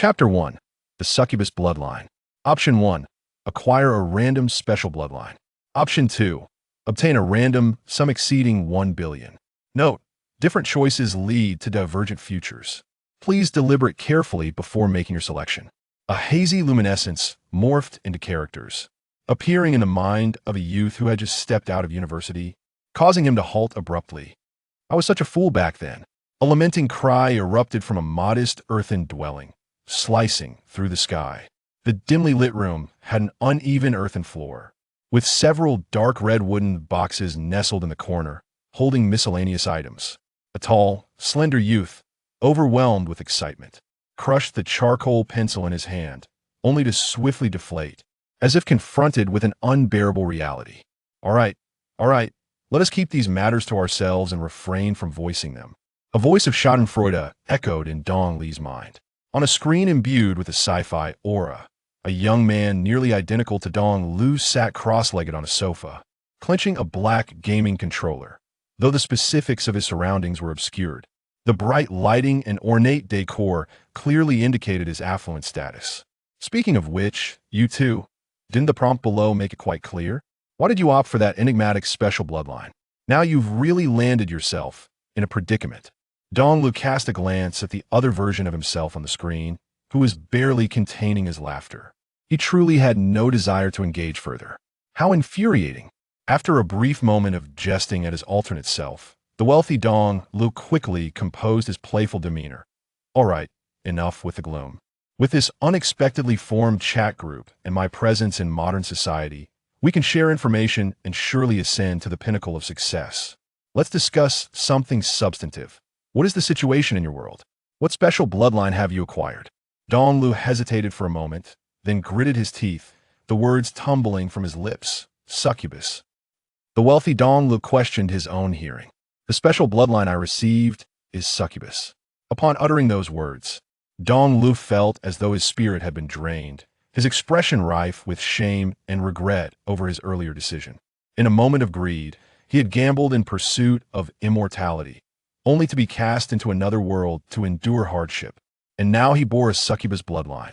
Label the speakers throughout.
Speaker 1: Chapter 1. The Succubus Bloodline. Option 1. Acquire a random special bloodline. Option 2. Obtain a random sum exceeding 1 billion. Note: different choices lead to divergent futures. Please deliberate carefully before making your selection. A hazy luminescence morphed into characters, appearing in the mind of a youth who had just stepped out of university, causing him to halt abruptly. I was such a fool back then. A lamenting cry erupted from a modest earthen dwelling, slicing through the sky. The dimly lit room had an uneven earthen floor, with several dark red wooden boxes nestled in the corner, holding miscellaneous items. A tall, slender youth, overwhelmed with excitement, crushed the charcoal pencil in his hand, only to swiftly deflate, as if confronted with an unbearable reality. All right, let us keep these matters to ourselves and refrain from voicing them. A voice of schadenfreude echoed in Dong Li's mind. On a screen imbued with a sci-fi aura, a young man nearly identical to Dong Lu sat cross-legged on a sofa, clenching a black gaming controller, though the specifics of his surroundings were obscured. The bright lighting and ornate decor clearly indicated his affluent status. Speaking of which, you too, didn't the prompt below make it quite clear? Why did you opt for that enigmatic special bloodline? Now you've really landed yourself in a predicament. Dong Lu cast a glance at the other version of himself on the screen, who was barely containing his laughter. He truly had no desire to engage further. How infuriating! After a brief moment of jesting at his alternate self, the wealthy Dong Lu quickly composed his playful demeanor. All right, enough with the gloom. With this unexpectedly formed chat group and my presence in modern society, we can share information and surely ascend to the pinnacle of success. Let's discuss something substantive. What is the situation in your world? What special bloodline have you acquired? Dong Lu hesitated for a moment, then gritted his teeth, the words tumbling from his lips. Succubus. The wealthy Dong Lu questioned his own hearing. The special bloodline I received is Succubus. Upon uttering those words, Dong Lu felt as though his spirit had been drained, his expression rife with shame and regret over his earlier decision. In a moment of greed, he had gambled in pursuit of immortality, only to be cast into another world to endure hardship. And now he bore a succubus bloodline.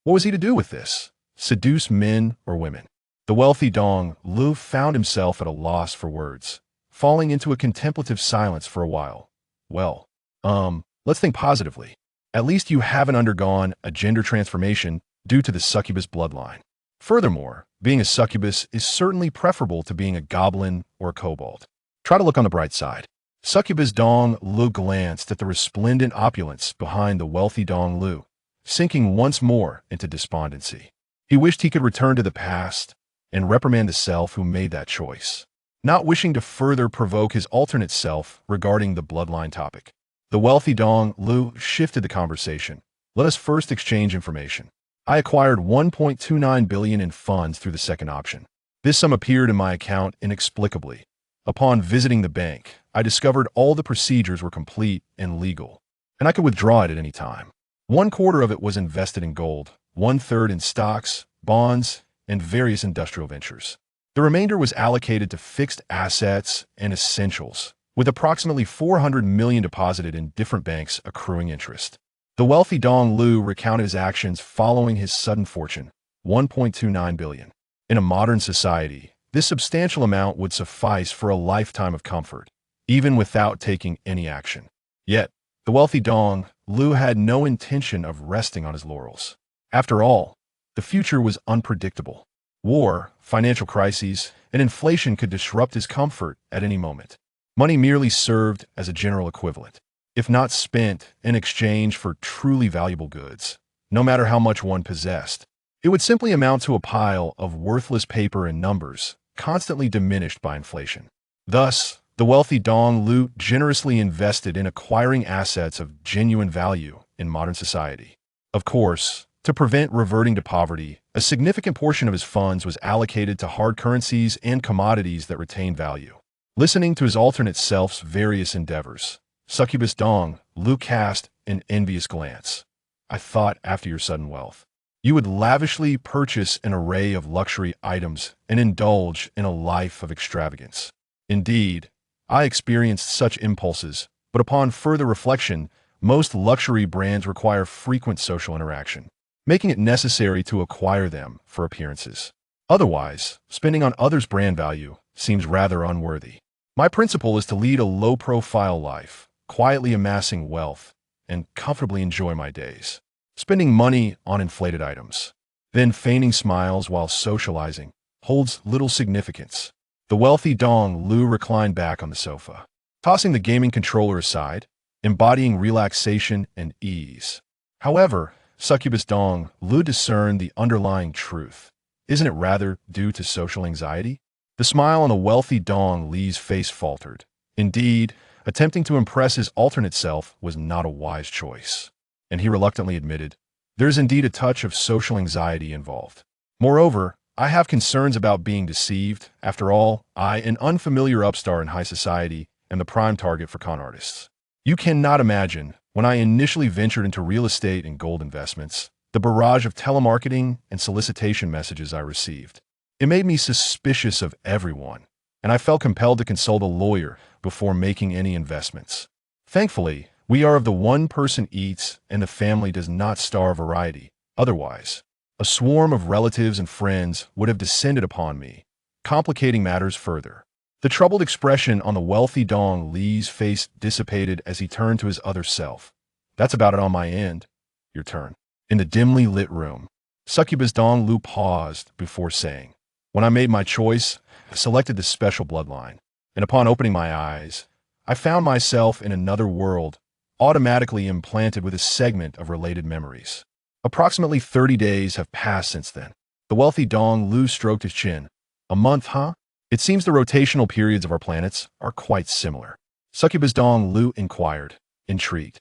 Speaker 1: What was he to do with this? Seduce men or women? The wealthy Dong Lu found himself at a loss for words, falling into a contemplative silence for a while. Well, let's think positively. At least you haven't undergone a gender transformation due to the succubus bloodline. Furthermore, being a succubus is certainly preferable to being a goblin or a kobold. Try to look on the bright side. Succubus Dong Lu glanced at the resplendent opulence behind the wealthy Dong Lu, sinking once more into despondency. He wished he could return to the past and reprimand the self who made that choice, not wishing to further provoke his alternate self regarding the bloodline topic. The wealthy Dong Lu shifted the conversation. Let us first exchange information. I acquired 1.29 billion in funds through the second option. This sum appeared in my account inexplicably. Upon visiting the bank, I discovered all the procedures were complete and legal, and I could withdraw it at any time. 1/4 of it was invested in gold, 1/3 in stocks, bonds, and various industrial ventures. The remainder was allocated to fixed assets and essentials, with approximately 400 million deposited in different banks accruing interest. The wealthy Dong Lu recounted his actions following his sudden fortune, 1.29 billion. In a modern society, this substantial amount would suffice for a lifetime of comfort, even without taking any action. Yet, the wealthy Dong Lu had no intention of resting on his laurels. After all, the future was unpredictable. War, financial crises, and inflation could disrupt his comfort at any moment. Money merely served as a general equivalent, if not spent in exchange for truly valuable goods, no matter how much one possessed. It would simply amount to a pile of worthless paper and numbers, constantly diminished by inflation. Thus, the wealthy Dong Lu generously invested in acquiring assets of genuine value in modern society. Of course, to prevent reverting to poverty, a significant portion of his funds was allocated to hard currencies and commodities that retain value. Listening to his alternate self's various endeavors, Succubus Dong Lu cast an envious glance. I thought after your sudden wealth, you would lavishly purchase an array of luxury items and indulge in a life of extravagance. Indeed, I experienced such impulses, but upon further reflection, Most luxury brands require frequent social interaction, making it necessary to acquire them for appearances. Otherwise, spending on others' brand value seems rather unworthy. My principle is to lead a low-profile life, quietly amassing wealth, and comfortably enjoy my days. Spending money on inflated items, then feigning smiles while socializing, holds little significance. The wealthy Dong Lu reclined back on the sofa, tossing the gaming controller aside, embodying relaxation and ease. However, Succubus Dong Lu discerned the underlying truth. Isn't it rather due to social anxiety? The smile on the wealthy Dong Li's face faltered. Indeed, attempting to impress his alternate self was not a wise choice. And he reluctantly admitted, there is indeed a touch of social anxiety involved. Moreover, I have concerns about being deceived. After all, I, an unfamiliar upstart in high society, am the prime target for con artists. You cannot imagine, when I initially ventured into real estate and gold investments, the barrage of telemarketing and solicitation messages I received. It made me suspicious of everyone, and I felt compelled to consult a lawyer before making any investments. Thankfully, we are of the one person eats and the family does not starve variety. Otherwise, a swarm of relatives and friends would have descended upon me, complicating matters further. The troubled expression on the wealthy Dong Li's face dissipated as he turned to his other self. That's about it on my end. Your turn. In the dimly lit room, Succubus Dong Lu paused before saying, when I made my choice, I selected the special bloodline, and upon opening my eyes, I found myself in another world, automatically implanted with a segment of related memories. Approximately 30 days have passed since then. The wealthy Dong Lu stroked his chin. A month, huh? It seems the rotational periods of our planets are quite similar. Succubus Dong Lu inquired, intrigued.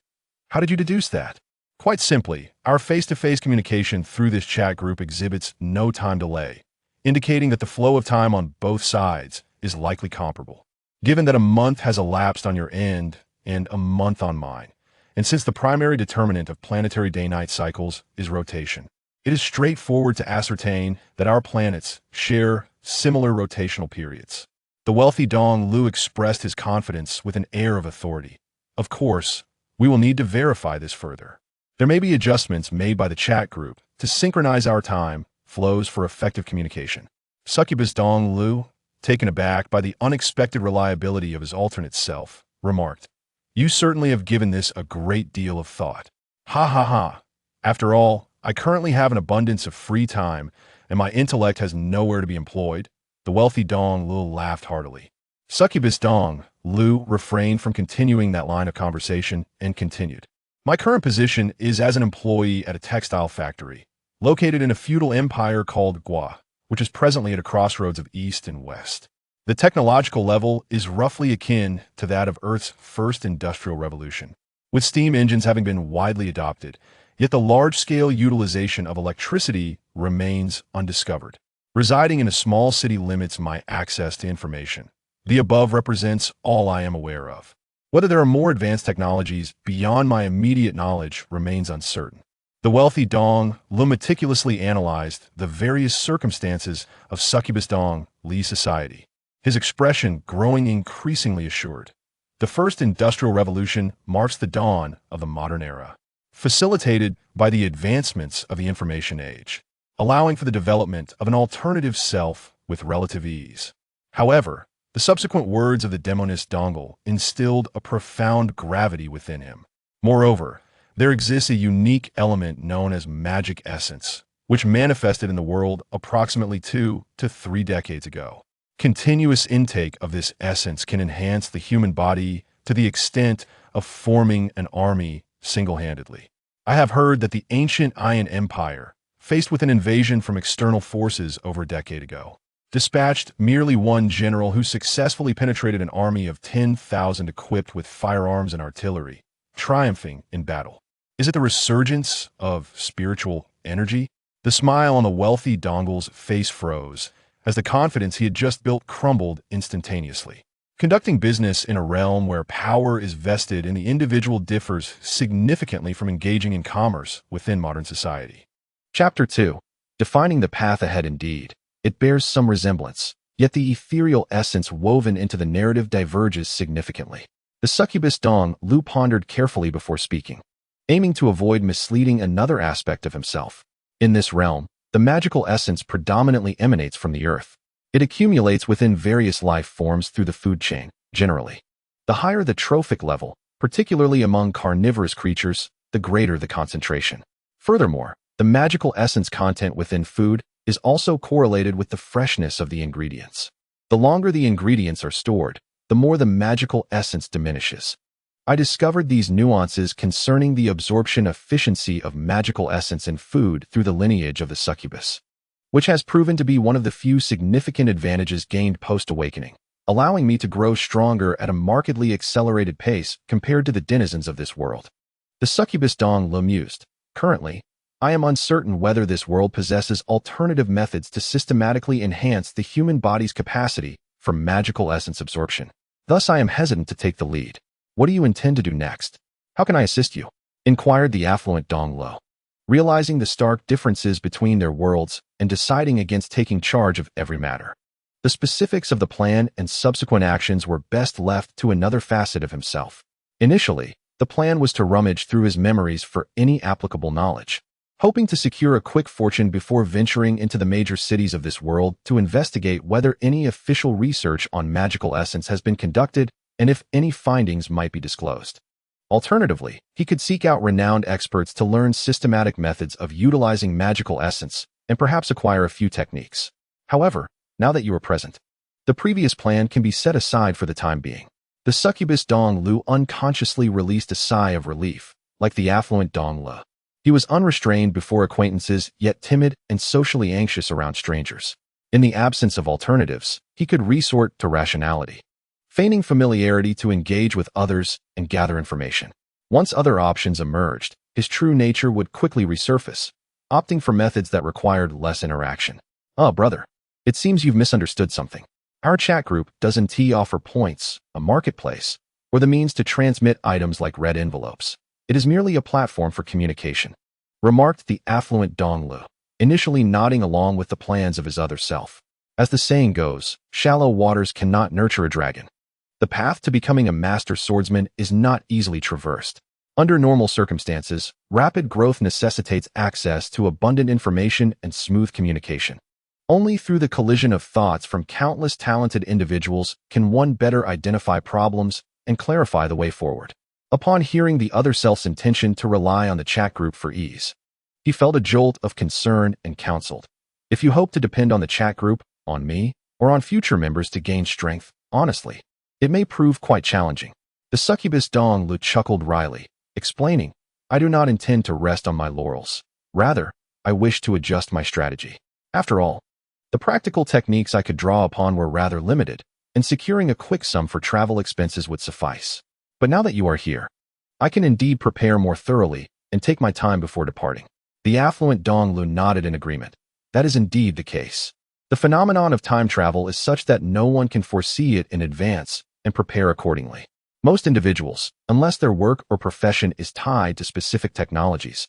Speaker 1: How did you deduce that? Quite simply, our face-to-face communication through this chat group exhibits no time delay, indicating that the flow of time on both sides is likely comparable. Given that a month has elapsed on your end and a month on mine, and since the primary determinant of planetary day-night cycles is rotation, it is straightforward to ascertain that our planets share similar rotational periods. The wealthy Dong Lu expressed his confidence with an air of authority. Of course, we will need to verify this further. There may be adjustments made by the chat group to synchronize our time flows for effective communication. Succubus Dong Lu, taken aback by the unexpected reliability of his alternate self, remarked, you certainly have given this a great deal of thought. Ha ha ha. After all, I currently have an abundance of free time, and my intellect has nowhere to be employed. The wealthy Dong Lu laughed heartily. Succubus Dong Lu refrained from continuing that line of conversation and continued. My current position is as an employee at a textile factory, located in a feudal empire called Guya, which is presently at a crossroads of East and West. The technological level is roughly akin to that of Earth's first industrial revolution, with steam engines having been widely adopted, yet the large-scale utilization of electricity remains undiscovered. Residing in a small city limits my access to information. The above represents all I am aware of. Whether there are more advanced technologies beyond my immediate knowledge remains uncertain. The wealthy Dong Lu meticulously analyzed the various circumstances of Succubus Dong Li's society, his expression growing increasingly assured. The first industrial revolution marks the dawn of the modern era, facilitated by the advancements of the information age, allowing for the development of an alternative self with relative ease. However, the subsequent words of the demonist Dongle instilled a profound gravity within him. Moreover, there exists a unique element known as magic essence, which manifested in the world approximately 2 to 3 decades ago. Continuous intake of this essence can enhance the human body to the extent of forming an army single-handedly. I have heard that the ancient Guya Empire, faced with an invasion from external forces over a decade ago, dispatched merely one general who successfully penetrated an army of 10,000 equipped with firearms and artillery, triumphing in battle. Is it the resurgence of spiritual energy? The smile on the wealthy Dongle's face froze, as the confidence he had just built crumbled instantaneously. Conducting business in a realm where power is vested in the individual differs significantly from engaging in commerce within modern society. Chapter 2. Defining the path ahead indeed. It bears some resemblance, yet the ethereal essence woven into the narrative diverges significantly. The Succubus Dong Lu pondered carefully before speaking, aiming to avoid misleading another aspect of himself. In this realm, the magical essence predominantly emanates from the earth. It accumulates within various life forms through the food chain, generally. The higher the trophic level, particularly among carnivorous creatures, the greater the concentration. Furthermore, the magical essence content within food is also correlated with the freshness of the ingredients. The longer the ingredients are stored, the more the magical essence diminishes. I discovered these nuances concerning the absorption efficiency of magical essence in food through the lineage of the succubus, which has proven to be one of the few significant advantages gained post-awakening, allowing me to grow stronger at a markedly accelerated pace compared to the denizens of this world. The Succubus Dong mused. Currently, I am uncertain whether this world possesses alternative methods to systematically enhance the human body's capacity for magical essence absorption. Thus, I am hesitant to take the lead. What do you intend to do next? How can I assist you? Inquired the affluent Dong Lo. Realizing the stark differences between their worlds and deciding against taking charge of every matter. The specifics of the plan and subsequent actions were best left to another facet of himself. Initially, the plan was to rummage through his memories for any applicable knowledge, hoping to secure a quick fortune before venturing into the major cities of this world to investigate whether any official research on magical essence has been conducted and if any findings might be disclosed. Alternatively, he could seek out renowned experts to learn systematic methods of utilizing magical essence and perhaps acquire a few techniques. However, now that you are present, the previous plan can be set aside for the time being. The Succubus Dong Lu unconsciously released a sigh of relief, like the affluent Dong Lo. He was unrestrained before acquaintances, yet timid and socially anxious around strangers. In the absence of alternatives, he could resort to rationality, feigning familiarity to engage with others and gather information. Once other options emerged, his true nature would quickly resurface, opting for methods that required less interaction. Brother, it seems you've misunderstood something. Our chat group doesn't offer points, a marketplace, or the means to transmit items like red envelopes. It is merely a platform for communication, remarked the affluent Dong Lu, initially nodding along with the plans of his other self. As the saying goes, shallow waters cannot nurture a dragon. The path to becoming a master swordsman is not easily traversed. Under normal circumstances, rapid growth necessitates access to abundant information and smooth communication. Only through the collision of thoughts from countless talented individuals can one better identify problems and clarify the way forward. Upon hearing the other self's intention to rely on the chat group for ease, he felt a jolt of concern and counseled. If you hope to depend on the chat group, on me, or on future members to gain strength, honestly, it may prove quite challenging. The Succubus Dong Lu chuckled wryly, explaining, I do not intend to rest on my laurels. Rather, I wish to adjust my strategy. After all, the practical techniques I could draw upon were rather limited, and securing a quick sum for travel expenses would suffice. But now that you are here, I can indeed prepare more thoroughly and take my time before departing. The affluent Dong Lu nodded in agreement. That is indeed the case. The phenomenon of time travel is such that no one can foresee it in advance and prepare accordingly. Most individuals, unless their work or profession is tied to specific technologies,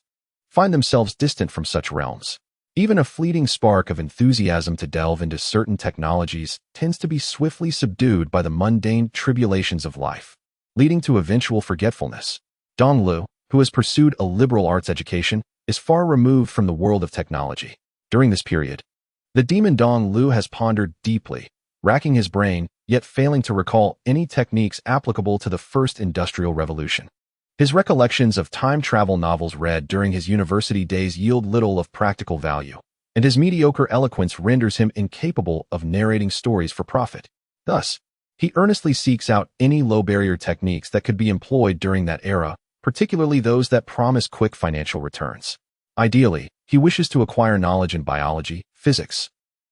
Speaker 1: find themselves distant from such realms. Even a fleeting spark of enthusiasm to delve into certain technologies tends to be swiftly subdued by the mundane tribulations of life, leading to eventual forgetfulness. Dong Lu, who has pursued a liberal arts education, is far removed from the world of technology. During this period, the demon Dong Lu has pondered deeply, racking his brain, yet failing to recall any techniques applicable to the first industrial revolution. His recollections of time travel novels read during his university days yield little of practical value, and his mediocre eloquence renders him incapable of narrating stories for profit. Thus, he earnestly seeks out any low-barrier techniques that could be employed during that era, particularly those that promise quick financial returns. Ideally, he wishes to acquire knowledge in biology, physics,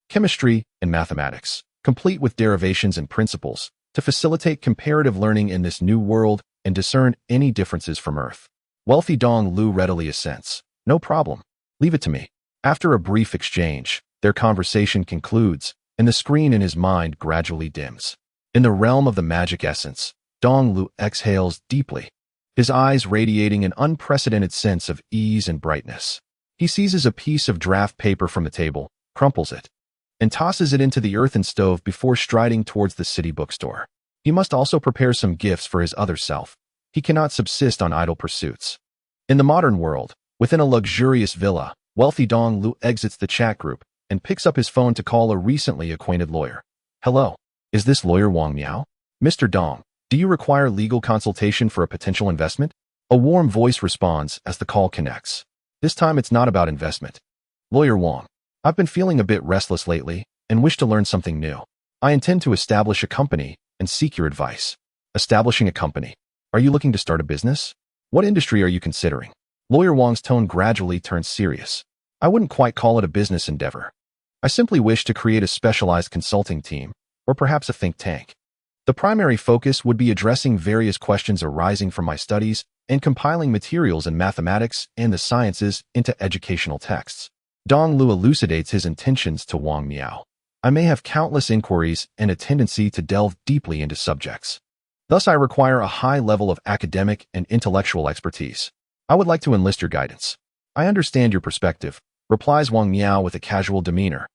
Speaker 1: chemistry, and mathematics, complete with derivations and principles, to facilitate comparative learning in this new world and discern any differences from Earth. Wealthy Dong Lu readily assents. No problem. Leave it to me. After a brief exchange, their conversation concludes, and the screen in his mind gradually dims. In the realm of the magic essence, Dong Lu exhales deeply, his eyes radiating an unprecedented sense of ease and brightness. He seizes a piece of draft paper from the table, crumples it, and tosses it into the earthen stove before striding towards the city bookstore. He must also prepare some gifts for his other self. He cannot subsist on idle pursuits. In the modern world, within a luxurious villa, wealthy Dong Lu exits the chat group and picks up his phone to call a recently acquainted lawyer. Hello, is this lawyer Wang Miao? Mr. Dong, do you require legal consultation for a potential investment? A warm voice responds as the call connects. This time it's not about investment. Lawyer Wang, I've been feeling a bit restless lately and wish to learn something new. I intend to establish a company and seek your advice. Establishing a company. Are you looking to start a business? What industry are you considering? Lawyer Wang's tone gradually turns serious. I wouldn't quite call it a business endeavor. I simply wish to create a specialized consulting team, or perhaps a think tank. The primary focus would be addressing various questions arising from my studies and compiling materials in mathematics and the sciences into educational texts. Dong Lu elucidates his intentions to Wang Miao. I may have countless inquiries and a tendency to delve deeply into subjects. Thus, I require a high level of academic and intellectual expertise. I would like to enlist your guidance. I understand your perspective, replies Wang Miao with a casual demeanor,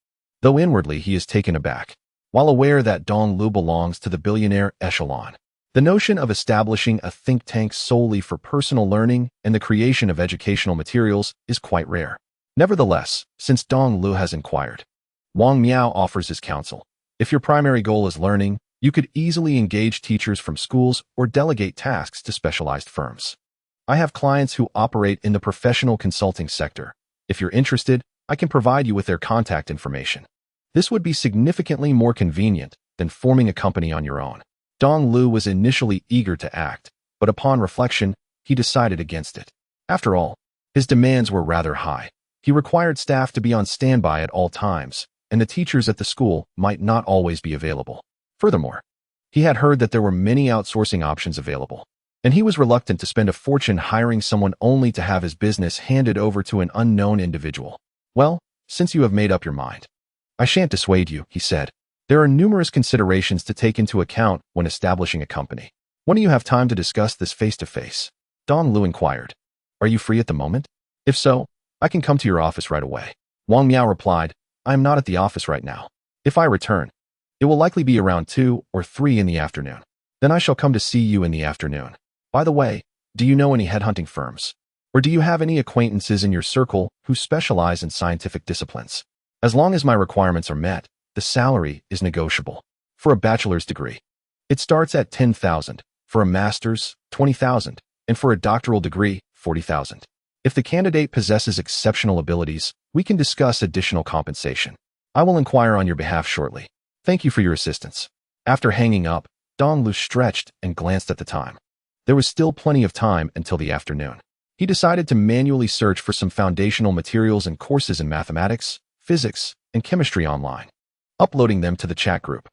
Speaker 1: though inwardly he is taken aback. While aware that Dong Lu belongs to the billionaire echelon, the notion of establishing a think tank solely for personal learning and the creation of educational materials is quite rare. Nevertheless, since Dong Lu has inquired, Wang Miao offers his counsel. If your primary goal is learning, you could easily engage teachers from schools or delegate tasks to specialized firms. I have clients who operate in the professional consulting sector. If you're interested, I can provide you with their contact information. This would be significantly more convenient than forming a company on your own. Dong Lu was initially eager to act, but upon reflection, he decided against it. After all, his demands were rather high. He required staff to be on standby at all times, and the teachers at the school might not always be available. Furthermore, he had heard that there were many outsourcing options available, and he was reluctant to spend a fortune hiring someone only to have his business handed over to an unknown individual. Well, since you have made up your mind, I shan't dissuade you, he said. There are numerous considerations to take into account when establishing a company. When do you have time to discuss this face-to-face? Dong Lu inquired. Are you free at the moment? If so, I can come to your office right away. Wang Miao replied, I am not at the office right now. If I return, it will likely be around 2 or 3 in the afternoon. Then I shall come to see you in the afternoon. By the way, do you know any headhunting firms? Or do you have any acquaintances in your circle who specialize in scientific disciplines? As long as my requirements are met, the salary is negotiable. For a bachelor's degree, it starts at 10,000, for a master's, 20,000, and for a doctoral degree, 40,000. If the candidate possesses exceptional abilities, we can discuss additional compensation. I will inquire on your behalf shortly. Thank you for your assistance. After hanging up, Dong Lu stretched and glanced at the time. There was still plenty of time until the afternoon. He decided to manually search for some foundational materials and courses in mathematics, physics, and chemistry online, uploading them to the chat group.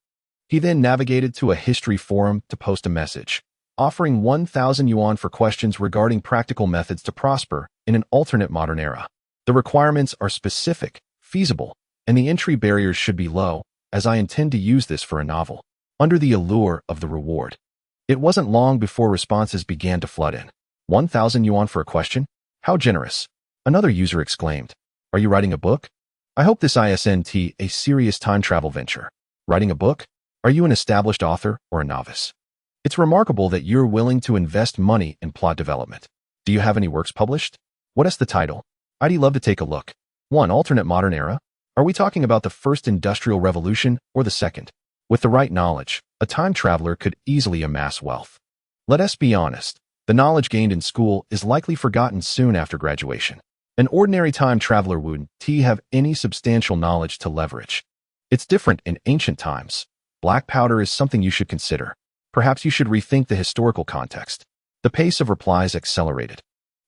Speaker 1: He then navigated to a history forum to post a message, offering 1,000 yuan for questions regarding practical methods to prosper in an alternate modern era. The requirements are specific, feasible, and the entry barriers should be low, as I intend to use this for a novel. Under the allure of the reward, it wasn't long before responses began to flood in. 1,000 yuan for a question? How generous! Another user exclaimed. Are you writing a book? I hope this isn't a serious time travel venture. Writing a book? Are you an established author or a novice? It's remarkable that you're willing to invest money in plot development. Do you have any works published? What is the title? I'd love to take a look. 1. Alternate modern era? Are we talking about the first industrial revolution or the second? With the right knowledge, a time traveler could easily amass wealth. Let us be honest. The knowledge gained in school is likely forgotten soon after graduation. An ordinary time traveler wouldn't have any substantial knowledge to leverage. It's different in ancient times. Black powder is something you should consider. Perhaps you should rethink the historical context. The pace of replies accelerated.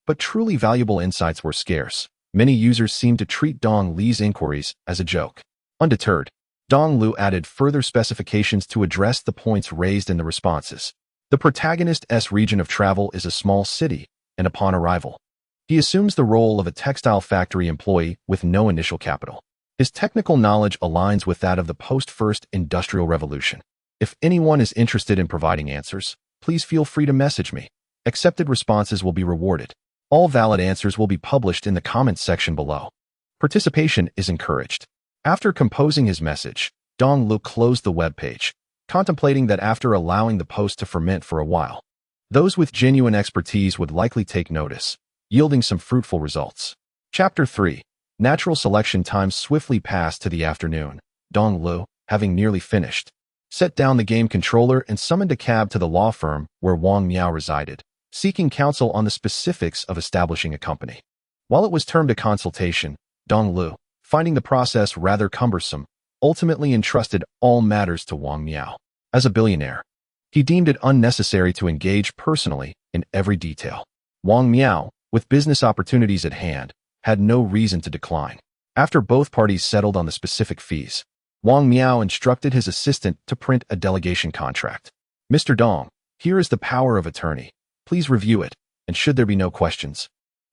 Speaker 1: But truly valuable insights were scarce. Many users seemed to treat Dong Li's inquiries as a joke. Undeterred, Dong Lu added further specifications to address the points raised in the responses. The protagonist's region of travel is a small city, and upon arrival, he assumes the role of a textile factory employee with no initial capital. His technical knowledge aligns with that of the post-First Industrial Revolution. If anyone is interested in providing answers, please feel free to message me. Accepted responses will be rewarded. All valid answers will be published in the comments section below. Participation is encouraged. After composing his message, Dong Lu closed the web page. contemplating that after allowing the post to ferment for a while, those with genuine expertise would likely take notice, yielding some fruitful results. Chapter 3. Natural selection. Time swiftly passed to the afternoon. Dong Lu, having nearly finished, set down the game controller and summoned a cab to the law firm where Wang Miao resided, seeking counsel on the specifics of establishing a company. While it was termed a consultation, Dong Lu, finding the process rather cumbersome, ultimately entrusted all matters to Wang Miao. As a billionaire, he deemed it unnecessary to engage personally in every detail. Wang Miao, with business opportunities at hand, had no reason to decline. After both parties settled on the specific fees, Wang Miao instructed his assistant to print a delegation contract. Mr. Dong, here is the power of attorney. Please review it, and should there be no questions,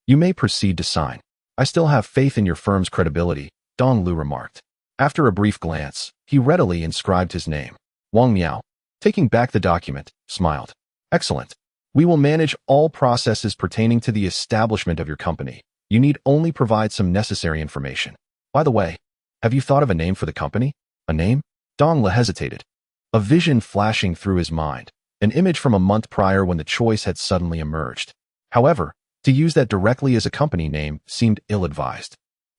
Speaker 1: you may proceed to sign. I still have faith in your firm's credibility, Dong Lu remarked. After a brief glance, he readily inscribed his name. Wang Miao, taking back the document, smiled. Excellent. We will manage all processes pertaining to the establishment of your company. You need only provide some necessary information. By the way, have you thought of a name for the company? A name? Dong Lu hesitated, a vision flashing through his mind, an image from a month prior when the choice had suddenly emerged. However, to use that directly as a company name seemed ill-advised.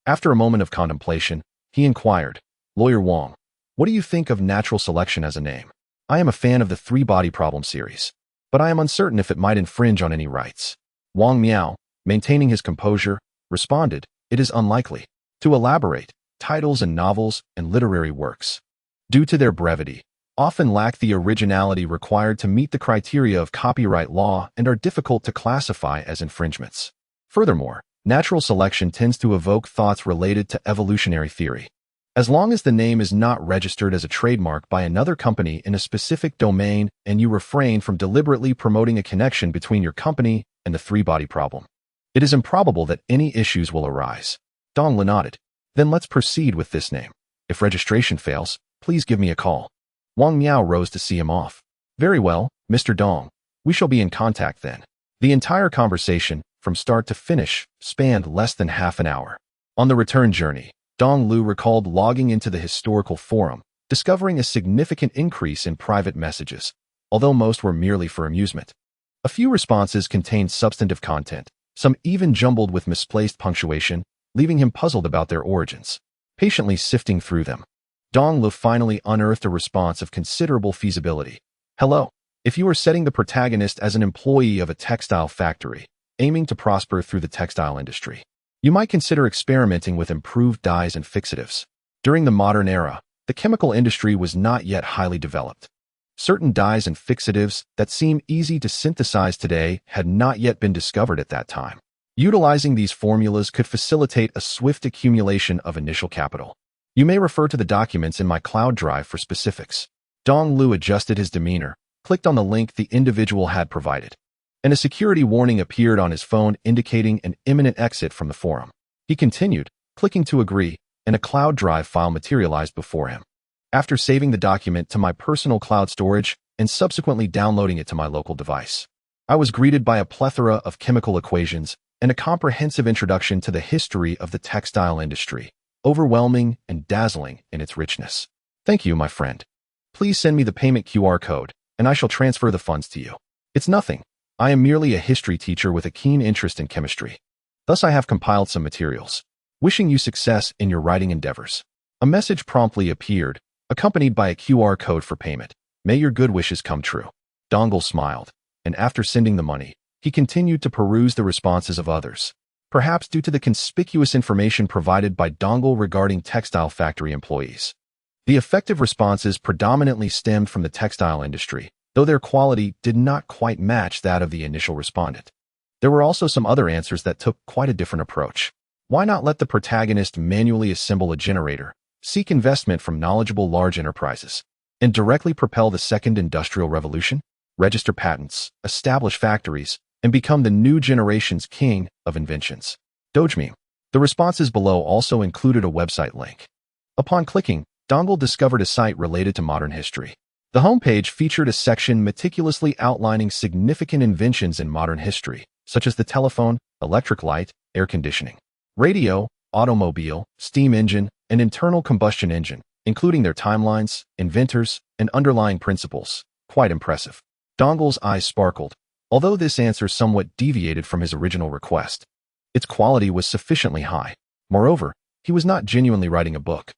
Speaker 1: After a moment of contemplation, he inquired, Lawyer Wang, what do you think of natural selection as a name? I am a fan of the three-body problem series, but I am uncertain if it might infringe on any rights. Wang Miao, maintaining his composure, responded, it is unlikely. To elaborate, titles and novels and literary works, due to their brevity, often lack the originality required to meet the criteria of copyright law and are difficult to classify as infringements. Furthermore, natural selection tends to evoke thoughts related to evolutionary theory. As long as the name is not registered as a trademark by another company in a specific domain and you refrain from deliberately promoting a connection between your company and the three-body problem, it is improbable that any issues will arise. Dong Lu nodded. Then let's proceed with this name. If registration fails, please give me a call. Wang Miao rose to see him off. Very well, Mr. Dong. We shall be in contact then. The entire conversation, from start to finish, spanned less than half an hour. On the return journey, Dong Lu recalled logging into the historical forum, discovering a significant increase in private messages, although most were merely for amusement. A few responses contained substantive content, some even jumbled with misplaced punctuation, leaving him puzzled about their origins. Patiently sifting through them, Dong Lu finally unearthed a response of considerable feasibility. Hello. If you are setting the protagonist as an employee of a textile factory, aiming to prosper through the textile industry, you might consider experimenting with improved dyes and fixatives. During the modern era, the chemical industry was not yet highly developed. Certain dyes and fixatives that seem easy to synthesize today had not yet been discovered at that time. Utilizing these formulas could facilitate a swift accumulation of initial capital. You may refer to the documents in my cloud drive for specifics. Dong Lu adjusted his demeanor, clicked on the link the individual had provided, and a security warning appeared on his phone indicating an imminent exit from the forum. He continued, clicking to agree, and a cloud drive file materialized before him. After saving the document to my personal cloud storage and subsequently downloading it to my local device, I was greeted by a plethora of chemical equations and a comprehensive introduction to the history of the textile industry, overwhelming and dazzling in its richness. Thank you, my friend. Please send me the payment QR code, and I shall transfer the funds to you. It's nothing. I am merely a history teacher with a keen interest in chemistry. Thus I have compiled some materials. Wishing you success in your writing endeavors. A message promptly appeared, accompanied by a QR code for payment. May your good wishes come true. Dongle smiled, and after sending the money, he continued to peruse the responses of others. Perhaps due to the conspicuous information provided by Dongle regarding textile factory employees. The effective responses predominantly stemmed from the textile industry, though their quality did not quite match that of the initial respondent. There were also some other answers that took quite a different approach. Why not let the protagonist manually assemble a generator, seek investment from knowledgeable large enterprises, and directly propel the second industrial revolution? Register patents, establish factories, and become the new generation's king of inventions. Dojmeme. The responses below also included a website link. Upon clicking, Dongle discovered a site related to modern history. The homepage featured a section meticulously outlining significant inventions in modern history, such as the telephone, electric light, air conditioning, radio, automobile, steam engine, and internal combustion engine, including their timelines, inventors, and underlying principles. Quite impressive. Dongle's eyes sparkled, although this answer somewhat deviated from his original request. Its quality was sufficiently high. Moreover, he was not genuinely writing a book.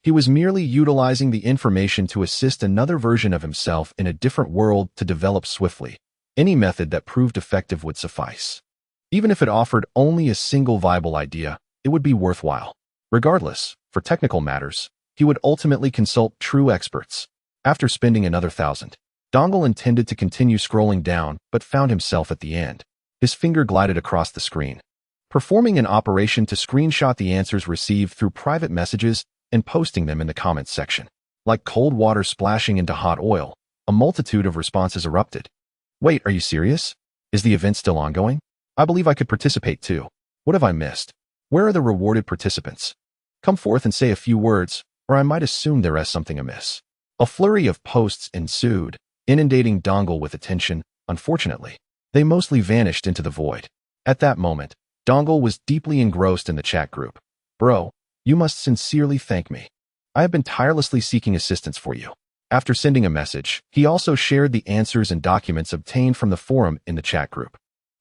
Speaker 1: He was merely utilizing the information to assist another version of himself in a different world to develop swiftly. Any method that proved effective would suffice. Even if it offered only a single viable idea, it would be worthwhile. Regardless, for technical matters, he would ultimately consult true experts. After spending another 1,000, Dongle intended to continue scrolling down but found himself at the end. His finger glided across the screen, performing an operation to screenshot the answers received through private messages and posting them in the comments section. Like cold water splashing into hot oil, a multitude of responses erupted. Wait, are you serious? Is the event still ongoing? I believe I could participate too. What have I missed? Where are the rewarded participants? Come forth and say a few words, or I might assume there is something amiss. A flurry of posts ensued, inundating Dongle with attention. Unfortunately, they mostly vanished into the void. At that moment, Dongle was deeply engrossed in the chat group. Bro, you must sincerely thank me. I have been tirelessly seeking assistance for you. After sending a message, he also shared the answers and documents obtained from the forum in the chat group.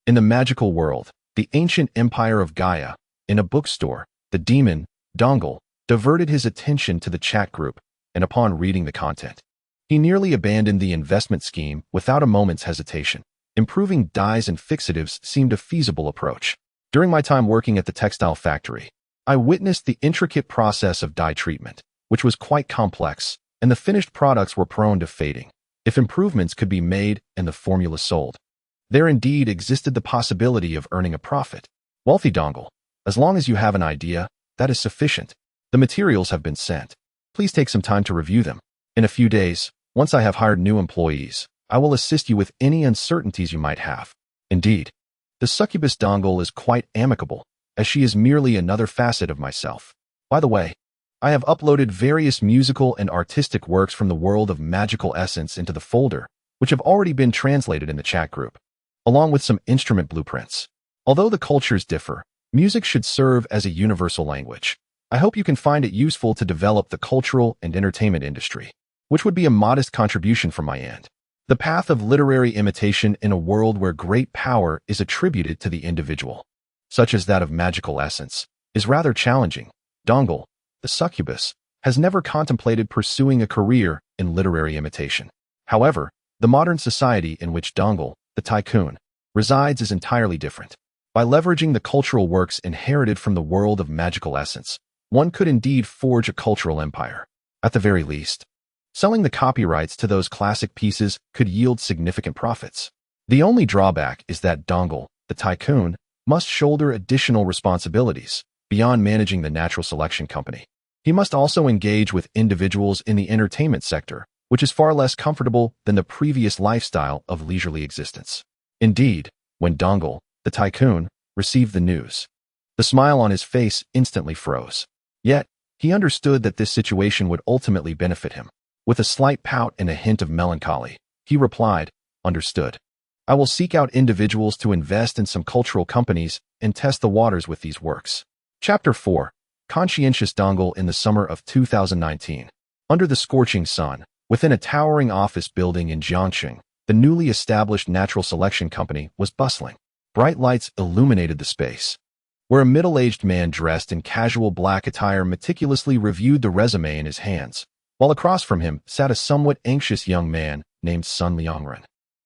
Speaker 1: In the magical world, the ancient empire of Guya, in a bookstore, the demon, Dongle, diverted his attention to the chat group, and upon reading the content, he nearly abandoned the investment scheme without a moment's hesitation. Improving dyes and fixatives seemed a feasible approach. During my time working at the textile factory, I witnessed the intricate process of dye treatment, which was quite complex, and the finished products were prone to fading. If improvements could be made and the formula sold, there indeed existed the possibility of earning a profit. Wealthy Dongle, as long as you have an idea, that is sufficient. The materials have been sent. Please take some time to review them. In a few days, once I have hired new employees, I will assist you with any uncertainties you might have. Indeed, the Succubus Dong is quite amicable, as she is merely another facet of myself. By the way, I have uploaded various musical and artistic works from the world of magical essence into the folder, which have already been translated in the chat group, along with some instrument blueprints. Although the cultures differ, music should serve as a universal language. I hope you can find it useful to develop the cultural and entertainment industry, which would be a modest contribution from my end. The path of literary imitation in a world where great power is attributed to the individual, such as that of magical essence, is rather challenging. Dongle, the succubus, has never contemplated pursuing a career in literary imitation. However, the modern society in which Dongle, the tycoon, resides is entirely different. By leveraging the cultural works inherited from the world of magical essence, one could indeed forge a cultural empire. At the very least, selling the copyrights to those classic pieces could yield significant profits. The only drawback is that Dongle, the tycoon, must shoulder additional responsibilities beyond managing the natural selection company. He must also engage with individuals in the entertainment sector, which is far less comfortable than the previous lifestyle of leisurely existence. Indeed, when Dongle, the tycoon, received the news, the smile on his face instantly froze. Yet, he understood that this situation would ultimately benefit him. With a slight pout and a hint of melancholy, he replied, "Understood. I will seek out individuals to invest in some cultural companies and test the waters with these works." Chapter 4. Conscientious Dongle in the summer of 2019. Under the scorching sun, within a towering office building in Jiangxing, the newly established natural selection company was bustling. Bright lights illuminated the space, where a middle-aged man dressed in casual black attire meticulously reviewed the resume in his hands, while across from him sat a somewhat anxious young man named Sun Liangren.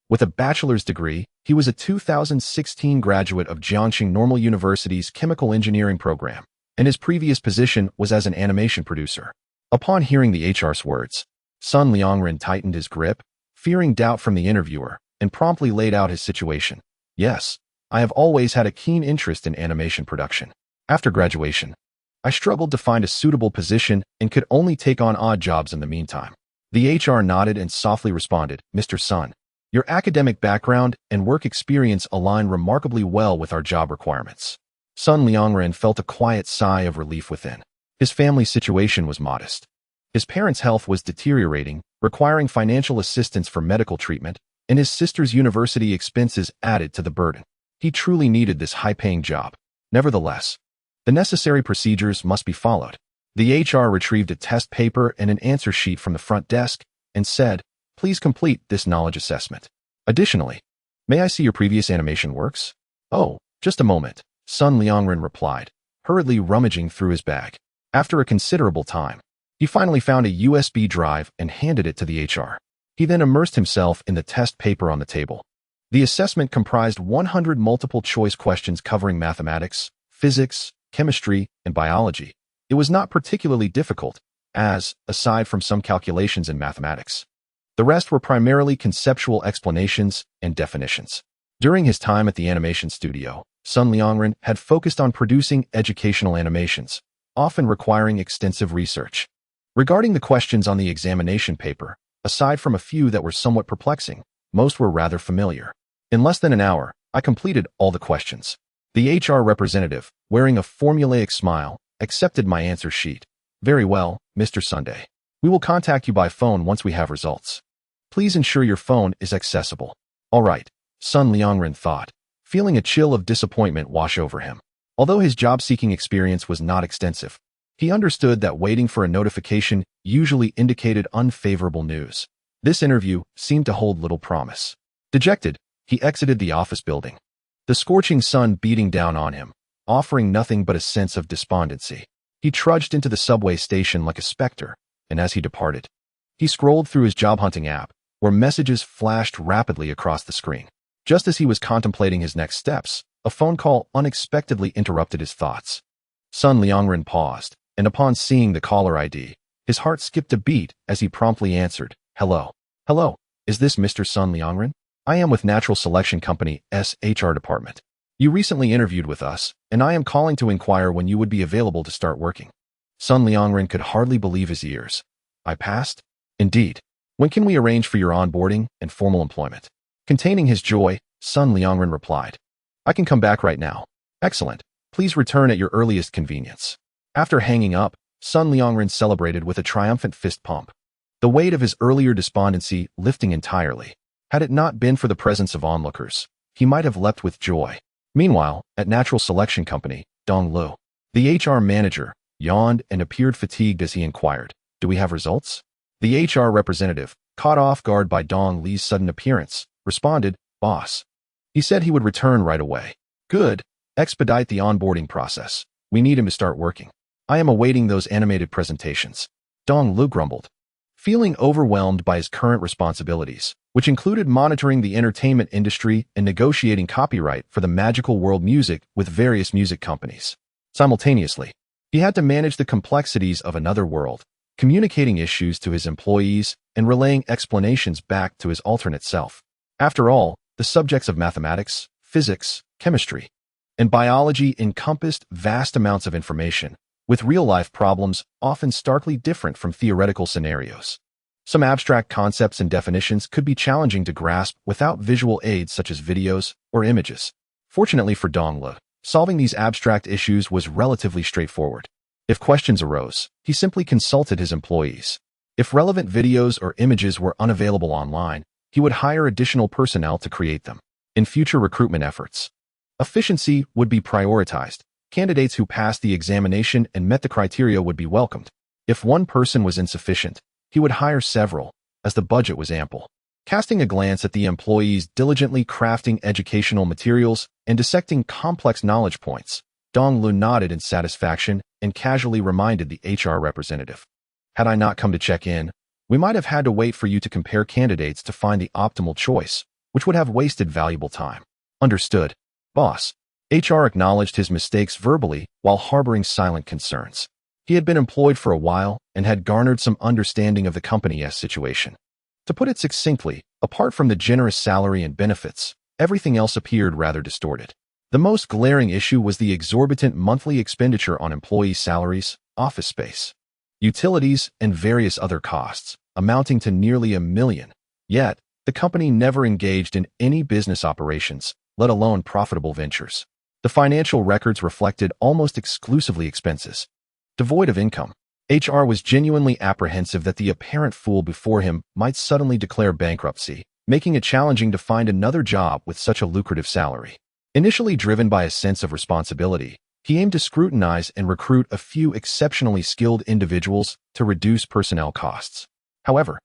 Speaker 1: With a bachelor's degree, he was a 2016 graduate of Jiangxing Normal University's chemical engineering program, and his previous position was as an animation producer. Upon hearing the HR's words, Sun Liangren tightened his grip, fearing doubt from the interviewer, and promptly laid out his situation. "Yes, I have always had a keen interest in animation production. After graduation, I struggled to find a suitable position and could only take on odd jobs in the meantime." The HR nodded and softly responded, "Mr. Sun, your academic background and work experience align remarkably well with our job requirements." Sun Liangren felt a quiet sigh of relief within. His family situation was modest. His parents' health was deteriorating, requiring financial assistance for medical treatment, and his sister's university expenses added to the burden. He truly needed this high-paying job. Nevertheless, the necessary procedures must be followed. The HR retrieved a test paper and an answer sheet from the front desk and said, "Please complete this knowledge assessment. Additionally, may I see your previous animation works?" "Oh, just a moment," Sun Liangren replied, hurriedly rummaging through his bag. After a considerable time, he finally found a USB drive and handed it to the HR. He then immersed himself in the test paper on the table. The assessment comprised 100 multiple-choice questions covering mathematics, physics, chemistry, and biology. It was not particularly difficult, as, aside from some calculations in mathematics, the rest were primarily conceptual explanations and definitions. During his time at the animation studio, Sun Liangren had focused on producing educational animations, often requiring extensive research. Regarding the questions on the examination paper, aside from a few that were somewhat perplexing, most were rather familiar. In less than an hour, I completed all the questions. The HR representative, wearing a formulaic smile, accepted my answer sheet. "Very well, Mr. Sunday. We will contact you by phone once we have results. Please ensure your phone is accessible." "All right," Sun Liangren thought, feeling a chill of disappointment wash over him. Although his job-seeking experience was not extensive, he understood that waiting for a notification usually indicated unfavorable news. This interview seemed to hold little promise. Dejected, he exited the office building, the scorching sun beating down on him, offering nothing but a sense of despondency. He trudged into the subway station like a specter, and as he departed, he scrolled through his job-hunting app, where messages flashed rapidly across the screen. Just as he was contemplating his next steps, a phone call unexpectedly interrupted his thoughts. Sun Liangren paused, and upon seeing the caller ID, his heart skipped a beat as he promptly answered, "Hello. Hello, is this Mr. Sun Liangren? I am with Natural Selection Company HR department. You recently interviewed with us, and I am calling to inquire when you would be available to start working." Sun Liangren could hardly believe his ears. "I passed? Indeed. When can we arrange for your onboarding and formal employment?" Containing his joy, Sun Liangren replied, "I can come back right now." "Excellent. Please return at your earliest convenience." After hanging up, Sun Liangren celebrated with a triumphant fist pump, the weight of his earlier despondency lifting entirely. Had it not been for the presence of onlookers, he might have leapt with joy. Meanwhile, at Natural Selection Company, Dong Lu, the HR manager, yawned and appeared fatigued as he inquired, "Do we have results?" The HR representative, caught off guard by Dong Li's sudden appearance, responded, "Boss. He said he would return right away." "Good. Expedite the onboarding process. We need him to start working. I am awaiting those animated presentations." Dong Lu grumbled, feeling overwhelmed by his current responsibilities, which included monitoring the entertainment industry and negotiating copyright for the magical world music with various music companies. Simultaneously, he had to manage the complexities of another world, communicating issues to his employees and relaying explanations back to his alternate self. After all, the subjects of mathematics, physics, chemistry, and biology encompassed vast amounts of information, with real-life problems often starkly different from theoretical scenarios. Some abstract concepts and definitions could be challenging to grasp without visual aids such as videos or images. Fortunately for Dong Lu, solving these abstract issues was relatively straightforward. If questions arose, he simply consulted his employees. If relevant videos or images were unavailable online, he would hire additional personnel to create them. In future recruitment efforts, efficiency would be prioritized. Candidates who passed the examination and met the criteria would be welcomed. If one person was insufficient, he would hire several, as the budget was ample. Casting a glance at the employees diligently crafting educational materials and dissecting complex knowledge points, Dong Lu nodded in satisfaction and casually reminded the HR representative, "Had I not come to check in, we might have had to wait for you to compare candidates to find the optimal choice, which would have wasted valuable time." "Understood, boss." HR acknowledged his mistakes verbally while harboring silent concerns. He had been employed for a while and had garnered some understanding of the company's situation. To put it succinctly, apart from the generous salary and benefits, everything else appeared rather distorted. The most glaring issue was the exorbitant monthly expenditure on employee salaries, office space, utilities, and various other costs, amounting to nearly $1 million. Yet, the company never engaged in any business operations, let alone profitable ventures. The financial records reflected almost exclusively expenses. Devoid of income, HR was genuinely apprehensive that the apparent fool before him might suddenly declare bankruptcy, making it challenging to find another job with such a lucrative salary. Initially driven by a sense of responsibility, He aimed to scrutinize and recruit a few exceptionally skilled individuals to reduce personnel costs. However,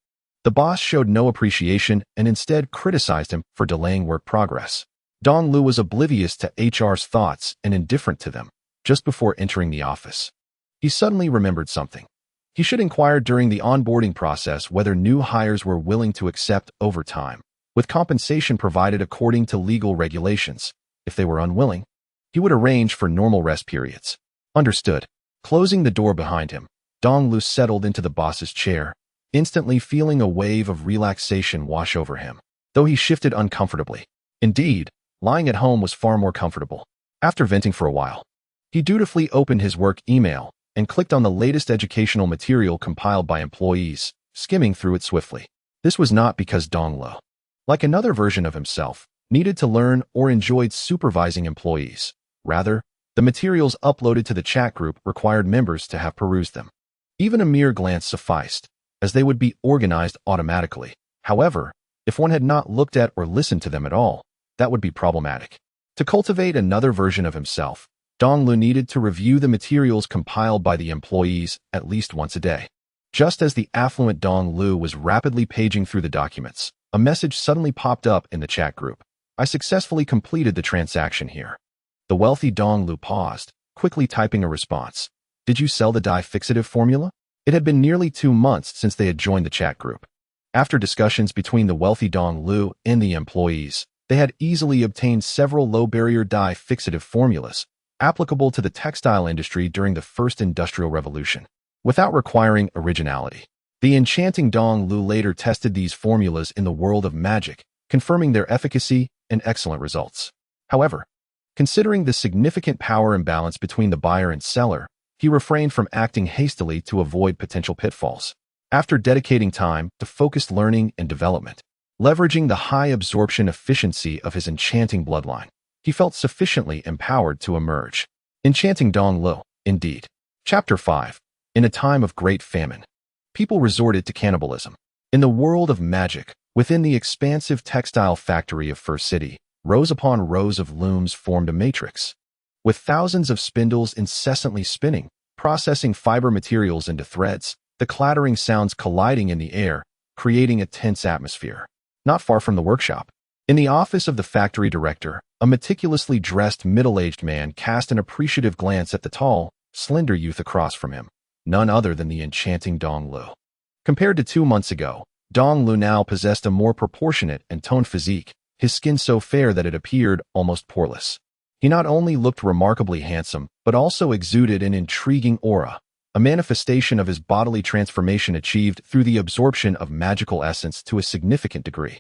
Speaker 1: the boss showed no appreciation and instead criticized him for delaying work progress. Dong Lu was oblivious to HR's thoughts and indifferent to them just before entering the office. He suddenly remembered something. He should inquire during the onboarding process whether new hires were willing to accept overtime, with compensation provided according to legal regulations. If they were unwilling, he would arrange for normal rest periods. Understood. Closing the door behind him, Dong Lu settled into the boss's chair, instantly feeling a wave of relaxation wash over him, though he shifted uncomfortably. Indeed, lying at home was far more comfortable. After venting for a while, he dutifully opened his work email and clicked on the latest educational material compiled by employees, skimming through it swiftly. This was not because Dong Lu, like another version of himself, needed to learn or enjoyed supervising employees. Rather, the materials uploaded to the chat group required members to have perused them. Even a mere glance sufficed, as they would be organized automatically. However, if one had not looked at or listened to them at all, that would be problematic. To cultivate another version of himself, Dong Lu needed to review the materials compiled by the employees at least once a day. Just as the affluent Dong Lu was rapidly paging through the documents, a message suddenly popped up in the chat group. I successfully completed the transaction here. The wealthy Dong Lu paused, quickly typing a response. Did you sell the die fixative formula? It had been nearly 2 months since they had joined the chat group. After discussions between the wealthy Dong Lu and the employees, they had easily obtained several low-barrier die fixative formulas applicable to the textile industry during the first industrial revolution, without requiring originality. The enchanting Dong Lu later tested these formulas in the world of magic, confirming their efficacy and excellent results. However, considering the significant power imbalance between the buyer and seller, he refrained from acting hastily to avoid potential pitfalls. After dedicating time to focused learning and development, leveraging the high absorption efficiency of his enchanting bloodline, he felt sufficiently empowered to emerge. Enchanting Dong Lu, indeed. Chapter 5. In a time of great famine, people resorted to cannibalism. In the world of magic, within the expansive textile factory of First City, rows upon rows of looms formed a matrix. With thousands of spindles incessantly spinning, processing fiber materials into threads, the clattering sounds colliding in the air, creating a tense atmosphere. Not far from the workshop, in the office of the factory director, a meticulously dressed middle-aged man cast an appreciative glance at the tall, slender youth across from him, none other than the enchanting Dong Lu. Compared to 2 months ago, Dong Lu now possessed a more proportionate and toned physique, his skin so fair that it appeared almost poreless. He not only looked remarkably handsome, but also exuded an intriguing aura, a manifestation of his bodily transformation achieved through the absorption of magical essence to a significant degree.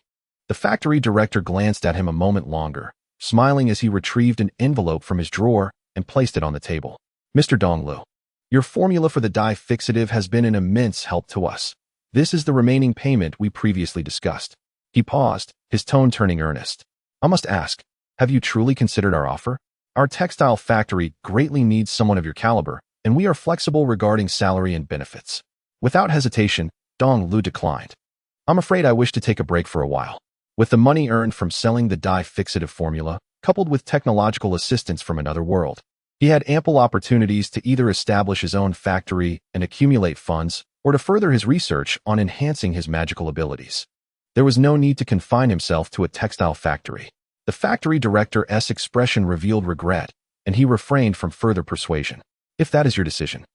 Speaker 1: The factory director glanced at him a moment longer, smiling as he retrieved an envelope from his drawer and placed it on the table. Mr. Dong Lu, your formula for the die fixative has been an immense help to us. This is the remaining payment we previously discussed. He paused, his tone turning earnest. I must ask, have you truly considered our offer? Our textile factory greatly needs someone of your caliber, and we are flexible regarding salary and benefits. Without hesitation, Dong Lu declined. I'm afraid I wish to take a break for a while. With the money earned from selling the die fixative formula, coupled with technological assistance from another world, he had ample opportunities to either establish his own factory and accumulate funds, or to further his research on enhancing his magical abilities. There was no need to confine himself to a textile factory. The factory director's expression revealed regret, and he refrained from further persuasion. If that is your decision,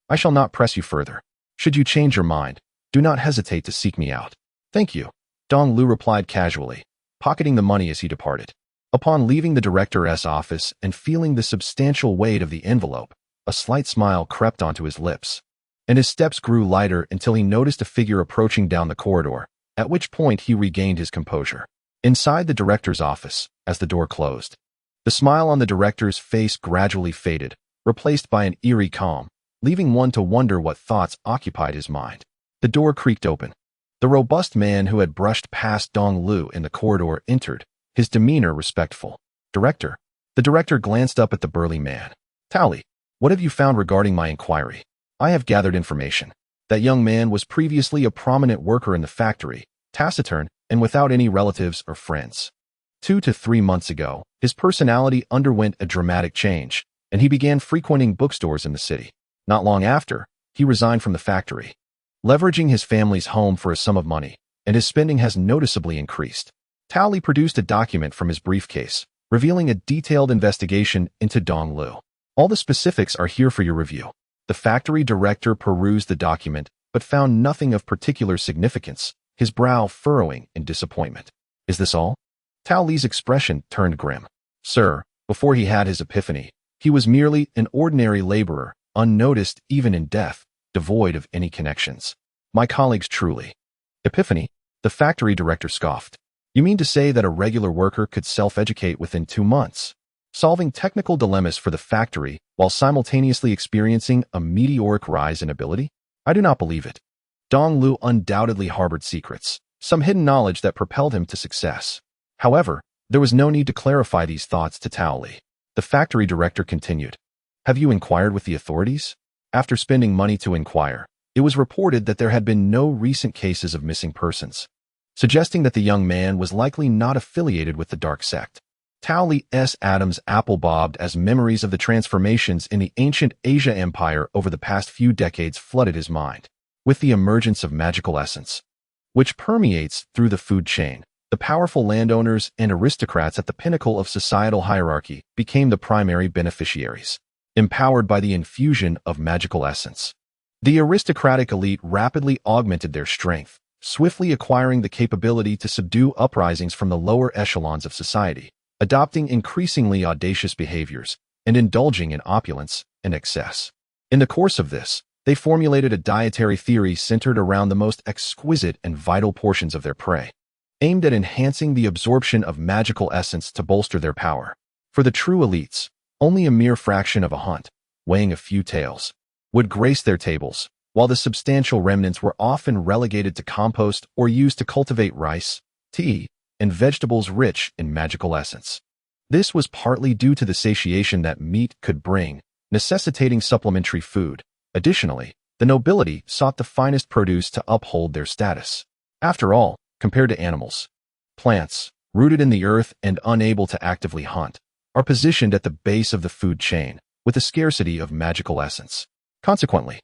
Speaker 1: I shall not press you further. Should you change your mind, do not hesitate to seek me out. Thank you, Dong Lu replied casually, pocketing the money as he departed. Upon leaving the director's office and feeling the substantial weight of the envelope, a slight smile crept onto his lips, and his steps grew lighter until he noticed a figure approaching down the corridor, at which point he regained his composure. Inside the director's office, as the door closed, the smile on the director's face gradually faded, replaced by an eerie calm, leaving one to wonder what thoughts occupied his mind. The door creaked open. The robust man who had brushed past Dong Lu in the corridor entered, his demeanor respectful. Director. The director glanced up at the burly man. Tally, what have you found regarding my inquiry? I have gathered information. That young man was previously a prominent worker in the factory, taciturn, and without any relatives or friends. 2 to 3 months ago, his personality underwent a dramatic change, and he began frequenting bookstores in the city. Not long after, he resigned from the factory, leveraging his family's home for a sum of money, and his spending has noticeably increased. Tao Li produced a document from his briefcase, revealing a detailed investigation into Dong Lu. All the specifics are here for your review. The factory director perused the document, but found nothing of particular significance, his brow furrowing in disappointment. Is this all? Tao Li's expression turned grim. Sir, before he had his epiphany, he was merely an ordinary laborer, unnoticed even in death, devoid of any connections. My colleagues truly. Epiphany? The factory director scoffed. You mean to say that a regular worker could self-educate within 2 months, solving technical dilemmas for the factory while simultaneously experiencing a meteoric rise in ability? I do not believe it. Dong Lu undoubtedly harbored secrets, some hidden knowledge that propelled him to success. However, there was no need to clarify these thoughts to Tao Li. The factory director continued. Have you inquired with the authorities? After spending money to inquire, it was reported that there had been no recent cases of missing persons, suggesting that the young man was likely not affiliated with the dark sect. Tao Li's Adam's apple bobbed as memories of the transformations in the ancient Guya Empire over the past few decades flooded his mind. With the emergence of magical essence, which permeates through the food chain, the powerful landowners and aristocrats at the pinnacle of societal hierarchy became the primary beneficiaries, empowered by the infusion of magical essence. The aristocratic elite rapidly augmented their strength, swiftly acquiring the capability to subdue uprisings from the lower echelons of society, adopting increasingly audacious behaviors, and indulging in opulence and excess. In the course of this, they formulated a dietary theory centered around the most exquisite and vital portions of their prey, aimed at enhancing the absorption of magical essence to bolster their power. For the true elites, only a mere fraction of a hunt, weighing a few taels, would grace their tables, while the substantial remnants were often relegated to compost or used to cultivate rice, tea, and vegetables rich in magical essence. This was partly due to the satiation that meat could bring, necessitating supplementary food. Additionally, the nobility sought the finest produce to uphold their status. After all, compared to animals, plants, rooted in the earth and unable to actively hunt, are positioned at the base of the food chain, with a scarcity of magical essence. Consequently,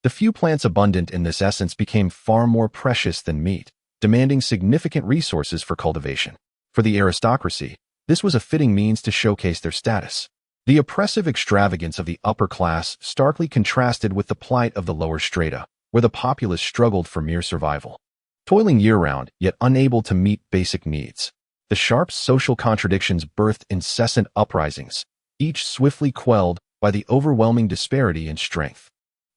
Speaker 1: the few plants abundant in this essence became far more precious than meat, demanding significant resources for cultivation. For the aristocracy, this was a fitting means to showcase their status. The oppressive extravagance of the upper class starkly contrasted with the plight of the lower strata, where the populace struggled for mere survival, toiling year-round yet unable to meet basic needs. The sharp social contradictions birthed incessant uprisings, each swiftly quelled by the overwhelming disparity in strength.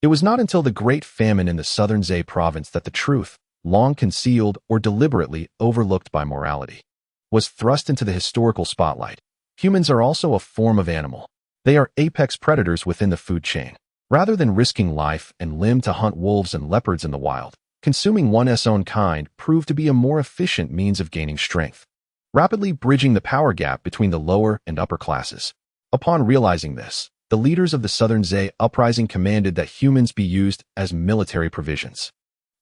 Speaker 1: It was not until the Great Famine in the southern Zhe province that the truth, long concealed or deliberately overlooked by morality, was thrust into the historical spotlight. Humans are also a form of animal. They are apex predators within the food chain. Rather than risking life and limb to hunt wolves and leopards in the wild, consuming one's own kind proved to be a more efficient means of gaining strength, rapidly bridging the power gap between the lower and upper classes. Upon realizing this, the leaders of the Southern Zhe uprising commanded that humans be used as military provisions.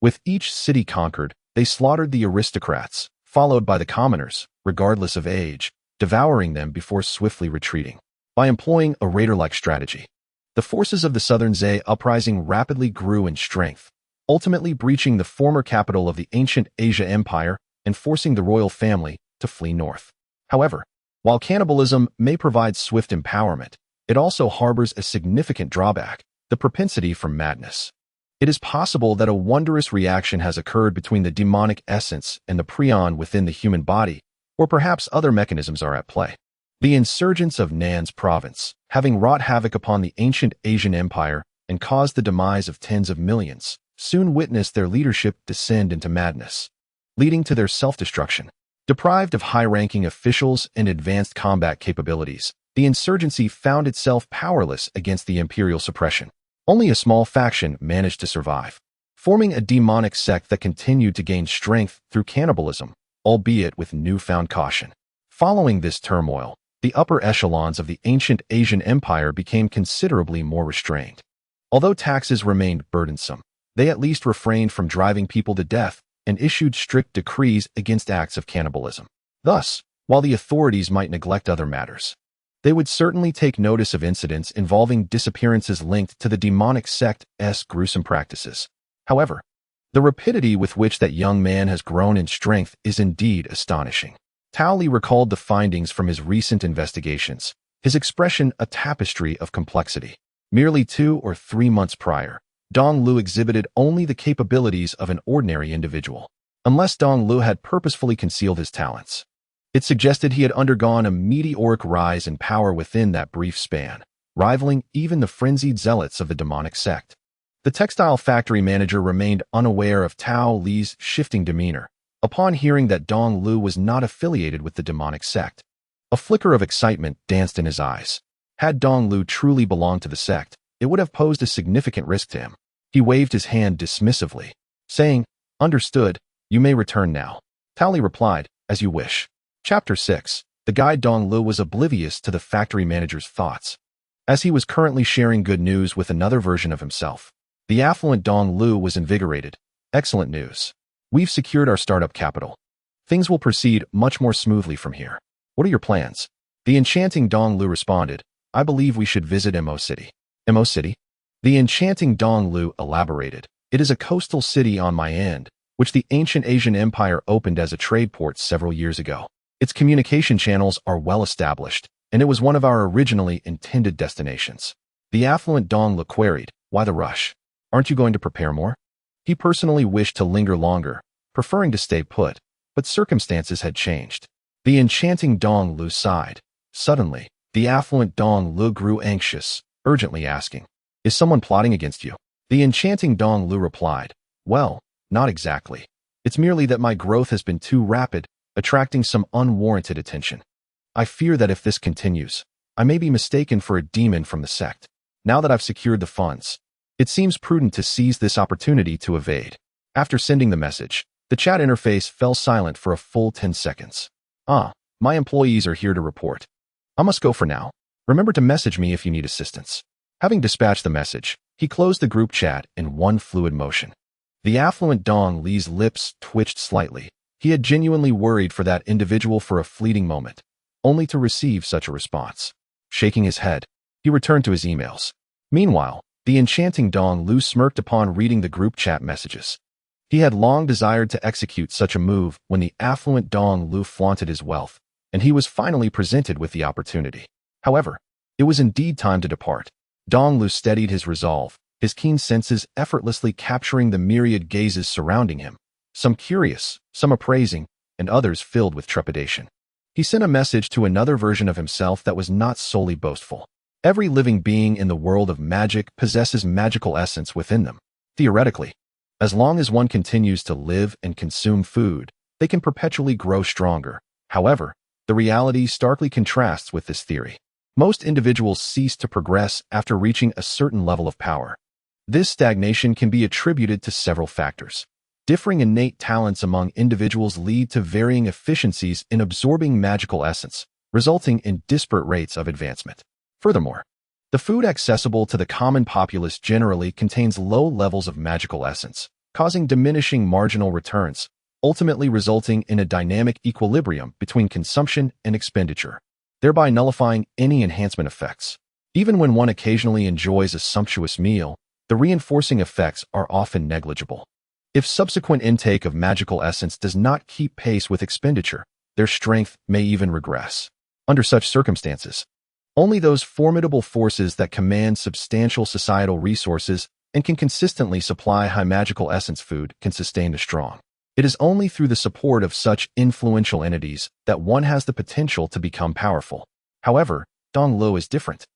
Speaker 1: With each city conquered, they slaughtered the aristocrats, followed by the commoners, regardless of age, devouring them before swiftly retreating. By employing a raider-like strategy, the forces of the Southern Zhe uprising rapidly grew in strength, ultimately breaching the former capital of the ancient Guya Empire and forcing the royal family to flee north. However, while cannibalism may provide swift empowerment, it also harbors a significant drawback: the propensity for madness. It is possible that a wondrous reaction has occurred between the demonic essence and the prion within the human body, or perhaps other mechanisms are at play. The insurgents of Nan's province, having wrought havoc upon the ancient Asian empire and caused the demise of tens of millions, soon witnessed their leadership descend into madness, leading to their self-destruction. Deprived of high-ranking officials and advanced combat capabilities, the insurgency found itself powerless against the imperial suppression. Only a small faction managed to survive, forming a demonic sect that continued to gain strength through cannibalism, albeit with newfound caution. Following this turmoil, the upper echelons of the ancient Asian empire became considerably more restrained. Although taxes remained burdensome, they at least refrained from driving people to death and issued strict decrees against acts of cannibalism. Thus, while the authorities might neglect other matters, They would certainly take notice of incidents involving disappearances linked to the demonic sect's gruesome practices. However, the rapidity with which that young man has grown in strength is indeed astonishing. Tao Li recalled the findings from his recent investigations, his expression a tapestry of complexity. Merely 2 or 3 months prior, Dong Lu exhibited only the capabilities of an ordinary individual. Unless Dong Lu had purposefully concealed his talents, it suggested he had undergone a meteoric rise in power within that brief span, rivaling even the frenzied zealots of the demonic sect. The textile factory manager remained unaware of Tao Li's shifting demeanor upon hearing that Dong Lu was not affiliated with the demonic sect. A flicker of excitement danced in his eyes. Had Dong Lu truly belonged to the sect, it would have posed a significant risk to him. He waved his hand dismissively, saying, "Understood, you may return now." Tao Li replied, "As you wish." Chapter 6. The guide Dong Lu was oblivious to the factory manager's thoughts, as he was currently sharing good news with another version of himself. The affluent Dong Lu was invigorated. "Excellent news. We've secured our startup capital. Things will proceed much more smoothly from here. What are your plans?" The enchanting Dong Lu responded, "I believe we should visit Mo City." Mo City? The enchanting Dong Lu elaborated, "It is a coastal city on my end, which the ancient Asian Empire opened as a trade port several years ago. Its communication channels are well established, and it was one of our originally intended destinations." The affluent Dong Lu queried, "Why the rush? Aren't you going to prepare more?" He personally wished to linger longer, preferring to stay put, but circumstances had changed. The enchanting Dong Lu sighed. Suddenly, the affluent Dong Lu grew anxious, urgently asking, "Is someone plotting against you?" The enchanting Dong Lu replied, "Well, not exactly. It's merely that my growth has been too rapid, attracting some unwarranted attention. I fear that if this continues, I may be mistaken for a demon from the sect. Now that I've secured the funds, it seems prudent to seize this opportunity to evade." After sending the message, the chat interface fell silent for a full 10 seconds. My employees are here to report. I must go for now. Remember to message me if you need assistance." Having dispatched the message, he closed the group chat in one fluid motion. The affluent Dong Li's lips twitched slightly. He had genuinely worried for that individual for a fleeting moment, only to receive such a response. Shaking his head, he returned to his emails. Meanwhile, the enchanting Dong Lu smirked upon reading the group chat messages. He had long desired to execute such a move when the affluent Dong Lu flaunted his wealth, and he was finally presented with the opportunity. However, it was indeed time to depart. Dong Lu steadied his resolve, his keen senses effortlessly capturing the myriad gazes surrounding him, some curious, some appraising, and others filled with trepidation. He sent a message to another version of himself that was not solely boastful. Every living being in the world of magic possesses magical essence within them. Theoretically, as long as one continues to live and consume food, they can perpetually grow stronger. However, the reality starkly contrasts with this theory. Most individuals cease to progress after reaching a certain level of power. This stagnation can be attributed to several factors. Differing innate talents among individuals lead to varying efficiencies in absorbing magical essence, resulting in disparate rates of advancement. Furthermore, the food accessible to the common populace generally contains low levels of magical essence, causing diminishing marginal returns, ultimately resulting in a dynamic equilibrium between consumption and expenditure, thereby nullifying any enhancement effects. Even when one occasionally enjoys a sumptuous meal, the reinforcing effects are often negligible. If subsequent intake of magical essence does not keep pace with expenditure, their strength may even regress. Under such circumstances, only those formidable forces that command substantial societal resources and can consistently supply high magical essence food can sustain the strong. It is only through the support of such influential entities that one has the potential to become powerful. However, Dong Lu is different.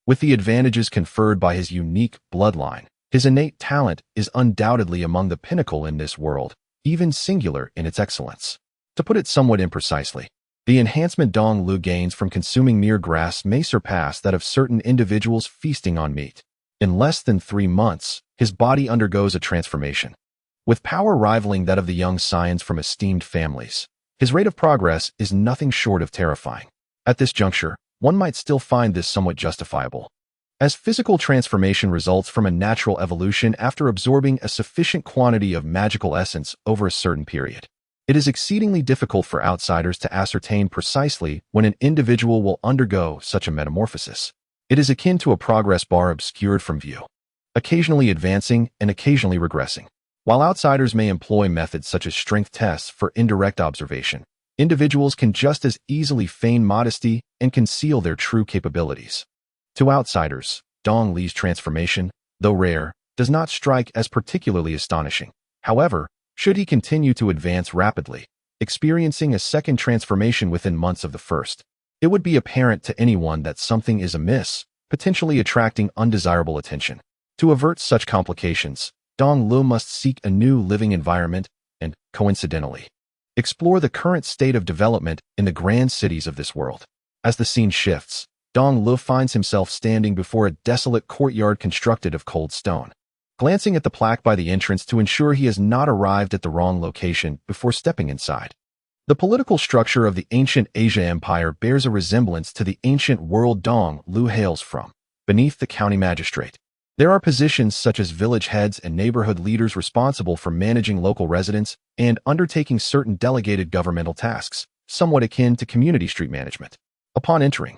Speaker 1: With the advantages conferred by his unique bloodline, his innate talent is undoubtedly among the pinnacle in this world, even singular in its excellence. To put it somewhat imprecisely, the enhancement Dong Lu gains from consuming mere grass may surpass that of certain individuals feasting on meat. In less than 3 months, his body undergoes a transformation. With power rivaling that of the young scions from esteemed families, his rate of progress is nothing short of terrifying. At this juncture, one might still find this somewhat justifiable, as physical transformation results from a natural evolution after absorbing a sufficient quantity of magical essence over a certain period. It is exceedingly difficult for outsiders to ascertain precisely when an individual will undergo such a metamorphosis. It is akin to a progress bar obscured from view, occasionally advancing and occasionally regressing. While outsiders may employ methods such as strength tests for indirect observation, individuals can just as easily feign modesty and conceal their true capabilities. To outsiders, Dong Li's transformation, though rare, does not strike as particularly astonishing. However, should he continue to advance rapidly, experiencing a second transformation within months of the first, it would be apparent to anyone that something is amiss, potentially attracting undesirable attention. To avert such complications, Dong Li must seek a new living environment and, coincidentally, explore the current state of development in the grand cities of this world. As the scene shifts, Dong Li finds himself standing before a desolate courtyard constructed of cold stone. Glancing at the plaque by the entrance to ensure he has not arrived at the wrong location before stepping inside. The political structure of the ancient Guya Empire bears a resemblance to the ancient world Dong Li hails from. Beneath the county magistrate, there are positions such as village heads and neighborhood leaders responsible for managing local residents and undertaking certain delegated governmental tasks, somewhat akin to community street management. Upon entering,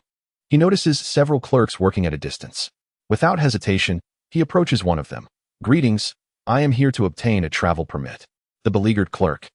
Speaker 1: he notices several clerks working at a distance. Without hesitation, he approaches one of them. "Greetings, I am here to obtain a travel permit." The beleaguered clerk,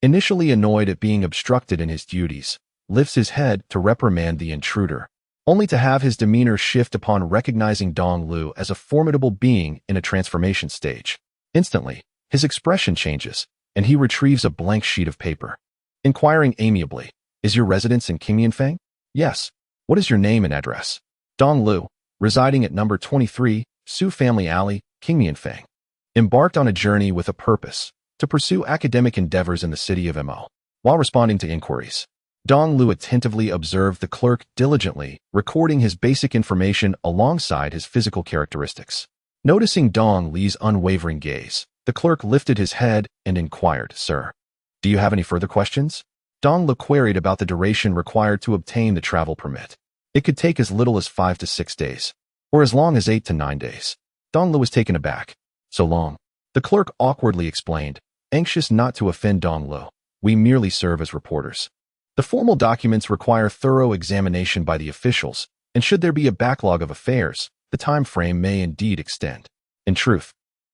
Speaker 1: initially annoyed at being obstructed in his duties, lifts his head to reprimand the intruder, only to have his demeanor shift upon recognizing Dong Li as a formidable being in a transformation stage. Instantly, his expression changes, and he retrieves a blank sheet of paper. Inquiring amiably, "Is your residence in Qingmianfang?" "Yes." "What is your name and address?" "Dong Li, residing at number 23, Su Family Alley, Qingmianfang. Embarked on a journey with a purpose, to pursue academic endeavors in the city of Mo." While responding to inquiries, Dong Li attentively observed the clerk diligently, recording his basic information alongside his physical characteristics. Noticing Dong Li's unwavering gaze, the clerk lifted his head and inquired, "Sir, do you have any further questions?" Dong Li queried about the duration required to obtain the travel permit. It could take as little as 5 to 6 days, or as long as 8 to 9 days. Dong Li was taken aback. "So long?" The clerk awkwardly explained, anxious not to offend Dong Li. "We merely serve as reporters. The formal documents require thorough examination by the officials, and should there be a backlog of affairs, the time frame may indeed extend." In truth,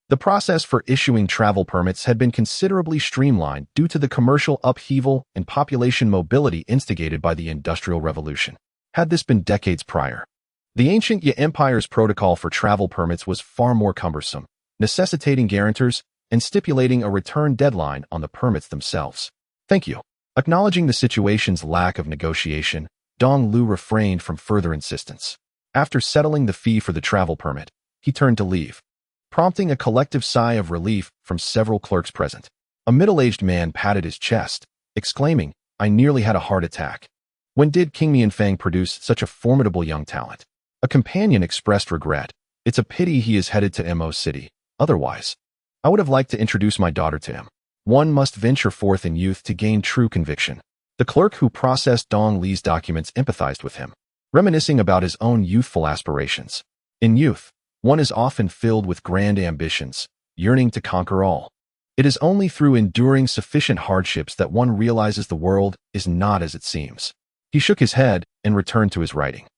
Speaker 1: the process for issuing travel permits had been considerably streamlined due to the commercial upheaval and population mobility instigated by the Industrial Revolution. Had this been decades prior, the ancient Guya Empire's protocol for travel permits was far more cumbersome, necessitating guarantors and stipulating a return deadline on the permits themselves. "Thank you." Acknowledging the situation's lack of negotiation, Dong Li refrained from further insistence. After settling the fee for the travel permit, he turned to leave, prompting a collective sigh of relief from several clerks present. A middle-aged man patted his chest, exclaiming, "I nearly had a heart attack. When did Qingmianfang produce such a formidable young talent?" A companion expressed regret. "It's a pity he is headed to Mo City. Otherwise, I would have liked to introduce my daughter to him. One must venture forth in youth to gain true conviction." The clerk who processed Dong Li's documents empathized with him, reminiscing about his own youthful aspirations. In youth, one is often filled with grand ambitions, yearning to conquer all. It is only through enduring sufficient hardships that one realizes the world is not as it seems. He shook his head and returned to his writing.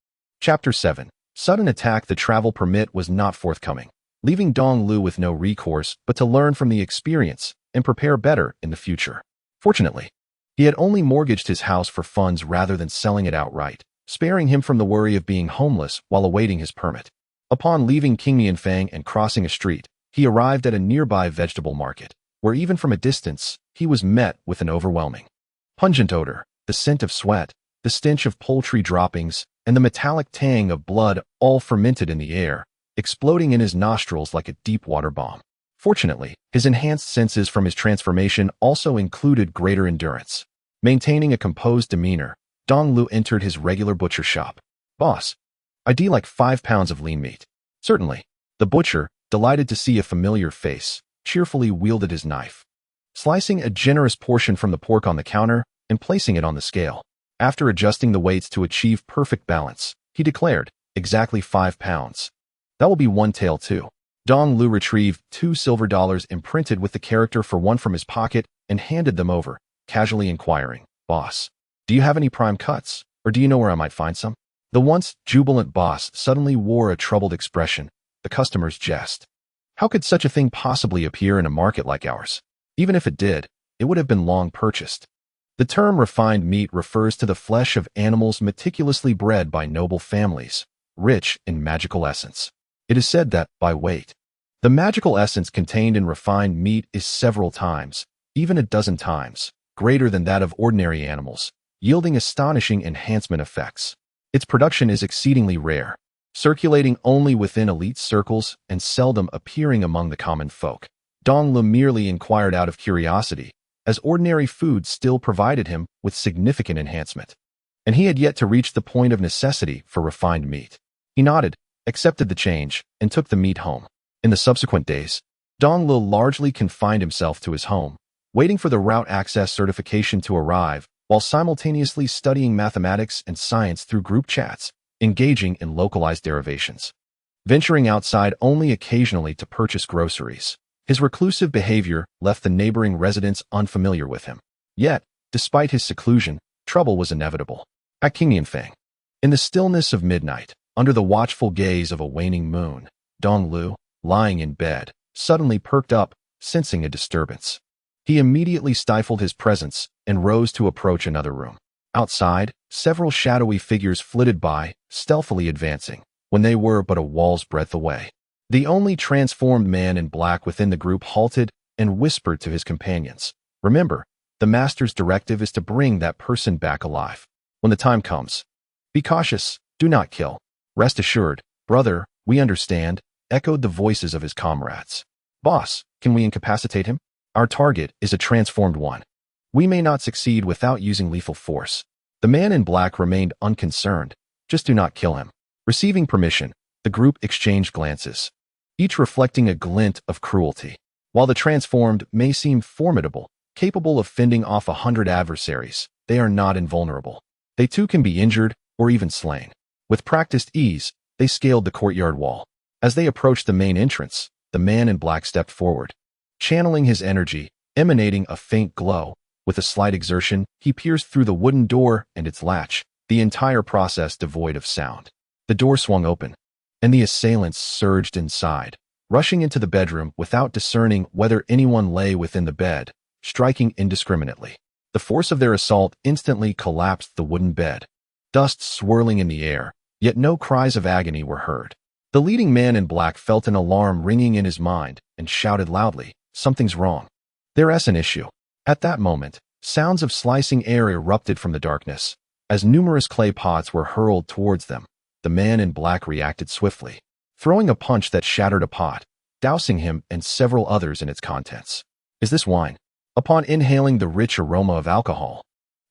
Speaker 1: Chapter 7. Sudden attack. The travel permit was not forthcoming, leaving Dong Li with no recourse but to learn from the experience and prepare better in the future. Fortunately, he had only mortgaged his house for funds rather than selling it outright, sparing him from the worry of being homeless while awaiting his permit. Upon leaving Qingmianfang and crossing a street, he arrived at a nearby vegetable market, where even from a distance, he was met with an overwhelming, pungent odor, the scent of sweat, the stench of poultry droppings, and the metallic tang of blood, all fermented in the air, exploding in his nostrils like a deep-water bomb. Fortunately, his enhanced senses from his transformation also included greater endurance. Maintaining a composed demeanor, Dong Li entered his regular butcher shop. "Boss, I'd like 5 pounds of lean meat." "Certainly." The butcher, delighted to see a familiar face, cheerfully wielded his knife, slicing a generous portion from the pork on the counter and placing it on the scale. After adjusting the weights to achieve perfect balance, he declared, "Exactly 5 pounds. That will be 1 tael too." Dong Li retrieved $2 silver imprinted with the character for one from his pocket and handed them over, casually inquiring, "Boss, do you have any prime cuts, or do you know where I might find some?" The once jubilant boss suddenly wore a troubled expression. The customers jest. How could such a thing possibly appear in a market like ours? Even if it did, it would have been long purchased. The term refined meat refers to the flesh of animals meticulously bred by noble families, rich in magical essence. It is said that, by weight, the magical essence contained in refined meat is several times, even a dozen times, greater than that of ordinary animals, yielding astonishing enhancement effects. Its production is exceedingly rare, circulating only within elite circles and seldom appearing among the common folk. Dong Lu merely inquired out of curiosity, as ordinary food still provided him with significant enhancement, and he had yet to reach the point of necessity for refined meat. He nodded, accepted the change, and took the meat home. In the subsequent days, Dong Lu largely confined himself to his home, waiting for the route access certification to arrive, while simultaneously studying mathematics and science through group chats, engaging in localized derivations. Venturing outside only occasionally to purchase groceries, his reclusive behavior left the neighboring residents unfamiliar with him. Yet, despite his seclusion, trouble was inevitable. At Qingnianfeng, in the stillness of midnight, under the watchful gaze of a waning moon, Dong Lu, lying in bed, suddenly perked up, sensing a disturbance. He immediately stifled his presence and rose to approach another room. Outside, several shadowy figures flitted by, stealthily advancing, when they were but a wall's breadth away. The only transformed man in black within the group halted and whispered to his companions, "Remember, the master's directive is to bring that person back alive. When the time comes, be cautious, do not kill." "Rest assured, brother, we understand," echoed the voices of his comrades. "Boss, can we incapacitate him? Our target is a transformed one. We may not succeed without using lethal force." The man in black remained unconcerned. "Just do not kill him." Receiving permission, the group exchanged glances, each reflecting a glint of cruelty. While the transformed may seem formidable, capable of fending off 100 adversaries, they are not invulnerable. They too can be injured or even slain. With practiced ease, they scaled the courtyard wall. As they approached the main entrance, the man in black stepped forward. Channeling his energy, emanating a faint glow, with a slight exertion, he pierced through the wooden door and its latch, the entire process devoid of sound. The door swung open, and the assailants surged inside, rushing into the bedroom without discerning whether anyone lay within the bed, striking indiscriminately. The force of their assault instantly collapsed the wooden bed, dust swirling in the air, yet no cries of agony were heard. The leading man in black felt an alarm ringing in his mind and shouted loudly, "Something's wrong. There's an issue." At that moment, sounds of slicing air erupted from the darkness. As numerous clay pots were hurled towards them, the man in black reacted swiftly, throwing a punch that shattered a pot, dousing him and several others in its contents. "Is this wine?" Upon inhaling the rich aroma of alcohol,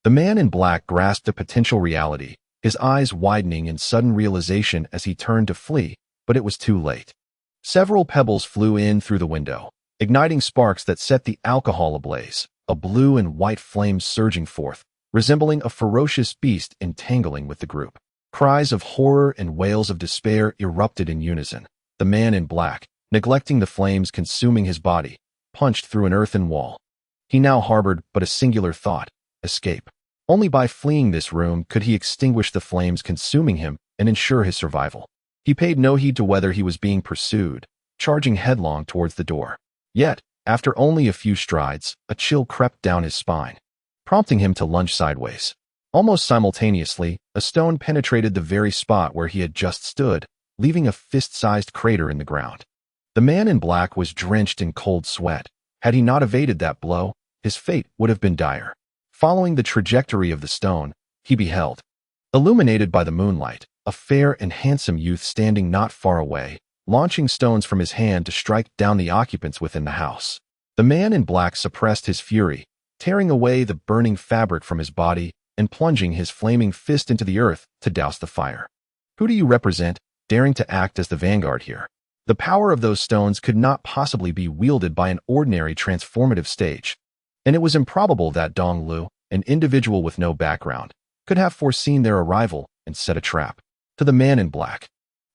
Speaker 1: the man in black grasped a potential reality, his eyes widening in sudden realization as he turned to flee, but it was too late. Several pebbles flew in through the window, igniting sparks that set the alcohol ablaze, a blue and white flame surging forth, resembling a ferocious beast entangling with the group. Cries of horror and wails of despair erupted in unison. The man in black, neglecting the flames consuming his body, punched through an earthen wall. He now harbored but a singular thought: escape. Only by fleeing this room could he extinguish the flames consuming him and ensure his survival. He paid no heed to whether he was being pursued, charging headlong towards the door. Yet, after only a few strides, a chill crept down his spine, prompting him to lunge sideways. Almost simultaneously, a stone penetrated the very spot where he had just stood, leaving a fist-sized crater in the ground. The man in black was drenched in cold sweat. Had he not evaded that blow, his fate would have been dire. Following the trajectory of the stone, he beheld, illuminated by the moonlight, a fair and handsome youth standing not far away, launching stones from his hand to strike down the occupants within the house. The man in black suppressed his fury, tearing away the burning fabric from his body and plunging his flaming fist into the earth to douse the fire. "Who do you represent, daring to act as the vanguard here?" The power of those stones could not possibly be wielded by an ordinary transformative stage, and it was improbable that Dong Lu, an individual with no background, could have foreseen their arrival and set a trap. To the man in black,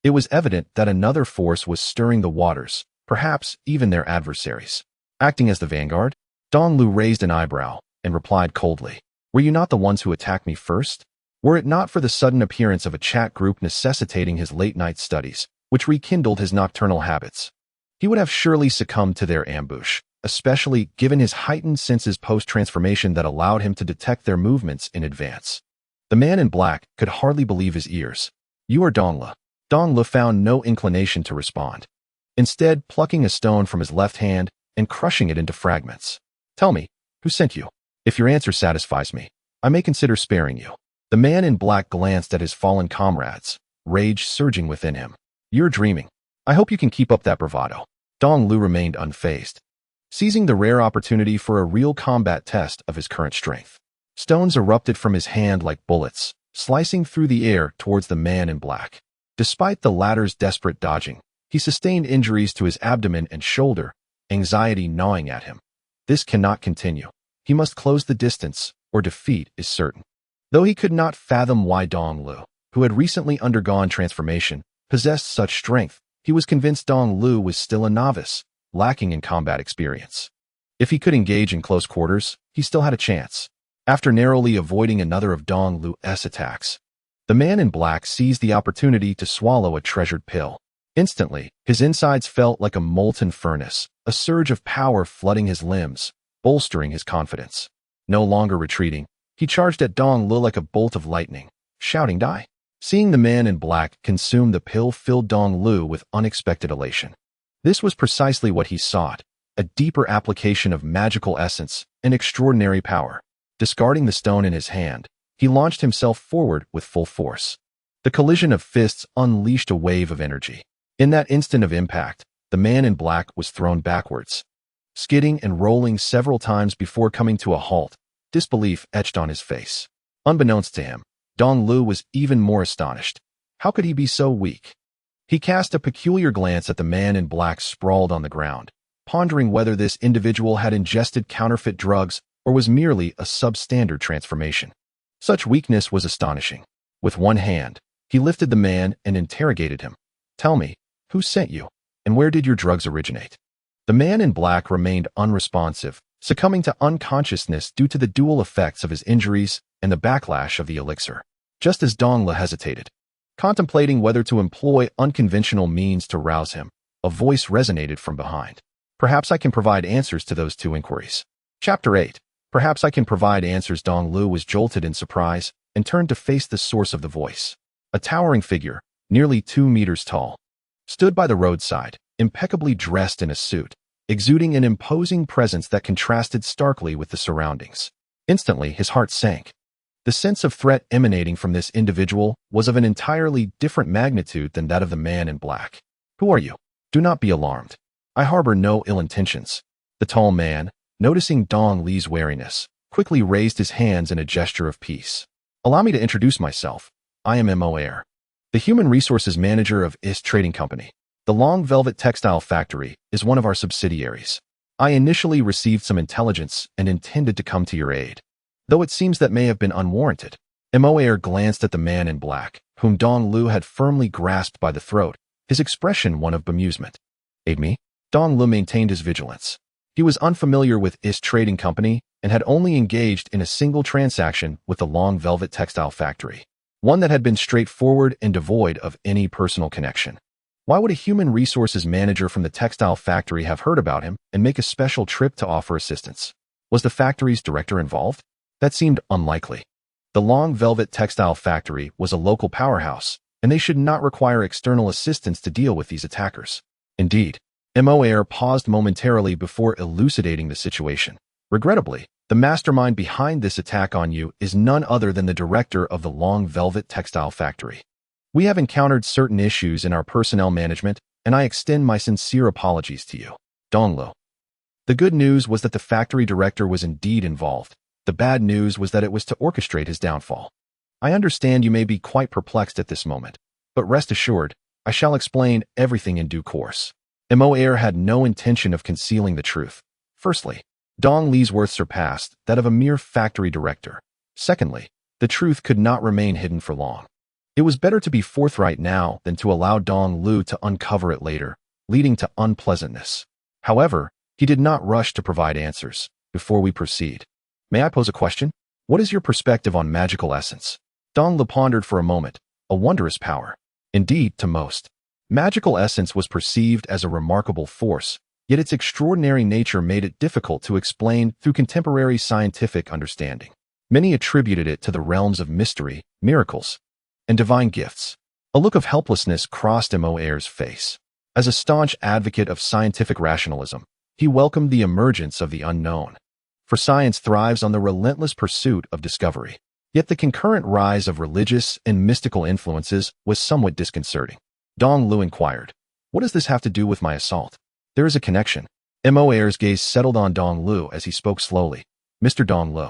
Speaker 1: it was evident that another force was stirring the waters, perhaps even their adversaries. Acting as the vanguard, Dong Lu raised an eyebrow, and replied coldly, "Were you not the ones who attacked me first? Were it not for the sudden appearance of a chat group necessitating his late-night studies, which rekindled his nocturnal habits, he would have surely succumbed to their ambush, especially given his heightened senses post-transformation that allowed him to detect their movements in advance." The man in black could hardly believe his ears. "You are Dongla." Dongla found no inclination to respond, instead plucking a stone from his left hand and crushing it into fragments. "Tell me, who sent you? If your answer satisfies me, I may consider sparing you." The man in black glanced at his fallen comrades, rage surging within him. "You're dreaming. I hope you can keep up that bravado." Dong Lu remained unfazed, seizing the rare opportunity for a real combat test of his current strength. Stones erupted from his hand like bullets, slicing through the air towards the man in black. Despite the latter's desperate dodging, he sustained injuries to his abdomen and shoulder, anxiety gnawing at him. This cannot continue. He must close the distance, or defeat is certain. Though he could not fathom why Dong Lu, who had recently undergone transformation, possessed such strength, he was convinced Dong Lu was still a novice, lacking in combat experience. If he could engage in close quarters, he still had a chance. After narrowly avoiding another of Dong Lu's attacks, the man in black seized the opportunity to swallow a treasured pill. Instantly, his insides felt like a molten furnace, a surge of power flooding his limbs, bolstering his confidence. No longer retreating, he charged at Dong Lu like a bolt of lightning, shouting, "Die!" Seeing the man in black consume the pill filled Dong Lu with unexpected elation. This was precisely what he sought, a deeper application of magical essence and extraordinary power. Discarding the stone in his hand, he launched himself forward with full force. The collision of fists unleashed a wave of energy. In that instant of impact, the man in black was thrown backwards, skidding and rolling several times before coming to a halt, disbelief etched on his face. Unbeknownst to him, Dong Lu was even more astonished. How could he be so weak? He cast a peculiar glance at the man in black sprawled on the ground, pondering whether this individual had ingested counterfeit drugs or was merely a substandard transformation. Such weakness was astonishing. With one hand, he lifted the man and interrogated him. "Tell me, who sent you, and where did your drugs originate?" The man in black remained unresponsive, succumbing to unconsciousness due to the dual effects of his injuries and the backlash of the elixir. Just as Dongla hesitated, contemplating whether to employ unconventional means to rouse him, a voice resonated from behind. "Perhaps I can provide answers to those two inquiries." Chapter 8. Perhaps I can provide answers. Dong Lu was jolted in surprise and turned to face the source of the voice. A towering figure, nearly 2 meters tall, stood by the roadside, impeccably dressed in a suit, exuding an imposing presence that contrasted starkly with the surroundings. Instantly, his heart sank. The sense of threat emanating from this individual was of an entirely different magnitude than that of the man in black. "Who are you? Do not be alarmed. I harbor no ill intentions." The tall man, noticing Dong Li's wariness, quickly raised his hands in a gesture of peace. "Allow me to introduce myself. I am Mo Air, the Human Resources Manager of IS Trading Company. The Long Velvet Textile Factory is one of our subsidiaries. I initially received some intelligence and intended to come to your aid, though it seems that may have been unwarranted." Mo Air glanced at the man in black, whom Dong Lu had firmly grasped by the throat, his expression one of bemusement. "Aid me?" Dong Lu maintained his vigilance. He was unfamiliar with IS Trading Company and had only engaged in a single transaction with the Long Velvet Textile Factory, one that had been straightforward and devoid of any personal connection. Why would a human resources manager from the textile factory have heard about him and make a special trip to offer assistance? Was the factory's director involved? That seemed unlikely. The Long Velvet Textile Factory was a local powerhouse, and they should not require external assistance to deal with these attackers. Indeed, Mo Air paused momentarily before elucidating the situation. "Regrettably, the mastermind behind this attack on you is none other than the director of the Long Velvet Textile Factory. We have encountered certain issues in our personnel management, and I extend my sincere apologies to you." Donglo. The good news was that the factory director was indeed involved. The bad news was that it was to orchestrate his downfall. "I understand you may be quite perplexed at this moment, but rest assured, I shall explain everything in due course." Mo Air had no intention of concealing the truth. Firstly, Dong Li's worth surpassed that of a mere factory director. Secondly, the truth could not remain hidden for long. It was better to be forthright now than to allow Dong Lu to uncover it later, leading to unpleasantness. However, he did not rush to provide answers. "Before we proceed, May I pose a question? What is your perspective on magical essence? Dong Lu pondered for a moment. A wondrous power. Indeed, to most, magical essence was perceived as a remarkable force, yet its extraordinary nature made it difficult to explain through contemporary scientific understanding. Many attributed it to the realms of mystery, miracles, and divine gifts. A look of helplessness crossed Mo's face. As a staunch advocate of scientific rationalism, he welcomed the emergence of the unknown. For science thrives on the relentless pursuit of discovery. Yet the concurrent rise of religious and mystical influences was somewhat disconcerting. Dong Lu inquired, "What does this have to do with my assault?" "There is a connection." Mo's gaze settled on Dong Lu as he spoke slowly. "Mr. Dong Lu,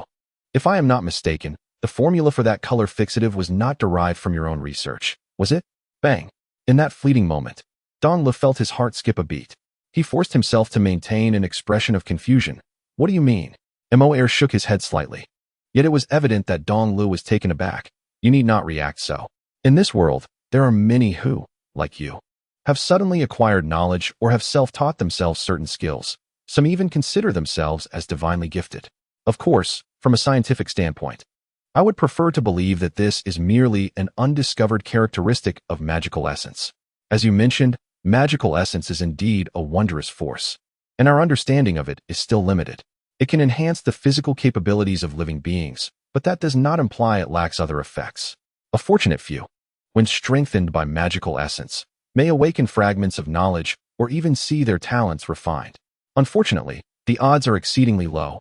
Speaker 1: if I am not mistaken, the formula for that color fixative was not derived from your own research, was it?" Bang! In that fleeting moment, Dong Lu felt his heart skip a beat. He forced himself to maintain an expression of confusion. "What do you mean?" Mo shook his head slightly. Yet it was evident that Dong Lu was taken aback. "You need not react so. In this world, there are many who, like you, have suddenly acquired knowledge or have self-taught themselves certain skills. Some even consider themselves as divinely gifted. Of course, from a scientific standpoint, I would prefer to believe that this is merely an undiscovered characteristic of magical essence. As you mentioned, magical essence is indeed a wondrous force, and our understanding of it is still limited. It can enhance the physical capabilities of living beings, but that does not imply it lacks other effects. A fortunate few, when strengthened by magical essence, may awaken fragments of knowledge or even see their talents refined. Unfortunately, the odds are exceedingly low,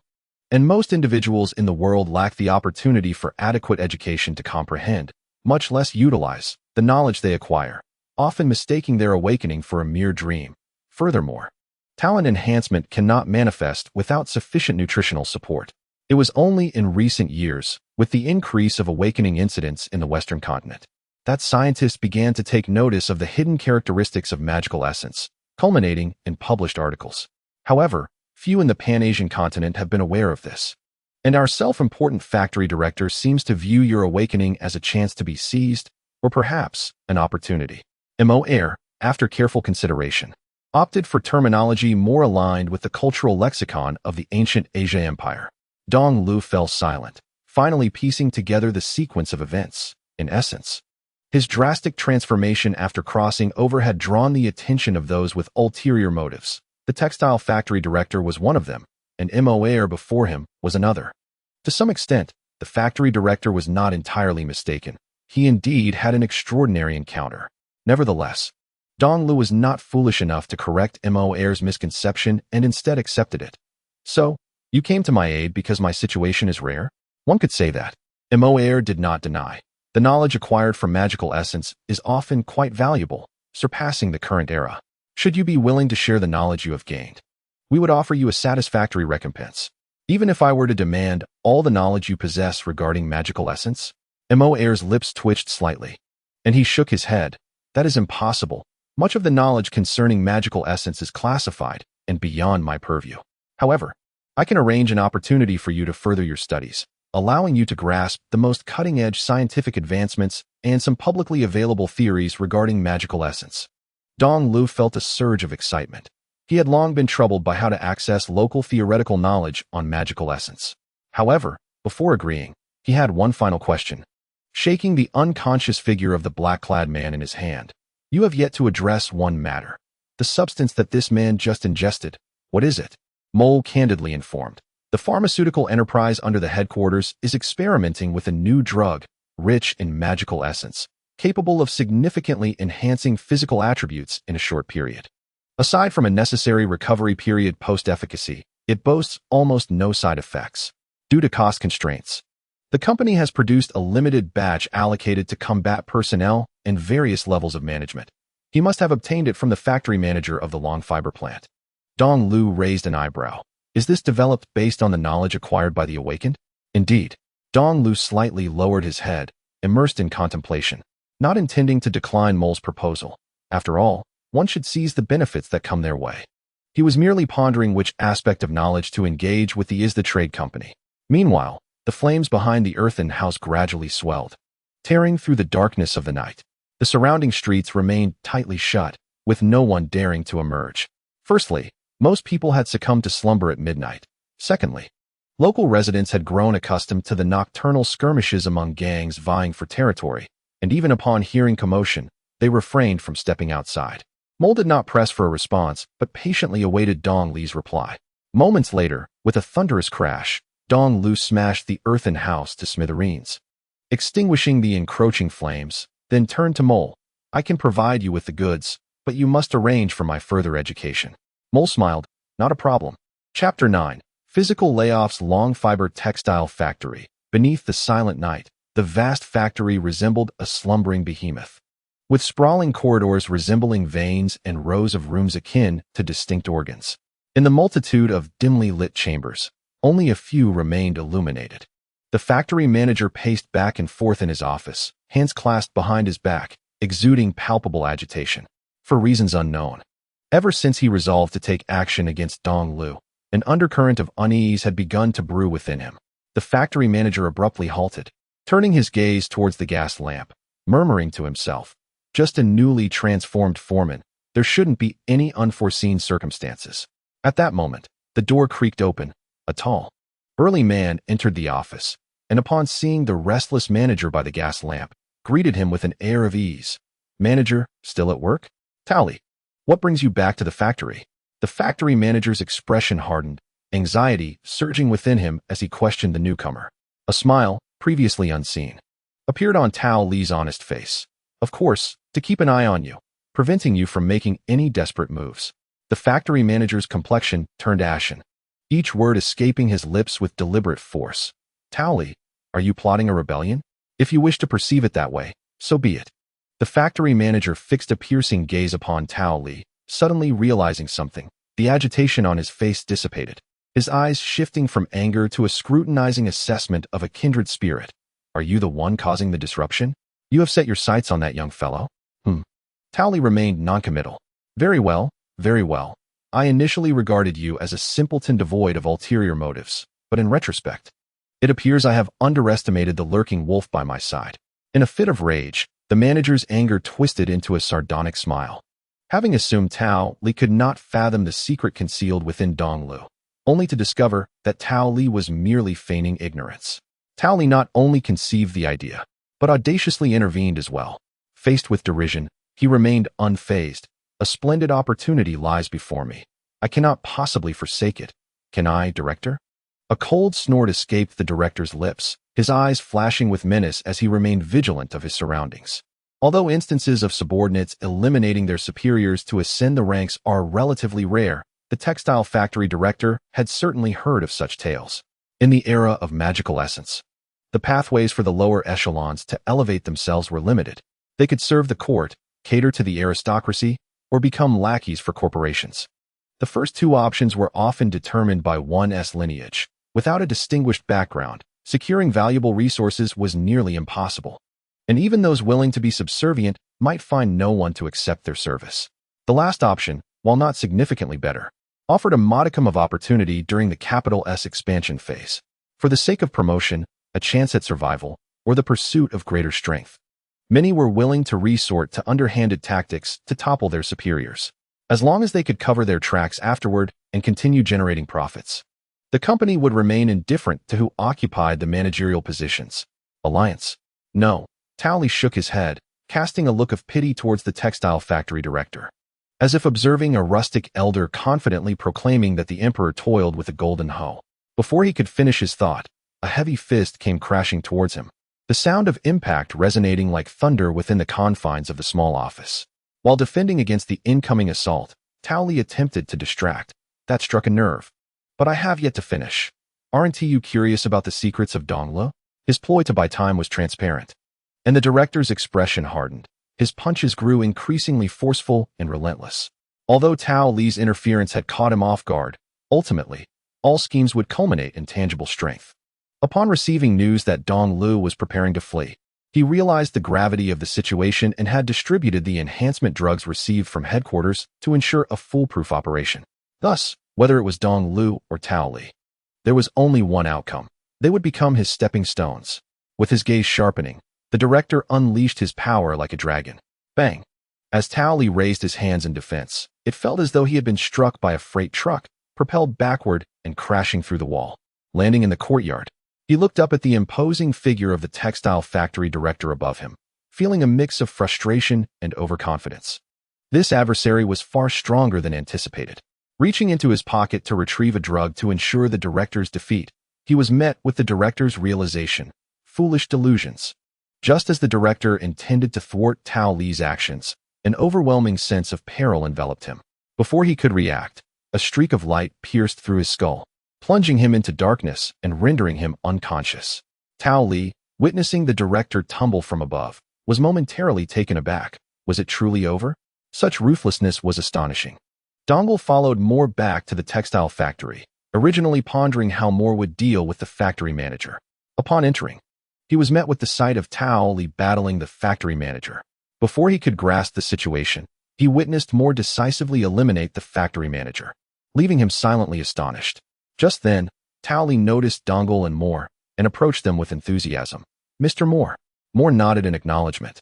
Speaker 1: and most individuals in the world lack the opportunity for adequate education to comprehend, much less utilize, the knowledge they acquire, often mistaking their awakening for a mere dream. Furthermore, talent enhancement cannot manifest without sufficient nutritional support. It was only in recent years, with the increase of awakening incidents in the Western continent, that scientists began to take notice of the hidden characteristics of magical essence, culminating in published articles. However, few in the Pan-Asian continent have been aware of this. And our self-important factory director seems to view your awakening as a chance to be seized, or perhaps an opportunity. Mo, after careful consideration, opted for terminology more aligned with the cultural lexicon of the ancient Guya Empire. Dong Lu fell silent, finally piecing together the sequence of events. In essence, his drastic transformation after crossing over had drawn the attention of those with ulterior motives. The textile factory director was one of them, and Mo before him was another. To some extent, the factory director was not entirely mistaken. He indeed had an extraordinary encounter. Nevertheless, Dong Lu was not foolish enough to correct Mo's misconception and instead accepted it. "So, you came to my aid because my situation is rare?" One could say that. Mo did not deny. The knowledge acquired from magical essence is often quite valuable, surpassing the current era. Should you be willing to share the knowledge you have gained, we would offer you a satisfactory recompense. Even if I were to demand all the knowledge you possess regarding magical essence? Mo's lips twitched slightly, and he shook his head. "That is impossible. Much of the knowledge concerning magical essence is classified and beyond my purview. However, I can arrange an opportunity for you to further your studies, allowing you to grasp the most cutting-edge scientific advancements and some publicly available theories regarding magical essence." Dong Lu felt a surge of excitement. He had long been troubled by how to access local theoretical knowledge on magical essence. However, before agreeing, he had one final question. Shaking the unconscious figure of the black-clad man in his hand, "You have yet to address one matter. The substance that this man just ingested, what is it?" Mole candidly informed. "The pharmaceutical enterprise under the headquarters is experimenting with a new drug, rich in magical essence, capable of significantly enhancing physical attributes in a short period. Aside from a necessary recovery period post-efficacy, it boasts almost no side effects. Due to cost constraints, the company has produced a limited batch allocated to combat personnel and various levels of management. He must have obtained it from the factory manager of the long fiber plant." Dong Lu raised an eyebrow. "Is this developed based on the knowledge acquired by the awakened?" "Indeed." Dong Lu slightly lowered his head, immersed in contemplation, not intending to decline Mole's proposal. After all, one should seize the benefits that come their way. He was merely pondering which aspect of knowledge to engage with the trade company. Meanwhile, the flames behind the earthen house gradually swelled, tearing through the darkness of the night. The surrounding streets remained tightly shut, with no one daring to emerge. Firstly, most people had succumbed to slumber at midnight. Secondly, Local residents had grown accustomed to the nocturnal skirmishes among gangs vying for territory, and even upon hearing commotion, they refrained from stepping outside. Mole did not press for a response, but patiently awaited Dong Li's reply. Moments later, with a thunderous crash, Dong Lu smashed the earthen house to smithereens, extinguishing the encroaching flames, then turned to Mole. I can provide you with the goods, but you must arrange for my further education. Mole smiled. Not a problem. Chapter 9. Physical Layoffs. Long fiber textile factory. Beneath the silent night, the vast factory resembled a slumbering behemoth, with sprawling corridors resembling veins and rows of rooms akin to distinct organs. In the multitude of dimly lit chambers, only a few remained illuminated. The factory manager paced back and forth in his office, hands clasped behind his back, exuding palpable agitation. For reasons unknown. Ever since he resolved to take action against Dong Lu, an undercurrent of unease had begun to brew within him. The factory manager abruptly halted, turning his gaze towards the gas lamp, murmuring to himself, just a newly transformed foreman, there shouldn't be any unforeseen circumstances. At that moment, the door creaked open. A tall, burly man entered the office, and upon seeing the restless manager by the gas lamp, greeted him with an air of ease. Manager, still at work? Tally, what brings you back to the factory? The factory manager's expression hardened, anxiety surging within him as he questioned the newcomer. A smile, previously unseen, appeared on Tao Li's honest face. Of course, to keep an eye on you, preventing you from making any desperate moves. The factory manager's complexion turned ashen, each word escaping his lips with deliberate force. Tao Li, are you plotting a rebellion? If you wish to perceive it that way, so be it. The factory manager fixed a piercing gaze upon Tao Li, suddenly realizing something. The agitation on his face dissipated, his eyes shifting from anger to a scrutinizing assessment of a kindred spirit. Are you the one causing the disruption? You have set your sights on that young fellow? Tao Li remained noncommittal. Very well, very well. I initially regarded you as a simpleton devoid of ulterior motives, but in retrospect, it appears I have underestimated the lurking wolf by my side. In a fit of rage, the manager's anger twisted into a sardonic smile. Having assumed Tao Li could not fathom the secret concealed within Dong Lu, only to discover that Tao Li was merely feigning ignorance. Tao Li not only conceived the idea, but audaciously intervened as well. Faced with derision, he remained unfazed. A splendid opportunity lies before me. I cannot possibly forsake it. Can I, Director? A cold snort escaped the director's lips, his eyes flashing with menace as he remained vigilant of his surroundings. Although instances of subordinates eliminating their superiors to ascend the ranks are relatively rare, the textile factory director had certainly heard of such tales. In the era of magical essence, the pathways for the lower echelons to elevate themselves were limited. They could serve the court, cater to the aristocracy, or become lackeys for corporations. The first two options were often determined by one's lineage. Without a distinguished background, securing valuable resources was nearly impossible, and even those willing to be subservient might find no one to accept their service. The last option, while not significantly better, offered a modicum of opportunity during the capital S expansion phase, for the sake of promotion, a chance at survival, or the pursuit of greater strength. Many were willing to resort to underhanded tactics to topple their superiors, as long as they could cover their tracks afterward and continue generating profits. The company would remain indifferent to who occupied the managerial positions. Alliance? No. Tao Li shook his head, casting a look of pity towards the textile factory director, as if observing a rustic elder confidently proclaiming that the emperor toiled with a golden hoe. Before he could finish his thought, a heavy fist came crashing towards him, the sound of impact resonating like thunder within the confines of the small office. While defending against the incoming assault, Tao Li attempted to distract. That struck a nerve. But I have yet to finish. Aren't you curious about the secrets of Dong Lu? His ploy to buy time was transparent, and the director's expression hardened. His punches grew increasingly forceful and relentless. Although Tao Li's interference had caught him off guard, ultimately, all schemes would culminate in tangible strength. Upon receiving news that Dong Lu was preparing to flee, he realized the gravity of the situation and had distributed the enhancement drugs received from headquarters to ensure a foolproof operation. Thus, whether it was Dong Lu or Tao Li, there was only one outcome. They would become his stepping stones. With his gaze sharpening, the director unleashed his power like a dragon. Bang! As Tao Li raised his hands in defense, it felt as though he had been struck by a freight truck, propelled backward and crashing through the wall. landing in the courtyard. He looked up at the imposing figure of the textile factory director above him, feeling a mix of frustration and overconfidence. This adversary was far stronger than anticipated. Reaching into his pocket to retrieve a drug to ensure the director's defeat, he was met with the director's realization: foolish delusions. Just as the director intended to thwart Tao Li's actions, an overwhelming sense of peril enveloped him. Before he could react, a streak of light pierced through his skull, plunging him into darkness and rendering him unconscious. Tao Li, witnessing the director tumble from above, was momentarily taken aback. Was it truly over? Such ruthlessness was astonishing. Dongle followed Moore back to the textile factory, originally pondering how Moore would deal with the factory manager. Upon entering, he was met with the sight of Tao Li battling the factory manager. Before he could grasp the situation, he witnessed Moore decisively eliminate the factory manager, leaving him silently astonished. Just then, Tao Li noticed Dongle and Moore and approached them with enthusiasm. "Mr. Moore." Moore nodded in acknowledgement,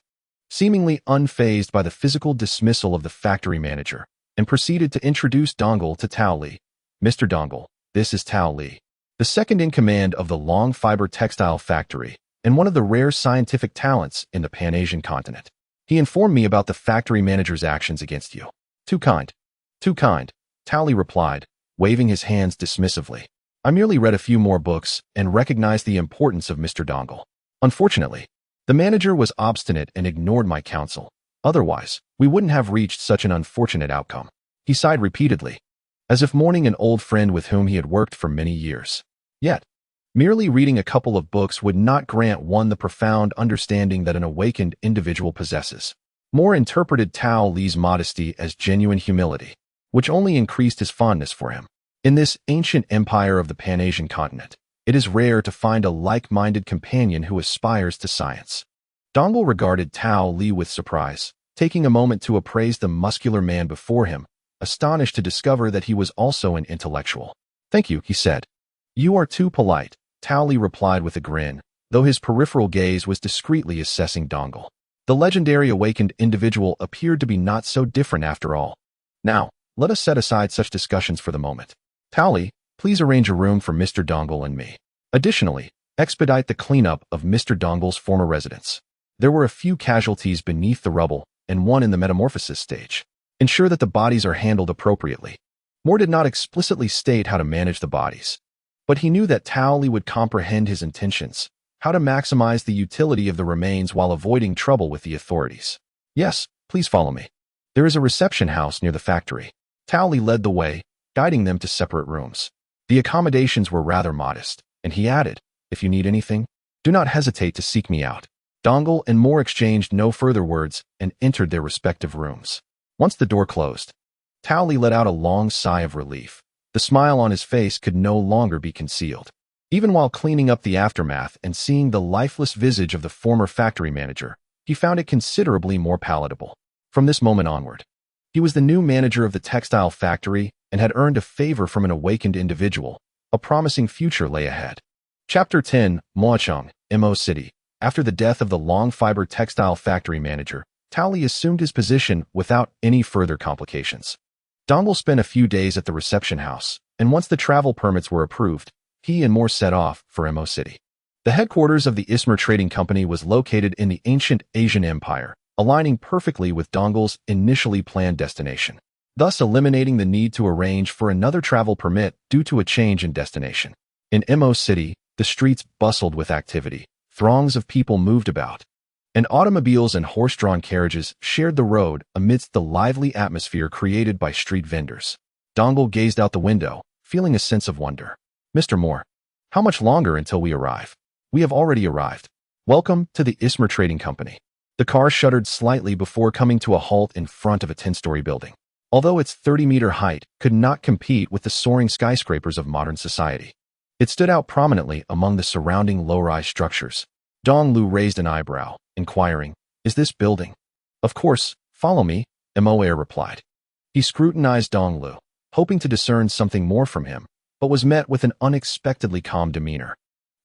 Speaker 1: seemingly unfazed by the physical dismissal of the factory manager, and proceeded to introduce Dongle to Tao Li. "Mr. Dongle, this is Tao Li, the second in command of the long fiber textile factory and one of the rare scientific talents in the Pan-Asian continent. He informed me about the factory manager's actions against you." "Too kind. Too kind," Tao Li replied, waving his hands dismissively. "I merely read a few more books and recognized the importance of Mr. Dongle. Unfortunately, the manager was obstinate and ignored my counsel. Otherwise, we wouldn't have reached such an unfortunate outcome." He sighed repeatedly, as if mourning an old friend with whom he had worked for many years. Yet, merely reading a couple of books would not grant one the profound understanding that an awakened individual possesses. Moore interpreted Tao Li's modesty as genuine humility, which only increased his fondness for him. In this ancient empire of the Pan-Asian continent, it is rare to find a like-minded companion who aspires to science. Dongle regarded Tao Li with surprise, taking a moment to appraise the muscular man before him, astonished to discover that he was also an intellectual. "Thank you," he said. "You are too polite," Tao Li replied with a grin, though his peripheral gaze was discreetly assessing Dongle. The legendary awakened individual appeared to be not so different after all. "Now, let us set aside such discussions for the moment. Tao Li, please arrange a room for Mr. Dongle and me. Additionally, expedite the cleanup of Mr. Dongle's former residence. There were a few casualties beneath the rubble and one in the metamorphosis stage. Ensure that the bodies are handled appropriately." Moore did not explicitly state how to manage the bodies, but he knew that Tao Li would comprehend his intentions, how to maximize the utility of the remains while avoiding trouble with the authorities. "Yes, please follow me. There is a reception house near the factory." Tao Li led the way, guiding them to separate rooms. The accommodations were rather modest, and he added, "If you need anything, do not hesitate to seek me out." Dongle and Moore exchanged no further words and entered their respective rooms. Once the door closed, Tao Li let out a long sigh of relief. The smile on his face could no longer be concealed. Even while cleaning up the aftermath and seeing the lifeless visage of the former factory manager, he found it considerably more palatable. From this moment onward, he was the new manager of the textile factory and had earned a favor from an awakened individual. A promising future lay ahead. Chapter 10, Moachong, Mo City. After the death of the long fiber textile factory manager, Tao Li assumed his position without any further complications. Dongle spent a few days at the reception house, and once the travel permits were approved, he and Moore set off for Mo City. The headquarters of the Ismar Trading Company was located in the ancient Asian Empire, aligning perfectly with Dongle's initially planned destination, thus eliminating the need to arrange for another travel permit due to a change in destination. In Mo City, the streets bustled with activity. Throngs of people moved about, and automobiles and horse-drawn carriages shared the road amidst the lively atmosphere created by street vendors. Dongle gazed out the window, feeling a sense of wonder. "Mr. Moore, how much longer until we arrive?" "We have already arrived. Welcome to the Ismar Trading Company." The car shuddered slightly before coming to a halt in front of a 10-story building. Although its 30-meter height could not compete with the soaring skyscrapers of modern society, it stood out prominently among the surrounding low-rise structures. Dong Lu raised an eyebrow, inquiring, "Is this building?" "Of course, follow me," Moer replied. He scrutinized Dong Lu, hoping to discern something more from him, but was met with an unexpectedly calm demeanor.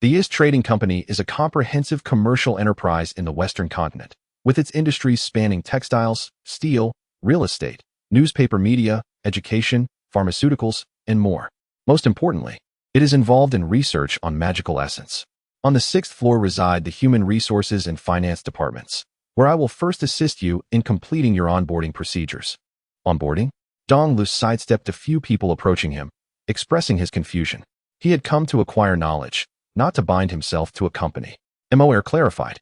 Speaker 1: The Is Trading Company is a comprehensive commercial enterprise in the Western continent, with its industries spanning textiles, steel, real estate, newspaper media, education, pharmaceuticals, and more. Most importantly, It is involved in research on magical essence. On the 6th floor reside the Human Resources and Finance departments, where I will first assist you in completing your onboarding procedures. Onboarding? Dong Lu sidestepped a few people approaching him, expressing his confusion. He had come to acquire knowledge, not to bind himself to a company. Moer clarified.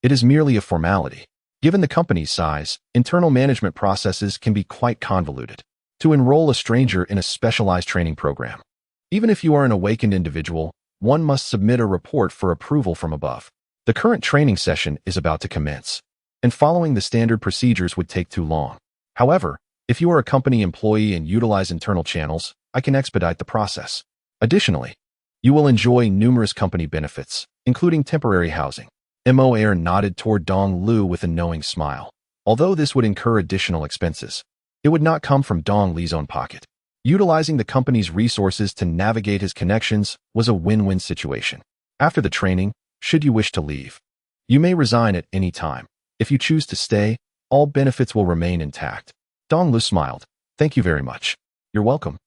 Speaker 1: It is merely a formality. Given the company's size, internal management processes can be quite convoluted. To enroll a stranger in a specialized training program. Even if you are an awakened individual, one must submit a report for approval from above. The current training session is about to commence, and following the standard procedures would take too long. However, if you are a company employee and utilize internal channels, I can expedite the process. Additionally, you will enjoy numerous company benefits, including temporary housing. Moer nodded toward Dong Lu with a knowing smile. Although this would incur additional expenses, it would not come from Dong Li's own pocket. Utilizing the company's resources to navigate his connections was a win-win situation. After the training, should you wish to leave, you may resign at any time. If you choose to stay, all benefits will remain intact. Dong Lu smiled. Thank you very much. You're welcome.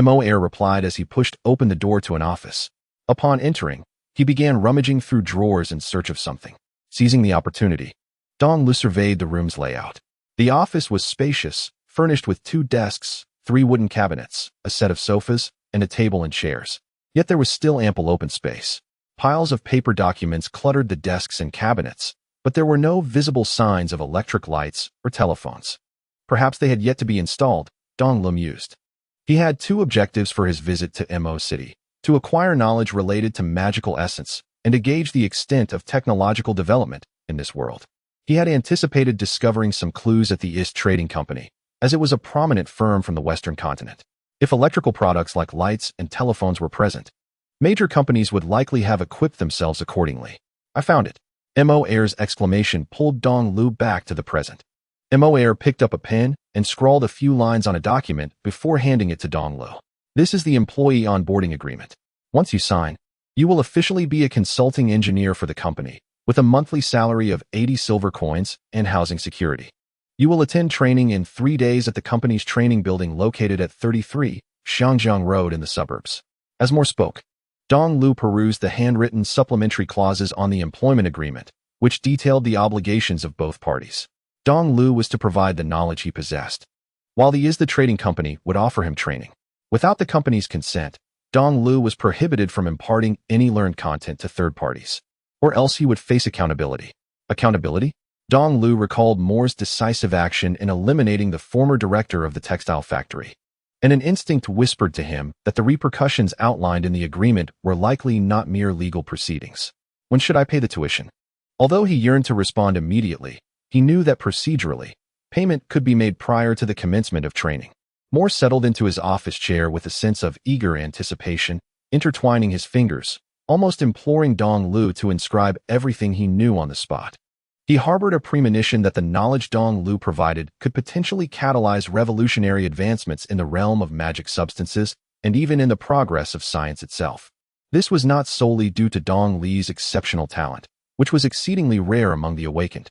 Speaker 1: Moer replied as he pushed open the door to an office. Upon entering, he began rummaging through drawers in search of something. Seizing the opportunity, Dong Lu surveyed the room's layout. The office was spacious, furnished with 2 desks, 3 wooden cabinets, a set of sofas, and a table and chairs. Yet there was still ample open space. Piles of paper documents cluttered the desks and cabinets, but there were no visible signs of electric lights or telephones. Perhaps they had yet to be installed, Dong Lu mused. He had 2 objectives for his visit to Mo City: to acquire knowledge related to magical essence and to gauge the extent of technological development in this world. He had anticipated discovering some clues at the East Trading Company, as it was a prominent firm from the Western continent. If electrical products like lights and telephones were present, major companies would likely have equipped themselves accordingly. I found it. Moer's exclamation pulled Dong Lu back to the present. Moer picked up a pen and scrawled a few lines on a document before handing it to Dong Lu. This is the employee onboarding agreement. Once you sign, you will officially be a consulting engineer for the company, with a monthly salary of 80 silver coins and housing security. You will attend training in 3 days at the company's training building located at 33 Shangjiang Road in the suburbs. As Moore spoke, Dong Lu perused the handwritten supplementary clauses on the employment agreement, which detailed the obligations of both parties. Dong Lu was to provide the knowledge he possessed, while the trading company would offer him training. Without the company's consent, Dong Lu was prohibited from imparting any learned content to third parties, or else he would face accountability. Accountability? Dong Lu recalled Moore's decisive action in eliminating the former director of the textile factory, and an instinct whispered to him that the repercussions outlined in the agreement were likely not mere legal proceedings. When should I pay the tuition? Although he yearned to respond immediately, he knew that procedurally, payment could be made prior to the commencement of training. Moore settled into his office chair with a sense of eager anticipation, intertwining his fingers, almost imploring Dong Lu to inscribe everything he knew on the spot. He harbored a premonition that the knowledge Dong Lu provided could potentially catalyze revolutionary advancements in the realm of magic substances and even in the progress of science itself. This was not solely due to Dong Li's exceptional talent, which was exceedingly rare among the awakened.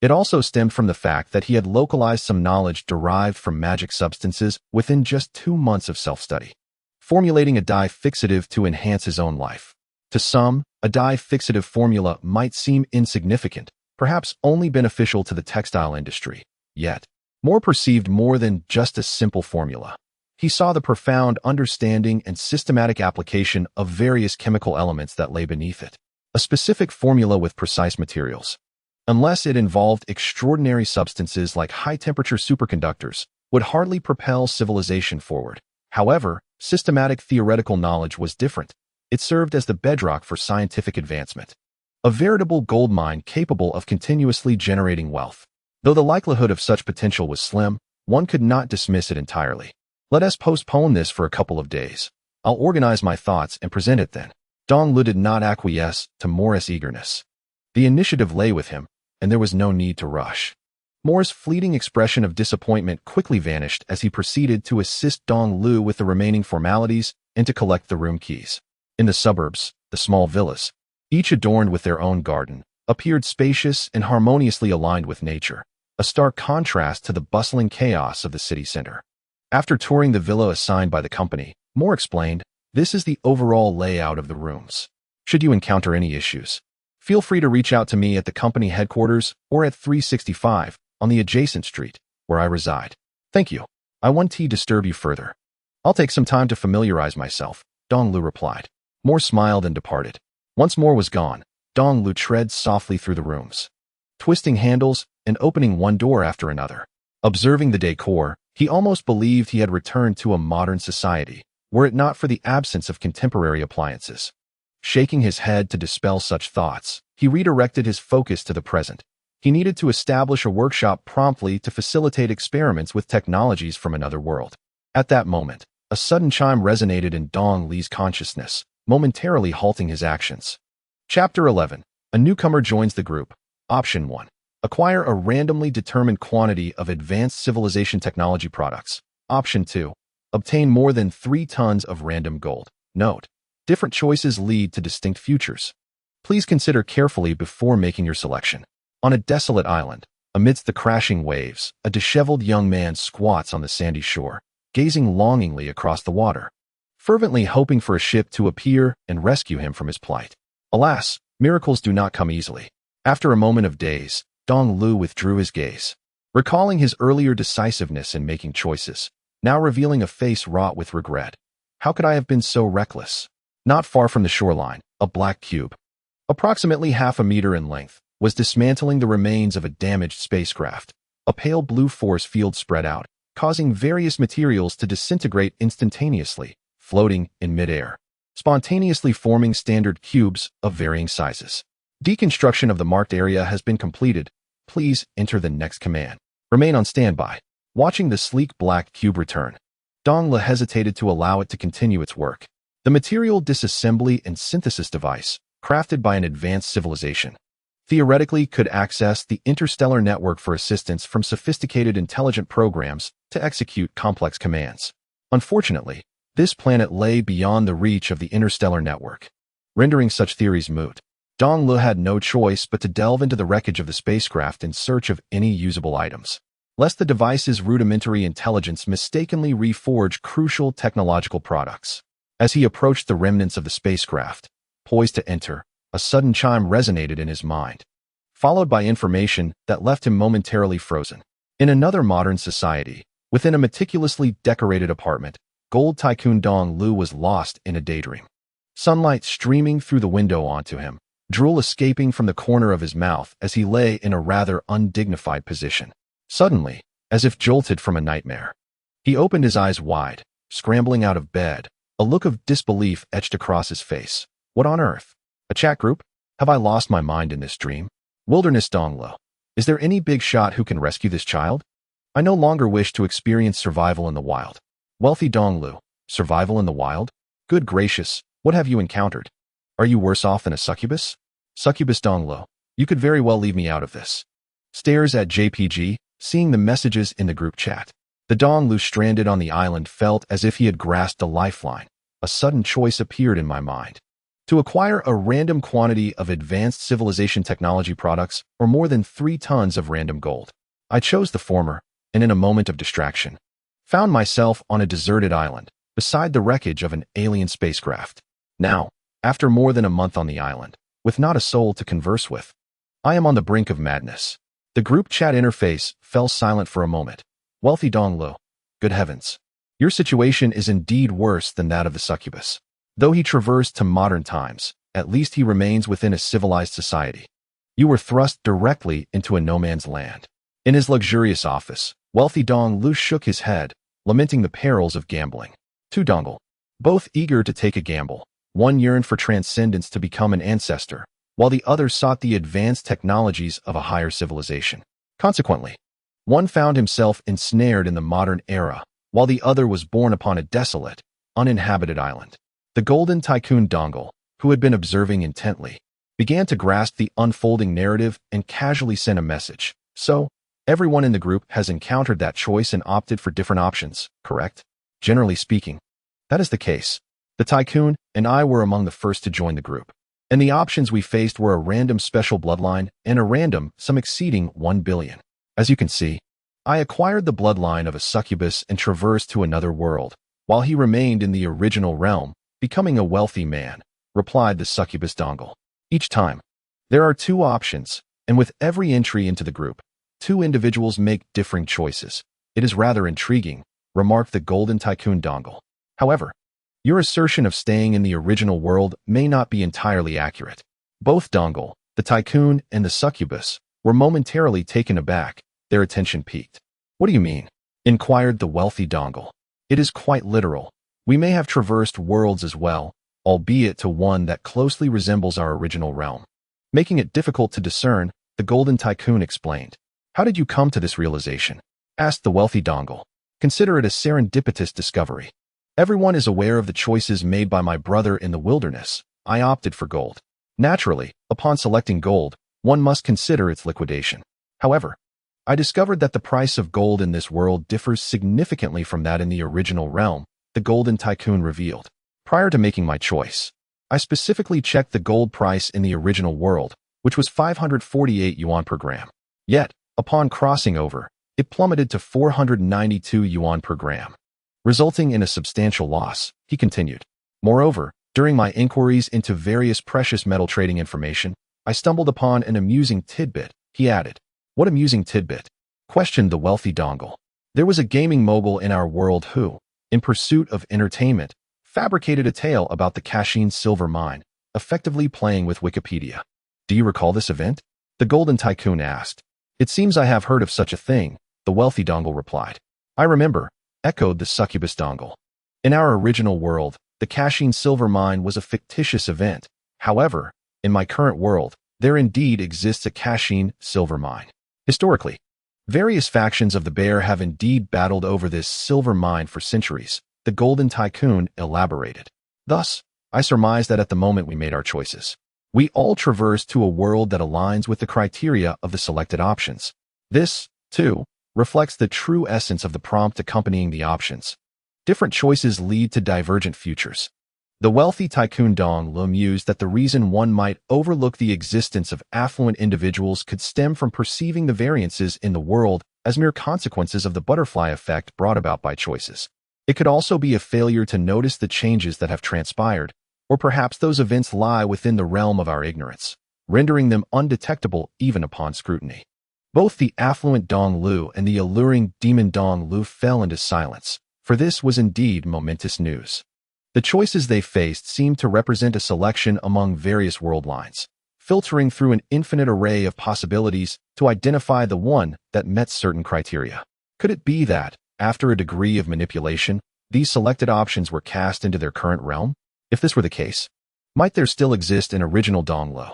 Speaker 1: It also stemmed from the fact that he had localized some knowledge derived from magic substances within just 2 months of self-study, formulating a dye fixative to enhance his own life. To some, a dye fixative formula might seem insignificant, perhaps only beneficial to the textile industry. Yet, Moore perceived more than just a simple formula. He saw the profound understanding and systematic application of various chemical elements that lay beneath it. A specific formula with precise materials, unless it involved extraordinary substances like high-temperature superconductors, would hardly propel civilization forward. However, systematic theoretical knowledge was different. It served as the bedrock for scientific advancement, a veritable goldmine capable of continuously generating wealth. Though the likelihood of such potential was slim, one could not dismiss it entirely. Let us postpone this for a couple of days. I'll organize my thoughts and present it then. Dong Lu did not acquiesce to Moore's eagerness. The initiative lay with him, and there was no need to rush. Moore's fleeting expression of disappointment quickly vanished as he proceeded to assist Dong Lu with the remaining formalities and to collect the room keys. In the suburbs, the small villas, each adorned with their own garden, appeared spacious and harmoniously aligned with nature, a stark contrast to the bustling chaos of the city center. After touring the villa assigned by the company, Moore explained, This is the overall layout of the rooms. Should you encounter any issues, feel free to reach out to me at the company headquarters or at 365 on the adjacent street where I reside. Thank you. I won't disturb you further. I'll take some time to familiarize myself, Dong Lu replied. Moore smiled and departed. Once Moore was gone, Dong Lu treads softly through the rooms, twisting handles and opening one door after another. Observing the decor, he almost believed he had returned to a modern society, were it not for the absence of contemporary appliances. Shaking his head to dispel such thoughts, he redirected his focus to the present. He needed to establish a workshop promptly to facilitate experiments with technologies from another world. At that moment, a sudden chime resonated in Dong Li's consciousness, momentarily halting his actions. Chapter 11. A newcomer joins the group. Option 1. Acquire a randomly determined quantity of advanced civilization technology products. Option 2. Obtain more than 3 tons of random gold. Note: different choices lead to distinct futures. Please consider carefully before making your selection. On a desolate island, amidst the crashing waves, a disheveled young man squats on the sandy shore, gazing longingly across the water, fervently hoping for a ship to appear and rescue him from his plight. Alas, miracles do not come easily. After a moment of daze, Dong Lu withdrew his gaze, recalling his earlier decisiveness in making choices, now revealing a face wrought with regret. How could I have been so reckless? Not far from the shoreline, a black cube, approximately half a meter in length, was dismantling the remains of a damaged spacecraft. A pale blue force field spread out, causing various materials to disintegrate instantaneously, floating in midair, spontaneously forming standard cubes of varying sizes. Deconstruction of the marked area has been completed. Please enter the next command. Remain on standby. Watching the sleek black cube return, Dong Lu hesitated to allow it to continue its work. The material disassembly and synthesis device, crafted by an advanced civilization, theoretically could access the interstellar network for assistance from sophisticated intelligent programs to execute complex commands. Unfortunately, this planet lay beyond the reach of the interstellar network, rendering such theories moot. Dong Lu had no choice but to delve into the wreckage of the spacecraft in search of any usable items, lest the device's rudimentary intelligence mistakenly reforge crucial technological products. As he approached the remnants of the spacecraft, poised to enter, a sudden chime resonated in his mind, followed by information that left him momentarily frozen. In another modern society, within a meticulously decorated apartment, gold tycoon Dong Lu was lost in a daydream. Sunlight streaming through the window onto him, drool escaping from the corner of his mouth as he lay in a rather undignified position. Suddenly, as if jolted from a nightmare, he opened his eyes wide, scrambling out of bed, a look of disbelief etched across his face. What on earth? A chat group? Have I lost my mind in this dream? Wilderness Dong Lu. Is there any big shot who can rescue this child? I no longer wish to experience survival in the wild. Wealthy Dong Lu. Survival in the wild? Good gracious, what have you encountered? Are you worse off than a succubus? Succubus Dong Lu. You could very well leave me out of this. Stares at JPG, seeing the messages in the group chat. The Dong Lu stranded on the island felt as if he had grasped a lifeline. A sudden choice appeared in my mind. To acquire a random quantity of advanced civilization technology products or more than 3 tons of random gold. I chose the former, and in a moment of distraction, found myself on a deserted island, beside the wreckage of an alien spacecraft. Now, after more than a month on the island, with not a soul to converse with, I am on the brink of madness. The group chat interface fell silent for a moment. Wealthy Dong Lu. Good heavens. Your situation is indeed worse than that of the succubus. Though he traversed to modern times, at least he remains within a civilized society. You were thrust directly into a no-man's land. In his luxurious office, wealthy Dong Lu shook his head, lamenting the perils of gambling. Two Dongle, both eager to take a gamble. One yearned for transcendence to become an ancestor, while the other sought the advanced technologies of a higher civilization. Consequently, one found himself ensnared in the modern era, while the other was born upon a desolate, uninhabited island. The golden Tycoon Dong, who had been observing intently, began to grasp the unfolding narrative and casually sent a message. So, everyone in the group has encountered that choice and opted for different options, correct? Generally speaking, that is the case. The Tycoon and I were among the first to join the group, and the options we faced were a random special bloodline and a random sum exceeding 1 billion. As you can see, I acquired the bloodline of a succubus and traversed to another world, while he remained in the original realm, becoming a wealthy man, replied the Succubus Dong. Each time. There are two options, and with every entry into the group, two individuals make differing choices. It is rather intriguing, remarked the Golden Tycoon Dong. However, your assertion of staying in the original world may not be entirely accurate. Both Dong, the Tycoon and the Succubus, were momentarily taken aback, their attention peaked. What do you mean? Inquired the wealthy Dong. It is quite literal. We may have traversed worlds as well, albeit to one that closely resembles our original realm. Making it difficult to discern, the Golden Tycoon explained. How did you come to this realization? Asked the wealthy Dong. Consider it a serendipitous discovery. Everyone is aware of the choices made by my brother in the wilderness. I opted for gold. Naturally, upon selecting gold, one must consider its liquidation. However, I discovered that the price of gold in this world differs significantly from that in the original realm, the Golden Tycoon revealed. Prior to making my choice, I specifically checked the gold price in the original world, which was 548 yuan per gram. Yet, upon crossing over, it plummeted to 492 yuan per gram, resulting in a substantial loss, he continued. Moreover, during my inquiries into various precious metal trading information, I stumbled upon an amusing tidbit, he added. What amusing tidbit? Questioned the wealthy Dong. There was a gaming mogul in our world who, in pursuit of entertainment, fabricated a tale about the Kashin silver mine, effectively playing with Wikipedia. Do you recall this event? The Golden Tycoon asked. It seems I have heard of such a thing, the wealthy Dong replied. I remember, echoed the Succubus Dong. In our original world, the Kashin silver mine was a fictitious event. However, in my current world, there indeed exists a Kashin silver mine. Historically, various factions of the Bear have indeed battled over this silver mine for centuries, the Golden Tycoon elaborated. Thus, I surmise that at the moment we made our choices, we all traverse to a world that aligns with the criteria of the selected options. This, too, reflects the true essence of the prompt accompanying the options. Different choices lead to divergent futures. The wealthy Tycoon Dong mused that the reason one might overlook the existence of affluent individuals could stem from perceiving the variances in the world as mere consequences of the butterfly effect brought about by choices. It could also be a failure to notice the changes that have transpired, or perhaps those events lie within the realm of our ignorance, rendering them undetectable even upon scrutiny. Both the affluent Dong Lu and the alluring demon Dong Lu fell into silence, for this was indeed momentous news. The choices they faced seemed to represent a selection among various world lines, filtering through an infinite array of possibilities to identify the one that met certain criteria. Could it be that, after a degree of manipulation, these selected options were cast into their current realm? If this were the case, might there still exist an original Dong Lu,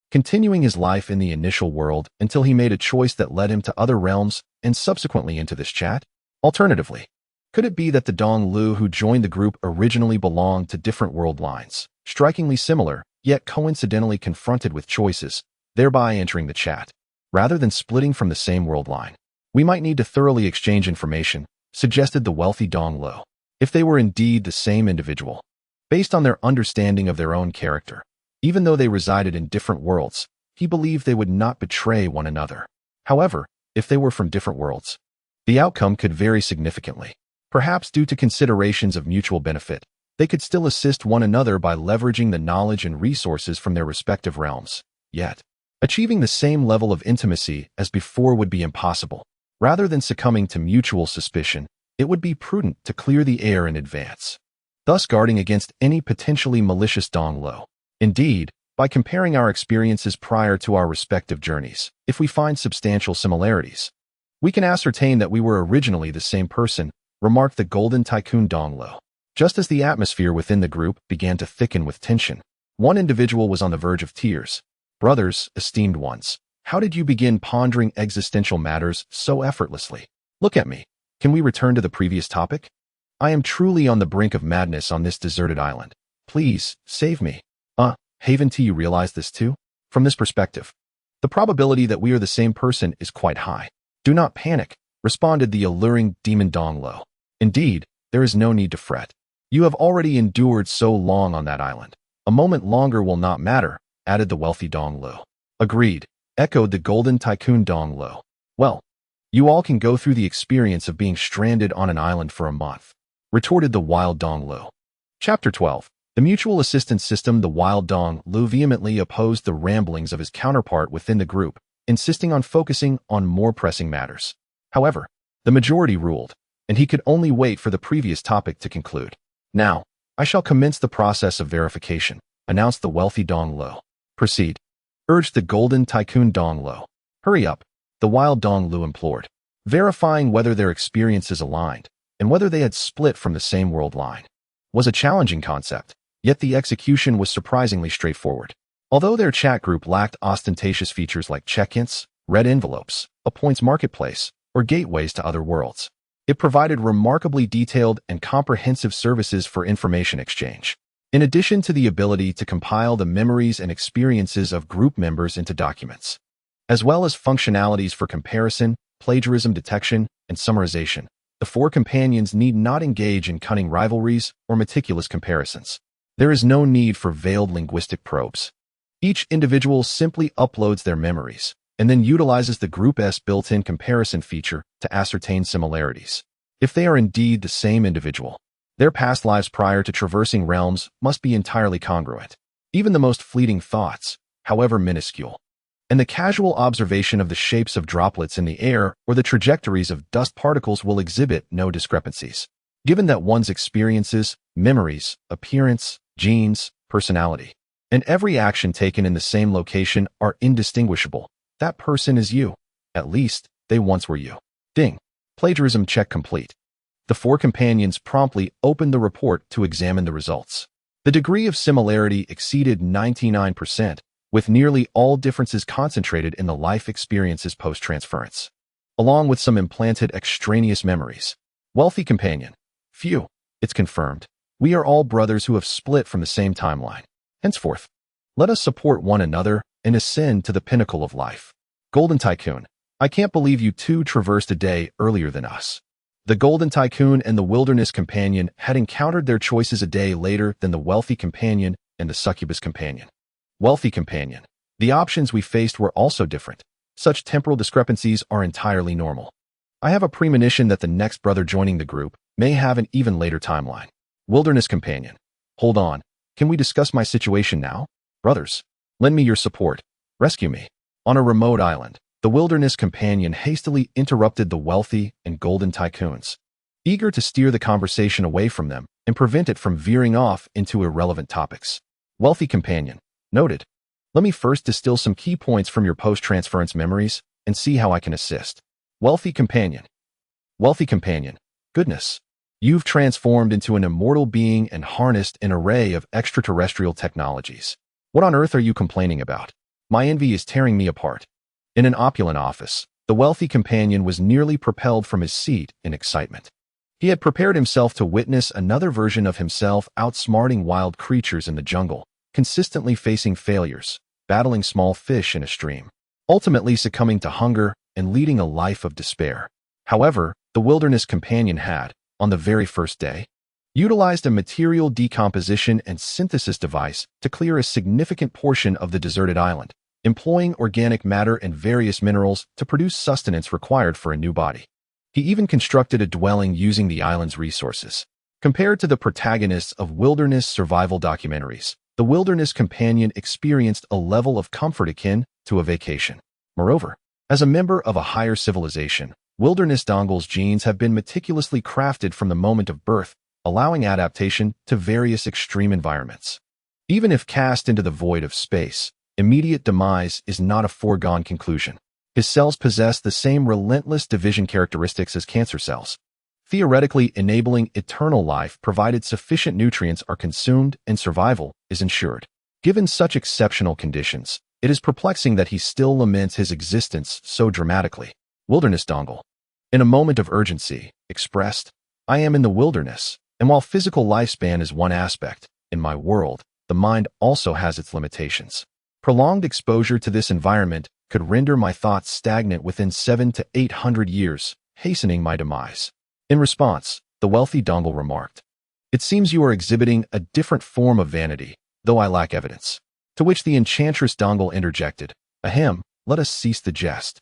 Speaker 1: continuing his life in the initial world until he made a choice that led him to other realms and subsequently into this chat? Alternatively, could it be that the Dong Lu who joined the group originally belonged to different world lines, strikingly similar, yet coincidentally confronted with choices, thereby entering the chat? Rather than splitting from the same world line, we might need to thoroughly exchange information, suggested the wealthy Dong Lu. If they were indeed the same individual, based on their understanding of their own character, even though they resided in different worlds, he believed they would not betray one another. However, if they were from different worlds, the outcome could vary significantly. Perhaps due to considerations of mutual benefit, they could still assist one another by leveraging the knowledge and resources from their respective realms. Yet, achieving the same level of intimacy as before would be impossible. Rather than succumbing to mutual suspicion, it would be prudent to clear the air in advance, thus guarding against any potentially malicious Dong Lu. Indeed, by comparing our experiences prior to our respective journeys, if we find substantial similarities, we can ascertain that we were originally the same person, remarked the Golden Tycoon Dong Lu. Just as the atmosphere within the group began to thicken with tension, one individual was on the verge of tears. Brothers, esteemed ones, how did you begin pondering existential matters so effortlessly? Look at me. Can we return to the previous topic? I am truly on the brink of madness on this deserted island. Please, save me. Haven, do you realize this too? From this perspective, the probability that we are the same person is quite high. Do not panic, responded the alluring demon Dong Lu. Indeed, there is no need to fret. You have already endured so long on that island. A moment longer will not matter, added the wealthy Dong Lu. Agreed, echoed the Golden Tycoon Dong Lu. Well, you all can go through the experience of being stranded on an island for a month, retorted the wild Dong Lu. Chapter 12. The mutual assistance system, the Wild Dong, Lu vehemently opposed the ramblings of his counterpart within the group, insisting on focusing on more pressing matters. However, the majority ruled, and he could only wait for the previous topic to conclude. Now, I shall commence the process of verification, announced the wealthy Dong Lo. Proceed, urged the golden Tycoon Dong Lo. Hurry up, the Wild Dong Lu implored, verifying whether their experiences aligned and whether they had split from the same world line. Was a challenging concept, yet the execution was surprisingly straightforward. Although their chat group lacked ostentatious features like check-ins, red envelopes, a points marketplace, or gateways to other worlds, it provided remarkably detailed and comprehensive services for information exchange. In addition to the ability to compile the memories and experiences of group members into documents, as well as functionalities for comparison, plagiarism detection, and summarization, the four companions need not engage in cunning rivalries or meticulous comparisons. There is no need for veiled linguistic probes. Each individual simply uploads their memories and then utilizes the group's built-in comparison feature to ascertain similarities. If they are indeed the same individual, their past lives prior to traversing realms must be entirely congruent. Even the most fleeting thoughts, however minuscule, and the casual observation of the shapes of droplets in the air or the trajectories of dust particles will exhibit no discrepancies. Given that one's experiences, memories, appearance, genes, personality, and every action taken in the same location are indistinguishable, that person is you. At least, they once were you. Ding. Plagiarism check complete. The four companions promptly opened the report to examine the results. The degree of similarity exceeded 99%, with nearly all differences concentrated in the life experiences post-transference, along with some implanted extraneous memories. Wealthy companion. Phew, it's confirmed. We are all brothers who have split from the same timeline. Henceforth, let us support one another and ascend to the pinnacle of life. Golden Tycoon. I can't believe you two traversed a day earlier than us. The Golden Tycoon and the Wilderness Companion had encountered their choices a day later than the Wealthy Companion and the Succubus Companion. Wealthy Companion. The options we faced were also different. Such temporal discrepancies are entirely normal. I have a premonition that the next brother joining the group may have an even later timeline. Wilderness Companion. Hold on. Can we discuss my situation now? Brothers, lend me your support. Rescue me. On a remote island, the Wilderness Companion hastily interrupted the Wealthy and Golden Tycoons, eager to steer the conversation away from them and prevent it from veering off into irrelevant topics. Wealthy Companion. Noted. Let me first distill some key points from your post-transference memories and see how I can assist. Wealthy Companion. Wealthy Companion. Goodness. You've transformed into an immortal being and harnessed an array of extraterrestrial technologies. What on earth are you complaining about? My envy is tearing me apart. In an opulent office, the Wealthy Companion was nearly propelled from his seat in excitement. He had prepared himself to witness another version of himself outsmarting wild creatures in the jungle, consistently facing failures, battling small fish in a stream, ultimately succumbing to hunger and leading a life of despair. However, the Wilderness Companion had, on the very first day, utilized a material decomposition and synthesis device to clear a significant portion of the deserted island, employing organic matter and various minerals to produce sustenance required for a new body. He even constructed a dwelling using the island's resources. Compared to the protagonists of wilderness survival documentaries, the Wilderness Companion experienced a level of comfort akin to a vacation. Moreover, as a member of a higher civilization, Wilderness Dongle's genes have been meticulously crafted from the moment of birth, allowing adaptation to various extreme environments. Even if cast into the void of space, immediate demise is not a foregone conclusion. His cells possess the same relentless division characteristics as cancer cells, theoretically enabling eternal life provided sufficient nutrients are consumed and survival is ensured. Given such exceptional conditions, it is perplexing that he still laments his existence so dramatically. Wilderness Dongle. In a moment of urgency, expressed, I am in the wilderness, and while physical lifespan is one aspect, in my world, the mind also has its limitations. Prolonged exposure to this environment could render my thoughts stagnant within 700 to 800 years, hastening my demise. In response, the Wealthy Dongle remarked, It seems you are exhibiting a different form of vanity, though I lack evidence. To which the Enchantress Dongle interjected, Ahem, let us cease the jest.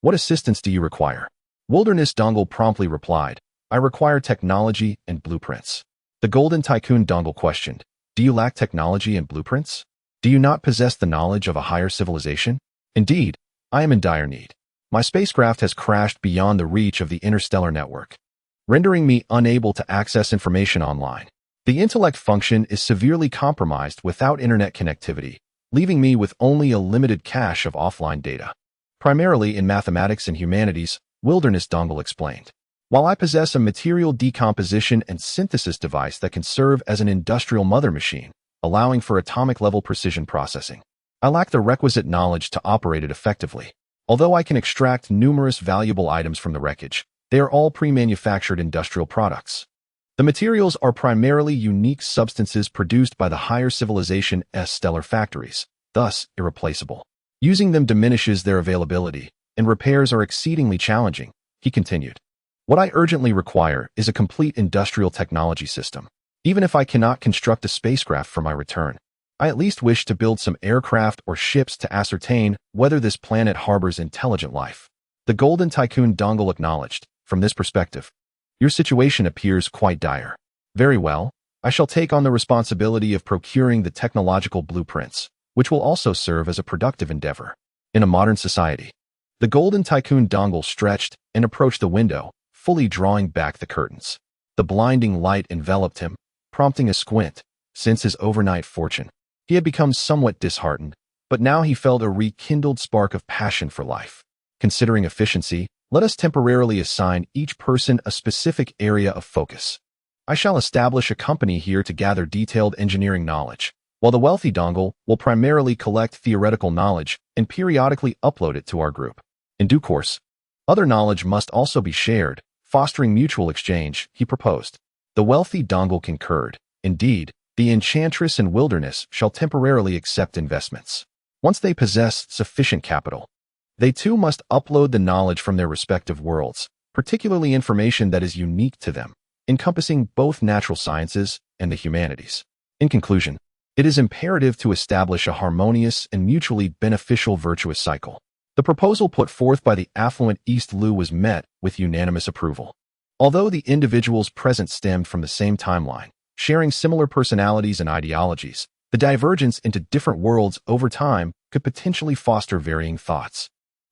Speaker 1: What assistance do you require? Wilderness Dongle promptly replied, I require technology and blueprints. The Golden Tycoon Dongle questioned, Do you lack technology and blueprints? Do you not possess the knowledge of a higher civilization? Indeed, I am in dire need. My spacecraft has crashed beyond the reach of the interstellar network, rendering me unable to access information online. The intellect function is severely compromised without internet connectivity, leaving me with only a limited cache of offline data. Primarily in mathematics and humanities, Wilderness Dongle explained. While I possess a material decomposition and synthesis device that can serve as an industrial mother machine, allowing for atomic-level precision processing, I lack the requisite knowledge to operate it effectively. Although I can extract numerous valuable items from the wreckage, they are all pre-manufactured industrial products. The materials are primarily unique substances produced by the higher civilization's stellar factories, thus irreplaceable. Using them diminishes their availability, and repairs are exceedingly challenging, he continued. What I urgently require is a complete industrial technology system. Even if I cannot construct a spacecraft for my return, I at least wish to build some aircraft or ships to ascertain whether this planet harbors intelligent life. The Golden Tycoon Dongle acknowledged. From this perspective, your situation appears quite dire. Very well, I shall take on the responsibility of procuring the technological blueprints, which will also serve as a productive endeavor. In a modern society, the Golden Tycoon Dongle stretched and approached the window, fully drawing back the curtains. The blinding light enveloped him, prompting a squint. Since his overnight fortune, he had become somewhat disheartened, but now he felt a rekindled spark of passion for life. Considering efficiency, let us temporarily assign each person a specific area of focus. I shall establish a company here to gather detailed engineering knowledge, while the wealthy Dongle will primarily collect theoretical knowledge and periodically upload it to our group. In due course, other knowledge must also be shared, fostering mutual exchange, he proposed. The wealthy Dongle concurred. Indeed, the Enchantress and Wilderness shall temporarily accept investments. Once they possess sufficient capital, they too must upload the knowledge from their respective worlds, particularly information that is unique to them, encompassing both natural sciences and the humanities. In conclusion, it is imperative to establish a harmonious and mutually beneficial virtuous cycle. The proposal put forth by the affluent East Lu was met with unanimous approval. Although the individuals present stemmed from the same timeline, sharing similar personalities and ideologies, the divergence into different worlds over time could potentially foster varying thoughts.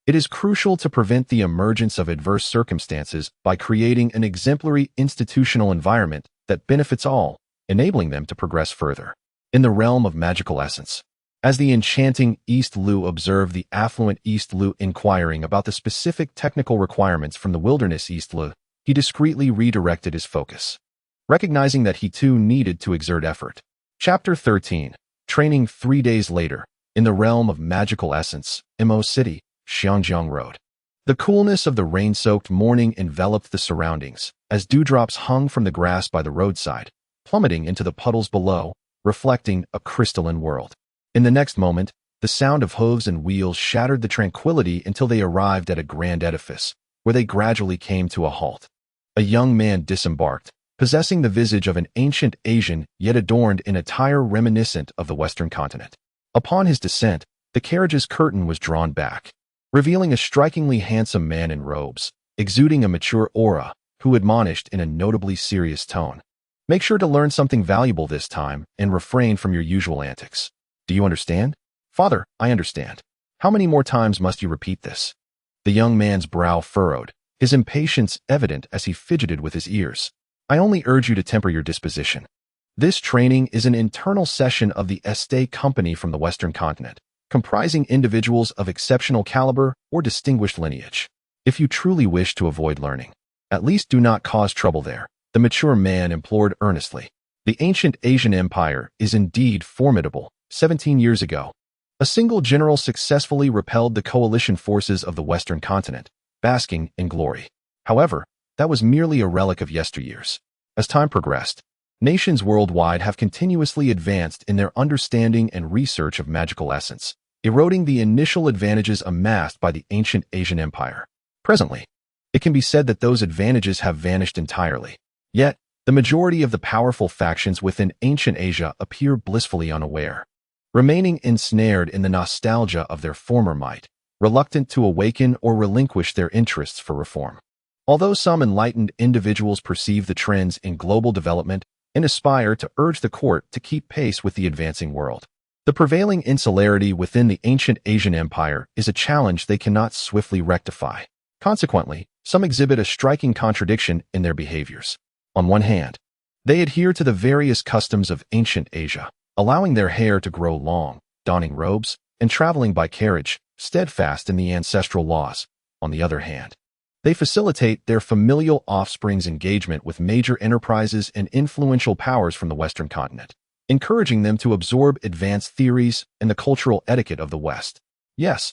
Speaker 1: It is crucial to prevent the emergence of adverse circumstances by creating an exemplary institutional environment that benefits all, enabling them to progress further. In the realm of magical essence, as the enchanting East Lu observed the affluent East Lu inquiring about the specific technical requirements from the wilderness East Lu, he discreetly redirected his focus, recognizing that he too needed to exert effort. Chapter 13. Training 3 days later. In the realm of magical essence, Mo City, Xiangjiang Road. The coolness of the rain-soaked morning enveloped the surroundings, as dewdrops hung from the grass by the roadside, plummeting into the puddles below, reflecting a crystalline world. In the next moment, the sound of hooves and wheels shattered the tranquility until they arrived at a grand edifice, where they gradually came to a halt. A young man disembarked, possessing the visage of an ancient Asian yet adorned in attire reminiscent of the Western continent. Upon his descent, the carriage's curtain was drawn back, revealing a strikingly handsome man in robes, exuding a mature aura, who admonished in a notably serious tone. Make sure to learn something valuable this time and refrain from your usual antics. Do you understand? Father, I understand. How many more times must you repeat this? The young man's brow furrowed, his impatience evident as he fidgeted with his ears. I only urge you to temper your disposition. This training is an internal session of the Estate Company from the Western continent, comprising individuals of exceptional caliber or distinguished lineage. If you truly wish to avoid learning, at least do not cause trouble there, the mature man implored earnestly. The ancient Asian Empire is indeed formidable. 17 years ago, a single general successfully repelled the coalition forces of the Western continent, basking in glory. However, that was merely a relic of yesteryears. As time progressed, nations worldwide have continuously advanced in their understanding and research of magical essence, eroding the initial advantages amassed by the ancient Asian Empire. Presently, it can be said that those advantages have vanished entirely. Yet, the majority of the powerful factions within ancient Asia appear blissfully unaware, remaining ensnared in the nostalgia of their former might, reluctant to awaken or relinquish their interests for reform. Although some enlightened individuals perceive the trends in global development and aspire to urge the court to keep pace with the advancing world. The prevailing insularity within the ancient Asian empire is a challenge they cannot swiftly rectify. Consequently, some exhibit a striking contradiction in their behaviors. On one hand, they adhere to the various customs of ancient Asia, allowing their hair to grow long, donning robes, and traveling by carriage, steadfast in the ancestral laws. On the other hand, they facilitate their familial offspring's engagement with major enterprises and influential powers from the Western continent, encouraging them to absorb advanced theories and the cultural etiquette of the West. Yes,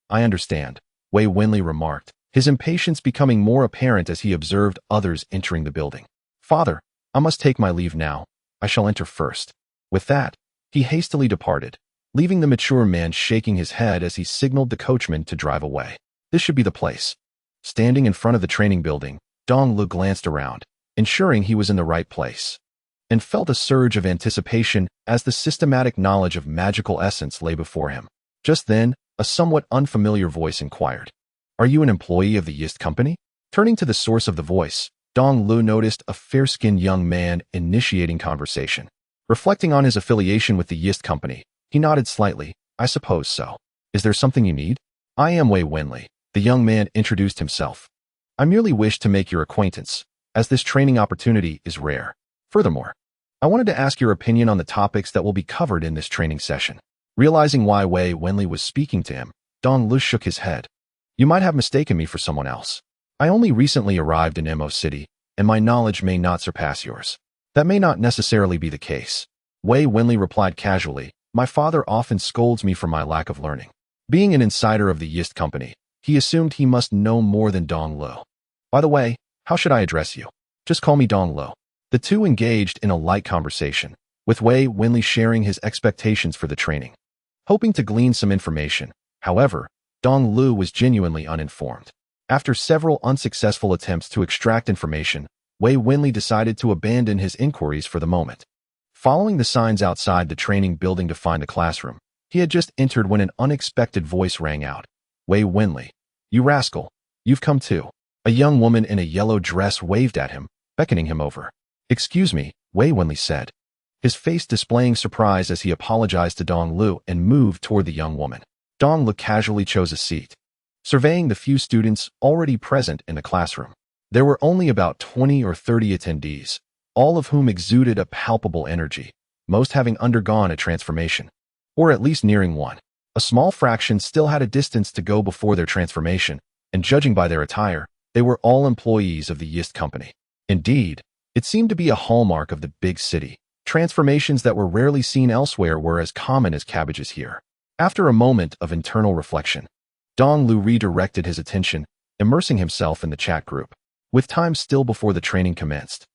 Speaker 1: I understand, Wei Wenli remarked, his impatience becoming more apparent as he observed others entering the building. Father, I must take my leave now. I shall enter first. With that, he hastily departed, leaving the mature man shaking his head as he signaled the coachman to drive away. This should be the place. Standing in front of the training building, Dong Lu glanced around, ensuring he was in the right place, and felt a surge of anticipation as the systematic knowledge of magical essence lay before him. Just then, a somewhat unfamiliar voice inquired, "Are you an employee of the Yist Company?" Turning to the source of the voice, Dong Lu noticed a fair-skinned young man initiating conversation. Reflecting on his affiliation with the Yist Company, he nodded slightly. "I suppose so. Is there something you need?" "I am Wei Wenli," the young man introduced himself. "I merely wish to make your acquaintance, as this training opportunity is rare. Furthermore, I wanted to ask your opinion on the topics that will be covered in this training session." Realizing why Wei Wenli was speaking to him, Dong Lu shook his head. "You might have mistaken me for someone else. I only recently arrived in Mo City, and my knowledge may not surpass yours." "That may not necessarily be the case," Wei Wenli replied casually. "My father often scolds me for my lack of learning." Being an insider of the Yist Company, he assumed he must know more than Dong Lu. "By the way, how should I address you?" "Just call me Dong Lu." The two engaged in a light conversation, with Wei Wenli sharing his expectations for the training. Hoping to glean some information, however, Dong Lu was genuinely uninformed. After several unsuccessful attempts to extract information, Wei Wenli decided to abandon his inquiries for the moment. Following the signs outside the training building to find the classroom, he had just entered when an unexpected voice rang out. "Wei Wenli, you rascal, you've come too." A young woman in a yellow dress waved at him, beckoning him over. "Excuse me," Wei Wenli said, his face displaying surprise as he apologized to Dong Lu and moved toward the young woman. Dong Lu casually chose a seat, surveying the few students already present in the classroom. There were only about 20 or 30 attendees, all of whom exuded a palpable energy, most having undergone a transformation, or at least nearing one. A small fraction still had a distance to go before their transformation, and judging by their attire, they were all employees of the Yist Company. Indeed, it seemed to be a hallmark of the big city. Transformations that were rarely seen elsewhere were as common as cabbages here. After a moment of internal reflection, Dong Lu redirected his attention, immersing himself in the chat group. With time still before the training commenced,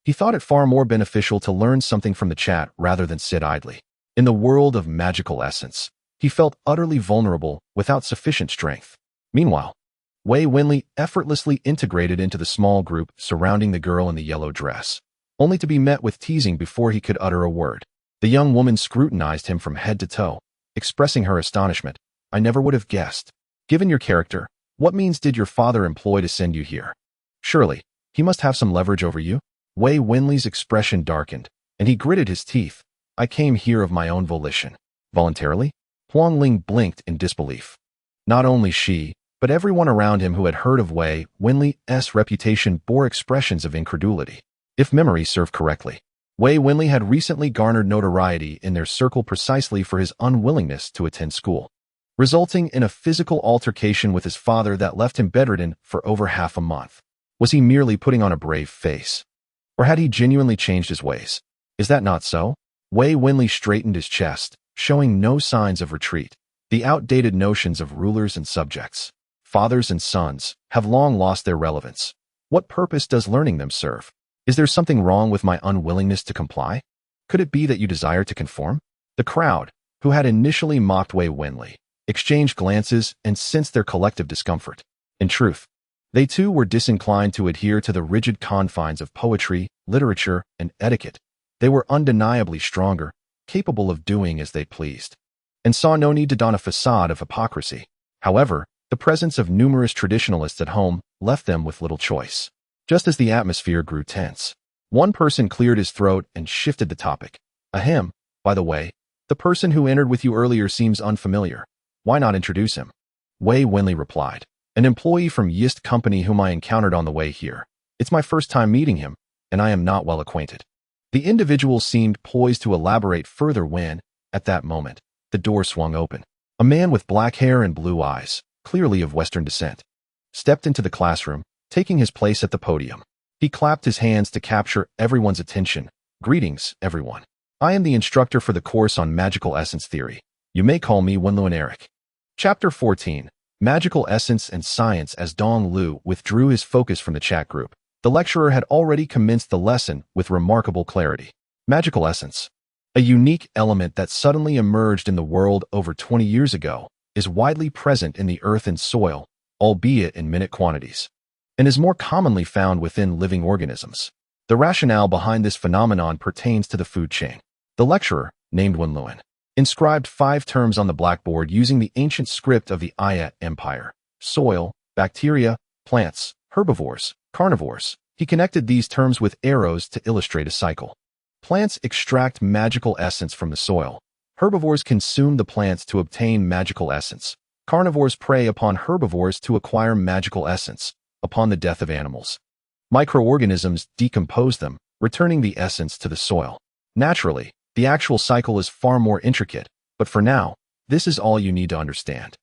Speaker 1: he thought it far more beneficial to learn something from the chat rather than sit idly. In the world of magical essence, he felt utterly vulnerable without sufficient strength. Meanwhile, Wei Wenli effortlessly integrated into the small group surrounding the girl in the yellow dress, only to be met with teasing before he could utter a word. The young woman scrutinized him from head to toe, expressing her astonishment. "I never would have guessed. Given your character, what means did your father employ to send you here? Surely, he must have some leverage over you?" Wei Wenli's expression darkened, and he gritted his teeth. "I came here of my own volition." "Voluntarily?" Huang Ling blinked in disbelief. Not only she, but everyone around him who had heard of Wei Wenli's reputation bore expressions of incredulity. If memory served correctly, Wei Wenli had recently garnered notoriety in their circle precisely for his unwillingness to attend school, resulting in a physical altercation with his father that left him bedridden for over half a month. Was he merely putting on a brave face? Or had he genuinely changed his ways? Is that not so? Wei Wenli straightened his chest, showing no signs of retreat. The outdated notions of rulers and subjects, fathers and sons, have long lost their relevance. What purpose does learning them serve? Is there something wrong with my unwillingness to comply? Could it be that you desire to conform? The crowd, who had initially mocked Wei Wenli, exchanged glances and sensed their collective discomfort. In truth, they too were disinclined to adhere to the rigid confines of poetry, literature, and etiquette. They were undeniably stronger, capable of doing as they pleased, and saw no need to don a facade of hypocrisy. However, the presence of numerous traditionalists at home left them with little choice. Just as the atmosphere grew tense, One person cleared his throat and shifted the topic. Ahem, by the way, the person who entered with you earlier seems unfamiliar. Why not introduce him? Wei Wenli replied. An employee from Yist Company whom I encountered on the way here. It's my first time meeting him, and I am not well acquainted. The individual seemed poised to elaborate further when, at that moment, the door swung open. A man with black hair and blue eyes, clearly of Western descent, stepped into the classroom, taking his place at the podium. He clapped his hands to capture everyone's attention. Greetings, everyone. I am the instructor for the course on magical essence theory. You may call me Wenluan Eric. Chapter 14. Magical Essence and Science. As Dong Lu withdrew his focus from the chat group, the lecturer had already commenced the lesson with remarkable clarity. Magical essence, a unique element that suddenly emerged in the world over 20 years ago, is widely present in the earth and soil, albeit in minute quantities, and is more commonly found within living organisms. The rationale behind this phenomenon pertains to the food chain. The lecturer, named Wenluan, inscribed 5 terms on the blackboard using the ancient script of the Guya Empire: soil, bacteria, plants, herbivores, carnivores. He connected these terms with arrows to illustrate a cycle. Plants extract magical essence from the soil. Herbivores consume the plants to obtain magical essence. Carnivores prey upon herbivores to acquire magical essence. Upon the death of animals, microorganisms decompose them, returning the essence to the soil. Naturally, the actual cycle is far more intricate, but for now, this is all you need to understand.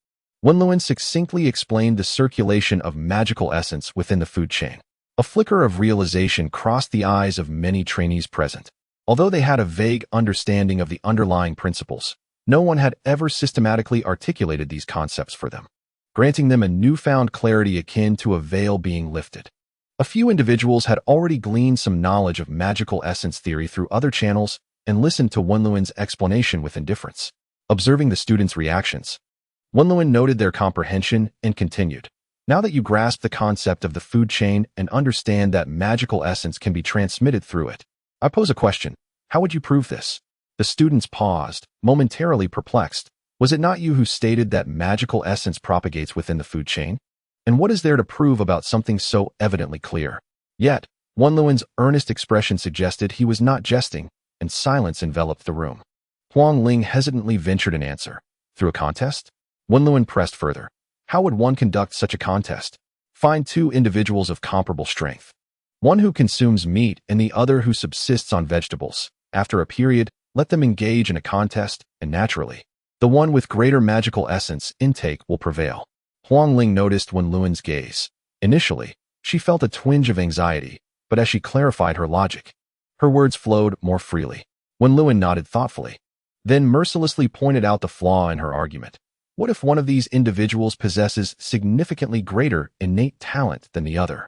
Speaker 1: Wenluan succinctly explained the circulation of magical essence within the food chain. A flicker of realization crossed the eyes of many trainees present. Although they had a vague understanding of the underlying principles, no one had ever systematically articulated these concepts for them, granting them a newfound clarity akin to a veil being lifted. A few individuals had already gleaned some knowledge of magical essence theory through other channels and listened to Wenluan's explanation with indifference. Observing the students' reactions, Wenluan noted their comprehension and continued. Now that you grasp the concept of the food chain and understand that magical essence can be transmitted through it, I pose a question. How would you prove this? The students paused, momentarily perplexed. Was it not you who stated that magical essence propagates within the food chain? And what is there to prove about something so evidently clear? Yet, Wenluan's earnest expression suggested he was not jesting, and silence enveloped the room. Huang Ling hesitantly ventured an answer. Through a contest? Wenluan pressed further. How would one conduct such a contest? Find 2 individuals of comparable strength. One who consumes meat and the other who subsists on vegetables. After a period, let them engage in a contest, and naturally, the one with greater magical essence intake will prevail. Huang Ling noticed Wenluan's gaze. Initially, she felt a twinge of anxiety, but as she clarified her logic, her words flowed more freely. Wenluan nodded thoughtfully, then mercilessly pointed out the flaw in her argument. What if one of these individuals possesses significantly greater innate talent than the other?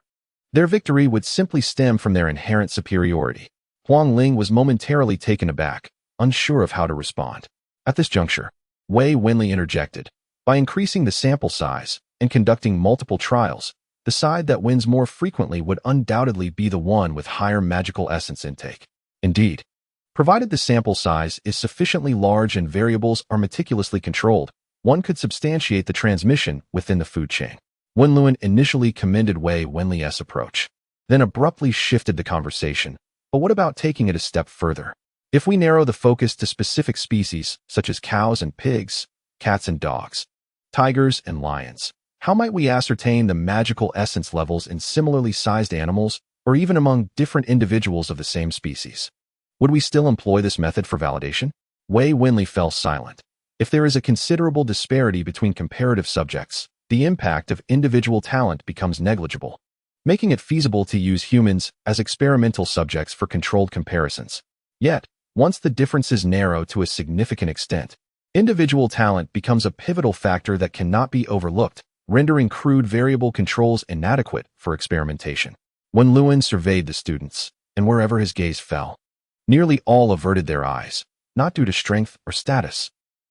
Speaker 1: Their victory would simply stem from their inherent superiority. Huang Ling was momentarily taken aback, unsure of how to respond. At this juncture, Wei Wenli interjected. By increasing the sample size and conducting multiple trials, the side that wins more frequently would undoubtedly be the one with higher magical essence intake. Indeed, provided the sample size is sufficiently large and variables are meticulously controlled, one could substantiate the transmission within the food chain. Wenluan initially commended Wei Wenli's approach, then abruptly shifted the conversation. But what about taking it a step further? If we narrow the focus to specific species, such as cows and pigs, cats and dogs, tigers and lions, how might we ascertain the magical essence levels in similarly sized animals or even among different individuals of the same species? Would we still employ this method for validation? Wei Wenli fell silent. If there is a considerable disparity between comparative subjects, the impact of individual talent becomes negligible, making it feasible to use humans as experimental subjects for controlled comparisons. Yet, once the differences narrow to a significant extent, individual talent becomes a pivotal factor that cannot be overlooked, rendering crude variable controls inadequate for experimentation. Wenluan surveyed the students, and wherever his gaze fell, nearly all averted their eyes, not due to strength or status,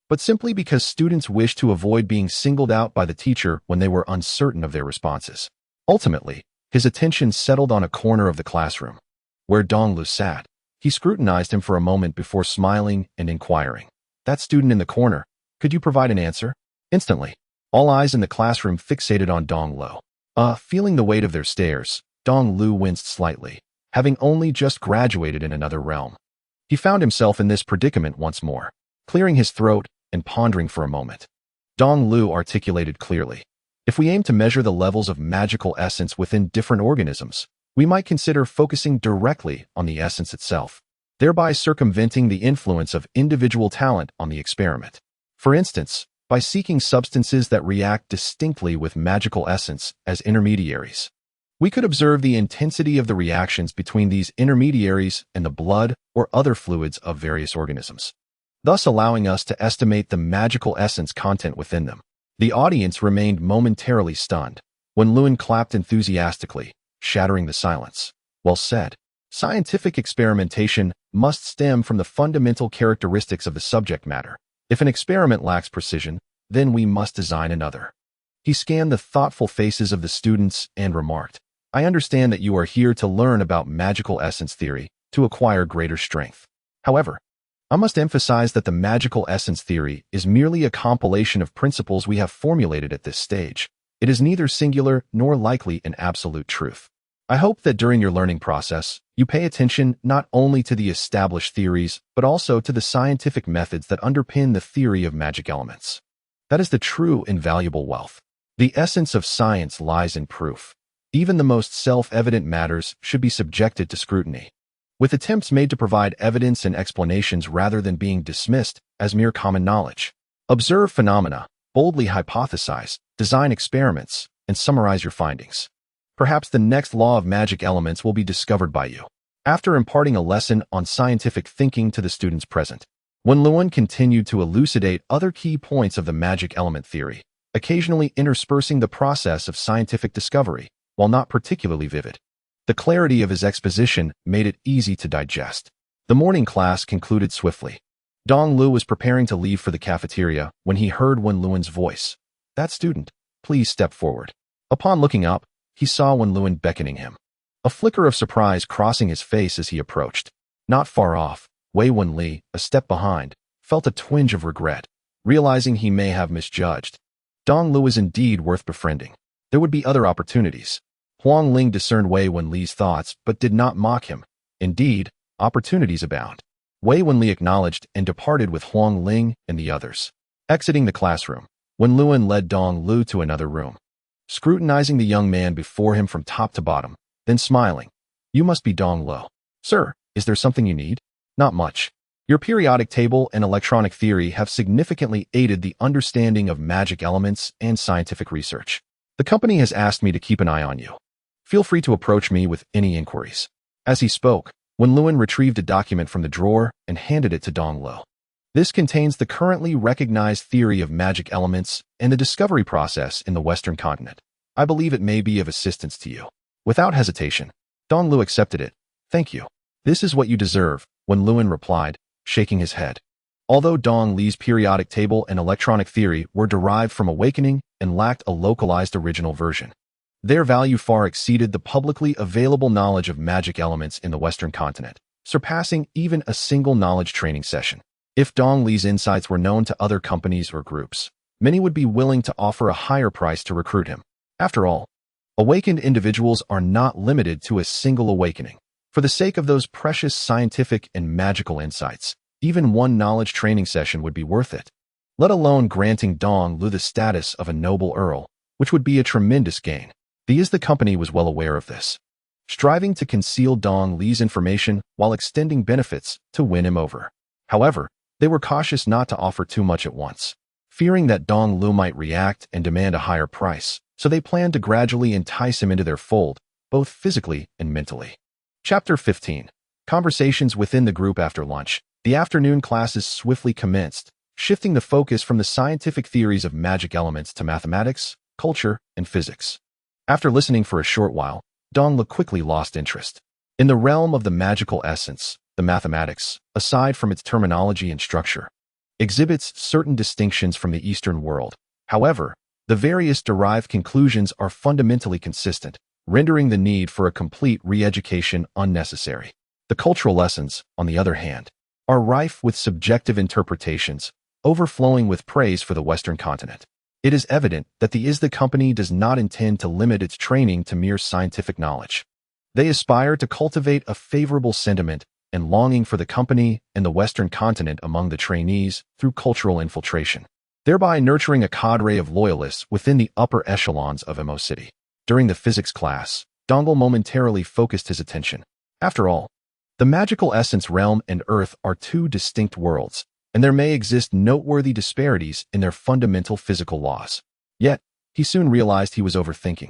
Speaker 1: but simply because students wished to avoid being singled out by the teacher when they were uncertain of their responses. Ultimately, his attention settled on a corner of the classroom, where Dong Lu sat. He scrutinized him for a moment before smiling and inquiring. That student in the corner, could you provide an answer? Instantly, all eyes in the classroom fixated on Dong Lu. Feeling the weight of their stares, Dong Lu winced slightly. having only just graduated in another realm. He found himself in this predicament once more, clearing his throat and pondering for a moment. Dong Lu articulated clearly. If we aim to measure the levels of magical essence within different organisms, we might consider focusing directly on the essence itself, thereby circumventing the influence of individual talent on the experiment. For instance, by seeking substances that react distinctly with magical essence as intermediaries, we could observe the intensity of the reactions between these intermediaries and the blood or other fluids of various organisms, thus allowing us to estimate the magical essence content within them. The audience remained momentarily stunned when Lewin clapped enthusiastically, shattering the silence. Well said. Scientific experimentation must stem from the fundamental characteristics of the subject matter. If an experiment lacks precision, then we must design another. He scanned the thoughtful faces of the students and remarked, I understand that you are here to learn about magical essence theory to acquire greater strength. However, I must emphasize that the magical essence theory is merely a compilation of principles we have formulated at this stage. It is neither singular nor likely an absolute truth. I hope that during your learning process, you pay attention not only to the established theories, but also to the scientific methods that underpin the theory of magic elements. That is the true and valuable wealth. The essence of science lies in proof. Even the most self-evident matters should be subjected to scrutiny, with attempts made to provide evidence and explanations rather than being dismissed as mere common knowledge. Observe phenomena, boldly hypothesize, design experiments, and summarize your findings. Perhaps the next law of magic elements will be discovered by you. After imparting a lesson on scientific thinking to the students present, Wen Luan continued to elucidate other key points of the magic element theory, occasionally interspersing the process of scientific discovery, while not particularly vivid. The clarity of his exposition made it easy to digest. The morning class concluded swiftly. Dong Lu was preparing to leave for the cafeteria when he heard Wen Luan's voice. That student, please step forward. Upon looking up, he saw Wen Luan beckoning him, a flicker of surprise crossing his face as he approached. Not far off, Wei Wenli, a step behind, felt a twinge of regret, realizing he may have misjudged. Dong Lu is indeed worth befriending. There would be other opportunities. Huang Ling discerned Wei Wenli's thoughts but did not mock him. Indeed, opportunities abound. Wei Wenli acknowledged and departed with Huang Ling and the others. Exiting the classroom, Wen Luan led Dong Lu to another room, scrutinizing the young man before him from top to bottom, then smiling. You must be Dong Lu. Sir, is there something you need? Not much. Your periodic table and electronic theory have significantly aided the understanding of magic elements and scientific research. The company has asked me to keep an eye on you. Feel free to approach me with any inquiries. As he spoke, Wen Luan retrieved a document from the drawer and handed it to Dong Lu. This contains the currently recognized theory of magic elements and the discovery process in the Western continent. I believe it may be of assistance to you. Without hesitation, Dong Lu accepted it. Thank you. This is what you deserve, Wen Luan replied, shaking his head. Although Dong Li's periodic table and electronic theory were derived from awakening and lacked a localized original version, their value far exceeded the publicly available knowledge of magic elements in the Western continent, surpassing even a single knowledge training session. If Dong Li's insights were known to other companies or groups, many would be willing to offer a higher price to recruit him. After all, awakened individuals are not limited to a single awakening. For the sake of those precious scientific and magical insights, even one knowledge training session would be worth it, let alone granting Dong Lu the status of a noble earl, which would be a tremendous gain. The company was well aware of this, striving to conceal Dong Li's information while extending benefits to win him over. However, they were cautious not to offer too much at once, fearing that Dong Lu might react and demand a higher price, so they planned to gradually entice him into their fold, both physically and mentally. Chapter 15. Conversations within the group after lunch. The afternoon classes swiftly commenced, shifting the focus from the scientific theories of magic elements to mathematics, culture, and physics. After listening for a short while, Dong Lu quickly lost interest. In the realm of the magical essence, the mathematics, aside from its terminology and structure, exhibits certain distinctions from the Eastern world. However, the various derived conclusions are fundamentally consistent, rendering the need for a complete re-education unnecessary. The cultural lessons, on the other hand, are rife with subjective interpretations, overflowing with praise for the Western continent. It is evident that the company does not intend to limit its training to mere scientific knowledge. They aspire to cultivate a favorable sentiment and longing for the company and the Western continent among the trainees through cultural infiltration, thereby nurturing a cadre of loyalists within the upper echelons of Mo City. During the physics class, Dongle momentarily focused his attention. After all, the magical essence realm and Earth are two distinct worlds, and there may exist noteworthy disparities in their fundamental physical laws. Yet, he soon realized he was overthinking.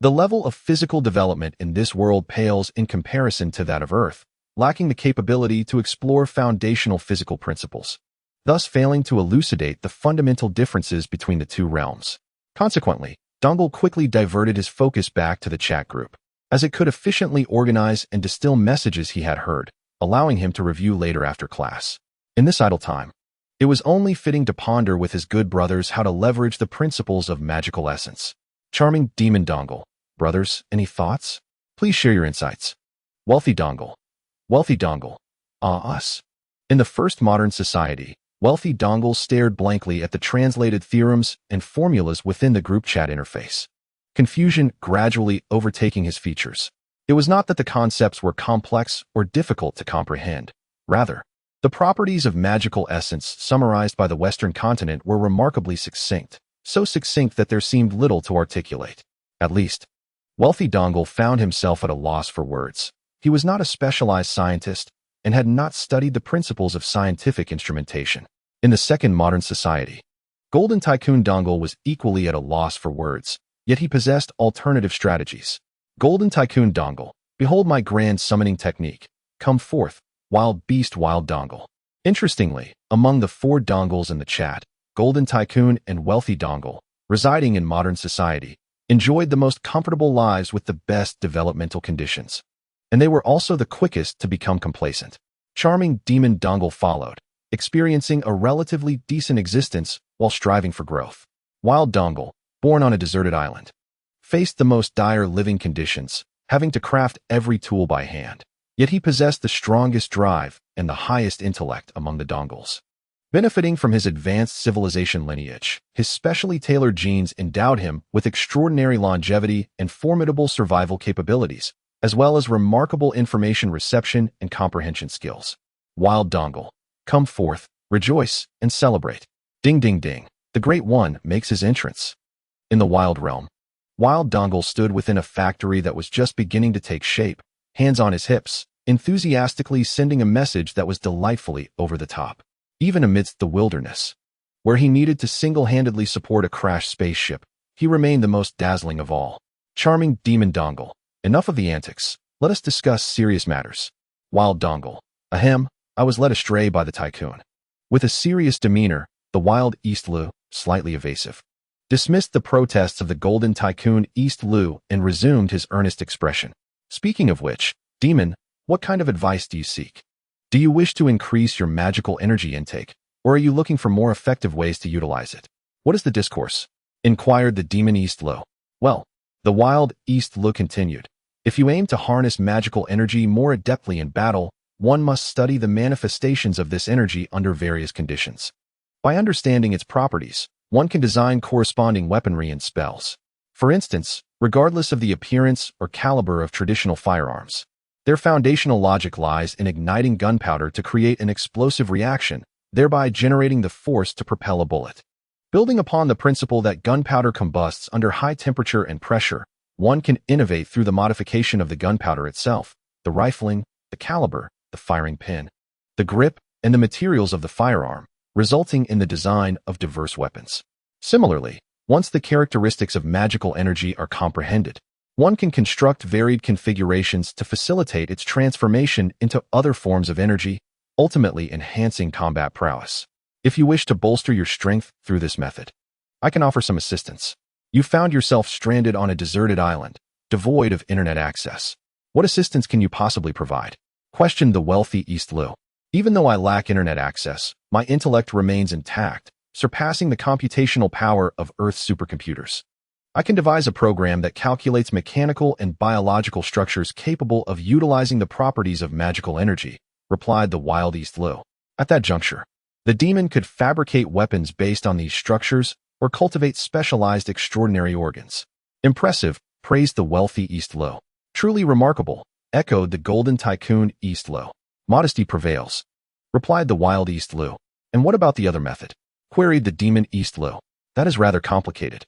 Speaker 1: The level of physical development in this world pales in comparison to that of Earth, lacking the capability to explore foundational physical principles, thus failing to elucidate the fundamental differences between the two realms. Consequently, Dongle quickly diverted his focus back to the chat group, as it could efficiently organize and distill messages he had heard, allowing him to review later after class. In this idle time, it was only fitting to ponder with his good brothers how to leverage the principles of magical essence. Charming Demon Dongle. Brothers, any thoughts? Please share your insights. Wealthy Dongle. Wealthy Dongle. Us. In the first modern society, Wealthy Dongle stared blankly at the translated theorems and formulas within the group chat interface, confusion gradually overtaking his features. It was not that the concepts were complex or difficult to comprehend. Rather, the properties of magical essence summarized by the Western continent were remarkably succinct, so succinct that there seemed little to articulate. At least, Wealthy Dongle found himself at a loss for words. He was not a specialized scientist and had not studied the principles of scientific instrumentation. In the second modern society, Golden Tycoon Dongle was equally at a loss for words, yet he possessed alternative strategies. Golden Tycoon Dongle, behold my grand summoning technique. Come forth, wild beast wild Dongle. Interestingly, among the 4 Dongles in the chat, Golden Tycoon and Wealthy Dongle, residing in modern society, enjoyed the most comfortable lives with the best developmental conditions. And they were also the quickest to become complacent. Charming Demon Dongle followed, experiencing a relatively decent existence while striving for growth. Wild Dongle, born on a deserted island, faced the most dire living conditions, having to craft every tool by hand. Yet he possessed the strongest drive and the highest intellect among the Dongles. Benefiting from his advanced civilization lineage, his specially tailored genes endowed him with extraordinary longevity and formidable survival capabilities, as well as remarkable information reception and comprehension skills. Wild Dongle, come forth, rejoice, and celebrate. Ding ding ding, the Great One makes his entrance. In the wild realm, Wild Dongle stood within a factory that was just beginning to take shape, hands on his hips, enthusiastically sending a message that was delightfully over the top. Even amidst the wilderness, where he needed to single-handedly support a crashed spaceship, he remained the most dazzling of all. Charming Demon Dongle, enough of the antics, let us discuss serious matters. Wild Dongle, ahem, I was led astray by the Tycoon. With a serious demeanor, the wild East Lu, slightly evasive, dismissed the protests of the Golden Tycoon East Lu and resumed his earnest expression. Speaking of which, Demon, what kind of advice do you seek? Do you wish to increase your magical energy intake, or are you looking for more effective ways to utilize it? What is the discourse? Inquired the Demon East Lu. Well, the wild East Lu continued. If you aim to harness magical energy more adeptly in battle, one must study the manifestations of this energy under various conditions. By understanding its properties, one can design corresponding weaponry and spells. For instance, regardless of the appearance or caliber of traditional firearms, their foundational logic lies in igniting gunpowder to create an explosive reaction, thereby generating the force to propel a bullet. Building upon the principle that gunpowder combusts under high temperature and pressure, one can innovate through the modification of the gunpowder itself, the rifling, the caliber, the firing pin, the grip, and the materials of the firearm, resulting in the design of diverse weapons. Similarly, once the characteristics of magical energy are comprehended, one can construct varied configurations to facilitate its transformation into other forms of energy, ultimately enhancing combat prowess. If you wish to bolster your strength through this method, I can offer some assistance. You found yourself stranded on a deserted island, devoid of internet access. What assistance can you possibly provide? Questioned the wealthy East Lu. Even though I lack internet access, my intellect remains intact, surpassing the computational power of Earth's supercomputers. I can devise a program that calculates mechanical and biological structures capable of utilizing the properties of magical energy, replied the wild East Lu. At that juncture, the demon could fabricate weapons based on these structures or cultivate specialized extraordinary organs. Impressive, praised the wealthy East Lu. Truly remarkable, echoed the golden Tycoon East Lu. Modesty prevails, replied the wild East Lu. And what about the other method? Queried the demon East Lu. That is rather complicated,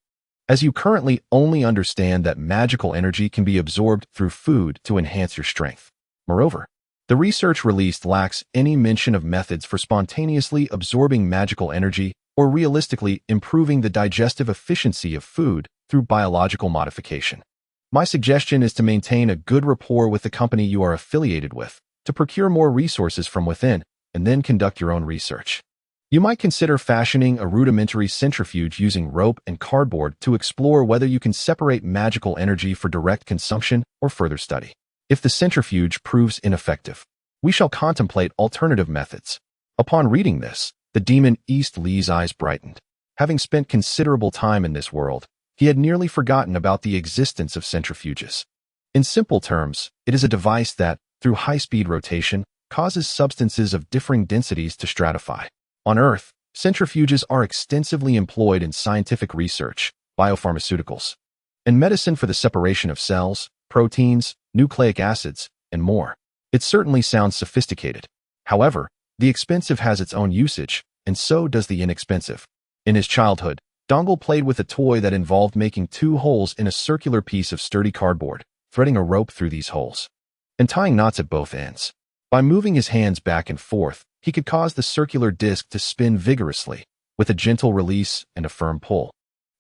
Speaker 1: as you currently only understand that magical energy can be absorbed through food to enhance your strength. Moreover, the research released lacks any mention of methods for spontaneously absorbing magical energy or realistically improving the digestive efficiency of food through biological modification. My suggestion is to maintain a good rapport with the company you are affiliated with, to procure more resources from within, and then conduct your own research. You might consider fashioning a rudimentary centrifuge using rope and cardboard to explore whether you can separate magical energy for direct consumption or further study. If the centrifuge proves ineffective, we shall contemplate alternative methods. Upon reading this, the demon East Lee's eyes brightened. Having spent considerable time in this world, he had nearly forgotten about the existence of centrifuges. In simple terms, it is a device that, through high-speed rotation, causes substances of differing densities to stratify. On Earth, centrifuges are extensively employed in scientific research, biopharmaceuticals, and medicine for the separation of cells, proteins, nucleic acids, and more. It certainly sounds sophisticated. However, the expensive has its own usage, and so does the inexpensive. In his childhood, Dongle played with a toy that involved making 2 holes in a circular piece of sturdy cardboard, threading a rope through these holes, and tying knots at both ends. By moving his hands back and forth, he could cause the circular disc to spin vigorously, with a gentle release and a firm pull.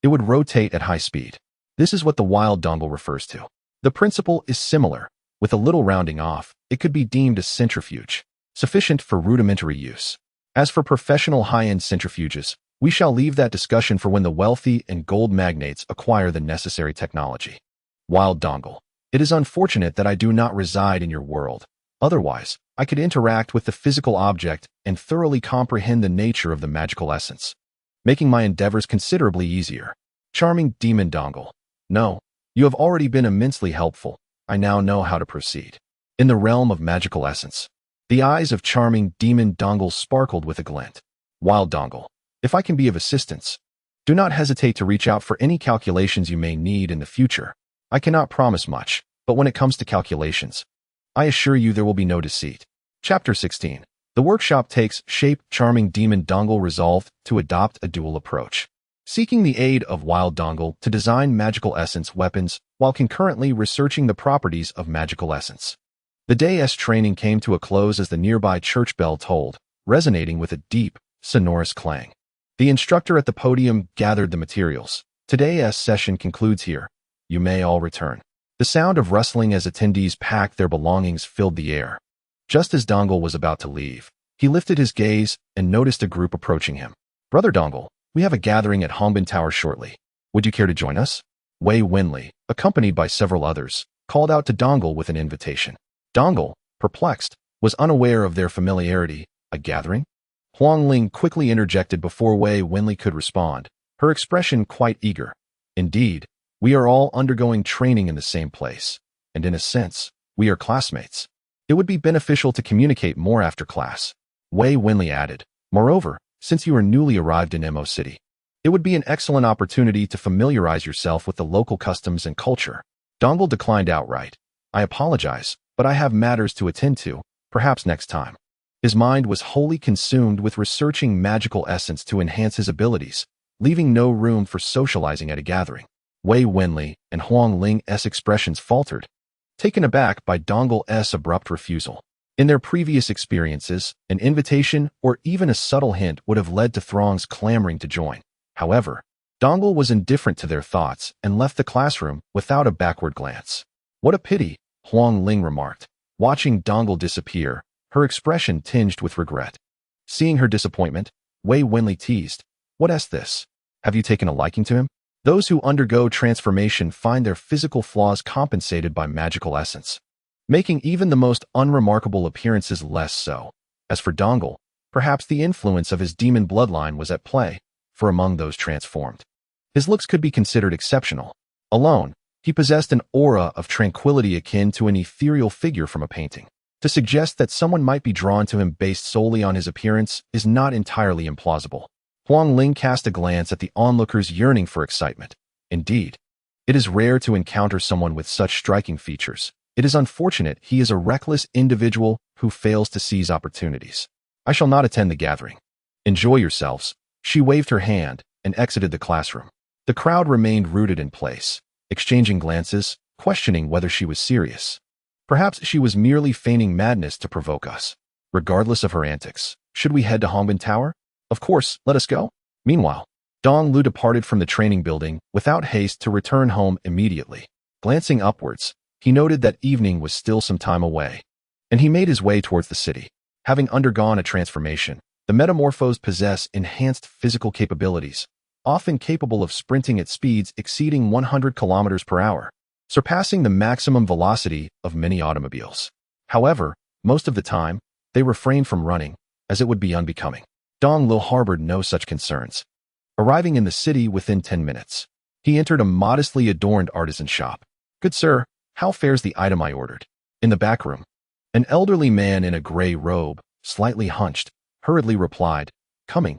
Speaker 1: It would rotate at high speed. This is what the wild Dongle refers to. The principle is similar. With a little rounding off, it could be deemed a centrifuge, sufficient for rudimentary use. As for professional high-end centrifuges, we shall leave that discussion for when the wealthy and gold magnates acquire the necessary technology. Wild Dongle, it is unfortunate that I do not reside in your world. Otherwise, I could interact with the physical object and thoroughly comprehend the nature of the magical essence, making my endeavors considerably easier. Charming Demon Dongle. No, you have already been immensely helpful. I now know how to proceed. In the realm of magical essence, the eyes of charming Demon Dongle sparkled with a glint. Wild Dongle, if I can be of assistance, do not hesitate to reach out for any calculations you may need in the future. I cannot promise much, but when it comes to calculations, I assure you there will be no deceit. Chapter 16. The workshop takes shape. Charming Demon Dongle resolved to adopt a dual approach, seeking the aid of Wild Dongle to design magical essence weapons while concurrently researching the properties of magical essence. The day's training came to a close as the nearby church bell tolled, resonating with a deep, sonorous clang. The instructor at the podium gathered the materials. Today's session concludes here. You may all return. The sound of rustling as attendees packed their belongings filled the air. Just as Dongle was about to leave, he lifted his gaze and noticed a group approaching him. Brother Dongle, we have a gathering at Hongbin Tower shortly. Would you care to join us? Wei Winley, accompanied by several others, called out to Dongle with an invitation. Dongle, perplexed, was unaware of their familiarity. A gathering? Huang Ling quickly interjected before Wei Winley could respond, her expression quite eager. Indeed, we are all undergoing training in the same place, and in a sense, we are classmates. It would be beneficial to communicate more after class. Wei Winley added, moreover, since you are newly arrived in Mo City, it would be an excellent opportunity to familiarize yourself with the local customs and culture. Dongle declined outright. I apologize, but I have matters to attend to, perhaps next time. His mind was wholly consumed with researching magical essence to enhance his abilities, leaving no room for socializing at a gathering. Wei Winley and Huang Ling's expressions faltered, taken aback by Dongle's abrupt refusal. In their previous experiences, an invitation or even a subtle hint would have led to throngs clamoring to join. However, Dongle was indifferent to their thoughts and left the classroom without a backward glance. What a pity, Huang Ling remarked, watching Dongle disappear, her expression tinged with regret. Seeing her disappointment, Wei Winley teased, "What's this? Have you taken a liking to him?" Those who undergo transformation find their physical flaws compensated by magical essence, making even the most unremarkable appearances less so. As for Dongle, perhaps the influence of his demon bloodline was at play, for among those transformed, his looks could be considered exceptional. Alone, he possessed an aura of tranquility akin to an ethereal figure from a painting. To suggest that someone might be drawn to him based solely on his appearance is not entirely implausible. Huang Ling cast a glance at the onlookers yearning for excitement. Indeed, it is rare to encounter someone with such striking features, It is unfortunate he is a reckless individual who fails to seize opportunities. I shall not attend the gathering. Enjoy yourselves. She waved her hand and exited the classroom. The crowd remained rooted in place, exchanging glances, questioning whether she was serious. Perhaps she was merely feigning madness to provoke us. Regardless of her antics, should we head to Hongbin Tower? Of course, let us go. Meanwhile, Dong Lu departed from the training building without haste to return home immediately. Glancing upwards, he noted that evening was still some time away, and he made his way towards the city. Having undergone a transformation, the metamorphosed possess enhanced physical capabilities, often capable of sprinting at speeds exceeding 100 kilometers per hour, surpassing the maximum velocity of many automobiles. However, most of the time, they refrained from running, as it would be unbecoming. Dong Lu harbored no such concerns. Arriving in the city within 10 minutes, he entered a modestly adorned artisan shop. "Good sir, how fares the item I ordered?" In the back room, an elderly man in a gray robe, slightly hunched, hurriedly replied, Coming.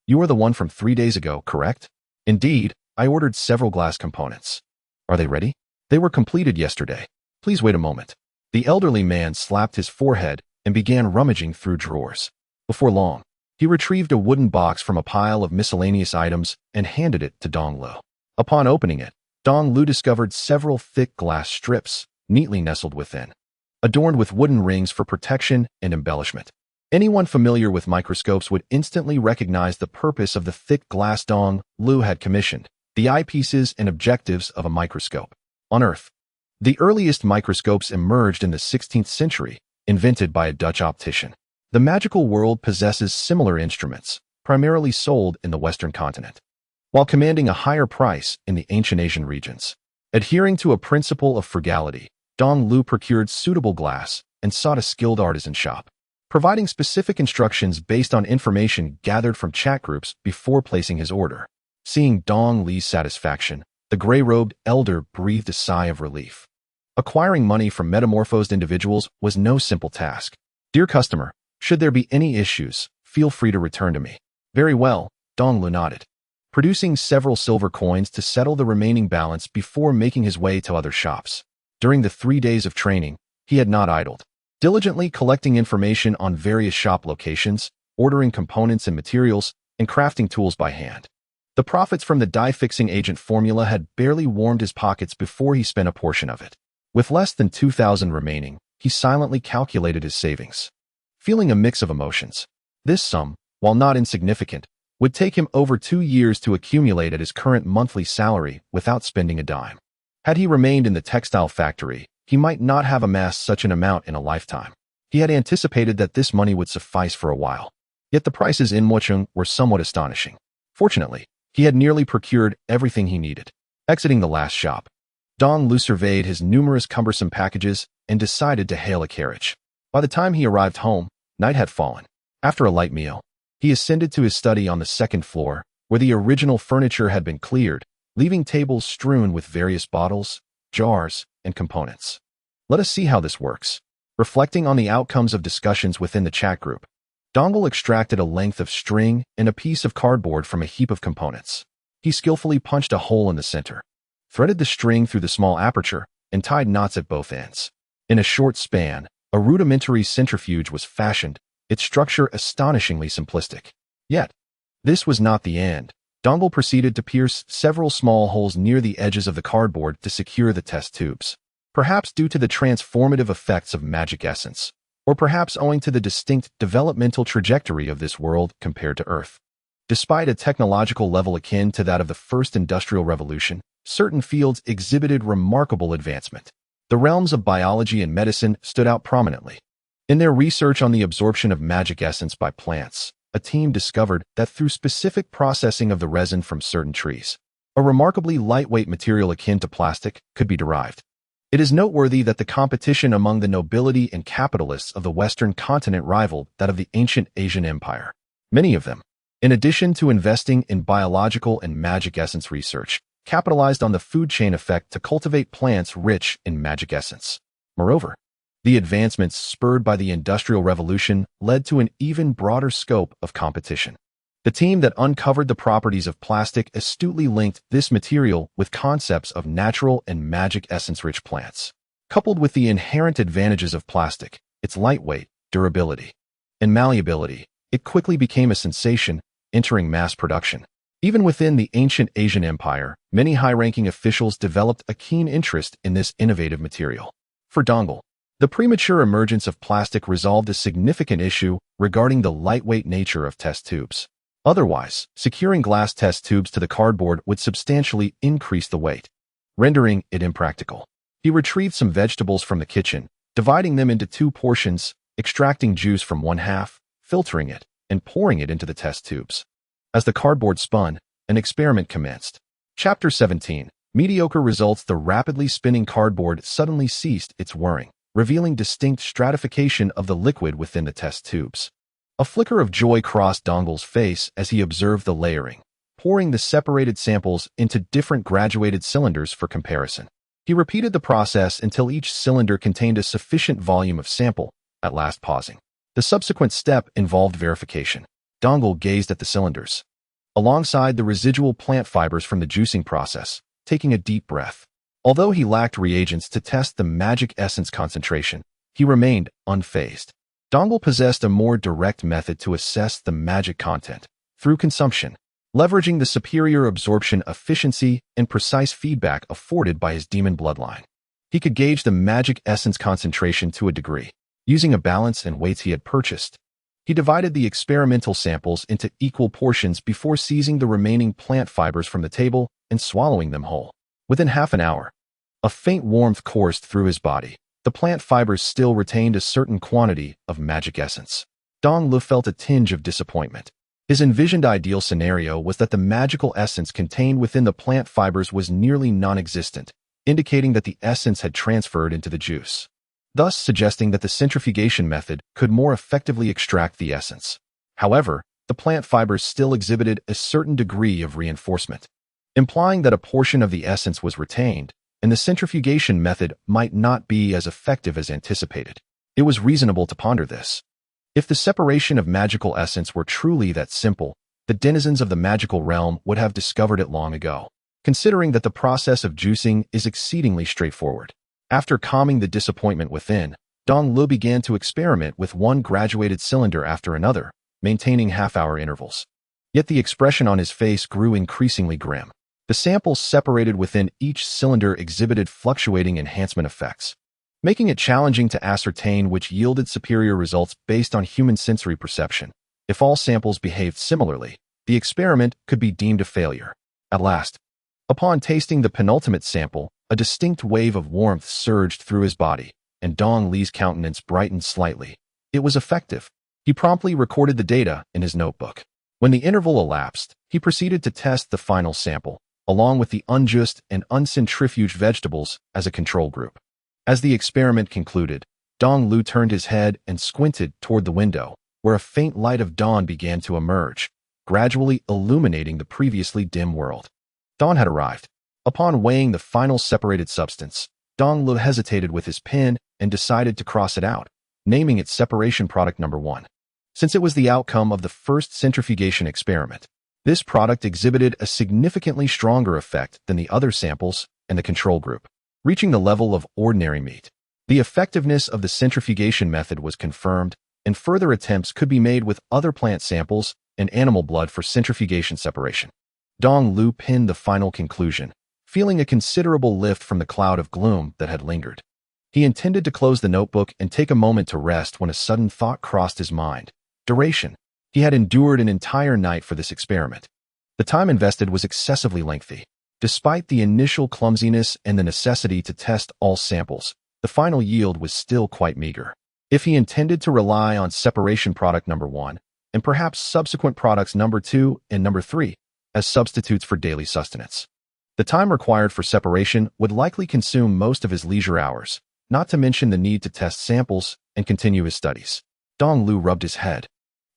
Speaker 1: You are the one from 3 days ago, correct?" "Indeed, I ordered several glass components." "Are they ready?" "They were completed yesterday. Please wait a moment." The elderly man slapped his forehead and began rummaging through drawers. Before long, he retrieved a wooden box from a pile of miscellaneous items and handed it to Dong Lu. Upon opening it, Dong Lu discovered several thick glass strips, neatly nestled within, adorned with wooden rings for protection and embellishment. Anyone familiar with microscopes would instantly recognize the purpose of the thick glass Dong Lu had commissioned, the eyepieces and objectives of a microscope. On Earth, the earliest microscopes emerged in the 16th century, invented by a Dutch optician. The magical world possesses similar instruments, primarily sold in the Western continent, while commanding a higher price in the ancient Asian regions. Adhering to a principle of frugality, Dong Lu procured suitable glass and sought a skilled artisan shop, providing specific instructions based on information gathered from chat groups before placing his order. Seeing Dong Li's satisfaction, the gray-robed elder breathed a sigh of relief. Acquiring money from metamorphosed individuals was no simple task. "Dear customer, should there be any issues, feel free to return to me." "Very well," Dong Lu nodded, producing several silver coins to settle the remaining balance before making his way to other shops. During the 3 days of training, he had not idled, diligently collecting information on various shop locations, ordering components and materials, and crafting tools by hand. The profits from the dye-fixing agent formula had barely warmed his pockets before he spent a portion of it. With less than 2,000 remaining, he silently calculated his savings, feeling a mix of emotions. This sum, while not insignificant, would take him over 2 years to accumulate at his current monthly salary without spending a dime. Had he remained in the textile factory, he might not have amassed such an amount in a lifetime. He had anticipated that this money would suffice for a while. Yet the prices in Wucheng were somewhat astonishing. Fortunately, he had nearly procured everything he needed. Exiting the last shop, Dong Lu surveyed his numerous cumbersome packages and decided to hail a carriage. By the time he arrived home, night had fallen. After a light meal, he ascended to his study on the second floor, where the original furniture had been cleared, leaving tables strewn with various bottles, jars, and components. Let us see how this works. Reflecting on the outcomes of discussions within the chat group, Dongle extracted a length of string and a piece of cardboard from a heap of components. He skillfully punched a hole in the center, threaded the string through the small aperture, and tied knots at both ends. In a short span, a rudimentary centrifuge was fashioned, its structure astonishingly simplistic. Yet, this was not the end. Dongle proceeded to pierce several small holes near the edges of the cardboard to secure the test tubes. Perhaps due to the transformative effects of magic essence, or perhaps owing to the distinct developmental trajectory of this world compared to Earth. Despite a technological level akin to that of the First Industrial Revolution, certain fields exhibited remarkable advancement. The realms of biology and medicine stood out prominently. In their research on the absorption of magic essence by plants, a team discovered that through specific processing of the resin from certain trees, a remarkably lightweight material akin to plastic could be derived. It is noteworthy that the competition among the nobility and capitalists of the Western continent rivaled that of the ancient Asian Empire. Many of them, in addition to investing in biological and magic essence research, capitalized on the food chain effect to cultivate plants rich in magic essence. Moreover, the advancements spurred by the Industrial Revolution led to an even broader scope of competition. The team that uncovered the properties of plastic astutely linked this material with concepts of natural and magic essence-rich plants. Coupled with the inherent advantages of plastic, its lightweight, durability, and malleability, it quickly became a sensation, entering mass production. Even within the ancient Asian Empire, many high-ranking officials developed a keen interest in this innovative material. For Dong, the premature emergence of plastic resolved a significant issue regarding the lightweight nature of test tubes. Otherwise, securing glass test tubes to the cardboard would substantially increase the weight, rendering it impractical. He retrieved some vegetables from the kitchen, dividing them into 2 portions, extracting juice from one half, filtering it, and pouring it into the test tubes. As the cardboard spun, an experiment commenced. Chapter 17. Mediocre results. The rapidly spinning cardboard suddenly ceased its whirring, revealing distinct stratification of the liquid within the test tubes. A flicker of joy crossed Dongle's face as he observed the layering, pouring the separated samples into different graduated cylinders for comparison. He repeated the process until each cylinder contained a sufficient volume of sample, at last pausing. The subsequent step involved verification. Dongle gazed at the cylinders, alongside the residual plant fibers from the juicing process, taking a deep breath. Although he lacked reagents to test the magic essence concentration, he remained unfazed. Dongle possessed a more direct method to assess the magic content, through consumption, leveraging the superior absorption efficiency and precise feedback afforded by his demon bloodline. He could gauge the magic essence concentration to a degree, using a balance and weights he had purchased. He divided the experimental samples into equal portions before seizing the remaining plant fibers from the table and swallowing them whole. Within half an hour, a faint warmth coursed through his body. The plant fibers still retained a certain quantity of magic essence. Dong Lu felt a tinge of disappointment. His envisioned ideal scenario was that the magical essence contained within the plant fibers was nearly non-existent, indicating that the essence had transferred into the juice, thus suggesting that the centrifugation method could more effectively extract the essence. However, the plant fibers still exhibited a certain degree of reinforcement, implying that a portion of the essence was retained, and the centrifugation method might not be as effective as anticipated. It was reasonable to ponder this. If the separation of magical essence were truly that simple, the denizens of the magical realm would have discovered it long ago, considering that the process of juicing is exceedingly straightforward. After calming the disappointment within, Dong Lu began to experiment with one graduated cylinder after another, maintaining half-hour intervals. Yet the expression on his face grew increasingly grim. The samples separated within each cylinder exhibited fluctuating enhancement effects, making it challenging to ascertain which yielded superior results based on human sensory perception. If all samples behaved similarly, the experiment could be deemed a failure. At last, upon tasting the penultimate sample, a distinct wave of warmth surged through his body, and Dong Li's countenance brightened slightly. It was effective. He promptly recorded the data in his notebook. When the interval elapsed, he proceeded to test the final sample, along with the unjuiced and uncentrifuged vegetables as a control group. As the experiment concluded, Dong Lu turned his head and squinted toward the window, where a faint light of dawn began to emerge, gradually illuminating the previously dim world. Dawn had arrived. Upon weighing the final separated substance, Dong Lu hesitated with his pen and decided to cross it out, naming it separation product number 1. Since it was the outcome of the first centrifugation experiment, this product exhibited a significantly stronger effect than the other samples and the control group, reaching the level of ordinary meat. The effectiveness of the centrifugation method was confirmed, and further attempts could be made with other plant samples and animal blood for centrifugation separation. Dong Lu penned the final conclusion, feeling a considerable lift from the cloud of gloom that had lingered. He intended to close the notebook and take a moment to rest when a sudden thought crossed his mind. Duration. He had endured an entire night for this experiment. The time invested was excessively lengthy. Despite the initial clumsiness and the necessity to test all samples, the final yield was still quite meager. If he intended to rely on separation product number 1, and perhaps subsequent products number 2 and number 3, as substitutes for daily sustenance, the time required for separation would likely consume most of his leisure hours, not to mention the need to test samples and continue his studies. Dong Lu rubbed his head,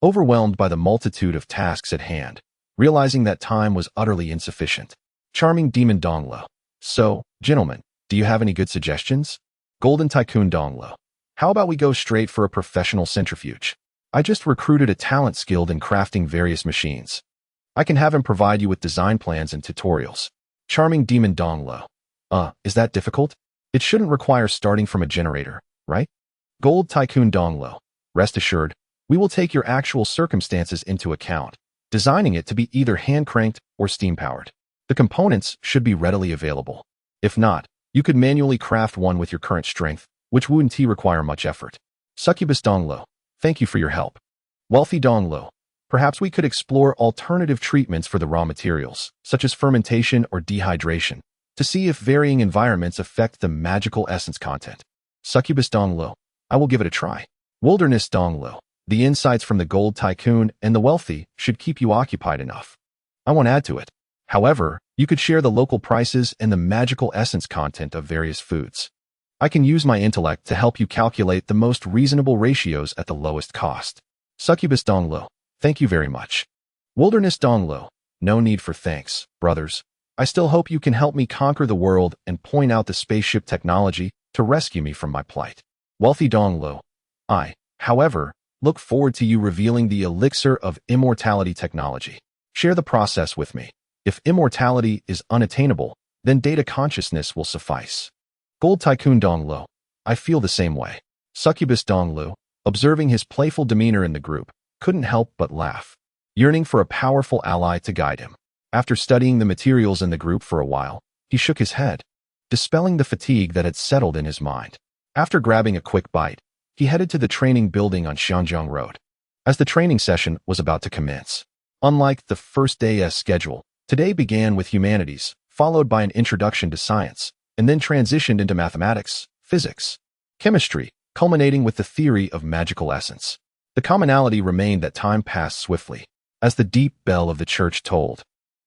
Speaker 1: overwhelmed by the multitude of tasks at hand, realizing that time was utterly insufficient. Charming demon Dong Lu. So, gentlemen, do you have any good suggestions? Golden Tycoon Dong Lu. How about we go straight for a professional centrifuge? I just recruited a talent skilled in crafting various machines. I can have him provide you with design plans and tutorials. Charming demon Dong Lu. Is that difficult? It shouldn't require starting from a generator, right? Gold Tycoon Dong Lo. Rest assured, we will take your actual circumstances into account, designing it to be either hand-cranked or steam-powered. The components should be readily available. If not, you could manually craft one with your current strength, which wouldn't require much effort. Succubus Dong Lo. Thank you for your help. Wealthy Dong Lo. Perhaps we could explore alternative treatments for the raw materials, such as fermentation or dehydration, to see if varying environments affect the magical essence content. Succubus Dong Lo. I will give it a try. Wilderness Dong Lo. The insights from the Gold Tycoon and the Wealthy should keep you occupied enough. I won't add to it. However, you could share the local prices and the magical essence content of various foods. I can use my intellect to help you calculate the most reasonable ratios at the lowest cost. Succubus Dong Lo. Thank you very much. Wilderness Dong Lo. No need for thanks, brothers. I still hope you can help me conquer the world and point out the spaceship technology to rescue me from my plight. Wealthy Dong Lo. I, however, look forward to you revealing the elixir of immortality technology. Share the process with me. If immortality is unattainable, then data consciousness will suffice. Gold Tycoon Dong Lo. I feel the same way. Succubus Dong Lo, observing his playful demeanor in the group, couldn't help but laugh, yearning for a powerful ally to guide him. After studying the materials in the group for a while, he shook his head, dispelling the fatigue that had settled in his mind. After grabbing a quick bite, he headed to the training building on Xianjiang Road. As the training session was about to commence, unlike the first day as scheduled, today began with humanities, followed by an introduction to science, and then transitioned into mathematics, physics, chemistry, culminating with the theory of magical essence. The commonality remained that time passed swiftly, as the deep bell of the church tolled.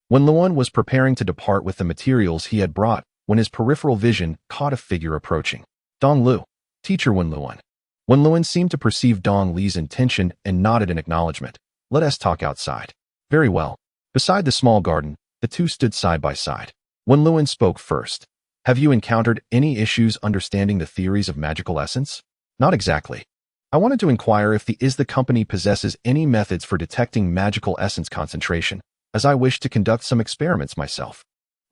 Speaker 1: Wen Luan was preparing to depart with the materials he had brought when his peripheral vision caught a figure approaching. Dong Lu, teacher Wen Luan. Wen Luan seemed to perceive Dong Li's intention and nodded in acknowledgement. Let us talk outside. Very well. Beside the small garden, the two stood side by side. Wen Luan spoke first. Have you encountered any issues understanding the theories of magical essence? Not exactly. I wanted to inquire if the company possesses any methods for detecting magical essence concentration, as I wish to conduct some experiments myself.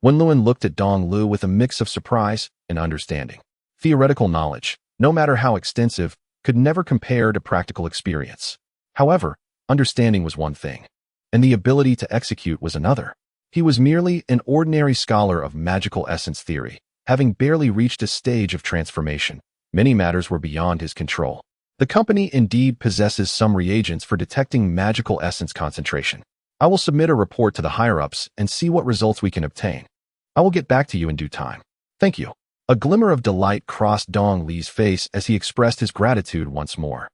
Speaker 1: Wen Luan looked at Dong Lu with a mix of surprise and understanding. Theoretical knowledge, no matter how extensive, could never compare to practical experience. However, understanding was one thing, and the ability to execute was another. He was merely an ordinary scholar of magical essence theory, having barely reached a stage of transformation. Many matters were beyond his control. The company indeed possesses some reagents for detecting magical essence concentration. I will submit a report to the higher-ups and see what results we can obtain. I will get back to you in due time. Thank you. A glimmer of delight crossed Dong Li's face as he expressed his gratitude once more.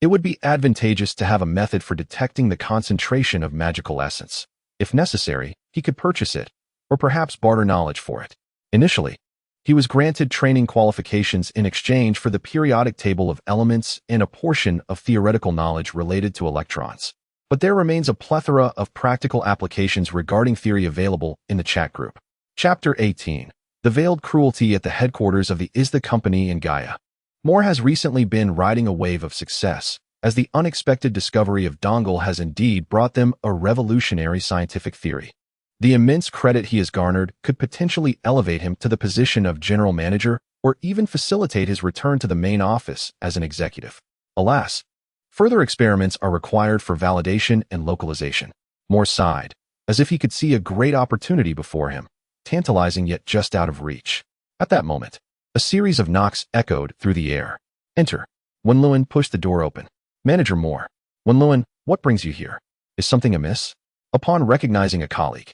Speaker 1: It would be advantageous to have a method for detecting the concentration of magical essence. If necessary, he could purchase it, or perhaps barter knowledge for it. Initially, he was granted training qualifications in exchange for the periodic table of elements and a portion of theoretical knowledge related to electrons. But there remains a plethora of practical applications regarding theory available in the chat group. Chapter 18. The Veiled Cruelty at the Headquarters of the Company in Guya. Moore has recently been riding a wave of success, as the unexpected discovery of Dongle has indeed brought them a revolutionary scientific theory. The immense credit he has garnered could potentially elevate him to the position of general manager or even facilitate his return to the main office as an executive. Alas, further experiments are required for validation and localization. Moore sighed, as if he could see a great opportunity before him, tantalizing yet just out of reach. At that moment, a series of knocks echoed through the air. Enter. Wen Luan pushed the door open. Manager Moore. Wen Luan, what brings you here? Is something amiss? Upon recognizing a colleague,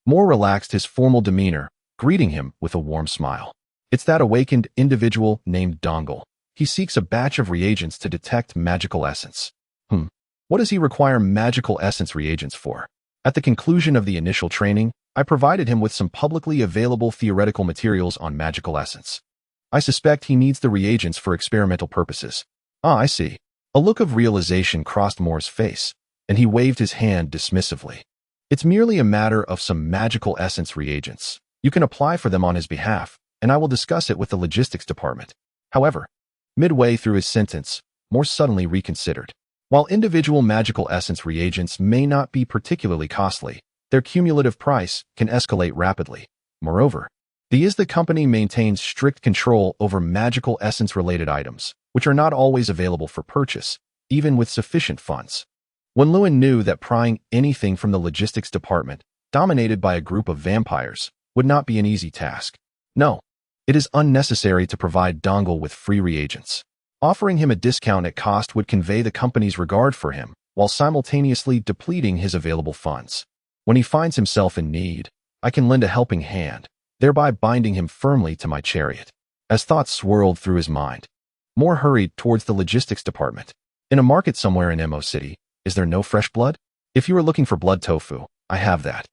Speaker 1: Moore relaxed his formal demeanor, greeting him with a warm smile. It's that awakened individual named Dongle. He seeks a batch of reagents to detect magical essence. What does he require magical essence reagents for? At the conclusion of the initial training, I provided him with some publicly available theoretical materials on magical essence. I suspect he needs the reagents for experimental purposes. Ah, I see. A look of realization crossed Moore's face, and he waved his hand dismissively. It's merely a matter of some magical essence reagents. You can apply for them on his behalf, and I will discuss it with the logistics department. However, midway through his sentence, Moore suddenly reconsidered. While individual magical essence reagents may not be particularly costly, their cumulative price can escalate rapidly. Moreover, The company maintains strict control over magical essence-related items, which are not always available for purchase, even with sufficient funds. When Lewin knew that prying anything from the logistics department, dominated by a group of vampires, would not be an easy task. No, it is unnecessary to provide Dongle with free reagents. Offering him a discount at cost would convey the company's regard for him, while simultaneously depleting his available funds. When he finds himself in need, I can lend a helping hand, thereby binding him firmly to my chariot. As thoughts swirled through his mind, Moore hurried towards the logistics department. In a market somewhere in Mo City, is there no fresh blood? If you are looking for blood tofu, I have that.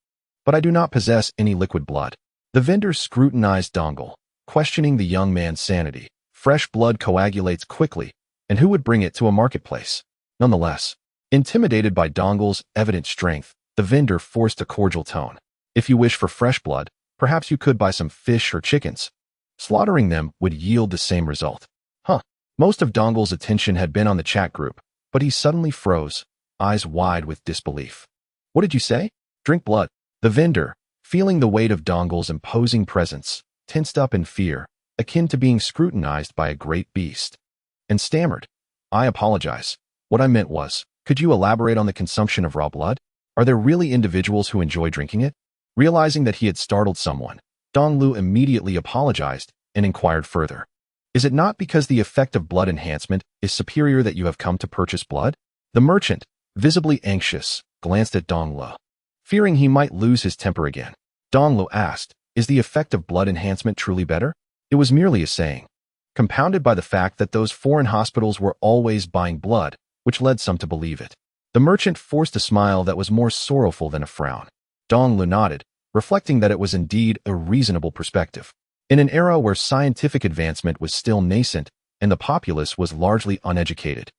Speaker 1: But I do not possess any liquid blood. The vendor scrutinized Dongle, questioning the young man's sanity. Fresh blood coagulates quickly, and who would bring it to a marketplace? Nonetheless, intimidated by Dongle's evident strength, the vendor forced a cordial tone. If you wish for fresh blood, perhaps you could buy some fish or chickens. Slaughtering them would yield the same result. Most of Dongle's attention had been on the chat group, but he suddenly froze, eyes wide with disbelief. What did you say? Drink blood. The vendor, feeling the weight of Dongle's imposing presence, tensed up in fear, akin to being scrutinized by a great beast, and stammered. I apologize. What I meant was, could you elaborate on the consumption of raw blood? Are there really individuals who enjoy drinking it? Realizing that he had startled someone, Donglu immediately apologized and inquired further. Is it not because the effect of blood enhancement is superior that you have come to purchase blood? The merchant, visibly anxious, glanced at Donglu. Fearing he might lose his temper again, Donglu asked, is the effect of blood enhancement truly better? It was merely a saying, compounded by the fact that those foreign hospitals were always buying blood, which led some to believe it. The merchant forced a smile that was more sorrowful than a frown. Donglu nodded, reflecting that it was indeed a reasonable perspective. In an era where scientific advancement was still nascent and the populace was largely uneducated,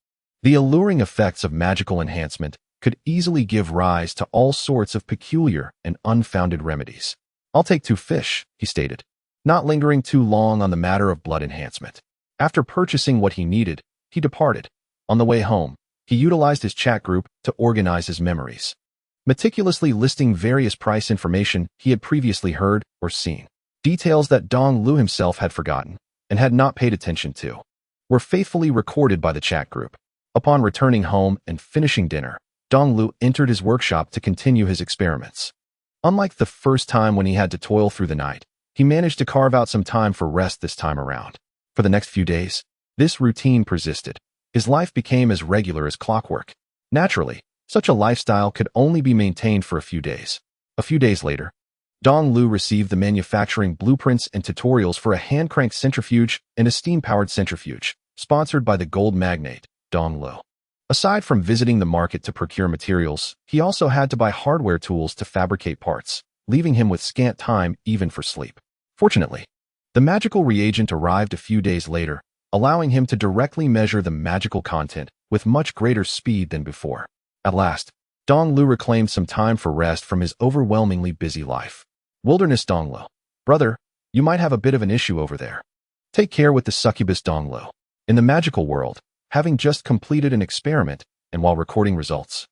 Speaker 1: the alluring effects of magical enhancement could easily give rise to all sorts of peculiar and unfounded remedies. I'll take 2 fish, he stated, not lingering too long on the matter of blood enhancement. After purchasing what he needed, he departed. On the way home, he utilized his chat group to organize his memories, meticulously listing various price information he had previously heard or seen. Details that Dong Lu himself had forgotten and had not paid attention to were faithfully recorded by the chat group. Upon returning home and finishing dinner, Dong Lu entered his workshop to continue his experiments. Unlike the first time when he had to toil through the night, he managed to carve out some time for rest this time around. For the next few days, this routine persisted. His life became as regular as clockwork. Naturally, such a lifestyle could only be maintained for a few days. A few days later, Dong Lu received the manufacturing blueprints and tutorials for a hand-cranked centrifuge and a steam-powered centrifuge, sponsored by the gold magnate, Dong Lu. Aside from visiting the market to procure materials, he also had to buy hardware tools to fabricate parts, leaving him with scant time even for sleep. Fortunately, the magical reagent arrived a few days later, allowing him to directly measure the magical content with much greater speed than before. At last, Dong Lu reclaimed some time for rest from his overwhelmingly busy life. Wilderness Dong Lu. Brother, you might have a bit of an issue over there. Take care with the Succubus Dong Lu. In the magical world, having just completed an experiment and while recording results,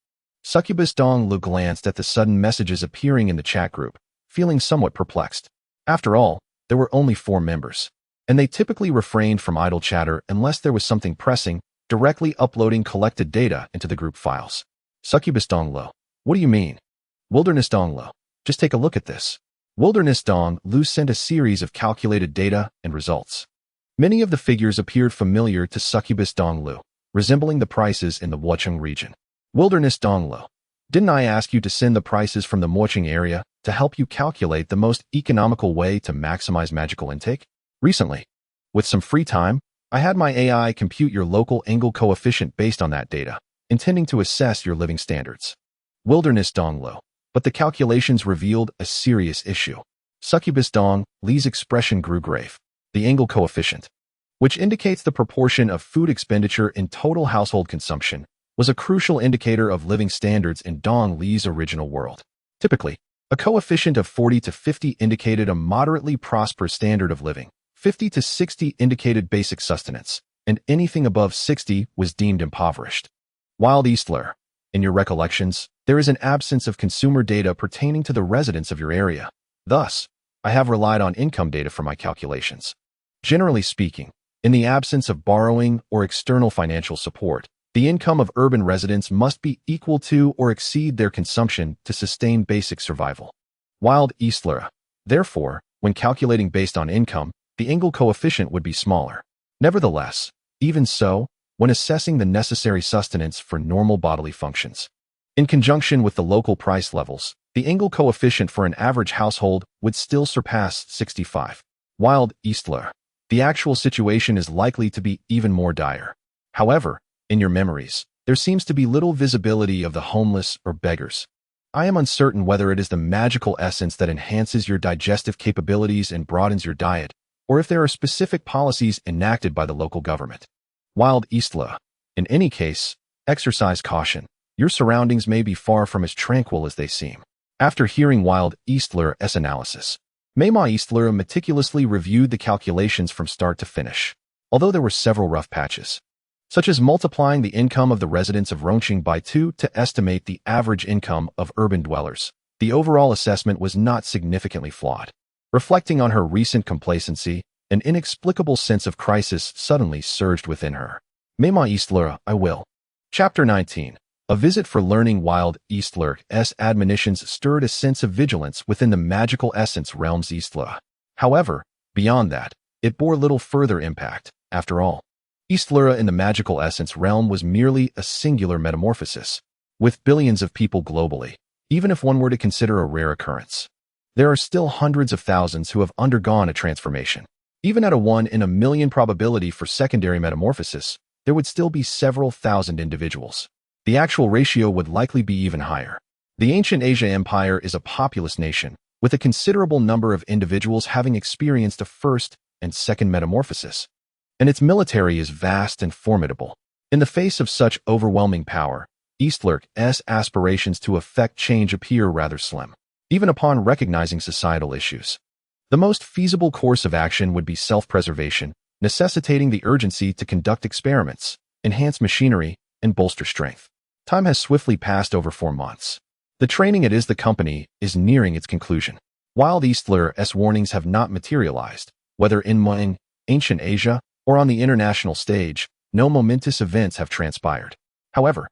Speaker 1: Succubus Dong Lu glanced at the sudden messages appearing in the chat group, feeling somewhat perplexed. After all, there were only 4 members, and they typically refrained from idle chatter unless there was something pressing, directly uploading collected data into the group files. Succubus Dong Lu. What do you mean? Wilderness Dong Lu. Just take a look at this. Wilderness Dong Lu sent a series of calculated data and results. Many of the figures appeared familiar to Succubus Dong Lu, resembling the prices in the Wucheng region. Wilderness Dong Lu. Didn't I ask you to send the prices from the Wucheng area to help you calculate the most economical way to maximize magical intake? Recently, with some free time, I had my AI compute your local angle coefficient based on that data, intending to assess your living standards. Wilderness Dong Lu. But the calculations revealed a serious issue. Succubus Dong Li's expression grew grave. The angle coefficient, which indicates the proportion of food expenditure in total household consumption, was a crucial indicator of living standards in Dong Li's original world. Typically, a coefficient of 40 to 50 indicated a moderately prosperous standard of living, 50 to 60 indicated basic sustenance, and anything above 60 was deemed impoverished. Wild Eastler, in your recollections, there is an absence of consumer data pertaining to the residents of your area. Thus, I have relied on income data for my calculations. Generally speaking, in the absence of borrowing or external financial support, the income of urban residents must be equal to or exceed their consumption to sustain basic survival. Wild Eastler. Therefore, when calculating based on income, the Engel coefficient would be smaller. Nevertheless, even so, when assessing the necessary sustenance for normal bodily functions, in conjunction with the local price levels, the Engel coefficient for an average household would still surpass 65. Wild Eastler. The actual situation is likely to be even more dire. However, in your memories, there seems to be little visibility of the homeless or beggars. I am uncertain whether it is the magical essence that enhances your digestive capabilities and broadens your diet, or if there are specific policies enacted by the local government. Wild Eastler. In any case, exercise caution. Your surroundings may be far from as tranquil as they seem. After hearing Wild Eastler's analysis, Mema Eastler meticulously reviewed the calculations from start to finish, although there were several rough patches, such as multiplying the income of the residents of Rongqing by 2 to estimate the average income of urban dwellers. The overall assessment was not significantly flawed. Reflecting on her recent complacency, an inexplicable sense of crisis suddenly surged within her. Mema Eastler, I will. Chapter 19. A visit for learning. Wild Eastler's admonitions stirred a sense of vigilance within the magical essence realms Eastler. However, beyond that, it bore little further impact. After all, Eastler in the magical essence realm was merely a singular metamorphosis, with billions of people globally. Even if one were to consider a rare occurrence, there are still hundreds of thousands who have undergone a transformation. Even at a 1 in a million probability for secondary metamorphosis, there would still be several thousand individuals. The actual ratio would likely be even higher. The ancient Guya Empire is a populous nation, with a considerable number of individuals having experienced a first and second metamorphosis, and its military is vast and formidable. In the face of such overwhelming power, Eastler's aspirations to effect change appear rather slim. Even upon recognizing societal issues, the most feasible course of action would be self-preservation, necessitating the urgency to conduct experiments, enhance machinery, and bolster strength. Time has swiftly passed over 4 months. The training at the company is nearing its conclusion. Wild Eastler's warnings have not materialized, whether in ancient Asia or on the international stage, no momentous events have transpired. However,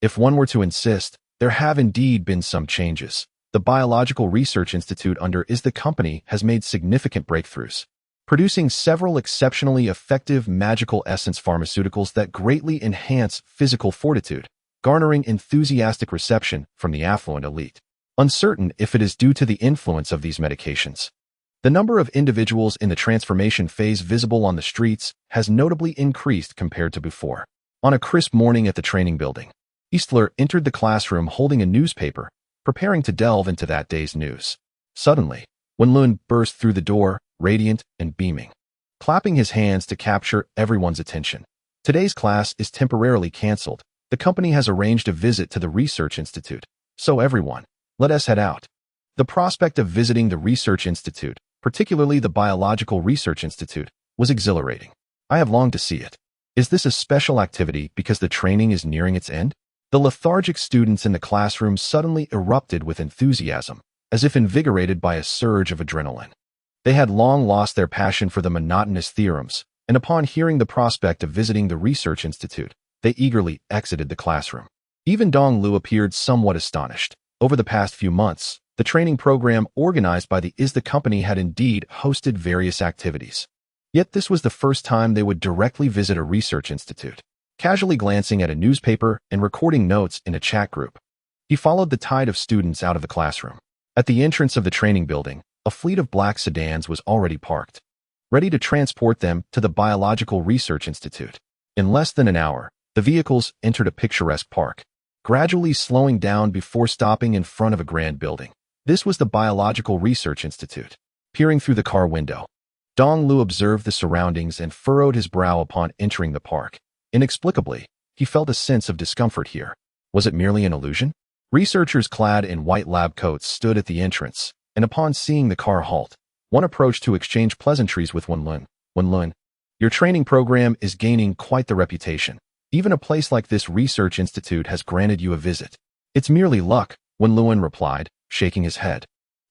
Speaker 1: if one were to insist, there have indeed been some changes. The Biological Research Institute under the company has made significant breakthroughs, producing several exceptionally effective magical essence pharmaceuticals that greatly enhance physical fortitude, garnering enthusiastic reception from the affluent elite. Uncertain if it is due to the influence of these medications, the number of individuals in the transformation phase visible on the streets has notably increased compared to before. On a crisp morning at the training building, Eastler entered the classroom holding a newspaper, preparing to delve into that day's news. Suddenly, Wenlun burst through the door, radiant and beaming, clapping his hands to capture everyone's attention. Today's class is temporarily canceled. The company has arranged a visit to the Research Institute. So everyone, let us head out. The prospect of visiting the Research Institute, particularly the Biological Research Institute, was exhilarating. I have longed to see it. Is this a special activity because the training is nearing its end? The lethargic students in the classroom suddenly erupted with enthusiasm, as if invigorated by a surge of adrenaline. They had long lost their passion for the monotonous theorems, and upon hearing the prospect of visiting the Research Institute, they eagerly exited the classroom. Even Dong Lu appeared somewhat astonished. Over the past few months, the training program organized by the company had indeed hosted various activities. Yet this was the first time they would directly visit a research institute. Casually glancing at a newspaper and recording notes in a chat group, he followed the tide of students out of the classroom. At the entrance of the training building, a fleet of black sedans was already parked, ready to transport them to the Biological Research Institute. In less than an hour, the vehicles entered a picturesque park, gradually slowing down before stopping in front of a grand building. This was the Biological Research Institute. Peering through the car window, Dong Lu observed the surroundings and furrowed his brow upon entering the park. Inexplicably, he felt a sense of discomfort here. Was it merely an illusion? Researchers clad in white lab coats stood at the entrance, and upon seeing the car halt, one approached to exchange pleasantries with Wenlun. Wenlun, your training program is gaining quite the reputation. Even a place like this research institute has granted you a visit. It's merely luck, Wenlun replied, shaking his head,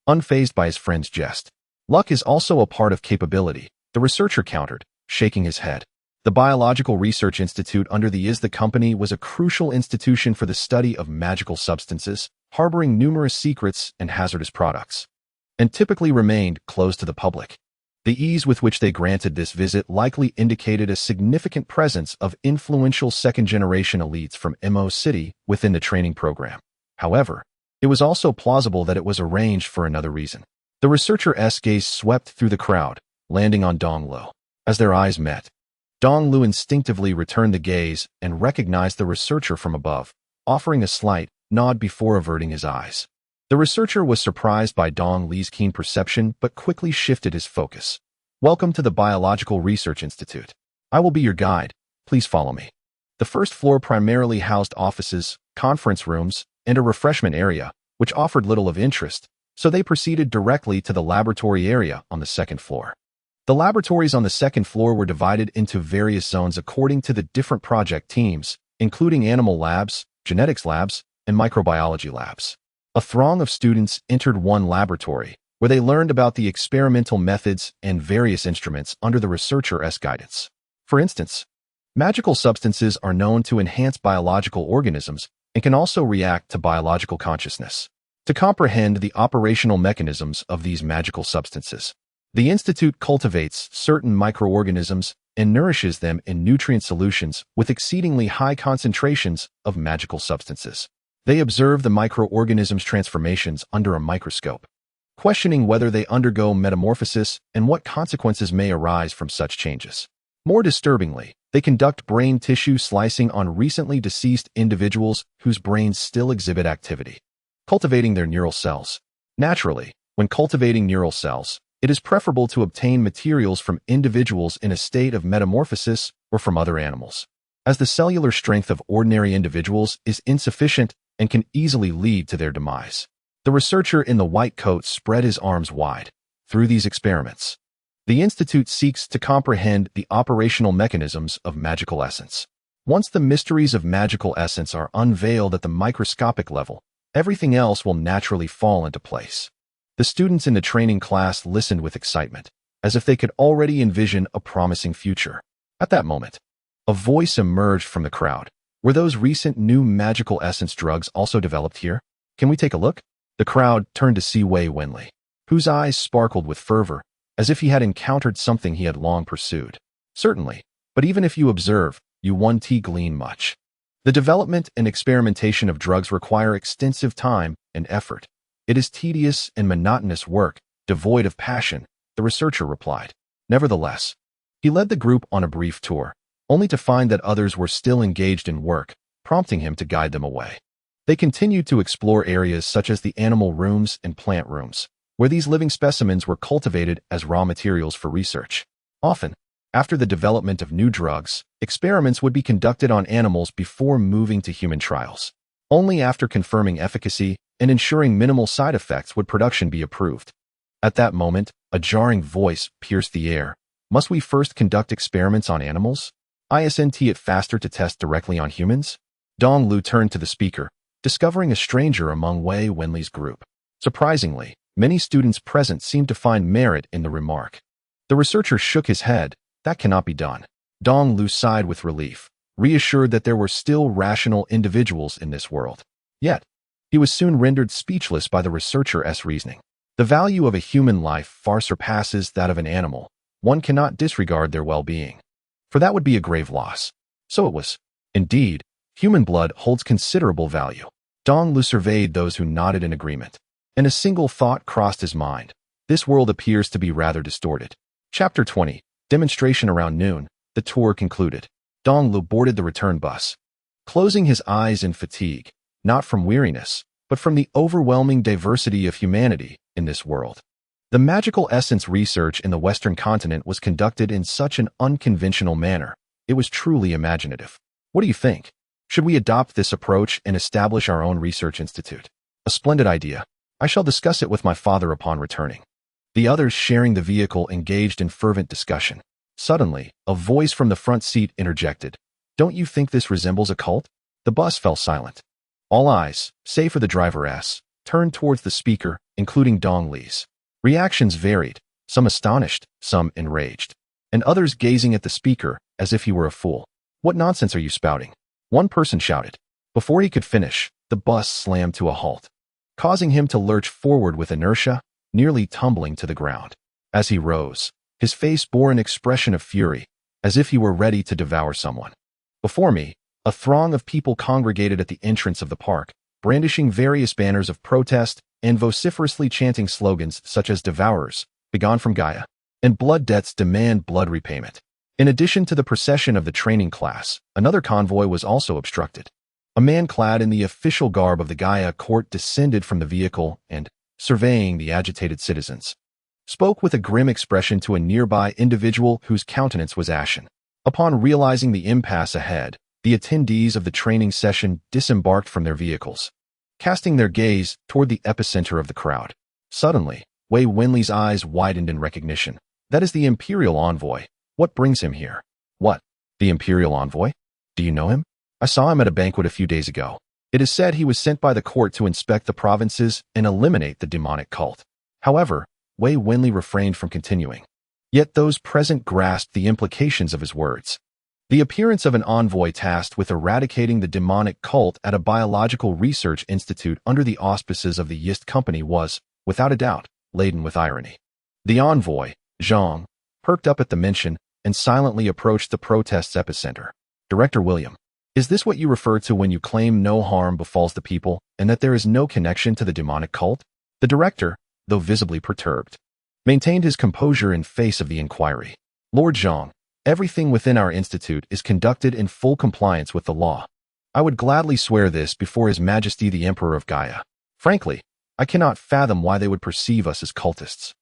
Speaker 1: unfazed by his friend's jest. Luck is also a part of capability, the researcher countered, shaking his head. The Biological Research Institute under the company was a crucial institution for the study of magical substances, harboring numerous secrets and hazardous products, and typically remained closed to the public. The ease with which they granted this visit likely indicated a significant presence of influential second-generation elites from Mo City within the training program. However, it was also plausible that it was arranged for another reason. The researcher's gaze swept through the crowd, landing on Dong Lu. As their eyes met, Dong Lu instinctively returned the gaze and recognized the researcher from above, offering a slight nod before averting his eyes. The researcher was surprised by Dong Li's keen perception but quickly shifted his focus. Welcome to the Biological Research Institute. I will be your guide. Please follow me. The first floor primarily housed offices, conference rooms, and a refreshment area, which offered little of interest, so they proceeded directly to the laboratory area on the second floor. The laboratories on the second floor were divided into various zones according to the different project teams, including animal labs, genetics labs, and microbiology labs. A throng of students entered one laboratory, where they learned about the experimental methods and various instruments under the researcher's guidance. For instance, magical substances are known to enhance biological organisms and can also react to biological consciousness. To comprehend the operational mechanisms of these magical substances, the Institute cultivates certain microorganisms and nourishes them in nutrient solutions with exceedingly high concentrations of magical substances. They observe the microorganisms' transformations under a microscope, questioning whether they undergo metamorphosis and what consequences may arise from such changes. More disturbingly, they conduct brain tissue slicing on recently deceased individuals whose brains still exhibit activity, cultivating their neural cells. Naturally, when cultivating neural cells, it is preferable to obtain materials from individuals in a state of metamorphosis or from other animals, as the cellular strength of ordinary individuals is insufficient and can easily lead to their demise. The researcher in the white coat spread his arms wide. Through these experiments, the Institute seeks to comprehend the operational mechanisms of magical essence. Once the mysteries of magical essence are unveiled at the microscopic level, everything else will naturally fall into place. The students in the training class listened with excitement, as if they could already envision a promising future. At that moment, a voice emerged from the crowd. Were those recent new magical essence drugs also developed here? Can we take a look? The crowd turned to see Wei Wenli, whose eyes sparkled with fervor, as if he had encountered something he had long pursued. Certainly, but even if you observe, you won't glean much. The development and experimentation of drugs require extensive time and effort. It is tedious and monotonous work, devoid of passion, the researcher replied. Nevertheless, he led the group on a brief tour, only to find that others were still engaged in work, prompting him to guide them away. They continued to explore areas such as the animal rooms and plant rooms, where these living specimens were cultivated as raw materials for research. Often, after the development of new drugs, experiments would be conducted on animals before moving to human trials. Only after confirming efficacy and ensuring minimal side effects would production be approved. At that moment, a jarring voice pierced the air. Must we first conduct experiments on animals? Isn't it faster to test directly on humans? Dong Lu turned to the speaker, discovering a stranger among Wei Wenli's group. Surprisingly, many students present seemed to find merit in the remark. The researcher shook his head. That cannot be done. Dong Lu sighed with relief, reassured that there were still rational individuals in this world. Yet, he was soon rendered speechless by the researcher's reasoning. The value of a human life far surpasses that of an animal. One cannot disregard their well-being, for that would be a grave loss. So it was. Indeed, human blood holds considerable value. Dong Lu surveyed those who nodded in agreement, and a single thought crossed his mind. This world appears to be rather distorted. Chapter 20. Demonstration. Around noon, the tour concluded. Dong Lu boarded the return bus, closing his eyes in fatigue, not from weariness, but from the overwhelming diversity of humanity in this world. The magical essence research in the Western continent was conducted in such an unconventional manner. It was truly imaginative. What do you think? Should we adopt this approach and establish our own research institute? A splendid idea. I shall discuss it with my father upon returning. The others sharing the vehicle engaged in fervent discussion. Suddenly, a voice from the front seat interjected. Don't you think this resembles a cult? The bus fell silent. All eyes, save for the driver's, turned towards the speaker, including Dong Li's. Reactions varied, some astonished, some enraged, and others gazing at the speaker as if he were a fool. "What nonsense are you spouting?" one person shouted. Before he could finish, the bus slammed to a halt, causing him to lurch forward with inertia, nearly tumbling to the ground. As he rose, his face bore an expression of fury, as if he were ready to devour someone. Before me, a throng of people congregated at the entrance of the park, brandishing various banners of protest and vociferously chanting slogans such as "Devourers, begone from Guya," and "Blood debts demand blood repayment." In addition to the procession of the training class, another convoy was also obstructed. A man clad in the official garb of the Guya court descended from the vehicle and, surveying the agitated citizens, spoke with a grim expression to a nearby individual whose countenance was ashen. Upon realizing the impasse ahead, the attendees of the training session disembarked from their vehicles, casting their gaze toward the epicenter of the crowd. Suddenly, Wei Wenli's eyes widened in recognition. "That is the Imperial Envoy. What brings him here?" "What? The Imperial Envoy? Do you know him? I saw him at a banquet a few days ago. It is said he was sent by the court to inspect the provinces and eliminate the demonic cult." However, Wei Wenli refrained from continuing. Yet those present grasped the implications of his words. The appearance of an envoy tasked with eradicating the demonic cult at a biological research institute under the auspices of the Yist Company was, without a doubt, laden with irony. The envoy, Zhang, perked up at the mention and silently approached the protest's epicenter. "Director William, is this what you refer to when you claim no harm befalls the people and that there is no connection to the demonic cult?" The director, though visibly perturbed, maintained his composure in face of the inquiry. "Lord Zhang, everything within our institute is conducted in full compliance with the law. I would gladly swear this before His Majesty the Emperor of Guya. Frankly, I cannot fathom why they would perceive us as cultists.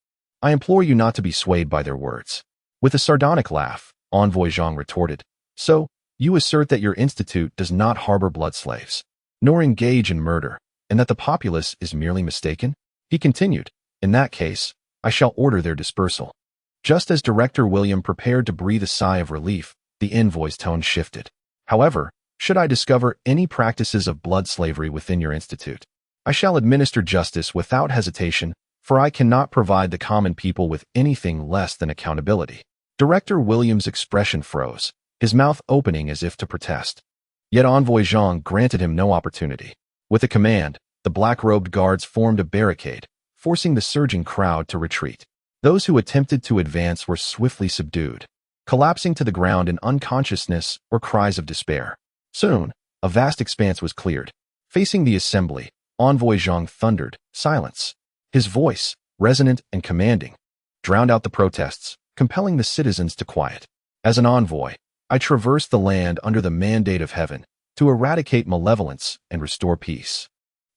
Speaker 1: I implore you not to be swayed by their words." With a sardonic laugh, Envoy Zhang retorted, "So, you assert that your institute does not harbor blood slaves, nor engage in murder, and that the populace is merely mistaken?" He continued, "In that case, I shall order their dispersal." Just as Director William prepared to breathe a sigh of relief, the envoy's tone shifted. "However, should I discover any practices of blood slavery within your institute, I shall administer justice without hesitation, for I cannot provide the common people with anything less than accountability." Director William's expression froze, his mouth opening as if to protest. Yet Envoy Zhang granted him no opportunity. With a command, the black-robed guards formed a barricade, forcing the surging crowd to retreat. Those who attempted to advance were swiftly subdued, collapsing to the ground in unconsciousness or cries of despair. Soon, a vast expanse was cleared. Facing the assembly, Envoy Zhang thundered, "Silence!" His voice, resonant and commanding, drowned out the protests, compelling the citizens to quiet. "As an envoy, I traverse the land under the mandate of heaven to eradicate malevolence and restore peace.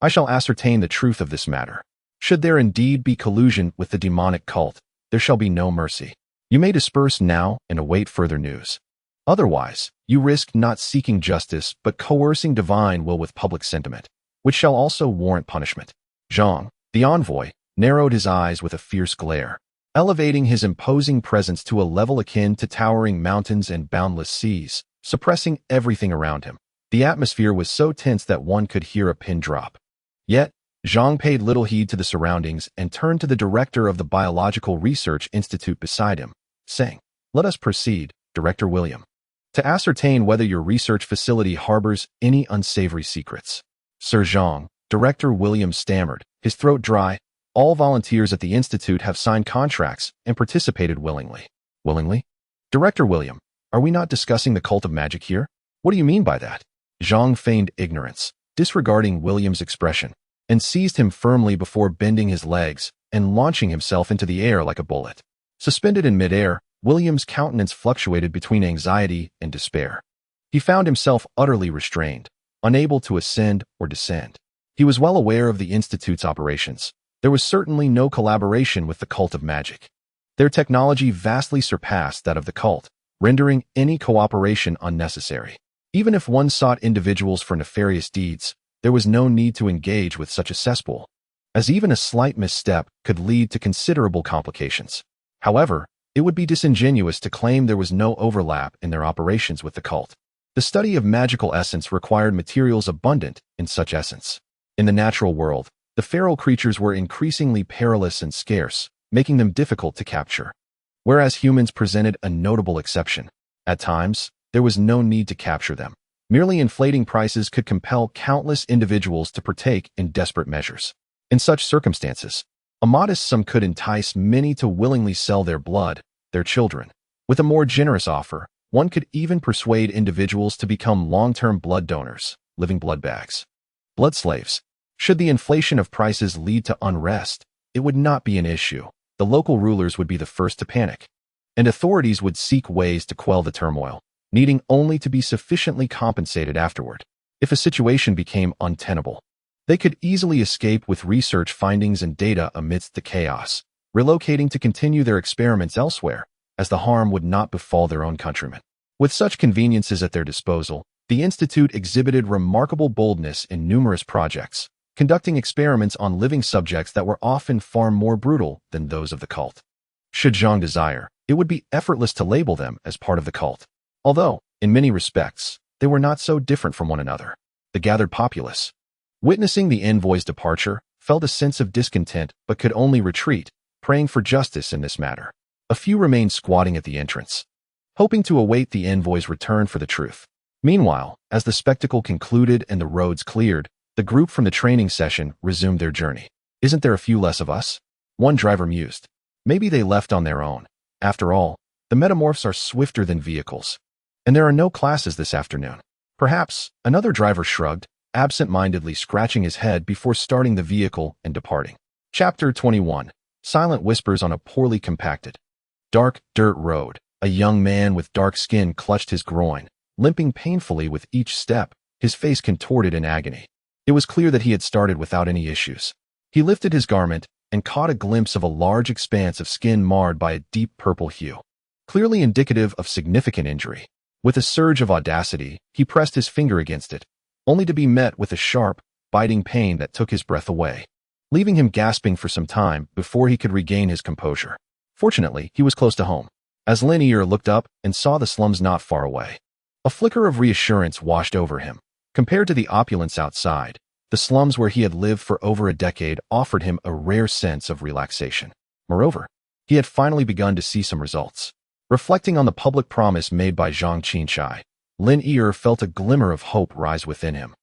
Speaker 1: I shall ascertain the truth of this matter. Should there indeed be collusion with the demonic cult, there shall be no mercy. You may disperse now and await further news. Otherwise, you risk not seeking justice but coercing divine will with public sentiment, which shall also warrant punishment." Zhang, the envoy, narrowed his eyes with a fierce glare, elevating his imposing presence to a level akin to towering mountains and boundless seas, suppressing everything around him. The atmosphere was so tense that one could hear a pin drop. Yet, Zhang paid little heed to the surroundings and turned to the director of the Biological Research Institute beside him, saying, "Let us proceed, Director William, to ascertain whether your research facility harbors any unsavory secrets." "Sir Zhang," Director William stammered, his throat dry, "all volunteers at the Institute have signed contracts and participated willingly." "Willingly? Director William, are we not discussing the cult of magic here? What do you mean by that?" Zhang feigned ignorance, disregarding William's expression, and seized him firmly before bending his legs and launching himself into the air like a bullet. Suspended in midair, William's countenance fluctuated between anxiety and despair. He found himself utterly restrained, unable to ascend or descend. He was well aware of the Institute's operations. There was certainly no collaboration with the cult of magic. Their technology vastly surpassed that of the cult, rendering any cooperation unnecessary. Even if one sought individuals for nefarious deeds, there was no need to engage with such a cesspool, as even a slight misstep could lead to considerable complications. However, it would be disingenuous to claim there was no overlap in their operations with the cult. The study of magical essence required materials abundant in such essence. In the natural world, the feral creatures were increasingly perilous and scarce, making them difficult to capture. Whereas humans presented a notable exception. At times, there was no need to capture them. Merely inflating prices could compel countless individuals to partake in desperate measures. In such circumstances, a modest sum could entice many to willingly sell their blood, their children. With a more generous offer, one could even persuade individuals to become long-term blood donors, living blood bags. Blood slaves. Should the inflation of prices lead to unrest, it would not be an issue. The local rulers would be the first to panic, and authorities would seek ways to quell the turmoil, needing only to be sufficiently compensated afterward. If a situation became untenable, they could easily escape with research findings and data amidst the chaos, relocating to continue their experiments elsewhere, as the harm would not befall their own countrymen. With such conveniences at their disposal, the Institute exhibited remarkable boldness in numerous projects, conducting experiments on living subjects that were often far more brutal than those of the cult. Should Zhang desire, it would be effortless to label them as part of the cult. Although, in many respects, they were not so different from one another. The gathered populace, witnessing the envoy's departure, felt a sense of discontent but could only retreat, praying for justice in this matter. A few remained squatting at the entrance, hoping to await the envoy's return for the truth. Meanwhile, as the spectacle concluded and the roads cleared, the group from the training session resumed their journey. Isn't there a few less of us? One driver mused. Maybe they left on their own. After all, the metamorphs are swifter than vehicles. And there are no classes this afternoon. Perhaps, another driver shrugged, absent-mindedly scratching his head before starting the vehicle and departing. Chapter 21. Silent whispers on a poorly compacted, dark dirt road. A young man with dark skin clutched his groin, limping painfully with each step, his face contorted in agony. It was clear that he had started without any issues. He lifted his garment and caught a glimpse of a large expanse of skin marred by a deep purple hue, clearly indicative of significant injury. With a surge of audacity, he pressed his finger against it, only to be met with a sharp, biting pain that took his breath away, leaving him gasping for some time before he could regain his composure. Fortunately, he was close to home. As Lin Ear looked up and saw the slums not far away, a flicker of reassurance washed over him. Compared to the opulence outside, the slums where he had lived for over a decade offered him a rare sense of relaxation. Moreover, he had finally begun to see some results. Reflecting on the public promise made by Zhang Qinshai, Lin Ear felt a glimmer of hope rise within him.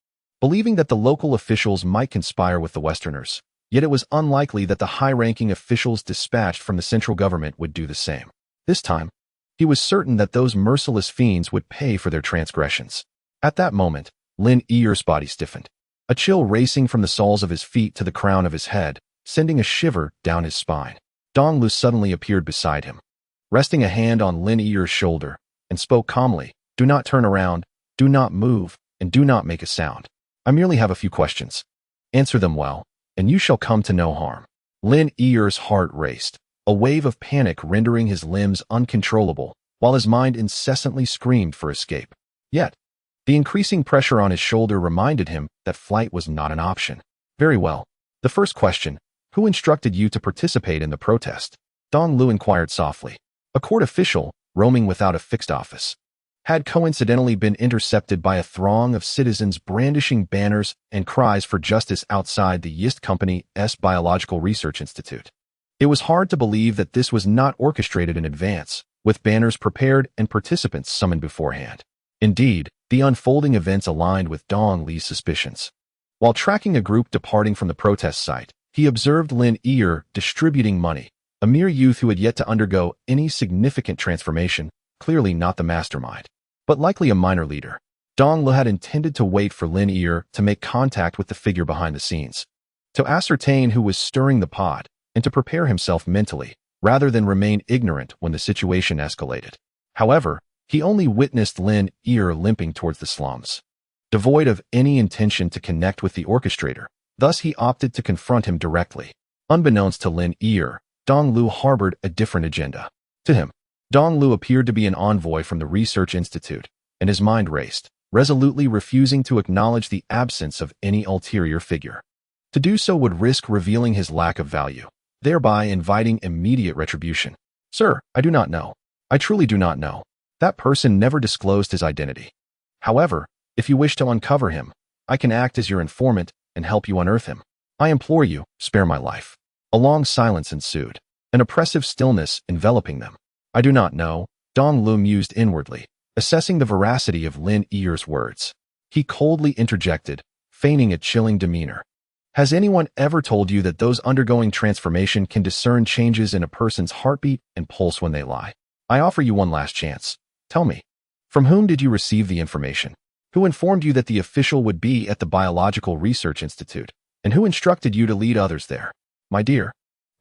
Speaker 1: Believing that the local officials might conspire with the Westerners, yet it was unlikely that the high-ranking officials dispatched from the central government would do the same. This time, he was certain that those merciless fiends would pay for their transgressions. At that moment, Lin Ear's body stiffened, a chill racing from the soles of his feet to the crown of his head, sending a shiver down his spine. Dong Lu suddenly appeared beside him, resting a hand on Lin Ear's shoulder, and spoke calmly. Do not turn around, do not move, and do not make a sound. I merely have a few questions. Answer them well, and you shall come to no harm. Lin Ear's heart raced, a wave of panic rendering his limbs uncontrollable, while his mind incessantly screamed for escape. Yet, the increasing pressure on his shoulder reminded him that flight was not an option. Very well. The first question, who instructed you to participate in the protest? Dong Lu inquired softly. A court official, roaming without a fixed office, had coincidentally been intercepted by a throng of citizens brandishing banners and cries for justice outside the Yist Company's Biological Research Institute. It was hard to believe that this was not orchestrated in advance, with banners prepared and participants summoned beforehand. Indeed, the unfolding events aligned with Dong Li's suspicions. While tracking a group departing from the protest site, he observed Lin Ear distributing money, a mere youth who had yet to undergo any significant transformation, clearly not the mastermind, but likely a minor leader. Dong Lu had intended to wait for Lin Ear to make contact with the figure behind the scenes, to ascertain who was stirring the pot, and to prepare himself mentally, rather than remain ignorant when the situation escalated. However, he only witnessed Lin Ear limping towards the slums, devoid of any intention to connect with the orchestrator. Thus he opted to confront him directly. Unbeknownst to Lin Ear, Dong Lu harbored a different agenda. To him, Dong Lu appeared to be an envoy from the Research Institute, and his mind raced, resolutely refusing to acknowledge the absence of any ulterior figure. To do so would risk revealing his lack of value, thereby inviting immediate retribution. Sir, I do not know. I truly do not know. That person never disclosed his identity. However, if you wish to uncover him, I can act as your informant and help you unearth him. I implore you, spare my life. A long silence ensued. an oppressive stillness enveloping them. I do not know, Dong Lu mused inwardly, assessing the veracity of Lin Yir's words. He coldly interjected, feigning a chilling demeanor. Has anyone ever told you that those undergoing transformation can discern changes in a person's heartbeat and pulse when they lie? I offer you one last chance. Tell me, from whom did you receive the information? Who informed you that the official would be at the Biological Research Institute? And who instructed you to lead others there? My dear,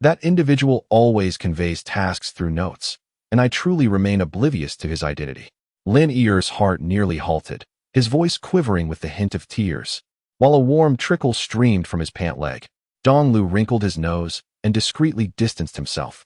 Speaker 1: that individual always conveys tasks through notes, and I truly remain oblivious to his identity. Lin Yir's heart nearly halted, his voice quivering with the hint of tears, while a warm trickle streamed from his pant leg. Dong Lu wrinkled his nose and discreetly distanced himself.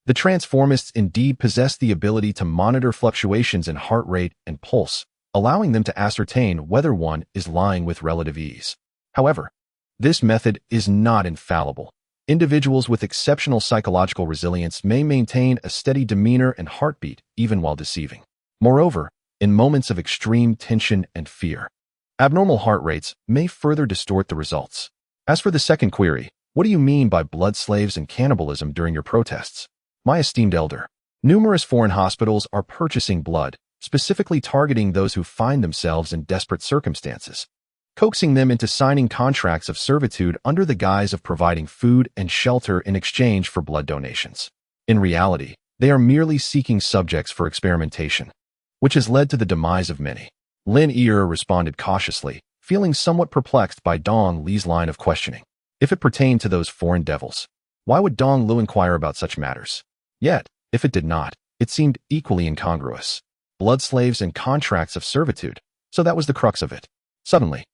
Speaker 1: The transformists indeed possess the ability to monitor fluctuations in heart rate and pulse, allowing them to ascertain whether one is lying with relative ease. However, this method is not infallible. Individuals with exceptional psychological resilience may maintain a steady demeanor and heartbeat even while deceiving. Moreover, in moments of extreme tension and fear, abnormal heart rates may further distort the results. As for the second query, what do you mean by blood slaves and cannibalism during your protests? My esteemed elder, numerous foreign hospitals are purchasing blood, specifically targeting those who find themselves in desperate circumstances, coaxing them into signing contracts of servitude under the guise of providing food and shelter in exchange for blood donations. In reality, they are merely seeking subjects for experimentation, which has led to the demise of many. Lin Yir responded cautiously, feeling somewhat perplexed by Dong Li's line of questioning. If it pertained to those foreign devils, why would Dong Lu inquire about such matters? Yet, if it did not, it seemed equally incongruous. Blood slaves and contracts of servitude, so that was the crux of it. Suddenly,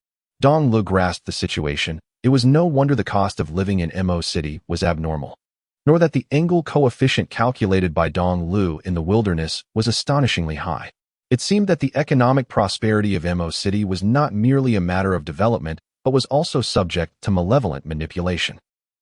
Speaker 1: Dong Lu grasped the situation. It was no wonder the cost of living in Mo City was abnormal, nor that the angle coefficient calculated by Dong Lu in the wilderness was astonishingly high. It seemed that the economic prosperity of Mo City was not merely a matter of development, but was also subject to malevolent manipulation.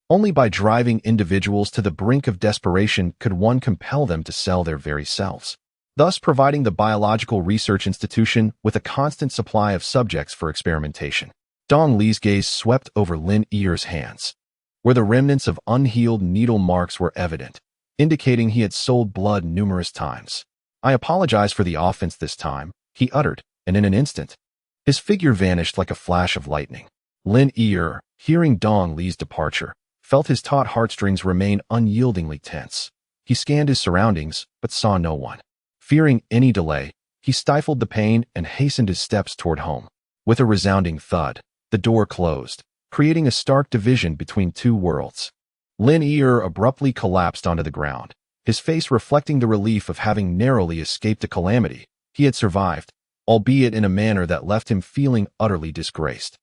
Speaker 1: Only by driving individuals to the brink of desperation could one compel them to sell their very selves, thus providing the Biological Research Institution with a constant supply of subjects for experimentation. Dong Li's gaze swept over Lin Yir's hands, where the remnants of unhealed needle marks were evident, indicating he had sold blood numerous times. I apologize for the offense this time, he uttered, and in an instant, his figure vanished like a flash of lightning. Lin Yir, hearing Dong Li's departure, felt his taut heartstrings remain unyieldingly tense. He scanned his surroundings, but saw no one. Fearing any delay, he stifled the pain and hastened his steps toward home. With a resounding thud, the door closed, creating a stark division between two worlds. Lin Yir abruptly collapsed onto the ground, his face reflecting the relief of having narrowly escaped a calamity. He had survived, albeit in a manner that left him feeling utterly disgraced.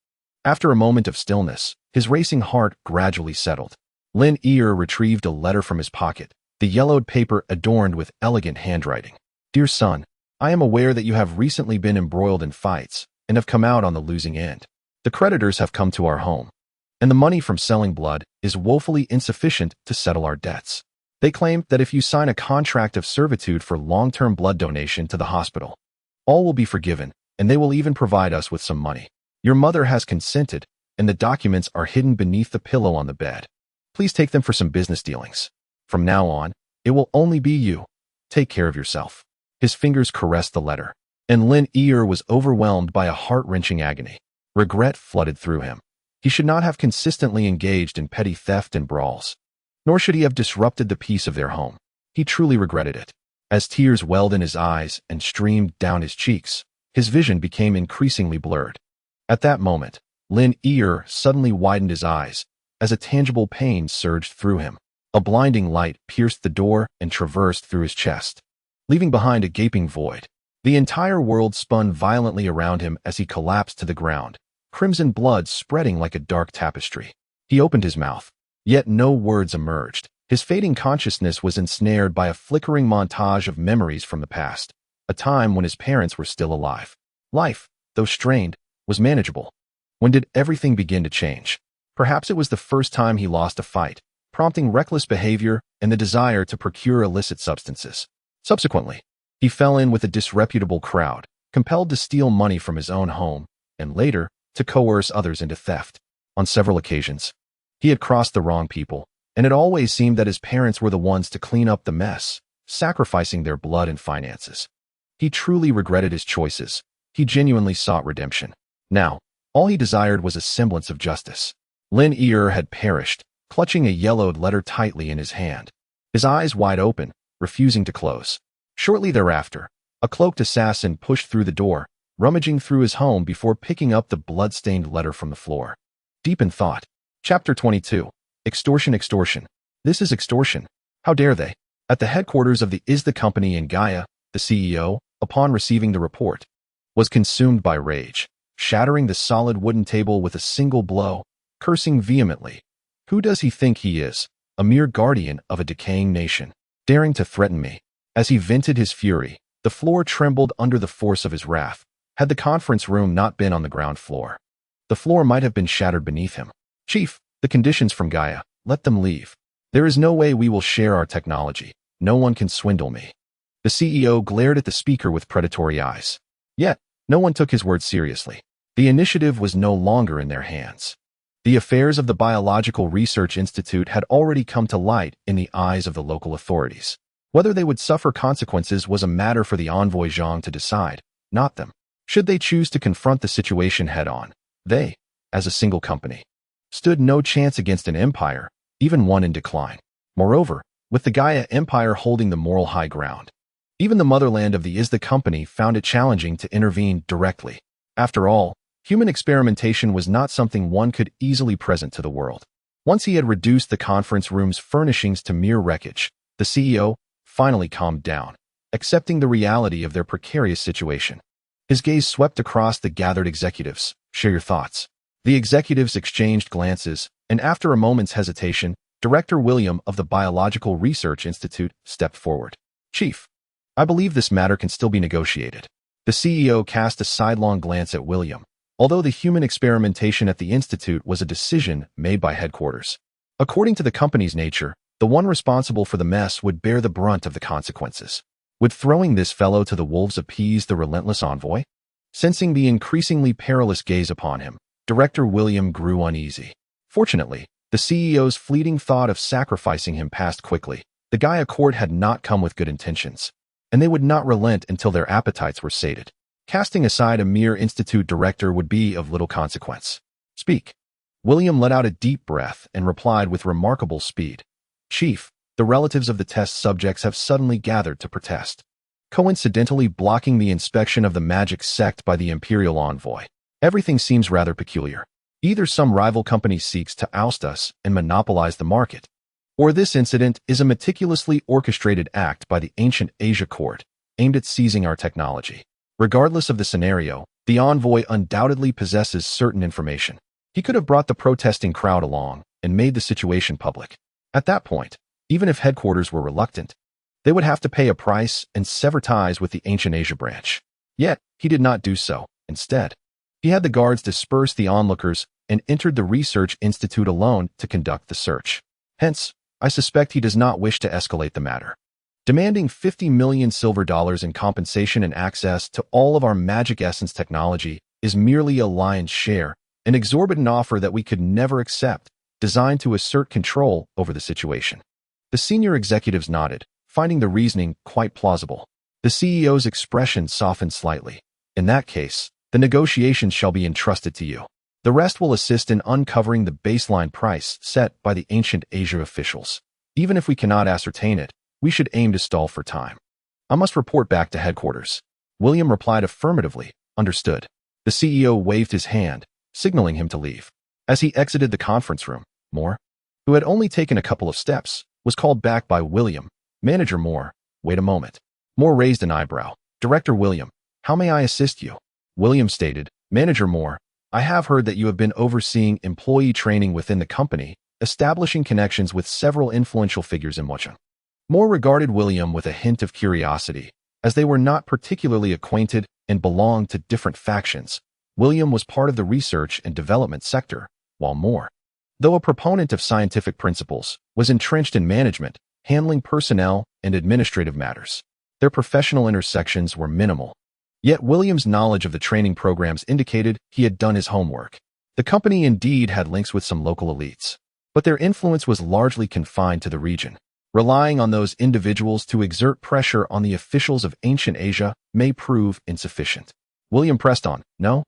Speaker 1: After a moment of stillness, his racing heart gradually settled. Lin Yir retrieved a letter from his pocket, the yellowed paper adorned with elegant handwriting. Dear son, I am aware that you have recently been embroiled in fights and have come out on the losing end. The creditors have come to our home, and the money from selling blood is woefully insufficient to settle our debts. They claim that if you sign a contract of servitude for long-term blood donation to the hospital, all will be forgiven, and they will even provide us with some money. Your mother has consented, and the documents are hidden beneath the pillow on the bed. Please take them for some business dealings. From now on, it will only be you. Take care of yourself. His fingers caressed the letter, and Lin Yir was overwhelmed by a heart-wrenching agony. Regret flooded through him. He should not have consistently engaged in petty theft and brawls, nor should he have disrupted the peace of their home. He truly regretted it. As tears welled in his eyes and streamed down his cheeks, his vision became increasingly blurred. At that moment, Lin Yir suddenly widened his eyes as a tangible pain surged through him. A blinding light pierced the door and traversed through his chest, leaving behind a gaping void. The entire world spun violently around him as he collapsed to the ground, crimson blood spreading like a dark tapestry. He opened his mouth, yet no words emerged. His fading consciousness was ensnared by a flickering montage of memories from the past, a time when his parents were still alive. Life, though strained, was manageable. When did everything begin to change? Perhaps it was the first time he lost a fight, prompting reckless behavior and the desire to procure illicit substances. Subsequently, he fell in with a disreputable crowd, compelled to steal money from his own home, and later, to coerce others into theft. On several occasions, he had crossed the wrong people, and it always seemed that his parents were the ones to clean up the mess, sacrificing their blood and finances. He truly regretted his choices. He genuinely sought redemption. Now, all he desired was a semblance of justice. Lin Ear had perished, clutching a yellowed letter tightly in his hand, his eyes wide open, refusing to close. Shortly thereafter, a cloaked assassin pushed through the door, rummaging through his home before picking up the blood-stained letter from the floor. Deep in thought. Chapter 22. Extortion. Extortion. This is extortion. How dare they? At the headquarters of the company in Guya, the CEO, upon receiving the report, was consumed by rage, shattering the solid wooden table with a single blow, cursing vehemently. Who does he think he is? A mere guardian of a decaying nation, daring to threaten me. As he vented his fury, the floor trembled under the force of his wrath. Had the conference room not been on the ground floor, the floor might have been shattered beneath him. Chief, the conditions from Guya, let them leave. There is no way we will share our technology. No one can swindle me. The CEO glared at the speaker with predatory eyes. Yet, no one took his words seriously. The initiative was no longer in their hands. The affairs of the Biological Research Institute had already come to light in the eyes of the local authorities. Whether they would suffer consequences was a matter for the envoy Zhang to decide, not them. Should they choose to confront the situation head-on, they, as a single company, stood no chance against an empire, even one in decline. Moreover, with the Guya Empire holding the moral high ground, even the motherland of the company found it challenging to intervene directly. After all, human experimentation was not something one could easily present to the world. Once he had reduced the conference room's furnishings to mere wreckage, the CEO finally calmed down, accepting the reality of their precarious situation. His gaze swept across the gathered executives. Share your thoughts. The executives exchanged glances, and after a moment's hesitation, Director William of the Biological Research Institute stepped forward. Chief, I believe this matter can still be negotiated. The CEO cast a sidelong glance at William, although the human experimentation at the institute was a decision made by headquarters. According to the company's nature, the one responsible for the mess would bear the brunt of the consequences. Would throwing this fellow to the wolves appease the relentless envoy? Sensing the increasingly perilous gaze upon him, Director William grew uneasy. Fortunately, the CEO's fleeting thought of sacrificing him passed quickly. The Guya court had not come with good intentions, and they would not relent until their appetites were sated. Casting aside a mere institute director would be of little consequence. Speak. William let out a deep breath and replied with remarkable speed. Chief, the relatives of the test subjects have suddenly gathered to protest, coincidentally blocking the inspection of the magic sect by the imperial envoy. Everything seems rather peculiar. Either some rival company seeks to oust us and monopolize the market, or this incident is a meticulously orchestrated act by the ancient Asia court, aimed at seizing our technology. Regardless of the scenario, the envoy undoubtedly possesses certain information. He could have brought the protesting crowd along and made the situation public. At that point, even if headquarters were reluctant, they would have to pay a price and sever ties with the ancient Asia branch. Yet, he did not do so. Instead, he had the guards disperse the onlookers and entered the research institute alone to conduct the search. Hence, I suspect he does not wish to escalate the matter. Demanding 50 million silver dollars in compensation and access to all of our magic essence technology is merely a lion's share, an exorbitant offer that we could never accept, designed to assert control over the situation. The senior executives nodded, finding the reasoning quite plausible. The CEO's expression softened slightly. In that case, the negotiations shall be entrusted to you. The rest will assist in uncovering the baseline price set by the ancient Asia officials. Even if we cannot ascertain it, we should aim to stall for time. I must report back to headquarters. William replied affirmatively. Understood. The CEO waved his hand, signaling him to leave. As he exited the conference room, Moore, who had only taken a couple of steps, was called back by William. Manager Moore, wait a moment. Moore raised an eyebrow. Director William, how may I assist you? William stated, Manager Moore, I have heard that you have been overseeing employee training within the company, establishing connections with several influential figures in Wuchang. Moore regarded William with a hint of curiosity, as they were not particularly acquainted and belonged to different factions. William was part of the research and development sector, while Moore, though a proponent of scientific principles, was entrenched in management, handling personnel and administrative matters. Their professional intersections were minimal. Yet William's knowledge of the training programs indicated he had done his homework. The company indeed had links with some local elites. but their influence was largely confined to the region. Relying on those individuals to exert pressure on the officials of ancient Asia may prove insufficient. William pressed on, "No,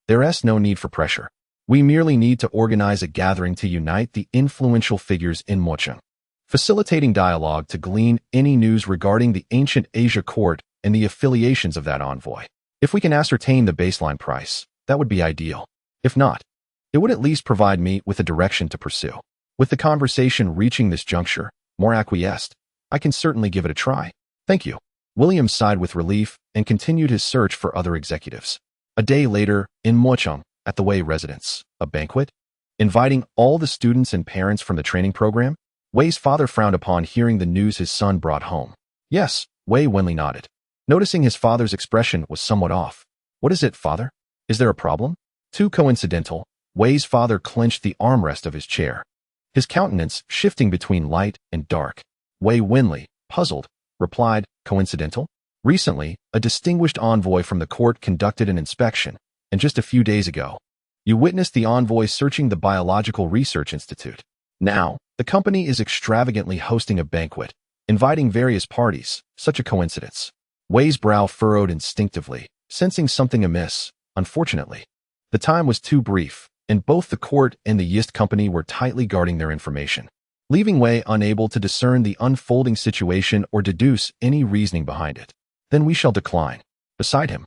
Speaker 1: there's no need for pressure. We merely need to organize a gathering to unite the influential figures in Mochung, facilitating dialogue to glean any news regarding the ancient Asia court and the affiliations of that envoy. If we can ascertain the baseline price, that would be ideal. If not, it would at least provide me with a direction to pursue." With the conversation reaching this juncture, Moore acquiesced. "I can certainly give it a try. Thank you." William sighed with relief and continued his search for other executives. A day later, in Mochung, at the Wei residence, a banquet, inviting all the students and parents from the training program. Wei's father frowned upon hearing the news his son brought home. "Yes," Wei Wenli nodded, noticing his father's expression was somewhat off. "What is it, father? Is there a problem?" Too coincidental, Wei's father clenched the armrest of his chair, his countenance shifting between light and dark. Wei Wenli, puzzled, replied, "Coincidental? Recently, a distinguished envoy from the court conducted an inspection, and just a few days ago, you witnessed the envoy searching the Biological Research Institute. Now, the company is extravagantly hosting a banquet, inviting various parties. Such a coincidence." Wei's brow furrowed instinctively, sensing something amiss. Unfortunately, the time was too brief, and both the court and the Yist company were tightly guarding their information, leaving Wei unable to discern the unfolding situation or deduce any reasoning behind it. "Then we shall decline." Beside him,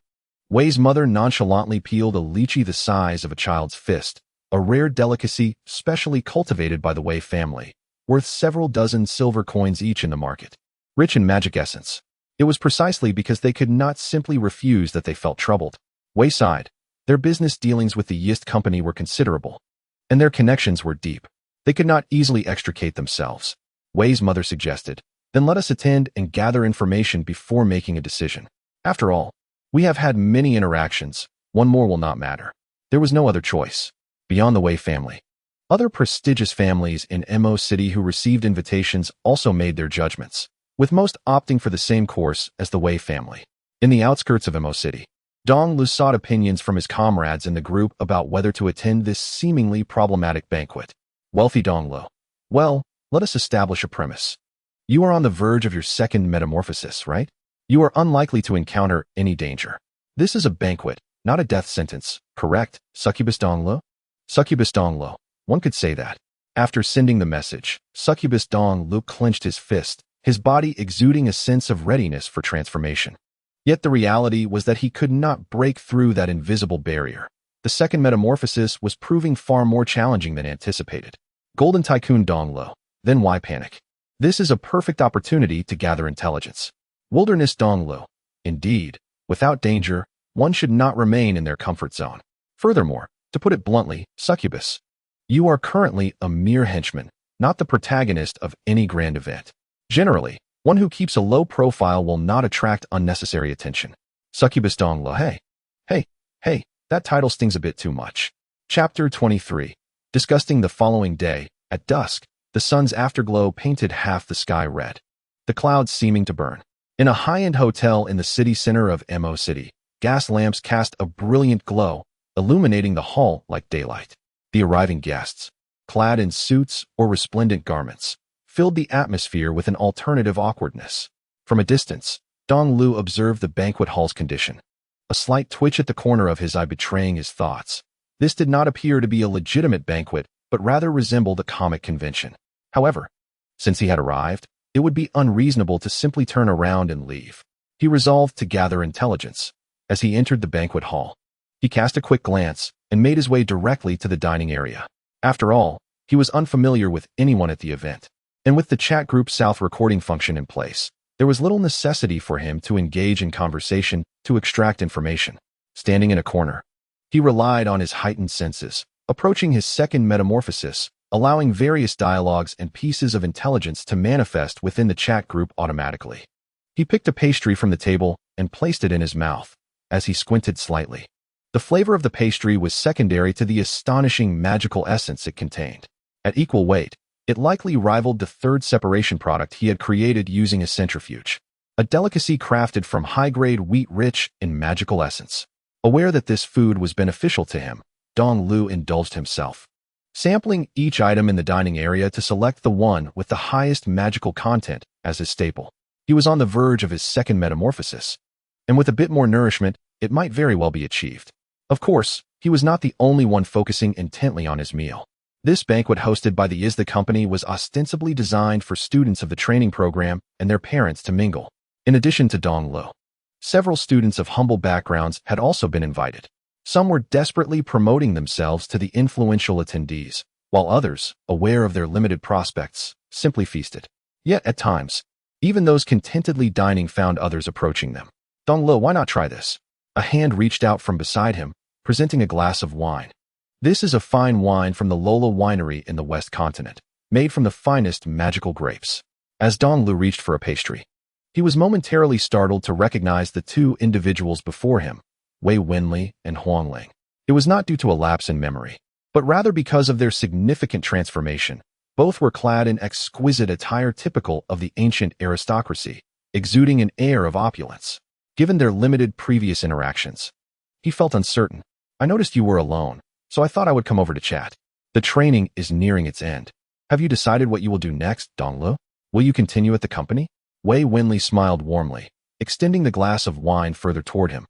Speaker 1: Wei's mother nonchalantly peeled a lychee the size of a child's fist, a rare delicacy specially cultivated by the Wei family, worth several dozen silver coins each in the market. Rich in magic essence. It was precisely because they could not simply refuse that they felt troubled. Wei sighed. Their business dealings with the Yist company were considerable, and their connections were deep. They could not easily extricate themselves. Wei's mother suggested, "Then let us attend and gather information before making a decision. After all, we have had many interactions. One more will not matter." There was no other choice. Beyond the Wei family, other prestigious families in Mo City who received invitations also made their judgments, with most opting for the same course as the Wei family. In the outskirts of Mo City, Dong Lu sought opinions from his comrades in the group about whether to attend this seemingly problematic banquet. Wealthy Dong Lu. "Well, let us establish a premise. You are on the verge of your second metamorphosis, right? You are unlikely to encounter any danger. This is a banquet, not a death sentence, correct, Succubus Dong Lu?" Succubus Dong Lu. One could say that. After sending the message, Succubus Dong Lu clenched his fist, his body exuding a sense of readiness for transformation. Yet the reality was that he could not break through that invisible barrier. The second metamorphosis was proving far more challenging than anticipated. Golden Tycoon Dong Lu. Then why panic? This is a perfect opportunity to gather intelligence. Wilderness Dong Lu. Indeed, without danger, one should not remain in their comfort zone. Furthermore, to put it bluntly, Succubus, you are currently a mere henchman, not the protagonist of any grand event. Generally, one who keeps a low profile will not attract unnecessary attention. Succubus Dong Lu. Hey, that title stings a bit too much. Chapter 23. Disgusting. The following day, at dusk, the sun's afterglow painted half the sky red, the clouds seeming to burn. In a high-end hotel in the city center of Mo City, gas lamps cast a brilliant glow, illuminating the hall like daylight. The arriving guests, clad in suits or resplendent garments, filled the atmosphere with an alternative awkwardness. From a distance, Dong Lu observed the banquet hall's condition, a slight twitch at the corner of his eye betraying his thoughts. This did not appear to be a legitimate banquet, but rather resembled a comic convention. However, since he had arrived, it would be unreasonable to simply turn around and leave. He resolved to gather intelligence. As he entered the banquet hall, he cast a quick glance and made his way directly to the dining area. After all, he was unfamiliar with anyone at the event, and with the chat group South recording function in place, there was little necessity for him to engage in conversation to extract information. Standing in a corner, he relied on his heightened senses, approaching his second metamorphosis, allowing various dialogues and pieces of intelligence to manifest within the chat group automatically. He picked a pastry from the table and placed it in his mouth. As he squinted slightly, the flavor of the pastry was secondary to the astonishing magical essence it contained. At equal weight, it likely rivaled the third separation product he had created using a centrifuge, a delicacy crafted from high-grade wheat rich in magical essence. Aware that this food was beneficial to him, Dong Lu indulged himself. sampling each item in the dining area to select the one with the highest magical content as his staple. He was on the verge of his second metamorphosis, and with a bit more nourishment, it might very well be achieved. Of course, he was not the only one focusing intently on his meal. This banquet hosted by the company was ostensibly designed for students of the training program and their parents to mingle. In addition to Dong Lu, several students of humble backgrounds had also been invited. Some were desperately promoting themselves to the influential attendees, while others, aware of their limited prospects, simply feasted. Yet at times, even those contentedly dining found others approaching them. Dong Lu, why not try this? A hand reached out from beside him, presenting a glass of wine. This is a fine wine from the Lola winery in the West Continent, made from the finest magical grapes. As Dong Lu reached for a pastry, he was momentarily startled to recognize the two individuals before him, Wei Wenli and Huang Ling. It was not due to a lapse in memory, but rather because of their significant transformation. Both were clad in exquisite attire typical of the ancient aristocracy, exuding an air of opulence. Given their limited previous interactions, he felt uncertain. I noticed you were alone, so I thought I would come over to chat. The training is nearing its end. Have you decided what you will do next, Dong Lu? Will you continue at the company? Wei Wenli smiled warmly, extending the glass of wine further toward him.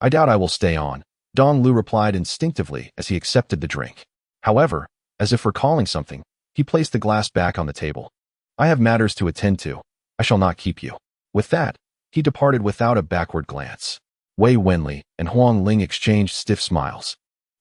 Speaker 1: I doubt I will stay on, Dong Lu replied instinctively as he accepted the drink. However, as if recalling something, he placed the glass back on the table. I have matters to attend to. I shall not keep you. With that, he departed without a backward glance. Wei Wenli and Huang Ling exchanged stiff smiles,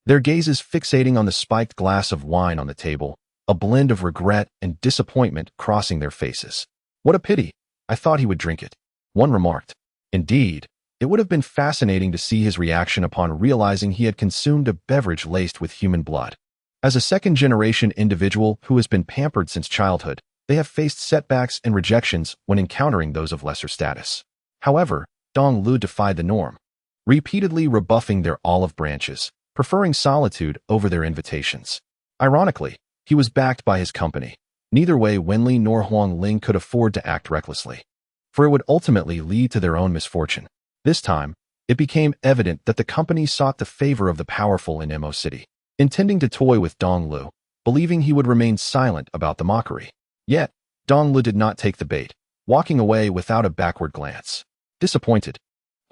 Speaker 1: their gazes fixating on the spiked glass of wine on the table, a blend of regret and disappointment crossing their faces. What a pity. I thought he would drink it, one remarked. Indeed, it would have been fascinating to see his reaction upon realizing he had consumed a beverage laced with human blood. As a second-generation individual who has been pampered since childhood, they have faced setbacks and rejections when encountering those of lesser status. However, Dong Lu defied the norm, repeatedly rebuffing their olive branches, preferring solitude over their invitations. Ironically, he was backed by his company. Neither Wei Wenli nor Huang Ling could afford to act recklessly, for it would ultimately lead to their own misfortune. This time, it became evident that the company sought the favor of the powerful in Mo City, intending to toy with Dong Lu, believing he would remain silent about the mockery. Yet, Dong Lu did not take the bait, walking away without a backward glance. Disappointed,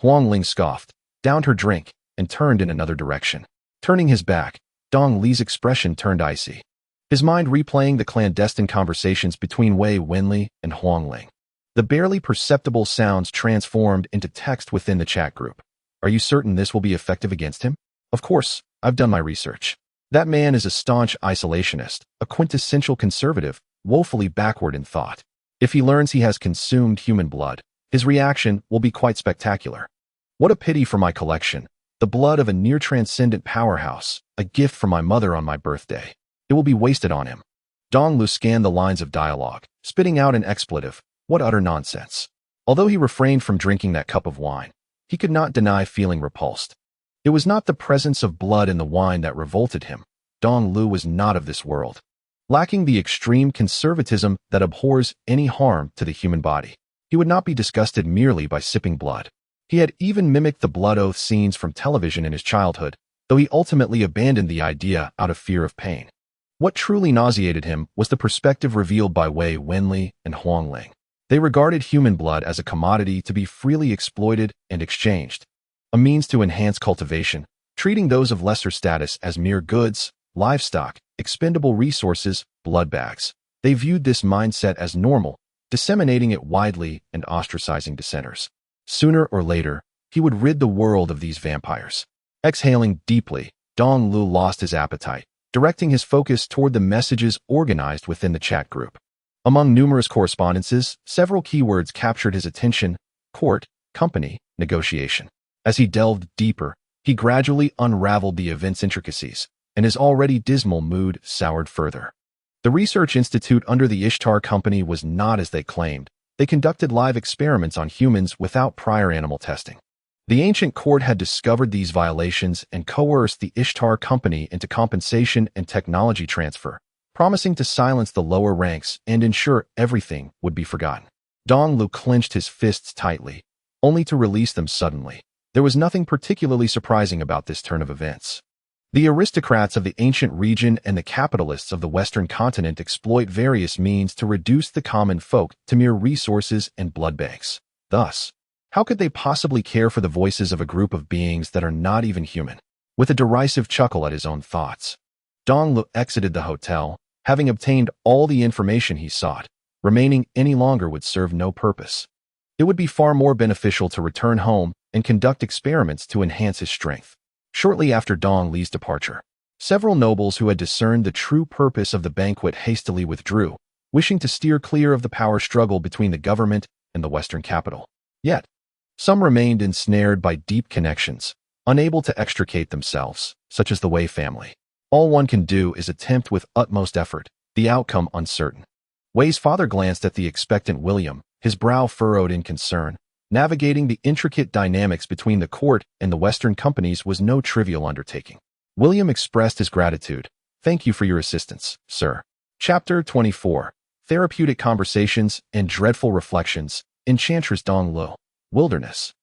Speaker 1: Huang Ling scoffed, downed her drink, and turned in another direction. Turning his back, Dong Li's expression turned icy, his mind replaying the clandestine conversations between Wei Wenli and Huang Ling. The barely perceptible sounds transformed into text within the chat group. Are you certain this will be effective against him? Of course, I've done my research. That man is a staunch isolationist, a quintessential conservative, woefully backward in thought. If he learns he has consumed human blood, his reaction will be quite spectacular. What a pity for my collection, the blood of a near-transcendent powerhouse, a gift from my mother on my birthday. It will be wasted on him. Dong Lu scanned the lines of dialogue, spitting out an expletive. What utter nonsense. Although he refrained from drinking that cup of wine, he could not deny feeling repulsed. It was not the presence of blood in the wine that revolted him. Dong Lu was not of this world, lacking the extreme conservatism that abhors any harm to the human body. He would not be disgusted merely by sipping blood. He had even mimicked the blood oath scenes from television in his childhood, though he ultimately abandoned the idea out of fear of pain. What truly nauseated him was the perspective revealed by Wei Wenli and Huang Ling. They regarded human blood as a commodity to be freely exploited and exchanged, a means to enhance cultivation, treating those of lesser status as mere goods, livestock, expendable resources, blood bags. They viewed this mindset as normal, disseminating it widely and ostracizing dissenters. Sooner or later, he would rid the world of these vampires. Exhaling deeply, Dong Lu lost his appetite, directing his focus toward the messages organized within the chat group. Among numerous correspondences, several keywords captured his attention: court, company, negotiation. As he delved deeper, he gradually unraveled the event's intricacies, and his already dismal mood soured further. The research institute under the Ishtar Company was not as they claimed. They conducted live experiments on humans without prior animal testing. The ancient court had discovered these violations and coerced the Ishtar Company into compensation and technology transfer, promising to silence the lower ranks and ensure everything would be forgotten. Dong Lu clenched his fists tightly, only to release them suddenly. There was nothing particularly surprising about this turn of events. The aristocrats of the ancient region and the capitalists of the Western continent exploit various means to reduce the common folk to mere resources and blood banks. Thus, how could they possibly care for the voices of a group of beings that are not even human? With a derisive chuckle at his own thoughts, Dong exited the hotel, having obtained all the information he sought. Remaining any longer would serve no purpose. It would be far more beneficial to return home and conduct experiments to enhance his strength. Shortly after Dong Li's departure, several nobles who had discerned the true purpose of the banquet hastily withdrew, wishing to steer clear of the power struggle between the government and the Western capital. Yet, some remained ensnared by deep connections, unable to extricate themselves, such as the Wei family. All one can do is attempt with utmost effort, the outcome uncertain. Wei's father glanced at the expectant William, his brow furrowed in concern. Navigating the intricate dynamics between the court and the Western companies was no trivial undertaking. William expressed his gratitude. Thank you for your assistance, sir. Chapter 24. Therapeutic Conversations and Dreadful Reflections. Enchantress Dong. Wilderness.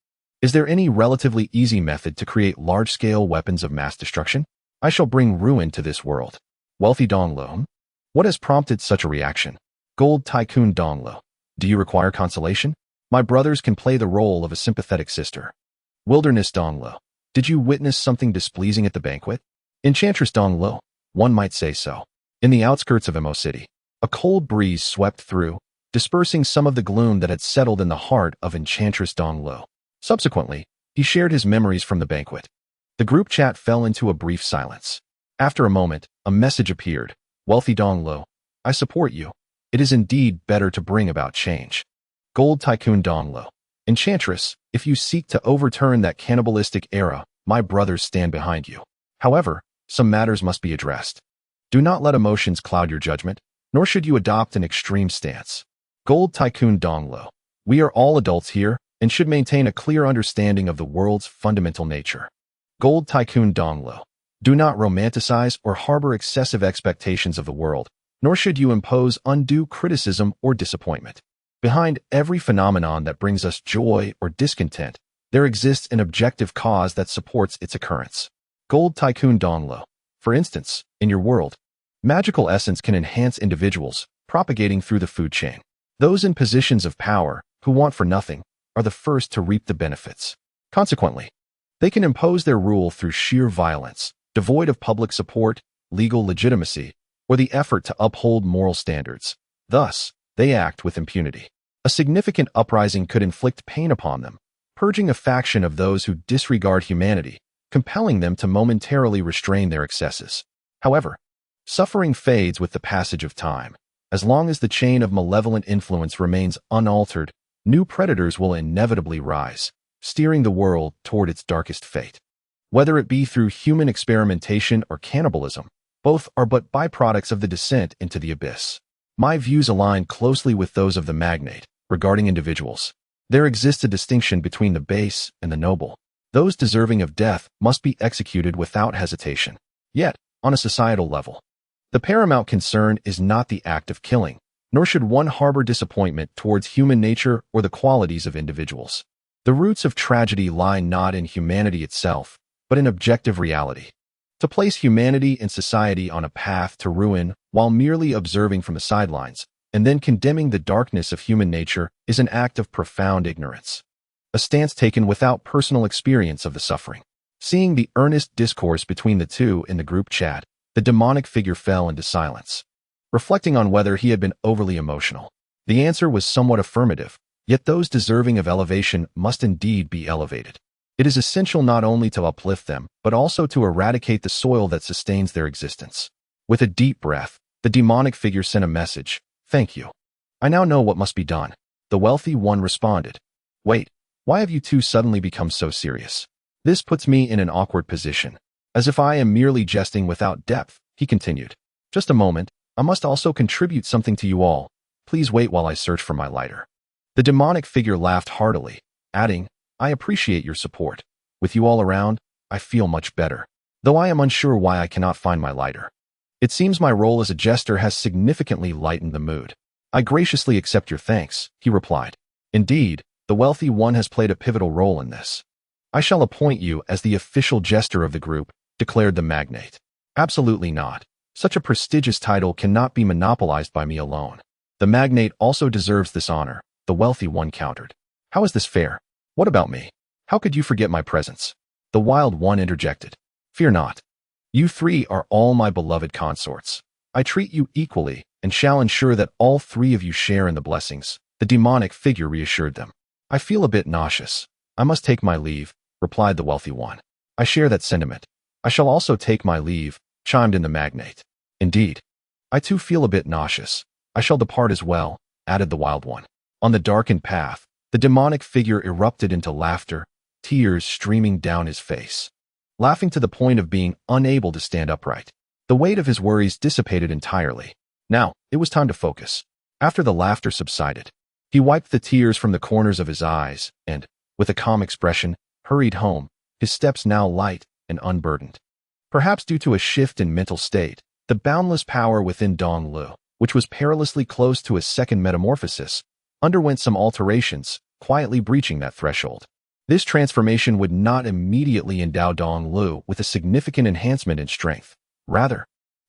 Speaker 1: Is there any relatively easy method to create large-scale weapons of mass destruction? I shall bring ruin to this world. Wealthy Dong. What has prompted such a reaction? Gold Tycoon Dong. Do you require consolation? My brothers can play the role of a sympathetic sister. Wilderness Dong. Did you witness something displeasing at the banquet? Enchantress Dong. One might say so. In the outskirts of Mo City, a cold breeze swept through, dispersing some of the gloom that had settled in the heart of Enchantress Dong. Subsequently, he shared his memories from the banquet. The group chat fell into a brief silence. After a moment, a message appeared. Wealthy Dong. I support you. It is indeed better to bring about change. Gold Tycoon Dong. Enchantress, if you seek to overturn that cannibalistic era, my brothers stand behind you. However, some matters must be addressed. Do not let emotions cloud your judgment, nor should you adopt an extreme stance. Gold Tycoon Dong. We are all adults here and should maintain a clear understanding of the world's fundamental nature. Gold Tycoon Dong. Do not romanticize or harbor excessive expectations of the world, nor should you impose undue criticism or disappointment. Behind every phenomenon that brings us joy or discontent, there exists an objective cause that supports its occurrence. Gold Tycoon Dong. For instance, in your world, magical essence can enhance individuals, propagating through the food chain. Those in positions of power, who want for nothing, are the first to reap the benefits. Consequently, they can impose their rule through sheer violence, devoid of public support, legal legitimacy, or the effort to uphold moral standards. Thus, they act with impunity. A significant uprising could inflict pain upon them, purging a faction of those who disregard humanity, compelling them to momentarily restrain their excesses. However, suffering fades with the passage of time. As long as the chain of malevolent influence remains unaltered, new predators will inevitably rise, steering the world toward its darkest fate. Whether it be through human experimentation or cannibalism, both are but byproducts of the descent into the abyss. My views align closely with those of the magnate regarding individuals. There exists a distinction between the base and the noble. Those deserving of death must be executed without hesitation. Yet, on a societal level, the paramount concern is not the act of killing, nor should one harbor disappointment towards human nature or the qualities of individuals. The roots of tragedy lie not in humanity itself, but in objective reality. To place humanity and society on a path to ruin while merely observing from the sidelines and then condemning the darkness of human nature is an act of profound ignorance. A stance taken without personal experience of the suffering. Seeing the earnest discourse between the two in the group chat, the demonic figure fell into silence. Reflecting on whether he had been overly emotional, the answer was somewhat affirmative, yet those deserving of elevation must indeed be elevated. It is essential not only to uplift them, but also to eradicate the soil that sustains their existence. With a deep breath, the demonic figure sent a message. Thank you. I now know what must be done. The wealthy one responded. Wait, why have you two suddenly become so serious? This puts me in an awkward position. As if I am merely jesting without depth, he continued. Just a moment, I must also contribute something to you all. Please wait while I search for my lighter. The demonic figure laughed heartily, adding, I appreciate your support. With you all around, I feel much better, though I am unsure why I cannot find my lighter. It seems my role as a jester has significantly lightened the mood. I graciously accept your thanks, he replied. Indeed, the wealthy one has played a pivotal role in this. I shall appoint you as the official jester of the group, declared the magnate. Absolutely not. Such a prestigious title cannot be monopolized by me alone. The magnate also deserves this honor, the wealthy one countered. How is this fair? What about me? How could you forget my presence? The wild one interjected. Fear not. You three are all my beloved consorts. I treat you equally and shall ensure that all three of you share in the blessings, the demonic figure reassured them. I feel a bit nauseous. I must take my leave, replied the wealthy one. I share that sentiment. I shall also take my leave, chimed in the magnate. Indeed. I too feel a bit nauseous. I shall depart as well, added the wild one. On the darkened path, the demonic figure erupted into laughter, tears streaming down his face. Laughing to the point of being unable to stand upright. The weight of his worries dissipated entirely. Now, it was time to focus. After the laughter subsided, he wiped the tears from the corners of his eyes and, with a calm expression, hurried home, his steps now light and unburdened. Perhaps due to a shift in mental state, the boundless power within Dong Lu, which was perilously close to a second metamorphosis, underwent some alterations, quietly breaching that threshold. This transformation would not immediately endow Dong Lu with a significant enhancement in strength. Rather,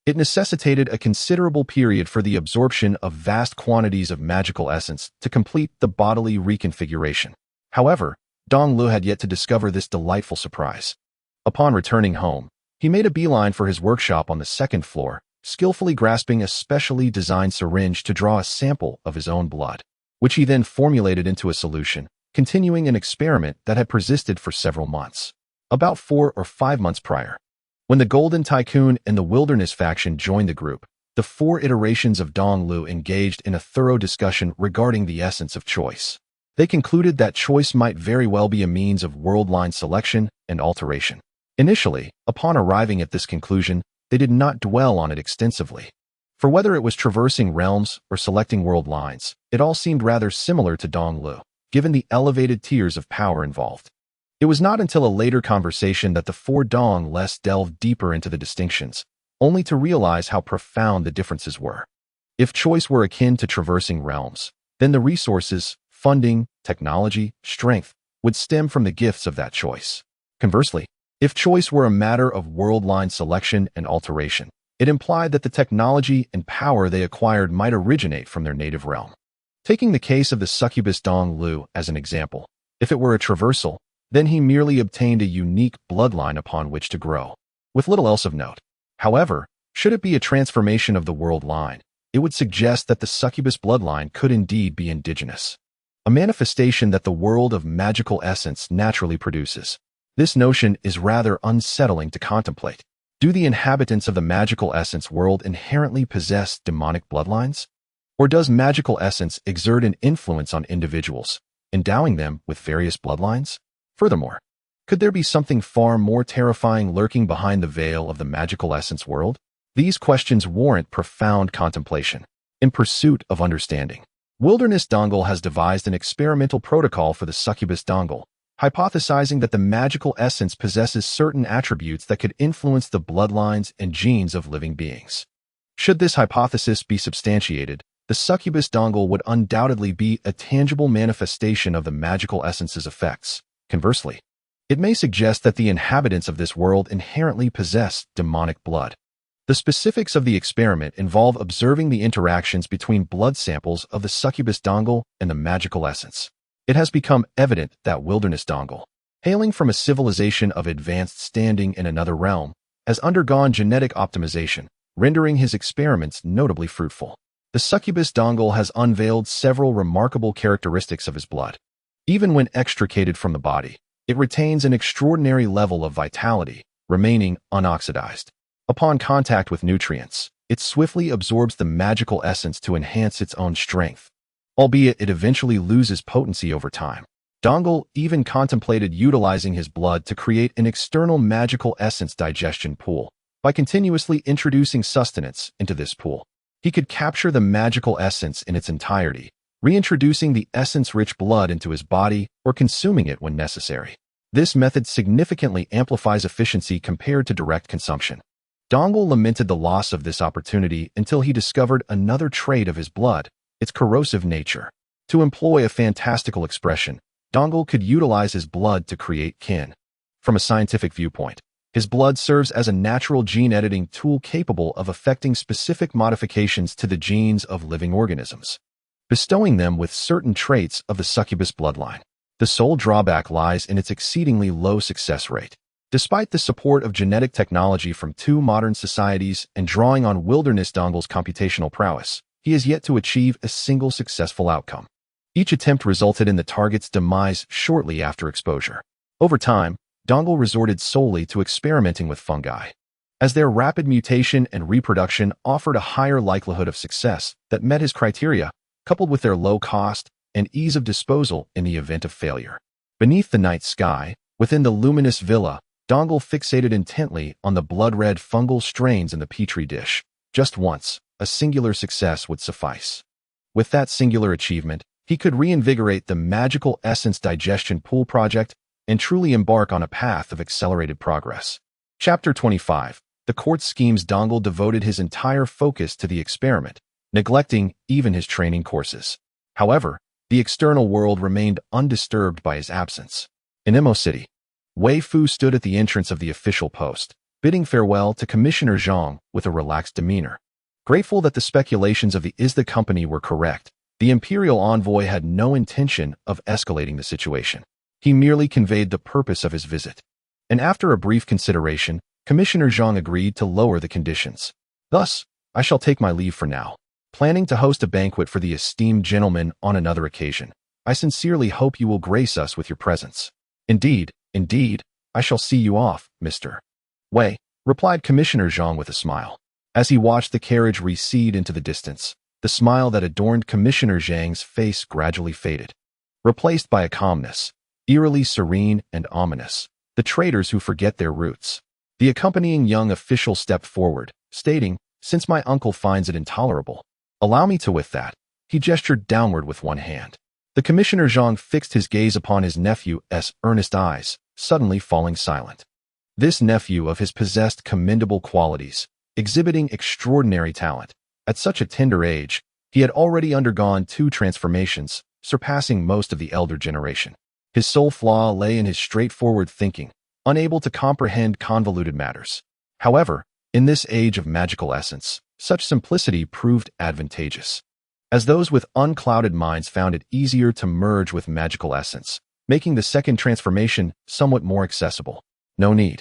Speaker 1: it necessitated a considerable period for the absorption of vast quantities of magical essence to complete the bodily reconfiguration. However, Dong Lu had yet to discover this delightful surprise. Upon returning home, he made a beeline for his workshop on the second floor, skillfully grasping a specially designed syringe to draw a sample of his own blood, which he then formulated into a solution, continuing an experiment that had persisted for several months. About 4 or 5 months prior, when the Golden Tycoon and the Wilderness faction joined the group, the 4 iterations of Dong Lu engaged in a thorough discussion regarding the essence of choice. They concluded that choice might very well be a means of world-line selection and alteration. Initially, upon arriving at this conclusion, they did not dwell on it extensively. For whether it was traversing realms or selecting world lines, it all seemed rather similar to Dong Lu, given the elevated tiers of power involved. It was not until a later conversation that the 4 Dong less delved deeper into the distinctions, only to realize how profound the differences were. If choice were akin to traversing realms, then the resources, funding, technology, strength would stem from the gifts of that choice. Conversely, if choice were a matter of world-line selection and alteration, it implied that the technology and power they acquired might originate from their native realm. Taking the case of the Succubus Dong Lu as an example, if it were a traversal, then he merely obtained a unique bloodline upon which to grow, with little else of note. However, should it be a transformation of the world line, it would suggest that the Succubus bloodline could indeed be indigenous, a manifestation that the world of magical essence naturally produces. This notion is rather unsettling to contemplate. Do the inhabitants of the magical essence world inherently possess demonic bloodlines? Or does magical essence exert an influence on individuals, endowing them with various bloodlines? Furthermore, could there be something far more terrifying lurking behind the veil of the magical essence world? These questions warrant profound contemplation. In pursuit of understanding, Wilderness Dongle has devised an experimental protocol for the Succubus Dongle, hypothesizing that the magical essence possesses certain attributes that could influence the bloodlines and genes of living beings. Should this hypothesis be substantiated, the Succubus Dongle would undoubtedly be a tangible manifestation of the magical essence's effects. Conversely, it may suggest that the inhabitants of this world inherently possess demonic blood. The specifics of the experiment involve observing the interactions between blood samples of the Succubus Dongle and the magical essence. It has become evident that Wilderness Dongle, hailing from a civilization of advanced standing in another realm, has undergone genetic optimization, rendering his experiments notably fruitful. The Succubus Dongle has unveiled several remarkable characteristics of his blood. Even when extricated from the body, it retains an extraordinary level of vitality, remaining unoxidized. Upon contact with nutrients, it swiftly absorbs the magical essence to enhance its own strength, albeit it eventually loses potency over time. Dongle even contemplated utilizing his blood to create an external magical essence digestion pool. By continuously introducing sustenance into this pool, he could capture the magical essence in its entirety, reintroducing the essence-rich blood into his body or consuming it when necessary. This method significantly amplifies efficiency compared to direct consumption. Dongle lamented the loss of this opportunity until he discovered another trait of his blood, its corrosive nature. To employ a fantastical expression, Dongle could utilize his blood to create kin. From a scientific viewpoint, His blood serves as a natural gene editing tool capable of effecting specific modifications to the genes of living organisms, bestowing them with certain traits of the succubus bloodline. The sole drawback lies in its exceedingly low success rate. Despite the support of genetic technology from two modern societies and drawing on Wilderness Dongle's computational prowess, he has yet to achieve a single successful outcome. Each attempt resulted in the target's demise shortly after exposure. Over time, Dongle resorted solely to experimenting with fungi, as their rapid mutation and reproduction offered a higher likelihood of success that met his criteria, coupled with their low cost and ease of disposal in the event of failure. Beneath the night sky, within the luminous villa, Dongle fixated intently on the blood-red fungal strains in the petri dish. Just once, a singular success would suffice. With that singular achievement, he could reinvigorate the magical essence digestion pool project and truly embark on a path of accelerated progress. Chapter 25. The court schemes. Dongle devoted his entire focus to the experiment, neglecting even his training courses. However, the external world remained undisturbed by his absence. In Mo City, Wei Fu stood at the entrance of the official post, bidding farewell to Commissioner Zhang with a relaxed demeanor. Grateful that the speculations of the ISDA company were correct, the imperial envoy had no intention of escalating the situation. He merely conveyed the purpose of his visit. And after a brief consideration, Commissioner Zhang agreed to lower the conditions. Thus, I shall take my leave for now, planning to host a banquet for the esteemed gentleman on another occasion. I sincerely hope you will grace us with your presence. Indeed, I shall see you off, Mr. Wei, replied Commissioner Zhang with a smile. As he watched the carriage recede into the distance, the smile that adorned Commissioner Zhang's face gradually faded, replaced by a calmness, eerily serene and ominous. The traitors who forget their roots. The accompanying young official stepped forward, stating, "Since my uncle finds it intolerable, allow me to with that." He gestured downward with one hand. The Commissioner Zhang fixed his gaze upon his nephew's earnest eyes, suddenly falling silent. This nephew of his possessed commendable qualities, exhibiting extraordinary talent. At such a tender age, he had already undergone 2 transformations, surpassing most of the elder generation. His sole flaw lay in his straightforward thinking, unable to comprehend convoluted matters. However, in this age of magical essence, such simplicity proved advantageous, as those with unclouded minds found it easier to merge with magical essence, making the second transformation somewhat more accessible. No need.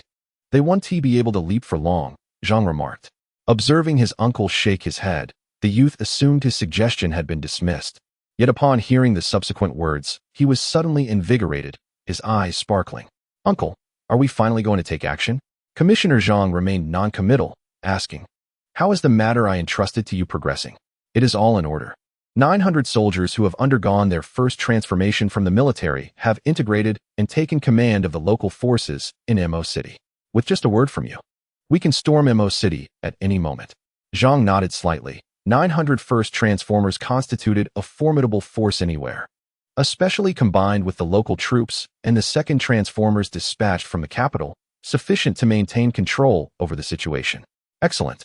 Speaker 1: They won't be able to leap for long, Zhang remarked. Observing his uncle shake his head, the youth assumed his suggestion had been dismissed. Yet upon hearing the subsequent words, he was suddenly invigorated, his eyes sparkling. "Uncle, are we finally going to take action?" Commissioner Zhang remained non-committal, asking, "How is the matter I entrusted to you progressing?" "It is all in order. 900 soldiers who have undergone their first transformation from the military have integrated and taken command of the local forces in Mo City. With just a word from you, we can storm Mo City at any moment." Zhang nodded slightly. 900 first transformers constituted a formidable force anywhere, especially combined with the local troops and the second transformers dispatched from the capital, sufficient to maintain control over the situation. "Excellent.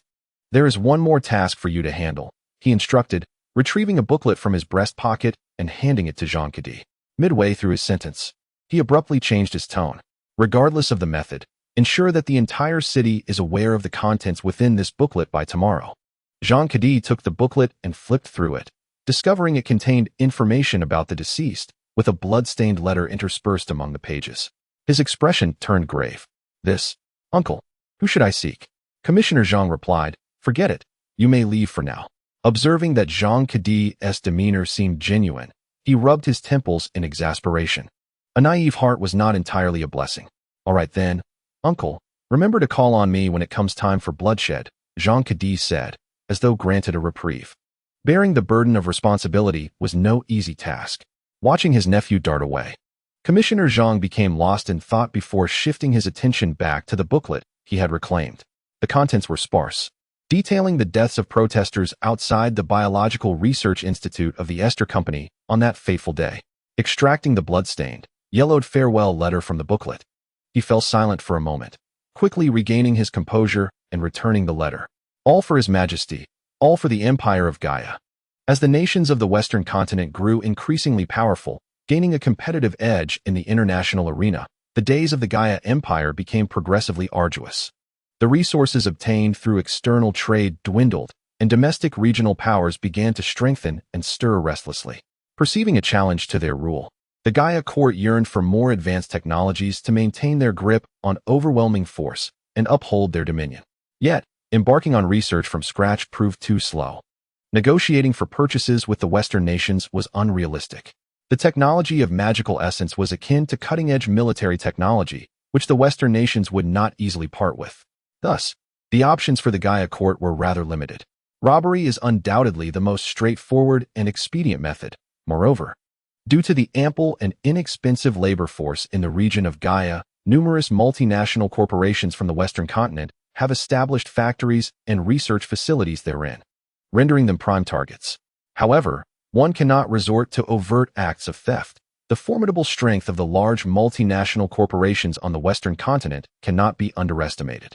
Speaker 1: There is one more task for you to handle," he instructed, retrieving a booklet from his breast pocket and handing it to Jean Cadi. Midway through his sentence, he abruptly changed his tone. "Regardless of the method, ensure that the entire city is aware of the contents within this booklet by tomorrow." Jean Cadi took the booklet and flipped through it, discovering it contained information about the deceased, with a blood-stained letter interspersed among the pages. His expression turned grave. "This, uncle, who should I seek?" Commissioner Zhang replied, "Forget it. You may leave for now." Observing that Jean Cadi's demeanor seemed genuine, he rubbed his temples in exasperation. A naive heart was not entirely a blessing. "All right then, uncle, remember to call on me when it comes time for bloodshed," Jean Cadi said, as though granted a reprieve. Bearing the burden of responsibility was no easy task. Watching his nephew dart away, Commissioner Zhang became lost in thought before shifting his attention back to the booklet he had reclaimed. The contents were sparse, detailing the deaths of protesters outside the Biological Research Institute of the Esther Company on that fateful day. Extracting the blood-stained, yellowed farewell letter from the booklet, he fell silent for a moment, quickly regaining his composure and returning the letter. "All for His Majesty, all for the Empire of Guya." As the nations of the Western continent grew increasingly powerful, gaining a competitive edge in the international arena, the days of the Guya Empire became progressively arduous. The resources obtained through external trade dwindled, and domestic regional powers began to strengthen and stir restlessly. Perceiving a challenge to their rule, the Guya court yearned for more advanced technologies to maintain their grip on overwhelming force and uphold their dominion. Yet, embarking on research from scratch proved too slow. Negotiating for purchases with the Western nations was unrealistic. The technology of magical essence was akin to cutting-edge military technology, which the Western nations would not easily part with. Thus, the options for the Guya court were rather limited. Robbery is undoubtedly the most straightforward and expedient method. Moreover, due to the ample and inexpensive labor force in the region of Guya, numerous multinational corporations from the Western continent have established factories and research facilities therein, rendering them prime targets. However, one cannot resort to overt acts of theft. The formidable strength of the large multinational corporations on the Western continent cannot be underestimated.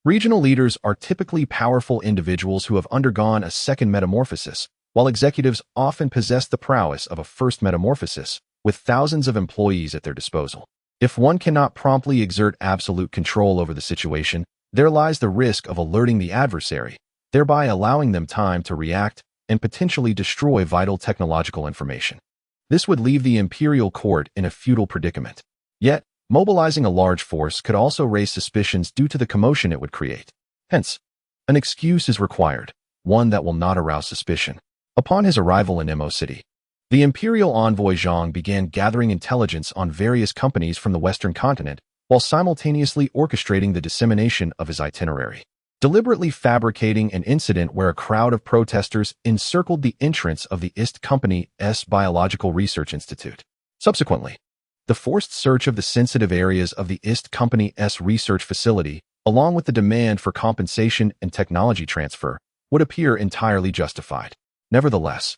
Speaker 1: Regional leaders are typically powerful individuals who have undergone a second metamorphosis, while executives often possess the prowess of a first metamorphosis, with thousands of employees at their disposal. If one cannot promptly exert absolute control over the situation, there lies the risk of alerting the adversary, thereby allowing them time to react and potentially destroy vital technological information. This would leave the imperial court in a futile predicament. Yet, mobilizing a large force could also raise suspicions due to the commotion it would create. Hence, an excuse is required, one that will not arouse suspicion. Upon his arrival in Mo City, the imperial envoy Zhang began gathering intelligence on various companies from the Western continent while simultaneously orchestrating the dissemination of his itinerary, deliberately fabricating an incident where a crowd of protesters encircled the entrance of the IST Company's Biological Research Institute. Subsequently, the forced search of the sensitive areas of the IST Company's research facility, along with the demand for compensation and technology transfer, would appear entirely justified. Nevertheless,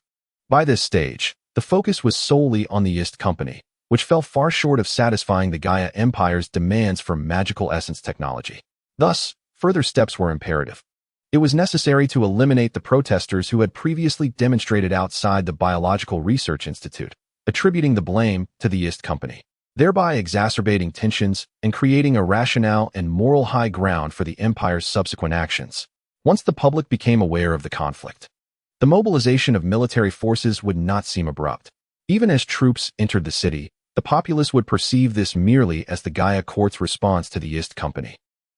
Speaker 1: by this stage, the focus was solely on the IST Company, which fell far short of satisfying the Guya Empire's demands for magical essence technology. Thus, further steps were imperative. It was necessary to eliminate the protesters who had previously demonstrated outside the Biological Research Institute, attributing the blame to the IST Company, thereby exacerbating tensions and creating a rationale and moral high ground for the Empire's subsequent actions. Once the public became aware of the conflict, the mobilization of military forces would not seem abrupt. Even as troops entered the city, the populace would perceive this merely as the Guya court's response to the IST Company,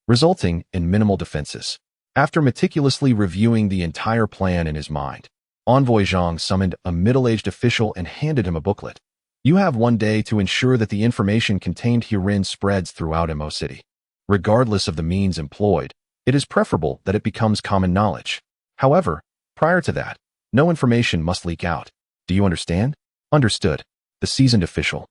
Speaker 1: resulting in minimal defenses. After meticulously reviewing the entire plan in his mind, Envoy Zhang summoned a middle-aged official and handed him a booklet. You have 1 day to ensure that the information contained herein spreads throughout Mo City. Regardless of the means employed, it is preferable that it becomes common knowledge. However, prior to that, no information must leak out. Do you understand? Understood. The seasoned official,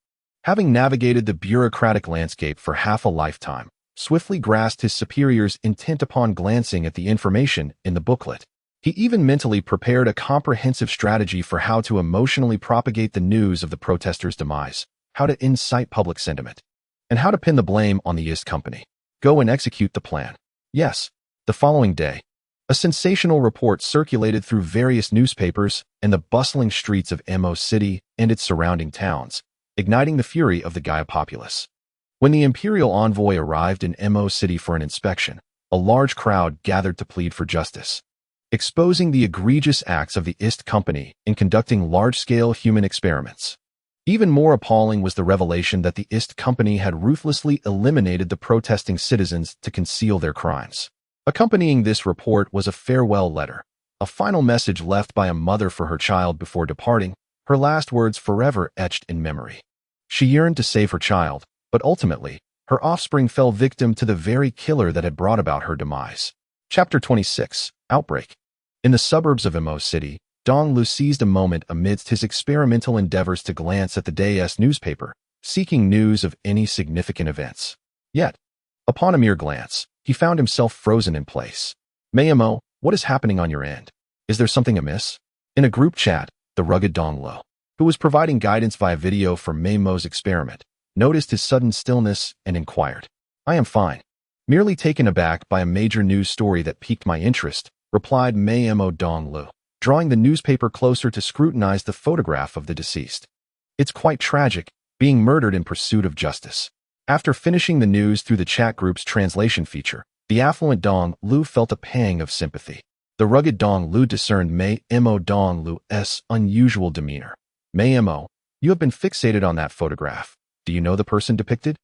Speaker 1: having navigated the bureaucratic landscape for half a lifetime, swiftly grasped his superior's intent upon glancing at the information in the booklet. He even mentally prepared a comprehensive strategy for how to emotionally propagate the news of the protesters' demise, how to incite public sentiment, and how to pin the blame on the IST Company. Go and execute the plan. Yes, the following day, a sensational report circulated through various newspapers and the bustling streets of Mo City and its surrounding towns, igniting the fury of the Guya populace. When the imperial envoy arrived in Mo City for an inspection, a large crowd gathered to plead for justice, exposing the egregious acts of the IST Company in conducting large-scale human experiments. Even more appalling was the revelation that the IST Company had ruthlessly eliminated the protesting citizens to conceal their crimes. Accompanying this report was a farewell letter, a final message left by a mother for her child before departing, her last words forever etched in memory. She yearned to save her child, but ultimately, her offspring fell victim to the very killer that had brought about her demise. Chapter 26. Outbreak. In the suburbs of Mo City, Dong Lu seized a moment amidst his experimental endeavors to glance at the day's newspaper, seeking news of any significant events. Yet, upon a mere glance, he found himself frozen in place. Mayamo, what is happening on your end? Is there something amiss? In a group chat, the rugged Dong Lu, who was providing guidance via video for Maymo's experiment, noticed his sudden stillness and inquired. I am fine. Merely taken aback by a major news story that piqued my interest, replied Maymo Dong Lu, drawing the newspaper closer to scrutinize the photograph of the deceased. It's quite tragic, being murdered in pursuit of justice. After finishing the news through the chat group's translation feature, the affluent Dong Lu felt a pang of sympathy. The rugged Dong Lu discerned Mei Mo Dong Lu's unusual demeanor. Mei Mo, you have been fixated on that photograph. Do you know the person depicted?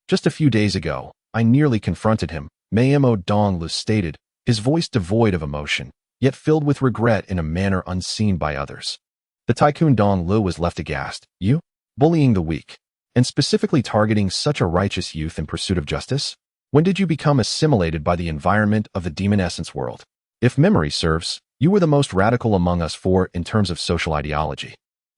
Speaker 1: Just a few days ago, I nearly confronted him, Mei Mo Dong Lu stated, his voice devoid of emotion, yet filled with regret in a manner unseen by others. The Tycoon Dong Lu was left aghast. You? Bullying the weak, and specifically targeting such a righteous youth in pursuit of justice? When did you become assimilated by the environment of the demon essence world? If memory serves, you were the most radical among us four in terms of social ideology.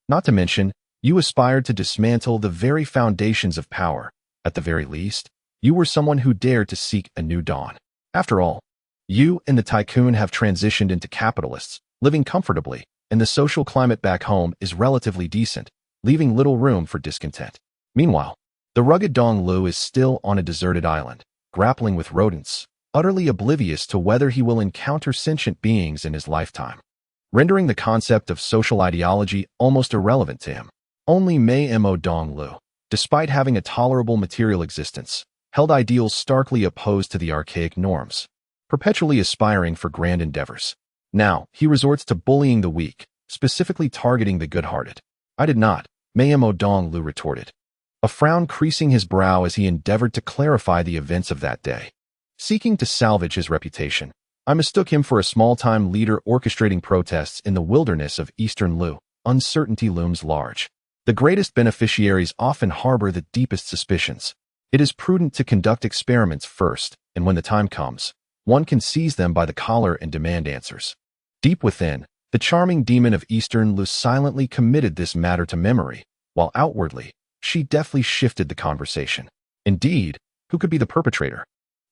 Speaker 1: Not to mention, you aspired to dismantle the very foundations of power. At the very least, you were someone who dared to seek a new dawn. After all, you and the tycoon have transitioned into capitalists, living comfortably, and the social climate back home is relatively decent, leaving little room for discontent. Meanwhile, the rugged Dong Lu is still on a deserted island, grappling with rodents, utterly oblivious to whether he will encounter sentient beings in his lifetime, rendering the concept of social ideology almost irrelevant to him. Only Mei Mo Dong Lu, despite having a tolerable material existence, held ideals starkly opposed to the archaic norms, perpetually aspiring for grand endeavors. Now, he resorts to bullying the weak, specifically targeting the good-hearted. I did not, Mei Mo Dong Lu retorted, a frown creasing his brow as he endeavored to clarify the events of that day. Seeking to salvage his reputation, I mistook him for a small-time leader orchestrating protests in the wilderness of Eastern Lu. Uncertainty looms large. The greatest beneficiaries often harbor the deepest suspicions. It is prudent to conduct experiments first, and when the time comes, one can seize them by the collar and demand answers. Deep within, the charming demon of Eastern Lu silently committed this matter to memory, while outwardly, she deftly shifted the conversation. Indeed, who could be the perpetrator?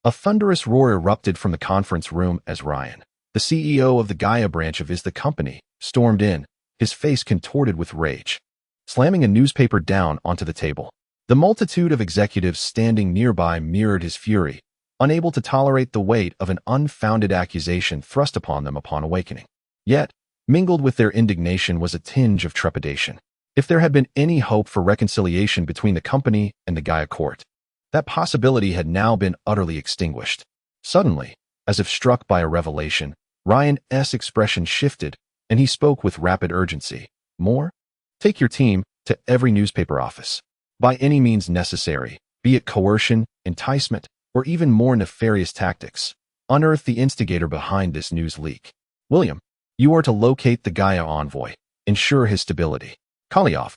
Speaker 1: A thunderous roar erupted from the conference room as Ryan, the CEO of the Guya branch of the company, stormed in, his face contorted with rage, slamming a newspaper down onto the table. The multitude of executives standing nearby mirrored his fury, unable to tolerate the weight of an unfounded accusation thrust upon them upon awakening. Yet, mingled with their indignation was a tinge of trepidation. If there had been any hope for reconciliation between the company and the Guya court, that possibility had now been utterly extinguished. Suddenly, as if struck by a revelation, Ryan's expression shifted, and he spoke with rapid urgency. More? Take your team to every newspaper office. By any means necessary, be it coercion, enticement, or even more nefarious tactics, unearth the instigator behind this news leak. William, you are to locate the Guya envoy, ensure his stability. Kalioff,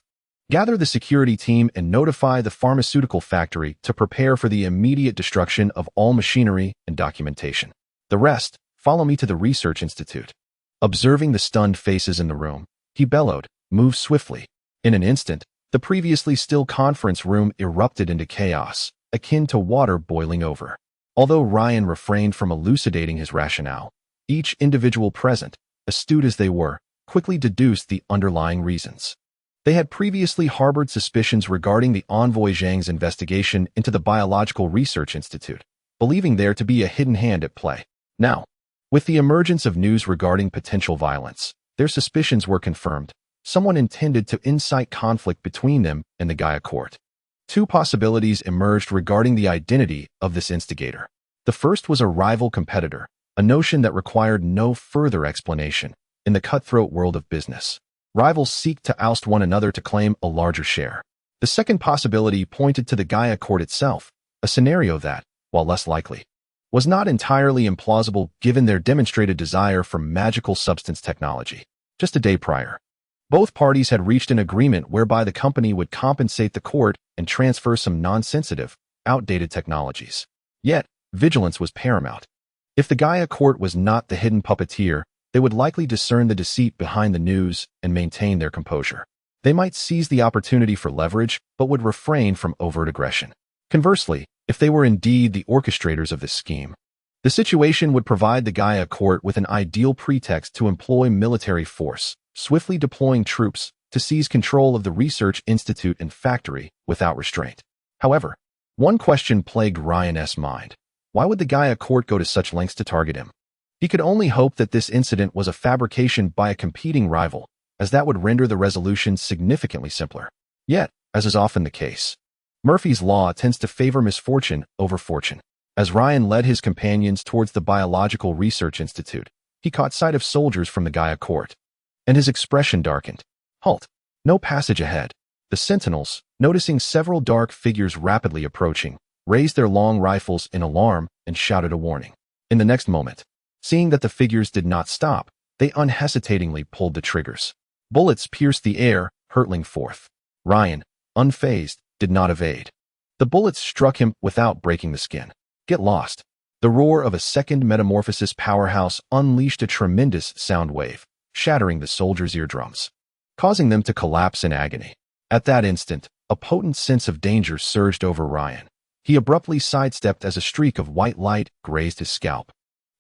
Speaker 1: gather the security team and notify the pharmaceutical factory to prepare for the immediate destruction of all machinery and documentation. The rest, follow me to the research institute. Observing the stunned faces in the room, he bellowed, move swiftly. In an instant, the previously still conference room erupted into chaos, akin to water boiling over. Although Ryan refrained from elucidating his rationale, each individual present, astute as they were, quickly deduced the underlying reasons. They had previously harbored suspicions regarding the envoy Zhang's investigation into the Biological Research Institute, believing there to be a hidden hand at play. Now, with the emergence of news regarding potential violence, their suspicions were confirmed. Someone intended to incite conflict between them and the Guya court. Two possibilities emerged regarding the identity of this instigator. The first was a rival competitor, a notion that required no further explanation. In the cutthroat world of business, rivals seek to oust one another to claim a larger share. The second possibility pointed to the Guya court itself, a scenario that, while less likely, was not entirely implausible given their demonstrated desire for magical substance technology. Just a day prior, both parties had reached an agreement whereby the company would compensate the court and transfer some non-sensitive, outdated technologies. Yet, vigilance was paramount. If the Guya court was not the hidden puppeteer, they would likely discern the deceit behind the news and maintain their composure. They might seize the opportunity for leverage, but would refrain from overt aggression. Conversely, if they were indeed the orchestrators of this scheme, the situation would provide the Guya court with an ideal pretext to employ military force, swiftly deploying troops to seize control of the research institute and factory without restraint. However, one question plagued Ryan's mind. Why would the Guya court go to such lengths to target him? He could only hope that this incident was a fabrication by a competing rival, as that would render the resolution significantly simpler. Yet, as is often the case, Murphy's Law tends to favor misfortune over fortune. As Ryan led his companions towards the Biological Research Institute, he caught sight of soldiers from the Guya court, and his expression darkened. Halt! No passage ahead. The sentinels, noticing several dark figures rapidly approaching, raised their long rifles in alarm and shouted a warning. In the next moment, seeing that the figures did not stop, they unhesitatingly pulled the triggers. Bullets pierced the air, hurtling forth. Ryan, unfazed, did not evade. The bullets struck him without breaking the skin. Get lost. The roar of a second metamorphosis powerhouse unleashed a tremendous sound wave, shattering the soldiers' eardrums, causing them to collapse in agony. At that instant, a potent sense of danger surged over Ryan. He abruptly sidestepped as a streak of white light grazed his scalp,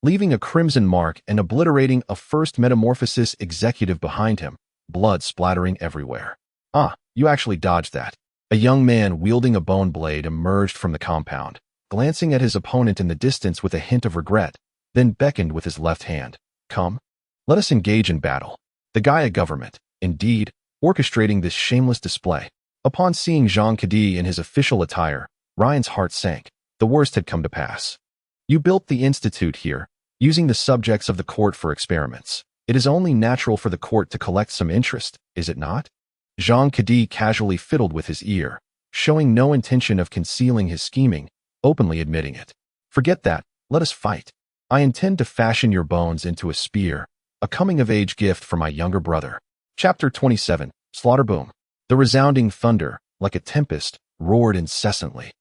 Speaker 1: leaving a crimson mark and obliterating a first metamorphosis executive behind him, blood splattering everywhere. Ah, you actually dodged that. A young man wielding a bone blade emerged from the compound, glancing at his opponent in the distance with a hint of regret, then beckoned with his left hand. Come, let us engage in battle. The Guya government, indeed, orchestrating this shameless display. Upon seeing Jean Cady in his official attire, Ryan's heart sank. The worst had come to pass. You built the institute here, using the subjects of the court for experiments. It is only natural for the court to collect some interest, is it not? Jean Cady casually fiddled with his ear, showing no intention of concealing his scheming, openly admitting it. Forget that, let us fight. I intend to fashion your bones into a spear, a coming-of-age gift for my younger brother. Chapter 27, Slaughter Boom. The resounding thunder, like a tempest, roared incessantly,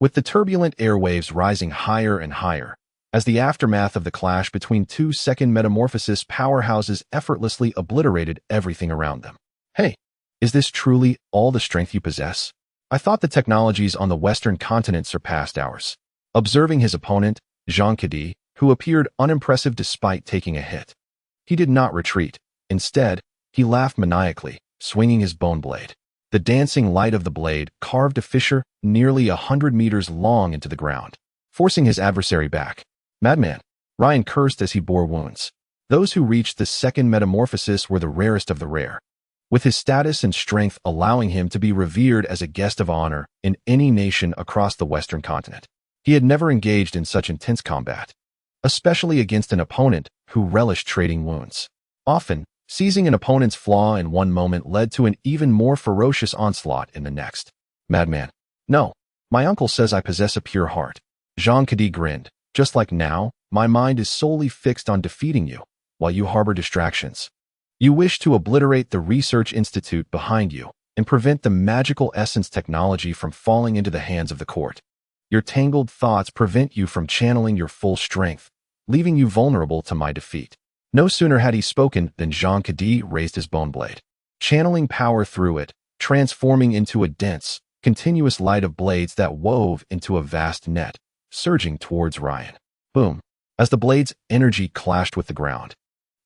Speaker 1: with the turbulent airwaves rising higher and higher, as the aftermath of the clash between two second metamorphosis powerhouses effortlessly obliterated everything around them. Hey, is this truly all the strength you possess? I thought the technologies on the Western continent surpassed ours. Observing his opponent, Jean Cady, who appeared unimpressive despite taking a hit, he did not retreat. Instead, he laughed maniacally, swinging his bone blade. The dancing light of the blade carved a fissure nearly 100 meters long into the ground, forcing his adversary back. Madman! Ryan cursed as he bore wounds. Those who reached the second metamorphosis were the rarest of the rare, with his status and strength allowing him to be revered as a guest of honor in any nation across the Western continent. He had never engaged in such intense combat, especially against an opponent who relished trading wounds. Often, seizing an opponent's flaw in one moment led to an even more ferocious onslaught in the next. Madman. No, my uncle says I possess a pure heart. Jean Cady grinned. Just like now, my mind is solely fixed on defeating you, while you harbor distractions. You wish to obliterate the research institute behind you and prevent the magical essence technology from falling into the hands of the court. Your tangled thoughts prevent you from channeling your full strength, leaving you vulnerable to my defeat. No sooner had he spoken than Jean Cady raised his bone blade, channeling power through it, transforming into a dense, continuous light of blades that wove into a vast net, surging towards Ryan. Boom! As the blade's energy clashed with the ground,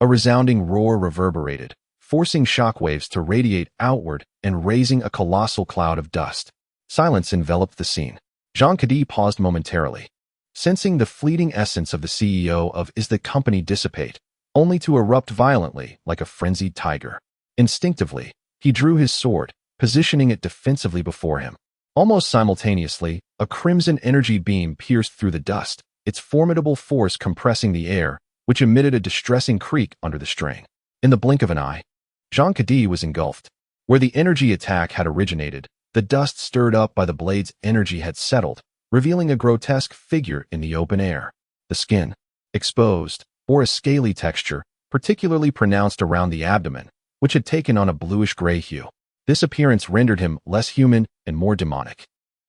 Speaker 1: a resounding roar reverberated, forcing shockwaves to radiate outward and raising a colossal cloud of dust. Silence enveloped the scene. Jean Cady paused momentarily, sensing the fleeting essence of the CEO of the company dissipate, only to erupt violently like a frenzied tiger. Instinctively, he drew his sword, positioning it defensively before him. Almost simultaneously, a crimson energy beam pierced through the dust, its formidable force compressing the air, which emitted a distressing creak under the strain. In the blink of an eye, Jean Cady was engulfed. Where the energy attack had originated, the dust stirred up by the blade's energy had settled, revealing a grotesque figure in the open air. The skin, exposed, bore a scaly texture, particularly pronounced around the abdomen, which had taken on a bluish-gray hue. This appearance rendered him less human and more demonic.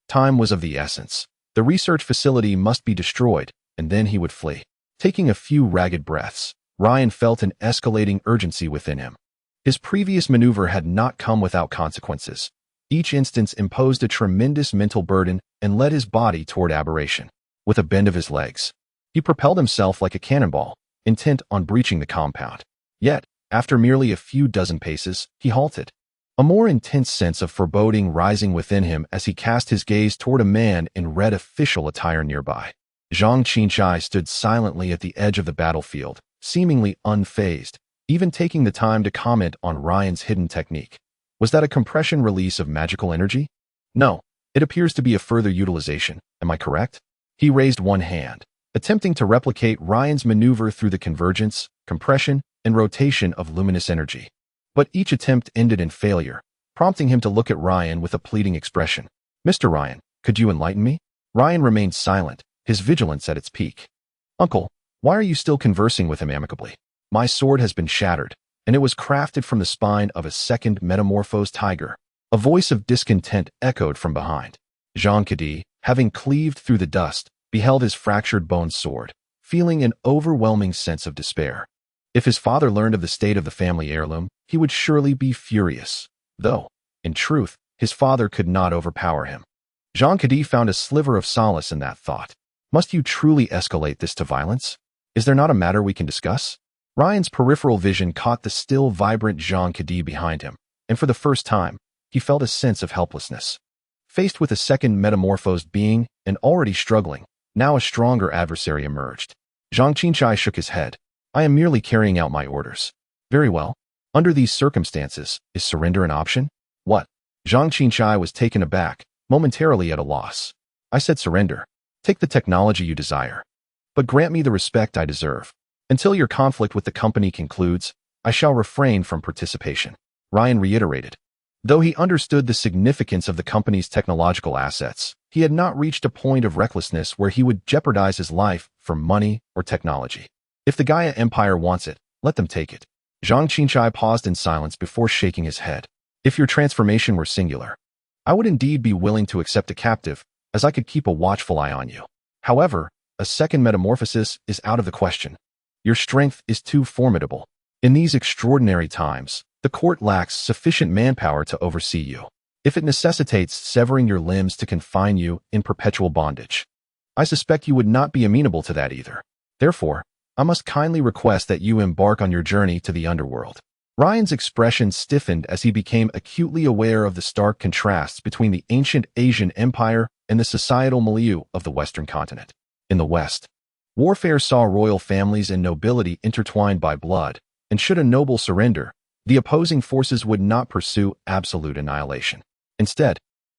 Speaker 1: Time was of the essence. The research facility must be destroyed, and then he would flee. Taking a few ragged breaths, Ryan felt an escalating urgency within him. His previous maneuver had not come without consequences. Each instance imposed a tremendous mental burden and led his body toward aberration. With a bend of his legs, he propelled himself like a cannonball, intent on breaching the compound. Yet, after merely a few dozen paces, he halted. A more intense sense of foreboding rising within him as he cast his gaze toward a man in red official attire nearby. Zhang Qinchai stood silently at the edge of the battlefield, seemingly unfazed, even taking the time to comment on Ryan's hidden technique. Was that a compression release of magical energy? No, It appears to be a further utilization, am I correct? He raised one hand, attempting to replicate Ryan's maneuver through the convergence, compression, and rotation of luminous energy. But each attempt ended in failure, prompting him to look at Ryan with a pleading expression. Mr. Ryan, could you enlighten me? Ryan remained silent, his vigilance at its peak. Uncle, why are you still conversing with him amicably? My sword has been shattered, and it was crafted from the spine of a second metamorphosed tiger. A voice of discontent echoed from behind. Jean Cady, having cleaved through the dust, beheld his fractured bone sword, feeling an overwhelming sense of despair. If his father learned of the state of the family heirloom, he would surely be furious, though, in truth, his father could not overpower him. Jean Cady found a sliver of solace in that thought. Must you truly escalate this to violence? Is there not a matter we can discuss? Ryan's peripheral vision caught the still vibrant Jean Cady behind him, and for the first time, he felt a sense of helplessness. Faced with a second metamorphosed being, and already struggling, now a stronger adversary emerged. Zhang Qinchai shook his head. I am merely carrying out my orders. Very well. Under these circumstances, is surrender an option? What? Zhang Qinchai was taken aback, momentarily at a loss. I said surrender. Take the technology you desire. But grant me the respect I deserve. Until your conflict with the company concludes, I shall refrain from participation. Ryan reiterated. Though he understood the significance of the company's technological assets, he had not reached a point of recklessness where he would jeopardize his life for money or technology. If the Guya Empire wants it, let them take it. Zhang Qinchai paused in silence before shaking his head. If your transformation were singular, I would indeed be willing to accept a captive, as I could keep a watchful eye on you. However, a second metamorphosis is out of the question. Your strength is too formidable. In these extraordinary times, the court lacks sufficient manpower to oversee you. If it necessitates severing your limbs to confine you in perpetual bondage, I suspect you would not be amenable to that either. Therefore, I must kindly request that you embark on your journey to the underworld. Ryan's expression stiffened as he became acutely aware of the stark contrasts between the ancient Asian empire and the societal milieu of the Western continent. In the West, warfare saw royal families and nobility intertwined by blood, and should a noble surrender, the opposing forces would not pursue absolute annihilation. Instead,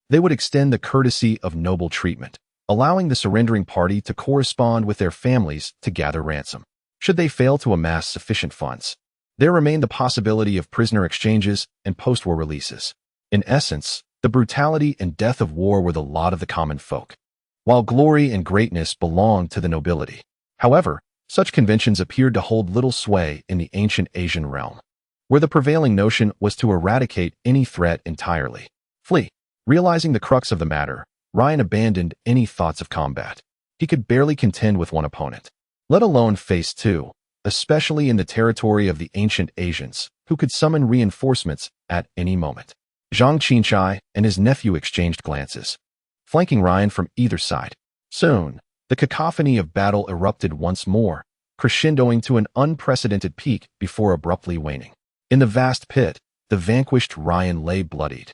Speaker 1: they would extend the courtesy of noble treatment, allowing the surrendering party to correspond with their families to gather ransom. Should they fail to amass sufficient funds, there remained the possibility of prisoner exchanges and post-war releases. In essence, the brutality and death of war were the lot of the common folk, while glory and greatness belonged to the nobility. However, such conventions appeared to hold little sway in the ancient Asian realm, where the prevailing notion was to eradicate any threat entirely. Flee. Realizing the crux of the matter, Ryan abandoned any thoughts of combat. He could barely contend with one opponent, let alone face two, especially in the territory of the ancient Asians, who could summon reinforcements at any moment. Zhang Qinchai and his nephew exchanged glances, flanking Ryan from either side. Soon, the cacophony of battle erupted once more, crescendoing to an unprecedented peak before abruptly waning. In the vast pit, the vanquished Ryan lay bloodied,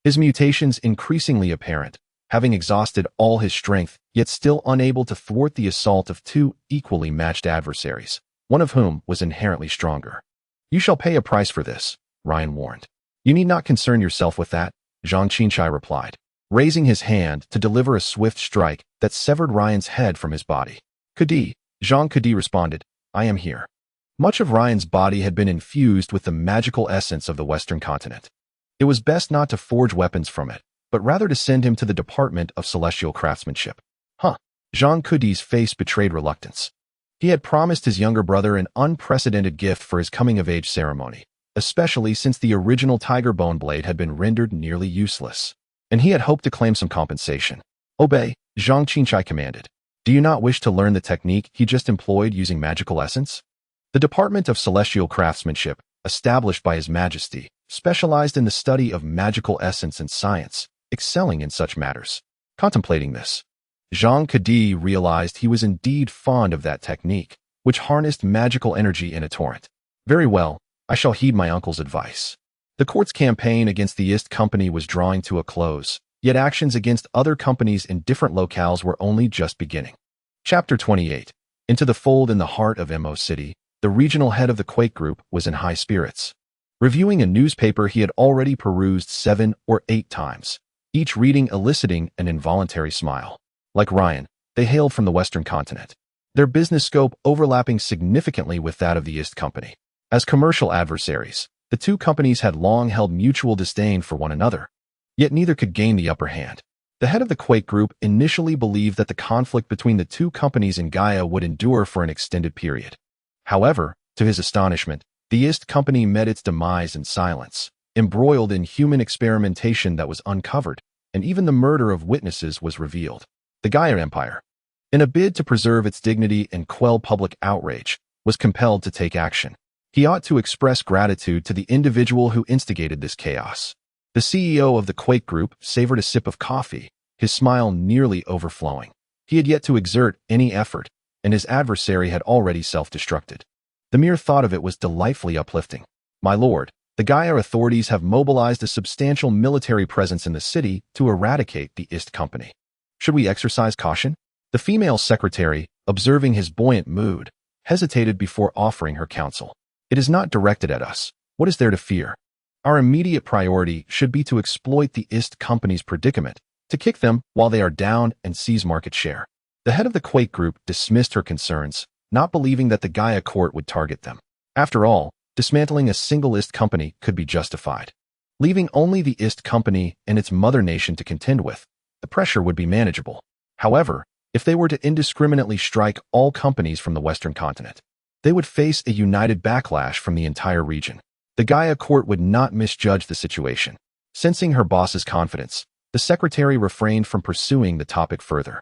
Speaker 1: his mutations increasingly apparent, having exhausted all his strength, yet still unable to thwart the assault of two equally matched adversaries, one of whom was inherently stronger. You shall pay a price for this, Ryan warned. You need not concern yourself with that, Zhang Qinchai replied, raising his hand to deliver a swift strike that severed Ryan's head from his body. Cady, Zhang Cady responded, I am here. Much of Ryan's body had been infused with the magical essence of the Western continent. It was best not to forge weapons from it, but rather to send him to the Department of Celestial Craftsmanship. Zhang Cady's face betrayed reluctance. He had promised his younger brother an unprecedented gift for his coming-of-age ceremony, especially since the original tiger bone blade had been rendered nearly useless, and he had hoped to claim some compensation. Obey, Zhang Qinchai commanded. Do you not wish to learn the technique he just employed using magical essence? The Department of Celestial Craftsmanship, established by His Majesty, specialized in the study of magical essence and science, excelling in such matters. Contemplating this, Zhang Cady realized he was indeed fond of that technique, which harnessed magical energy in a torrent. Very well, I shall heed my uncle's advice. The court's campaign against the East Company was drawing to a close, yet actions against other companies in different locales were only just beginning. Chapter 28. Into the fold. In the heart of Mo City, the regional head of the Quake Group was in high spirits. Reviewing a newspaper he had already perused 7 or 8 times, each reading eliciting an involuntary smile. Like Ryan, they hailed from the Western continent, their business scope overlapping significantly with that of the East Company. As commercial adversaries, the two companies had long held mutual disdain for one another, yet neither could gain the upper hand. The head of the Quake Group initially believed that the conflict between the two companies in Guya would endure for an extended period. However, to his astonishment, the East Company met its demise in silence, embroiled in human experimentation that was uncovered, and even the murder of witnesses was revealed. The Guya Empire, in a bid to preserve its dignity and quell public outrage, was compelled to take action. He ought to express gratitude to the individual who instigated this chaos. The CEO of the Quake Group savored a sip of coffee, his smile nearly overflowing. He had yet to exert any effort, and his adversary had already self-destructed. The mere thought of it was delightfully uplifting. My lord, the Guya authorities have mobilized a substantial military presence in the city to eradicate the East Company. Should we exercise caution? The female secretary, observing his buoyant mood, hesitated before offering her counsel. It is not directed at us. What is there to fear? Our immediate priority should be to exploit the East Company's predicament, to kick them while they are down and seize market share. The head of the Quake Group dismissed her concerns, not believing that the Guya court would target them. After all, dismantling a single East Company could be justified. Leaving only the East Company and its mother nation to contend with, the pressure would be manageable. However, if they were to indiscriminately strike all companies from the Western continent, they would face a united backlash from the entire region. The Guya court would not misjudge the situation. Sensing her boss's confidence, the secretary refrained from pursuing the topic further.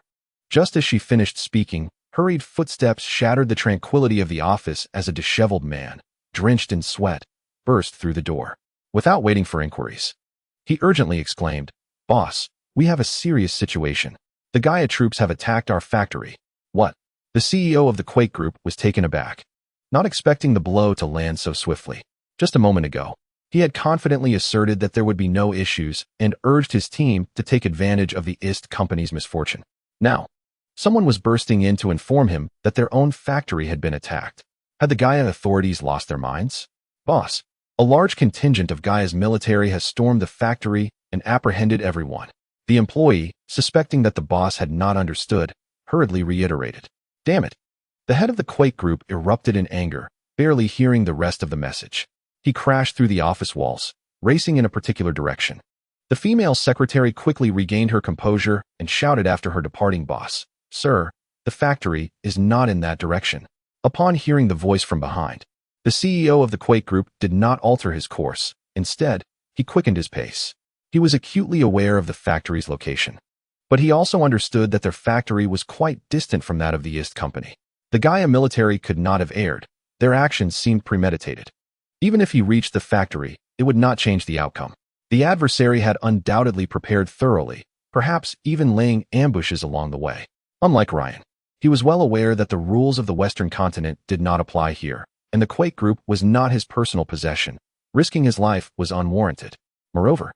Speaker 1: Just as she finished speaking, hurried footsteps shattered the tranquility of the office as a disheveled man, drenched in sweat, burst through the door. Without waiting for inquiries, he urgently exclaimed, "Boss, we have a serious situation. The Guya troops have attacked our factory." What? The CEO of the Quake Group was taken aback, not expecting the blow to land so swiftly. Just a moment ago, he had confidently asserted that there would be no issues and urged his team to take advantage of the East Company's misfortune. Now, someone was bursting in to inform him that their own factory had been attacked. Had the Guya authorities lost their minds? Boss, a large contingent of Guya's military has stormed the factory and apprehended everyone. The employee, suspecting that the boss had not understood, hurriedly reiterated. Damn it. The head of the Quake Group erupted in anger, barely hearing the rest of the message. He crashed through the office walls, racing in a particular direction. The female secretary quickly regained her composure and shouted after her departing boss, "Sir, the factory is not in that direction." Upon hearing the voice from behind, the CEO of the Quake Group did not alter his course. Instead, he quickened his pace. He was acutely aware of the factory's location, but he also understood that their factory was quite distant from that of the East Company. The Guya military could not have erred. Their actions seemed premeditated. Even if he reached the factory, it would not change the outcome. The adversary had undoubtedly prepared thoroughly, perhaps even laying ambushes along the way. Unlike Ryan, he was well aware that the rules of the Western continent did not apply here, and the Quake Group was not his personal possession. Risking his life was unwarranted. Moreover,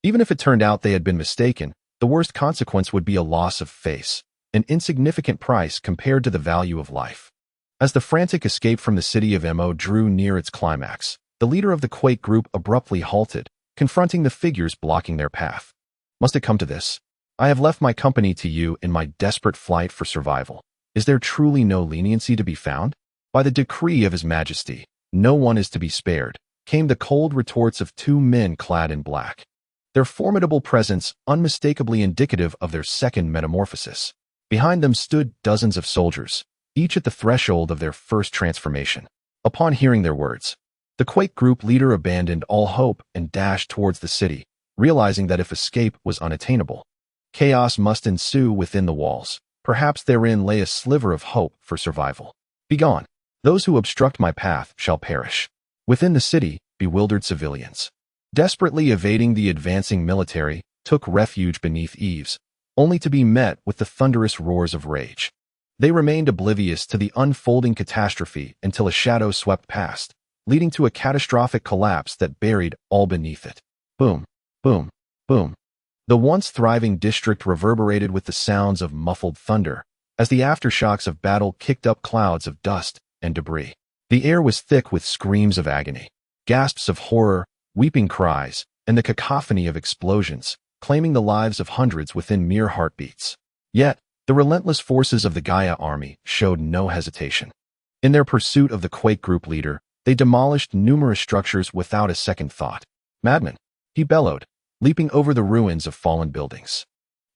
Speaker 1: even if it turned out they had been mistaken, the worst consequence would be a loss of face, an insignificant price compared to the value of life. As the frantic escape from the city of Mo drew near its climax, the leader of the Quake Group abruptly halted, confronting the figures blocking their path. Must it come to this? I have left my company to you in my desperate flight for survival. Is there truly no leniency to be found? By the decree of His Majesty, no one is to be spared, came the cold retorts of two men clad in black. Their formidable presence unmistakably indicative of their second metamorphosis. Behind them stood dozens of soldiers, each at the threshold of their first transformation. Upon hearing their words, the Quake Group leader abandoned all hope and dashed towards the city, realizing that if escape was unattainable, chaos must ensue within the walls. Perhaps therein lay a sliver of hope for survival. Begone! Those who obstruct my path shall perish. Within the city, bewildered civilians, desperately evading the advancing military, took refuge beneath eaves, only to be met with the thunderous roars of rage. They remained oblivious to the unfolding catastrophe until a shadow swept past, leading to a catastrophic collapse that buried all beneath it. Boom, boom, boom. The once thriving district reverberated with the sounds of muffled thunder, as the aftershocks of battle kicked up clouds of dust and debris. The air was thick with screams of agony, gasps of horror, weeping cries, and the cacophony of explosions, claiming the lives of hundreds within mere heartbeats. Yet, the relentless forces of the Guya army showed no hesitation. In their pursuit of the Quake group leader, they demolished numerous structures without a second thought. "Madman!" he bellowed, leaping over the ruins of fallen buildings.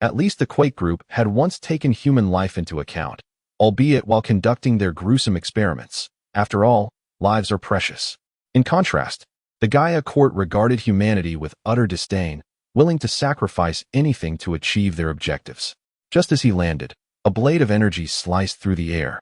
Speaker 1: At least the Quake group had once taken human life into account, albeit while conducting their gruesome experiments. After all, lives are precious. In contrast, the Guya court regarded humanity with utter disdain, willing to sacrifice anything to achieve their objectives. Just as he landed, a blade of energy sliced through the air,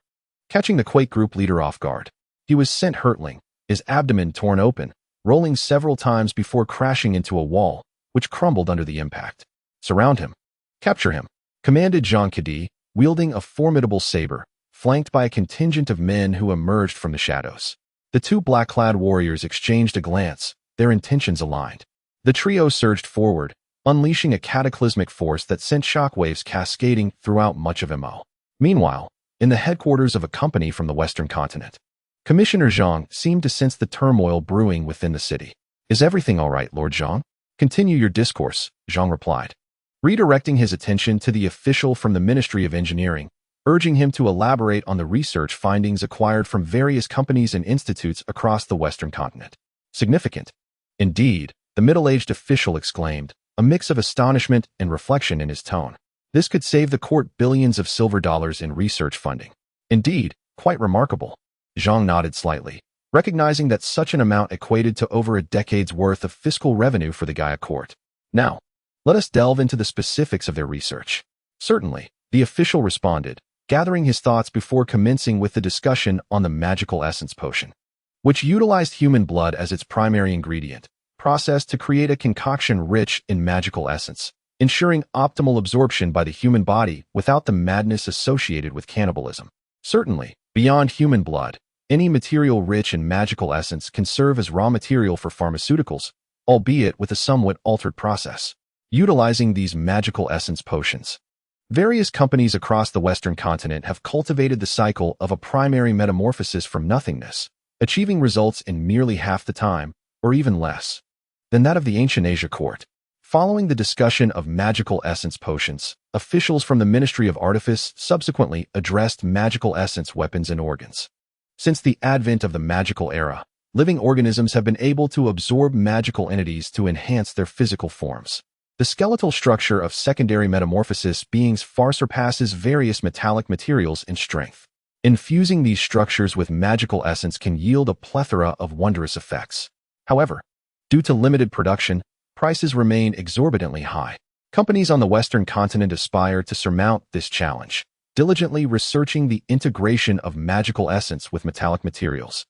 Speaker 1: catching the Quake group leader off guard. He was sent hurtling, his abdomen torn open, rolling several times before crashing into a wall, which crumbled under the impact. "Surround him. Capture him," commanded Jean Cadi, wielding a formidable saber, flanked by a contingent of men who emerged from the shadows. The two black-clad warriors exchanged a glance, their intentions aligned. The trio surged forward, unleashing a cataclysmic force that sent shockwaves cascading throughout much of MO. Meanwhile, in the headquarters of a company from the Western continent, Commissioner Zhang seemed to sense the turmoil brewing within the city. "Is everything all right, Lord Zhang?" "Continue your discourse," Zhang replied, redirecting his attention to the official from the Ministry of Engineering, urging him to elaborate on the research findings acquired from various companies and institutes across the Western continent. "Significant." "Indeed," the middle-aged official exclaimed, a mix of astonishment and reflection in his tone. "This could save the court billions of silver dollars in research funding." "Indeed, quite remarkable." Zhang nodded slightly, recognizing that such an amount equated to over a decade's worth of fiscal revenue for the Guya court. "Now, let us delve into the specifics of their research." "Certainly," the official responded, gathering his thoughts before commencing with the discussion on the magical essence potion, which utilized human blood as its primary ingredient, processed to create a concoction rich in magical essence, ensuring optimal absorption by the human body without the madness associated with cannibalism. Certainly, beyond human blood, any material rich in magical essence can serve as raw material for pharmaceuticals, albeit with a somewhat altered process. Utilizing these magical essence potions, various companies across the Western continent have cultivated the cycle of a primary metamorphosis from nothingness, achieving results in merely half the time, or even less, than that of the ancient Asia court. Following the discussion of magical essence potions, officials from the Ministry of Artifice subsequently addressed magical essence weapons and organs. Since the advent of the magical era, living organisms have been able to absorb magical entities to enhance their physical forms. The skeletal structure of secondary metamorphosis beings far surpasses various metallic materials in strength. Infusing these structures with magical essence can yield a plethora of wondrous effects. However, due to limited production, prices remain exorbitantly high. Companies on the Western continent aspire to surmount this challenge, diligently researching the integration of magical essence with metallic materials.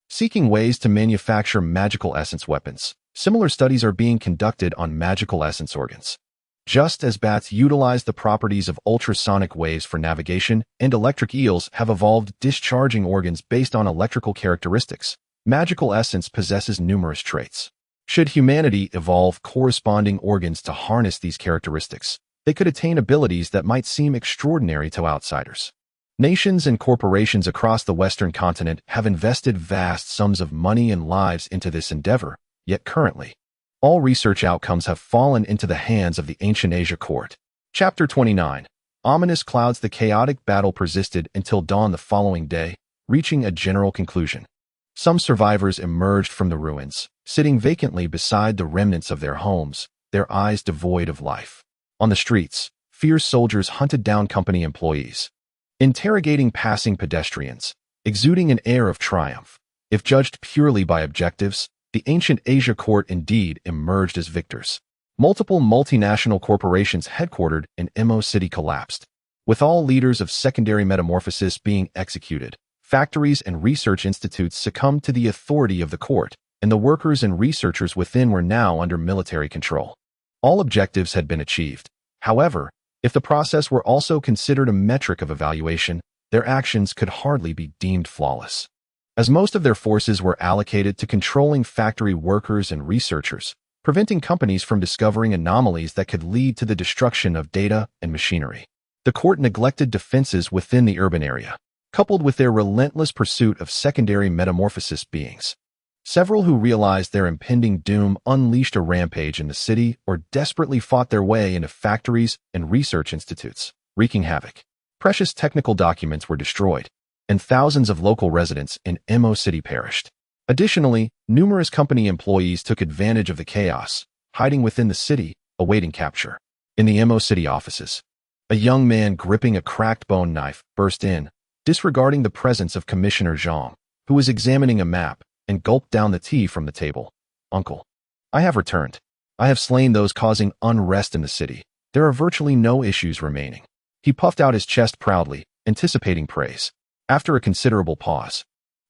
Speaker 1: Seeking ways to manufacture magical essence weapons, similar studies are being conducted on magical essence organs. Just as bats utilize the properties of ultrasonic waves for navigation and electric eels have evolved discharging organs based on electrical characteristics, magical essence possesses numerous traits. Should humanity evolve corresponding organs to harness these characteristics, they could attain abilities that might seem extraordinary to outsiders. Nations and corporations across the Western continent have invested vast sums of money and lives into this endeavor, yet currently, all research outcomes have fallen into the hands of the ancient Asia court. Chapter 29. Ominous clouds. The chaotic battle persisted until dawn the following day, reaching a general conclusion. Some survivors emerged from the ruins, sitting vacantly beside the remnants of their homes, their eyes devoid of life. On the streets, fierce soldiers hunted down company employees, interrogating passing pedestrians, exuding an air of triumph. If judged purely by objectives, the ancient Asia court indeed emerged as victors. Multiple multinational corporations headquartered in Mo City collapsed, with all leaders of secondary metamorphosis being executed. Factories and research institutes succumbed to the authority of the court, and the workers and researchers within were now under military control. All objectives had been achieved. However, if the process were also considered a metric of evaluation, their actions could hardly be deemed flawless. As most of their forces were allocated to controlling factory workers and researchers, preventing companies from discovering anomalies that could lead to the destruction of data and machinery. The court neglected defenses within the urban area, coupled with their relentless pursuit of secondary metamorphosis beings, Several who realized their impending doom unleashed a rampage in the city or desperately fought their way into factories and research institutes, wreaking havoc. Precious technical documents were destroyed, and thousands of local residents in Mo City perished. Additionally, numerous company employees took advantage of the chaos, hiding within the city, awaiting capture. In the Mo City offices, a young man gripping a cracked bone knife burst in, disregarding the presence of Commissioner Zhang, who was examining a map, and gulped down the tea from the table. "Uncle, I have returned. I have slain those causing unrest in the city. There are virtually no issues remaining." He puffed out his chest proudly, anticipating praise. After a considerable pause,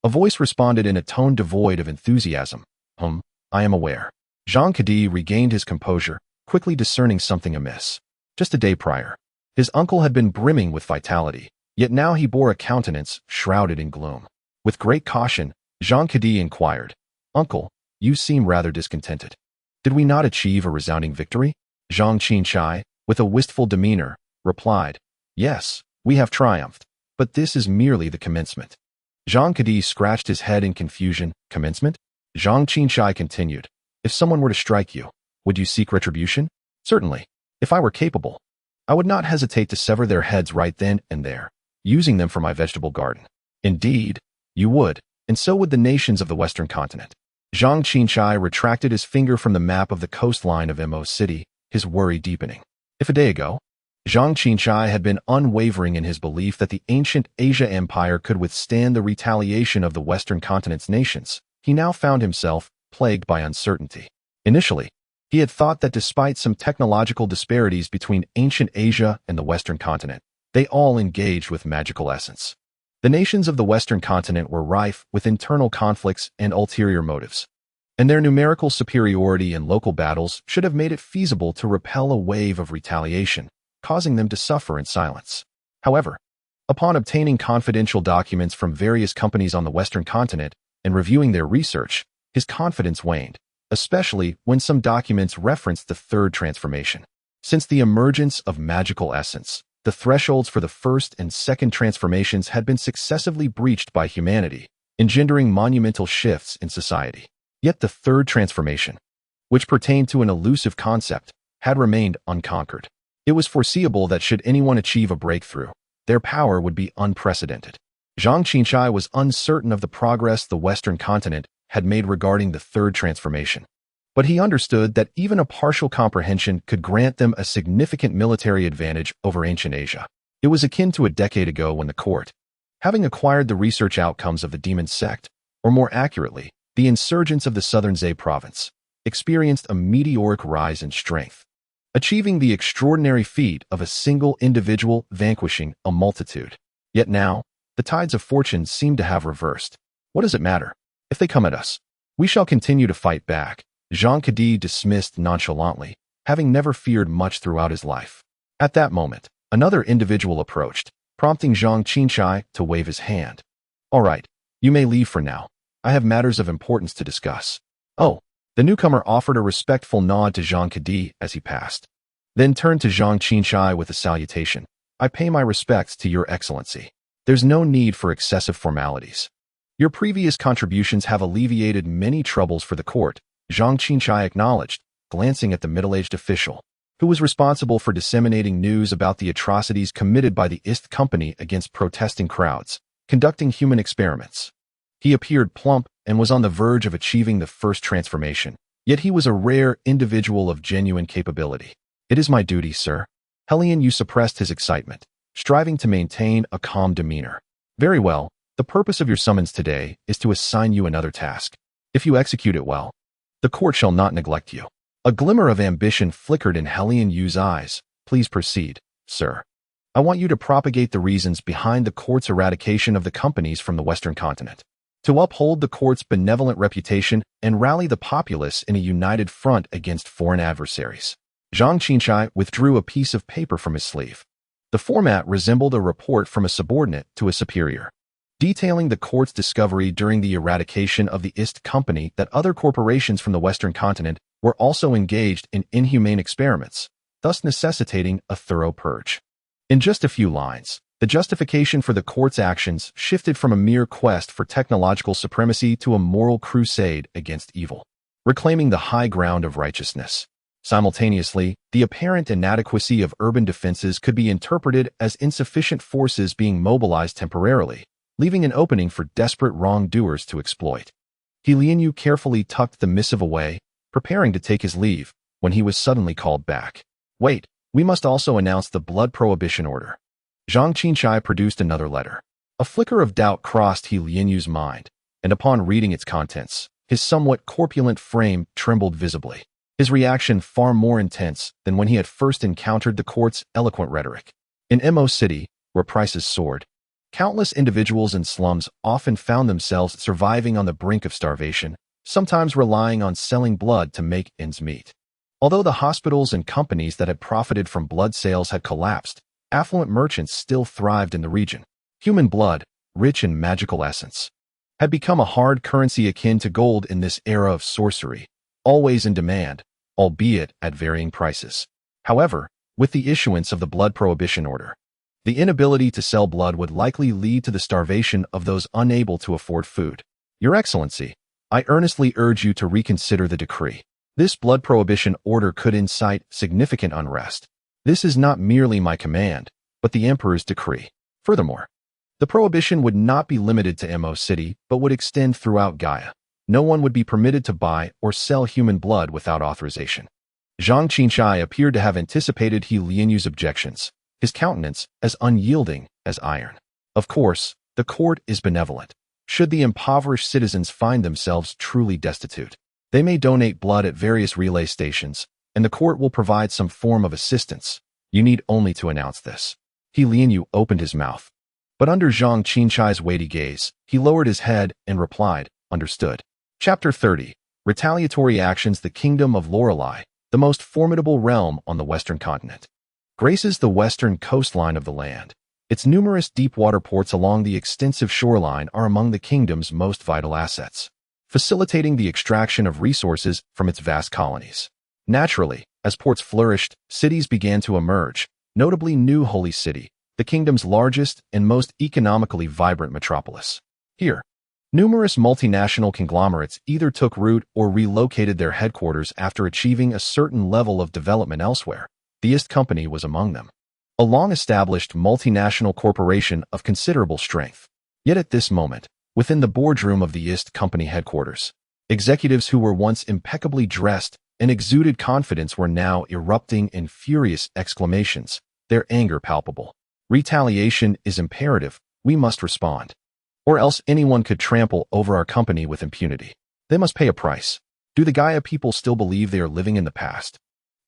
Speaker 1: a voice responded in a tone devoid of enthusiasm. I am aware." Jean Cadi regained his composure, quickly discerning something amiss. Just a day prior, his uncle had been brimming with vitality, yet now he bore a countenance shrouded in gloom. With great caution, Jean Cadi inquired, "Uncle, you seem rather discontented. Did we not achieve a resounding victory?" Zhang Qinchai, with a wistful demeanor, replied, "Yes, we have triumphed, but this is merely the commencement." Jean Cadi scratched his head in confusion. "Commencement?" Zhang Qinchai continued, "If someone were to strike you, would you seek retribution?" "Certainly. If I were capable, I would not hesitate to sever their heads right then and there, using them for my vegetable garden." "Indeed, you would, and so would the nations of the Western continent." Zhang Qinchai retracted his finger from the map of the coastline of Mo City, his worry deepening. If a day ago, Zhang Qinchai had been unwavering in his belief that the ancient Guya Empire could withstand the retaliation of the Western continent's nations, he now found himself plagued by uncertainty. Initially, he had thought that despite some technological disparities between ancient Asia and the Western continent, they all engaged with magical essence. The nations of the Western continent were rife with internal conflicts and ulterior motives, and their numerical superiority in local battles should have made it feasible to repel a wave of retaliation, causing them to suffer in silence. However, upon obtaining confidential documents from various companies on the Western continent and reviewing their research, his confidence waned, especially when some documents referenced the third transformation. Since the emergence of magical essence, the thresholds for the first and second transformations had been successively breached by humanity, engendering monumental shifts in society. Yet the third transformation, which pertained to an elusive concept, had remained unconquered. It was foreseeable that should anyone achieve a breakthrough, their power would be unprecedented. Zhang Qinchai was uncertain of the progress the Western continent had made regarding the third transformation, but he understood that even a partial comprehension could grant them a significant military advantage over ancient Asia. It was akin to a decade ago when the court, having acquired the research outcomes of the demon sect, or more accurately, the insurgents of the southern Zhe province, experienced a meteoric rise in strength, achieving the extraordinary feat of a single individual vanquishing a multitude. Yet now, the tides of fortune seem to have reversed. What does it matter? If they come at us, we shall continue to fight back, Jean Cadi dismissed nonchalantly, having never feared much throughout his life. At that moment, another individual approached, prompting Zhang Qinchai to wave his hand. "All right, you may leave for now. I have matters of importance to discuss." "Oh." The newcomer offered a respectful nod to Jean Cadi as he passed, then turned to Zhang Qinchai with a salutation. "I pay my respects to your excellency. There's no need for excessive formalities. Your previous contributions have alleviated many troubles for the court," Zhang Qinchai acknowledged, glancing at the middle-aged official, who was responsible for disseminating news about the atrocities committed by the East Company against protesting crowds, conducting human experiments. He appeared plump and was on the verge of achieving the first transformation, yet he was a rare individual of genuine capability. "It is my duty, sir." Hellion Yu suppressed his excitement, striving to maintain a calm demeanor. "Very well. The purpose of your summons today is to assign you another task. If you execute it well, the court shall not neglect you." A glimmer of ambition flickered in Hellion Yu's eyes. "Please proceed, sir. I want you to propagate the reasons behind the court's eradication of the companies from the Western continent, to uphold the court's benevolent reputation and rally the populace in a united front against foreign adversaries." Zhang Qinchai withdrew a piece of paper from his sleeve. The format resembled a report from a subordinate to a superior, detailing the court's discovery during the eradication of the East Company that other corporations from the Western continent were also engaged in inhumane experiments, thus necessitating a thorough purge. In just a few lines, The justification for the court's actions shifted from a mere quest for technological supremacy to a moral crusade against evil, reclaiming the high ground of righteousness. Simultaneously, the apparent inadequacy of urban defenses could be interpreted as insufficient forces being mobilized temporarily, leaving an opening for desperate wrongdoers to exploit. He Lianyu carefully tucked the missive away, preparing to take his leave, when he was suddenly called back. Wait, we must also announce the blood prohibition order. Zhang Qinshai produced another letter. A flicker of doubt crossed He Lianyu's mind, and upon reading its contents, his somewhat corpulent frame trembled visibly, his reaction far more intense than when he had first encountered the court's eloquent rhetoric. In Mo City, where prices soared, countless individuals in slums often found themselves surviving on the brink of starvation, sometimes relying on selling blood to make ends meet. Although the hospitals and companies that had profited from blood sales had collapsed, affluent merchants still thrived in the region. Human blood, rich in magical essence, had become a hard currency akin to gold in this era of sorcery, always in demand, albeit at varying prices. However, with the issuance of the blood prohibition order, the inability to sell blood would likely lead to the starvation of those unable to afford food. Your Excellency, I earnestly urge you to reconsider the decree. This blood prohibition order could incite significant unrest. This is not merely my command, but the Emperor's decree. Furthermore, the prohibition would not be limited to Mo City, but would extend throughout Guya. No one would be permitted to buy or sell human blood without authorization. Zhang Qinshai appeared to have anticipated He Lianyu's objections, his countenance as unyielding as iron. Of course, the court is benevolent. Should the impoverished citizens find themselves truly destitute, they may donate blood at various relay stations, and the court will provide some form of assistance. You need only to announce this. He Lianyu opened his mouth, but under Zhang Qinshai's weighty gaze, he lowered his head and replied, understood. Chapter 30. Retaliatory Actions. The Kingdom of Lorelei, the most formidable realm on the western continent, graces the western coastline of the land. Its numerous deep-water ports along the extensive shoreline are among the kingdom's most vital assets, facilitating the extraction of resources from its vast colonies. Naturally, as ports flourished, cities began to emerge, notably New Holy City, the kingdom's largest and most economically vibrant metropolis. Here, numerous multinational conglomerates either took root or relocated their headquarters after achieving a certain level of development elsewhere. The East Company was among them, a long-established multinational corporation of considerable strength. Yet at this moment, within the boardroom of the East Company headquarters, executives who were once impeccably dressed and exuded confidence were now erupting in furious exclamations, their anger palpable. Retaliation is imperative. We must respond, or else anyone could trample over our company with impunity. They must pay a price. Do the Guya people still believe they are living in the past?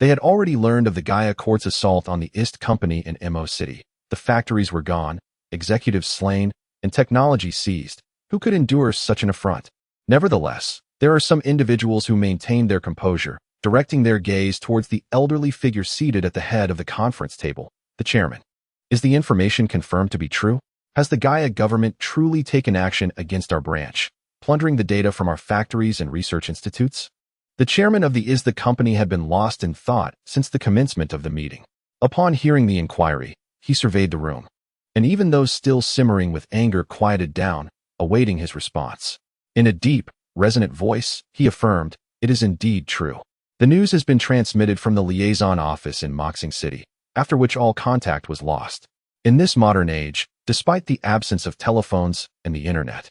Speaker 1: They had already learned of the Guya court's assault on the East Company in Mo City. The factories were gone, executives slain, and technology seized. Who could endure such an affront? Nevertheless, there are some individuals who maintained their composure, directing their gaze towards the elderly figure seated at the head of the conference table, the chairman. Is the information confirmed to be true? Has the Guya government truly taken action against our branch, plundering the data from our factories and research institutes? The chairman of the company had been lost in thought since the commencement of the meeting. Upon hearing the inquiry, he surveyed the room, and even those still simmering with anger quieted down, awaiting his response. In a deep, resonant voice, he affirmed, "It is indeed true. The news has been transmitted from the liaison office in Moxing City, after which all contact was lost. In this modern age, despite the absence of telephones and the internet,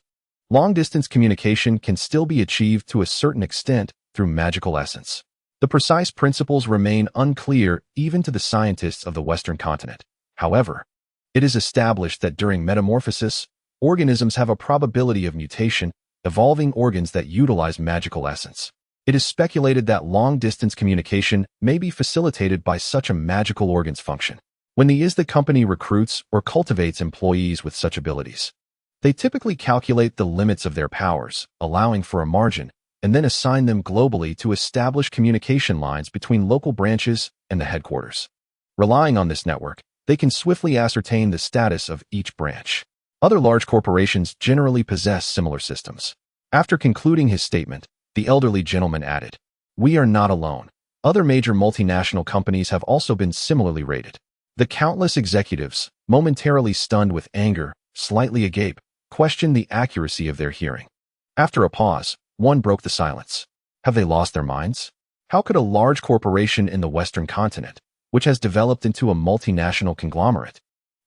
Speaker 1: long-distance communication can still be achieved to a certain extent through magical essence. The precise principles remain unclear even to the scientists of the Western continent. However, it is established that during metamorphosis, organisms have a probability of mutation, evolving organs that utilize magical essence. It is speculated that long-distance communication may be facilitated by such a magical organ's function. When the company recruits or cultivates employees with such abilities, they typically calculate the limits of their powers, allowing for a margin, and then assign them globally to establish communication lines between local branches and the headquarters. Relying on this network, they can swiftly ascertain the status of each branch. Other large corporations generally possess similar systems. After concluding his statement, the elderly gentleman added, "We are not alone. Other major multinational companies have also been similarly rated. The countless executives, momentarily stunned with anger, slightly agape, questioned the accuracy of their hearing. After a pause, one broke the silence. Have they lost their minds? How could a large corporation in the Western continent, which has developed into a multinational conglomerate,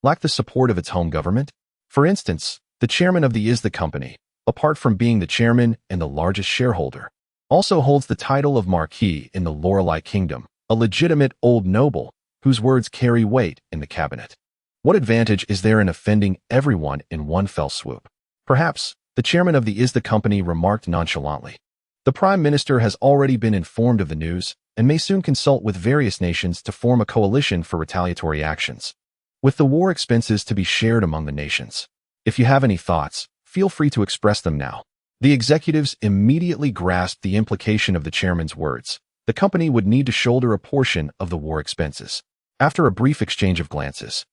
Speaker 1: lack the support of its home government? For instance, the chairman of the company, apart from being the chairman and the largest shareholder, also holds the title of Marquis in the Lorelei Kingdom, a legitimate old noble whose words carry weight in the cabinet. What advantage is there in offending everyone in one fell swoop? Perhaps, the chairman of the company remarked nonchalantly. The prime minister has already been informed of the news and may soon consult with various nations to form a coalition for retaliatory actions, with the war expenses to be shared among the nations. If you have any thoughts, feel free to express them now. The executives immediately grasped the implication of the chairman's words. The company would need to shoulder a portion of the war expenses. After a brief exchange of glances,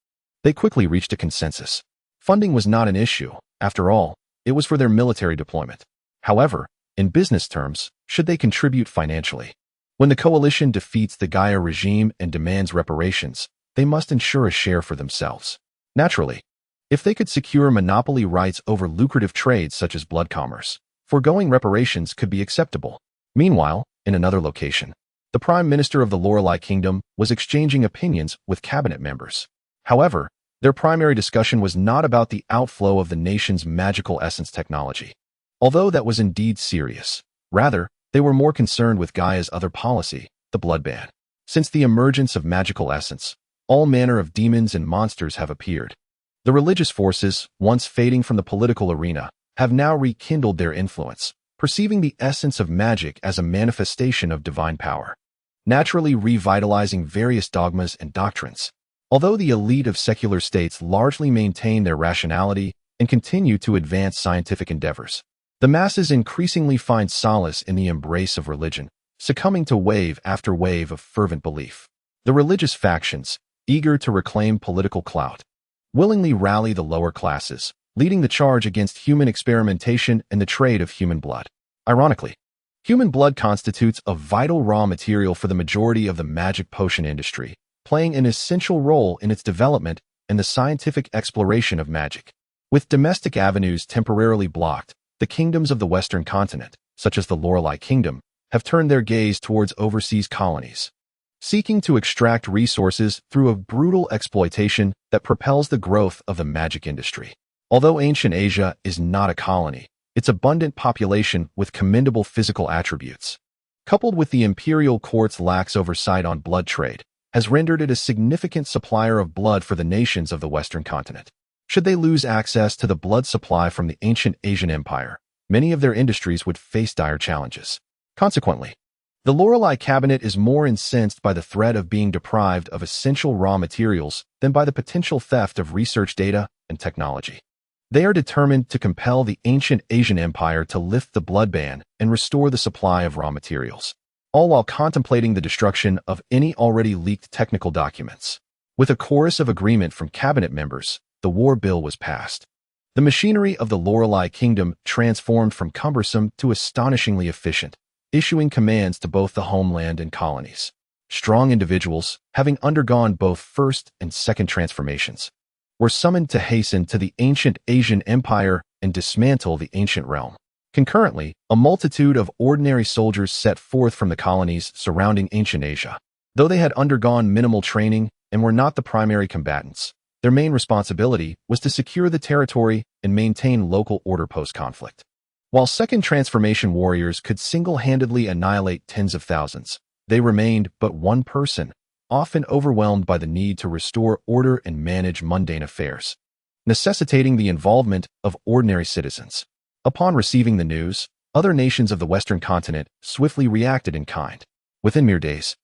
Speaker 1: they quickly reached a consensus. Funding was not an issue. After all, it was for their military deployment. However, in business terms, should they contribute financially? When the coalition defeats the Guya regime and demands reparations, they must ensure a share for themselves. Naturally, if they could secure monopoly rights over lucrative trades such as blood commerce, foregoing reparations could be acceptable. Meanwhile, in another location, the Prime Minister of the Lorelei Kingdom was exchanging opinions with cabinet members. However, their primary discussion was not about the outflow of the nation's magical essence technology. Although that was indeed serious, rather, they were more concerned with Gaia's other policy, the blood ban. Since the emergence of magical essence, all manner of demons and monsters have appeared. The religious forces, once fading from the political arena, have now rekindled their influence, perceiving the essence of magic as a manifestation of divine power, naturally revitalizing various dogmas and doctrines. Although the elite of secular states largely maintain their rationality and continue to advance scientific endeavors, the masses increasingly find solace in the embrace of religion, succumbing to wave after wave of fervent belief. The religious factions, eager to reclaim political clout, willingly rally the lower classes, leading the charge against human experimentation and the trade of human blood. Ironically, human blood constitutes a vital raw material for the majority of the magic potion industry, playing an essential role in its development and the scientific exploration of magic. With domestic avenues temporarily blocked, the kingdoms of the Western continent, such as the Lorelei Kingdom, have turned their gaze towards overseas colonies, seeking to extract resources through a brutal exploitation that propels the growth of the magic industry. Although ancient Asia is not a colony, its abundant population with commendable physical attributes, coupled with the imperial court's lax oversight on blood trade, has rendered it a significant supplier of blood for the nations of the Western continent. Should they lose access to the blood supply from the ancient Asian empire, many of their industries would face dire challenges. Consequently, the Lorelei cabinet is more incensed by the threat of being deprived of essential raw materials than by the potential theft of research data and technology. They are determined to compel the ancient Asian empire to lift the blood ban and restore the supply of raw materials, all while contemplating the destruction of any already leaked technical documents. With a chorus of agreement from cabinet members, the war bill was passed. The machinery of the Lorelei Kingdom transformed from cumbersome to astonishingly efficient, issuing commands to both the homeland and colonies. Strong individuals, having undergone both first and second transformations, were summoned to hasten to the ancient Asian empire and dismantle the ancient realm. Concurrently, a multitude of ordinary soldiers set forth from the colonies surrounding ancient Asia. Though they had undergone minimal training and were not the primary combatants, their main responsibility was to secure the territory and maintain local order post-conflict. While second transformation warriors could single-handedly annihilate tens of thousands, they remained but one person, often overwhelmed by the need to restore order and manage mundane affairs, necessitating the involvement of ordinary citizens. Upon receiving the news, other nations of the Western continent swiftly reacted in kind. Within mere days,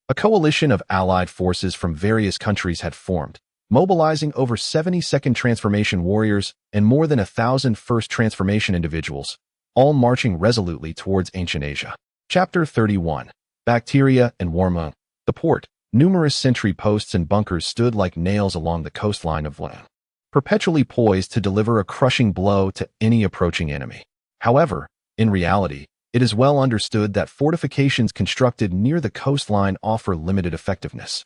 Speaker 1: a coalition of allied forces from various countries had formed, mobilizing over 70 second transformation warriors and more than 1,000 first transformation individuals, all marching resolutely towards ancient Asia. Chapter 31. Bacteria and Warmong. The port. Numerous sentry posts and bunkers stood like nails along the coastline of Lan, perpetually poised to deliver a crushing blow to any approaching enemy. However, in reality, it is well understood that fortifications constructed near the coastline offer limited effectiveness.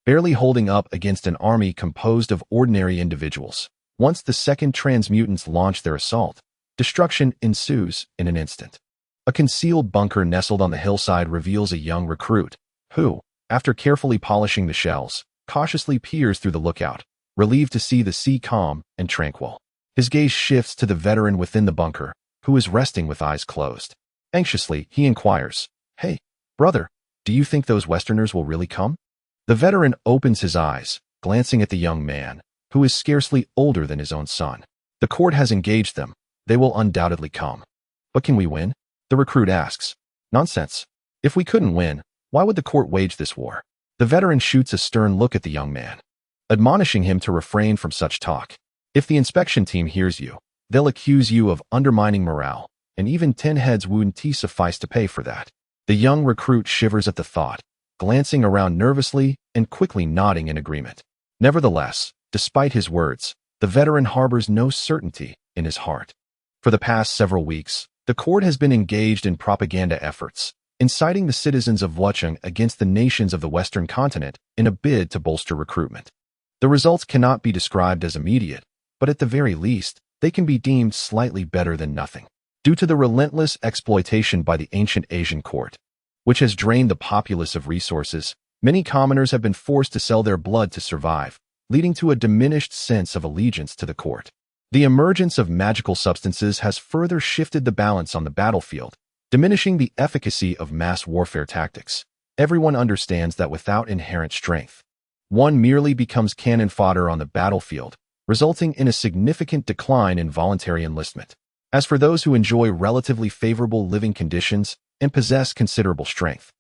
Speaker 1: barely holding up against an army composed of ordinary individuals. Once the second transmutants launch their assault, destruction ensues in an instant. A concealed bunker nestled on the hillside reveals a young recruit, who, after carefully polishing the shells, cautiously peers through the lookout, relieved to see the sea calm and tranquil. His gaze shifts to the veteran within the bunker, who is resting with eyes closed. Anxiously, he inquires, "Hey, brother, do you think those Westerners will really come?" The veteran opens his eyes, glancing at the young man, who is scarcely older than his own son. "The court has engaged them. They will undoubtedly come." "But can we win?" the recruit asks. "Nonsense. If we couldn't win, why would the court wage this war?" The veteran shoots a stern look at the young man, admonishing him to refrain from such talk. "If the inspection team hears you, they'll accuse you of undermining morale, and even 10 heads wouldn't suffice to pay for that." The young recruit shivers at the thought, glancing around nervously and quickly nodding in agreement. Nevertheless, despite his words, the veteran harbors no certainty in his heart. For the past several weeks, the court has been engaged in propaganda efforts, inciting the citizens of Wucheng against the nations of the Western continent in a bid to bolster recruitment. The results cannot be described as immediate, but at the very least, they can be deemed slightly better than nothing. Due to the relentless exploitation by the ancient Asian court, which has drained the populace of resources, many commoners have been forced to sell their blood to survive, leading to a diminished sense of allegiance to the court. The emergence of magical substances has further shifted the balance on the battlefield, diminishing the efficacy of mass warfare tactics. Everyone understands that without inherent strength, one merely becomes cannon fodder on the battlefield, resulting in a significant decline in voluntary enlistment. As for those who enjoy relatively favorable living conditions and possess considerable strength,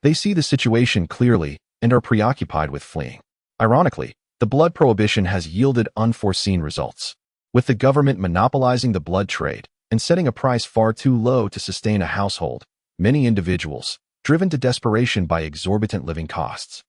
Speaker 1: they see the situation clearly and are preoccupied with fleeing. Ironically, the blood prohibition has yielded unforeseen results. With the government monopolizing the blood trade and setting a price far too low to sustain a household, many individuals, driven to desperation by exorbitant living costs,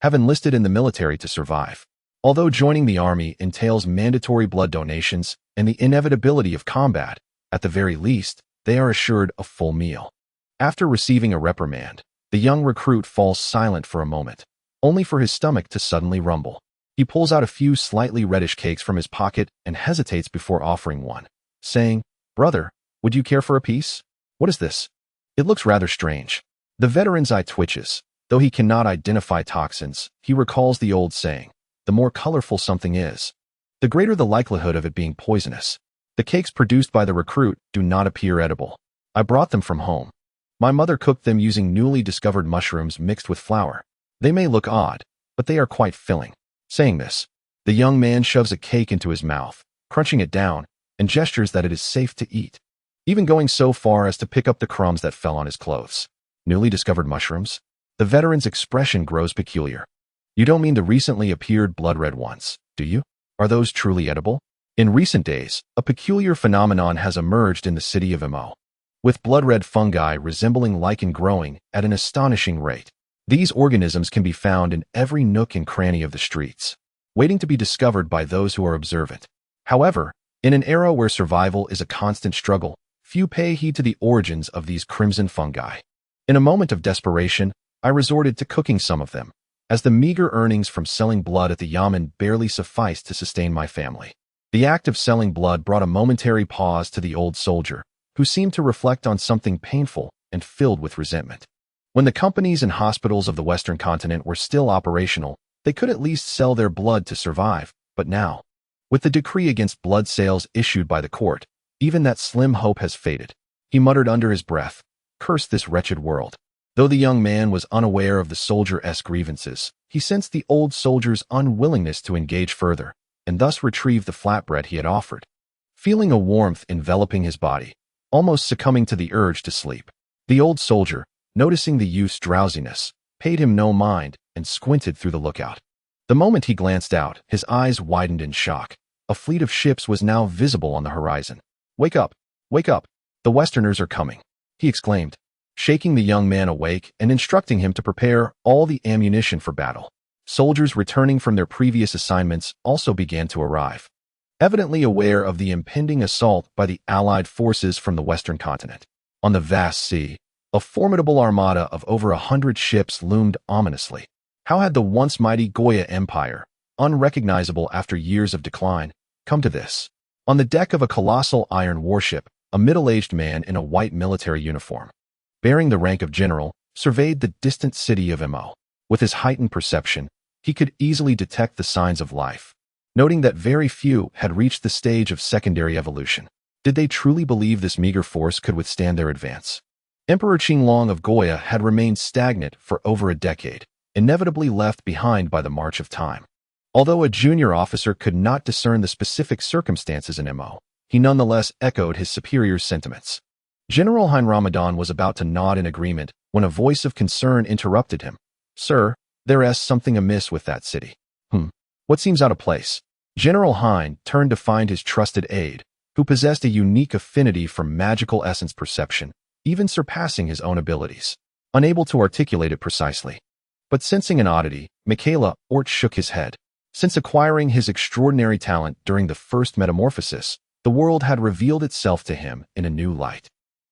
Speaker 1: have enlisted in the military to survive. Although joining the army entails mandatory blood donations and the inevitability of combat, at the very least, they are assured a full meal. After receiving a reprimand, the young recruit falls silent for a moment, only for his stomach to suddenly rumble. He pulls out a few slightly reddish cakes from his pocket and hesitates before offering one, saying, "Brother, would you care for a piece? What is this? It looks rather strange." The veteran's eye twitches. Though he cannot identify toxins, he recalls the old saying, "The more colorful something is, the greater the likelihood of it being poisonous." The cakes produced by the recruit do not appear edible. "I brought them from home. My mother cooked them using newly discovered mushrooms mixed with flour. They may look odd, but they are quite filling." Saying this, the young man shoves a cake into his mouth, crunching it down, and gestures that it is safe to eat, even going so far as to pick up the crumbs that fell on his clothes. Newly discovered mushrooms? The veteran's expression grows peculiar. "You don't mean the recently appeared blood-red ones, do you? Are those truly edible?" In recent days, a peculiar phenomenon has emerged in the city of Mo, with blood-red fungi resembling lichen growing at an astonishing rate. These organisms can be found in every nook and cranny of the streets, waiting to be discovered by those who are observant. However, in an era where survival is a constant struggle, few pay heed to the origins of these crimson fungi. In a moment of desperation, I resorted to cooking some of them, as the meager earnings from selling blood at the yamen barely sufficed to sustain my family. The act of selling blood brought a momentary pause to the old soldier, who seemed to reflect on something painful and filled with resentment. When the companies and hospitals of the Western continent were still operational, they could at least sell their blood to survive, but now, with the decree against blood sales issued by the court, even that slim hope has faded. He muttered under his breath, "Curse this wretched world." Though the young man was unaware of the soldier-esque grievances, he sensed the old soldier's unwillingness to engage further, and thus retrieve the flatbread he had offered. Feeling a warmth enveloping his body, almost succumbing to the urge to sleep, the old soldier, noticing the youth's drowsiness, paid him no mind and squinted through the lookout. The moment he glanced out, his eyes widened in shock. A fleet of ships was now visible on the horizon. "Wake up! Wake up! The Westerners are coming!" he exclaimed, shaking the young man awake and instructing him to prepare all the ammunition for battle. Soldiers returning from their previous assignments also began to arrive, evidently aware of the impending assault by the Allied forces from the Western continent. On the vast sea, a formidable armada of over 100 ships loomed ominously. How had the once mighty Guya Empire, unrecognizable after years of decline, come to this? On the deck of a colossal iron warship, a middle-aged man in a white military uniform, bearing the rank of general, surveyed the distant city of Mo. With his heightened perception, he could easily detect the signs of life, noting that very few had reached the stage of secondary evolution. Did they truly believe this meager force could withstand their advance? Emperor Qinglong of Goya had remained stagnant for over a decade, inevitably left behind by the march of time. Although a junior officer could not discern the specific circumstances in Mo, he nonetheless echoed his superior's sentiments. General Hein Ramadan was about to nod in agreement when a voice of concern interrupted him. Sir, there is something amiss with that city. What seems out of place? General Hein turned to find his trusted aide, who possessed a unique affinity for magical essence perception, even surpassing his own abilities. Unable to articulate it precisely, but sensing an oddity, Michaela Ort shook his head. Since acquiring his extraordinary talent during the first metamorphosis, the world had revealed itself to him in a new light.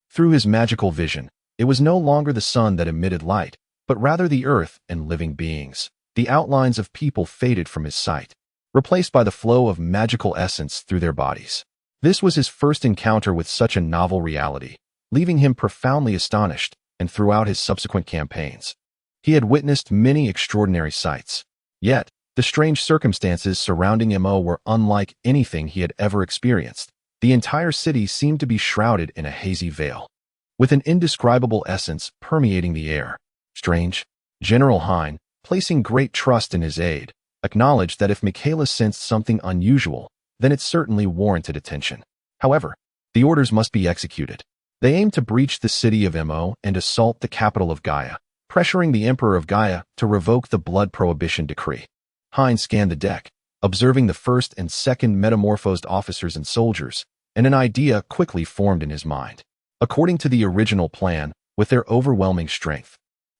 Speaker 1: Through his magical vision, it was no longer the sun that emitted light, but rather the earth and living beings. The outlines of people faded from his sight, replaced by the flow of magical essence through their bodies. This was his first encounter with such a novel reality, leaving him profoundly astonished, and throughout his subsequent campaigns, he had witnessed many extraordinary sights. Yet, the strange circumstances surrounding Mo were unlike anything he had ever experienced. The entire city seemed to be shrouded in a hazy veil, with an indescribable essence permeating the air. Strange. General Hein, placing great trust in his aide, acknowledged that if Michaela sensed something unusual, then it certainly warranted attention. However, the orders must be executed. They aimed to breach the city of Mo and assault the capital of Gaia, pressuring the Emperor of Gaia to revoke the blood prohibition decree. Hein scanned the deck, observing the first and second metamorphosed officers and soldiers, and an idea quickly formed in his mind. According to the original plan, with their overwhelming strength,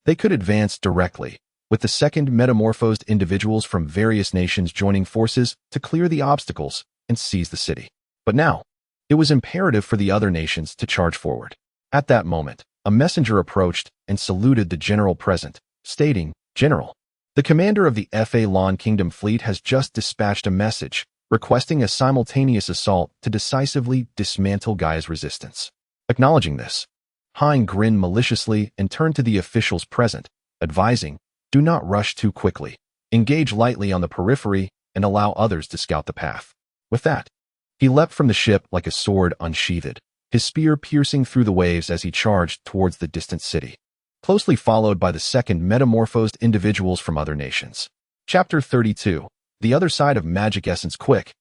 Speaker 1: they could advance directly, with the second metamorphosed individuals from various nations joining forces to clear the obstacles and seize the city. But now, it was imperative for the other nations to charge forward. At that moment, a messenger approached and saluted the general present, stating, "General, the commander of the Fa Lan Kingdom fleet has just dispatched a message requesting a simultaneous assault to decisively dismantle Gaia's resistance." Acknowledging this, Hein grinned maliciously and turned to the officials present, advising, "Do not rush too quickly. Engage lightly on the periphery and allow others to scout the path." With that, he leapt from the ship like a sword unsheathed, his spear piercing through the waves as he charged towards the distant city, closely followed by the second metamorphosed individuals from other nations. Chapter 32. The Other Side of Magic Essence. Quick,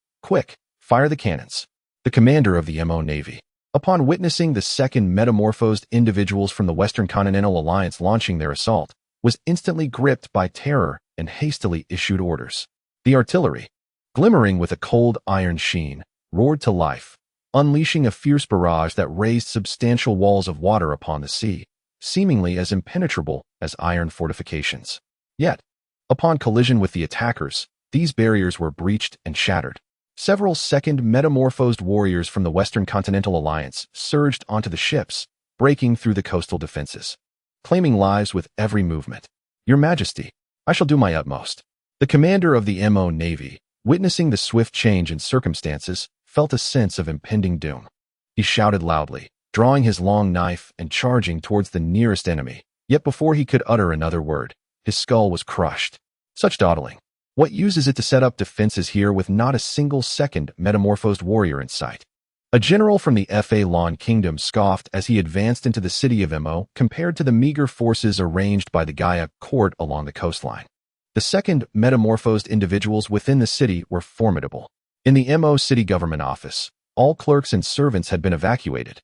Speaker 1: fire the cannons. The commander of the Mo Navy, upon witnessing the second metamorphosed individuals from the Western Continental Alliance launching their assault, was instantly gripped by terror and hastily issued orders. The artillery, glimmering with a cold iron sheen, roared to life, unleashing a fierce barrage that raised substantial walls of water upon the sea, seemingly as impenetrable as iron fortifications. Yet, upon collision with the attackers, these barriers were breached and shattered. Several second metamorphosed warriors from the Western Continental Alliance surged onto the ships, breaking through the coastal defenses, claiming lives with every movement. "Your Majesty, I shall do my utmost." The commander of the Mo Navy, witnessing the swift change in circumstances, felt a sense of impending doom. He shouted loudly, drawing his long knife and charging towards the nearest enemy. Yet before he could utter another word, his skull was crushed. Such dawdling. What use is it to set up defenses here with not a single second metamorphosed warrior in sight? A general from the Fa Lan Kingdom scoffed as he advanced into the city of Mo compared to the meager forces arranged by the Gaia court along the coastline. The second metamorphosed individuals within the city were formidable. In the Mo city government office, all clerks and servants had been evacuated,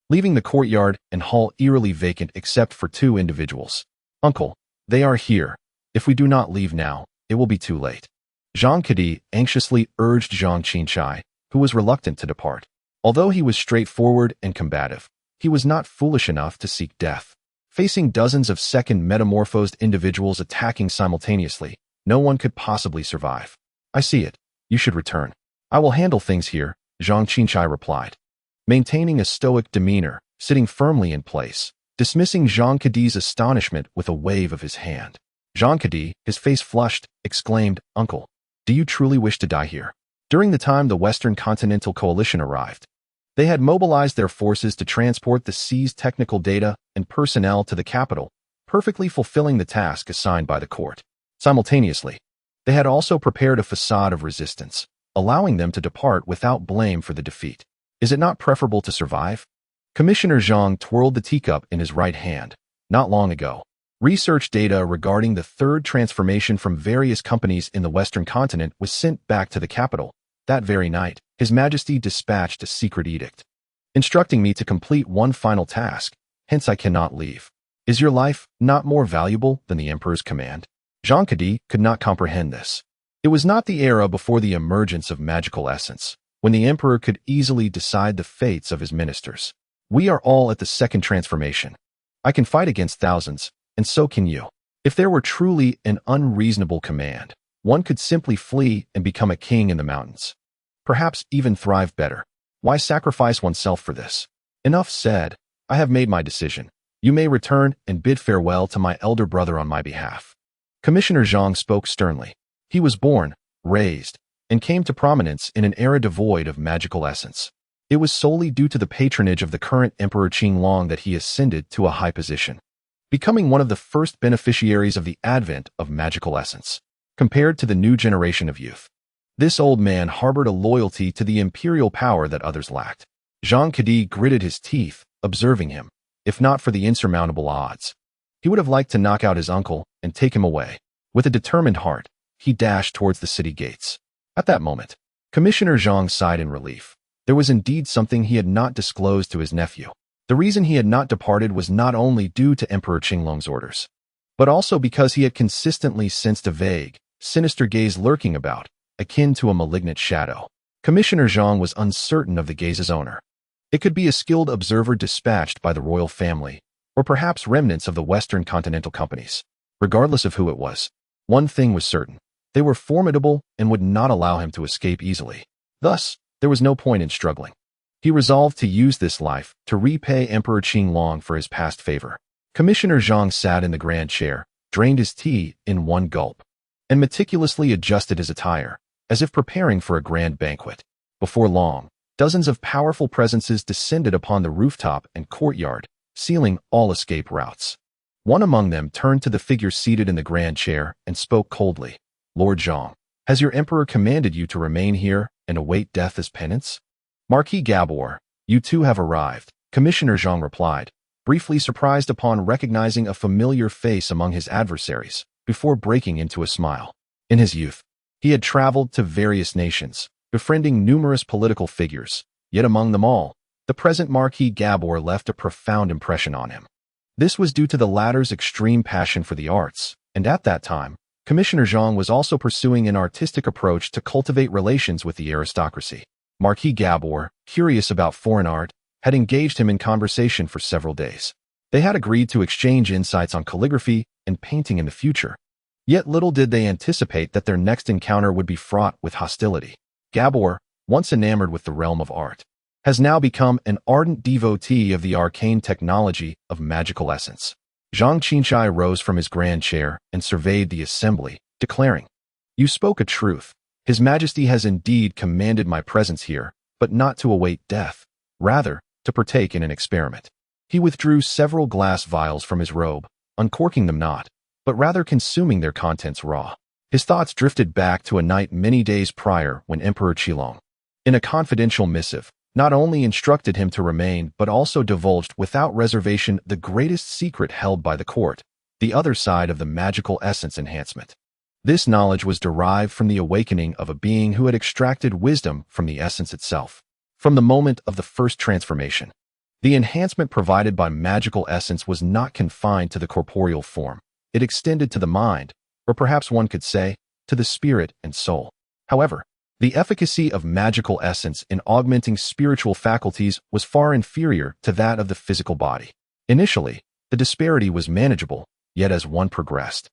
Speaker 1: leaving the courtyard and hall eerily vacant except for two individuals. "Uncle, they are here. If we do not leave now, it will be too late." Zhang Kadi anxiously urged Zhang Qinchai, who was reluctant to depart. Although he was straightforward and combative, he was not foolish enough to seek death. Facing dozens of second metamorphosed individuals attacking simultaneously, no one could possibly survive. "I see it. You should return. I will handle things here," Zhang Qinchai replied, maintaining a stoic demeanor, sitting firmly in place, dismissing Zhang Kadi's astonishment with a wave of his hand. Jean Cadi, his face flushed, exclaimed, "Uncle, do you truly wish to die here?" During the time the Western Continental Coalition arrived, they had mobilized their forces to transport the seized technical data and personnel to the capital, perfectly fulfilling the task assigned by the court. Simultaneously, they had also prepared a facade of resistance, allowing them to depart without blame for the defeat. Is it not preferable to survive? Commissioner Zhang twirled the teacup in his right hand. Not long ago, research data regarding the third transformation from various companies in the Western continent was sent back to the capital. That very night, His Majesty dispatched a secret edict, instructing me to complete one final task, hence I cannot leave. Is your life not more valuable than the Emperor's command? Jean Cadi could not comprehend this. It was not the era before the emergence of magical essence, when the Emperor could easily decide the fates of his ministers. We are all at the second transformation. I can fight against thousands, and so can you. If there were truly an unreasonable command, one could simply flee and become a king in the mountains. Perhaps even thrive better. Why sacrifice oneself for this? Enough said. I have made my decision. You may return and bid farewell to my elder brother on my behalf. Commissioner Zhang spoke sternly. He was born, raised, and came to prominence in an era devoid of magical essence. It was solely due to the patronage of the current Emperor Qinglong that he ascended to a high position, becoming one of the first beneficiaries of the advent of magical essence. Compared to the new generation of youth, this old man harbored a loyalty to the imperial power that others lacked. Jean Cadi gritted his teeth, observing him. If not for the insurmountable odds, he would have liked to knock out his uncle and take him away. With a determined heart, he dashed towards the city gates. At that moment, Commissioner Zhang sighed in relief. There was indeed something he had not disclosed to his nephew. The reason he had not departed was not only due to Emperor Qinglong's orders, but also because he had consistently sensed a vague, sinister gaze lurking about, akin to a malignant shadow. Commissioner Zhang was uncertain of the gaze's owner. It could be a skilled observer dispatched by the royal family, or perhaps remnants of the Western Continental companies. Regardless of who it was, one thing was certain. They were formidable and would not allow him to escape easily. Thus, there was no point in struggling. He resolved to use this life to repay Emperor Qinglong for his past favor. Commissioner Zhang sat in the grand chair, drained his tea in one gulp, and meticulously adjusted his attire, as if preparing for a grand banquet. Before long, dozens of powerful presences descended upon the rooftop and courtyard, sealing all escape routes. One among them turned to the figure seated in the grand chair and spoke coldly. "Lord Zhang, has your emperor commanded you to remain here and await death as penance?" "Marquis Gabor, you too have arrived," Commissioner Zhang replied, briefly surprised upon recognizing a familiar face among his adversaries, before breaking into a smile. In his youth, he had traveled to various nations, befriending numerous political figures, yet among them all, the present Marquis Gabor left a profound impression on him. This was due to the latter's extreme passion for the arts, and at that time, Commissioner Zhang was also pursuing an artistic approach to cultivate relations with the aristocracy. Marquis Gabor, curious about foreign art, had engaged him in conversation for several days. They had agreed to exchange insights on calligraphy and painting in the future. Yet little did they anticipate that their next encounter would be fraught with hostility. Gabor, once enamored with the realm of art, has now become an ardent devotee of the arcane technology of magical essence. Zhang Qinshai rose from his grand chair and surveyed the assembly, declaring, "You spoke a truth. His Majesty has indeed commanded my presence here, but not to await death, rather, to partake in an experiment." He withdrew several glass vials from his robe, uncorking them not, but rather consuming their contents raw. His thoughts drifted back to a night many days prior when Emperor Qilong, in a confidential missive, not only instructed him to remain but also divulged without reservation the greatest secret held by the court, the other side of the magical essence enhancement. This knowledge was derived from the awakening of a being who had extracted wisdom from the essence itself. From the moment of the first transformation, the enhancement provided by magical essence was not confined to the corporeal form. It extended to the mind, or perhaps one could say, to the spirit and soul. However, the efficacy of magical essence in augmenting spiritual faculties was far inferior to that of the physical body. Initially, the disparity was manageable, yet as one progressed,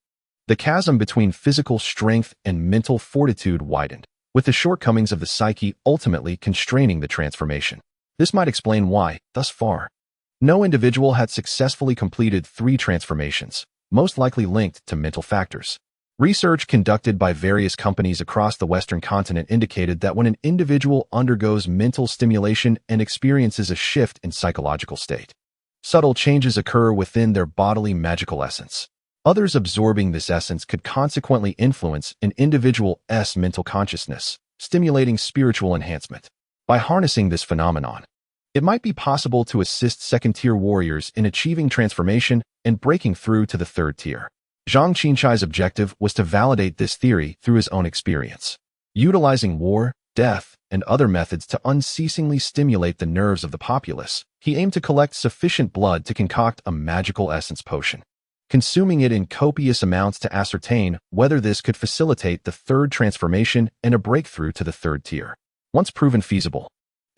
Speaker 1: the chasm between physical strength and mental fortitude widened, with the shortcomings of the psyche ultimately constraining the transformation. This might explain why, thus far, no individual had successfully completed 3 transformations, most likely linked to mental factors. Research conducted by various companies across the Western continent indicated that when an individual undergoes mental stimulation and experiences a shift in psychological state, subtle changes occur within their bodily magical essence. Others absorbing this essence could consequently influence an individual's mental consciousness, stimulating spiritual enhancement. By harnessing this phenomenon, it might be possible to assist second-tier warriors in achieving transformation and breaking through to the third tier. Zhang Qinshai's objective was to validate this theory through his own experience. Utilizing war, death, and other methods to unceasingly stimulate the nerves of the populace, he aimed to collect sufficient blood to concoct a magical essence potion, consuming it in copious amounts to ascertain whether this could facilitate the third transformation and a breakthrough to the third tier. Once proven feasible,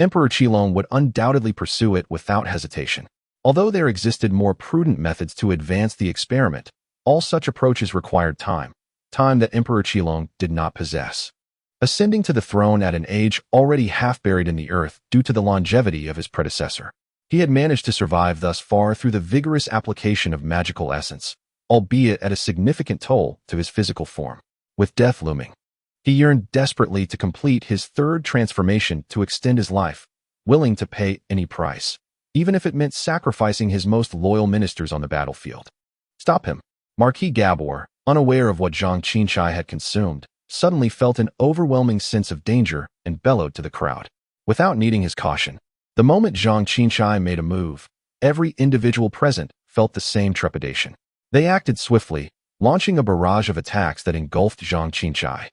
Speaker 1: Emperor Qilong would undoubtedly pursue it without hesitation. Although there existed more prudent methods to advance the experiment, all such approaches required time that Emperor Qilong did not possess. Ascending to the throne at an age already half buried in the earth due to the longevity of his predecessor, he had managed to survive thus far through the vigorous application of magical essence, albeit at a significant toll to his physical form. With death looming, he yearned desperately to complete his third transformation to extend his life, willing to pay any price, even if it meant sacrificing his most loyal ministers on the battlefield. Stop him. Marquis Gabor, unaware of what Zhang Qinshai had consumed, suddenly felt an overwhelming sense of danger and bellowed to the crowd. Without needing his caution, the moment Zhang Qinshai made a move, every individual present felt the same trepidation. They acted swiftly, launching a barrage of attacks that engulfed Zhang Qinshai,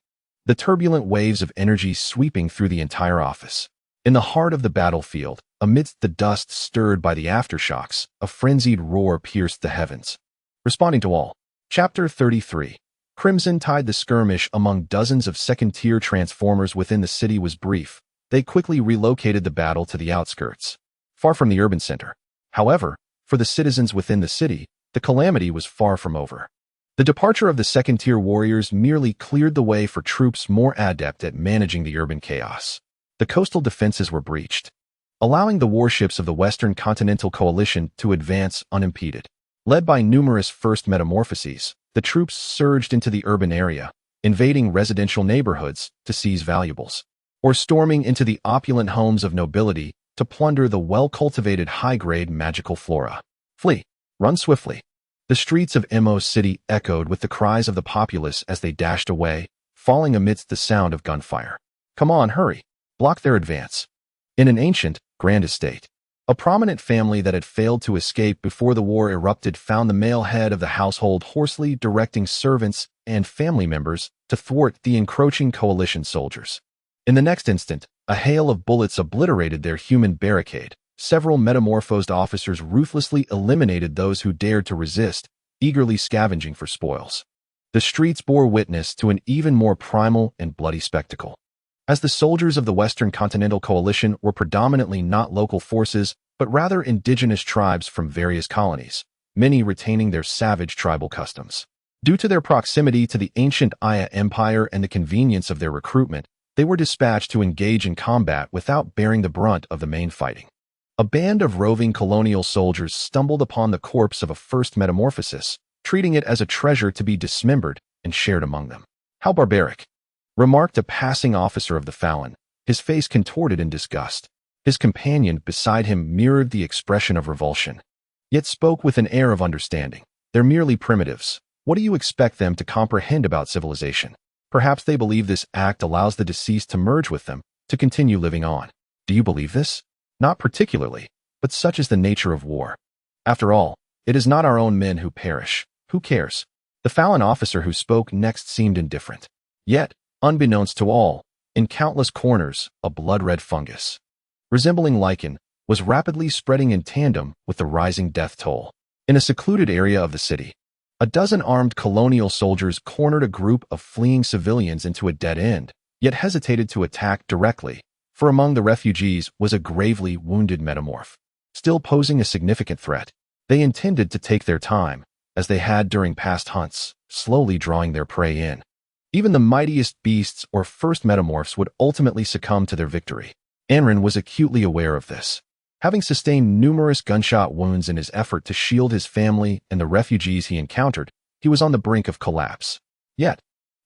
Speaker 1: the turbulent waves of energy sweeping through the entire office. In the heart of the battlefield, amidst the dust stirred by the aftershocks, a frenzied roar pierced the heavens. Responding to all. Chapter 33. Crimson Tide. The skirmish among dozens of second-tier transformers within the city was brief. They quickly relocated the battle to the outskirts, far from the urban center. However, for the citizens within the city, the calamity was far from over. The departure of the second-tier warriors merely cleared the way for troops more adept at managing the urban chaos. The coastal defenses were breached, allowing the warships of the Western Continental Coalition to advance unimpeded. Led by numerous first metamorphoses, the troops surged into the urban area, invading residential neighborhoods to seize valuables, or storming into the opulent homes of nobility to plunder the well-cultivated high-grade magical flora. Flee! Run swiftly! The streets of Mo City echoed with the cries of the populace as they dashed away, falling amidst the sound of gunfire. Come on, hurry! Block their advance. In an ancient, grand estate, a prominent family that had failed to escape before the war erupted found the male head of the household hoarsely directing servants and family members to thwart the encroaching coalition soldiers. In the next instant, a hail of bullets obliterated their human barricade. Several metamorphosed officers ruthlessly eliminated those who dared to resist, eagerly scavenging for spoils. The streets bore witness to an even more primal and bloody spectacle. As the soldiers of the Western Continental Coalition were predominantly not local forces, but rather indigenous tribes from various colonies, many retaining their savage tribal customs. Due to their proximity to the ancient Guya Empire and the convenience of their recruitment, they were dispatched to engage in combat without bearing the brunt of the main fighting. A band of roving colonial soldiers stumbled upon the corpse of a first metamorphosis, treating it as a treasure to be dismembered and shared among them. How barbaric! Remarked a passing officer of the Fallon, his face contorted in disgust. His companion beside him mirrored the expression of revulsion, yet spoke with an air of understanding. They're merely primitives. What do you expect them to comprehend about civilization? Perhaps they believe this act allows the deceased to merge with them, to continue living on. Do you believe this? Not particularly, but such is the nature of war. After all, it is not our own men who perish. Who cares? The Fallon officer who spoke next seemed indifferent. Yet, unbeknownst to all, in countless corners, a blood-red fungus, resembling lichen, was rapidly spreading in tandem with the rising death toll. In a secluded area of the city, a dozen armed colonial soldiers cornered a group of fleeing civilians into a dead end, yet hesitated to attack directly, for among the refugees was a gravely wounded metamorph. Still posing a significant threat, they intended to take their time, as they had during past hunts, slowly drawing their prey in. Even the mightiest beasts or first metamorphs would ultimately succumb to their victory. Anrin was acutely aware of this. Having sustained numerous gunshot wounds in his effort to shield his family and the refugees he encountered, he was on the brink of collapse. Yet,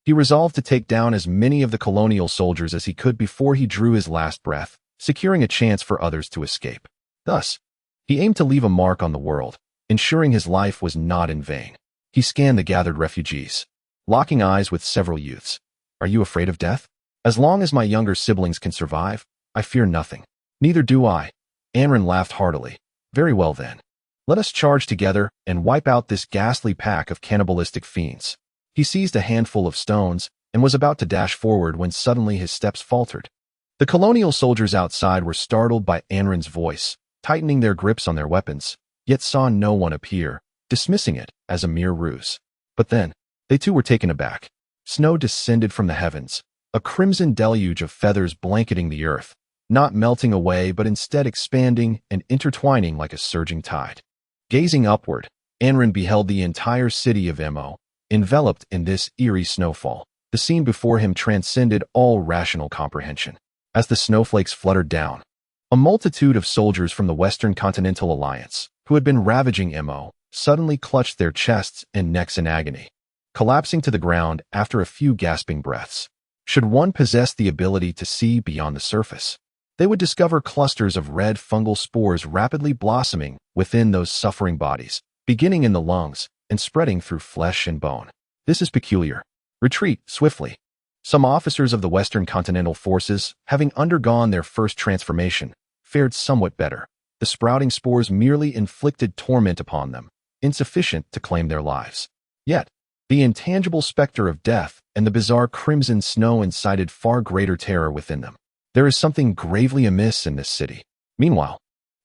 Speaker 1: he resolved to take down as many of the colonial soldiers as he could before he drew his last breath, securing a chance for others to escape. Thus, he aimed to leave a mark on the world, ensuring his life was not in vain. He scanned the gathered refugees, locking eyes with several youths. "Are you afraid of death? As long as my younger siblings can survive, I fear nothing." "Neither do I." Anren laughed heartily. "Very well then. Let us charge together and wipe out this ghastly pack of cannibalistic fiends." He seized a handful of stones and was about to dash forward when suddenly his steps faltered. The colonial soldiers outside were startled by Anren's voice, tightening their grips on their weapons, yet saw no one appear, dismissing it as a mere ruse. But then, they too were taken aback. Snow descended from the heavens, a crimson deluge of feathers blanketing the earth, not melting away but instead expanding and intertwining like a surging tide. Gazing upward, Anren beheld the entire city of Mo, enveloped in this eerie snowfall. The scene before him transcended all rational comprehension. As the snowflakes fluttered down, a multitude of soldiers from the Western Continental Alliance, who had been ravaging Mo, suddenly clutched their chests and necks in agony, collapsing to the ground after a few gasping breaths. Should one possess the ability to see beyond the surface, they would discover clusters of red fungal spores rapidly blossoming within those suffering bodies, beginning in the lungs and spreading through flesh and bone. This is peculiar. Retreat swiftly. Some officers of the Western Continental Forces, having undergone their first transformation, fared somewhat better. The sprouting spores merely inflicted torment upon them, insufficient to claim their lives. Yet, the intangible specter of death and the bizarre crimson snow incited far greater terror within them. There is something gravely amiss in this city. Meanwhile,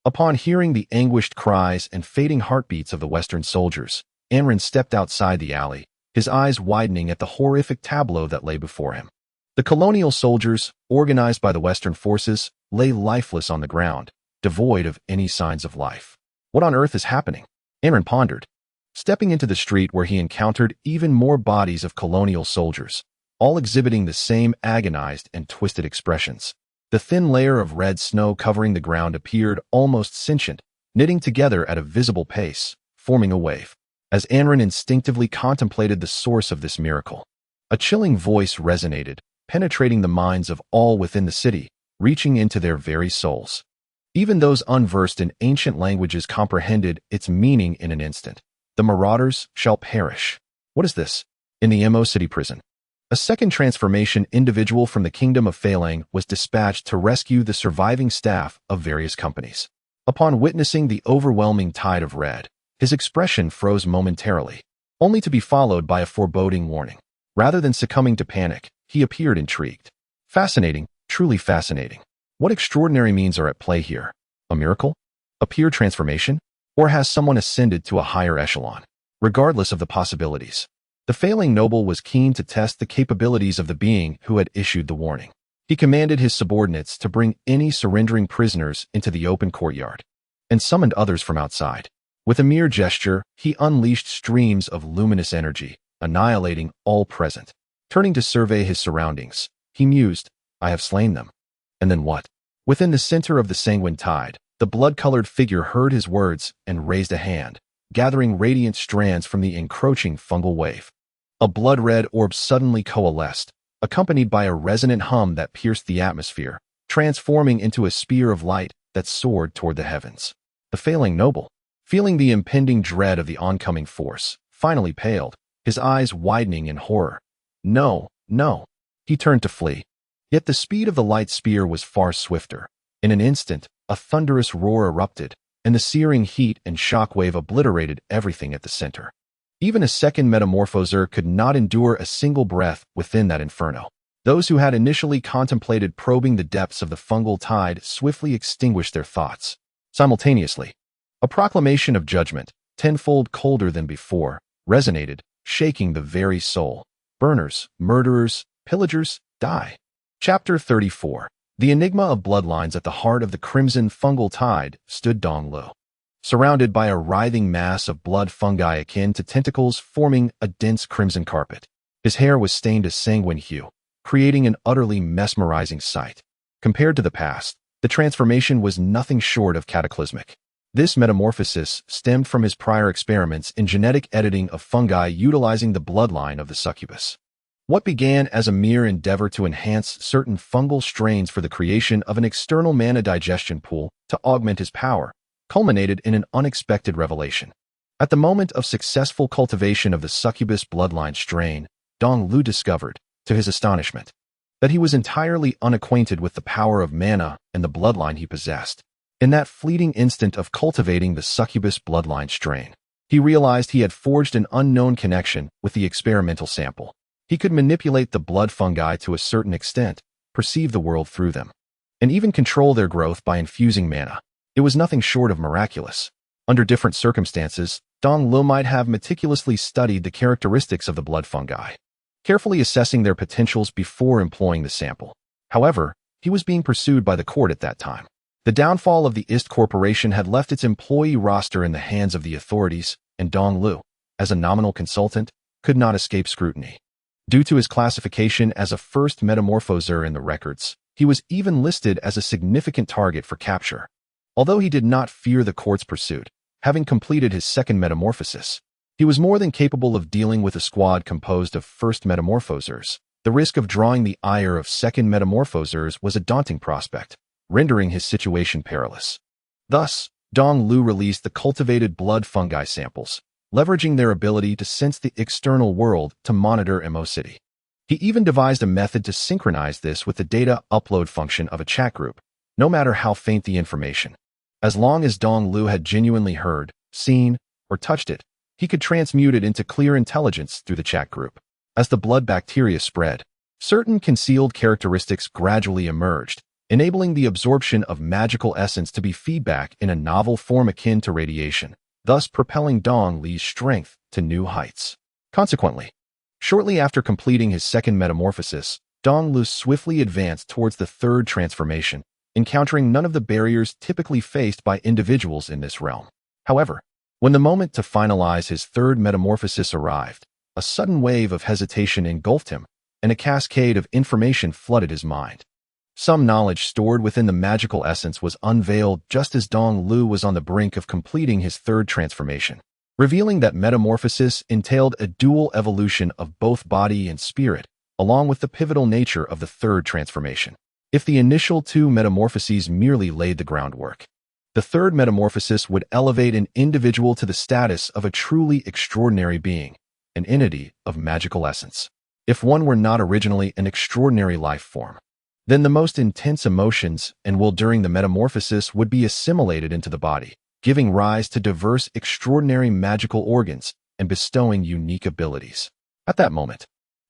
Speaker 1: upon hearing the anguished cries and fading heartbeats of the Western soldiers, Anren stepped outside the alley, his eyes widening at the horrific tableau that lay before him. The colonial soldiers, organized by the Western forces, lay lifeless on the ground, devoid of any signs of life. What on earth is happening? Anren pondered, stepping into the street where he encountered even more bodies of colonial soldiers, all exhibiting the same agonized and twisted expressions. The thin layer of red snow covering the ground appeared almost sentient, knitting together at a visible pace, forming a wave. As Anren instinctively contemplated the source of this miracle, a chilling voice resonated, penetrating the minds of all within the city, reaching into their very souls. Even those unversed in ancient languages comprehended its meaning in an instant. "The marauders shall perish." What is this? In the Mo city prison, a second transformation individual from the kingdom of Phalang was dispatched to rescue the surviving staff of various companies. Upon witnessing the overwhelming tide of red, his expression froze momentarily, only to be followed by a foreboding warning. Rather than succumbing to panic, he appeared intrigued. Fascinating, truly fascinating. What extraordinary means are at play here? A miracle? A pure transformation? Or has someone ascended to a higher echelon? Regardless of the possibilities, the failing noble was keen to test the capabilities of the being who had issued the warning. He commanded his subordinates to bring any surrendering prisoners into the open courtyard, and summoned others from outside. With a mere gesture, he unleashed streams of luminous energy, annihilating all present. Turning to survey his surroundings, he mused, "I have slain them. And then what?" Within the center of the sanguine tide, the blood-colored figure heard his words and raised a hand, gathering radiant strands from the encroaching fungal wave. A blood-red orb suddenly coalesced, accompanied by a resonant hum that pierced the atmosphere, transforming into a spear of light that soared toward the heavens. The failing noble, feeling the impending dread of the oncoming force, finally paled, his eyes widening in horror. No, no. He turned to flee. Yet the speed of the light spear was far swifter. In an instant, a thunderous roar erupted, and the searing heat and shockwave obliterated everything at the center. Even a second metamorphoser could not endure a single breath within that inferno. Those who had initially contemplated probing the depths of the fungal tide swiftly extinguished their thoughts. Simultaneously, a proclamation of judgment, tenfold colder than before, resonated, shaking the very soul. Burners, murderers, pillagers, die. Chapter 34. The enigma of bloodlines. At the heart of the crimson fungal tide stood Dong Lu, surrounded by a writhing mass of blood fungi akin to tentacles forming a dense crimson carpet. His hair was stained a sanguine hue, creating an utterly mesmerizing sight. Compared to the past, The transformation was nothing short of cataclysmic. This metamorphosis stemmed from his prior experiments in genetic editing of fungi utilizing the bloodline of the succubus. What began as a mere endeavor to enhance certain fungal strains for the creation of an external mana digestion pool to augment his power, culminated in an unexpected revelation. At the moment of successful cultivation of the succubus bloodline strain, Dong Lu discovered, to his astonishment, that he was entirely unacquainted with the power of mana and the bloodline he possessed. In that fleeting instant of cultivating the succubus bloodline strain, he realized he had forged an unknown connection with the experimental sample. He could manipulate the blood fungi to a certain extent, perceive the world through them, and even control their growth by infusing mana. It was nothing short of miraculous. Under different circumstances, Dong Lu might have meticulously studied the characteristics of the blood fungi, carefully assessing their potentials before employing the sample. However, he was being pursued by the court at that time. The downfall of the IST Corporation had left its employee roster in the hands of the authorities, and Dong Lu, as a nominal consultant, could not escape scrutiny. Due to his classification as a first metamorphoser in the records, he was even listed as a significant target for capture. Although he did not fear the court's pursuit, having completed his second metamorphosis, he was more than capable of dealing with a squad composed of first metamorphosers. The risk of drawing the ire of second metamorphosers was a daunting prospect, rendering his situation perilous. Thus, Dong Lu released the cultivated blood fungi samples, leveraging their ability to sense the external world to monitor Mo City. He even devised a method to synchronize this with the data upload function of a chat group, no matter how faint the information. As long as Dong Lu had genuinely heard, seen, or touched it, he could transmute it into clear intelligence through the chat group. As the blood bacteria spread, certain concealed characteristics gradually emerged, enabling the absorption of magical essence to be feedback in a novel form akin to radiation, thus propelling Dong Li's strength to new heights. Consequently, shortly after completing his second metamorphosis, Dong Lu swiftly advanced towards the third transformation, encountering none of the barriers typically faced by individuals in this realm. However, when the moment to finalize his third metamorphosis arrived, a sudden wave of hesitation engulfed him, and a cascade of information flooded his mind. Some knowledge stored within the magical essence was unveiled just as Dong Lu was on the brink of completing his third transformation, revealing that metamorphosis entailed a dual evolution of both body and spirit, along with the pivotal nature of the third transformation. If the initial two metamorphoses merely laid the groundwork, the third metamorphosis would elevate an individual to the status of a truly extraordinary being, an entity of magical essence. If one were not originally an extraordinary life form, then the most intense emotions and will during the metamorphosis would be assimilated into the body, giving rise to diverse extraordinary magical organs and bestowing unique abilities. At that moment,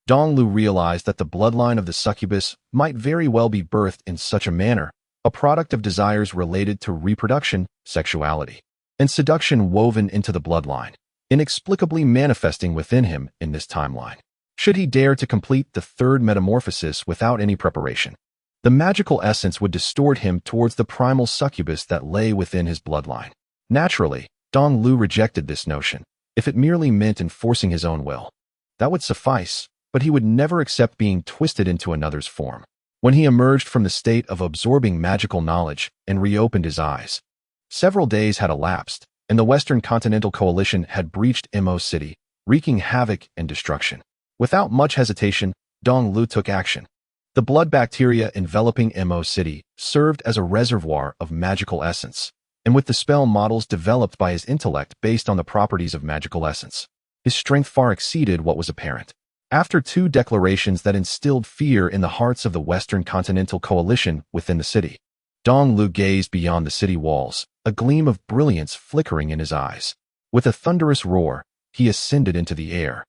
Speaker 1: Dong Lu realized that the bloodline of the succubus might very well be birthed in such a manner, a product of desires related to reproduction, sexuality, and seduction woven into the bloodline, inexplicably manifesting within him in this timeline. Should he dare to complete the third metamorphosis without any preparation, the magical essence would distort him towards the primal succubus that lay within his bloodline. Naturally, Dong Lu rejected this notion. If it merely meant enforcing his own will, that would suffice, but he would never accept being twisted into another's form. When he emerged from the state of absorbing magical knowledge and reopened his eyes, several days had elapsed, and the Western Continental Coalition had breached Mo City, wreaking havoc and destruction. Without much hesitation, Dong Lu took action. The blood bacteria enveloping Mo City served as a reservoir of magical essence, and with the spell models developed by his intellect based on the properties of magical essence, his strength far exceeded what was apparent. After two declarations that instilled fear in the hearts of the Western Continental Coalition within the city, Dong Lu gazed beyond the city walls, a gleam of brilliance flickering in his eyes. With a thunderous roar, he ascended into the air,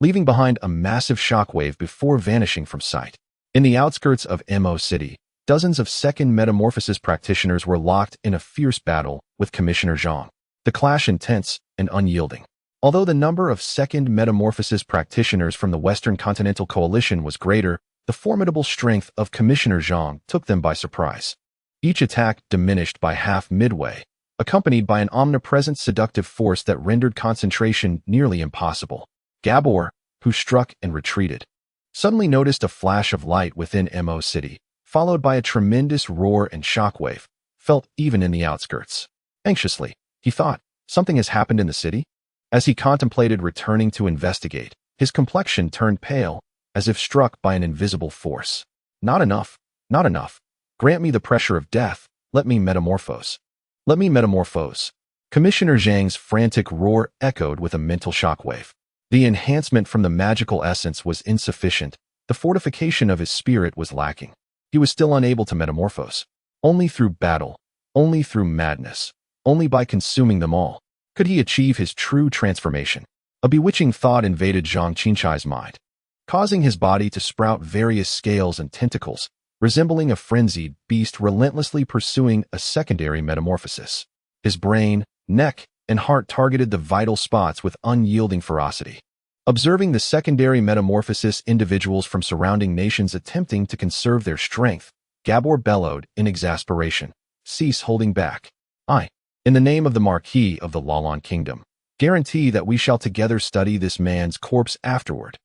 Speaker 1: leaving behind a massive shockwave before vanishing from sight. In the outskirts of Mo City, dozens of second metamorphosis practitioners were locked in a fierce battle with Commissioner Zhang, the clash intense and unyielding. Although the number of second metamorphosis practitioners from the Western Continental Coalition was greater, the formidable strength of Commissioner Zhang took them by surprise. Each attack diminished by half midway, accompanied by an omnipresent seductive force that rendered concentration nearly impossible. Gabor, who struck and retreated, suddenly noticed a flash of light within Mo City, followed by a tremendous roar and shockwave, felt even in the outskirts. Anxiously, he thought, something has happened in the city? As he contemplated returning to investigate, his complexion turned pale, as if struck by an invisible force. Not enough, not enough. Grant me the pressure of death, let me metamorphose. Let me metamorphose. Commissioner Zhang's frantic roar echoed with a mental shockwave. The enhancement from the magical essence was insufficient, the fortification of his spirit was lacking. He was still unable to metamorphose. Only through battle, only through madness, only by consuming them all, could he achieve his true transformation. A bewitching thought invaded Zhang Qinchai's mind, causing his body to sprout various scales and tentacles, resembling a frenzied beast relentlessly pursuing a secondary metamorphosis. His brain, neck, and heart targeted the vital spots with unyielding ferocity. Observing the secondary metamorphosis individuals from surrounding nations attempting to conserve their strength, Gabor bellowed in exasperation. Cease holding back. I, in the name of the Marquis of the Lalan Kingdom, guarantee that we shall together study this man's corpse afterward.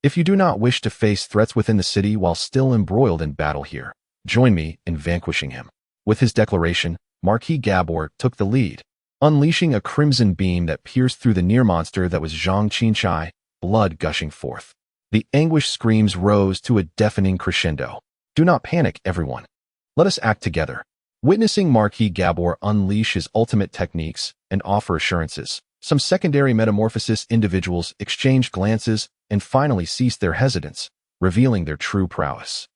Speaker 1: If you do not wish to face threats within the city while still embroiled in battle here, join me in vanquishing him. With his declaration, Marquis Gabor took the lead, unleashing a crimson beam that pierced through the near monster that was Zhang Qinchai, blood gushing forth. The anguished screams rose to a deafening crescendo. Do not panic, everyone. Let us act together. Witnessing Marquis Gabor unleash his ultimate techniques and offer assurances, some secondary metamorphosis individuals exchanged glances and finally ceased their hesitance, revealing their true prowess.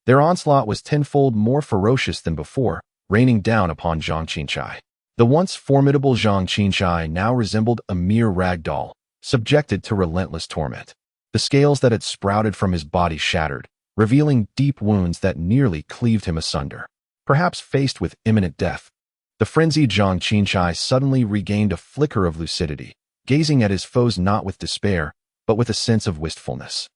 Speaker 1: Their onslaught was tenfold more ferocious than before, raining down upon Zhang Qinchai. The once formidable Zhang Qinchai now resembled a mere rag doll, subjected to relentless torment. The scales that had sprouted from his body shattered, revealing deep wounds that nearly cleaved him asunder. Perhaps faced with imminent death, the frenzied Zhang Qinchai suddenly regained a flicker of lucidity, gazing at his foes not with despair, but with a sense of wistfulness.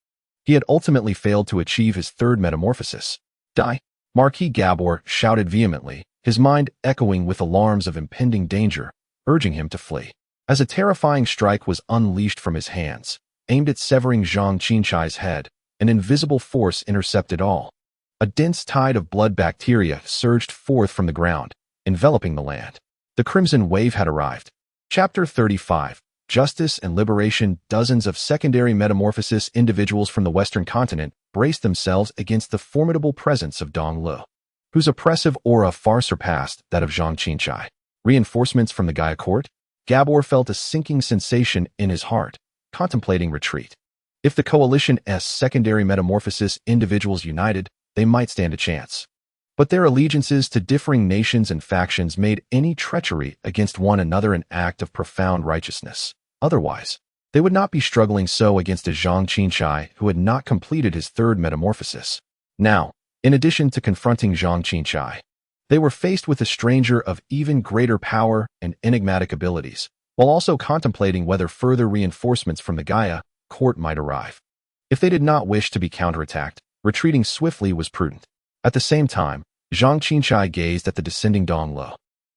Speaker 1: He had ultimately failed to achieve his third metamorphosis. Die! Marquis Gabor shouted vehemently, his mind echoing with alarms of impending danger, urging him to flee. As a terrifying strike was unleashed from his hands, aimed at severing Zhang Qinchai's head, an invisible force intercepted all. A dense tide of blood bacteria surged forth from the ground, enveloping the land. The crimson wave had arrived. Chapter 35. Justice and Liberation. Dozens of secondary metamorphosis individuals from the Western continent braced themselves against the formidable presence of Dong Lu, whose oppressive aura far surpassed that of Zhang Qinchai. Reinforcements from the Guya court? Gabor felt a sinking sensation in his heart, contemplating retreat. If the coalition's secondary metamorphosis individuals united, they might stand a chance. But their allegiances to differing nations and factions made any treachery against one another an act of profound righteousness. Otherwise, they would not be struggling so against a Zhang Qinchai who had not completed his third metamorphosis. Now, in addition to confronting Zhang Qinchai, they were faced with a stranger of even greater power and enigmatic abilities, while also contemplating whether further reinforcements from the Guya court might arrive. If they did not wish to be counterattacked, retreating swiftly was prudent. At the same time, Zhang Qinchai gazed at the descending Dong Lu,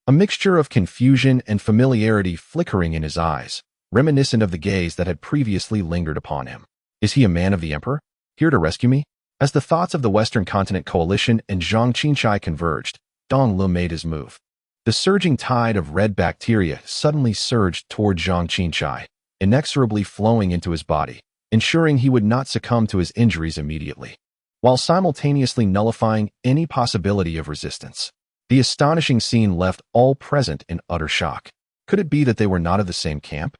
Speaker 1: a mixture of confusion and familiarity flickering in his eyes, reminiscent of the gaze that had previously lingered upon him. Is he a man of the Emperor, here to rescue me? As the thoughts of the Western Continent Coalition and Zhang Qinchai converged, Dong Lu made his move. The surging tide of red bacteria suddenly surged toward Zhang Qinchai, inexorably flowing into his body, ensuring he would not succumb to his injuries immediately, while simultaneously nullifying any possibility of resistance. The astonishing scene left all present in utter shock. Could it be that they were not of the same camp?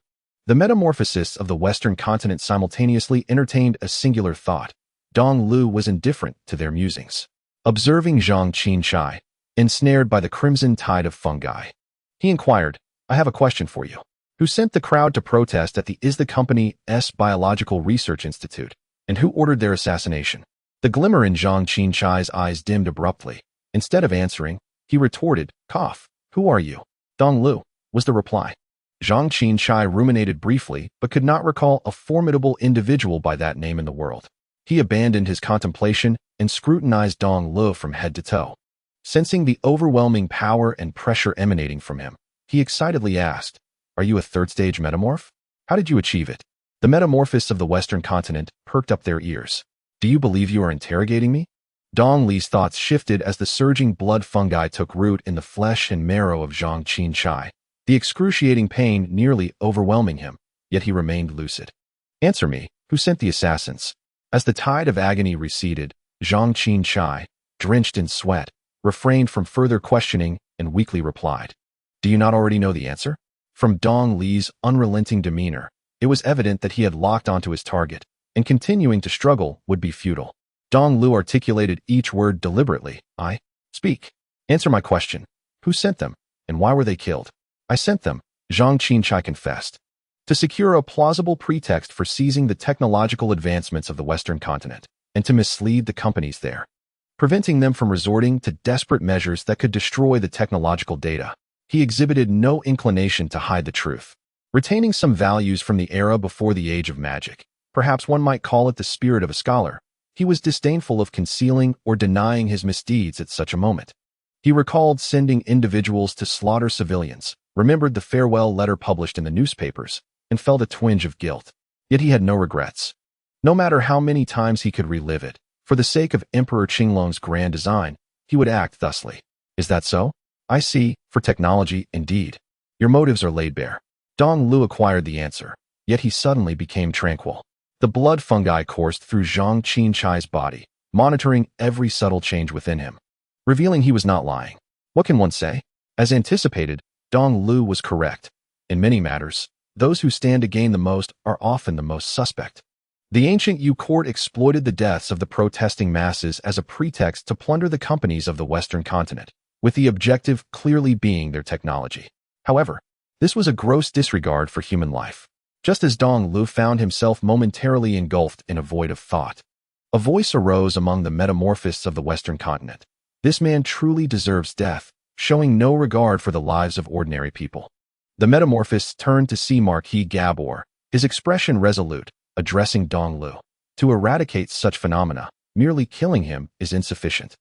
Speaker 1: The metamorphosists of the Western continent simultaneously entertained a singular thought. Dong Lu was indifferent to their musings. Observing Zhang Qinchai, ensnared by the crimson tide of fungi, he inquired, I have a question for you. Who sent the crowd to protest at the Company's Biological Research Institute, and who ordered their assassination? The glimmer in Zhang Qinchai's eyes dimmed abruptly. Instead of answering, he retorted, cough. Who are you? Dong Lu, was the reply. Zhang Qinchai ruminated briefly, but could not recall a formidable individual by that name in the world. He abandoned his contemplation and scrutinized Dong Lu from head to toe. Sensing the overwhelming power and pressure emanating from him, he excitedly asked, Are you a third-stage metamorph? How did you achieve it? The metamorphists of the Western continent perked up their ears. Do you believe you are interrogating me? Dong Li's thoughts shifted as the surging blood fungi took root in the flesh and marrow of Zhang Qinchai, the excruciating pain nearly overwhelming him, yet he remained lucid. Answer me, who sent the assassins? As the tide of agony receded, Zhang Qinchai, drenched in sweat, refrained from further questioning and weakly replied, "Do you not already know the answer?" From Dong Li's unrelenting demeanor, it was evident that he had locked onto his target, and continuing to struggle would be futile. Dong Lu articulated each word deliberately. "I speak. Answer my question. Who sent them, and why were they killed?" "I sent them," Zhang Qinchai confessed, "to secure a plausible pretext for seizing the technological advancements of the Western continent, and to mislead the companies there, preventing them from resorting to desperate measures that could destroy the technological data." He exhibited no inclination to hide the truth, retaining some values from the era before the age of magic. Perhaps one might call it the spirit of a scholar. He was disdainful of concealing or denying his misdeeds at such a moment. He recalled sending individuals to slaughter civilians, remembered the farewell letter published in the newspapers, and felt a twinge of guilt. Yet he had no regrets. No matter how many times he could relive it, for the sake of Emperor Qinglong's grand design, he would act thusly. "Is that so?" "I see, for technology, indeed. Your motives are laid bare." Dong Lu acquired the answer, yet he suddenly became tranquil. The blood fungi coursed through Zhang Qinchai's body, monitoring every subtle change within him, revealing he was not lying. What can one say? As anticipated, Dong Lu was correct. In many matters, those who stand to gain the most are often the most suspect. The ancient Yu court exploited the deaths of the protesting masses as a pretext to plunder the companies of the Western continent, with the objective clearly being their technology. However, this was a gross disregard for human life. Just as Dong Lu found himself momentarily engulfed in a void of thought, a voice arose among the metamorphists of the Western continent. "This man truly deserves death," showing no regard for the lives of ordinary people. The metamorphists turned to see Marquis Gabor, his expression resolute, addressing Dong Lu. "To eradicate such phenomena, merely killing him is insufficient.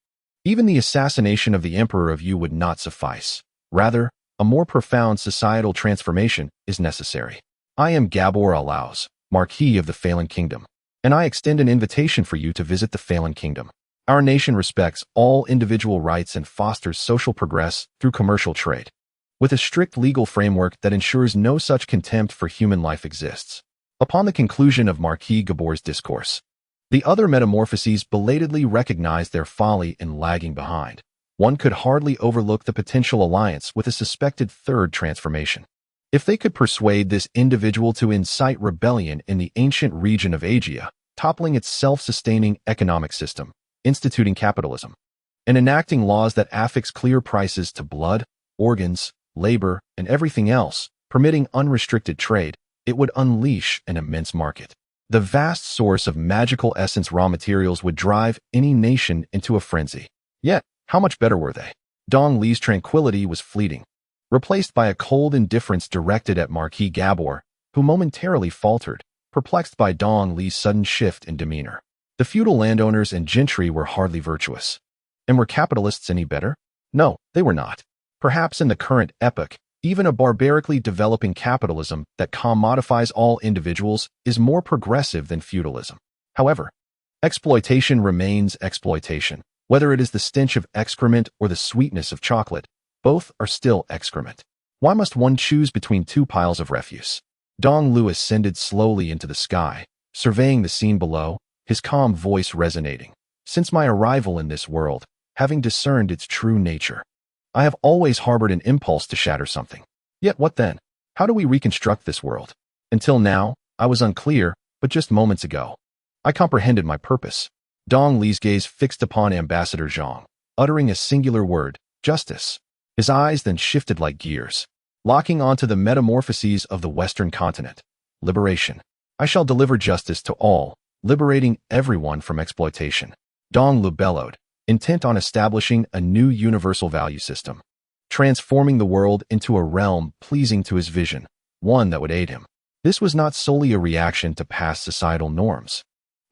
Speaker 1: Even the assassination of the Emperor of Yu would not suffice. Rather, a more profound societal transformation is necessary. I am Gabor Alaus, Marquis of the Phelan Kingdom, and I extend an invitation for you to visit the Phelan Kingdom. Our nation respects all individual rights and fosters social progress through commercial trade, with a strict legal framework that ensures no such contempt for human life exists." Upon the conclusion of Marquis Gabor's discourse, the other metamorphoses belatedly recognized their folly in lagging behind. One could hardly overlook the potential alliance with a suspected third transformation. If they could persuade this individual to incite rebellion in the ancient region of Asia, toppling its self-sustaining economic system, instituting capitalism, and enacting laws that affix clear prices to blood, organs, labor, and everything else, permitting unrestricted trade, it would unleash an immense market. The vast source of magical essence raw materials would drive any nation into a frenzy. Yet, how much better were they? Dong Li's tranquility was fleeting, replaced by a cold indifference directed at Marquis Gabor, who momentarily faltered, perplexed by Dong Li's sudden shift in demeanor. The feudal landowners and gentry were hardly virtuous. And were capitalists any better? No, they were not. Perhaps in the current epoch, even a barbarically developing capitalism that commodifies all individuals is more progressive than feudalism. However, exploitation remains exploitation. Whether it is the stench of excrement or the sweetness of chocolate, both are still excrement. Why must one choose between two piles of refuse? Dong Lu ascended slowly into the sky, surveying the scene below, his calm voice resonating. "Since my arrival in this world, having discerned its true nature, I have always harbored an impulse to shatter something. Yet what then? How do we reconstruct this world? Until now, I was unclear, but just moments ago, I comprehended my purpose." Dong Li's gaze fixed upon Ambassador Zhang, uttering a singular word, "justice." His eyes then shifted like gears, locking onto the metamorphoses of the Western continent. "Liberation. I shall deliver justice to all, liberating everyone from exploitation." Dong Lu bellowed, intent on establishing a new universal value system, transforming the world into a realm pleasing to his vision, one that would aid him. This was not solely a reaction to past societal norms,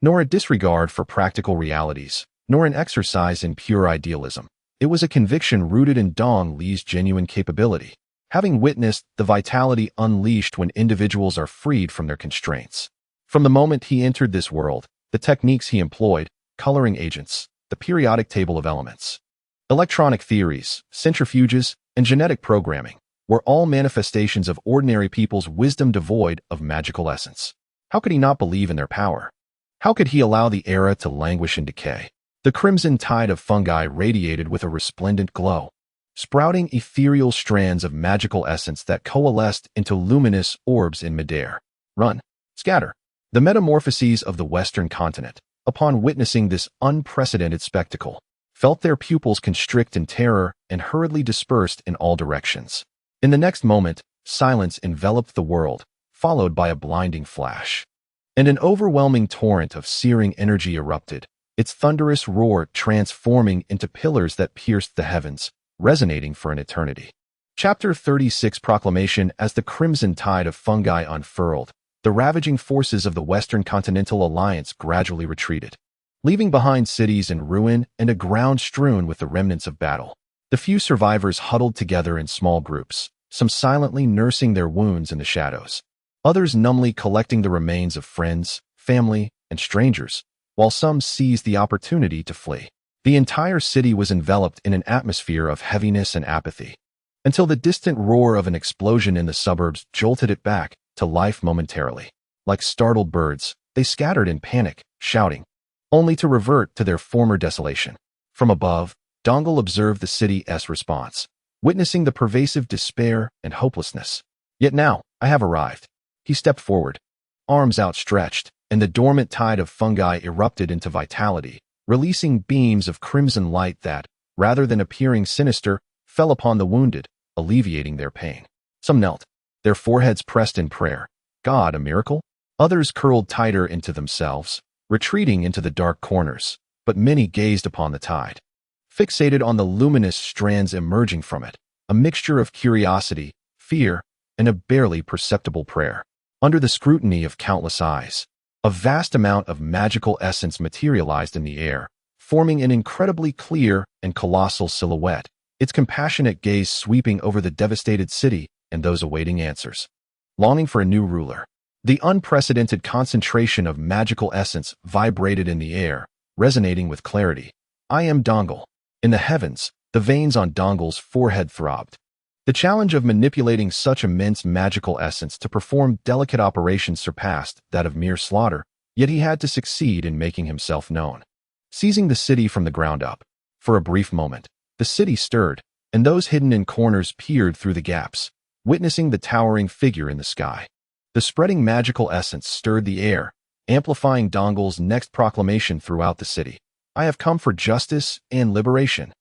Speaker 1: nor a disregard for practical realities, nor an exercise in pure idealism. It was a conviction rooted in Dong Li's genuine capability, having witnessed the vitality unleashed when individuals are freed from their constraints. From the moment he entered this world, the techniques he employed, coloring agents, the periodic table of elements. Electronic theories, centrifuges, and genetic programming were all manifestations of ordinary people's wisdom devoid of magical essence. How could he not believe in their power? How could he allow the era to languish in decay? The crimson tide of fungi radiated with a resplendent glow, sprouting ethereal strands of magical essence that coalesced into luminous orbs in midair. Run, scatter. The metamorphoses of the Western continent, upon witnessing this unprecedented spectacle, felt their pupils constrict in terror and hurriedly dispersed in all directions. In the next moment, silence enveloped the world, followed by a blinding flash. And an overwhelming torrent of searing energy erupted, its thunderous roar transforming into pillars that pierced the heavens, resonating for an eternity. Chapter 36 Proclamation. As the crimson tide of fungi unfurled, the ravaging forces of the Western Continental Alliance gradually retreated, leaving behind cities in ruin and a ground strewn with the remnants of battle. The few survivors huddled together in small groups, some silently nursing their wounds in the shadows, others numbly collecting the remains of friends, family, and strangers, while some seized the opportunity to flee. The entire city was enveloped in an atmosphere of heaviness and apathy, until the distant roar of an explosion in the suburbs jolted it back to life momentarily. Like startled birds, they scattered in panic, shouting, only to revert to their former desolation. From above, Dongle observed the city's response, witnessing the pervasive despair and hopelessness. Yet now, I have arrived. He stepped forward, arms outstretched, and the dormant tide of fungi erupted into vitality, releasing beams of crimson light that, rather than appearing sinister, fell upon the wounded, alleviating their pain. Some knelt, their foreheads pressed in prayer. God, a miracle? Others curled tighter into themselves, retreating into the dark corners, but many gazed upon the tide, fixated on the luminous strands emerging from it, a mixture of curiosity, fear, and a barely perceptible prayer. Under the scrutiny of countless eyes, a vast amount of magical essence materialized in the air, forming an incredibly clear and colossal silhouette, its compassionate gaze sweeping over the devastated city and those awaiting answers. Longing for a new ruler. The unprecedented concentration of magical essence vibrated in the air, resonating with clarity. I am Dongle. In the heavens, the veins on Dongle's forehead throbbed. The challenge of manipulating such immense magical essence to perform delicate operations surpassed that of mere slaughter, yet he had to succeed in making himself known. Seizing the city from the ground up. For a brief moment, the city stirred, and those hidden in corners peered through the gaps, witnessing the towering figure in the sky. The spreading magical essence stirred the air, amplifying Dongle's next proclamation throughout the city. I have come for justice and liberation.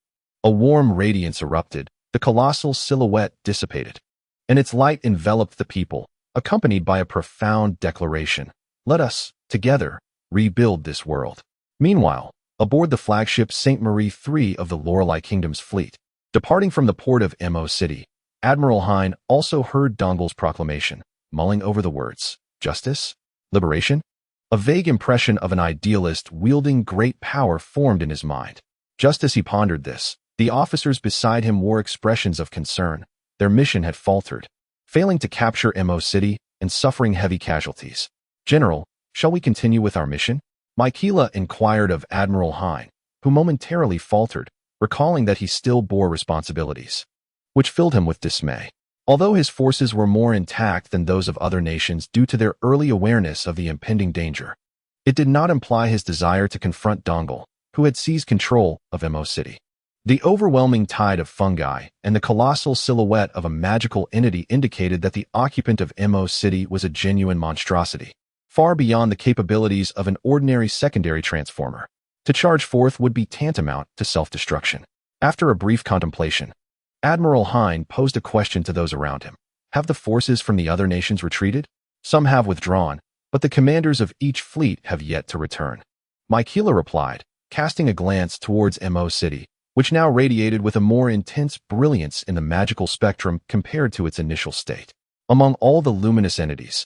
Speaker 1: A warm radiance erupted, the colossal silhouette dissipated, and its light enveloped the people, accompanied by a profound declaration. Let us, together, rebuild this world. Meanwhile, aboard the flagship Saint Marie III of the Lorelei Kingdom's fleet, departing from the port of Mo City, Admiral Hine also heard Dongle's proclamation, mulling over the words, justice? Liberation? A vague impression of an idealist wielding great power formed in his mind. Just as he pondered this, the officers beside him wore expressions of concern. Their mission had faltered, failing to capture Mo City and suffering heavy casualties. General, shall we continue with our mission? Michaela inquired of Admiral Hine, who momentarily faltered, recalling that he still bore responsibilities, which filled him with dismay. Although his forces were more intact than those of other nations due to their early awareness of the impending danger, it did not imply his desire to confront Dongle, who had seized control of Mo City. The overwhelming tide of fungi and the colossal silhouette of a magical entity indicated that the occupant of Mo City was a genuine monstrosity, far beyond the capabilities of an ordinary secondary transformer. To charge forth would be tantamount to self-destruction. After a brief contemplation, Admiral Hine posed a question to those around him. Have the forces from the other nations retreated? Some have withdrawn, but the commanders of each fleet have yet to return. Michaela replied, casting a glance towards Mo City, which now radiated with a more intense brilliance in the magical spectrum compared to its initial state. Among all the luminous entities,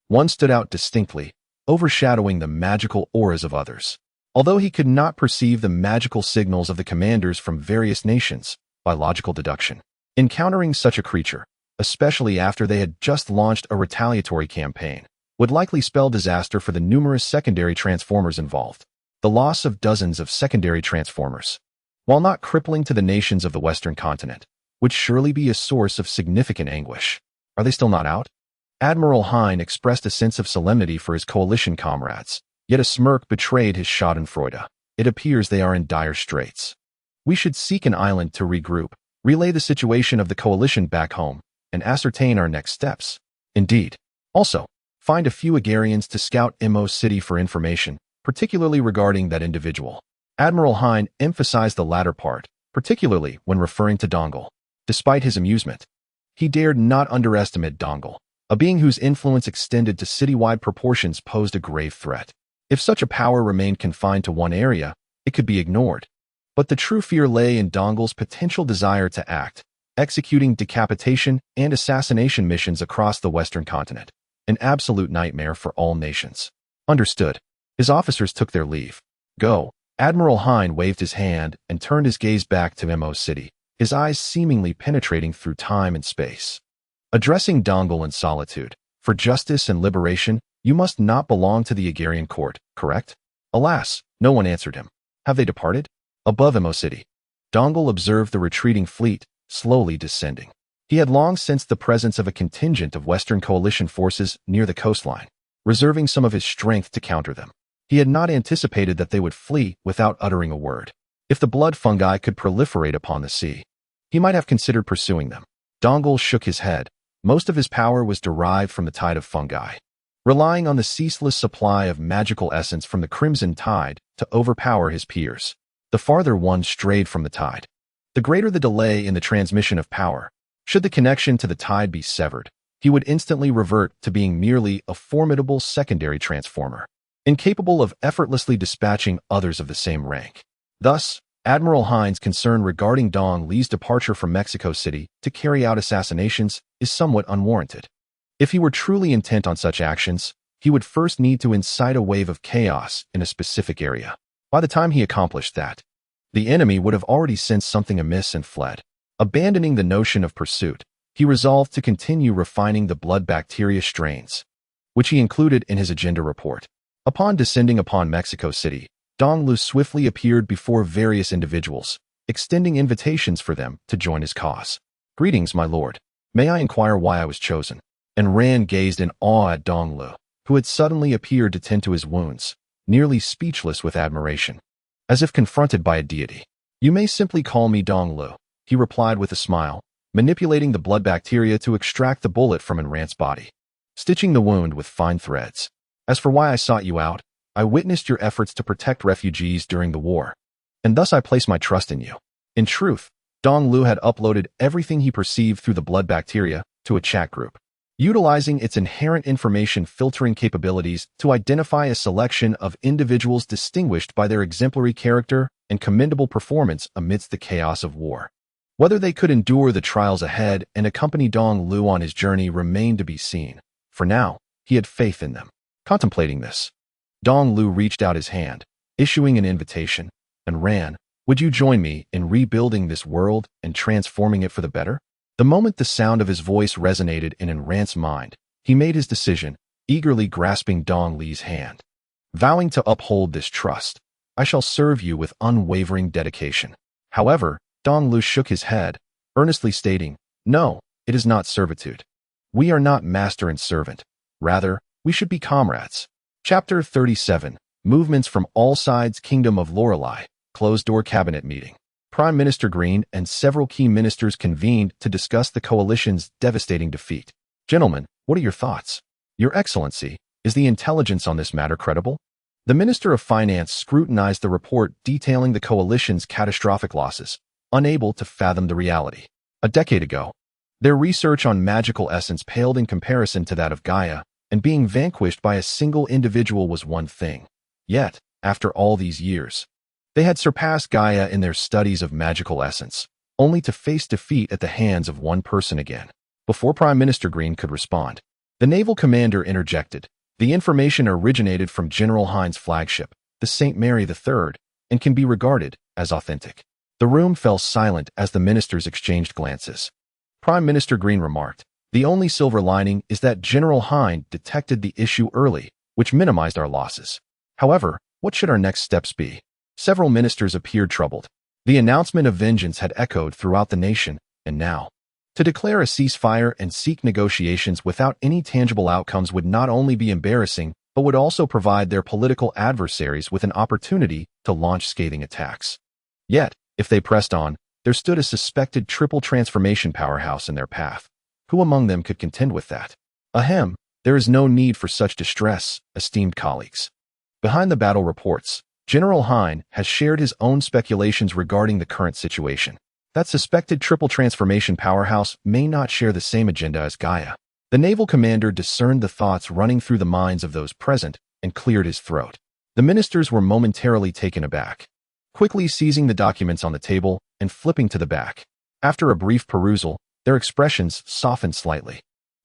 Speaker 1: one stood out distinctly, overshadowing the magical auras of others. Although he could not perceive the magical signals of the commanders from various nations, by logical deduction, encountering such a creature, especially after they had just launched a retaliatory campaign, would likely spell disaster for the numerous secondary transformers involved. the loss of dozens of secondary transformers. While not crippling to the nations of the Western continent, would surely be a source of significant anguish. Are they still not out? Admiral Hein expressed a sense of solemnity for his coalition comrades, yet a smirk betrayed his schadenfreude. It appears they are in dire straits. We should seek an island to regroup, relay the situation of the coalition back home, and ascertain our next steps. Indeed. Also, find a few Agarians to scout Mo City for information, particularly regarding that individual. Admiral Hein emphasized the latter part, particularly when referring to Dongle. Despite his amusement, he dared not underestimate Dongle, a being whose influence extended to citywide proportions posed a grave threat. If such a power remained confined to one area, it could be ignored. But the true fear lay in Dongle's potential desire to act, executing decapitation and assassination missions across the Western continent, an absolute nightmare for all nations. Understood. His officers took their leave. Go. Admiral Hein waved his hand and turned his gaze back to Mo City, his eyes seemingly penetrating through time and space. Addressing Dongle in solitude, for justice and liberation, you must not belong to the Agarian court, correct? Alas, no one answered him. Have they departed? Above Mo City, Dongle observed the retreating fleet, slowly descending. He had long sensed the presence of a contingent of Western coalition forces near the coastline, reserving some of his strength to counter them. He had not anticipated that they would flee without uttering a word. If the blood fungi could proliferate upon the sea, he might have considered pursuing them. Dongle shook his head. Most of his power was derived from the tide of fungi, relying on the ceaseless supply of magical essence from the crimson tide to overpower his peers. The farther one strayed from the tide, the greater the delay in the transmission of power. Should the connection to the tide be severed, he would instantly revert to being merely a formidable secondary transformer, incapable of effortlessly dispatching others of the same rank. Thus, Admiral Hein's concern regarding Dong Li's departure from Mexico City to carry out assassinations is somewhat unwarranted. If he were truly intent on such actions, he would first need to incite a wave of chaos in a specific area. By the time he accomplished that, the enemy would have already sensed something amiss and fled. Abandoning the notion of pursuit, he resolved to continue refining the blood bacteria strains, which he included in his agenda report. Upon descending upon Mexico City, Dong Lu swiftly appeared before various individuals, extending invitations for them to join his cause. Greetings, my lord. May I inquire why I was chosen? And Ran gazed in awe at Dong Lu, who had suddenly appeared to tend to his wounds, nearly speechless with admiration, as if confronted by a deity. You may simply call me Dong Lu, he replied with a smile, manipulating the blood bacteria to extract the bullet from Enrant's body, stitching the wound with fine threads. As for why I sought you out, I witnessed your efforts to protect refugees during the war, and thus I place my trust in you. In truth, Dong Lu had uploaded everything he perceived through the blood bacteria to a chat group, utilizing its inherent information filtering capabilities to identify a selection of individuals distinguished by their exemplary character and commendable performance amidst the chaos of war. Whether they could endure the trials ahead and accompany Dong Lu on his journey remained to be seen. For now, he had faith in them. Contemplating this, Dong Lu reached out his hand, issuing an invitation, and ran. Would you join me in rebuilding this world and transforming it for the better? The moment the sound of his voice resonated in Enrant's mind, he made his decision, eagerly grasping Dong Li's hand. Vowing to uphold this trust, I shall serve you with unwavering dedication. However, Dong Lu shook his head, earnestly stating, no, it is not servitude. We are not master and servant. Rather, we should be comrades. Chapter 37, Movements from All Sides. Kingdom of Lorelei, closed-door cabinet meeting. Prime Minister Green and several key ministers convened to discuss the coalition's devastating defeat. Gentlemen, what are your thoughts? Your Excellency, is the intelligence on this matter credible? The Minister of Finance scrutinized the report detailing the coalition's catastrophic losses, unable to fathom the reality. A decade ago, their research on magical essence paled in comparison to that of Guya, and being vanquished by a single individual was one thing. Yet, after all these years, they had surpassed Guya in their studies of magical essence, only to face defeat at the hands of one person again. Before Prime Minister Green could respond, the naval commander interjected. The information originated from General Hein's flagship, the St. Mary III, and can be regarded as authentic. The room fell silent as the ministers exchanged glances. Prime Minister Green remarked, the only silver lining is that General Hein detected the issue early, which minimized our losses. However, What should our next steps be? Several ministers appeared troubled. The announcement of vengeance had echoed throughout the nation, and now, to declare a ceasefire and seek negotiations without any tangible outcomes would not only be embarrassing, but would also provide their political adversaries with an opportunity to launch scathing attacks. Yet, if they pressed on, there stood a suspected triple transformation powerhouse in their path. Who among them could contend with that? Ahem, there is no need for such distress, esteemed colleagues. Behind the battle reports, General Hein has shared his own speculations regarding the current situation. That suspected triple transformation powerhouse may not share the same agenda as Guya. The naval commander discerned the thoughts running through the minds of those present and cleared his throat. The ministers were momentarily taken aback, quickly seizing the documents on the table and flipping to the back. After a brief perusal, their expressions softened slightly.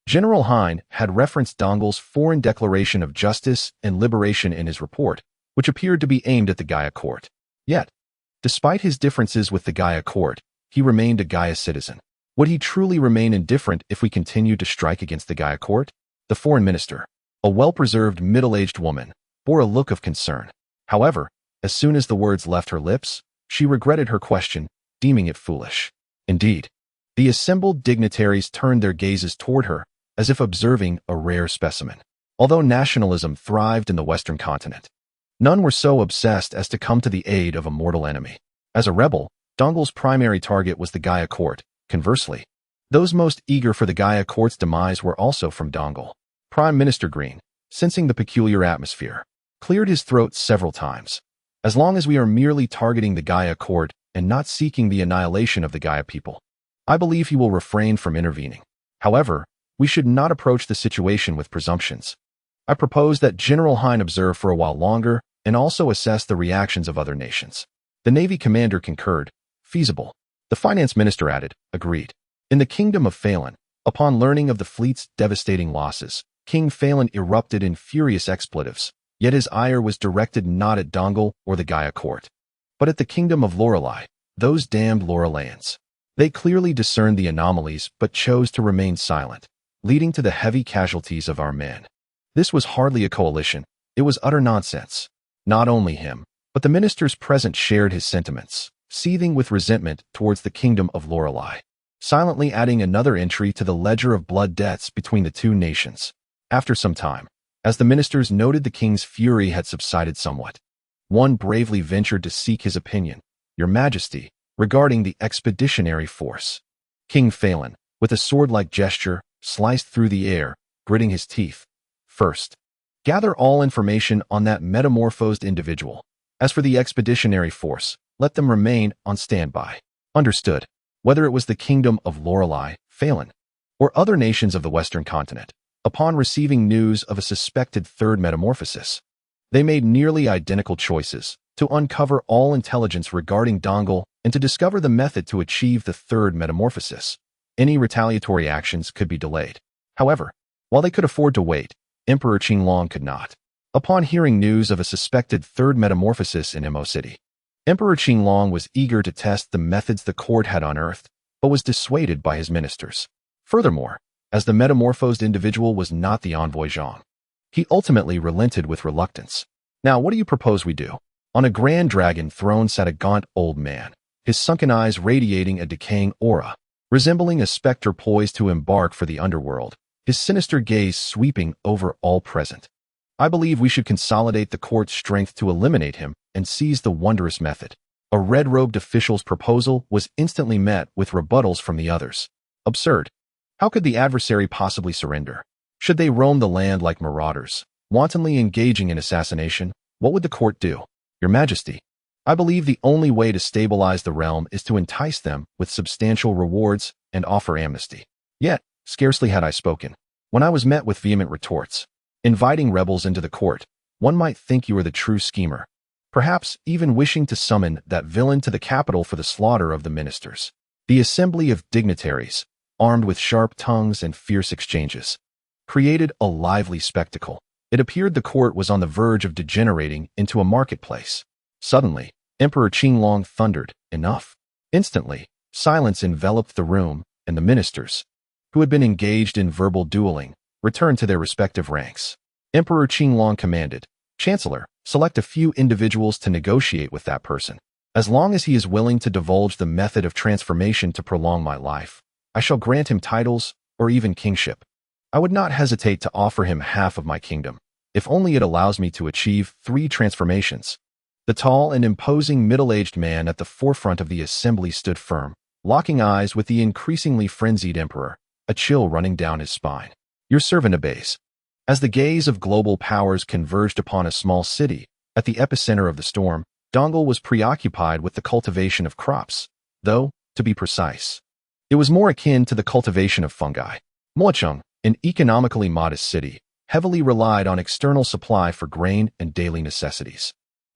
Speaker 1: General Hein had referenced Dongle's foreign declaration of justice and liberation in his report, which appeared to be aimed at the Guya court. Yet, despite his differences with the Guya court, he remained a Guya citizen. Would he truly remain indifferent if we continued to strike against the Guya court? The foreign minister, a well-preserved middle-aged woman, bore a look of concern. However, as soon as the words left her lips, she regretted her question, deeming it foolish. Indeed, the assembled dignitaries turned their gazes toward her, as if observing a rare specimen. Although nationalism thrived in the Western continent, none were so obsessed as to come to the aid of a mortal enemy. As a rebel, Dongle's primary target was the Guya court. Conversely, those most eager for the Guya court's demise were also from Dongle. Prime Minister Green, sensing the peculiar atmosphere, cleared his throat several times. As long as we are merely targeting the Guya court and not seeking the annihilation of the Guya people, I believe he will refrain from intervening. However, we should not approach the situation with presumptions. I propose that General Hein observe for a while longer and also assess the reactions of other nations. The Navy commander concurred. Feasible. The finance minister added, agreed. In the kingdom of Phelan, upon learning of the fleet's devastating losses, King Phelan erupted in furious expletives, yet his ire was directed not at Dongle or the Guya court, but at the kingdom of Lorelei, those damned Loreleians. They clearly discerned the anomalies but chose to remain silent, leading to the heavy casualties of our men. This was hardly a coalition, it was utter nonsense. Not only him, but the ministers present shared his sentiments, seething with resentment towards the kingdom of Lorelei, silently adding another entry to the ledger of blood debts between the two nations. After some time, as the ministers noted the king's fury had subsided somewhat, one bravely ventured to seek his opinion, Your Majesty, regarding the expeditionary force. King Phelan, with a sword-like gesture, sliced through the air, gritting his teeth. First, gather all information on that metamorphosed individual. As for the expeditionary force, let them remain on standby. Understood. Whether it was the kingdom of Lorelei, Phelan, or other nations of the Western continent, upon receiving news of a suspected third metamorphosis, they made nearly identical choices to uncover all intelligence regarding Dongle and to discover the method to achieve the third metamorphosis. Any retaliatory actions could be delayed. However, while they could afford to wait, Emperor Qinglong could not. Upon hearing news of a suspected third metamorphosis in Mo City, Emperor Qinglong was eager to test the methods the court had unearthed, but was dissuaded by his ministers. Furthermore, as the metamorphosed individual was not the envoy Zhang, he ultimately relented with reluctance. Now, what do you propose we do? On a grand dragon throne sat a gaunt old man, his sunken eyes radiating a decaying aura, resembling a specter poised to embark for the underworld, his sinister gaze sweeping over all present. I believe we should consolidate the court's strength to eliminate him and seize the wondrous method. A red-robed official's proposal was instantly met with rebuttals from the others. Absurd. How could the adversary possibly surrender? Should they roam the land like marauders, wantonly engaging in assassination? What would the court do? Your Majesty, I believe the only way to stabilize the realm is to entice them with substantial rewards and offer amnesty. Yet, scarcely had I spoken, when I was met with vehement retorts. Inviting rebels into the court, one might think you are the true schemer, perhaps even wishing to summon that villain to the capital for the slaughter of the ministers. The assembly of dignitaries, armed with sharp tongues and fierce exchanges, created a lively spectacle. It appeared the court was on the verge of degenerating into a marketplace. Suddenly, Emperor Qinglong thundered, "Enough!" Instantly, silence enveloped the room, and the ministers, who had been engaged in verbal dueling, returned to their respective ranks. Emperor Qinglong commanded, "Chancellor, Select a few individuals to negotiate with that person. As long as he is willing to divulge the method of transformation to prolong my life, I shall grant him titles or even kingship. I would not hesitate to offer him half of my kingdom, if only it allows me to achieve 3 transformations. The tall and imposing middle-aged man at the forefront of the assembly stood firm, locking eyes with the increasingly frenzied emperor, a chill running down his spine. Your servant obeys. As the gaze of global powers converged upon a small city, at the epicenter of the storm, Dongle was preoccupied with the cultivation of crops, though, to be precise, it was more akin to the cultivation of fungi. Mochung, an economically modest city, heavily relied on external supply for grain and daily necessities.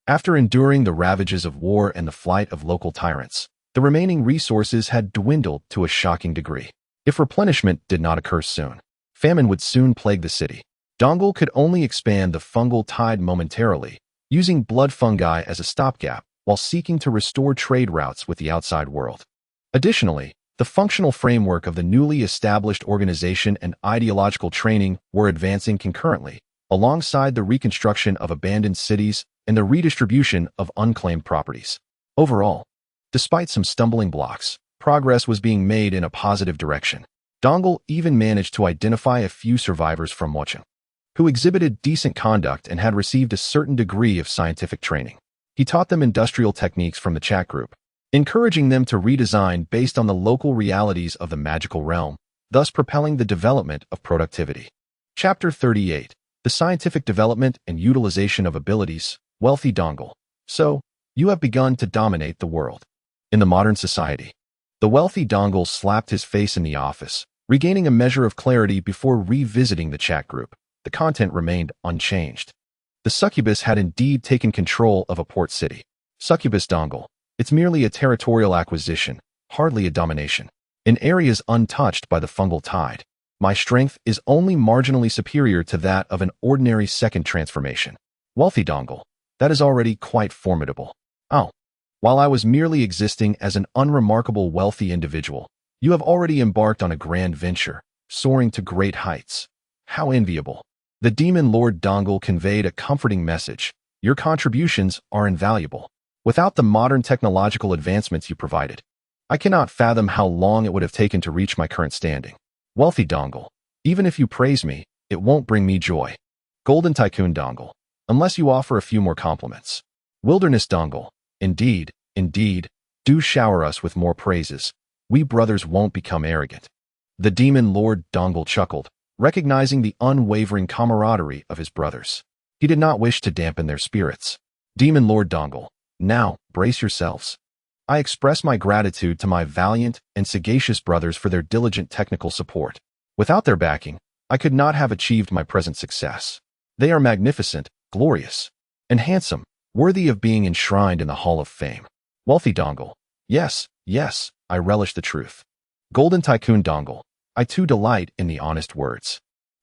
Speaker 1: After enduring the ravages of war and the flight of local tyrants, the remaining resources had dwindled to a shocking degree. If replenishment did not occur soon, famine would soon plague the city. Dongle could only expand the fungal tide momentarily, using blood fungi as a stopgap while seeking to restore trade routes with the outside world. Additionally, the functional framework of the newly established organization and ideological training were advancing concurrently, alongside the reconstruction of abandoned cities and the redistribution of unclaimed properties. Overall, despite some stumbling blocks, progress was being made in a positive direction. Dongle even managed to identify a few survivors from Mochung, who exhibited decent conduct and had received a certain degree of scientific training. He taught them industrial techniques from the chat group, encouraging them to redesign based on the local realities of the magical realm, thus propelling the development of productivity. Chapter 38. The Scientific Development and Utilization of Abilities. Wealthy Dongle. So, you have begun to dominate the world. In the modern society, the wealthy Dongle slapped his face in the office, regaining a measure of clarity before revisiting the chat group. The content remained unchanged. The succubus had indeed taken control of a port city. Succubus Dongle. It's merely a territorial acquisition, hardly a domination. In areas untouched by the fungal tide, my strength is only marginally superior to that of an ordinary second transformation. Wealthy Dongle. That is already quite formidable. Oh. While I was merely existing as an unremarkable wealthy individual, you have already embarked on a grand venture, soaring to great heights. How enviable. The demon Lord Dongle conveyed a comforting message. Your contributions are invaluable. Without the modern technological advancements you provided, I cannot fathom how long it would have taken to reach my current standing. Wealthy Dongle. Even if you praise me, it won't bring me joy. Golden Tycoon Dongle. Unless you offer a few more compliments. Wilderness Dongle. Indeed, do shower us with more praises. We brothers won't become arrogant. The demon Lord Dongle chuckled, recognizing the unwavering camaraderie of his brothers. He did not wish to dampen their spirits. Demon Lord Dongle. Now, brace yourselves. I express my gratitude to my valiant and sagacious brothers for their diligent technical support. Without their backing, I could not have achieved my present success. They are magnificent, glorious, and handsome, worthy of being enshrined in the Hall of Fame. Wealthy Dongle. Yes, I relish the truth. Golden Tycoon Dongle. I too delight in the honest words.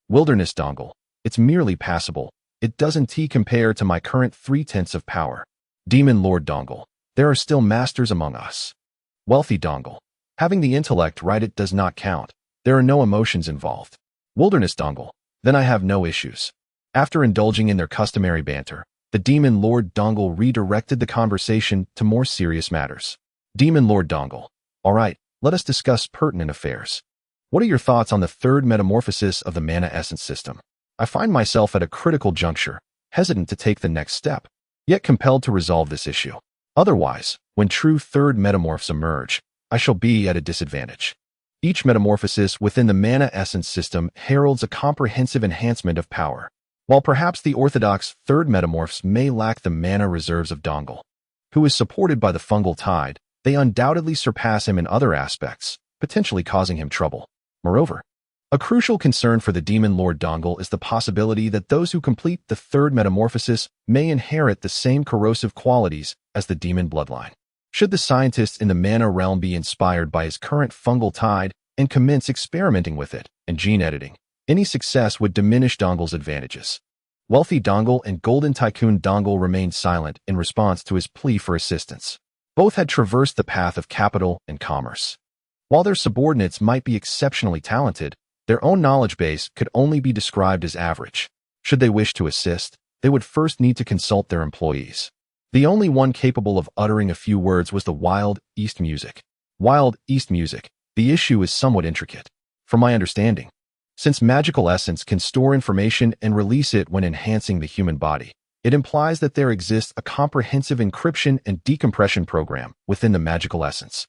Speaker 1: Wilderness Dongle. It's merely passable. It doesn't compare to my current 3/10 of power. Demon Lord Dongle. There are still masters among us. Wealthy Dongle. Having the intellect right, it does not count. There are no emotions involved. Wilderness Dongle. Then I have no issues. After indulging in their customary banter, the Demon Lord Dongle redirected the conversation to more serious matters. Demon Lord Dongle. All right, let us discuss pertinent affairs. What are your thoughts on the third metamorphosis of the mana essence system? I find myself at a critical juncture, hesitant to take the next step, yet compelled to resolve this issue. Otherwise, when true third metamorphs emerge, I shall be at a disadvantage. Each metamorphosis within the mana essence system heralds a comprehensive enhancement of power. While perhaps the orthodox third metamorphs may lack the mana reserves of Dongle, who is supported by the fungal tide, they undoubtedly surpass him in other aspects, potentially causing him trouble. Moreover, a crucial concern for the Demon Lord Dongle is the possibility that those who complete the third metamorphosis may inherit the same corrosive qualities as the demon bloodline. Should the scientists in the mana realm be inspired by his current fungal tide and commence experimenting with it and gene editing, any success would diminish Dongle's advantages. Wealthy Dongle and Golden Tycoon Dongle remained silent in response to his plea for assistance. Both had traversed the path of capital and commerce. While their subordinates might be exceptionally talented, their own knowledge base could only be described as average. Should they wish to assist, they would first need to consult their employees. The only one capable of uttering a few words was the Wild East music. Wild East music. The issue is somewhat intricate. From my understanding, since magical essence can store information and release it when enhancing the human body, it implies that there exists a comprehensive encryption and decompression program within the magical essence.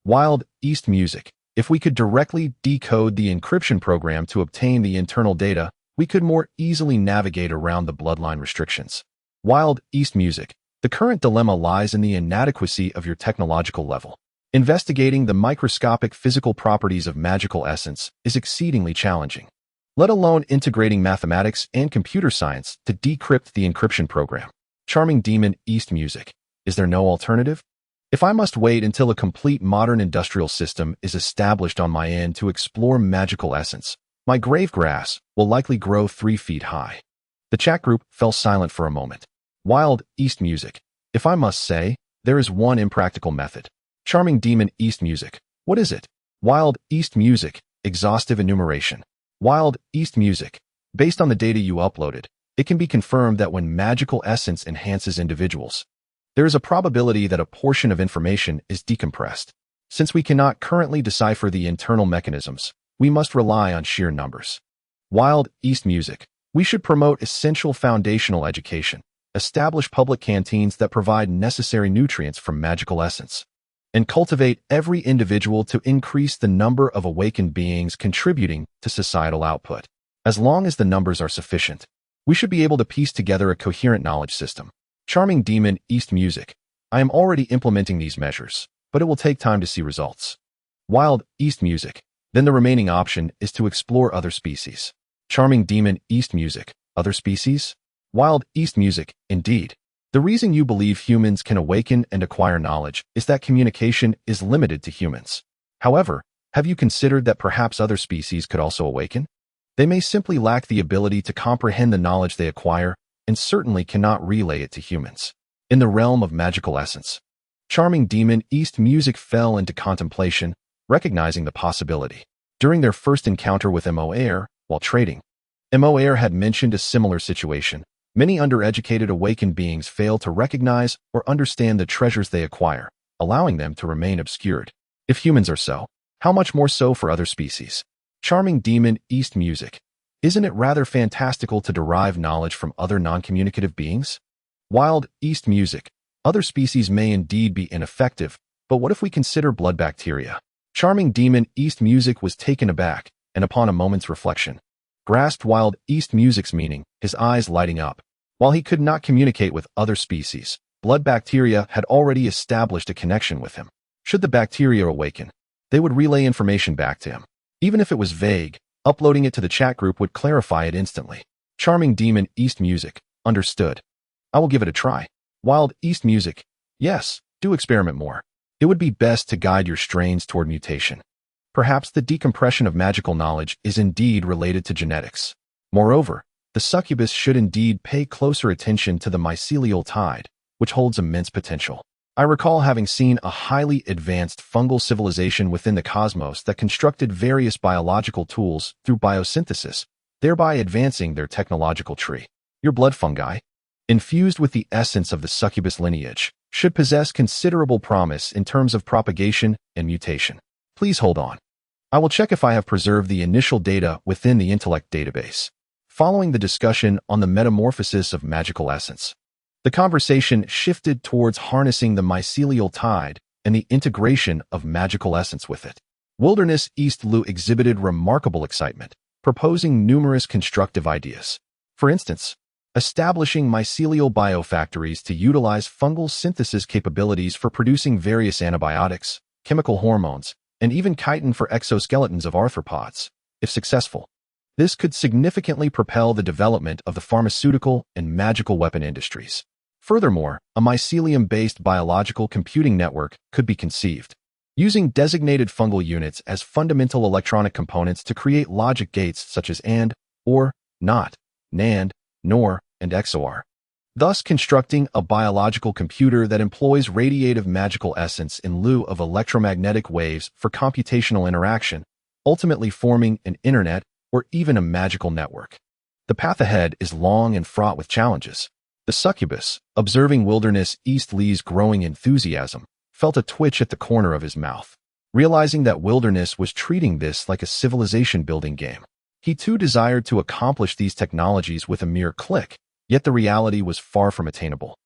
Speaker 1: Wild East music. If we could directly decode the encryption program to obtain the internal data, we could more easily navigate around the bloodline restrictions. Wild East music. The current dilemma lies in the inadequacy of your technological level. Investigating the microscopic physical properties of magical essence is exceedingly challenging, let alone integrating mathematics and computer science to decrypt the encryption program. Charming Demon East music. Is there no alternative? If I must wait until a complete modern industrial system is established on my end to explore magical essence, my grave grass will likely grow 3 feet high. The chat group fell silent for a moment. Wild East music. If I must say, there is one impractical method. Charming Demon East music. What is it? Wild East music. Exhaustive enumeration. Wild East music. Based on the data you uploaded, it can be confirmed that when magical essence enhances individuals, there is a probability that a portion of information is decompressed. Since we cannot currently decipher the internal mechanisms, we must rely on sheer numbers. Wild East music. We should promote essential foundational education, establish public canteens that provide necessary nutrients from magical essence, and cultivate every individual to increase the number of awakened beings contributing to societal output. As long as the numbers are sufficient, we should be able to piece together a coherent knowledge system. Charming Demon East music. I am already implementing these measures, but it will take time to see results. Wild East music. Then the remaining option is to explore other species. Charming Demon East music. Other species? Wild East music, indeed. The reason you believe humans can awaken and acquire knowledge is that communication is limited to humans. However, have you considered that perhaps other species could also awaken? They may simply lack the ability to comprehend the knowledge they acquire and certainly cannot relay it to humans. In the realm of magical essence, Charming Demon East music fell into contemplation, recognizing the possibility. During their first encounter with Mo Air, while trading, Mo Air had mentioned a similar situation. Many undereducated awakened beings fail to recognize or understand the treasures they acquire, allowing them to remain obscured. If humans are so, how much more so for other species? Charming Demon East music. Isn't it rather fantastical to derive knowledge from other non-communicative beings? Wild East music. Other species may indeed be ineffective, but what if we consider blood bacteria? Charming Demon East music was taken aback, and upon a moment's reflection, grasped Wild East music's meaning, his eyes lighting up. While he could not communicate with other species, blood bacteria had already established a connection with him. Should the bacteria awaken, they would relay information back to him. Even if it was vague, uploading it to the chat group would clarify it instantly. Charming Demon East music. Understood. I will give it a try. Wild East music. Yes, do experiment more. It would be best to guide your strains toward mutation. Perhaps the decompression of magical knowledge is indeed related to genetics. Moreover, the succubus should indeed pay closer attention to the mycelial tide, which holds immense potential. I recall having seen a highly advanced fungal civilization within the cosmos that constructed various biological tools through biosynthesis, thereby advancing their technological tree. Your blood fungi, infused with the essence of the succubus lineage, should possess considerable promise in terms of propagation and mutation. Please hold on. I will check if I have preserved the initial data within the intellect database. Following the discussion on the metamorphosis of magical essence, the conversation shifted towards harnessing the mycelial tide and the integration of magical essence with it. Wilderness East Lu exhibited remarkable excitement, proposing numerous constructive ideas. For instance, establishing mycelial biofactories to utilize fungal synthesis capabilities for producing various antibiotics, chemical hormones, and even chitin for exoskeletons of arthropods. If successful, this could significantly propel the development of the pharmaceutical and magical weapon industries. Furthermore, a mycelium-based biological computing network could be conceived, using designated fungal units as fundamental electronic components to create logic gates such as AND, OR, NOT, NAND, NOR, and XOR, thus constructing a biological computer that employs radiative magical essence in lieu of electromagnetic waves for computational interaction, ultimately forming an internet or even a magical network. The path ahead is long and fraught with challenges. The succubus, observing Wilderness East Lee's growing enthusiasm, felt a twitch at the corner of his mouth. Realizing that Wilderness was treating this like a civilization-building game, he too desired to accomplish these technologies with a mere click, yet the reality was far from attainable.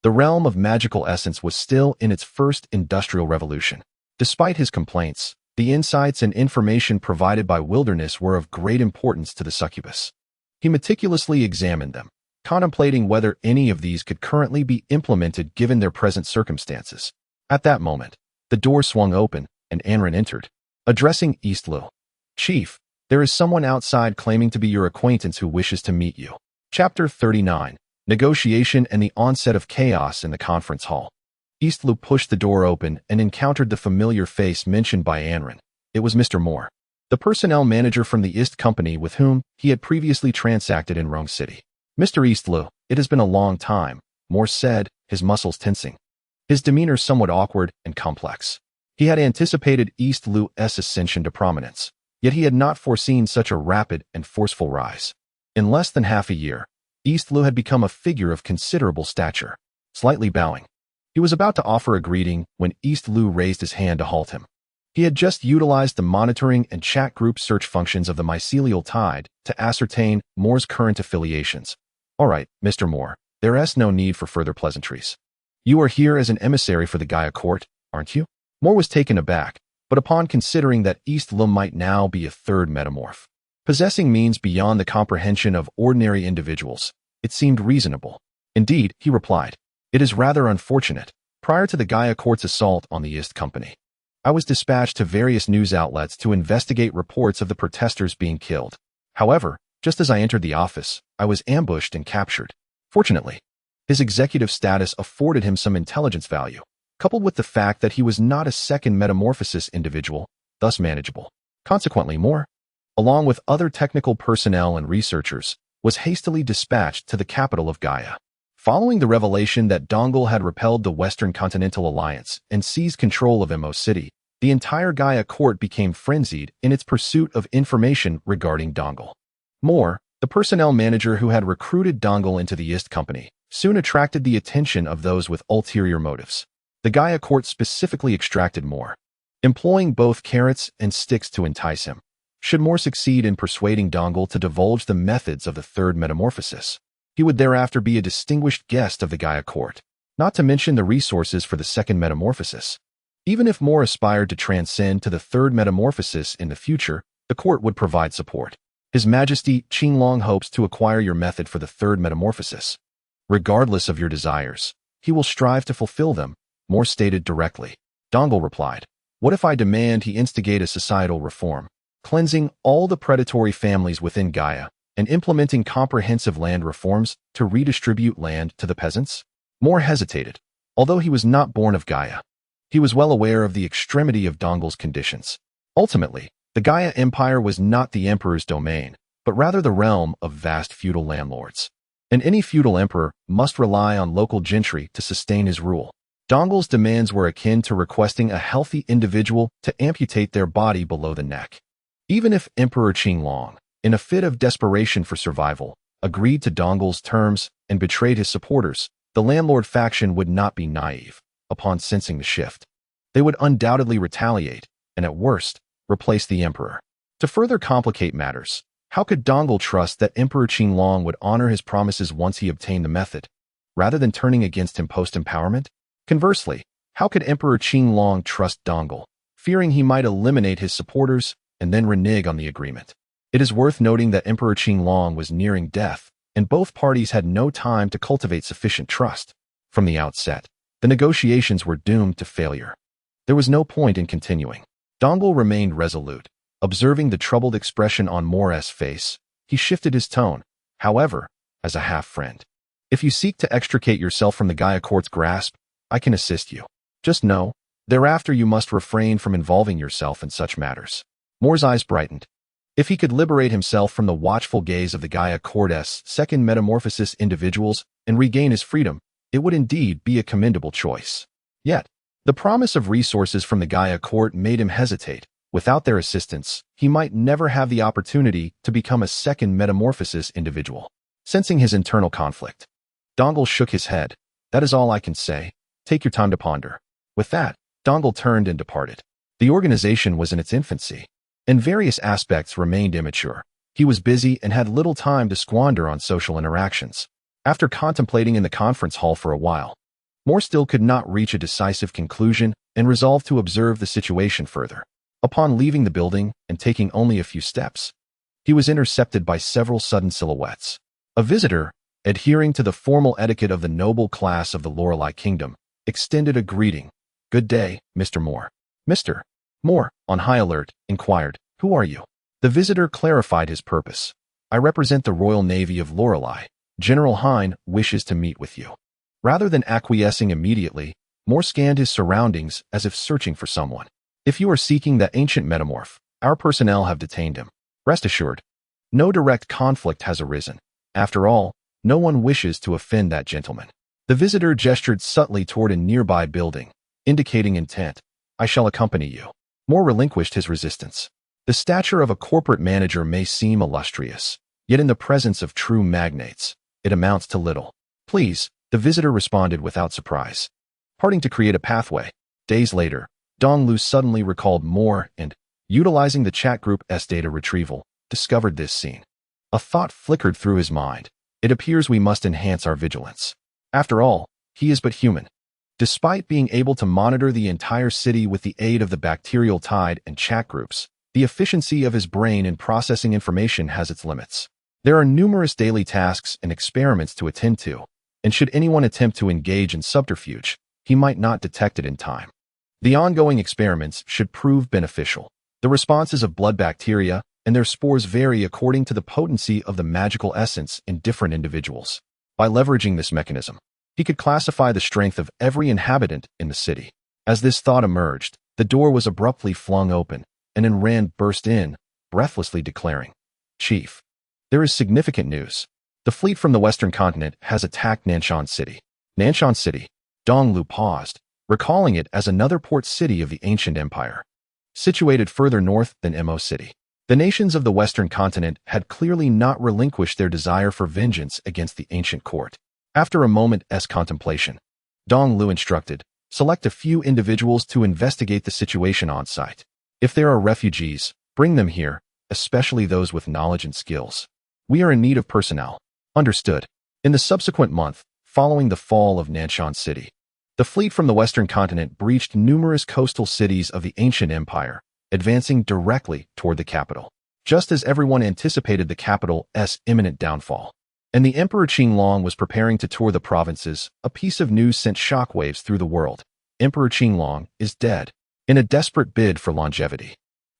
Speaker 1: The realm of magical essence was still in its first industrial revolution. Despite his complaints, the insights and information provided by Wilderness were of great importance to the succubus. He meticulously examined them, contemplating whether any of these could currently be implemented given their present circumstances. At that moment, the door swung open, and Anren entered. Addressing Eastlu, "Chief, there is someone outside claiming to be your acquaintance who wishes to meet you." Chapter 39. Negotiation and the onset of chaos in the conference hall. Eastlu pushed the door open and encountered the familiar face mentioned by Anren. It was Mr. Moore, the personnel manager from the East Company with whom he had previously transacted in Rome City. "Mr. Eastlu, it has been a long time," Moore said, his muscles tensing. His demeanor somewhat awkward and complex. He had anticipated Eastlu's ascension to prominence, yet he had not foreseen such a rapid and forceful rise. In less than half a year, Eastlu had become a figure of considerable stature. Slightly bowing, he was about to offer a greeting when Eastlu raised his hand to halt him. He had just utilized the monitoring and chat group search functions of the mycelial tide to ascertain Moore's current affiliations. "All right, Mr. Moore, there is no need for further pleasantries. You are here as an emissary for the Guya court, aren't you?" Moore was taken aback, but upon considering that Eastlu might now be a third metamorph, possessing means beyond the comprehension of ordinary individuals, it seemed reasonable. "Indeed," he replied, "it is rather unfortunate. Prior to the Guya court's assault on the East Company, I was dispatched to various news outlets to investigate reports of the protesters being killed. However, just as I entered the office, I was ambushed and captured. Fortunately, his executive status afforded him some intelligence value, coupled with the fact that he was not a second metamorphosis individual, thus manageable. Consequently, Moore, along with other technical personnel and researchers, was hastily dispatched to the capital of Guya. Following the revelation that Dongle had repelled the Western Continental Alliance and seized control of Mo City, the entire Guya court became frenzied in its pursuit of information regarding Dongle. Moore, the personnel manager who had recruited Dongle into the East Company, soon attracted the attention of those with ulterior motives. The Guya court specifically extracted Moore, employing both carrots and sticks to entice him. Should Moore succeed in persuading Dongle to divulge the methods of the third metamorphosis, he would thereafter be a distinguished guest of the Guya court, not to mention the resources for the second metamorphosis. Even if Moore aspired to transcend to the third metamorphosis in the future, the court would provide support. His Majesty Qinglong hopes to acquire your method for the third metamorphosis. Regardless of your desires, he will strive to fulfill them, Moore stated directly. Dongle replied, "What if I demand he instigate a societal reform, cleansing all the predatory families within Guya and implementing comprehensive land reforms to redistribute land to the peasants?" Moore hesitated. Although he was not born of Guya, he was well aware of the extremity of Dongle's conditions. Ultimately, the Guya Empire was not the emperor's domain, but rather the realm of vast feudal landlords. And any feudal emperor must rely on local gentry to sustain his rule. Dongle's demands were akin to requesting a healthy individual to amputate their body below the neck. Even if Emperor Qinglong, in a fit of desperation for survival, agreed to Dongle's terms and betrayed his supporters, the landlord faction would not be naive. Upon sensing the shift, they would undoubtedly retaliate and, at worst, replace the emperor. To further complicate matters, how could Dongle trust that Emperor Qinglong would honor his promises once he obtained the method, rather than turning against him post-empowerment? Conversely, how could Emperor Qinglong trust Dongle, fearing he might eliminate his supporters and then renege on the agreement? It is worth noting that Emperor Qinglong was nearing death, and both parties had no time to cultivate sufficient trust. From the outset, the negotiations were doomed to failure. There was no point in continuing. Dongle remained resolute. Observing the troubled expression on Moore's face, he shifted his tone, however, as a half-friend. "If you seek to extricate yourself from the Guya court's grasp, I can assist you. Just know, thereafter you must refrain from involving yourself in such matters." Moore's eyes brightened. If he could liberate himself from the watchful gaze of the Guya court's second metamorphosis individuals and regain his freedom, it would indeed be a commendable choice. Yet, the promise of resources from the Guya court made him hesitate. Without their assistance, he might never have the opportunity to become a second metamorphosis individual. Sensing his internal conflict, Dongle shook his head. That is all I can say. Take your time to ponder. With that, Dongle turned and departed. The organization was in its infancy, and various aspects remained immature. He was busy and had little time to squander on social interactions. After contemplating in the conference hall for a while, Moore still could not reach a decisive conclusion and resolved to observe the situation further. Upon leaving the building and taking only a few steps, he was intercepted by several sudden silhouettes. A visitor, adhering to the formal etiquette of the noble class of the Lorelei Kingdom, extended a greeting. "Good day, Mr. Moore." Mr. Moore, on high alert, inquired, "Who are you?" The visitor clarified his purpose. "I represent the Royal Navy of Lorelei. General Hine wishes to meet with you." Rather than acquiescing immediately, Moore scanned his surroundings as if searching for someone. "If you are seeking that ancient metamorph, our personnel have detained him. Rest assured, no direct conflict has arisen. After all, no one wishes to offend that gentleman." The visitor gestured subtly toward a nearby building, indicating intent. "I shall accompany you." Moore relinquished his resistance. The stature of a corporate manager may seem illustrious, yet in the presence of true magnates, it amounts to little. "Please," the visitor responded without surprise, parting to create a pathway. Days later, Donglu suddenly recalled Moore and, utilizing the chat group's data retrieval, discovered this scene. A thought flickered through his mind. It appears we must enhance our vigilance. After all, he is but human. Despite being able to monitor the entire city with the aid of the bacterial tide and chat groups, the efficiency of his brain in processing information has its limits. There are numerous daily tasks and experiments to attend to, and should anyone attempt to engage in subterfuge, he might not detect it in time. The ongoing experiments should prove beneficial. The responses of blood bacteria and their spores vary according to the potency of the magical essence in different individuals. By leveraging this mechanism, he could classify the strength of every inhabitant in the city. As this thought emerged, the door was abruptly flung open, and an Rand burst in, breathlessly declaring, "Chief, there is significant news. The fleet from the Western continent has attacked Nanshan City." Nanshan City. Donglu paused, recalling it as another port city of the ancient empire, situated further north than Mo City. The nations of the Western continent had clearly not relinquished their desire for vengeance against the ancient court. After a moment's contemplation, Donglu instructed, "Select a few individuals to investigate the situation on site. If there are refugees, bring them here, especially those with knowledge and skills. We are in need of personnel." Understood. In the subsequent month, following the fall of Nanshan City, the fleet from the Western continent breached numerous coastal cities of the ancient empire, advancing directly toward the capital. Just as everyone anticipated the capital's imminent downfall, and the Emperor Qinglong was preparing to tour the provinces, a piece of news sent shockwaves through the world. Emperor Qinglong is dead. In a desperate bid for longevity,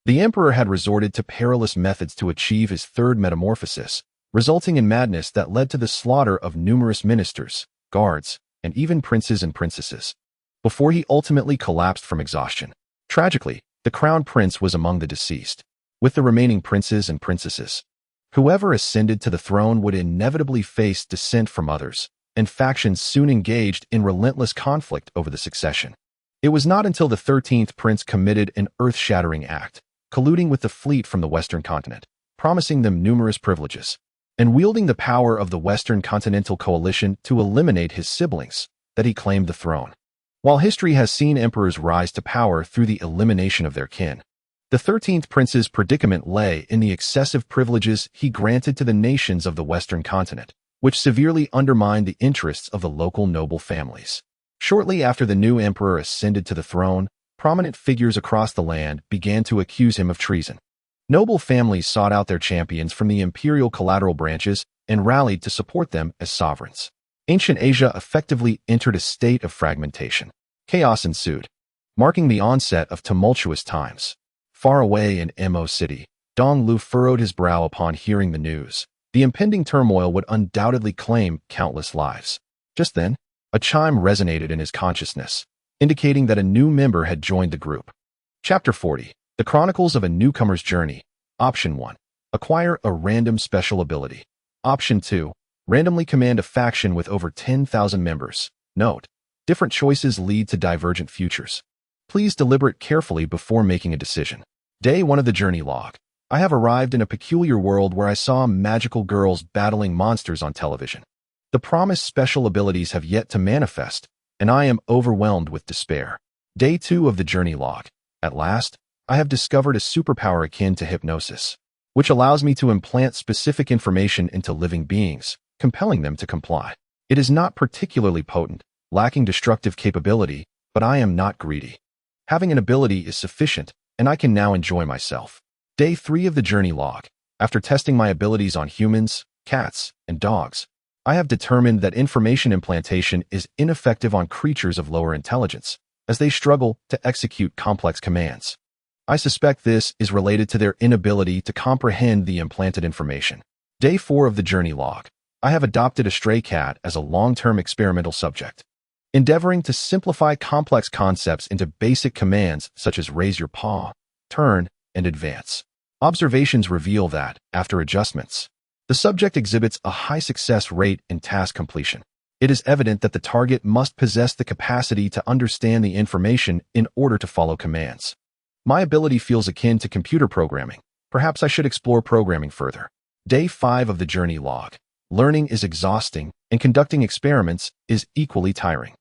Speaker 1: the emperor had resorted to perilous methods to achieve his third metamorphosis, resulting in madness that led to the slaughter of numerous ministers, guards, and even princes and princesses, before he ultimately collapsed from exhaustion. Tragically, the crown prince was among the deceased. With the remaining princes and princesses, whoever ascended to the throne would inevitably face dissent from others, and factions soon engaged in relentless conflict over the succession. It was not until the 13th prince committed an earth-shattering act, colluding with the fleet from the Western continent, promising them numerous privileges, and wielding the power of the Western Continental Coalition to eliminate his siblings, that he claimed the throne. While history has seen emperors rise to power through the elimination of their kin, the 13th prince's predicament lay in the excessive privileges he granted to the nations of the Western continent, which severely undermined the interests of the local noble families. Shortly after the new emperor ascended to the throne, prominent figures across the land began to accuse him of treason. Noble families sought out their champions from the imperial collateral branches and rallied to support them as sovereigns. Ancient Asia effectively entered a state of fragmentation. Chaos ensued, marking the onset of tumultuous times. Far away in Mo City, Donglu furrowed his brow upon hearing the news. The impending turmoil would undoubtedly claim countless lives. Just then, a chime resonated in his consciousness, indicating that a new member had joined the group. Chapter 40. The Chronicles of a Newcomer's Journey. Option 1. Acquire a random special ability. Option 2. Randomly command a faction with over 10,000 members. Note: different choices lead to divergent futures. Please deliberate carefully before making a decision. Day 1 of the journey log. I have arrived in a peculiar world where I saw magical girls battling monsters on television. The promised special abilities have yet to manifest, and I am overwhelmed with despair. Day 2 of the journey log. At last, I have discovered a superpower akin to hypnosis, which allows me to implant specific information into living beings, compelling them to comply. It is not particularly potent, lacking destructive capability, but I am not greedy. Having an ability is sufficient, and I can now enjoy myself. Day 3 of the journey log. After testing my abilities on humans, cats, and dogs, I have determined that information implantation is ineffective on creatures of lower intelligence, as they struggle to execute complex commands. I suspect this is related to their inability to comprehend the implanted information. Day 4 of the journey log. I have adopted a stray cat as a long-term experimental subject, endeavoring to simplify complex concepts into basic commands such as raise your paw, turn, and advance. Observations reveal that, after adjustments, the subject exhibits a high success rate in task completion. It is evident that the target must possess the capacity to understand the information in order to follow commands. My ability feels akin to computer programming. Perhaps I should explore programming further. Day 5 of the journey log. Learning is exhausting, and conducting experiments is equally tiring.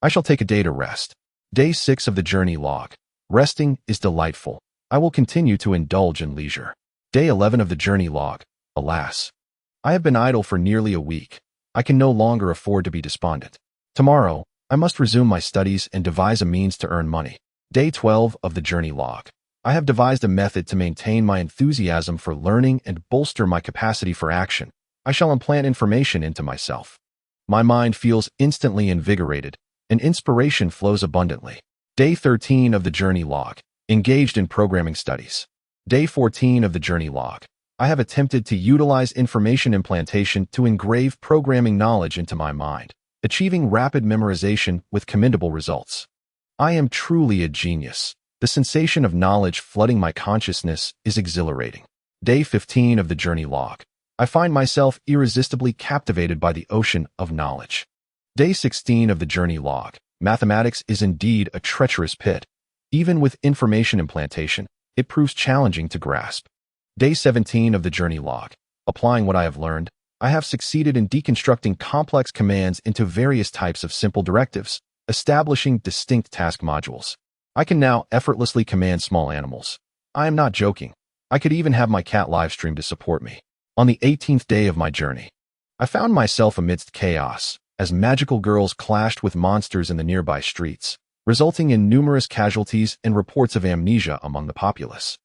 Speaker 1: I shall take a day to rest. Day 6 of the journey log. Resting is delightful. I will continue to indulge in leisure. Day 11 of the journey log. Alas, I have been idle for nearly a week. I can no longer afford to be despondent. Tomorrow, I must resume my studies and devise a means to earn money. Day 12 of the journey log. I have devised a method to maintain my enthusiasm for learning and bolster my capacity for action. I shall implant information into myself. My mind feels instantly invigorated, and inspiration flows abundantly. Day 13 of the journey log. Engaged in programming studies. Day 14 of the journey log. I have attempted to utilize information implantation to engrave programming knowledge into my mind, achieving rapid memorization with commendable results. I am truly a genius. The sensation of knowledge flooding my consciousness is exhilarating. Day 15 of the journey log. I find myself irresistibly captivated by the ocean of knowledge. Day 16 of the journey log. Mathematics is indeed a treacherous pit. Even with information implantation, it proves challenging to grasp. Day 17 of the journey log. Applying what I have learned, I have succeeded in deconstructing complex commands into various types of simple directives, establishing distinct task modules. I can now effortlessly command small animals. I am not joking. I could even have my cat livestream to support me. On the 18th day of my journey, I found myself amidst chaos, as magical girls clashed with monsters in the nearby streets, resulting in numerous casualties and reports of amnesia among the populace.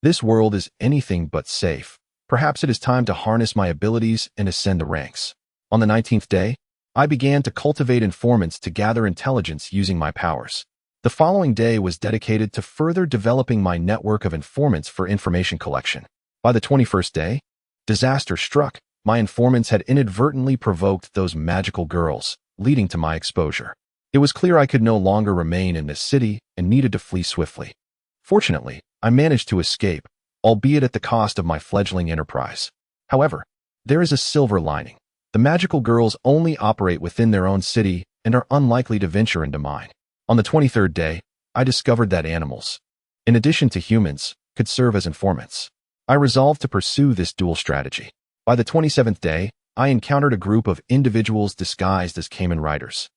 Speaker 1: This world is anything but safe. Perhaps it is time to harness my abilities and ascend the ranks. On the 19th day, I began to cultivate informants to gather intelligence using my powers. The following day was dedicated to further developing my network of informants for information collection. By the 21st day, disaster struck. My informants had inadvertently provoked those magical girls, leading to my exposure. It was clear I could no longer remain in this city and needed to flee swiftly. Fortunately, I managed to escape, albeit at the cost of my fledgling enterprise. However, there is a silver lining. The magical girls only operate within their own city and are unlikely to venture into mine. On the 23rd day, I discovered that animals, in addition to humans, could serve as informants. I resolved to pursue this dual strategy. By the 27th day, I encountered a group of individuals disguised as Cayman riders,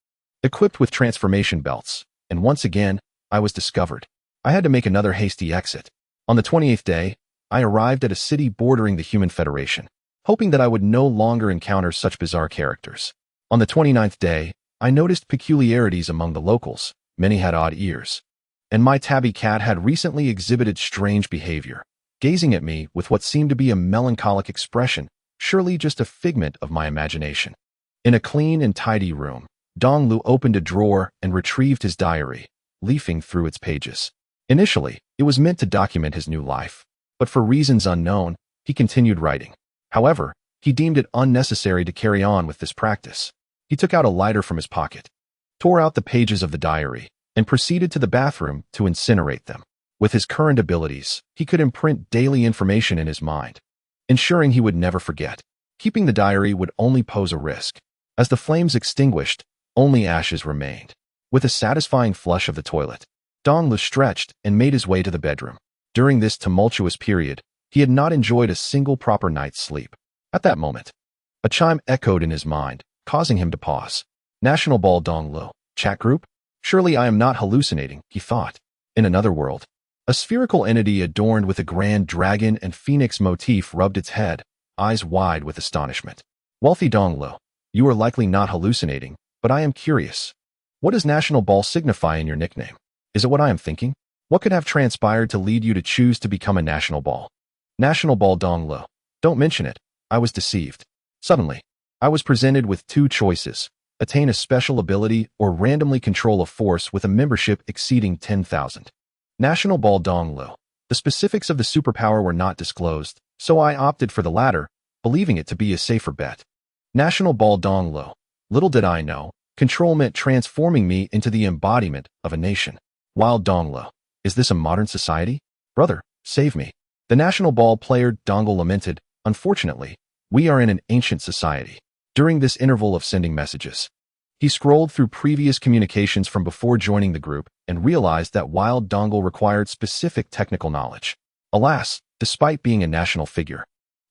Speaker 1: equipped with transformation belts, and once again, I was discovered. I had to make another hasty exit. On the 28th day, I arrived at a city bordering the Human Federation, hoping that I would no longer encounter such bizarre characters. On the 29th day, I noticed peculiarities among the locals. Many had odd ears, and my tabby cat had recently exhibited strange behavior, gazing at me with what seemed to be a melancholic expression, surely just a figment of my imagination. In a clean and tidy room, Dong Lu opened a drawer and retrieved his diary, leafing through its pages. Initially, it was meant to document his new life, but for reasons unknown, he continued writing. However, he deemed it unnecessary to carry on with this practice. He took out a lighter from his pocket, tore out the pages of the diary, and proceeded to the bathroom to incinerate them. With his current abilities, he could imprint daily information in his mind, ensuring he would never forget. Keeping the diary would only pose a risk. As the flames extinguished, only ashes remained. With a satisfying flush of the toilet, Dong Lu stretched and made his way to the bedroom. During this tumultuous period, he had not enjoyed a single proper night's sleep. At that moment, a chime echoed in his mind, causing him to pause. National Ball Dong Lo, chat group? Surely I am not hallucinating, he thought. In another world, a spherical entity adorned with a grand dragon and phoenix motif rubbed its head, eyes wide with astonishment. Wealthy Dong Lo, you are likely not hallucinating, but I am curious. What does National Ball signify in your nickname? Is it what I am thinking? What could have transpired to lead you to choose to become a National Ball? National Ball Dong Lo. Don't mention it. I was deceived. Suddenly, I was presented with two choices: attain a special ability or randomly control a force with a membership exceeding 10,000. National Ball Dong Lo. The specifics of the superpower were not disclosed, so I opted for the latter, believing it to be a safer bet. National Ball Dong Lo. Little did I know, control meant transforming me into the embodiment of a nation. Wild Dong Lo. Is this a modern society? Brother, save me. The National Ball player Dongle lamented, unfortunately, we are in an ancient society. During this interval of sending messages, he scrolled through previous communications from before joining the group and realized that Wild Dongle required specific technical knowledge. Alas, despite being a national figure,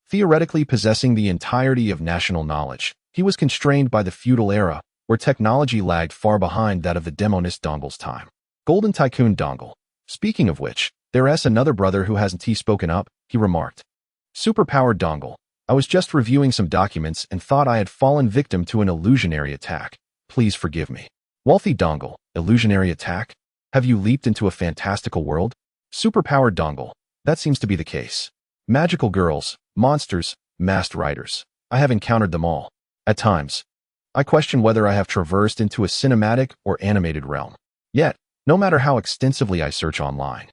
Speaker 1: theoretically possessing the entirety of national knowledge, he was constrained by the feudal era, where technology lagged far behind that of the demonist Dongle's time. Golden Tycoon Dongle. Speaking of which, there's another brother who hasn't spoken up, he remarked. Superpowered Dongle. I was just reviewing some documents and thought I had fallen victim to an illusionary attack. Please forgive me. Wealthy Dongle. Illusionary attack? Have you leaped into a fantastical world? Superpowered Dongle. That seems to be the case. Magical girls, monsters, masked riders. I have encountered them all. At times, I question whether I have traversed into a cinematic or animated realm. Yet, no matter how extensively I search online,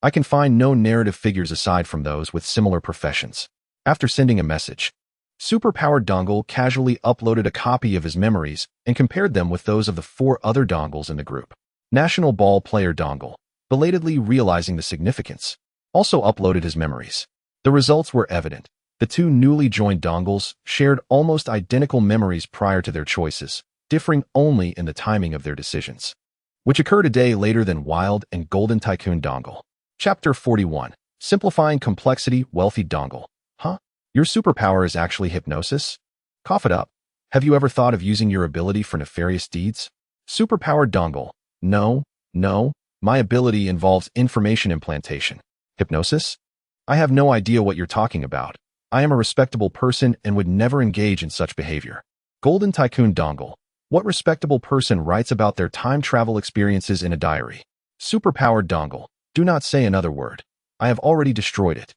Speaker 1: I can find no narrative figures aside from those with similar professions. After sending a message, Superpowered Dongle casually uploaded a copy of his memories and compared them with those of the 4 other dongles in the group. National Ball player Dongle, belatedly realizing the significance, also uploaded his memories. The results were evident. The 2 newly joined dongles shared almost identical memories prior to their choices, differing only in the timing of their decisions, which occurred a day later than Wild and Golden Tycoon Dongle. Chapter 41. Simplifying Complexity. Wealthy Dongle. Huh? Your superpower is actually hypnosis? Cough it up. Have you ever thought of using your ability for nefarious deeds? Superpowered Dongle. No, my ability involves information implantation. Hypnosis? I have no idea what you're talking about. I am a respectable person and would never engage in such behavior. Golden Tycoon Dongle. What respectable person writes about their time travel experiences in a diary? Superpowered Dongle. Do not say another word. I have already destroyed it.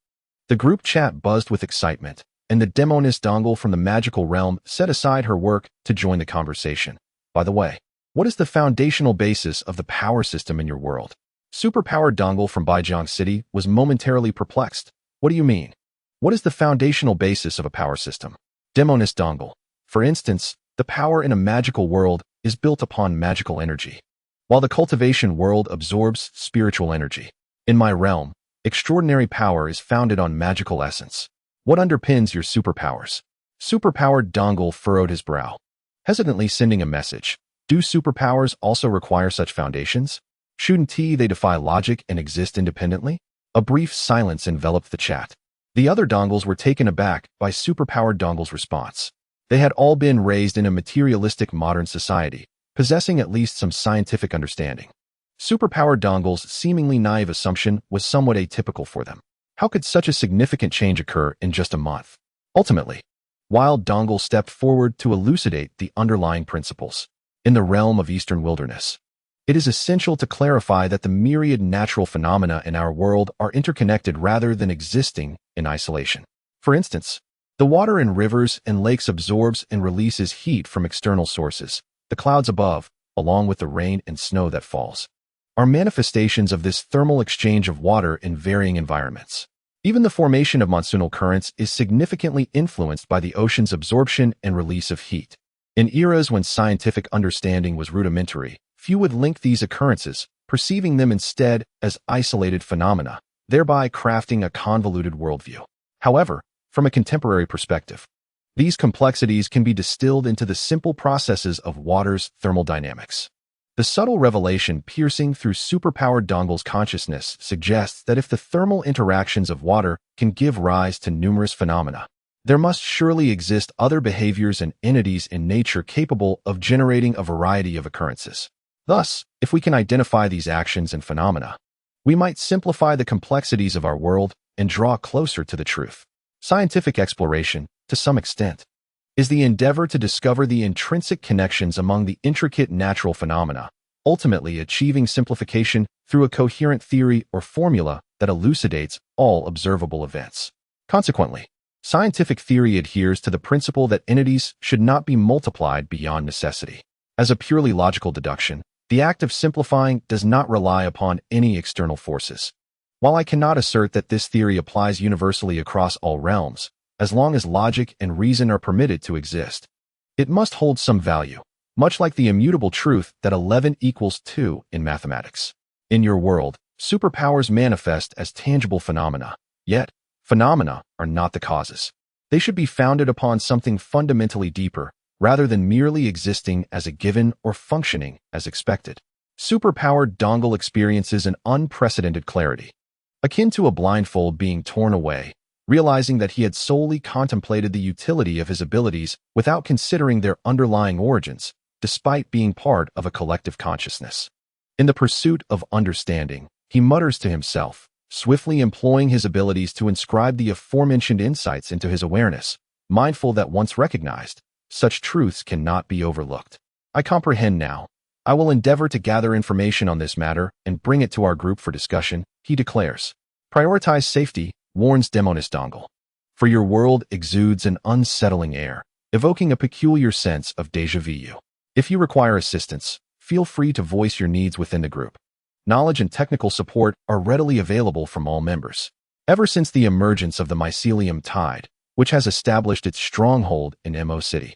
Speaker 1: The group chat buzzed with excitement, and the demonist Dongle from the magical realm set aside her work to join the conversation. By the way, what is the foundational basis of the power system in your world? Superpowered Dongle from Baijiang City was momentarily perplexed. What do you mean? What is the foundational basis of a power system? Demonist Dongle. For instance, the power in a magical world is built upon magical energy, while the cultivation world absorbs spiritual energy. In my realm, extraordinary power is founded on magical essence. What underpins your superpowers? Superpowered Dongle furrowed his brow, hesitantly sending a message. Do superpowers also require such foundations? Shouldn't they defy logic and exist independently? A brief silence enveloped the chat. The other dongles were taken aback by Superpowered Dongle's response. They had all been raised in a materialistic modern society, possessing at least some scientific understanding. Superpowered Dongle's seemingly naive assumption was somewhat atypical for them. How could such a significant change occur in just a month? Ultimately, Wild Dongle stepped forward to elucidate the underlying principles. In the realm of Eastern Wilderness, it is essential to clarify that the myriad natural phenomena in our world are interconnected rather than existing in isolation. For instance, the water in rivers and lakes absorbs and releases heat from external sources. The clouds above, along with the rain and snow that falls, are manifestations of this thermal exchange of water in varying environments. Even the formation of monsoonal currents is significantly influenced by the ocean's absorption and release of heat. In eras when scientific understanding was rudimentary, few would link these occurrences, perceiving them instead as isolated phenomena, thereby crafting a convoluted worldview. However, from a contemporary perspective, these complexities can be distilled into the simple processes of water's thermal dynamics. The subtle revelation piercing through superpowered Dongle's consciousness suggests that if the thermal interactions of water can give rise to numerous phenomena, there must surely exist other behaviors and entities in nature capable of generating a variety of occurrences. Thus, if we can identify these actions and phenomena, we might simplify the complexities of our world and draw closer to the truth. Scientific exploration, to some extent, is the endeavor to discover the intrinsic connections among the intricate natural phenomena, ultimately achieving simplification through a coherent theory or formula that elucidates all observable events. Consequently, scientific theory adheres to the principle that entities should not be multiplied beyond necessity. As a purely logical deduction, the act of simplifying does not rely upon any external forces. While I cannot assert that this theory applies universally across all realms, as long as logic and reason are permitted to exist, it must hold some value, much like the immutable truth that 11 equals 2 in mathematics. In your world, superpowers manifest as tangible phenomena, yet phenomena are not the causes. They should be founded upon something fundamentally deeper, rather than merely existing as a given or functioning as expected. Superpowered Dongle experiences an unprecedented clarity, akin to a blindfold being torn away, realizing that he had solely contemplated the utility of his abilities without considering their underlying origins, despite being part of a collective consciousness. In the pursuit of understanding, he mutters to himself, swiftly employing his abilities to inscribe the aforementioned insights into his awareness, mindful that once recognized, such truths cannot be overlooked. I comprehend now. I will endeavor to gather information on this matter and bring it to our group for discussion, he declares. Prioritize safety, warns Demonis Dongle. For your world exudes an unsettling air, evoking a peculiar sense of déjà vu. If you require assistance, feel free to voice your needs within the group. Knowledge and technical support are readily available from all members. Ever since the emergence of the mycelium tide, which has established its stronghold in Mo City,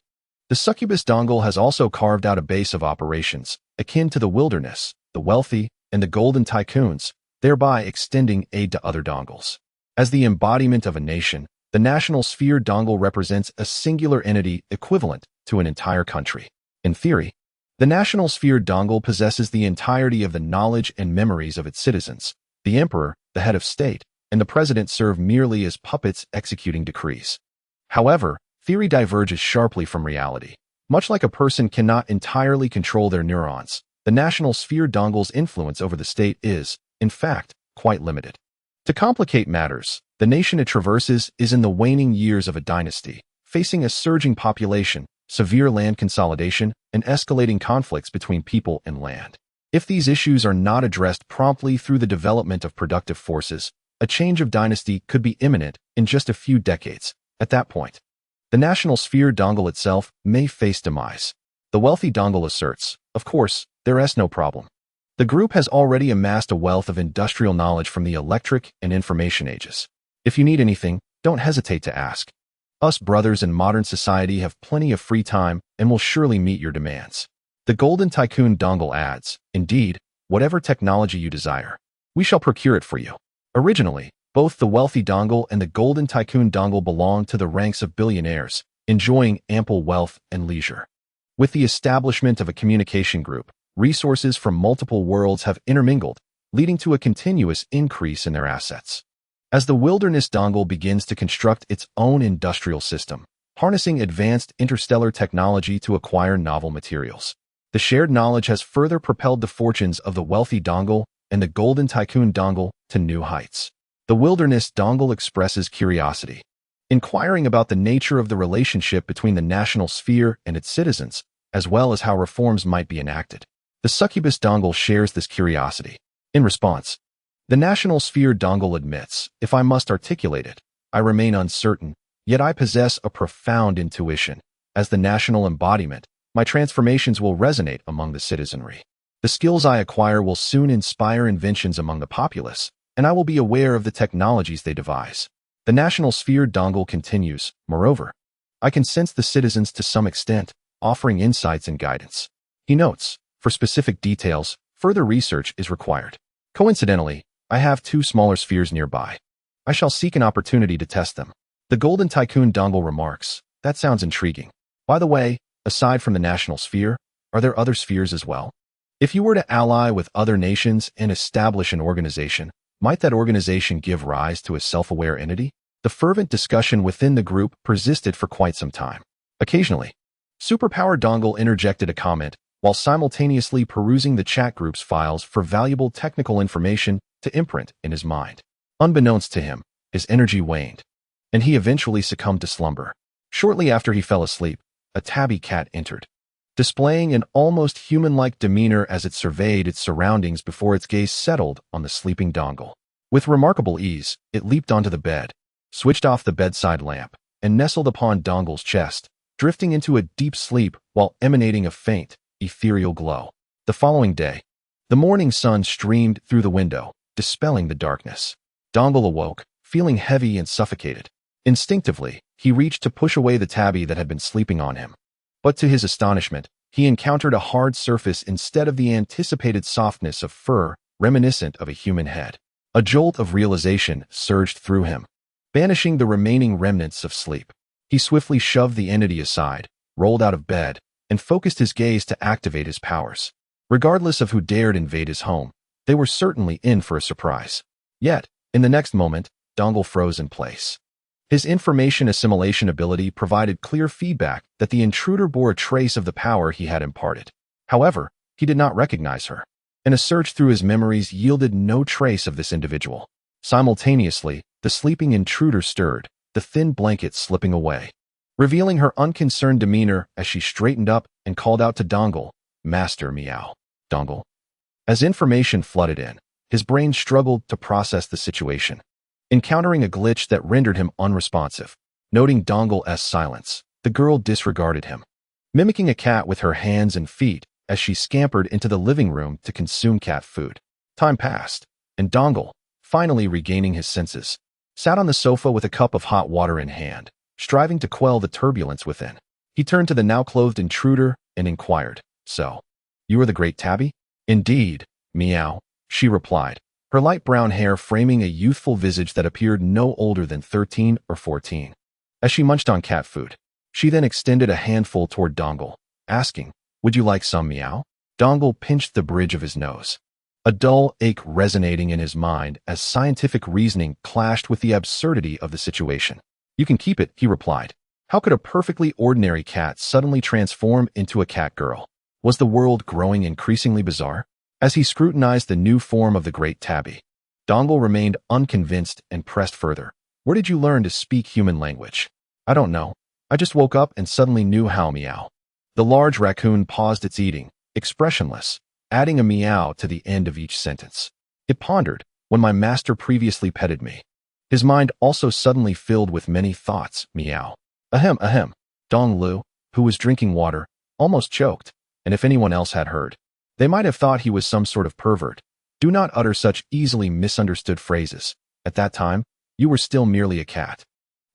Speaker 1: the Succubus Dongle has also carved out a base of operations akin to the wilderness, the wealthy, and the golden tycoons, thereby extending aid to other Dongles. As the embodiment of a nation, the National Sphere Dongle represents a singular entity equivalent to an entire country. In theory, the National Sphere Dongle possesses the entirety of the knowledge and memories of its citizens. The Emperor, the head of state, and the President serve merely as puppets executing decrees. However, theory diverges sharply from reality. Much like a person cannot entirely control their neurons, the National Sphere Dongle's influence over the state is, in fact, quite limited. To complicate matters, the nation it traverses is in the waning years of a dynasty, facing a surging population, severe land consolidation, and escalating conflicts between people and land. If these issues are not addressed promptly through the development of productive forces, a change of dynasty could be imminent in just a few decades. At that point, the National Sphere Dongle itself may face demise. The wealthy Dongle asserts, of course, there is no problem. The group has already amassed a wealth of industrial knowledge from the electric and information ages. If you need anything, don't hesitate to ask. Us brothers in modern society have plenty of free time and will surely meet your demands. The Golden Tycoon Dongle adds, indeed, whatever technology you desire, we shall procure it for you. Originally, both the wealthy Dongle and the Golden Tycoon Dongle belonged to the ranks of billionaires, enjoying ample wealth and leisure. With the establishment of a communication group, resources from multiple worlds have intermingled, leading to a continuous increase in their assets. As the Wilderness Dongle begins to construct its own industrial system, harnessing advanced interstellar technology to acquire novel materials, the shared knowledge has further propelled the fortunes of the wealthy Dongle and the Golden Tycoon Dongle to new heights. The Wilderness Dongle expresses curiosity, inquiring about the nature of the relationship between the national sphere and its citizens, as well as how reforms might be enacted. The Succubus Dongle shares this curiosity. In response, the National Sphere Dongle admits, if I must articulate it, I remain uncertain, yet I possess a profound intuition. As the national embodiment, my transformations will resonate among the citizenry. The skills I acquire will soon inspire inventions among the populace, and I will be aware of the technologies they devise. The National Sphere Dongle continues, moreover, I can sense the citizens to some extent, offering insights and guidance. He notes, for specific details, further research is required. Coincidentally, I have 2 smaller spheres nearby. I shall seek an opportunity to test them. The Golden Tycoon Dongle remarks, that sounds intriguing. By the way, aside from the national sphere, are there other spheres as well? If you were to ally with other nations and establish an organization, might that organization give rise to a self-aware entity? The fervent discussion within the group persisted for quite some time. Occasionally, Superpower Dongle interjected a comment while simultaneously perusing the chat group's files for valuable technical information to imprint in his mind. Unbeknownst to him, his energy waned, and he eventually succumbed to slumber. Shortly after he fell asleep, a tabby cat entered, displaying an almost human-like demeanor as it surveyed its surroundings before its gaze settled on the sleeping Dongle. With remarkable ease, it leaped onto the bed, switched off the bedside lamp, and nestled upon Dongle's chest, drifting into a deep sleep while emanating a faint, ethereal glow. The following day, the morning sun streamed through the window, dispelling the darkness. Dongle awoke, feeling heavy and suffocated. Instinctively, he reached to push away the tabby that had been sleeping on him. But to his astonishment, he encountered a hard surface instead of the anticipated softness of fur reminiscent of a human head. A jolt of realization surged through him, banishing the remaining remnants of sleep. He swiftly shoved the entity aside, rolled out of bed, and focused his gaze to activate his powers. Regardless of who dared invade his home, they were certainly in for a surprise. Yet, in the next moment, Dongle froze in place. His information assimilation ability provided clear feedback that the intruder bore a trace of the power he had imparted. However, he did not recognize her, and a search through his memories yielded no trace of this individual. Simultaneously, the sleeping intruder stirred, the thin blanket slipping away, revealing her unconcerned demeanor as she straightened up and called out to Dongle, "Master Meow." Dongle. As information flooded in, his brain struggled to process the situation, encountering a glitch that rendered him unresponsive. Noting Dongle's silence, the girl disregarded him, mimicking a cat with her hands and feet as she scampered into the living room to consume cat food. Time passed, and Dongle, finally regaining his senses, sat on the sofa with a cup of hot water in hand, striving to quell the turbulence within. He turned to the now-clothed intruder and inquired, "So, you are the great tabby?" "Indeed, Meow," she replied, her light brown hair framing a youthful visage that appeared no older than 13 or 14. As she munched on cat food, she then extended a handful toward Dongle, asking, "Would you like some, Meow?" Dongle pinched the bridge of his nose, a dull ache resonating in his mind as scientific reasoning clashed with the absurdity of the situation. "You can keep it," he replied. How could a perfectly ordinary cat suddenly transform into a cat girl? Was the world growing increasingly bizarre? As he scrutinized the new form of the great tabby, Dongle remained unconvinced and pressed further. "Where did you learn to speak human language?" "I don't know. I just woke up and suddenly knew how." Meow. The large raccoon paused its eating, expressionless, adding a meow to the end of each sentence. It pondered, "When my master previously petted me." His mind also suddenly filled with many thoughts. Meow. Ahem, ahem. Dong Lu, who was drinking water, almost choked, and if anyone else had heard, they might have thought he was some sort of pervert. Do not utter such easily misunderstood phrases. At that time, you were still merely a cat.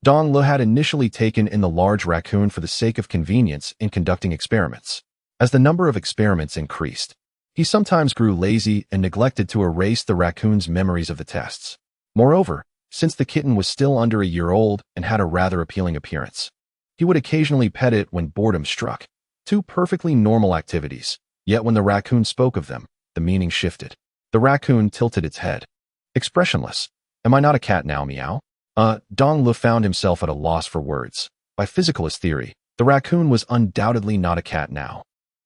Speaker 1: Dong Lu had initially taken in the large raccoon for the sake of convenience in conducting experiments. As the number of experiments increased, he sometimes grew lazy and neglected to erase the raccoon's memories of the tests. Moreover, since the kitten was still under a year old and had a rather appealing appearance, he would occasionally pet it when boredom struck. Two perfectly normal activities, yet when the raccoon spoke of them, the meaning shifted. The raccoon tilted its head, expressionless. "Am I not a cat now, Meow?" Dong Lu found himself at a loss for words. By physicalist theory, the raccoon was undoubtedly not a cat now.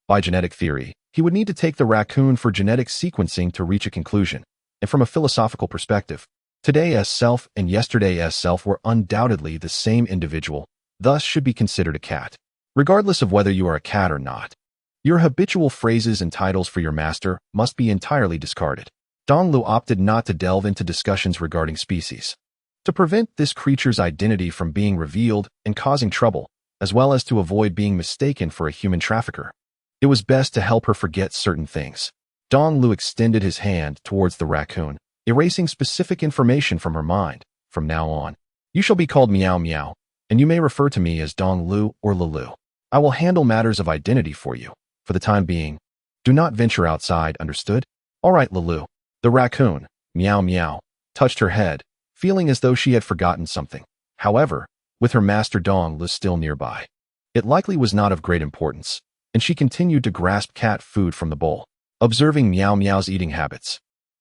Speaker 1: By genetic theory, he would need to take the raccoon for genetic sequencing to reach a conclusion. And from a philosophical perspective, today's self and yesterday's self were undoubtedly the same individual, thus should be considered a cat. Regardless of whether you are a cat or not, your habitual phrases and titles for your master must be entirely discarded. Dong Lu opted not to delve into discussions regarding species, to prevent this creature's identity from being revealed and causing trouble, as well as to avoid being mistaken for a human trafficker. It was best to help her forget certain things. Dong Lu extended his hand towards the raccoon, erasing specific information from her mind. "From now on, you shall be called Meow Meow, and you may refer to me as Dong Lu or Lulu. I will handle matters of identity for you. For the time being, do not venture outside, understood?" "All right, Lulu." The raccoon, Meow Meow, touched her head, feeling as though she had forgotten something. However, with her master Dong Lu still nearby, it likely was not of great importance, and she continued to grasp cat food from the bowl. Observing Meow Meow's eating habits,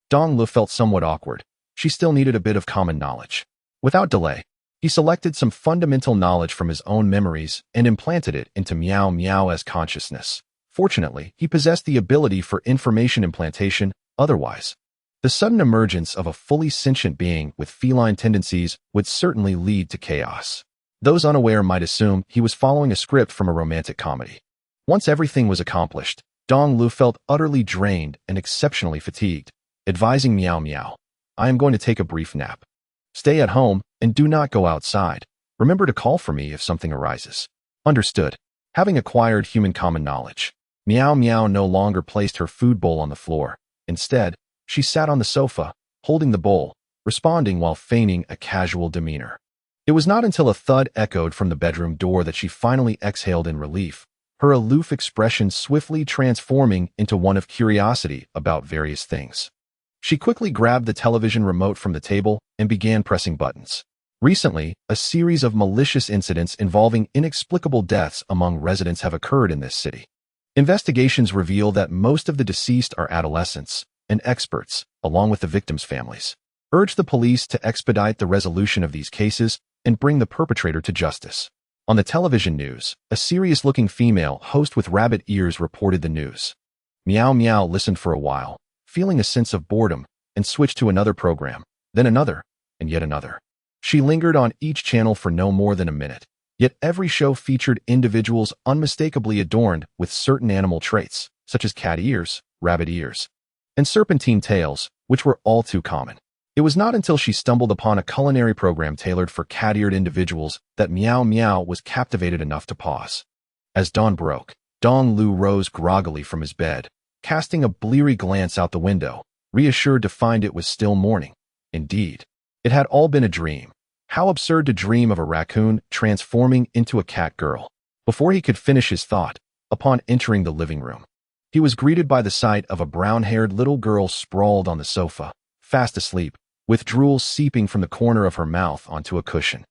Speaker 1: Dong Lu felt somewhat awkward. She still needed a bit of common knowledge. Without delay, he selected some fundamental knowledge from his own memories and implanted it into Meow Meow's consciousness. Fortunately, he possessed the ability for information implantation. Otherwise, the sudden emergence of a fully sentient being with feline tendencies would certainly lead to chaos. Those unaware might assume he was following a script from a romantic comedy. Once everything was accomplished, Dong Lu felt utterly drained and exceptionally fatigued, advising Meow Meow, "I am going to take a brief nap. Stay at home and do not go outside. Remember to call for me if something arises." Understood. Having acquired human common knowledge, Meow Meow no longer placed her food bowl on the floor. Instead, she sat on the sofa, holding the bowl, responding while feigning a casual demeanor. It was not until a thud echoed from the bedroom door that she finally exhaled in relief, her aloof expression swiftly transforming into one of curiosity about various things. She quickly grabbed the television remote from the table and began pressing buttons. Recently, a series of malicious incidents involving inexplicable deaths among residents have occurred in this city. Investigations reveal that most of the deceased are adolescents, and experts, along with the victims' families, urge the police to expedite the resolution of these cases and bring the perpetrator to justice. On the television news, a serious-looking female host with rabbit ears reported the news. Meow Meow listened for a while, feeling a sense of boredom, and switched to another program, then another, and yet another. She lingered on each channel for no more than a minute, yet every show featured individuals unmistakably adorned with certain animal traits, such as cat ears, rabbit ears, and serpentine tails, which were all too common. It was not until she stumbled upon a culinary program tailored for cat-eared individuals that Meow Meow was captivated enough to pause. As dawn broke, Dong Lu rose groggily from his bed, casting a bleary glance out the window, reassured to find it was still morning. Indeed, it had all been a dream. How absurd to dream of a raccoon transforming into a cat girl. Before he could finish his thought, upon entering the living room, he was greeted by the sight of a brown-haired little girl sprawled on the sofa, fast asleep, with drool seeping from the corner of her mouth onto a cushion.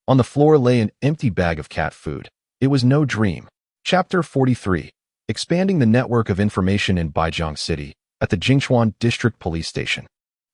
Speaker 1: On the floor lay an empty bag of cat food. It was no dream. Chapter 43. Expanding the network of information in Baijiang City, at the Jingchuan District Police Station.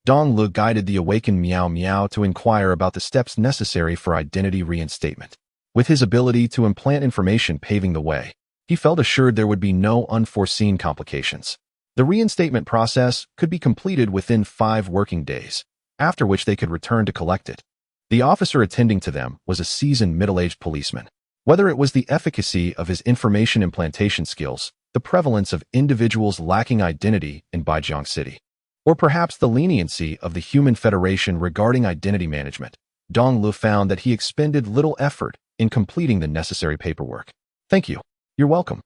Speaker 1: Dong Lu guided the awakened Meow Meow to inquire about the steps necessary for identity reinstatement. With his ability to implant information paving the way, he felt assured there would be no unforeseen complications. The reinstatement process could be completed within 5 working days, after which they could return to collect it. The officer attending to them was a seasoned middle-aged policeman. Whether it was the efficacy of his information implantation skills, the prevalence of individuals lacking identity in Baijiang City, or perhaps the leniency of the Human Federation regarding identity management, Dong Lu found that he expended little effort in completing the necessary paperwork. "Thank you. You're welcome."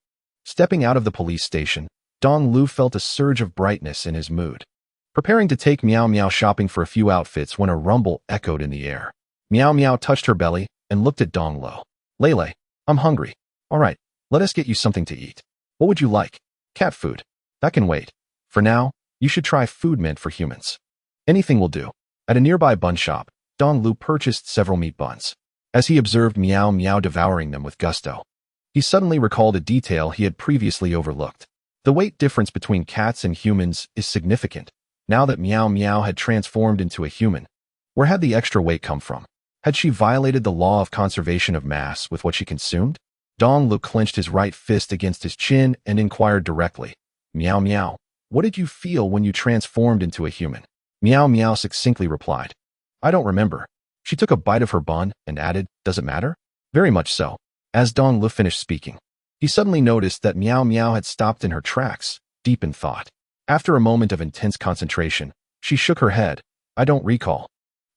Speaker 1: Stepping out of the police station, Dong Lu felt a surge of brightness in his mood. Preparing to take Meow Meow shopping for a few outfits when a rumble echoed in the air. Meow Meow touched her belly and looked at Dong Lu. "Lele, I'm hungry. All right, let us get you something to eat. What would you like?" "Cat food. That can wait. For now, you should try food meant for humans." "Anything will do." At a nearby bun shop, Dong Lu purchased several meat buns. As he observed Meow Meow devouring them with gusto, he suddenly recalled a detail he had previously overlooked. The weight difference between cats and humans is significant. Now that Meow Meow had transformed into a human, where had the extra weight come from? Had she violated the law of conservation of mass with what she consumed? Dong Lu clenched his right fist against his chin and inquired directly, "Meow Meow, what did you feel when you transformed into a human?" Meow Meow succinctly replied, "I don't remember." She took a bite of her bun and added, "Does it matter?" "Very much so." As Dong Lu finished speaking, he suddenly noticed that Meow Meow had stopped in her tracks, deep in thought. After a moment of intense concentration, she shook her head. "I don't recall,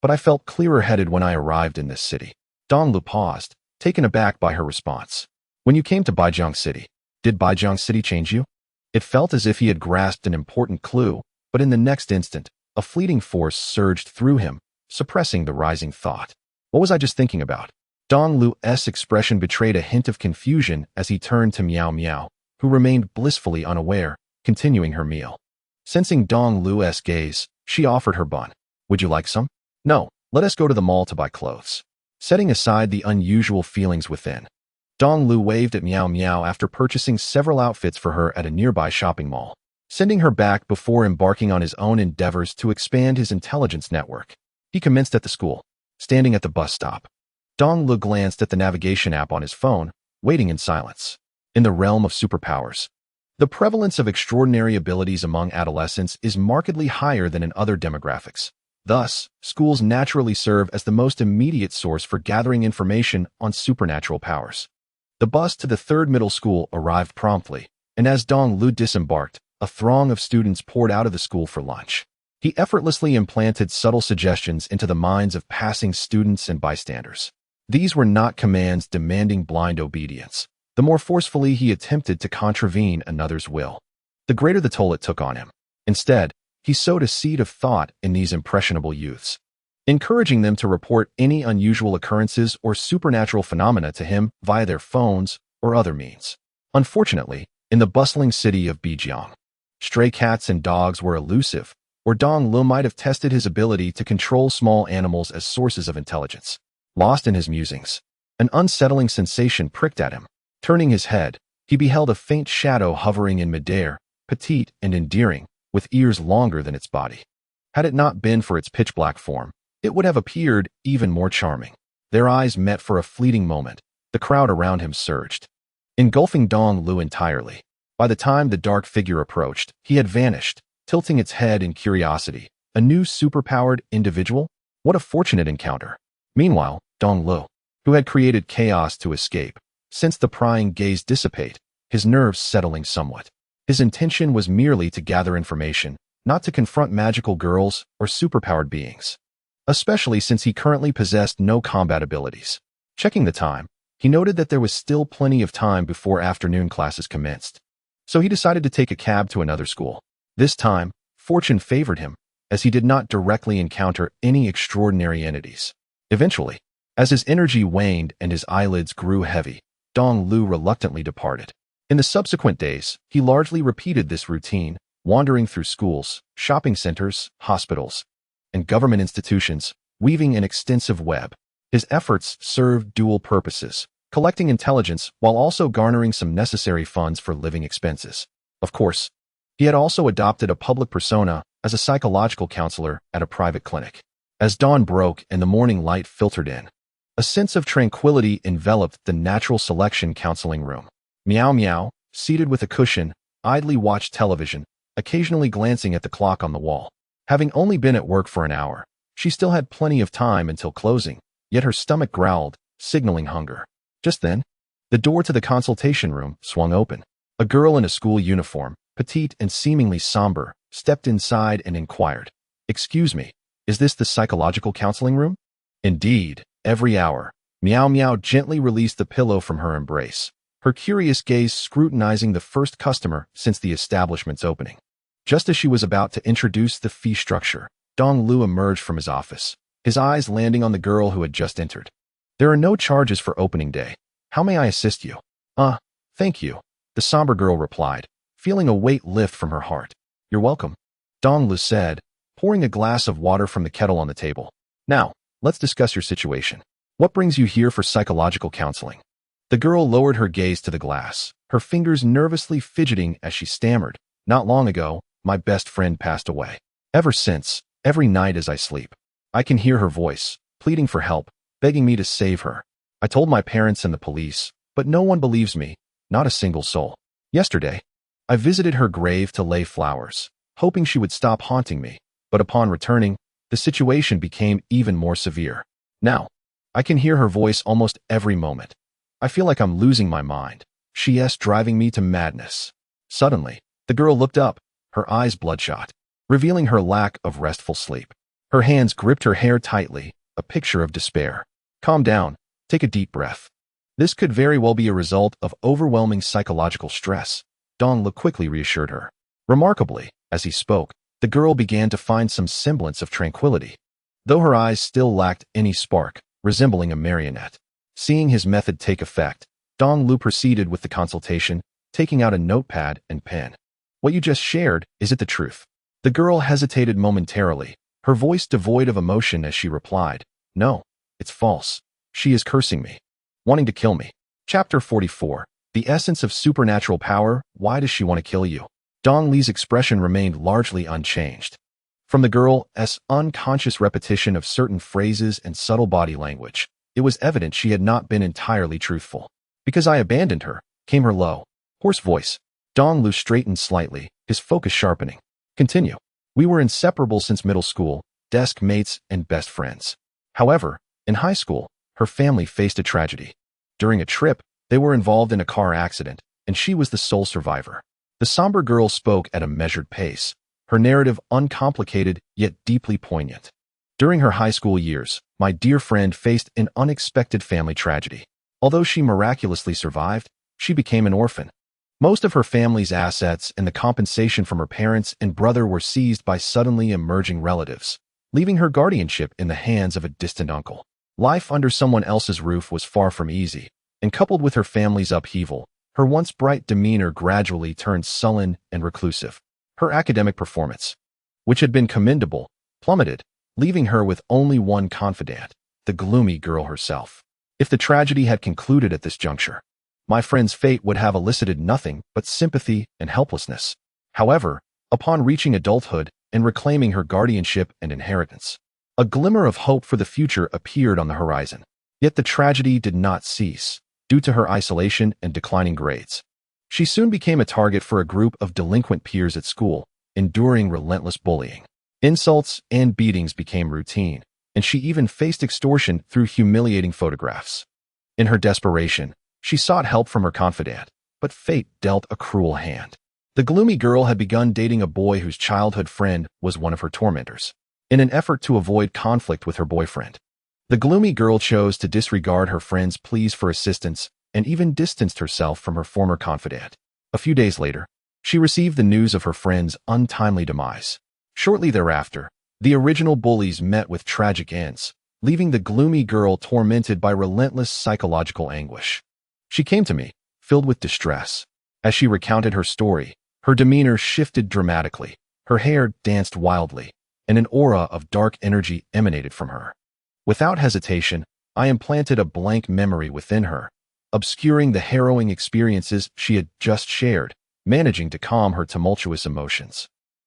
Speaker 1: but I felt clearer-headed when I arrived in this city." Dong Lu paused, taken aback by her response. "When you came to Baijiang City, did Baijiang City change you?" It felt as if he had grasped an important clue, but in the next instant, a fleeting force surged through him, suppressing the rising thought. "What was I just thinking about?" Dong Lu's expression betrayed a hint of confusion as he turned to Meow Meow, who remained blissfully unaware, continuing her meal. Sensing Dong Lu's gaze, she offered her bun. "Would you like some?" "No, let us go to the mall to buy clothes." Setting aside the unusual feelings within, Dong Lu waved at Meow Meow after purchasing several outfits for her at a nearby shopping mall. sending her back before embarking on his own endeavors to expand his intelligence network. He commenced at the school, standing at the bus stop. Dong Lu glanced at the navigation app on his phone, waiting in silence. In the realm of superpowers, the prevalence of extraordinary abilities among adolescents is markedly higher than in other demographics. Thus, schools naturally serve as the most immediate source for gathering information on supernatural powers. The bus to the third middle school arrived promptly, and as Dong Lu disembarked, a throng of students poured out of the school for lunch. He effortlessly implanted subtle suggestions into the minds of passing students and bystanders. These were not commands demanding blind obedience. The more forcefully he attempted to contravene another's will, the greater the toll it took on him. Instead, he sowed a seed of thought in these impressionable youths, encouraging them to report any unusual occurrences or supernatural phenomena to him via their phones or other means. Unfortunately, in the bustling city of Bijiang, stray cats and dogs were elusive, or Dong Lu might have tested his ability to control small animals as sources of intelligence. Lost in his musings, an unsettling sensation pricked at him. Turning his head, he beheld a faint shadow hovering in midair, petite and endearing, with ears longer than its body. Had it not been for its pitch-black form, it would have appeared even more charming. Their eyes met for a fleeting moment. The crowd around him surged, engulfing Dong Lu entirely. By the time the dark figure approached, he had vanished, tilting its head in curiosity. A new superpowered individual? What a fortunate encounter. Meanwhile, Dong Lu, who had created chaos to escape, sensed the prying gaze dissipate, his nerves settling somewhat. His intention was merely to gather information, not to confront magical girls or superpowered beings, especially since he currently possessed no combat abilities. Checking the time, he noted that there was still plenty of time before afternoon classes commenced. So he decided to take a cab to another school. This time, fortune favored him, as he did not directly encounter any extraordinary entities. Eventually, as his energy waned and his eyelids grew heavy, Dong Lu reluctantly departed. In the subsequent days, he largely repeated this routine, wandering through schools, shopping centers, hospitals, and government institutions, weaving an extensive web. His efforts served dual purposes, collecting intelligence while also garnering some necessary funds for living expenses. Of course, he had also adopted a public persona as a psychological counselor at a private clinic. As dawn broke and the morning light filtered in, a sense of tranquility enveloped the natural selection counseling room. Meow Meow, seated with a cushion, idly watched television, occasionally glancing at the clock on the wall. Having only been at work for an hour, she still had plenty of time until closing, yet her stomach growled, signaling hunger. Just then, the door to the consultation room swung open. A girl in a school uniform, petite and seemingly somber, stepped inside and inquired, "Excuse me, is this the psychological counseling room?" Indeed, every hour, Meow Meow gently released the pillow from her embrace, her curious gaze scrutinizing the first customer since the establishment's opening. Just as she was about to introduce the fee structure, Dong Lu emerged from his office, his eyes landing on the girl who had just entered. "There are no charges for opening day. How may I assist you?" Thank you," the somber girl replied, feeling a weight lift from her heart. "You're welcome," Dong Lu said, pouring a glass of water from the kettle on the table. "Now, let's discuss your situation. What brings you here for psychological counseling?" The girl lowered her gaze to the glass, her fingers nervously fidgeting as she stammered, "Not long ago, my best friend passed away. Ever since, every night as I sleep, I can hear her voice, pleading for help, begging me to save her. I told my parents and the police, but no one believes me, not a single soul. Yesterday, I visited her grave to lay flowers, hoping she would stop haunting me, but upon returning, the situation became even more severe. Now, I can hear her voice almost every moment. I feel like I'm losing my mind. She's driving me to madness." Suddenly, the girl looked up, her eyes bloodshot, revealing her lack of restful sleep. Her hands gripped her hair tightly, a picture of despair. "Calm down, take a deep breath. This could very well be a result of overwhelming psychological stress," Dong Lu quickly reassured her. Remarkably, as he spoke, the girl began to find some semblance of tranquility, though her eyes still lacked any spark, resembling a marionette. Seeing his method take effect, Dong Lu proceeded with the consultation, taking out a notepad and pen. "What you just shared, is it the truth?" The girl hesitated momentarily, her voice devoid of emotion as she replied, "No, it's false. She is cursing me, wanting to kill me." Chapter 44. The Essence of Supernatural Power. Why does she want to kill you? Dong Li's expression remained largely unchanged. From the girl's unconscious repetition of certain phrases and subtle body language, it was evident she had not been entirely truthful. "Because I abandoned her," came her low, hoarse voice. Dong Lu straightened slightly, his focus sharpening. "Continue. We were inseparable since middle school, desk mates and best friends. However, in high school, her family faced a tragedy. During a trip, they were involved in a car accident, and she was the sole survivor." The somber girl spoke at a measured pace, her narrative uncomplicated yet deeply poignant. "During her high school years, my dear friend faced an unexpected family tragedy. Although she miraculously survived, she became an orphan. Most of her family's assets and the compensation from her parents and brother were seized by suddenly emerging relatives, leaving her guardianship in the hands of a distant uncle. Life under someone else's roof was far from easy, and coupled with her family's upheaval, her once bright demeanor gradually turned sullen and reclusive. Her academic performance, which had been commendable, plummeted, leaving her with only one confidant, the gloomy girl herself. If the tragedy had concluded at this juncture, my friend's fate would have elicited nothing but sympathy and helplessness. However, upon reaching adulthood and reclaiming her guardianship and inheritance, a glimmer of hope for the future appeared on the horizon. Yet the tragedy did not cease, due to her isolation and declining grades. She soon became a target for a group of delinquent peers at school, enduring relentless bullying. Insults and beatings became routine, and she even faced extortion through humiliating photographs. In her desperation, she sought help from her confidant, but fate dealt a cruel hand. The gloomy girl had begun dating a boy whose childhood friend was one of her tormentors. In an effort to avoid conflict with her boyfriend, the gloomy girl chose to disregard her friend's pleas for assistance and even distanced herself from her former confidant. A few days later, she received the news of her friend's untimely demise. Shortly thereafter, the original bullies met with tragic ends, leaving the gloomy girl tormented by relentless psychological anguish. She came to me, filled with distress. As she recounted her story, her demeanor shifted dramatically, her hair danced wildly, and an aura of dark energy emanated from her. Without hesitation, I implanted a blank memory within her, obscuring the harrowing experiences she had just shared, managing to calm her tumultuous emotions.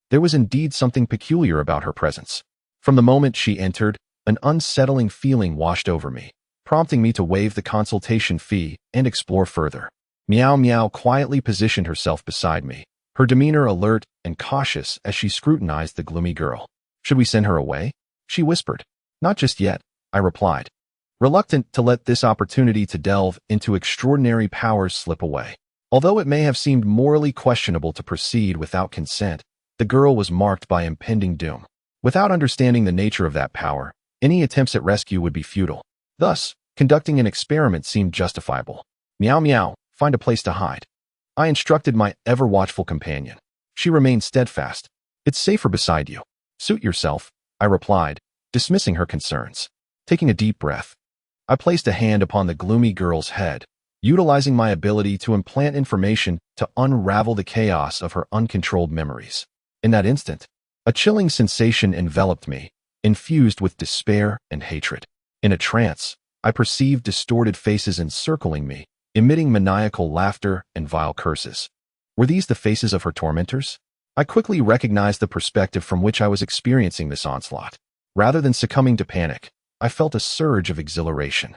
Speaker 1: There was indeed something peculiar about her presence. From the moment she entered, an unsettling feeling washed over me, prompting me to waive the consultation fee and explore further. Meow Meow quietly positioned herself beside me, her demeanor alert and cautious as she scrutinized the gloomy girl. "Should we send her away?" she whispered. "Not just yet," I replied, reluctant to let this opportunity to delve into extraordinary powers slip away. Although it may have seemed morally questionable to proceed without consent, the girl was marked by impending doom. Without understanding the nature of that power, any attempts at rescue would be futile. Thus, conducting an experiment seemed justifiable. "Meow Meow, find a place to hide," I instructed my ever-watchful companion. She remained steadfast. "It's safer beside you. Suit yourself," I replied, dismissing her concerns. Taking a deep breath, I placed a hand upon the gloomy girl's head, utilizing my ability to implant information to unravel the chaos of her uncontrolled memories. In that instant, a chilling sensation enveloped me, infused with despair and hatred. In a trance, I perceived distorted faces encircling me, emitting maniacal laughter and vile curses. Were these the faces of her tormentors? I quickly recognized the perspective from which I was experiencing this onslaught. Rather than succumbing to panic, I felt a surge of exhilaration.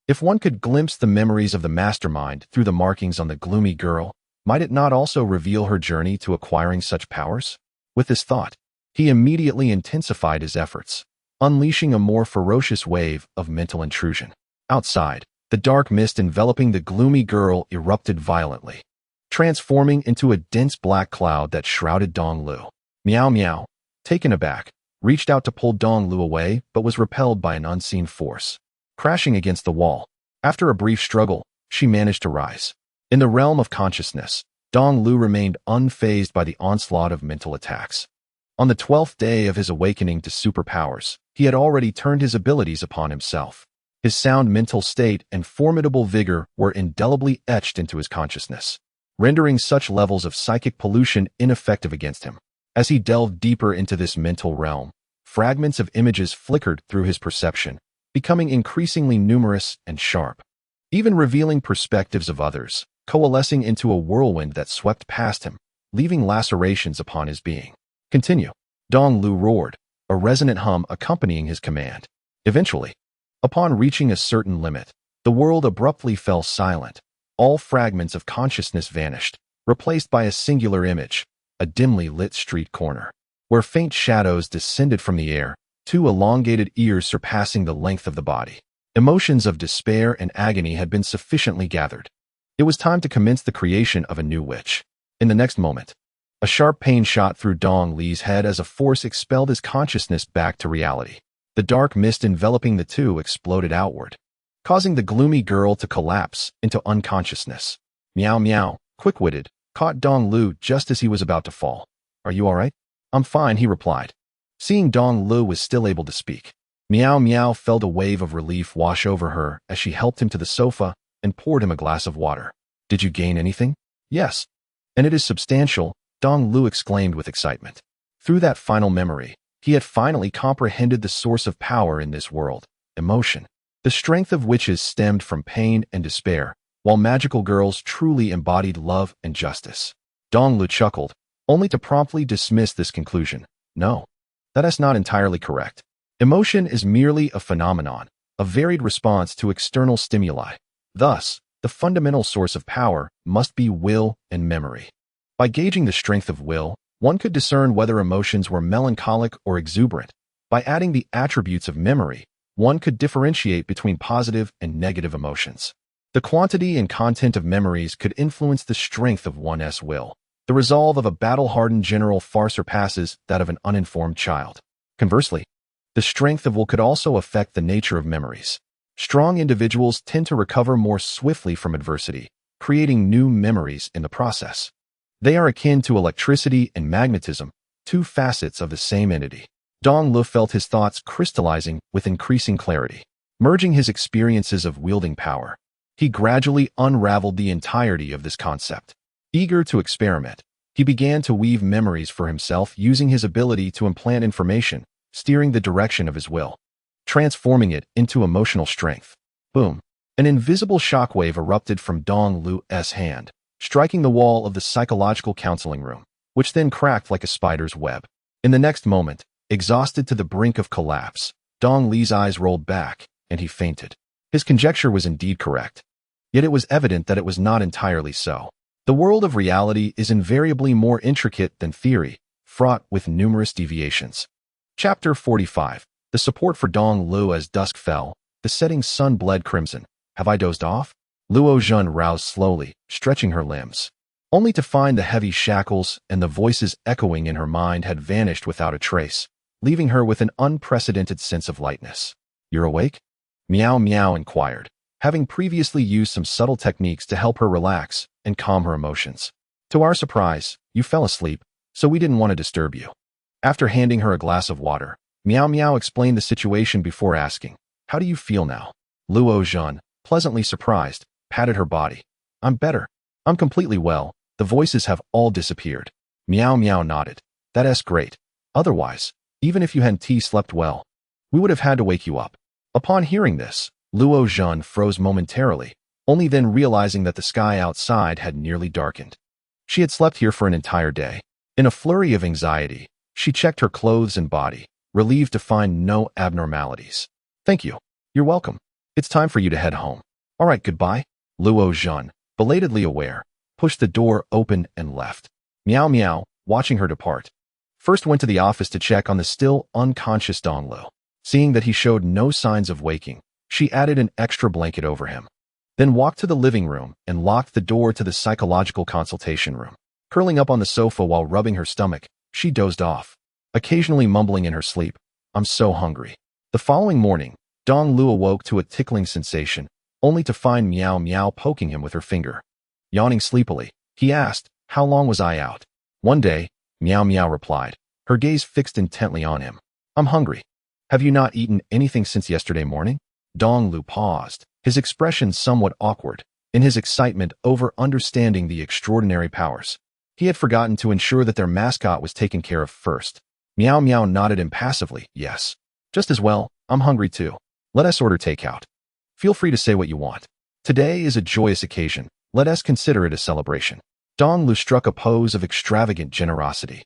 Speaker 1: If one could glimpse the memories of the mastermind through the markings on the gloomy girl, might it not also reveal her journey to acquiring such powers? With this thought, he immediately intensified his efforts, unleashing a more ferocious wave of mental intrusion. Outside, the dark mist enveloping the gloomy girl erupted violently, transforming into a dense black cloud that shrouded Dong Lu. Meow Meow, taken aback, reached out to pull Dong Lu away but was repelled by an unseen force. Crashing against the wall, after a brief struggle, she managed to rise. In the realm of consciousness, Dong Lu remained unfazed by the onslaught of mental attacks. On the 12th day of his awakening to superpowers, he had already turned his abilities upon himself. His sound mental state and formidable vigor were indelibly etched into his consciousness, rendering such levels of psychic pollution ineffective against him. As he delved deeper into this mental realm, fragments of images flickered through his perception, becoming increasingly numerous and sharp, even revealing perspectives of others, coalescing into a whirlwind that swept past him, leaving lacerations upon his being. Continue. Dong Lu roared, a resonant hum accompanying his command. Eventually, upon reaching a certain limit, the world abruptly fell silent. All fragments of consciousness vanished, replaced by a singular image, a dimly lit street corner, where faint shadows descended from the air, two elongated ears surpassing the length of the body. Emotions of despair and agony had been sufficiently gathered. It was time to commence the creation of a new witch. In the next moment, a sharp pain shot through Dong Li's head as a force expelled his consciousness back to reality. The dark mist enveloping the two exploded outward, causing the gloomy girl to collapse into unconsciousness. Meow meow, quick-witted, caught Dong Lu just as he was about to fall. Are you all right? I'm fine, he replied. Seeing Dong Lu was still able to speak, Meow Meow felt a wave of relief wash over her as she helped him to the sofa and poured him a glass of water. Did you gain anything? Yes. And it is substantial, Dong Lu exclaimed with excitement. Through that final memory, he had finally comprehended the source of power in this world, emotion. The strength of witches stemmed from pain and despair, while magical girls truly embodied love and justice. Dong Lu chuckled, only to promptly dismiss this conclusion. No, that is not entirely correct. Emotion is merely a phenomenon, a varied response to external stimuli. Thus, the fundamental source of power must be will and memory. By gauging the strength of will, one could discern whether emotions were melancholic or exuberant. By adding the attributes of memory, one could differentiate between positive and negative emotions. The quantity and content of memories could influence the strength of one's will. The resolve of a battle-hardened general far surpasses that of an uninformed child. Conversely, the strength of will could also affect the nature of memories. Strong individuals tend to recover more swiftly from adversity, creating new memories in the process. They are akin to electricity and magnetism, two facets of the same entity. Dong Lu felt his thoughts crystallizing with increasing clarity. Merging his experiences of wielding power, he gradually unraveled the entirety of this concept. Eager to experiment, he began to weave memories for himself using his ability to implant information, steering the direction of his will, transforming it into emotional strength. Boom! An invisible shockwave erupted from Dong Lu's hand, striking the wall of the psychological counseling room, which then cracked like a spider's web. In the next moment, exhausted to the brink of collapse, Dong Li's eyes rolled back, and he fainted. His conjecture was indeed correct. Yet it was evident that it was not entirely so. The world of reality is invariably more intricate than theory, fraught with numerous deviations. Chapter 45. The support for Dong Lu as dusk fell, the setting sun bled crimson. Have I dozed off? Luo Zhen roused slowly, stretching her limbs, only to find the heavy shackles and the voices echoing in her mind had vanished without a trace, leaving her with an unprecedented sense of lightness. You're awake? Meow Meow inquired, having previously used some subtle techniques to help her relax and calm her emotions. To our surprise, you fell asleep, so we didn't want to disturb you. After handing her a glass of water, Meow Meow explained the situation before asking, How do you feel now? Luo Zhen, pleasantly surprised, patted her body. I'm better. I'm completely well. The voices have all disappeared. Meow Meow nodded. That's great. Otherwise, even if you hadn't slept well, we would have had to wake you up. Upon hearing this, Luo Zhen froze momentarily, only then realizing that the sky outside had nearly darkened. She had slept here for an entire day. In a flurry of anxiety, she checked her clothes and body, relieved to find no abnormalities. Thank you. You're welcome. It's time for you to head home. All right, goodbye. Luo Zhen, belatedly aware, pushed the door open and left. Meow Meow, watching her depart, first went to the office to check on the still unconscious Dong Lu. Seeing that he showed no signs of waking, she added an extra blanket over him, then walked to the living room and locked the door to the psychological consultation room. Curling up on the sofa while rubbing her stomach, she dozed off, occasionally mumbling in her sleep, I'm so hungry. The following morning, Dong Lu awoke to a tickling sensation, only to find Meow Meow poking him with her finger. Yawning sleepily, he asked, How long was I out? One day, Meow Meow replied, her gaze fixed intently on him. I'm hungry. Have you not eaten anything since yesterday morning? Dong Lu paused, his expression somewhat awkward, in his excitement over understanding the extraordinary powers. He had forgotten to ensure that their mascot was taken care of first. Meow Meow nodded impassively, yes. Just as well, I'm hungry too. Let us order takeout. Feel free to say what you want. Today is a joyous occasion. Let us consider it a celebration. Dong Lu struck a pose of extravagant generosity.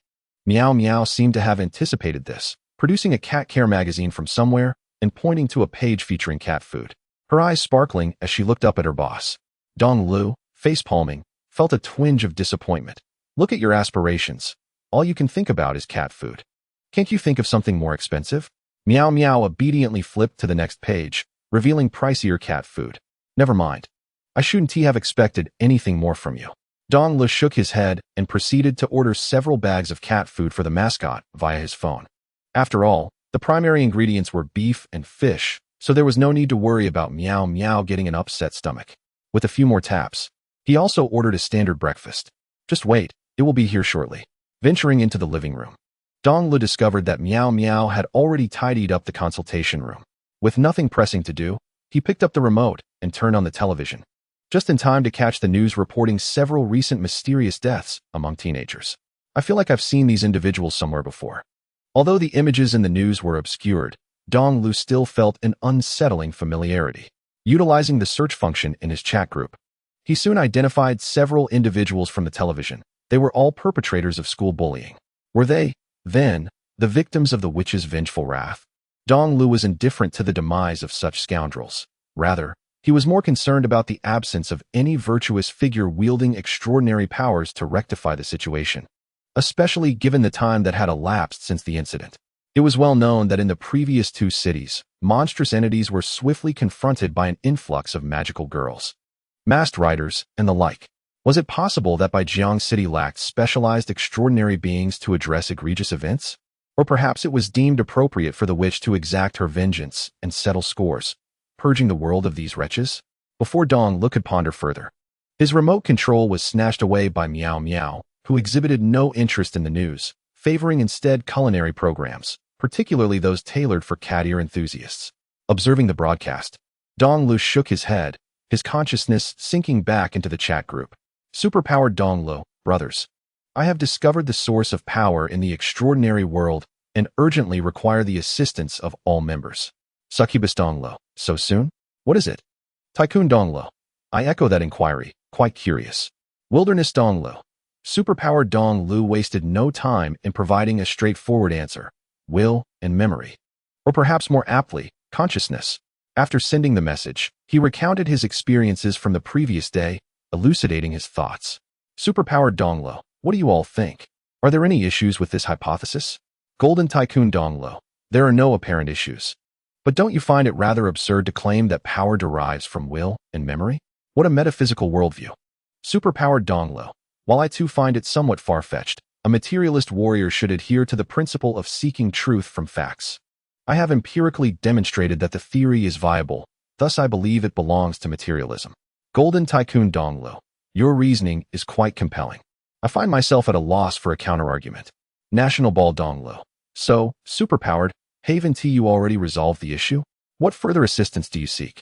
Speaker 1: Meow Meow seemed to have anticipated this, producing a cat care magazine from somewhere and pointing to a page featuring cat food. Her eyes sparkling as she looked up at her boss. Dong Lu, face-palming, felt a twinge of disappointment. Look at your aspirations. All you can think about is cat food. Can't you think of something more expensive? Meow Meow obediently flipped to the next page, revealing pricier cat food. Never mind. I shouldn't have expected anything more from you. Dong Lu shook his head and proceeded to order several bags of cat food for the mascot via his phone. After all, the primary ingredients were beef and fish, so there was no need to worry about Meow Meow getting an upset stomach. With a few more taps, he also ordered a standard breakfast. Just wait, it will be here shortly. Venturing into the living room, Dong Lu discovered that Meow Meow had already tidied up the consultation room. With nothing pressing to do, he picked up the remote and turned on the television, just in time to catch the news reporting several recent mysterious deaths among teenagers. I feel like I've seen these individuals somewhere before. Although the images in the news were obscured, Dong Lu still felt an unsettling familiarity. Utilizing the search function in his chat group, he soon identified several individuals from the television. They were all perpetrators of school bullying. Were they, then, the victims of the witch's vengeful wrath? Dong Lu was indifferent to the demise of such scoundrels. Rather, he was more concerned about the absence of any virtuous figure wielding extraordinary powers to rectify the situation, especially given the time that had elapsed since the incident. It was well known that in the previous two cities, monstrous entities were swiftly confronted by an influx of magical girls, masked riders, and the like. Was it possible that Baijiang City lacked specialized extraordinary beings to address egregious events? Or perhaps it was deemed appropriate for the witch to exact her vengeance and settle scores, purging the world of these wretches? Before Dong Lu could ponder further, his remote control was snatched away by Meow Meow, who exhibited no interest in the news, favoring instead culinary programs, particularly those tailored for cat ear enthusiasts. Observing the broadcast, Dong Lu shook his head, his consciousness sinking back into the chat group. Superpowered Dong Lu, brothers. I have discovered the source of power in the extraordinary world and urgently require the assistance of all members. Succubus Dong Lu, so soon? What is it? Tycoon Dong Lu. I echo that inquiry, quite curious. Wilderness Dong Lu. Superpowered Dong Lu wasted no time in providing a straightforward answer. Will and memory. Or perhaps more aptly, consciousness. After sending the message, he recounted his experiences from the previous day, elucidating his thoughts. Superpowered Dong Lu, what do you all think? Are there any issues with this hypothesis? Golden Tycoon Dong Lu, there are no apparent issues. But don't you find it rather absurd to claim that power derives from will and memory? What a metaphysical worldview. Superpowered Dong Lu, while I too find it somewhat far-fetched, a materialist warrior should adhere to the principle of seeking truth from facts. I have empirically demonstrated that the theory is viable, thus I believe it belongs to materialism. Golden Tycoon Dong Lu, your reasoning is quite compelling. I find myself at a loss for a counterargument. National Ball Dong Lu, so, superpowered, haven't you already resolved the issue? What further assistance do you seek?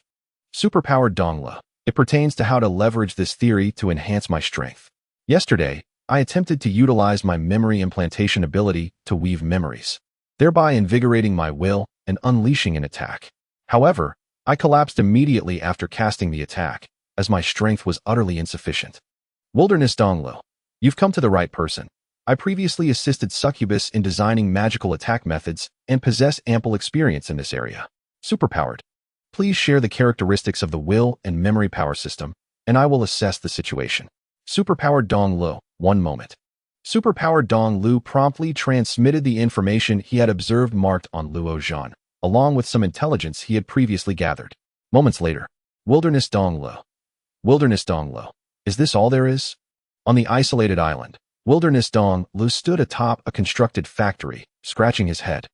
Speaker 1: Superpowered Dong Lu, it pertains to how to leverage this theory to enhance my strength. Yesterday, I attempted to utilize my memory implantation ability to weave memories, thereby invigorating my will and unleashing an attack. However, I collapsed immediately after casting the attack, as my strength was utterly insufficient. Wilderness Dong Lu, you've come to the right person. I previously assisted Succubus in designing magical attack methods and possess ample experience in this area. Superpowered, please share the characteristics of the will and memory power system, and I will assess the situation. Superpowered Dong Lu, one moment. Superpowered Dong Lu promptly transmitted the information he had observed marked on Luo Zhan, along with some intelligence he had previously gathered. Moments later, Wilderness Dong Lu. Wilderness Dong Lu, is this all there is? On the isolated island, Wilderness Dong Lu stood atop a constructed factory, scratching his head.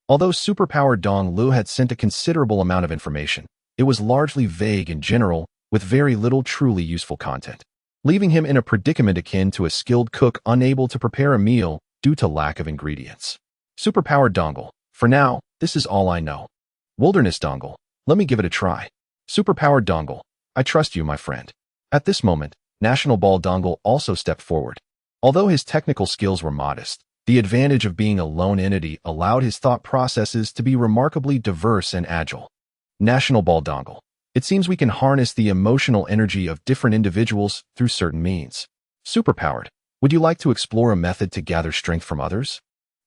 Speaker 1: Although superpowered Dong Lu had sent a considerable amount of information, it was largely vague and general, with very little truly useful content, leaving him in a predicament akin to a skilled cook unable to prepare a meal due to lack of ingredients. Superpowered Dongle, for now, this is all I know. Wilderness Dongle, let me give it a try. Superpowered Dongle, I trust you, my friend. At this moment, National Ball Dongle also stepped forward. Although his technical skills were modest, the advantage of being a lone entity allowed his thought processes to be remarkably diverse and agile. National Ball Dongle, it seems we can harness the emotional energy of different individuals through certain means. Superpowered. Would you like to explore a method to gather strength from others?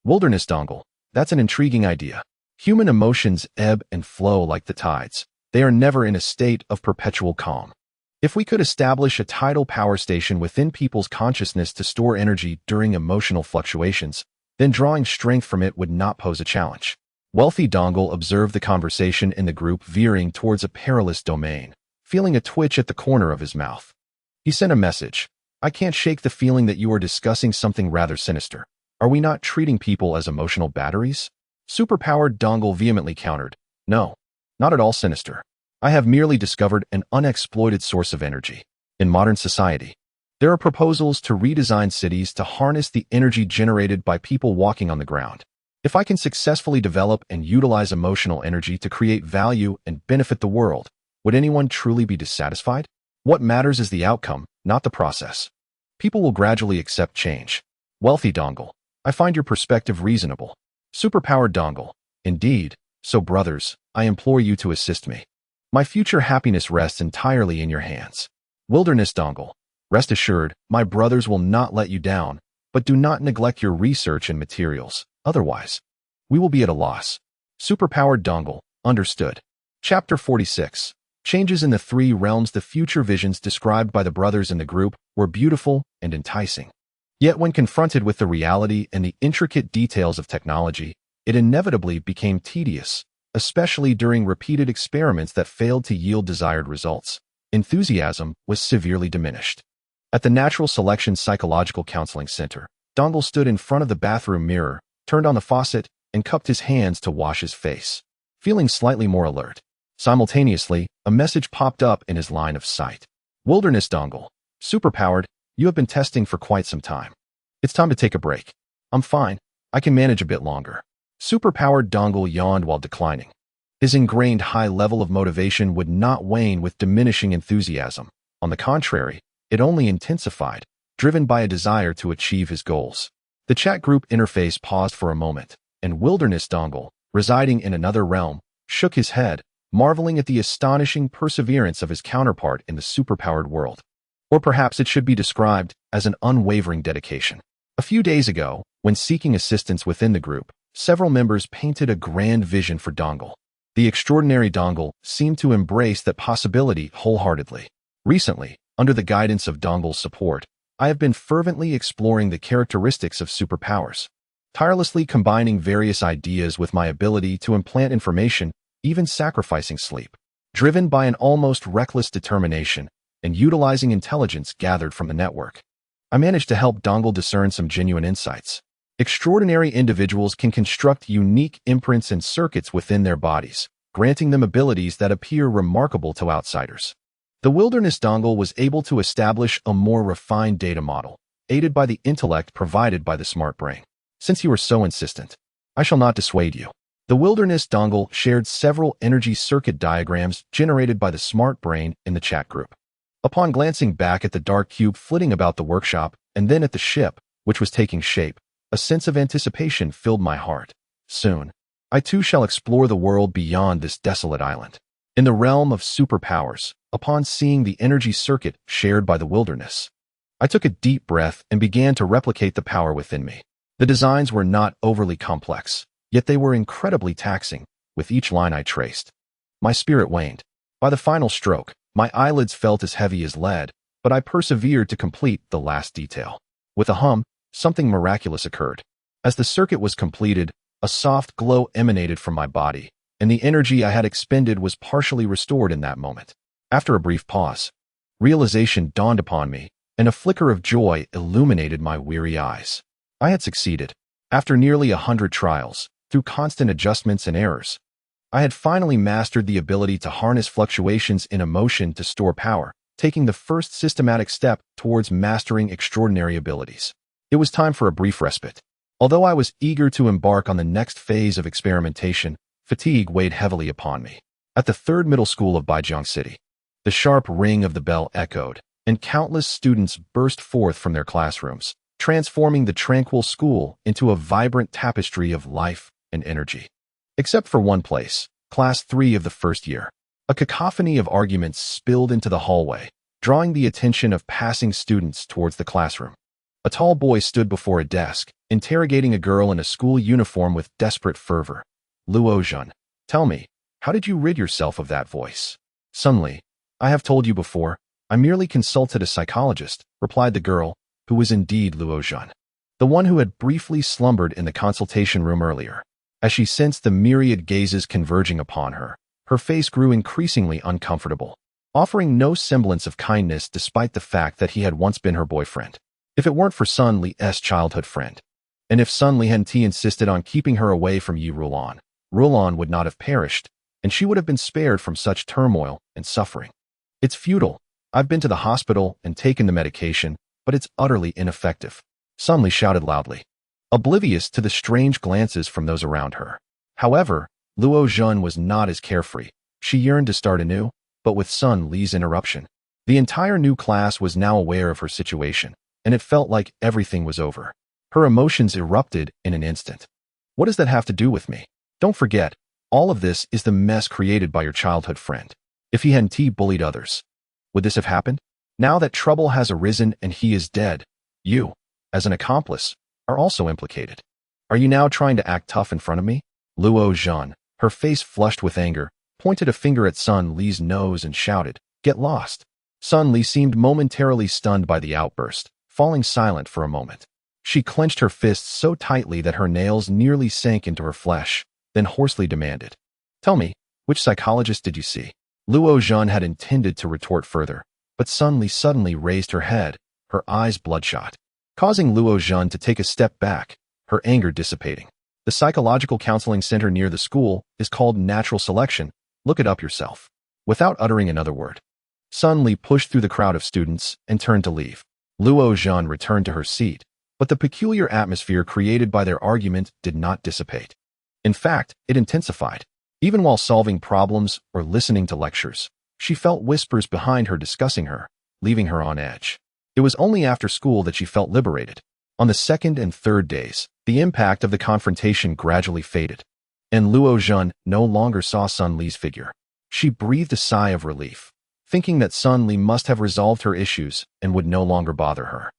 Speaker 1: Wilderness Dongle. That's an intriguing idea. Human emotions ebb and flow like the tides. They are never in a state of perpetual calm. If we could establish a tidal power station within people's consciousness to store energy during emotional fluctuations, then drawing strength from it would not pose a challenge. Wealthy Dongle observed the conversation in the group veering towards a perilous domain, feeling a twitch at the corner of his mouth. He sent a message. I can't shake the feeling that you are discussing something rather sinister. Are we not treating people as emotional batteries? Superpowered Dongle vehemently countered. No, not at all sinister. I have merely discovered an unexploited source of energy. In modern society, there are proposals to redesign cities to harness the energy generated by people walking on the ground. If I can successfully develop and utilize emotional energy to create value and benefit the world, would anyone truly be dissatisfied? What matters is the outcome, not the process. People will gradually accept change. Wealthy Dongle. I find your perspective reasonable. Superpowered Dongle. Indeed. So brothers, I implore you to assist me. My future happiness rests entirely in your hands. Wilderness Dongle. Rest assured, my brothers will not let you down, but do not neglect your research and materials. Otherwise, we will be at a loss. Superpowered Dongle. Understood. Chapter 46. Changes in the three realms. The future visions described by the brothers in the group were beautiful and enticing. Yet when confronted with the reality and the intricate details of technology, it inevitably became tedious, especially during repeated experiments that failed to yield desired results. Enthusiasm was severely diminished. At the Natural Selection Psychological Counseling Center, Dongle stood in front of the bathroom mirror, turned on the faucet, and cupped his hands to wash his face, feeling slightly more alert. Simultaneously, a message popped up in his line of sight. Wilderness Dongle. Superpowered. You have been testing for quite some time. It's time to take a break. I'm fine. I can manage a bit longer. Superpowered Dongle yawned while declining. His ingrained high level of motivation would not wane with diminishing enthusiasm. On the contrary, it only intensified, driven by a desire to achieve his goals. The chat group interface paused for a moment, and Wilderness Dongle, residing in another realm, shook his head, marveling at the astonishing perseverance of his counterpart in the superpowered world. Or perhaps it should be described as an unwavering dedication. A few days ago, when seeking assistance within the group, several members painted a grand vision for Dongle. The extraordinary Dongle seemed to embrace that possibility wholeheartedly. Recently, under the guidance of Dongle's support, I have been fervently exploring the characteristics of superpowers, tirelessly combining various ideas with my ability to implant information, even sacrificing sleep. Driven by an almost reckless determination and utilizing intelligence gathered from the network, I managed to help Dongle discern some genuine insights. Extraordinary individuals can construct unique imprints and circuits within their bodies, granting them abilities that appear remarkable to outsiders. The Wilderness Dongle was able to establish a more refined data model, aided by the intellect provided by the smart brain. Since you are so insistent, I shall not dissuade you. The Wilderness Dongle shared several energy circuit diagrams generated by the smart brain in the chat group. Upon glancing back at the dark cube flitting about the workshop and then at the ship, which was taking shape, a sense of anticipation filled my heart. Soon, I too shall explore the world beyond this desolate island. In the realm of superpowers, upon seeing the energy circuit shared by the wilderness, I took a deep breath and began to replicate the power within me. The designs were not overly complex, yet they were incredibly taxing. With each line I traced, my spirit waned. By the final stroke, my eyelids felt as heavy as lead, but I persevered to complete the last detail. With a hum, something miraculous occurred. As the circuit was completed, a soft glow emanated from my body, and the energy I had expended was partially restored in that moment. After a brief pause, realization dawned upon me, and a flicker of joy illuminated my weary eyes. I had succeeded. After nearly 100 trials, through constant adjustments and errors, I had finally mastered the ability to harness fluctuations in emotion to store power, taking the first systematic step towards mastering extraordinary abilities. It was time for a brief respite. Although I was eager to embark on the next phase of experimentation, fatigue weighed heavily upon me. At the third middle school of Baijiang City, the sharp ring of the bell echoed, and countless students burst forth from their classrooms, transforming the tranquil school into a vibrant tapestry of life and energy. Except for one place, Class 3 of the first year. A cacophony of arguments spilled into the hallway, drawing the attention of passing students towards the classroom. A tall boy stood before a desk, interrogating a girl in a school uniform with desperate fervor. Luo Jun, tell me, how did you rid yourself of that voice? Sun Li, I have told you before, I merely consulted a psychologist, replied the girl, who was indeed Luo Jun, the one who had briefly slumbered in the consultation room earlier. As she sensed the myriad gazes converging upon her, her face grew increasingly uncomfortable, offering no semblance of kindness despite the fact that he had once been her boyfriend. If it weren't for Sun Li's childhood friend, and if Sun Li Henti insisted on keeping her away from Yi Rulan, Rulan would not have perished, and she would have been spared from such turmoil and suffering. It's futile. I've been to the hospital and taken the medication, but it's utterly ineffective. Sun Li shouted loudly, oblivious to the strange glances from those around her. However, Luo Jun was not as carefree. She yearned to start anew, but with Sun Li's interruption. The entire new class was now aware of her situation, and it felt like everything was over. Her emotions erupted in an instant. What does that have to do with me? Don't forget, all of this is the mess created by your childhood friend. If he hadn't bullied others, would this have happened? Now that trouble has arisen and he is dead, you, as an accomplice, are also implicated. Are you now trying to act tough in front of me? Luo Jun, her face flushed with anger, pointed a finger at Sun Li's nose and shouted, get lost. Sun Li seemed momentarily stunned by the outburst, falling silent for a moment. She clenched her fists so tightly that her nails nearly sank into her flesh, then hoarsely demanded, tell me, which psychologist did you see? Luo Jun had intended to retort further, but Sun Li suddenly raised her head, her eyes bloodshot, causing Luo Jun to take a step back, her anger dissipating. The psychological counseling center near the school is called Natural Selection. Look it up yourself. Without uttering another word, Sun Li pushed through the crowd of students and turned to leave. Luo Jun returned to her seat, but the peculiar atmosphere created by their argument did not dissipate. In fact, it intensified. Even while solving problems or listening to lectures, she felt whispers behind her discussing her, leaving her on edge. It was only after school that she felt liberated. On the second and third days, the impact of the confrontation gradually faded, and Luo Jun no longer saw Sun Li's figure. She breathed a sigh of relief, thinking that Sun Li must have resolved her issues and would no longer bother her.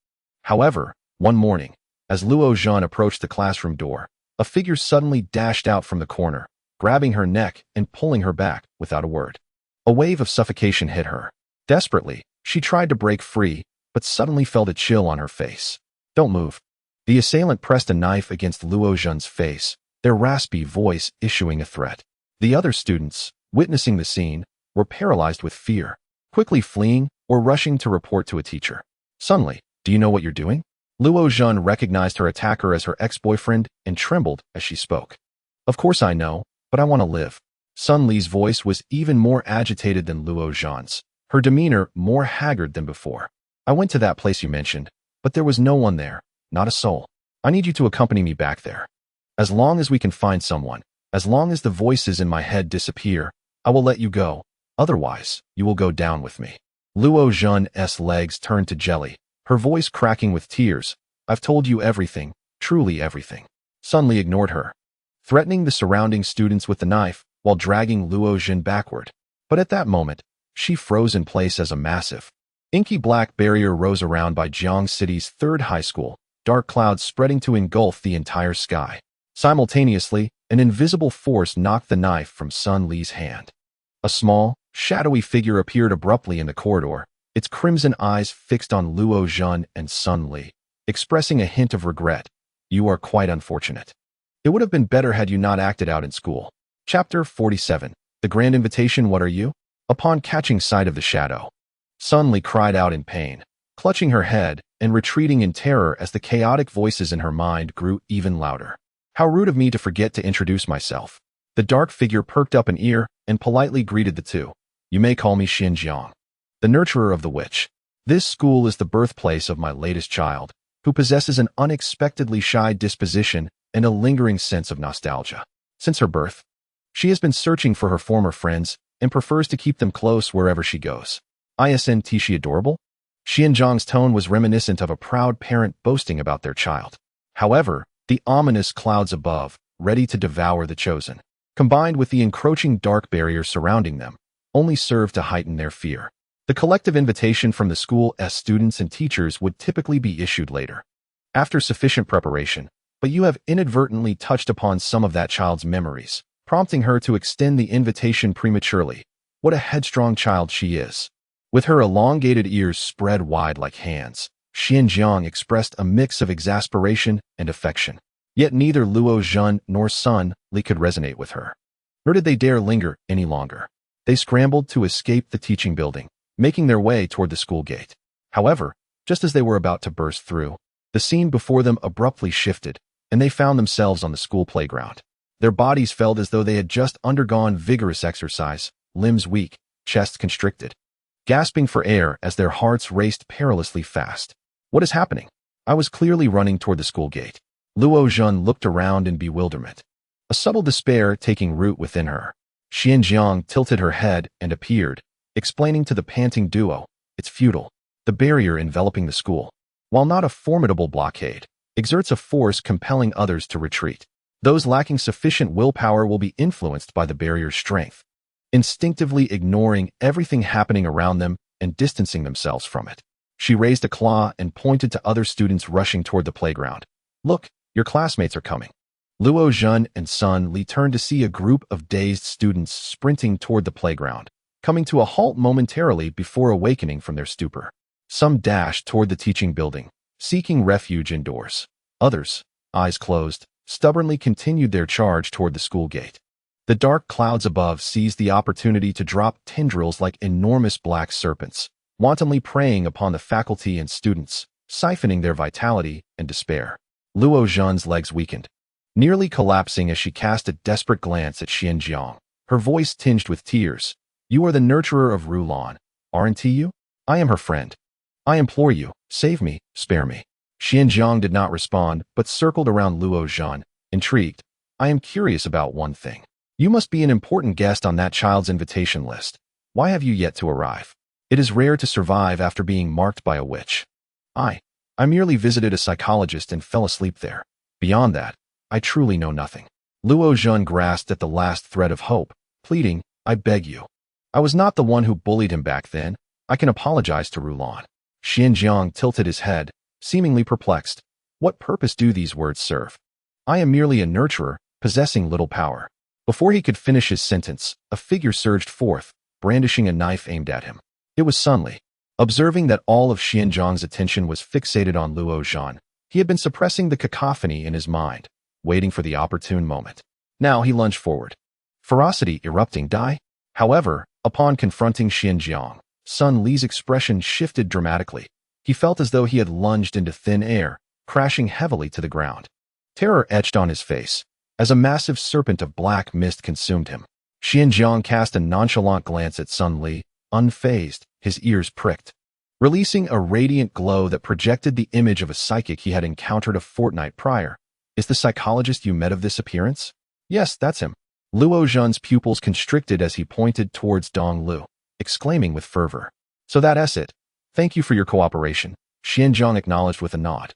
Speaker 1: However, one morning, as Luo Jun approached the classroom door, a figure suddenly dashed out from the corner, grabbing her neck and pulling her back without a word. A wave of suffocation hit her. Desperately, she tried to break free, but suddenly felt a chill on her face. Don't move. The assailant pressed a knife against Luo Jun's face, their raspy voice issuing a threat. The other students, witnessing the scene, were paralyzed with fear, quickly fleeing or rushing to report to a teacher. Sun Li, do you know what you're doing? Luo Jun recognized her attacker as her ex-boyfriend and trembled as she spoke. Of course I know, but I want to live. Sun Li's voice was even more agitated than Luo Jun's, her demeanor more haggard than before. I went to that place you mentioned, but there was no one there, not a soul. I need you to accompany me back there. As long as we can find someone, as long as the voices in my head disappear, I will let you go. Otherwise, you will go down with me. Luo Jun's legs turned to jelly, her voice cracking with tears. I've told you everything, truly everything. Sun Li ignored her, threatening the surrounding students with the knife while dragging Luo Jun backward. But at that moment, she froze in place as a massive, inky black barrier rose around by Jiang City's third high school, dark clouds spreading to engulf the entire sky. Simultaneously, an invisible force knocked the knife from Sun Li's hand. A small, shadowy figure appeared abruptly in the corridor, its crimson eyes fixed on Luo Jun and Sun Li, expressing a hint of regret. You are quite unfortunate. It would have been better had you not acted out in school. Chapter 47. The Grand Invitation. What are you? Upon catching sight of the shadow, Sun Li cried out in pain, clutching her head and retreating in terror as the chaotic voices in her mind grew even louder. How rude of me to forget to introduce myself. The dark figure perked up an ear and politely greeted the two. You may call me Xinjiang, the nurturer of the witch. This school is the birthplace of my latest child, who possesses an unexpectedly shy disposition and a lingering sense of nostalgia. Since her birth, she has been searching for her former friends and prefers to keep them close wherever she goes. Isn't she adorable? Xinjiang's tone was reminiscent of a proud parent boasting about their child. However, the ominous clouds above, ready to devour the chosen, combined with the encroaching dark barrier surrounding them, only served to heighten their fear. The collective invitation from the school's students and teachers would typically be issued later, after sufficient preparation, but you have inadvertently touched upon some of that child's memories, prompting her to extend the invitation prematurely. What a headstrong child she is. With her elongated ears spread wide like hands, Xianjiang expressed a mix of exasperation and affection. Yet neither Luo Zhen nor Sun Li could resonate with her. Nor did they dare linger any longer. They scrambled to escape the teaching building, making their way toward the school gate. However, just as they were about to burst through, the scene before them abruptly shifted, and they found themselves on the school playground. Their bodies felt as though they had just undergone vigorous exercise, limbs weak, chests constricted, gasping for air as their hearts raced perilously fast. What is happening? I was clearly running toward the school gate. Luo Zhen looked around in bewilderment, a subtle despair taking root within her. Xianjiang tilted her head and appeared, explaining to the panting duo, "It's futile. The barrier enveloping the school, while not a formidable blockade, exerts a force compelling others to retreat. Those lacking sufficient willpower will be influenced by the barrier's strength, instinctively ignoring everything happening around them and distancing themselves from it." She raised a claw and pointed to other students rushing toward the playground. "Look, your classmates are coming." Luo Zhen and Sun Li turned to see a group of dazed students sprinting toward the playground, coming to a halt momentarily before awakening from their stupor. Some dashed toward the teaching building, seeking refuge indoors. Others, eyes closed, stubbornly continued their charge toward the school gate. The dark clouds above seized the opportunity to drop tendrils like enormous black serpents, wantonly preying upon the faculty and students, siphoning their vitality and despair. Luo Zhen's legs weakened, nearly collapsing as she cast a desperate glance at Xianjiang, her voice tinged with tears. "You are the nurturer of Rulan, aren't you? I am her friend. I implore you, save me, spare me." Xianjiang did not respond, but circled around Luo Zhen, intrigued. "I am curious about one thing. You must be an important guest on that child's invitation list. Why have you yet to arrive? It is rare to survive after being marked by a witch." I merely visited a psychologist and fell asleep there. Beyond that, I truly know nothing." Luo Zhen grasped at the last thread of hope, pleading, "I beg you. I was not the one who bullied him back then. I can apologize to Rulan." Xianjiang tilted his head, seemingly perplexed. What purpose do these words serve? "I am merely a nurturer, possessing little power." Before he could finish his sentence, a figure surged forth, brandishing a knife aimed at him. It was Sun Li. Observing that all of Xianjiang's attention was fixated on Luo Zhen, he had been suppressing the cacophony in his mind, waiting for the opportune moment. Now he lunged forward, ferocity erupting. "Die." However, upon confronting Xianjiang, Sun Li's expression shifted dramatically. He felt as though he had lunged into thin air, crashing heavily to the ground. Terror etched on his face, as a massive serpent of black mist consumed him. Xianjiang cast a nonchalant glance at Sun Li, unfazed, his ears pricked, releasing a radiant glow that projected the image of a psychic he had encountered a fortnight prior. "Is the psychologist you met of this appearance?" "Yes, that's him." Luo Zhen's pupils constricted as he pointed towards Dong Lu, exclaiming with fervor. "So that's it. Thank you for your cooperation," Xianjiang acknowledged with a nod,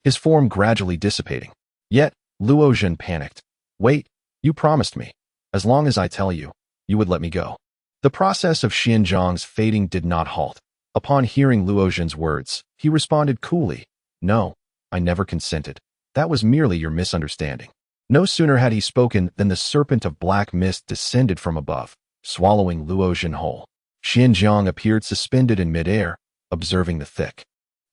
Speaker 1: his form gradually dissipating. Yet, Luo Zhen panicked. "Wait, you promised me. As long as I tell you, you would let me go." The process of Xianjiang's fading did not halt. Upon hearing Luo Zhen's words, he responded coolly, "No, I never consented. That was merely your misunderstanding." No sooner had he spoken than the serpent of black mist descended from above, swallowing Luo Zhen whole. Xianjiang appeared suspended in midair, observing the thick,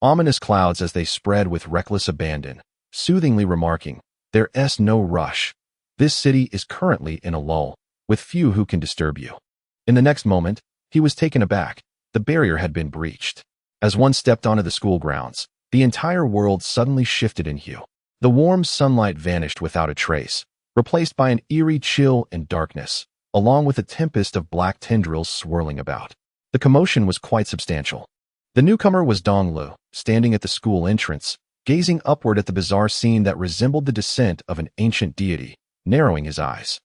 Speaker 1: ominous clouds as they spread with reckless abandon, soothingly remarking, "There's no rush. This city is currently in a lull, with few who can disturb you." In the next moment, he was taken aback. The barrier had been breached. As one stepped onto the school grounds, the entire world suddenly shifted in hue. The warm sunlight vanished without a trace, replaced by an eerie chill and darkness, along with a tempest of black tendrils swirling about. The commotion was quite substantial. The newcomer was Dong Lu, standing at the school entrance, gazing upward at the bizarre scene that resembled the descent of an ancient deity, narrowing his eyes.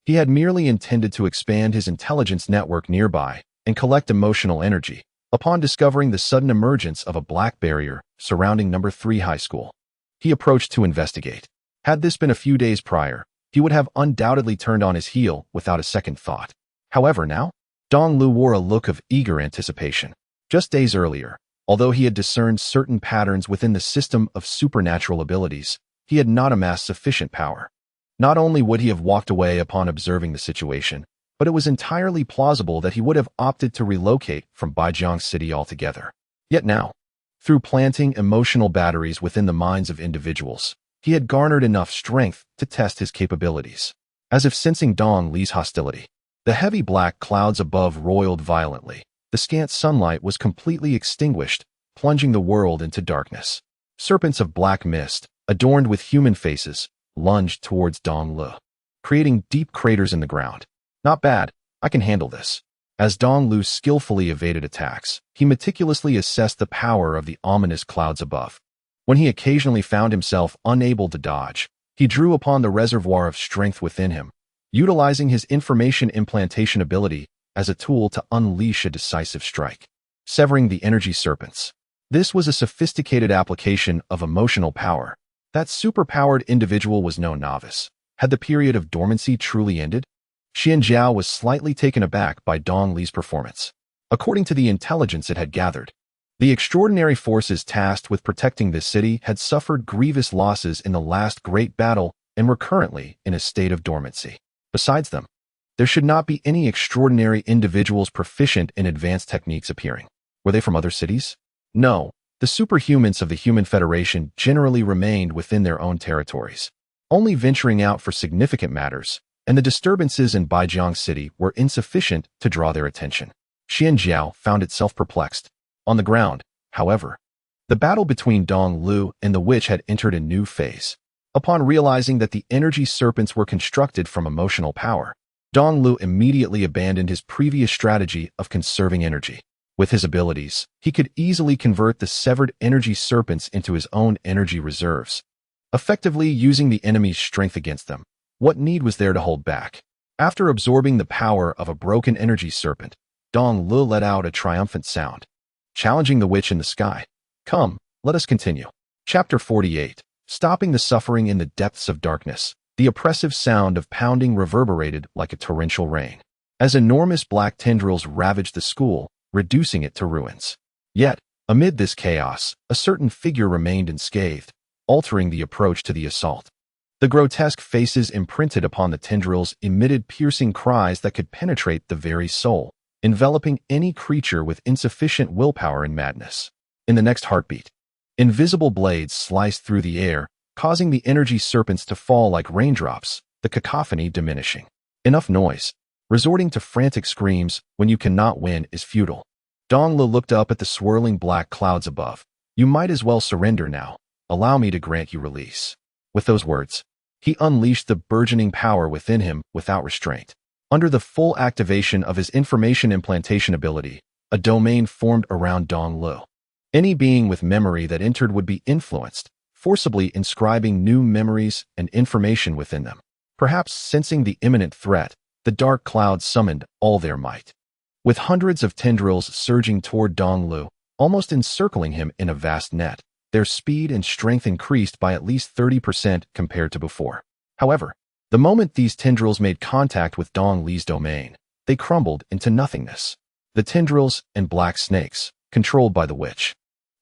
Speaker 1: He had merely intended to expand his intelligence network nearby and collect emotional energy, upon discovering the sudden emergence of a black barrier surrounding No. 3 High School. He approached to investigate. Had this been a few days prior, he would have undoubtedly turned on his heel without a second thought. However, now, Dong Lu wore a look of eager anticipation. Just days earlier, although he had discerned certain patterns within the system of supernatural abilities, he had not amassed sufficient power. Not only would he have walked away upon observing the situation, but it was entirely plausible that he would have opted to relocate from Baijiang City altogether. Yet now, through planting emotional batteries within the minds of individuals, he had garnered enough strength to test his capabilities. As if sensing Dong Li's hostility, the heavy black clouds above roiled violently. The scant sunlight was completely extinguished, plunging the world into darkness. Serpents of black mist, adorned with human faces, lunged towards Dong Lu, creating deep craters in the ground. Not bad, I can handle this. As Dong Lu skillfully evaded attacks, he meticulously assessed the power of the ominous clouds above. When he occasionally found himself unable to dodge, he drew upon the reservoir of strength within him, utilizing his information implantation ability as a tool to unleash a decisive strike, severing the energy serpents. This was a sophisticated application of emotional power. That superpowered individual was no novice. Had the period of dormancy truly ended? Xian Jiao was slightly taken aback by Dong Li's performance. According to the intelligence it had gathered, the extraordinary forces tasked with protecting this city had suffered grievous losses in the last great battle and were currently in a state of dormancy. Besides them, there should not be any extraordinary individuals proficient in advanced techniques appearing. Were they from other cities? No, the superhumans of the Human Federation generally remained within their own territories, only venturing out for significant matters, and the disturbances in Baijiang City were insufficient to draw their attention. Xian Jiao found itself perplexed. On the ground, however, the battle between Dong Lu and the witch had entered a new phase. Upon realizing that the energy serpents were constructed from emotional power, Dong Lu immediately abandoned his previous strategy of conserving energy. With his abilities, he could easily convert the severed energy serpents into his own energy reserves, effectively using the enemy's strength against them. What need was there to hold back? After absorbing the power of a broken energy serpent, Dong Lu let out a triumphant sound, challenging the witch in the sky. Come, let us continue. Chapter 48. Stopping the suffering in the depths of darkness. The oppressive sound of pounding reverberated like a torrential rain, as enormous black tendrils ravaged the school, reducing it to ruins. Yet, amid this chaos, a certain figure remained unscathed, altering the approach to the assault. The grotesque faces imprinted upon the tendrils emitted piercing cries that could penetrate the very soul, enveloping any creature with insufficient willpower and madness. In the next heartbeat, invisible blades sliced through the air, causing the energy serpents to fall like raindrops, the cacophony diminishing. Enough noise. Resorting to frantic screams when you cannot win is futile. Dong Lu looked up at the swirling black clouds above. You might as well surrender now. Allow me to grant you release. With those words, he unleashed the burgeoning power within him without restraint. Under the full activation of his information implantation ability, a domain formed around Dong Lu. Any being with memory that entered would be influenced, forcibly inscribing new memories and information within them. Perhaps sensing the imminent threat, the dark clouds summoned all their might. With hundreds of tendrils surging toward Dong Lu, almost encircling him in a vast net, their speed and strength increased by at least 30% compared to before. However, the moment these tendrils made contact with Dong Li's domain, they crumbled into nothingness. The tendrils and black snakes, controlled by the witch,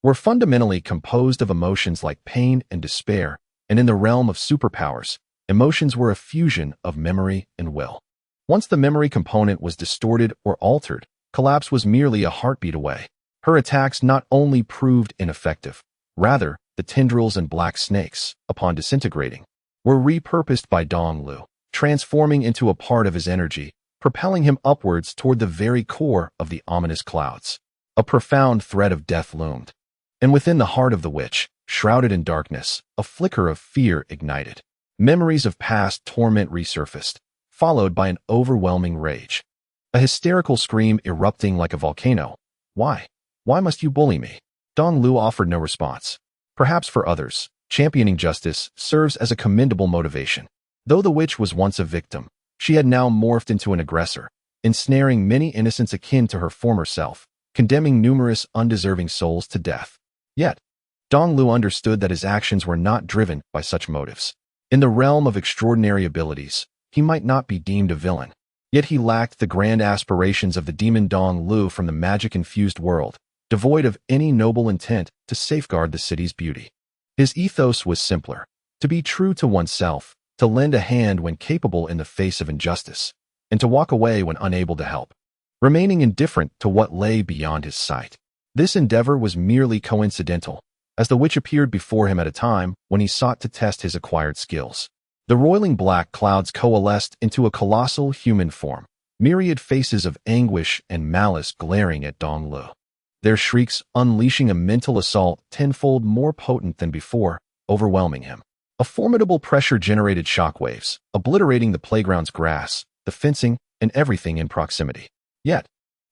Speaker 1: were fundamentally composed of emotions like pain and despair, and in the realm of superpowers, emotions were a fusion of memory and will. Once the memory component was distorted or altered, collapse was merely a heartbeat away. Her attacks not only proved ineffective, rather, the tendrils and black snakes, upon disintegrating, were repurposed by Dong Lu, transforming into a part of his energy, propelling him upwards toward the very core of the ominous clouds. A profound threat of death loomed. And within the heart of the witch, shrouded in darkness, a flicker of fear ignited. Memories of past torment resurfaced, followed by an overwhelming rage. A hysterical scream erupting like a volcano. Why? Why must you bully me? Dong Lu offered no response. Perhaps for others, championing justice serves as a commendable motivation. Though the witch was once a victim, she had now morphed into an aggressor, ensnaring many innocents akin to her former self, condemning numerous undeserving souls to death. Yet, Dong Lu understood that his actions were not driven by such motives. In the realm of extraordinary abilities, he might not be deemed a villain. Yet he lacked the grand aspirations of the demon Dong Lu from the magic-infused world, devoid of any noble intent to safeguard the city's beauty. His ethos was simpler: to be true to oneself, to lend a hand when capable in the face of injustice, and to walk away when unable to help, remaining indifferent to what lay beyond his sight. This endeavor was merely coincidental, as the witch appeared before him at a time when he sought to test his acquired skills. The roiling black clouds coalesced into a colossal human form, myriad faces of anguish and malice glaring at Dong Lu, their shrieks unleashing a mental assault tenfold more potent than before, overwhelming him. A formidable pressure generated shockwaves, obliterating the playground's grass, the fencing, and everything in proximity. Yet,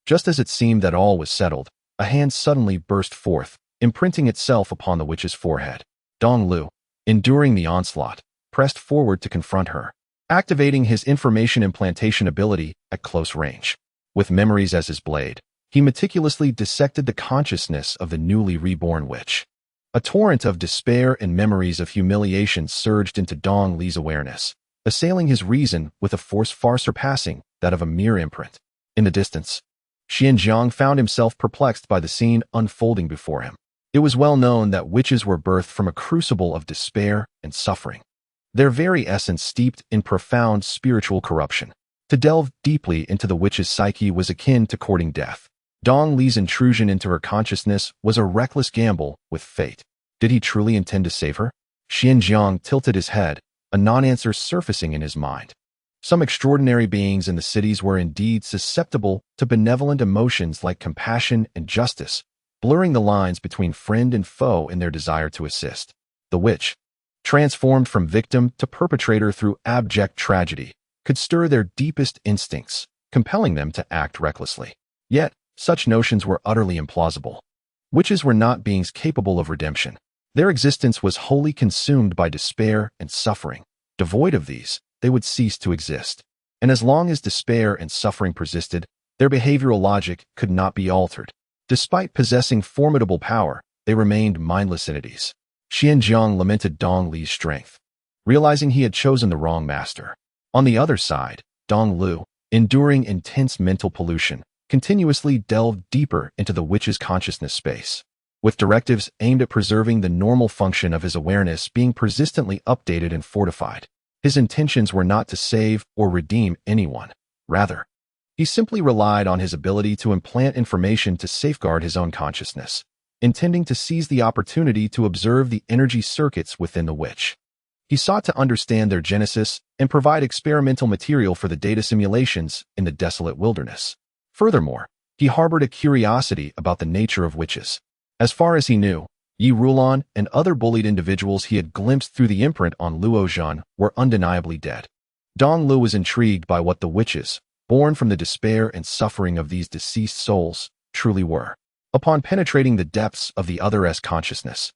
Speaker 1: just as it seemed that all was settled, a hand suddenly burst forth, imprinting itself upon the witch's forehead. Dong Lu, enduring the onslaught, pressed forward to confront her, activating his information implantation ability at close range. With memories as his blade, he meticulously dissected the consciousness of the newly reborn witch. A torrent of despair and memories of humiliation surged into Dong Li's awareness, assailing his reason with a force far surpassing that of a mere imprint. In the distance, Xianjiang found himself perplexed by the scene unfolding before him. It was well known that witches were birthed from a crucible of despair and suffering, their very essence steeped in profound spiritual corruption. To delve deeply into the witch's psyche was akin to courting death. Dong Li's intrusion into her consciousness was a reckless gamble with fate. Did he truly intend to save her? Xianjiang tilted his head, a non-answer surfacing in his mind. Some extraordinary beings in the cities were indeed susceptible to benevolent emotions like compassion and justice, blurring the lines between friend and foe in their desire to assist. The witch, transformed from victim to perpetrator through abject tragedy, could stir their deepest instincts, compelling them to act recklessly. Yet, such notions were utterly implausible. Witches were not beings capable of redemption. Their existence was wholly consumed by despair and suffering. Devoid of these, they would cease to exist. And as long as despair and suffering persisted, their behavioral logic could not be altered. Despite possessing formidable power, they remained mindless entities. Xianjiang lamented Dong Li's strength, realizing he had chosen the wrong master. On the other side, Dong Lu, enduring intense mental pollution, continuously delved deeper into the witch's consciousness space, with directives aimed at preserving the normal function of his awareness being persistently updated and fortified. His intentions were not to save or redeem anyone. Rather, he simply relied on his ability to implant information to safeguard his own consciousness, intending to seize the opportunity to observe the energy circuits within the witch. He sought to understand their genesis and provide experimental material for the data simulations in the desolate wilderness. Furthermore, he harbored a curiosity about the nature of witches. As far as he knew, Yi Rulon and other bullied individuals he had glimpsed through the imprint on Luo Zhan were undeniably dead. Dong Lu was intrigued by what the witches, born from the despair and suffering of these deceased souls, truly were. Upon penetrating the depths of the other's consciousness,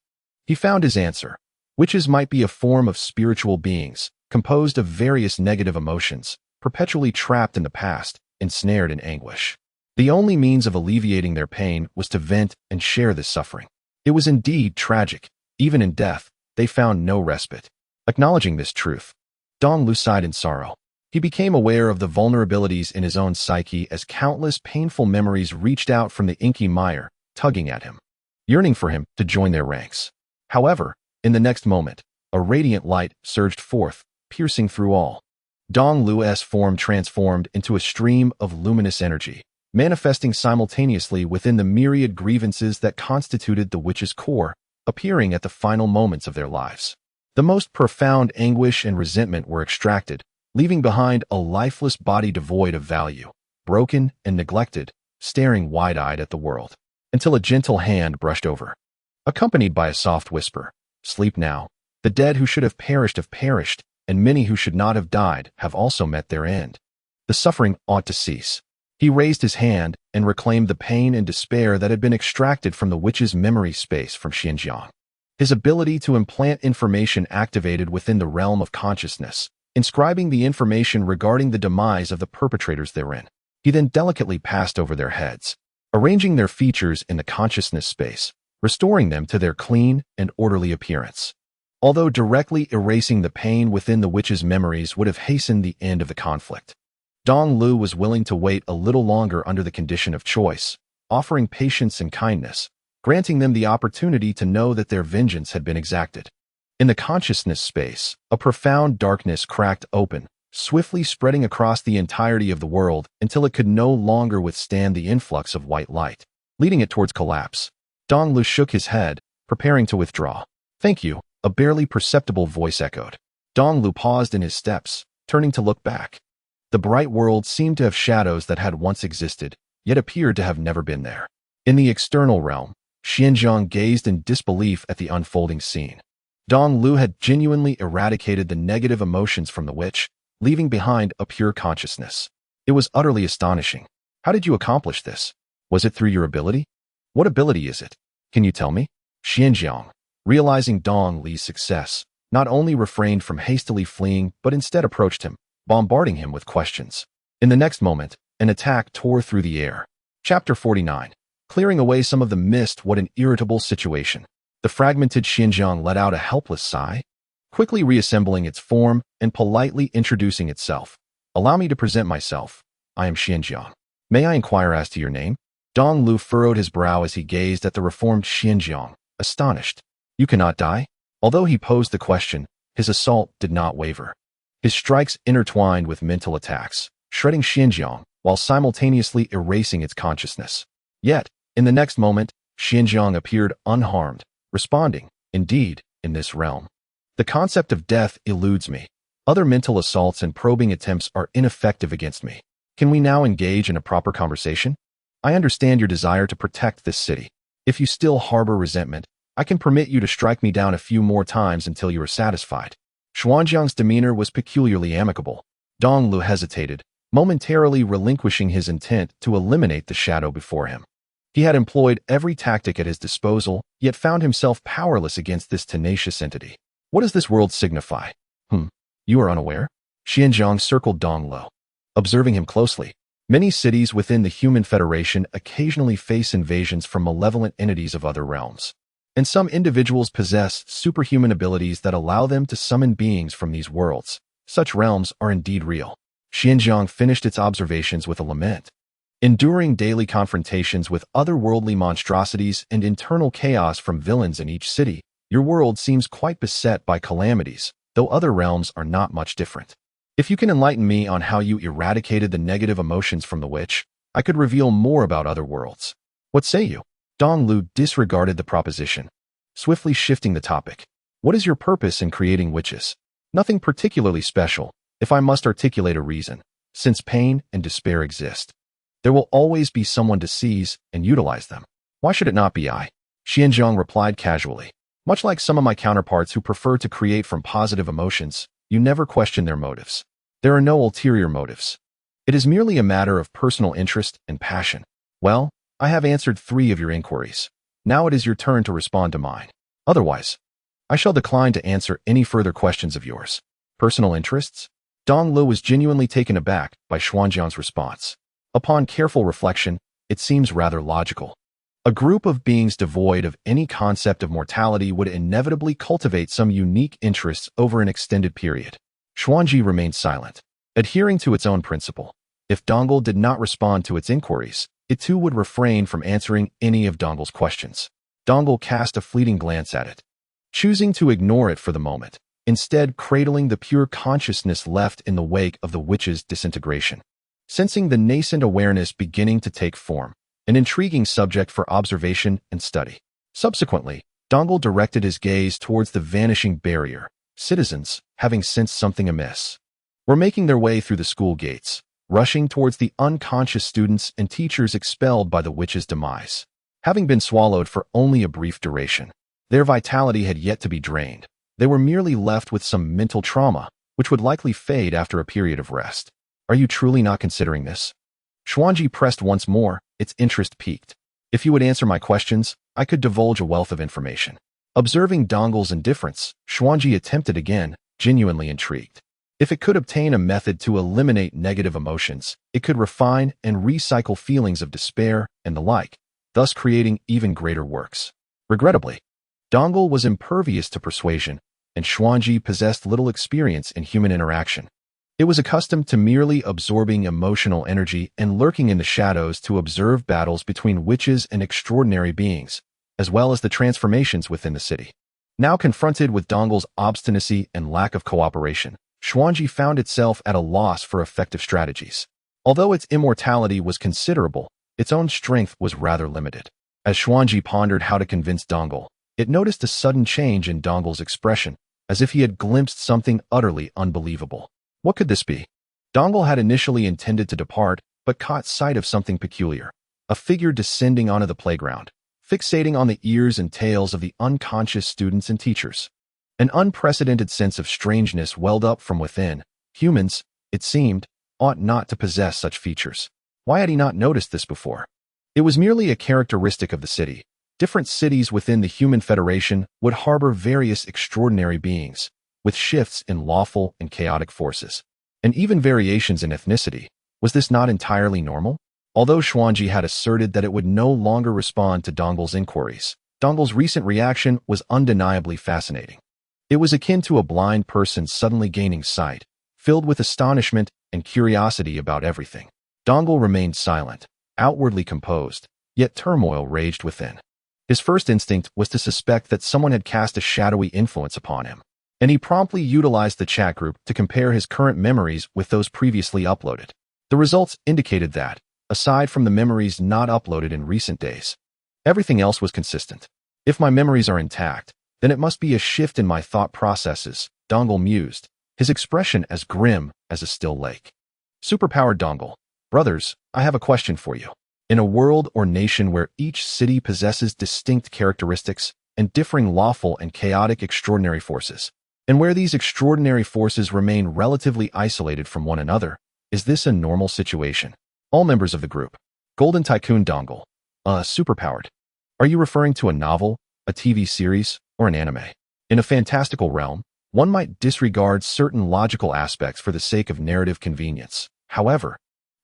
Speaker 1: he found his answer. Witches might be a form of spiritual beings, composed of various negative emotions, perpetually trapped in the past, ensnared in anguish. The only means of alleviating their pain was to vent and share this suffering. It was indeed tragic. Even in death, they found no respite. Acknowledging this truth, Dong Lu sighed in sorrow. He became aware of the vulnerabilities in his own psyche as countless painful memories reached out from the inky mire, tugging at him, yearning for him to join their ranks. However, in the next moment, a radiant light surged forth, piercing through all. Dong Lu's form transformed into a stream of luminous energy, manifesting simultaneously within the myriad grievances that constituted the witch's core, appearing at the final moments of their lives. The most profound anguish and resentment were extracted, leaving behind a lifeless body devoid of value, broken and neglected, staring wide-eyed at the world, until a gentle hand brushed over, accompanied by a soft whisper, "Sleep now. The dead who should have perished, and many who should not have died have also met their end. The suffering ought to cease." He raised his hand and reclaimed the pain and despair that had been extracted from the witch's memory space from Xinjiang. His ability to implant information activated within the realm of consciousness, inscribing the information regarding the demise of the perpetrators therein. He then delicately passed over their heads, arranging their features in the consciousness space, restoring them to their clean and orderly appearance. Although directly erasing the pain within the witch's memories would have hastened the end of the conflict, Dong Lu was willing to wait a little longer under the condition of choice, offering patience and kindness, granting them the opportunity to know that their vengeance had been exacted. In the consciousness space, a profound darkness cracked open, swiftly spreading across the entirety of the world until it could no longer withstand the influx of white light, leading it towards collapse. Dong Lu shook his head, preparing to withdraw. "Thank you," a barely perceptible voice echoed. Dong Lu paused in his steps, turning to look back. The bright world seemed to have shadows that had once existed, yet appeared to have never been there. In the external realm, Xianzhang gazed in disbelief at the unfolding scene. Dong Lu had genuinely eradicated the negative emotions from the witch, leaving behind a pure consciousness. It was utterly astonishing. "How did you accomplish this? Was it through your ability? What ability is it? Can you tell me?" Xianzhang, realizing Dong Li's success, not only refrained from hastily fleeing but instead approached him, bombarding him with questions. In the next moment, an attack tore through the air. Chapter 49. Clearing away some of the mist. What an irritable situation. The fragmented Xianzhang let out a helpless sigh, quickly reassembling its form and politely introducing itself. "Allow me to present myself. I am Xianzhang. May I inquire as to your name?" Dong Lu furrowed his brow as he gazed at the reformed Xianzhang, astonished. "You cannot die?" Although he posed the question, his assault did not waver. His strikes intertwined with mental attacks, shredding Xianzhang while simultaneously erasing its consciousness. Yet, in the next moment, Xianzhang appeared unharmed, responding, "Indeed, in this realm, the concept of death eludes me. Other mental assaults and probing attempts are ineffective against me. Can we now engage in a proper conversation? I understand your desire to protect this city. If you still harbor resentment, I can permit you to strike me down a few more times until you are satisfied." Xuanjiang's demeanor was peculiarly amicable. Dong Lu hesitated, momentarily relinquishing his intent to eliminate the shadow before him. He had employed every tactic at his disposal, yet found himself powerless against this tenacious entity. "What does this world signify?" You are unaware?" Xianzhang circled Dong Lu, observing him closely. Many cities within the Human Federation occasionally face invasions from malevolent entities of other realms, and some individuals possess superhuman abilities that allow them to summon beings from these worlds. Such realms are indeed real. Xianzhang finished its observations with a lament. Enduring daily confrontations with otherworldly monstrosities and internal chaos from villains in each city, your world seems quite beset by calamities, though other realms are not much different. If you can enlighten me on how you eradicated the negative emotions from the witch, I could reveal more about other worlds. What say you?" Dong Lu disregarded the proposition, swiftly shifting the topic. "What is your purpose in creating witches?" "Nothing particularly special, if I must articulate a reason. Since pain and despair exist, there will always be someone to seize and utilize them. Why should it not be I?" Xianzhang replied casually. "Much like some of my counterparts who prefer to create from positive emotions, you never question their motives. There are no ulterior motives. It is merely a matter of personal interest and passion. Well, I have answered 3 of your inquiries. Now it is your turn to respond to mine. Otherwise, I shall decline to answer any further questions of yours." "Personal interests?" Dong Lu was genuinely taken aback by Xuanjiang's response. Upon careful reflection, it seems rather logical. A group of beings devoid of any concept of mortality would inevitably cultivate some unique interests over an extended period. Xuanji remained silent, adhering to its own principle. If Dongle did not respond to its inquiries, it too would refrain from answering any of Dongle's questions. Dongle cast a fleeting glance at it, choosing to ignore it for the moment, instead cradling the pure consciousness left in the wake of the witch's disintegration. Sensing the nascent awareness beginning to take form, an intriguing subject for observation and study. Subsequently, Dongle directed his gaze towards the vanishing barrier. Citizens, having sensed something amiss, were making their way through the school gates, rushing towards the unconscious students and teachers expelled by the witch's demise. Having been swallowed for only a brief duration, their vitality had yet to be drained. They were merely left with some mental trauma, which would likely fade after a period of rest. "Are you truly not considering this?" Xuanji pressed once more, its interest piqued. "If you would answer my questions, I could divulge a wealth of information." Observing Dongle's indifference, Xuanji attempted again, genuinely intrigued. If it could obtain a method to eliminate negative emotions, it could refine and recycle feelings of despair and the like, thus creating even greater works. Regrettably, Dongle was impervious to persuasion, and Xuanji possessed little experience in human interaction. It was accustomed to merely absorbing emotional energy and lurking in the shadows to observe battles between witches and extraordinary beings, as well as the transformations within the city. Now confronted with Dongle's obstinacy and lack of cooperation, Xuanji found itself at a loss for effective strategies. Although its immortality was considerable, its own strength was rather limited. As Xuanji pondered how to convince Dongle, it noticed a sudden change in Dongle's expression, as if he had glimpsed something utterly unbelievable. What could this be? Dongle had initially intended to depart, but caught sight of something peculiar. A figure descending onto the playground, fixating on the ears and tails of the unconscious students and teachers. An unprecedented sense of strangeness welled up from within. Humans, it seemed, ought not to possess such features. Why had he not noticed this before? It was merely a characteristic of the city. Different cities within the Human Federation would harbor various extraordinary beings, with shifts in lawful and chaotic forces, and even variations in ethnicity. Was this not entirely normal? Although Xuanji had asserted that it would no longer respond to Dongle's inquiries, Dongle's recent reaction was undeniably fascinating. It was akin to a blind person suddenly gaining sight, filled with astonishment and curiosity about everything. Dongle remained silent, outwardly composed, yet turmoil raged within. His first instinct was to suspect that someone had cast a shadowy influence upon him, and he promptly utilized the chat group to compare his current memories with those previously uploaded. The results indicated that, aside from the memories not uploaded in recent days, everything else was consistent. If my memories are intact, then it must be a shift in my thought processes, Dongle mused, his expression as grim as a still lake. Superpowered Dongle. Brothers, I have a question for you. In a world or nation where each city possesses distinct characteristics and differing lawful and chaotic extraordinary forces, and where these extraordinary forces remain relatively isolated from one another, is this a normal situation? All members of the group. Golden Tycoon Dongle. Superpowered. Are you referring to a novel, a TV series, or an anime? In a fantastical realm, one might disregard certain logical aspects for the sake of narrative convenience. However,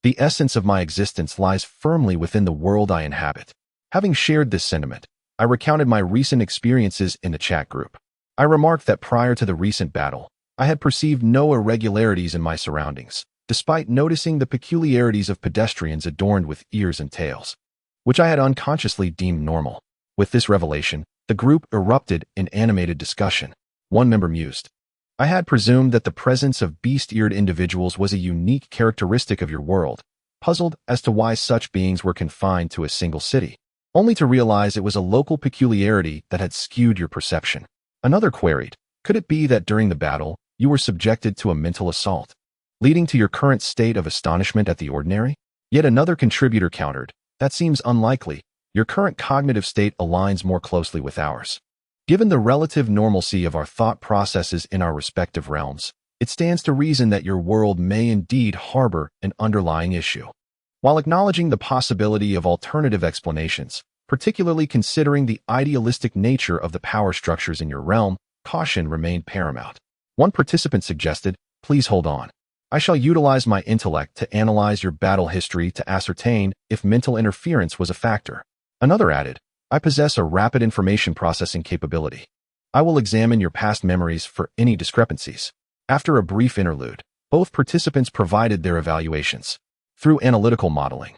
Speaker 1: the essence of my existence lies firmly within the world I inhabit. Having shared this sentiment, I recounted my recent experiences in the chat group. I remarked that prior to the recent battle, I had perceived no irregularities in my surroundings, despite noticing the peculiarities of pedestrians adorned with ears and tails, which I had unconsciously deemed normal. With this revelation, the group erupted in animated discussion. One member mused, I had presumed that the presence of beast-eared individuals was a unique characteristic of your world, puzzled as to why such beings were confined to a single city, only to realize it was a local peculiarity that had skewed your perception. Another queried, could it be that during the battle, you were subjected to a mental assault, leading to your current state of astonishment at the ordinary? Yet another contributor countered, that seems unlikely. Your current cognitive state aligns more closely with ours. Given the relative normalcy of our thought processes in our respective realms, it stands to reason that your world may indeed harbor an underlying issue. While acknowledging the possibility of alternative explanations, particularly considering the idealistic nature of the power structures in your realm, caution remained paramount. One participant suggested, please hold on. I shall utilize my intellect to analyze your battle history to ascertain if mental interference was a factor. Another added, I possess a rapid information processing capability. I will examine your past memories for any discrepancies. After a brief interlude, both participants provided their evaluations. Through analytical modeling,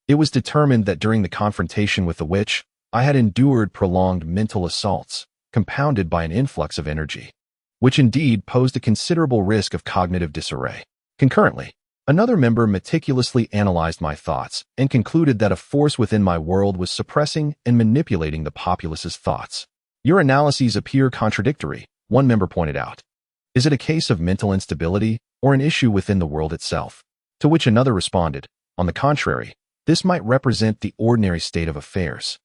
Speaker 1: it was determined that during the confrontation with the witch, I had endured prolonged mental assaults, compounded by an influx of energy, which indeed posed a considerable risk of cognitive disarray. Concurrently, another member meticulously analyzed my thoughts and concluded that a force within my world was suppressing and manipulating the populace's thoughts. Your analyses appear contradictory, one member pointed out. Is it a case of mental instability or an issue within the world itself? To which another responded, on the contrary, this might represent the ordinary state of affairs.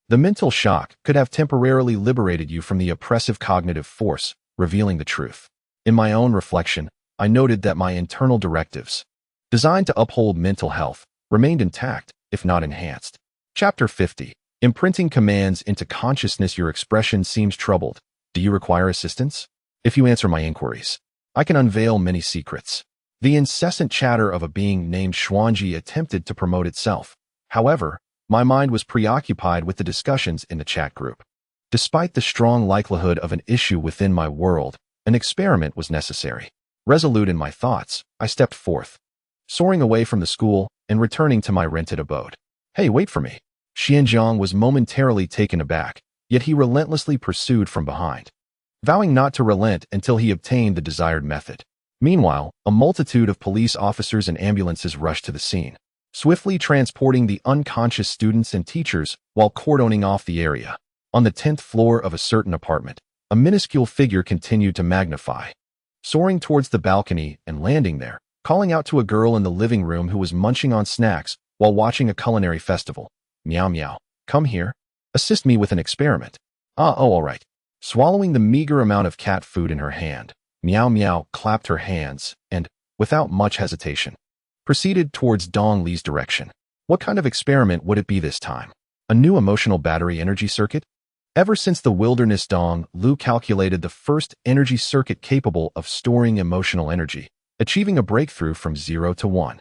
Speaker 1: The mental shock could have temporarily liberated you from the oppressive cognitive force, revealing the truth. In my own reflection, I noted that my internal directives, designed to uphold mental health, remained intact, if not enhanced. Chapter 50. Imprinting commands into consciousness. Your expression seems troubled. Do you require assistance? If you answer my inquiries, I can unveil many secrets. The incessant chatter of a being named Xuanji attempted to promote itself. However, my mind was preoccupied with the discussions in the chat group. Despite the strong likelihood of an issue within my world, an experiment was necessary. Resolute in my thoughts, I stepped forth, soaring away from the school and returning to my rented abode. Hey, wait for me. Xianjiang was momentarily taken aback, yet he relentlessly pursued from behind, vowing not to relent until he obtained the desired method. Meanwhile, a multitude of police officers and ambulances rushed to the scene, swiftly transporting the unconscious students and teachers while cordoning off the area. On the 10th floor of a certain apartment, a minuscule figure continued to magnify, soaring towards the balcony and landing there, calling out to a girl in the living room who was munching on snacks while watching a culinary festival. Meow meow, come here. Assist me with an experiment. All right. Swallowing the meager amount of cat food in her hand, Meow meow clapped her hands and, without much hesitation, proceeded towards Dong Li's direction. What kind of experiment would it be this time? A new emotional battery energy circuit? Ever since the wilderness, Dong Lu calculated the first energy circuit capable of storing emotional energy, achieving a breakthrough from 0 to 1.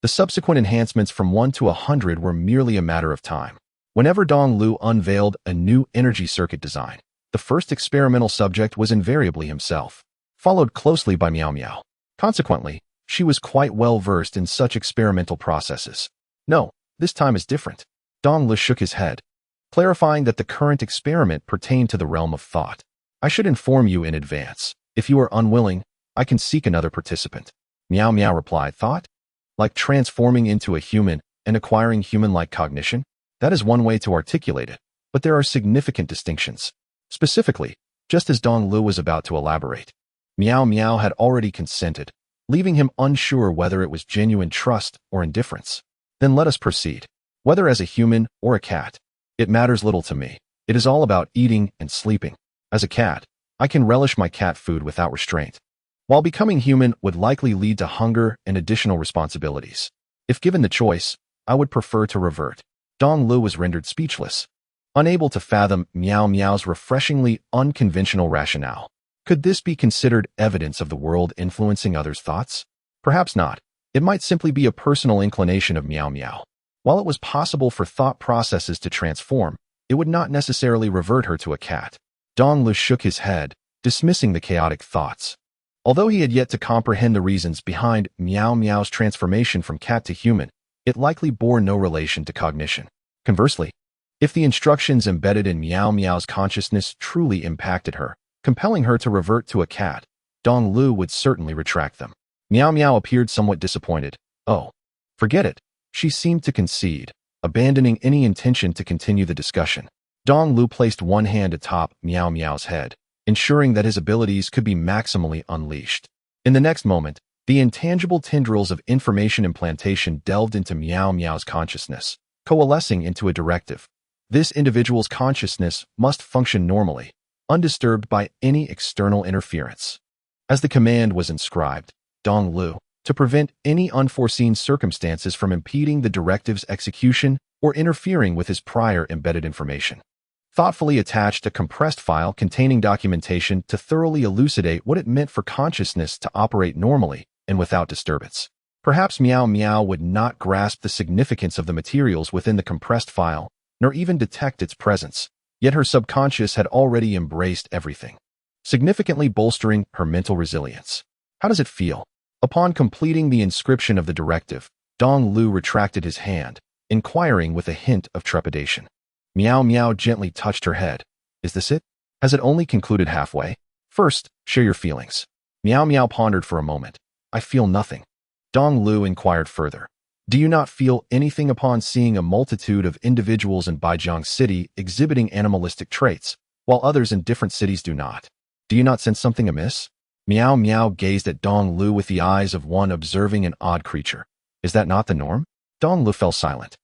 Speaker 1: The subsequent enhancements from 1 to 100 were merely a matter of time. Whenever Dong Lu unveiled a new energy circuit design, the first experimental subject was invariably himself, followed closely by Meow Meow. Consequently, she was quite well versed in such experimental processes. No, this time is different. Dong Lu shook his head, clarifying that the current experiment pertained to the realm of thought. I should inform you in advance. If you are unwilling, I can seek another participant. Meow Meow replied. Thought? Like transforming into a human and acquiring human-like cognition? That is one way to articulate it, but there are significant distinctions. Specifically, just as Dong Lu was about to elaborate, Meow Meow had already consented, leaving him unsure whether it was genuine trust or indifference. Then let us proceed. Whether as a human or a cat, it matters little to me. It is all about eating and sleeping. As a cat, I can relish my cat food without restraint, while becoming human would likely lead to hunger and additional responsibilities. If given the choice, I would prefer to revert. Dong Lu was rendered speechless, unable to fathom Meow Meow's refreshingly unconventional rationale. Could this be considered evidence of the world influencing others' thoughts? Perhaps not. It might simply be a personal inclination of Meow Meow. While it was possible for thought processes to transform, it would not necessarily revert her to a cat. Dong Lu shook his head, dismissing the chaotic thoughts. Although he had yet to comprehend the reasons behind Meow Meow's transformation from cat to human, it likely bore no relation to cognition. Conversely, if the instructions embedded in Meow Meow's consciousness truly impacted her, compelling her to revert to a cat, Dong Lu would certainly retract them. Meow Meow appeared somewhat disappointed. Oh, forget it. She seemed to concede, abandoning any intention to continue the discussion. Dong Lu placed one hand atop Meow Meow's head, ensuring that his abilities could be maximally unleashed. In the next moment, the intangible tendrils of information implantation delved into Meow Meow's consciousness, coalescing into a directive. This individual's consciousness must function normally, undisturbed by any external interference. As the command was inscribed, Dong Lu, to prevent any unforeseen circumstances from impeding the directive's execution or interfering with his prior embedded information, thoughtfully attached a compressed file containing documentation to thoroughly elucidate what it meant for consciousness to operate normally and without disturbance. Perhaps Meow Meow would not grasp the significance of the materials within the compressed file, nor even detect its presence, yet her subconscious had already embraced everything, significantly bolstering her mental resilience. How does it feel? Upon completing the inscription of the directive, Dong Lu retracted his hand, inquiring with a hint of trepidation. Meow Meow gently touched her head. Is this it? Has it only concluded halfway? First, share your feelings. Meow Meow pondered for a moment. I feel nothing. Dong Lu inquired further. Do you not feel anything upon seeing a multitude of individuals in Baijiang City exhibiting animalistic traits, while others in different cities do not? Do you not sense something amiss? Meow Meow gazed at Dong Lu with the eyes of one observing an odd creature. Is that not the norm? Dong Lu fell silent,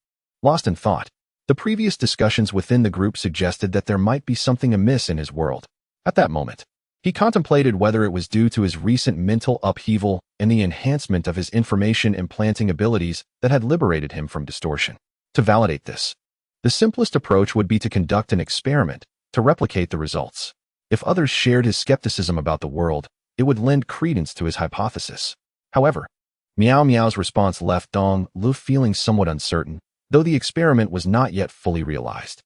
Speaker 1: lost in thought. The previous discussions within the group suggested that there might be something amiss in his world. At that moment, he contemplated whether it was due to his recent mental upheaval and the enhancement of his information implanting abilities that had liberated him from distortion. To validate this, the simplest approach would be to conduct an experiment to replicate the results. If others shared his skepticism about the world, it would lend credence to his hypothesis. However, Meow Meow's response left Dong Lu feeling somewhat uncertain, though the experiment was not yet fully realized.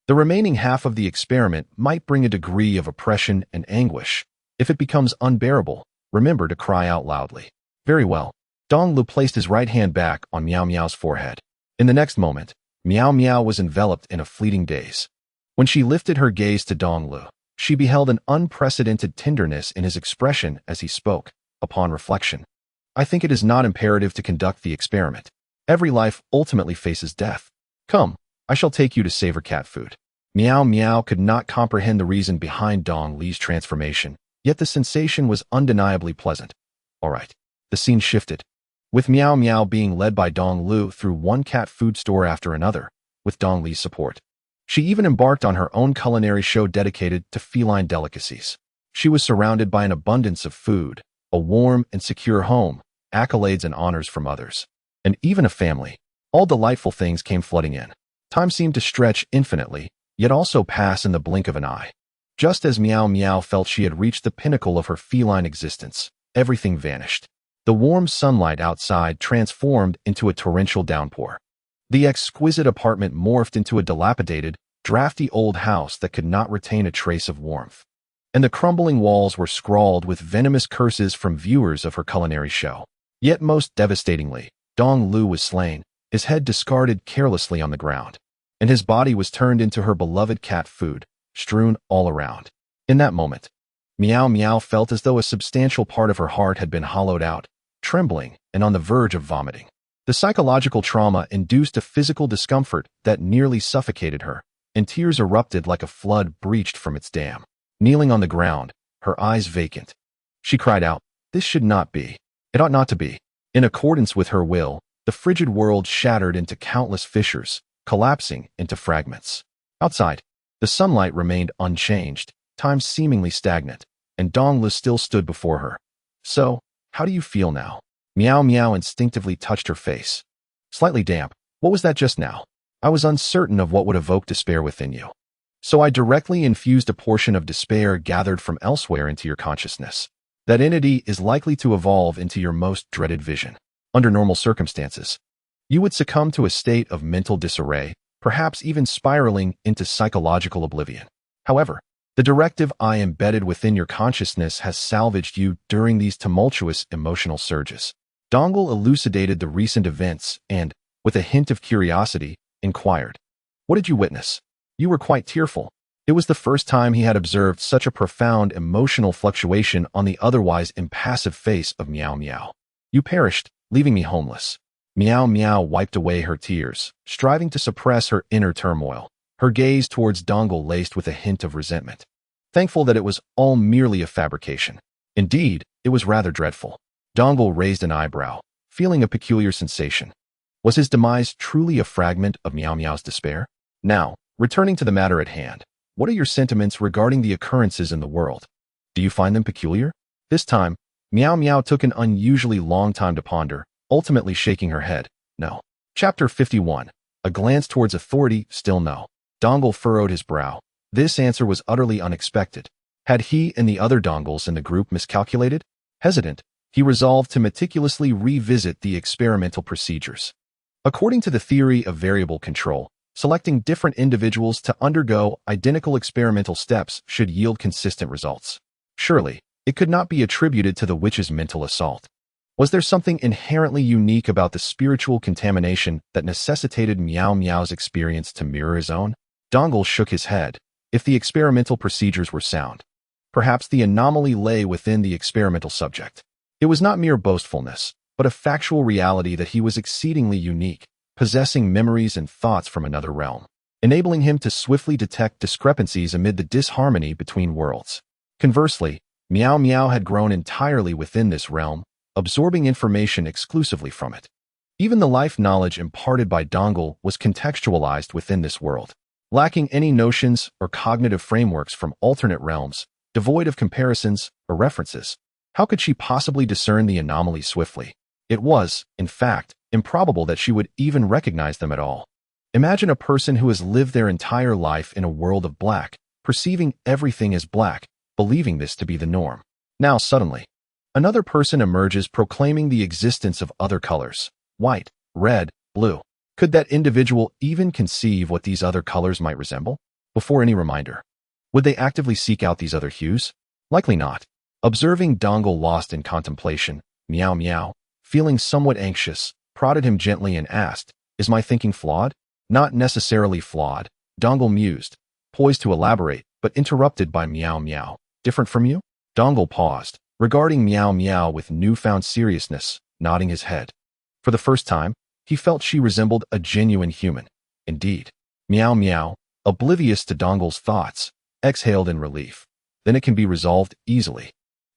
Speaker 1: The remaining half of the experiment might bring a degree of oppression and anguish. If it becomes unbearable, remember to cry out loudly. Very well. Dong Lu placed his right hand back on Meow Meow's forehead. In the next moment, Meow Meow was enveloped in a fleeting daze. When she lifted her gaze to Dong Lu, she beheld an unprecedented tenderness in his expression as he spoke. Upon reflection, I think it is not imperative to conduct the experiment. Every life ultimately faces death. Come, I shall take you to savor cat food. Meow Meow could not comprehend the reason behind Dong Li's transformation, yet the sensation was undeniably pleasant. All right. The scene shifted, with Meow Meow being led by Dong Lu through one cat food store after another, with Dong Li's support. She even embarked on her own culinary show dedicated to feline delicacies. She was surrounded by an abundance of food, a warm and secure home, accolades and honors from others, and even a family. All delightful things came flooding in. Time seemed to stretch infinitely, yet also pass in the blink of an eye. Just as Meow Meow felt she had reached the pinnacle of her feline existence, everything vanished. The warm sunlight outside transformed into a torrential downpour. The exquisite apartment morphed into a dilapidated, drafty old house that could not retain a trace of warmth. And the crumbling walls were scrawled with venomous curses from viewers of her culinary show. Yet most devastatingly, Dong Lu was slain, his head discarded carelessly on the ground, and his body was turned into her beloved cat food, strewn all around. In that moment, Meow Meow felt as though a substantial part of her heart had been hollowed out, trembling and on the verge of vomiting. The psychological trauma induced a physical discomfort that nearly suffocated her, and tears erupted like a flood breached from its dam. Kneeling on the ground, her eyes vacant, she cried out, "This should not be. It ought not to be." In accordance with her will, the frigid world shattered into countless fissures, collapsing into fragments. Outside, the sunlight remained unchanged, time seemingly stagnant, and Dong Lu still stood before her. "So, how do you feel now?" Meow Meow instinctively touched her face. "Slightly damp. What was that just now?" "I was uncertain of what would evoke despair within you. So I directly infused a portion of despair gathered from elsewhere into your consciousness. That entity is likely to evolve into your most dreaded vision. Under normal circumstances, you would succumb to a state of mental disarray, perhaps even spiraling into psychological oblivion. However, the directive I embedded within your consciousness has salvaged you during these tumultuous emotional surges." Dongle elucidated the recent events and, with a hint of curiosity, inquired, "What did you witness?" "You were quite tearful." It was the first time he had observed such a profound emotional fluctuation on the otherwise impassive face of Meow Meow. "You perished, leaving me homeless." Meow Meow wiped away her tears, striving to suppress her inner turmoil, her gaze towards Dongle laced with a hint of resentment. Thankful that it was all merely a fabrication. Indeed, it was rather dreadful. Dongle raised an eyebrow, feeling a peculiar sensation. Was his demise truly a fragment of Meow Meow's despair? Now, returning to the matter at hand, what are your sentiments regarding the occurrences in the world? Do you find them peculiar? This time, Meow Meow took an unusually long time to ponder, ultimately shaking her head. No. Chapter 51. A glance towards authority, still no. Dongle furrowed his brow. This answer was utterly unexpected. Had he and the other Dongles in the group miscalculated? Hesitant, he resolved to meticulously revisit the experimental procedures. According to the theory of variable control, selecting different individuals to undergo identical experimental steps should yield consistent results. Surely, it could not be attributed to the witch's mental assault. Was there something inherently unique about the spiritual contamination that necessitated Meow Meow's experience to mirror his own? Dongle shook his head. If the experimental procedures were sound, perhaps the anomaly lay within the experimental subject. It was not mere boastfulness, but a factual reality that he was exceedingly unique, possessing memories and thoughts from another realm, enabling him to swiftly detect discrepancies amid the disharmony between worlds. Conversely, Meow Meow had grown entirely within this realm, absorbing information exclusively from it. Even the life knowledge imparted by Dongle was contextualized within this world, lacking any notions or cognitive frameworks from alternate realms, devoid of comparisons or references. How could she possibly discern the anomaly swiftly? It was, in fact, improbable that she would even recognize them at all. Imagine a person who has lived their entire life in a world of black, perceiving everything as black, believing this to be the norm. Now suddenly, another person emerges proclaiming the existence of other colors: white, red, blue. Could that individual even conceive what these other colors might resemble? Before any reminder, would they actively seek out these other hues? Likely not. Observing Dongle lost in contemplation, Meow Meow, feeling somewhat anxious, prodded him gently and asked, "Is my thinking flawed?" "Not necessarily flawed," Dongle mused, poised to elaborate, but interrupted by Meow Meow. "Different from you?" Dongle paused, regarding Meow Meow with newfound seriousness, nodding his head. For the first time, he felt she resembled a genuine human. Indeed. Meow Meow, oblivious to Dongle's thoughts, exhaled in relief. "Then it can be resolved easily.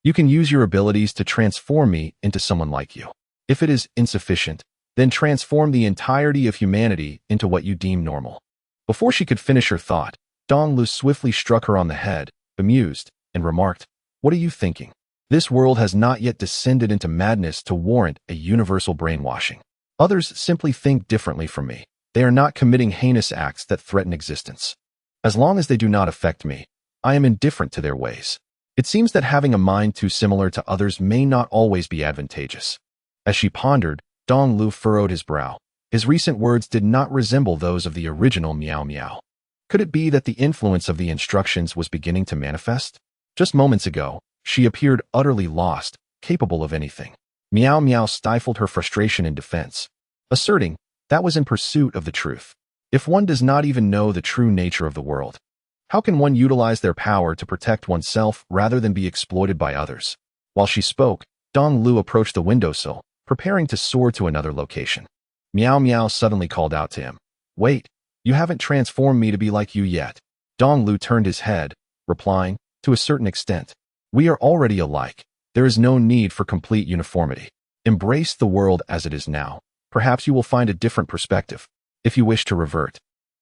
Speaker 1: You can use your abilities to transform me into someone like you. If it is insufficient, then transform the entirety of humanity into what you deem normal." Before she could finish her thought, Donglu swiftly struck her on the head, bemused, and remarked, "What are you thinking? This world has not yet descended into madness to warrant a universal brainwashing. Others simply think differently from me. They are not committing heinous acts that threaten existence. As long as they do not affect me, I am indifferent to their ways. It seems that having a mind too similar to others may not always be advantageous." As she pondered, Donglu furrowed his brow. His recent words did not resemble those of the original Meow Meow. Could it be that the influence of the instructions was beginning to manifest? Just moments ago, she appeared utterly lost, capable of anything. Meow Meow stifled her frustration in defense, asserting that was in pursuit of the truth. If one does not even know the true nature of the world, how can one utilize their power to protect oneself rather than be exploited by others? While she spoke, Dong Lu approached the windowsill, preparing to soar to another location. Meow Meow suddenly called out to him, "Wait, you haven't transformed me to be like you yet." Dong Lu turned his head, replying, "To a certain extent. We are already alike. There is no need for complete uniformity. Embrace the world as it is now. Perhaps you will find a different perspective. If you wish to revert,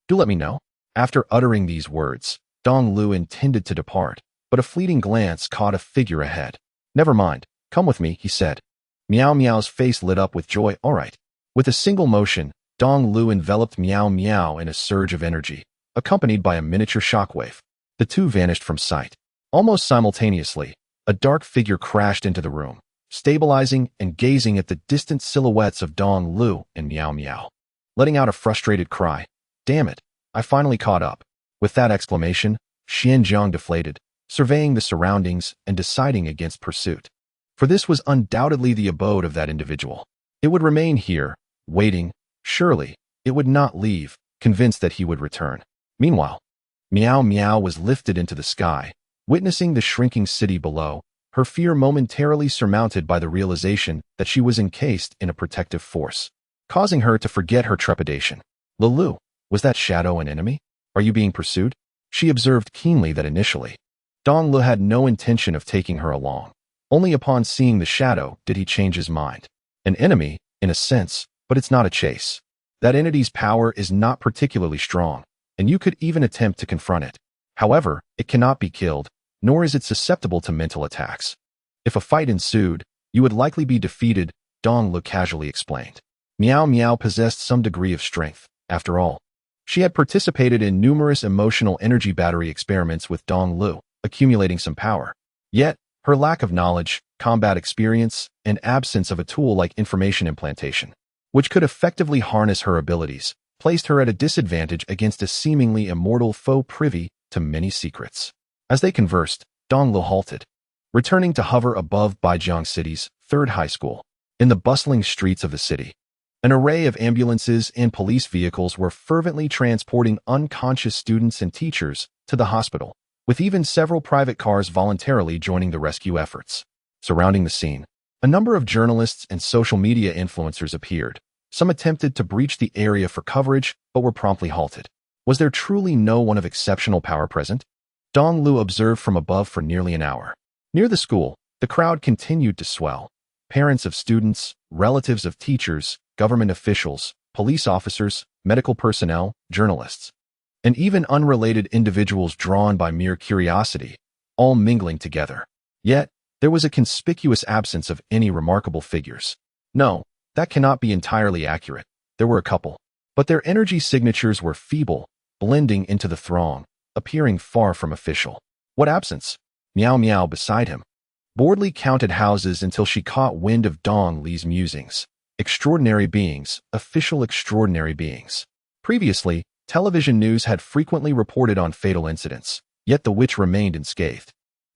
Speaker 1: do let me know." After uttering these words, Dong Lu intended to depart, but a fleeting glance caught a figure ahead. "Never mind, come with me," he said. Meow Meow's face lit up with joy. "All right." With a single motion, Dong Lu enveloped Meow Meow in a surge of energy, accompanied by a miniature shockwave. The two vanished from sight. Almost simultaneously, a dark figure crashed into the room, stabilizing and gazing at the distant silhouettes of Dong Lu and Meow Meow. Letting out a frustrated cry, "Damn it, I finally caught up." With that exclamation, Xianzhang deflated, surveying the surroundings and deciding against pursuit. For this was undoubtedly the abode of that individual. It would remain here, waiting. Surely, it would not leave, convinced that he would return. Meanwhile, Meow Meow was lifted into the sky, witnessing the shrinking city below, her fear momentarily surmounted by the realization that she was encased in a protective force, causing her to forget her trepidation. "Lulu, was that shadow an enemy? Are you being pursued?" She observed keenly that initially, Dong Lu had no intention of taking her along. Only upon seeing the shadow did he change his mind. An enemy, in a sense, but it's not a chase. That entity's power is not particularly strong, and you could even attempt to confront it. However, it cannot be killed, nor is it susceptible to mental attacks. If a fight ensued, you would likely be defeated, Dong Lu casually explained. Meow Meow possessed some degree of strength, after all. She had participated in numerous emotional energy battery experiments with Dong Lu, accumulating some power. Yet, her lack of knowledge, combat experience, and absence of a tool like information implantation, which could effectively harness her abilities, placed her at a disadvantage against a seemingly immortal foe privy to many secrets. As they conversed, Dong Lu halted, returning to hover above Baijiang City's third high school. In the bustling streets of the city, an array of ambulances and police vehicles were fervently transporting unconscious students and teachers to the hospital, with even several private cars voluntarily joining the rescue efforts. Surrounding the scene, a number of journalists and social media influencers appeared. Some attempted to breach the area for coverage, but were promptly halted. Was there truly no one of exceptional power present? Dong Lu observed from above for nearly an hour. Near the school, the crowd continued to swell. Parents of students, relatives of teachers, government officials, police officers, medical personnel, journalists, and even unrelated individuals drawn by mere curiosity, all mingling together. Yet, there was a conspicuous absence of any remarkable figures. No, that cannot be entirely accurate. There were a couple, but their energy signatures were feeble, blending into the throng, appearing far from official. What absence? Meow Meow beside him boredly counted houses until she caught wind of Dong Li's musings. Extraordinary beings, official extraordinary beings. Previously, television news had frequently reported on fatal incidents, yet the witch remained unscathed.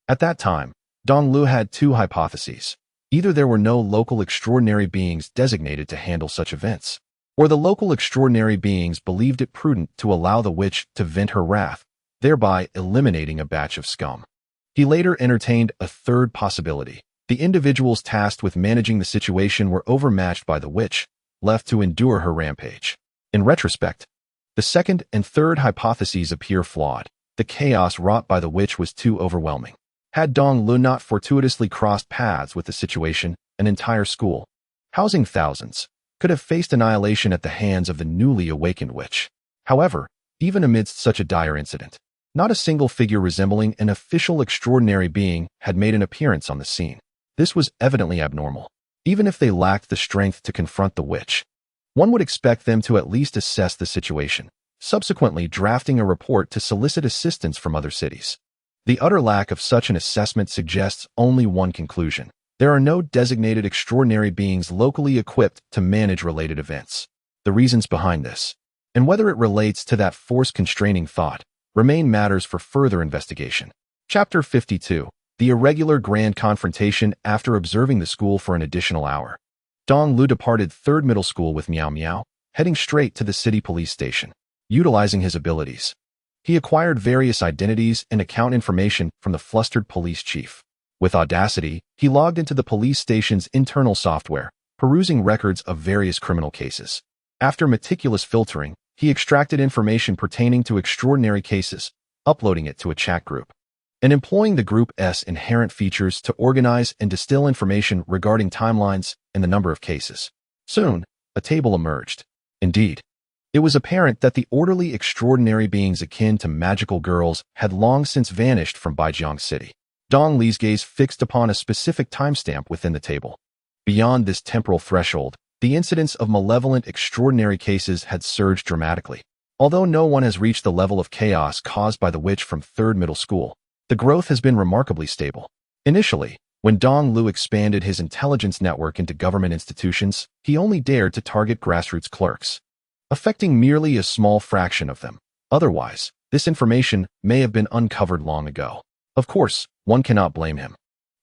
Speaker 1: At that time, Dong Lu had two hypotheses. Either there were no local extraordinary beings designated to handle such events, or the local extraordinary beings believed it prudent to allow the witch to vent her wrath, thereby eliminating a batch of scum. He later entertained a third possibility. The individuals tasked with managing the situation were overmatched by the witch, left to endure her rampage. In retrospect, the second and third hypotheses appear flawed. The chaos wrought by the witch was too overwhelming. Had Dong Lu not fortuitously crossed paths with the situation, an entire school, housing thousands, could have faced annihilation at the hands of the newly awakened witch. However, even amidst such a dire incident, not a single figure resembling an official extraordinary being had made an appearance on the scene. This was evidently abnormal. Even if they lacked the strength to confront the witch, one would expect them to at least assess the situation, subsequently drafting a report to solicit assistance from other cities. The utter lack of such an assessment suggests only one conclusion. There are no designated extraordinary beings locally equipped to manage related events. The reasons behind this, and whether it relates to that force-constraining thought, remain matters for further investigation. Chapter 52. The irregular grand confrontation. After observing the school for an additional hour, Dong Lu departed 3rd Middle School with Miao Miao, heading straight to the city police station. Utilizing his abilities, he acquired various identities and account information from the flustered police chief. With audacity, he logged into the police station's internal software, perusing records of various criminal cases. After meticulous filtering, he extracted information pertaining to extraordinary cases, uploading it to a chat group, and employing the group's inherent features to organize and distill information regarding timelines and the number of cases. Soon, a table emerged. Indeed, it was apparent that the orderly extraordinary beings akin to magical girls had long since vanished from Baijiang City. Dong Li's gaze fixed upon a specific timestamp within the table. Beyond this temporal threshold, the incidence of malevolent extraordinary cases had surged dramatically. Although no one has reached the level of chaos caused by the witch from 3rd Middle School, the growth has been remarkably stable. Initially, when Dong Lu expanded his intelligence network into government institutions, he only dared to target grassroots clerks, affecting merely a small fraction of them. Otherwise, this information may have been uncovered long ago. Of course, one cannot blame him,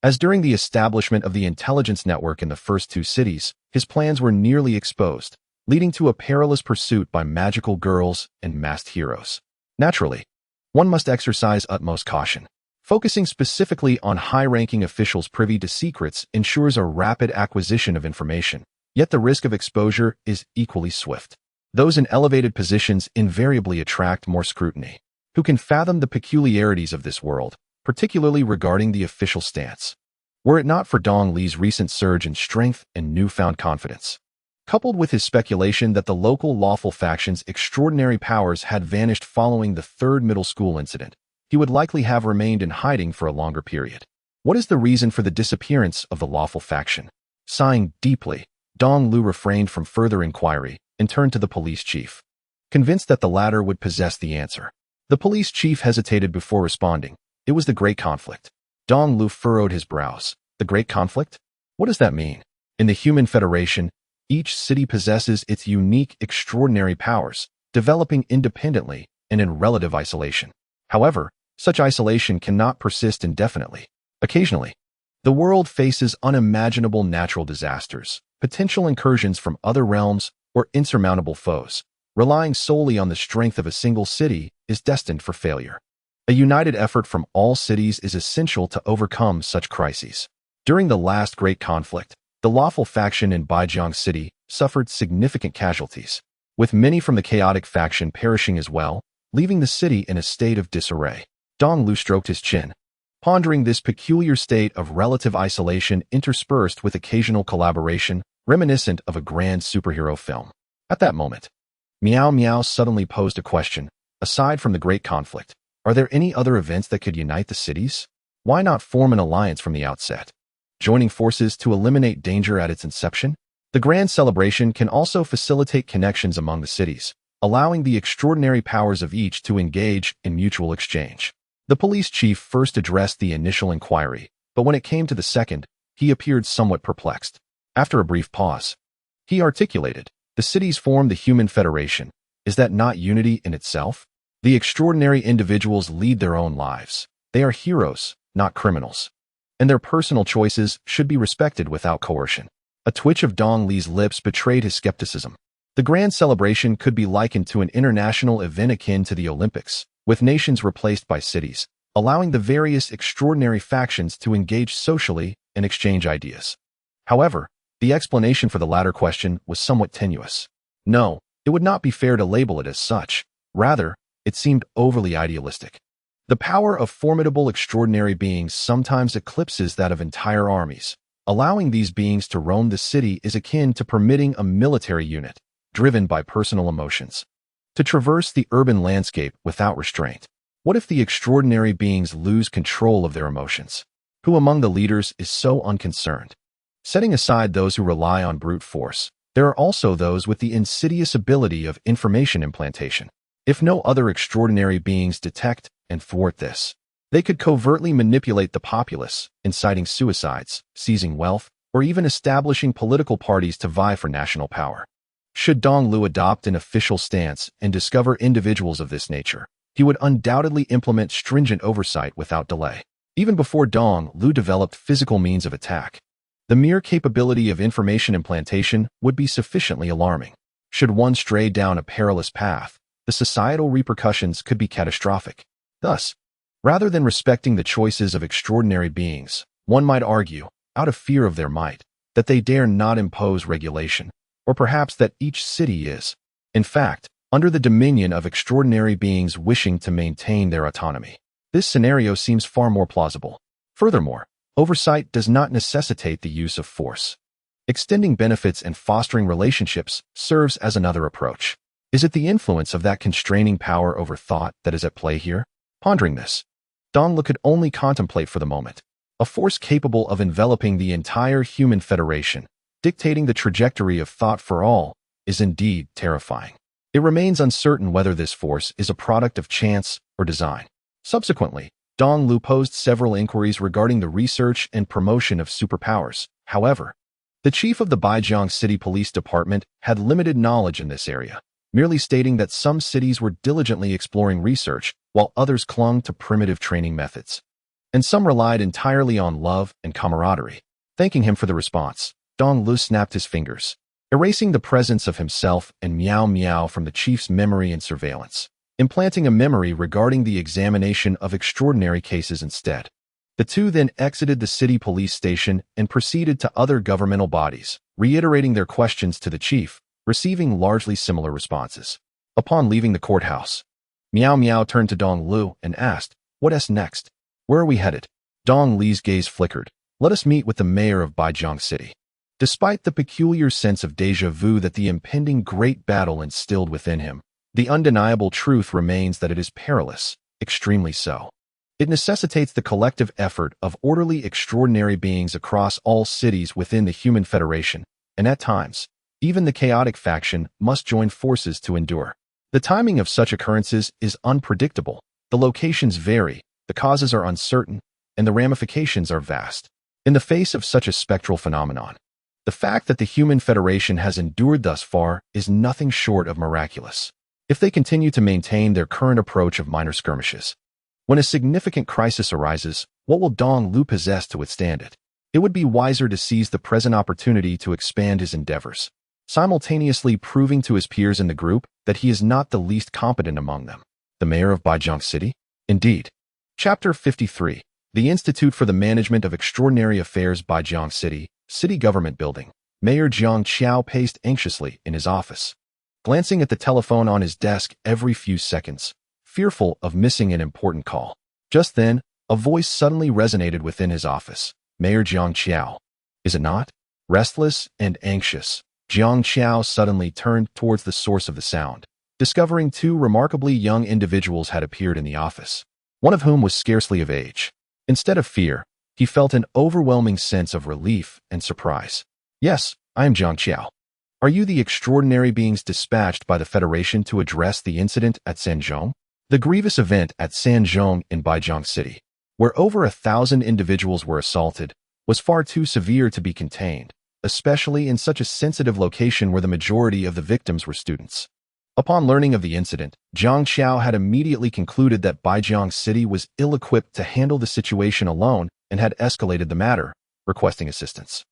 Speaker 1: as during the establishment of the intelligence network in the first 2 cities, his plans were nearly exposed, leading to a perilous pursuit by magical girls and masked heroes. Naturally, one must exercise utmost caution. Focusing specifically on high-ranking officials privy to secrets ensures a rapid acquisition of information, yet the risk of exposure is equally swift. Those in elevated positions invariably attract more scrutiny. Who can fathom the peculiarities of this world, particularly regarding the official stance? Were it not for Dong Li's recent surge in strength and newfound confidence, coupled with his speculation that the local lawful faction's extraordinary powers had vanished following the 3rd Middle School incident, he would likely have remained in hiding for a longer period. What is the reason for the disappearance of the lawful faction? Sighing deeply, Dong Lu refrained from further inquiry and turned to the police chief, convinced that the latter would possess the answer. The police chief hesitated before responding. It was the Great Conflict. Dong Lu furrowed his brows. The Great Conflict? What does that mean? In the Human Federation, each city possesses its unique, extraordinary powers, developing independently and in relative isolation. However, such isolation cannot persist indefinitely. Occasionally, the world faces unimaginable natural disasters, potential incursions from other realms, or insurmountable foes. Relying solely on the strength of a single city is destined for failure. A united effort from all cities is essential to overcome such crises. During the last Great Conflict, the lawful faction in Baijiang City suffered significant casualties, with many from the chaotic faction perishing as well, leaving the city in a state of disarray. Dong Lu stroked his chin, pondering this peculiar state of relative isolation interspersed with occasional collaboration, reminiscent of a grand superhero film. At that moment, Miao Miao suddenly posed a question. Aside from the Great Conflict, are there any other events that could unite the cities? Why not form an alliance from the outset, joining forces to eliminate danger at its inception? The grand celebration can also facilitate connections among the cities, allowing the extraordinary powers of each to engage in mutual exchange. The police chief first addressed the initial inquiry, but when it came to the second, he appeared somewhat perplexed. After a brief pause, he articulated, "The cities form the Human Federation. Is that not unity in itself? The extraordinary individuals lead their own lives. They are heroes, not criminals. and their personal choices should be respected without coercion. A twitch of Dong Li's lips betrayed his skepticism. The grand celebration could be likened to an international event akin to the Olympics, with nations replaced by cities, allowing the various extraordinary factions to engage socially and exchange ideas. However, the explanation for the latter question was somewhat tenuous. No, it would not be fair to label it as such. Rather, it seemed overly idealistic. The power of formidable extraordinary beings sometimes eclipses that of entire armies. Allowing these beings to roam the city is akin to permitting a military unit, driven by personal emotions, to traverse the urban landscape without restraint. What if the extraordinary beings lose control of their emotions? Who among the leaders is so unconcerned? Setting aside those who rely on brute force, there are also those with the insidious ability of information implantation. If no other extraordinary beings detect and thwart this, they could covertly manipulate the populace, inciting suicides, seizing wealth, or even establishing political parties to vie for national power. Should Dong Lu adopt an official stance and discover individuals of this nature, he would undoubtedly implement stringent oversight without delay. Even before Dong Lu developed physical means of attack, the mere capability of information implantation would be sufficiently alarming. Should one stray down a perilous path, the societal repercussions could be catastrophic. Thus, rather than respecting the choices of extraordinary beings, one might argue, out of fear of their might, that they dare not impose regulation, or perhaps that each city is, in fact, under the dominion of extraordinary beings wishing to maintain their autonomy. This scenario seems far more plausible. Furthermore, oversight does not necessitate the use of force. Extending benefits and fostering relationships serves as another approach. Is it the influence of that constraining power over thought that is at play here? Pondering this, Dong Lu could only contemplate for the moment. A force capable of enveloping the entire human federation, dictating the trajectory of thought for all, is indeed terrifying. It remains uncertain whether this force is a product of chance or design. Subsequently, Dong Lu posed several inquiries regarding the research and promotion of superpowers. However, the chief of the Baijiang City Police Department had limited knowledge in this area, merely stating that some cities were diligently exploring research while others clung to primitive training methods, and some relied entirely on love and camaraderie. Thanking him for the response, Dong Lu snapped his fingers, erasing the presence of himself and Miao Miao from the chief's memory and surveillance, implanting a memory regarding the examination of extraordinary cases instead. The two then exited the city police station and proceeded to other governmental bodies, reiterating their questions to the chief, receiving largely similar responses. Upon leaving the courthouse, Miao Miao turned to Dong Lu and asked, "What's next? Where are we headed?" Dong Li's gaze flickered. "Let us meet with the mayor of Baijiang City." Despite the peculiar sense of déjà vu that the impending great battle instilled within him, the undeniable truth remains that it is perilous, extremely so. It necessitates the collective effort of orderly extraordinary beings across all cities within the human federation, and at times, even the chaotic faction must join forces to endure. The timing of such occurrences is unpredictable, the locations vary, the causes are uncertain, and the ramifications are vast. In the face of such a spectral phenomenon, the fact that the human federation has endured thus far is nothing short of miraculous. If they continue to maintain their current approach of minor skirmishes, when a significant crisis arises, what will Dong Lu possess to withstand it? It would be wiser to seize the present opportunity to expand his endeavors, simultaneously proving to his peers in the group that he is not the least competent among them. The mayor of Baijiang City? Indeed. Chapter 53. The Institute for the Management of Extraordinary Affairs, Baijiang City, City Government Building. Mayor Jiang Qiao paced anxiously in his office, glancing at the telephone on his desk every few seconds, fearful of missing an important call. Just then, a voice suddenly resonated within his office. Mayor Jiang Qiao. Is it not? Restless and anxious, Jiang Qiao suddenly turned towards the source of the sound, discovering two remarkably young individuals had appeared in the office, one of whom was scarcely of age. Instead of fear, he felt an overwhelming sense of relief and surprise. "Yes, I am Jiang Qiao. Are you the extraordinary beings dispatched by the Federation to address the incident at Sanzhong?" The grievous event at Sanzhong in Baijiang City, where over 1,000 individuals were assaulted, was far too severe to be contained, especially in such a sensitive location where the majority of the victims were students. Upon learning of the incident, Jiang Qiao had immediately concluded that Baijiang City was ill-equipped to handle the situation alone and had escalated the matter, requesting assistance.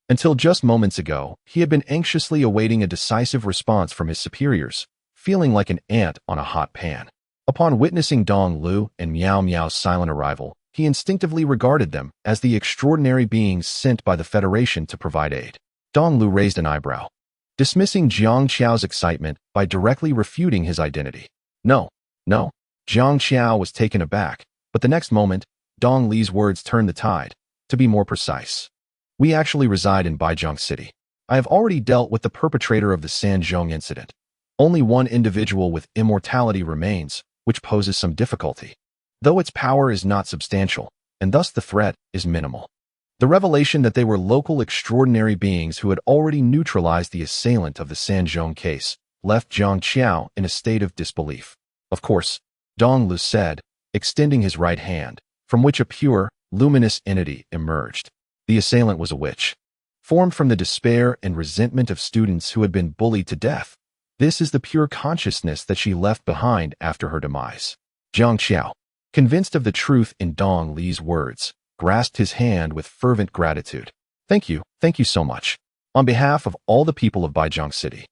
Speaker 1: Until just moments ago, he had been anxiously awaiting a decisive response from his superiors, feeling like an ant on a hot pan. Upon witnessing Dong Lu and Miao Miao's silent arrival, he instinctively regarded them as the extraordinary beings sent by the Federation to provide aid. Dong Lu raised an eyebrow, dismissing Jiang Qiao's excitement by directly refuting his identity. No. Jiang Qiao was taken aback, but the next moment, Dong Li's words turned the tide. To be more precise, we actually reside in Baijiang City. I have already dealt with the perpetrator of the Sanzhong incident. Only one individual with immortality remains, which poses some difficulty, though its power is not substantial, and thus the threat is minimal. The revelation that they were local extraordinary beings who had already neutralized the assailant of the Sanzhong case left Jiang Qiao in a state of disbelief. Of course, Dong Lu said, extending his right hand, from which a pure, luminous entity emerged. The assailant was a witch, formed from the despair and resentment of students who had been bullied to death. This is the pure consciousness that she left behind after her demise. Jiang Qiao, convinced of the truth in Dong Li's words, grasped his hand with fervent gratitude. Thank you so much. On behalf of all the people of Baijiang City,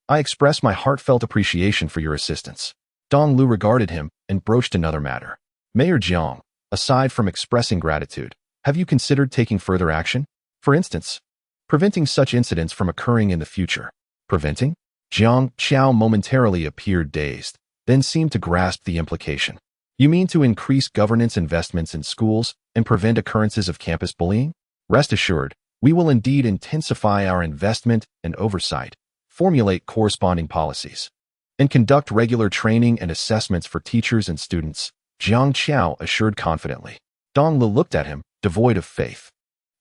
Speaker 1: I express my heartfelt appreciation for your assistance. Dong Lu regarded him and broached another matter. Mayor Jiang, aside from expressing gratitude, have you considered taking further action? For instance, preventing such incidents from occurring in the future. Preventing? Jiang Qiao momentarily appeared dazed, then seemed to grasp the implication. You mean to increase governance investments in schools and prevent occurrences of campus bullying? Rest assured, we will indeed intensify our investment and oversight, formulate corresponding policies, and conduct regular training and assessments for teachers and students, Jiang Qiao assured confidently. Dong Lu looked at him, devoid of faith.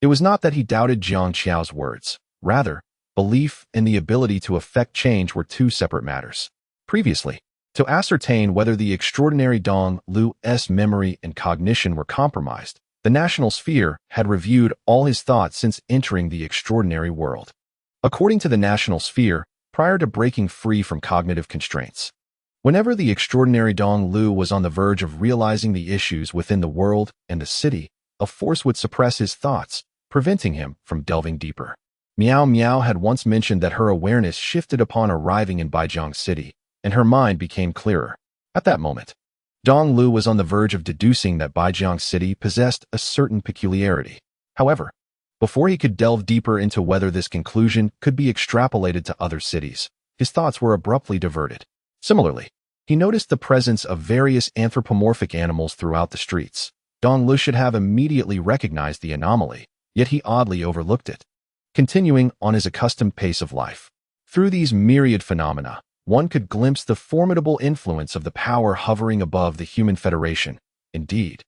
Speaker 1: It was not that he doubted Jiang Qiao's words. Rather, belief and the ability to effect change were two separate matters. Previously, to ascertain whether the extraordinary Dong Lu's memory and cognition were compromised, the national sphere had reviewed all his thoughts since entering the extraordinary world. According to the national sphere, prior to breaking free from cognitive constraints, whenever the extraordinary Dong Lu was on the verge of realizing the issues within the world and the city, a force would suppress his thoughts, preventing him from delving deeper. Miao Miao had once mentioned that her awareness shifted upon arriving in Baijiang City, and her mind became clearer. At that moment, Dong Lu was on the verge of deducing that Baijiang City possessed a certain peculiarity. However, before he could delve deeper into whether this conclusion could be extrapolated to other cities, his thoughts were abruptly diverted. Similarly, he noticed the presence of various anthropomorphic animals throughout the streets. Dong Lu should have immediately recognized the anomaly, yet he oddly overlooked it, continuing on his accustomed pace of life. Through these myriad phenomena, one could glimpse the formidable influence of the power hovering above the human federation. Indeed,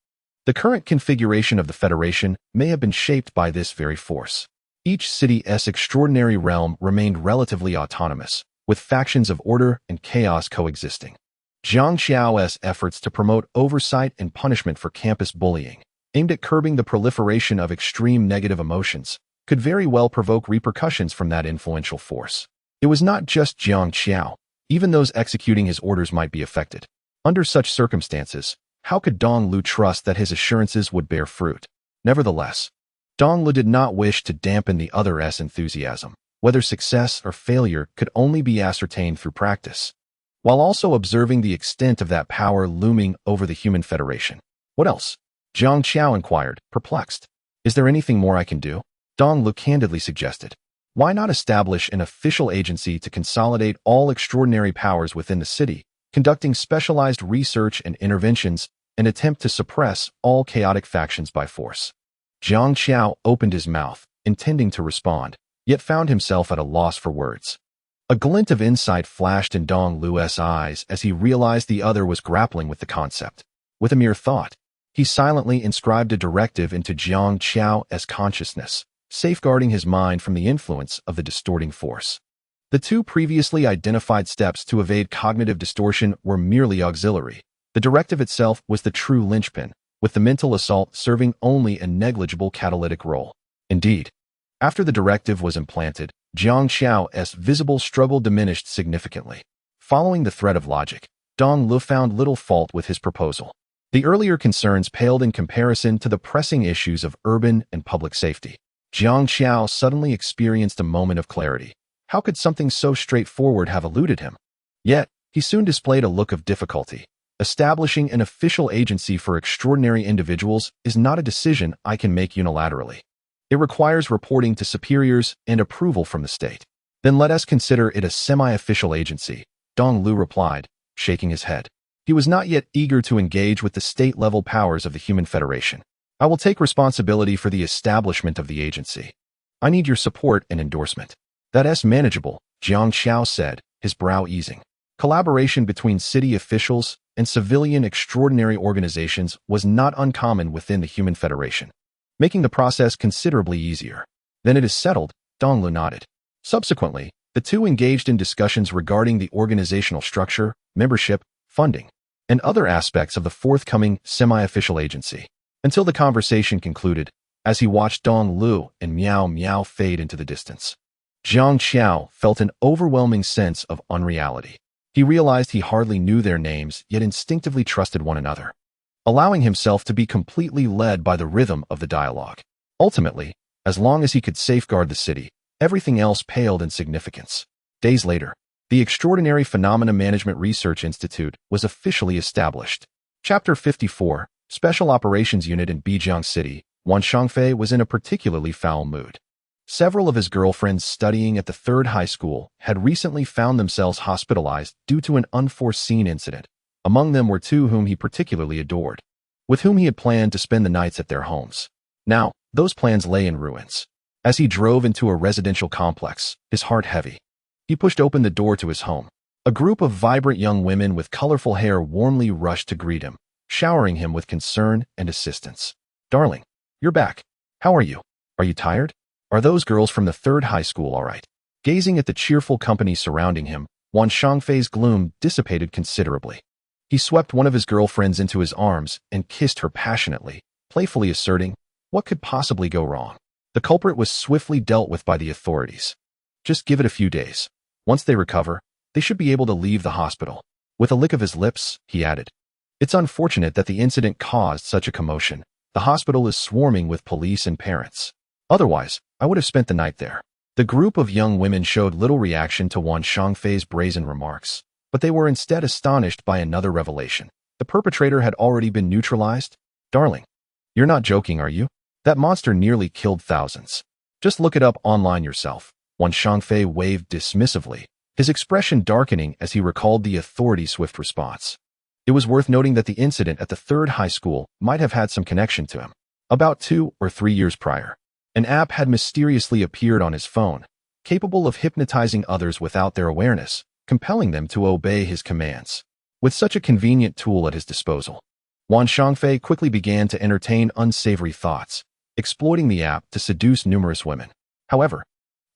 Speaker 1: the current configuration of the federation may have been shaped by this very force. Each city's extraordinary realm remained relatively autonomous, with factions of order and chaos coexisting. Jiang Qiao's efforts to promote oversight and punishment for campus bullying, aimed at curbing the proliferation of extreme negative emotions, could very well provoke repercussions from that influential force. It was not just Jiang Qiao. Even those executing his orders might be affected. Under such circumstances, how could Dong Lu trust that his assurances would bear fruit? Nevertheless, Dong Lu did not wish to dampen the other's enthusiasm. Whether success or failure could only be ascertained through practice, while also observing the extent of that power looming over the human federation. What else? Jiang Qiao inquired, perplexed. Is there anything more I can do? Dong Lu candidly suggested. Why not establish an official agency to consolidate all extraordinary powers within the city, conducting specialized research and interventions, and attempt to suppress all chaotic factions by force? Jiang Qiao opened his mouth, intending to respond, yet found himself at a loss for words. A glint of insight flashed in Dong Lu's eyes as he realized the other was grappling with the concept. With a mere thought, he silently inscribed a directive into Jiang Qiao's consciousness, safeguarding his mind from the influence of the distorting force. The two previously identified steps to evade cognitive distortion were merely auxiliary. The directive itself was the true linchpin, with the mental assault serving only a negligible catalytic role. Indeed, after the directive was implanted, Jiang Qiao's visible struggle diminished significantly. Following the thread of logic, Dong Lu found little fault with his proposal. The earlier concerns paled in comparison to the pressing issues of urban and public safety. Jiang Xiao suddenly experienced a moment of clarity. How could something so straightforward have eluded him? Yet, he soon displayed a look of difficulty. Establishing an official agency for extraordinary individuals is not a decision I can make unilaterally. It requires reporting to superiors and approval from the state. Then let us consider it a semi-official agency, Dong Lu replied, shaking his head. He was not yet eager to engage with the state-level powers of the Human Federation. I will take responsibility for the establishment of the agency. I need your support and endorsement. That's manageable, Jiang Xiao said, his brow easing. Collaboration between city officials and civilian extraordinary organizations was not uncommon within the Human Federation, making the process considerably easier. Then it is settled, Donglu nodded. Subsequently, the two engaged in discussions regarding the organizational structure, membership, funding, and other aspects of the forthcoming semi-official agency, until the conversation concluded, as he watched Dong Lu and Miao Miao fade into the distance. Jiang Xiao felt an overwhelming sense of unreality. He realized he hardly knew their names, yet instinctively trusted one another, allowing himself to be completely led by the rhythm of the dialogue. Ultimately, as long as he could safeguard the city, everything else paled in significance. Days later, the Extraordinary Phenomena Management Research Institute was officially established. Chapter 54, Special Operations Unit in Bijiang City. Wan Shangfei was in a particularly foul mood. Several of his girlfriends studying at the third high school had recently found themselves hospitalized due to an unforeseen incident. Among them were two whom he particularly adored, with whom he had planned to spend the nights at their homes. Now, those plans lay in ruins. As he drove into a residential complex, his heart heavy, he pushed open the door to his home. A group of vibrant young women with colorful hair warmly rushed to greet him, showering him with concern and assistance. "Darling, you're back. How are you? Are you tired? Are those girls from the third high school all right?" Gazing at the cheerful company surrounding him, Wan Shangfei's gloom dissipated considerably. He swept one of his girlfriends into his arms and kissed her passionately, playfully asserting, what could possibly go wrong? The culprit was swiftly dealt with by the authorities. Just give it a few days. Once they recover, they should be able to leave the hospital. With a lick of his lips, he added, "It's unfortunate that the incident caused such a commotion. The hospital is swarming with police and parents. Otherwise, I would have spent the night there." The group of young women showed little reaction to Wan Shangfei's brazen remarks, but they were instead astonished by another revelation. The perpetrator had already been neutralized? "Darling, you're not joking, are you? That monster nearly killed thousands. Just look it up online yourself." Wan Shangfei waved dismissively, his expression darkening as he recalled the authorities' swift response. It was worth noting that the incident at the third high school might have had some connection to him. About 2 or 3 years prior, an app had mysteriously appeared on his phone, capable of hypnotizing others without their awareness, compelling them to obey his commands. With such a convenient tool at his disposal, Wan Shangfei quickly began to entertain unsavory thoughts, exploiting the app to seduce numerous women. However,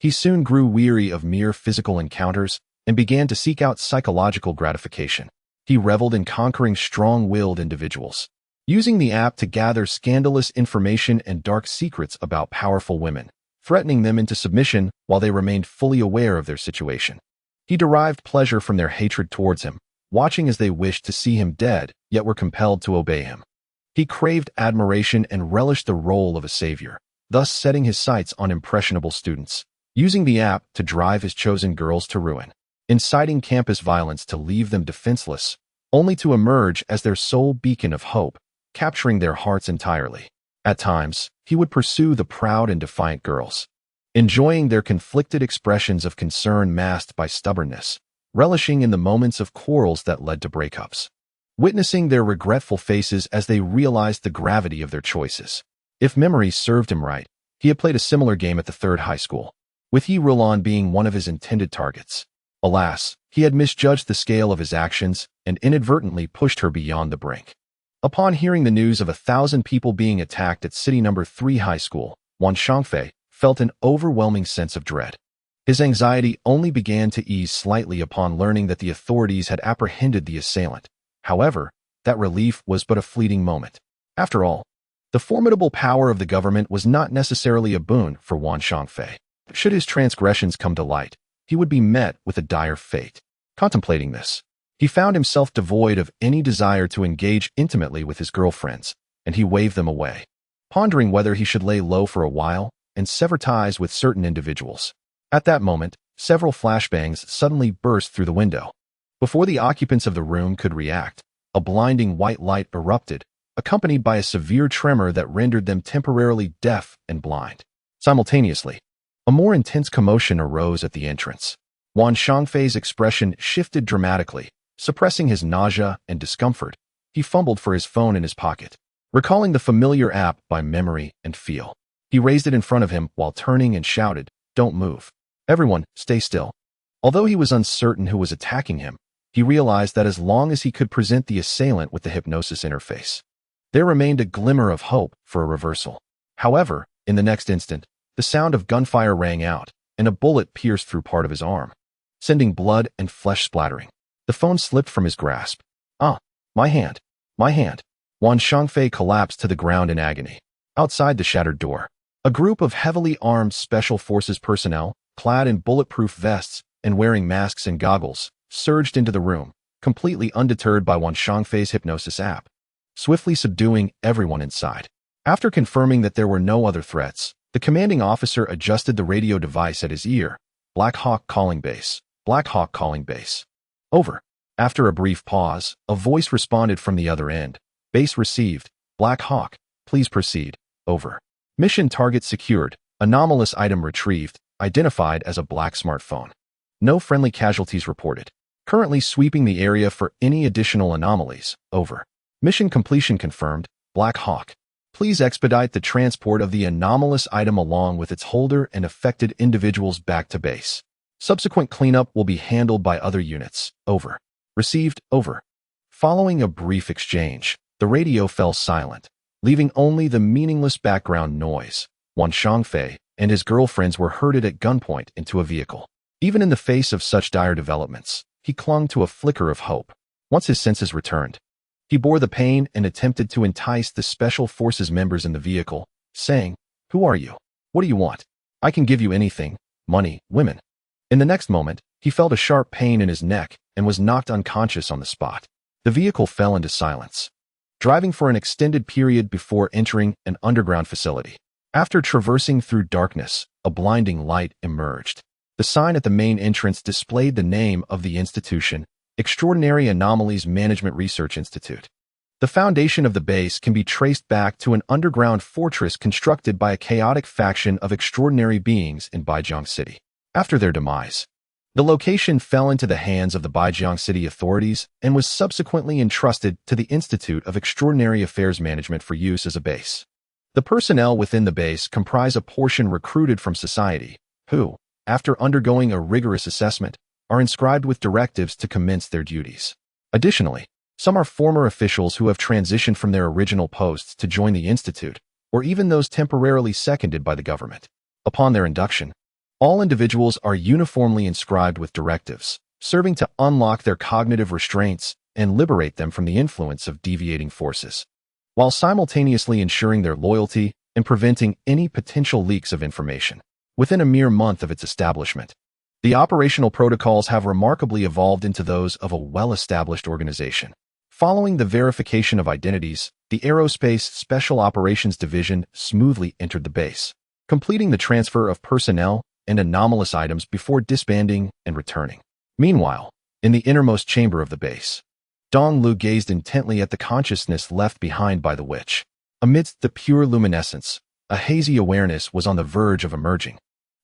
Speaker 1: he soon grew weary of mere physical encounters and began to seek out psychological gratification. He reveled in conquering strong-willed individuals, using the app to gather scandalous information and dark secrets about powerful women, threatening them into submission while they remained fully aware of their situation. He derived pleasure from their hatred towards him, watching as they wished to see him dead, yet were compelled to obey him. He craved admiration and relished the role of a savior, thus setting his sights on impressionable students, using the app to drive his chosen girls to ruin, inciting campus violence to leave them defenseless, only to emerge as their sole beacon of hope, capturing their hearts entirely. At times, he would pursue the proud and defiant girls, enjoying their conflicted expressions of concern masked by stubbornness, relishing in the moments of quarrels that led to breakups, witnessing their regretful faces as they realized the gravity of their choices. If memory served him right, he had played a similar game at the third high school, with Yi Rulan being one of his intended targets. Alas, he had misjudged the scale of his actions and inadvertently pushed her beyond the brink. Upon hearing the news of 1,000 people being attacked at City No. 3 High School, Wan Shangfei felt an overwhelming sense of dread. His anxiety only began to ease slightly upon learning that the authorities had apprehended the assailant. However, that relief was but a fleeting moment. After all, the formidable power of the government was not necessarily a boon for Wan Shangfei. Should his transgressions come to light, he would be met with a dire fate. Contemplating this, He found himself devoid of any desire to engage intimately with his girlfriends, and he waved them away, pondering whether he should lay low for a while and sever ties with certain individuals. At that moment, several flashbangs suddenly burst through the window. Before the occupants of the room could react, a blinding white light erupted, accompanied by a severe tremor that rendered them temporarily deaf and blind. Simultaneously, a more intense commotion arose at the entrance. Wan Shangfei's expression shifted dramatically. Suppressing his nausea and discomfort, he fumbled for his phone in his pocket, recalling the familiar app by memory and feel. He raised it in front of him while turning and shouted, "Don't move. Everyone, stay still." Although he was uncertain who was attacking him, he realized that as long as he could present the assailant with the hypnosis interface, there remained a glimmer of hope for a reversal. However, in the next instant, the sound of gunfire rang out, and a bullet pierced through part of his arm, sending blood and flesh splattering. The phone slipped from his grasp. "Ah, my hand, my hand." Wan Shangfei collapsed to the ground in agony. Outside the shattered door, a group of heavily armed Special Forces personnel, clad in bulletproof vests and wearing masks and goggles, surged into the room, completely undeterred by Wan Shangfei's hypnosis app, swiftly subduing everyone inside. After confirming that there were no other threats, the commanding officer adjusted the radio device at his ear. "Black Hawk calling base. Black Hawk calling base. Over." After a brief pause, a voice responded from the other end. "Base received. Black Hawk, please proceed. Over." Mission target secured. Anomalous item retrieved, identified as a black smartphone. No friendly casualties reported. Currently sweeping the area for any additional anomalies. Over. Mission completion confirmed. Black Hawk, please expedite the transport of the anomalous item along with its holder and affected individuals back to base. Subsequent cleanup will be handled by other units. Over. Received. Over. Following a brief exchange, the radio fell silent, leaving only the meaningless background noise. Wan Shangfei and his girlfriends were herded at gunpoint into a vehicle. Even in the face of such dire developments, he clung to a flicker of hope. Once his senses returned, he bore the pain and attempted to entice the Special Forces members in the vehicle, saying, "Who are you? What do you want? I can give you anything. Money, women." In the next moment, he felt a sharp pain in his neck and was knocked unconscious on the spot. The vehicle fell into silence, driving for an extended period before entering an underground facility. After traversing through darkness, a blinding light emerged. The sign at the main entrance displayed the name of the institution, Extraordinary Anomalies Management Research Institute. The foundation of the base can be traced back to an underground fortress constructed by a chaotic faction of extraordinary beings in Baijiang City. After their demise, the location fell into the hands of the Baijiang City authorities and was subsequently entrusted to the Institute of Extraordinary Affairs Management for use as a base. The personnel within the base comprise a portion recruited from society, who, after undergoing a rigorous assessment, are inscribed with directives to commence their duties. Additionally, some are former officials who have transitioned from their original posts to join the Institute, or even those temporarily seconded by the government. Upon their induction, all individuals are uniformly inscribed with directives, serving to unlock their cognitive restraints and liberate them from the influence of deviating forces, while simultaneously ensuring their loyalty and preventing any potential leaks of information. Within a mere month of its establishment, the operational protocols have remarkably evolved into those of a well-established organization. Following the verification of identities, the Aerospace Special Operations Division smoothly entered the base, completing the transfer of personnel and anomalous items before disbanding and returning. Meanwhile, in the innermost chamber of the base, Dong Lu gazed intently at the consciousness left behind by the witch. Amidst the pure luminescence, a hazy awareness was on the verge of emerging.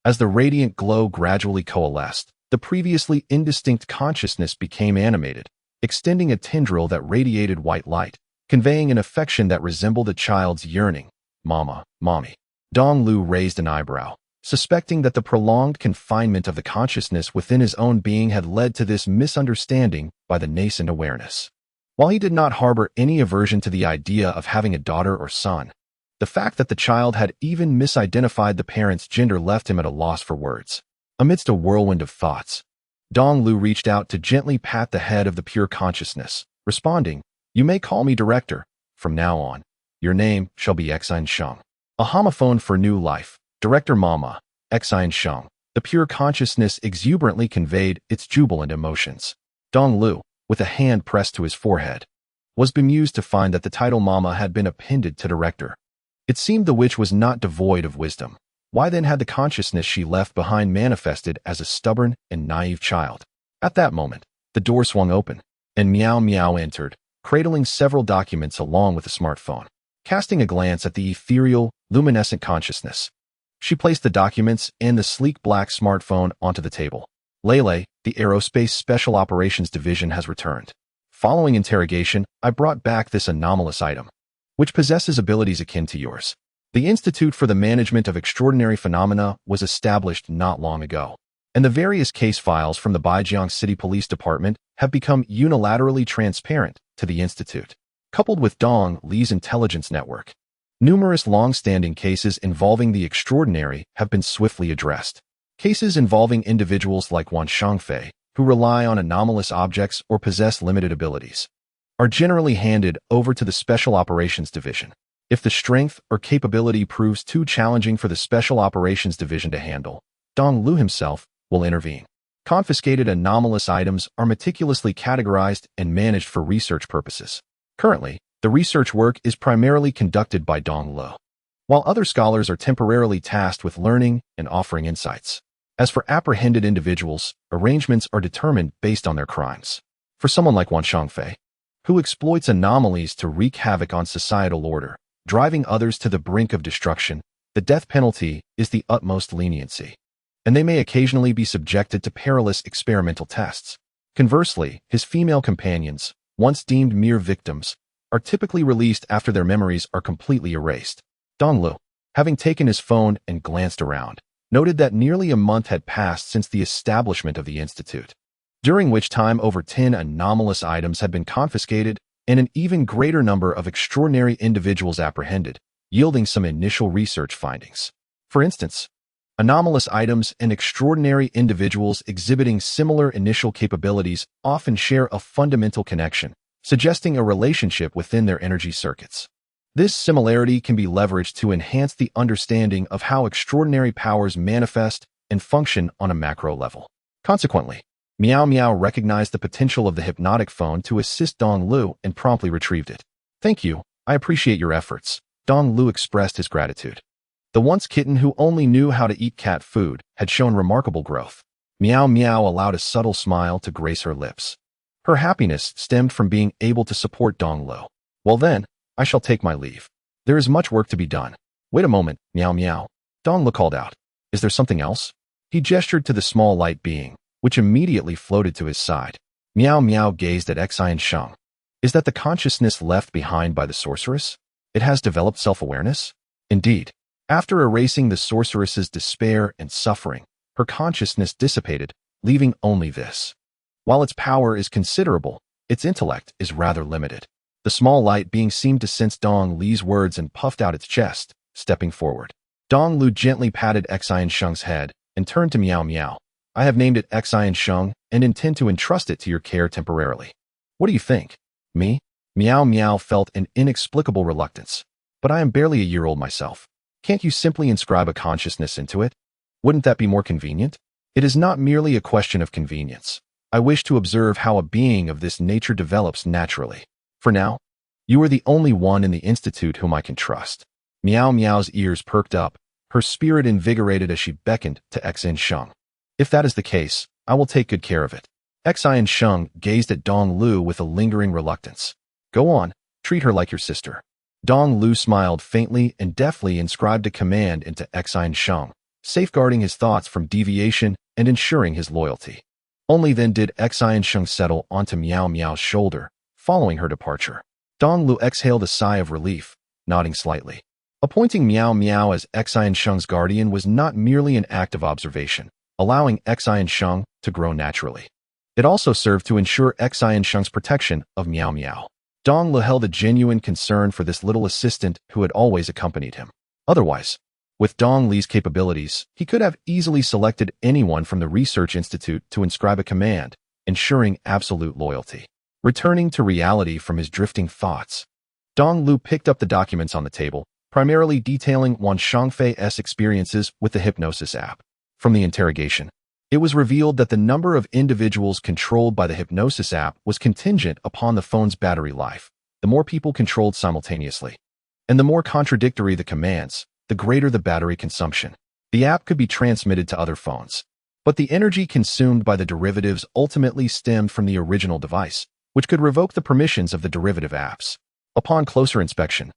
Speaker 1: As the radiant glow gradually coalesced, the previously indistinct consciousness became animated, extending a tendril that radiated white light, conveying an affection that resembled a child's yearning. "Mama, mommy." Dong Lu raised an eyebrow, suspecting that the prolonged confinement of the consciousness within his own being had led to this misunderstanding by the nascent awareness. While he did not harbor any aversion to the idea of having a daughter or son, the fact that the child had even misidentified the parent's gender left him at a loss for words. Amidst a whirlwind of thoughts, Dong Lu reached out to gently pat the head of the pure consciousness, responding, "You may call me Director. From now on, your name shall be Xine Sheng." A homophone for new life. Director Mama, Xine Sheng. The pure consciousness exuberantly conveyed its jubilant emotions. "Dong Lu, with a hand pressed to his forehead, was bemused to find that the title Mama had been appended to director. It seemed the witch was not devoid of wisdom. Why then had the consciousness she left behind manifested as a stubborn and naive child? At that moment, the door swung open, and Meow Meow entered, cradling several documents along with a smartphone. Casting a glance at the ethereal, luminescent consciousness, she placed the documents and the sleek black smartphone onto the table. Lele, the Aerospace Special Operations Division has returned. Following interrogation, I brought back this anomalous item, which possesses abilities akin to yours. The Institute for the Management of Extraordinary Phenomena was established not long ago, and the various case files from the Baijiang City Police Department have become unilaterally transparent to the Institute. Coupled with Dong Li's intelligence network, numerous long-standing cases involving the extraordinary have been swiftly addressed. Cases involving individuals like Wan Shangfei, who rely on anomalous objects or possess limited abilities, are generally handed over to the Special Operations Division. If the strength or capability proves too challenging for the Special Operations Division to handle, Dong Lu himself will intervene. Confiscated anomalous items are meticulously categorized and managed for research purposes. Currently, the research work is primarily conducted by Dong Lu, while other scholars are temporarily tasked with learning and offering insights. As for apprehended individuals, arrangements are determined based on their crimes. For someone like Wan Shangfei, who exploits anomalies to wreak havoc on societal order, driving others to the brink of destruction, the death penalty is the utmost leniency, and they may occasionally be subjected to perilous experimental tests. Conversely, his female companions, once deemed mere victims, are typically released after their memories are completely erased. Dong Lu, having taken his phone and glanced around, noted that nearly a month had passed since the establishment of the Institute, during which time over 10 anomalous items had been confiscated and an even greater number of extraordinary individuals apprehended, yielding some initial research findings. For instance, anomalous items and extraordinary individuals exhibiting similar initial capabilities often share a fundamental connection, suggesting a relationship within their energy circuits. This similarity can be leveraged to enhance the understanding of how extraordinary powers manifest and function on a macro level. Consequently, Meow Meow recognized the potential of the hypnotic phone to assist Dong Lu and promptly retrieved it. "Thank you, I appreciate your efforts." Dong Lu expressed his gratitude. The once kitten who only knew how to eat cat food had shown remarkable growth. Meow Meow allowed a subtle smile to grace her lips. Her happiness stemmed from being able to support Dong Lu. "Well then, I shall take my leave. There is much work to be done." "Wait a moment, Meow Meow," Dong Lu called out. "Is there something else?" He gestured to the small light being, which immediately floated to his side. Meow Meow gazed at Xian Sheng. "Is that the consciousness left behind by the sorceress? It has developed self-awareness?" "Indeed. After erasing the sorceress's despair and suffering, her consciousness dissipated, leaving only this. While its power is considerable, its intellect is rather limited." The small light being seemed to sense Dong Li's words and puffed out its chest, stepping forward. Dong Lu gently patted Xian Sheng's head and turned to Meow Meow. "I have named it Xian Sheng and intend to entrust it to your care temporarily. What do you think?" "Me?" Meow Meow felt an inexplicable reluctance. "But I am barely a year old myself. Can't you simply inscribe a consciousness into it? Wouldn't that be more convenient?" "It is not merely a question of convenience. I wish to observe how a being of this nature develops naturally. For now, you are the only one in the Institute whom I can trust." Meow Meow's ears perked up, her spirit invigorated as she beckoned to Xian Sheng. "If that is the case, I will take good care of it." Xian Sheng gazed at Dong Lu with a lingering reluctance. "Go on, treat her like your sister." Dong Lu smiled faintly and deftly inscribed a command into Xian Sheng, safeguarding his thoughts from deviation and ensuring his loyalty. Only then did Xian Sheng settle onto Meow Meow's shoulder, following her departure. Dong Lu exhaled a sigh of relief, nodding slightly. Appointing Meow Meow as Xian Sheng's guardian was not merely an act of observation, allowing Xian Sheng to grow naturally. It also served to ensure Xian Sheng's protection of Meow Meow. Dong Lu held a genuine concern for this little assistant who had always accompanied him. Otherwise, with Dong Li's capabilities, he could have easily selected anyone from the Research Institute to inscribe a command, ensuring absolute loyalty. Returning to reality from his drifting thoughts, Dong Lu picked up the documents on the table, primarily detailing Wan Shangfei's experiences with the hypnosis app. From the interrogation, It was revealed that the number of individuals controlled by the hypnosis app was contingent upon the phone's battery life. The more people controlled simultaneously, and the more contradictory the commands, the greater the battery consumption. The app could be transmitted to other phones, but the energy consumed by the derivatives ultimately stemmed from the original device, which could revoke the permissions of the derivative apps. Upon closer inspection,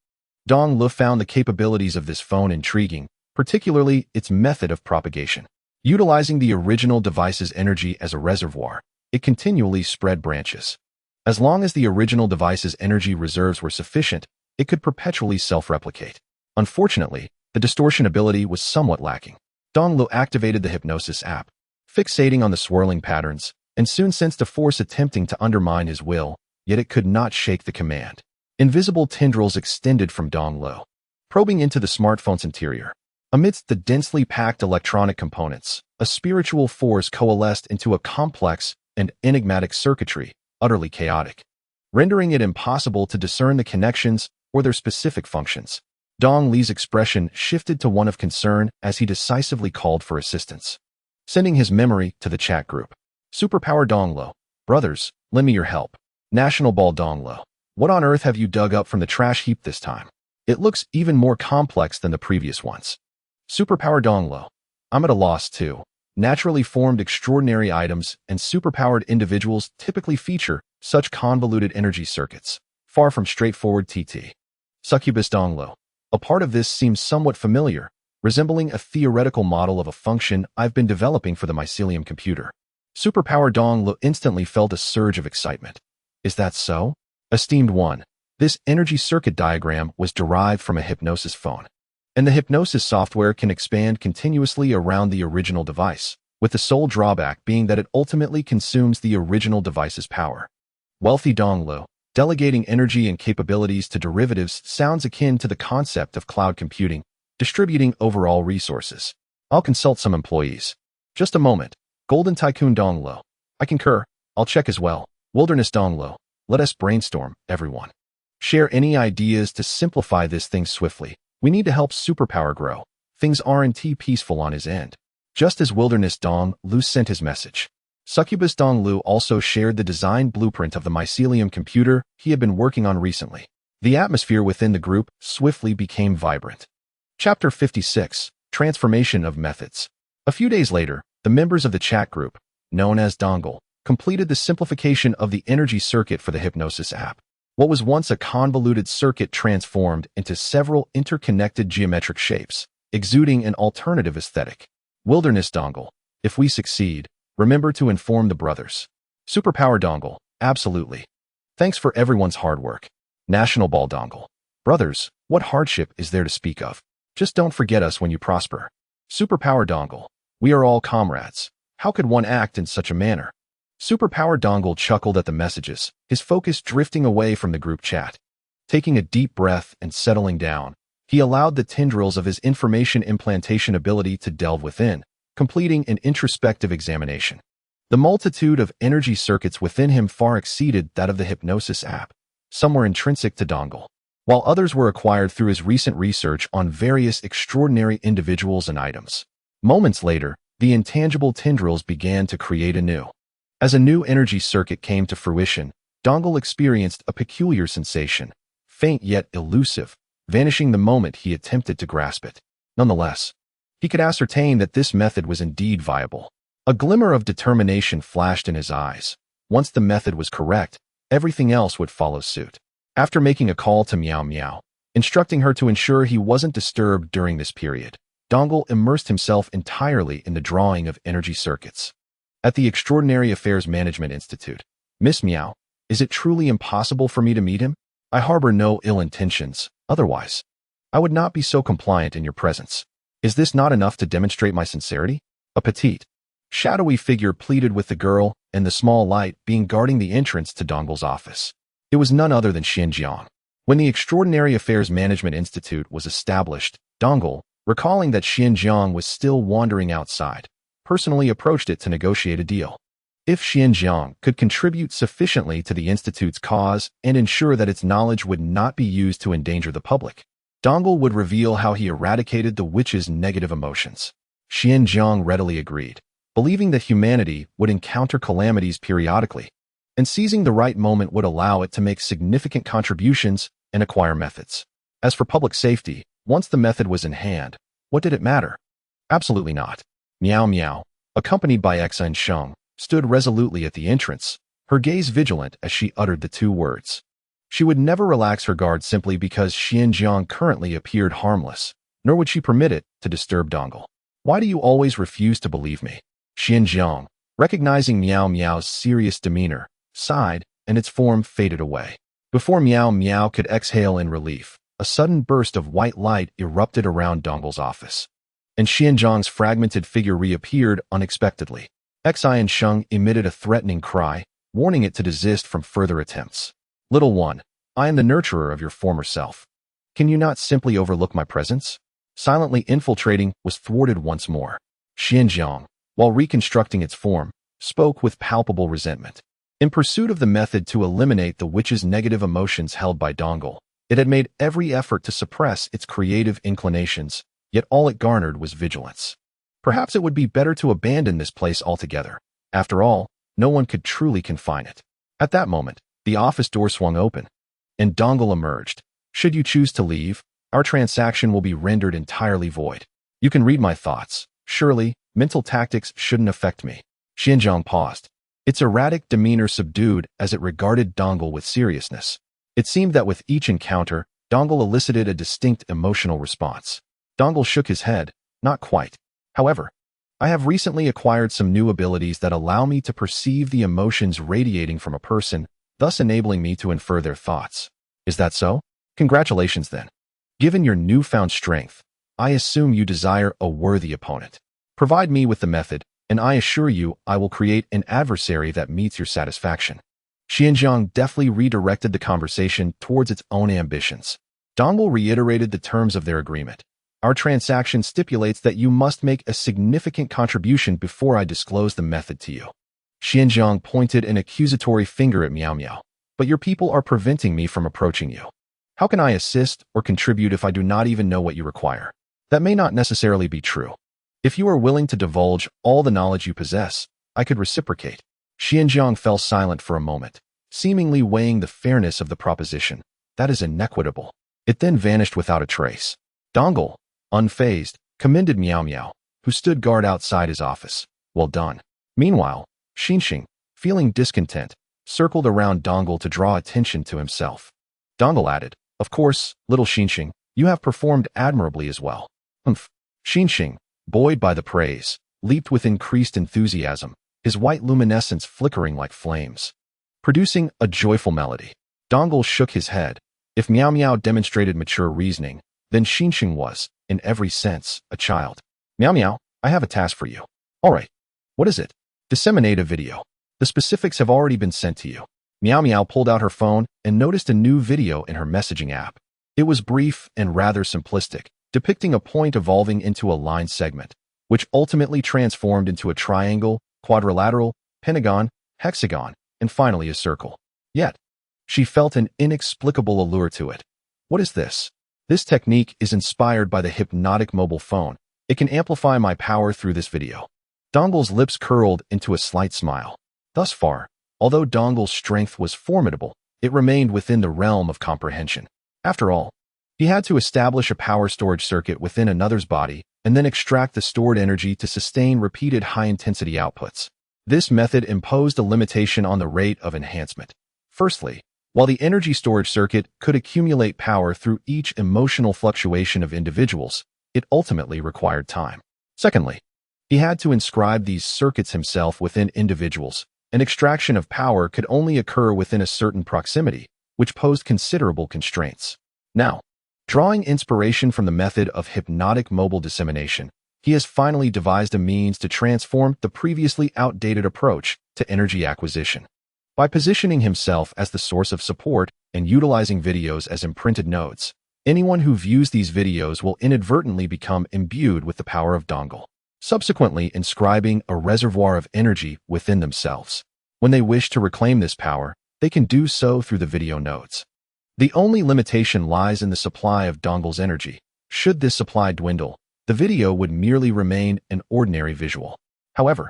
Speaker 1: Dong Lu found the capabilities of this phone intriguing, particularly its method of propagation. Utilizing the original device's energy as a reservoir, it continually spread branches. As long as the original device's energy reserves were sufficient, it could perpetually self-replicate. Unfortunately, the distortion ability was somewhat lacking. Dong Lu activated the hypnosis app, fixating on the swirling patterns, and soon sensed a force attempting to undermine his will, yet it could not shake the command. Invisible tendrils extended from Dong Lu, probing into the smartphone's interior. Amidst the densely packed electronic components, a spiritual force coalesced into a complex and enigmatic circuitry, utterly chaotic, rendering it impossible to discern the connections or their specific functions. Dong Li's expression shifted to one of concern as he decisively called for assistance, sending his memory to the chat group. Superpower Dong Lu. Brothers, lend me your help. National Ball Dong Lu. What on earth have you dug up from the trash heap this time? It looks even more complex than the previous ones. Superpower Dong Lu. I'm at a loss too. Naturally formed extraordinary items and superpowered individuals typically feature such convoluted energy circuits, far from straightforward TT. Succubus Dong Lu. A part of this seems somewhat familiar, resembling a theoretical model of a function I've been developing for the mycelium computer. Superpower Dong Lu instantly felt a surge of excitement. Is that so? Esteemed one, this energy circuit diagram was derived from a hypnosis phone, and the hypnosis software can expand continuously around the original device, with the sole drawback being that it ultimately consumes the original device's power. Wealthy Dong Lu. Delegating energy and capabilities to derivatives sounds akin to the concept of cloud computing, distributing overall resources. I'll consult some employees. Just a moment. Golden Tycoon Dong Lu. I concur. I'll check as well. Wilderness Dong Lu. Let us brainstorm, everyone. Share any ideas to simplify this thing swiftly. We need to help Superpower grow. Things aren't peaceful on his end. Just as Wilderness Dong Lu sent his message, Succubus Dong Lu also shared the design blueprint of the mycelium computer he had been working on recently. The atmosphere within the group swiftly became vibrant. Chapter 56. Transformation of Methods. A few days later, the members of the chat group, known as Dongle, completed the simplification of the energy circuit for the hypnosis app. What was once a convoluted circuit transformed into several interconnected geometric shapes, exuding an alternative aesthetic. Wilderness Dongle. If we succeed, remember to inform the brothers. Superpower Dongle. Absolutely. Thanks for everyone's hard work. National Ball Dongle. Brothers, what hardship is there to speak of? Just don't forget us when you prosper. Superpower Dongle. We are all comrades. How could one act in such a manner? Superpower Dongle chuckled at the messages, his focus drifting away from the group chat. Taking a deep breath and settling down, he allowed the tendrils of his information implantation ability to delve within, completing an introspective examination. The multitude of energy circuits within him far exceeded that of the hypnosis app. Some were intrinsic to Dongle, while others were acquired through his recent research on various extraordinary individuals and items. Moments later, the intangible tendrils began to create anew. As a new energy circuit came to fruition, Dongle experienced a peculiar sensation, faint yet elusive, vanishing the moment he attempted to grasp it. Nonetheless, he could ascertain that this method was indeed viable. A glimmer of determination flashed in his eyes. Once the method was correct, everything else would follow suit. After making a call to Meow Meow, instructing her to ensure he wasn't disturbed during this period, Dongle immersed himself entirely in the drawing of energy circuits. At the Extraordinary Affairs Management Institute, Miss Meow, is it truly impossible for me to meet him? I harbor no ill intentions, otherwise I would not be so compliant in your presence. Is this not enough to demonstrate my sincerity? A petite, shadowy figure pleaded with the girl, and the small light being guarding the entrance to Dongle's office. It was none other than Xinjiang. When the Extraordinary Affairs Management Institute was established, Dongle, recalling that Xinjiang was still wandering outside, personally approached it to negotiate a deal. If Xinjiang could contribute sufficiently to the Institute's cause and ensure that its knowledge would not be used to endanger the public, Dongle would reveal how he eradicated the witch's negative emotions. Xinjiang readily agreed, believing that humanity would encounter calamities periodically, and seizing the right moment would allow it to make significant contributions and acquire methods. As for public safety, once the method was in hand, what did it matter? Absolutely not. Meow Meow, accompanied by Xa and Sheng, stood resolutely at the entrance, her gaze vigilant as she uttered the two words. She would never relax her guard simply because Xianjiang currently appeared harmless, nor would she permit it to disturb Dongle. Why do you always refuse to believe me? Xianjiang, recognizing Meow Meow's serious demeanor, sighed, and its form faded away. Before Meow Meow could exhale in relief, a sudden burst of white light erupted around Dongle's office, and Xianjiang's fragmented figure reappeared unexpectedly. Xa and Sheng emitted a threatening cry, warning it to desist from further attempts. Little one, I am the nurturer of your former self. Can you not simply overlook my presence? Silently infiltrating was thwarted once more. Xianjiang, while reconstructing its form, spoke with palpable resentment. In pursuit of the method to eliminate the witch's negative emotions held by Dongle, it had made every effort to suppress its creative inclinations, yet all it garnered was vigilance. Perhaps it would be better to abandon this place altogether. After all, no one could truly confine it. At that moment, the office door swung open, and Dongle emerged. Should you choose to leave, our transaction will be rendered entirely void. You can read my thoughts. Surely, mental tactics shouldn't affect me. Xianjiang paused, its erratic demeanor subdued as it regarded Dongle with seriousness. It seemed that with each encounter, Dongle elicited a distinct emotional response. Dongle shook his head. Not quite. However, I have recently acquired some new abilities that allow me to perceive the emotions radiating from a person, thus enabling me to infer their thoughts. Is that so? Congratulations then. Given your newfound strength, I assume you desire a worthy opponent. Provide me with the method, and I assure you I will create an adversary that meets your satisfaction. Xianjiang deftly redirected the conversation towards its own ambitions. Dongle reiterated the terms of their agreement. Our transaction stipulates that you must make a significant contribution before I disclose the method to you. Xianjiang pointed an accusatory finger at Meow Meow. But your people are preventing me from approaching you. How can I assist or contribute if I do not even know what you require? That may not necessarily be true. If you are willing to divulge all the knowledge you possess, I could reciprocate. Xianjiang fell silent for a moment, seemingly weighing the fairness of the proposition. That is inequitable. It then vanished without a trace. Dongle, unfazed, commended Meow Meow, who stood guard outside his office. Well done. Meanwhile, Xinxing, feeling discontent, circled around Dongle to draw attention to himself. Dongle added, Of course, little Xinxing, you have performed admirably as well. Humph. Xinxing, buoyed by the praise, leaped with increased enthusiasm, his white luminescence flickering like flames, producing a joyful melody. Dongle shook his head. If Meow Meow demonstrated mature reasoning, then Xinxing was, in every sense, a child. Meow Meow, I have a task for you. All right. What is it? Disseminate a video. The specifics have already been sent to you. Meow Meow pulled out her phone and noticed a new video in her messaging app. It was brief and rather simplistic, depicting a point evolving into a line segment, which ultimately transformed into a triangle, quadrilateral, pentagon, hexagon, and finally a circle. Yet, she felt an inexplicable allure to it. What is this? This technique is inspired by the hypnotic mobile phone. It can amplify my power through this video. Dongle's lips curled into a slight smile. Thus far, although Dongle's strength was formidable, it remained within the realm of comprehension. After all, he had to establish a power storage circuit within another's body and then extract the stored energy to sustain repeated high-intensity outputs. This method imposed a limitation on the rate of enhancement. Firstly, while the energy storage circuit could accumulate power through each emotional fluctuation of individuals, it ultimately required time. Secondly, he had to inscribe these circuits himself within individuals. An extraction of power could only occur within a certain proximity, which posed considerable constraints. Now, drawing inspiration from the method of hypnotic mobile dissemination, he has finally devised a means to transform the previously outdated approach to energy acquisition. By positioning himself as the source of support and utilizing videos as imprinted nodes, anyone who views these videos will inadvertently become imbued with the power of Dongle, subsequently inscribing a reservoir of energy within themselves. When they wish to reclaim this power, they can do so through the video nodes. The only limitation lies in the supply of Dongle's energy. Should this supply dwindle, the video would merely remain an ordinary visual. However,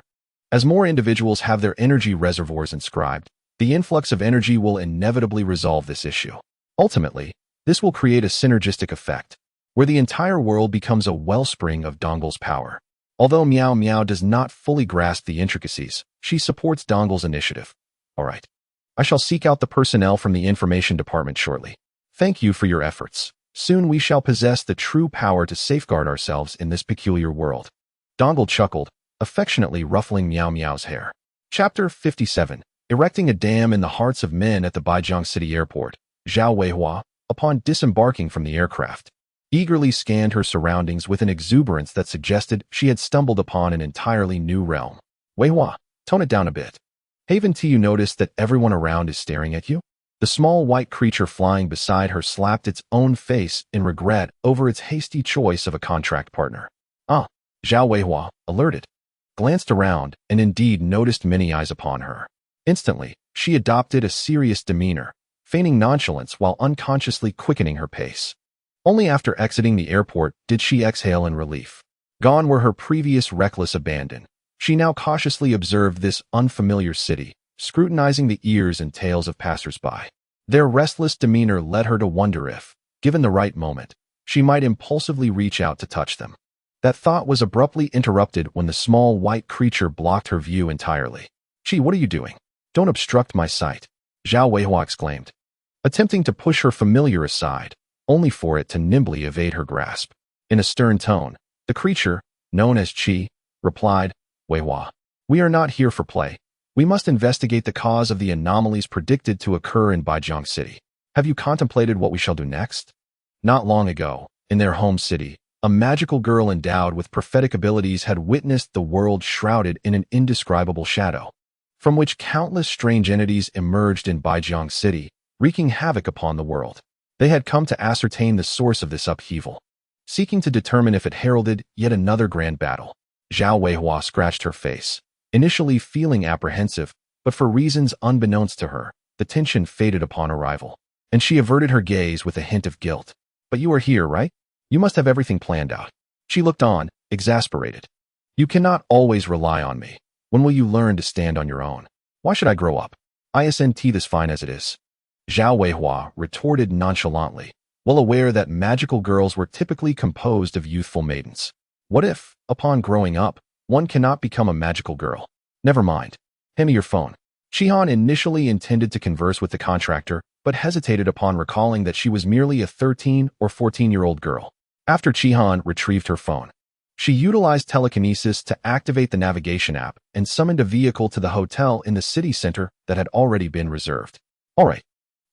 Speaker 1: As more individuals have their energy reservoirs inscribed, the influx of energy will inevitably resolve this issue. Ultimately, this will create a synergistic effect, where the entire world becomes a wellspring of Dongle's power. Although Meow Meow does not fully grasp the intricacies, she supports Dongle's initiative. Alright. I shall seek out the personnel from the information department shortly. Thank you for your efforts. Soon we shall possess the true power to safeguard ourselves in this peculiar world. Dongle chuckled, affectionately ruffling Meow Meow's hair. Chapter 57. Erecting a dam in the hearts of men at the Baijiang City Airport. Zhao Weihua, upon disembarking from the aircraft, eagerly scanned her surroundings with an exuberance that suggested she had stumbled upon an entirely new realm. Weihua, tone it down a bit. Haven't you noticed that everyone around is staring at you? The small white creature flying beside her slapped its own face in regret over its hasty choice of a contract partner. Zhao Weihua, alerted, glanced around and indeed noticed many eyes upon her. Instantly, she adopted a serious demeanor, feigning nonchalance while unconsciously quickening her pace. Only after exiting the airport did she exhale in relief. Gone were her previous reckless abandon. She now cautiously observed this unfamiliar city, scrutinizing the ears and tails of passers-by. Their restless demeanor led her to wonder if, given the right moment, she might impulsively reach out to touch them. That thought was abruptly interrupted when the small white creature blocked her view entirely. "Gee, what are you doing? Don't obstruct my sight," Zhao Weihua exclaimed, attempting to push her familiar aside, only for it to nimbly evade her grasp. In a stern tone, the creature, known as Qi, replied, "Weihua, we are not here for play. We must investigate the cause of the anomalies predicted to occur in Baijiang City. Have you contemplated what we shall do next?" Not long ago, in their home city, a magical girl endowed with prophetic abilities had witnessed the world shrouded in an indescribable shadow, from which countless strange entities emerged in Baijiang City, wreaking havoc upon the world. They had come to ascertain the source of this upheaval, seeking to determine if it heralded yet another grand battle. Zhao Weihua scratched her face, initially feeling apprehensive, but for reasons unbeknownst to her, the tension faded upon arrival, and she averted her gaze with a hint of guilt. "But you are here, right? You must have everything planned out." She looked on, exasperated. "You cannot always rely on me. When will you learn to stand on your own? Why should I grow up? Isn't this fine as it is?" Zhao Weihua retorted nonchalantly, well aware that magical girls were typically composed of youthful maidens. What if, upon growing up, one cannot become a magical girl? Never mind. Hand me your phone. Shihan initially intended to converse with the contractor, but hesitated upon recalling that she was merely a 13 or 14-year-old girl. After Chihan retrieved her phone, she utilized telekinesis to activate the navigation app and summoned a vehicle to the hotel in the city center that had already been reserved. "Alright,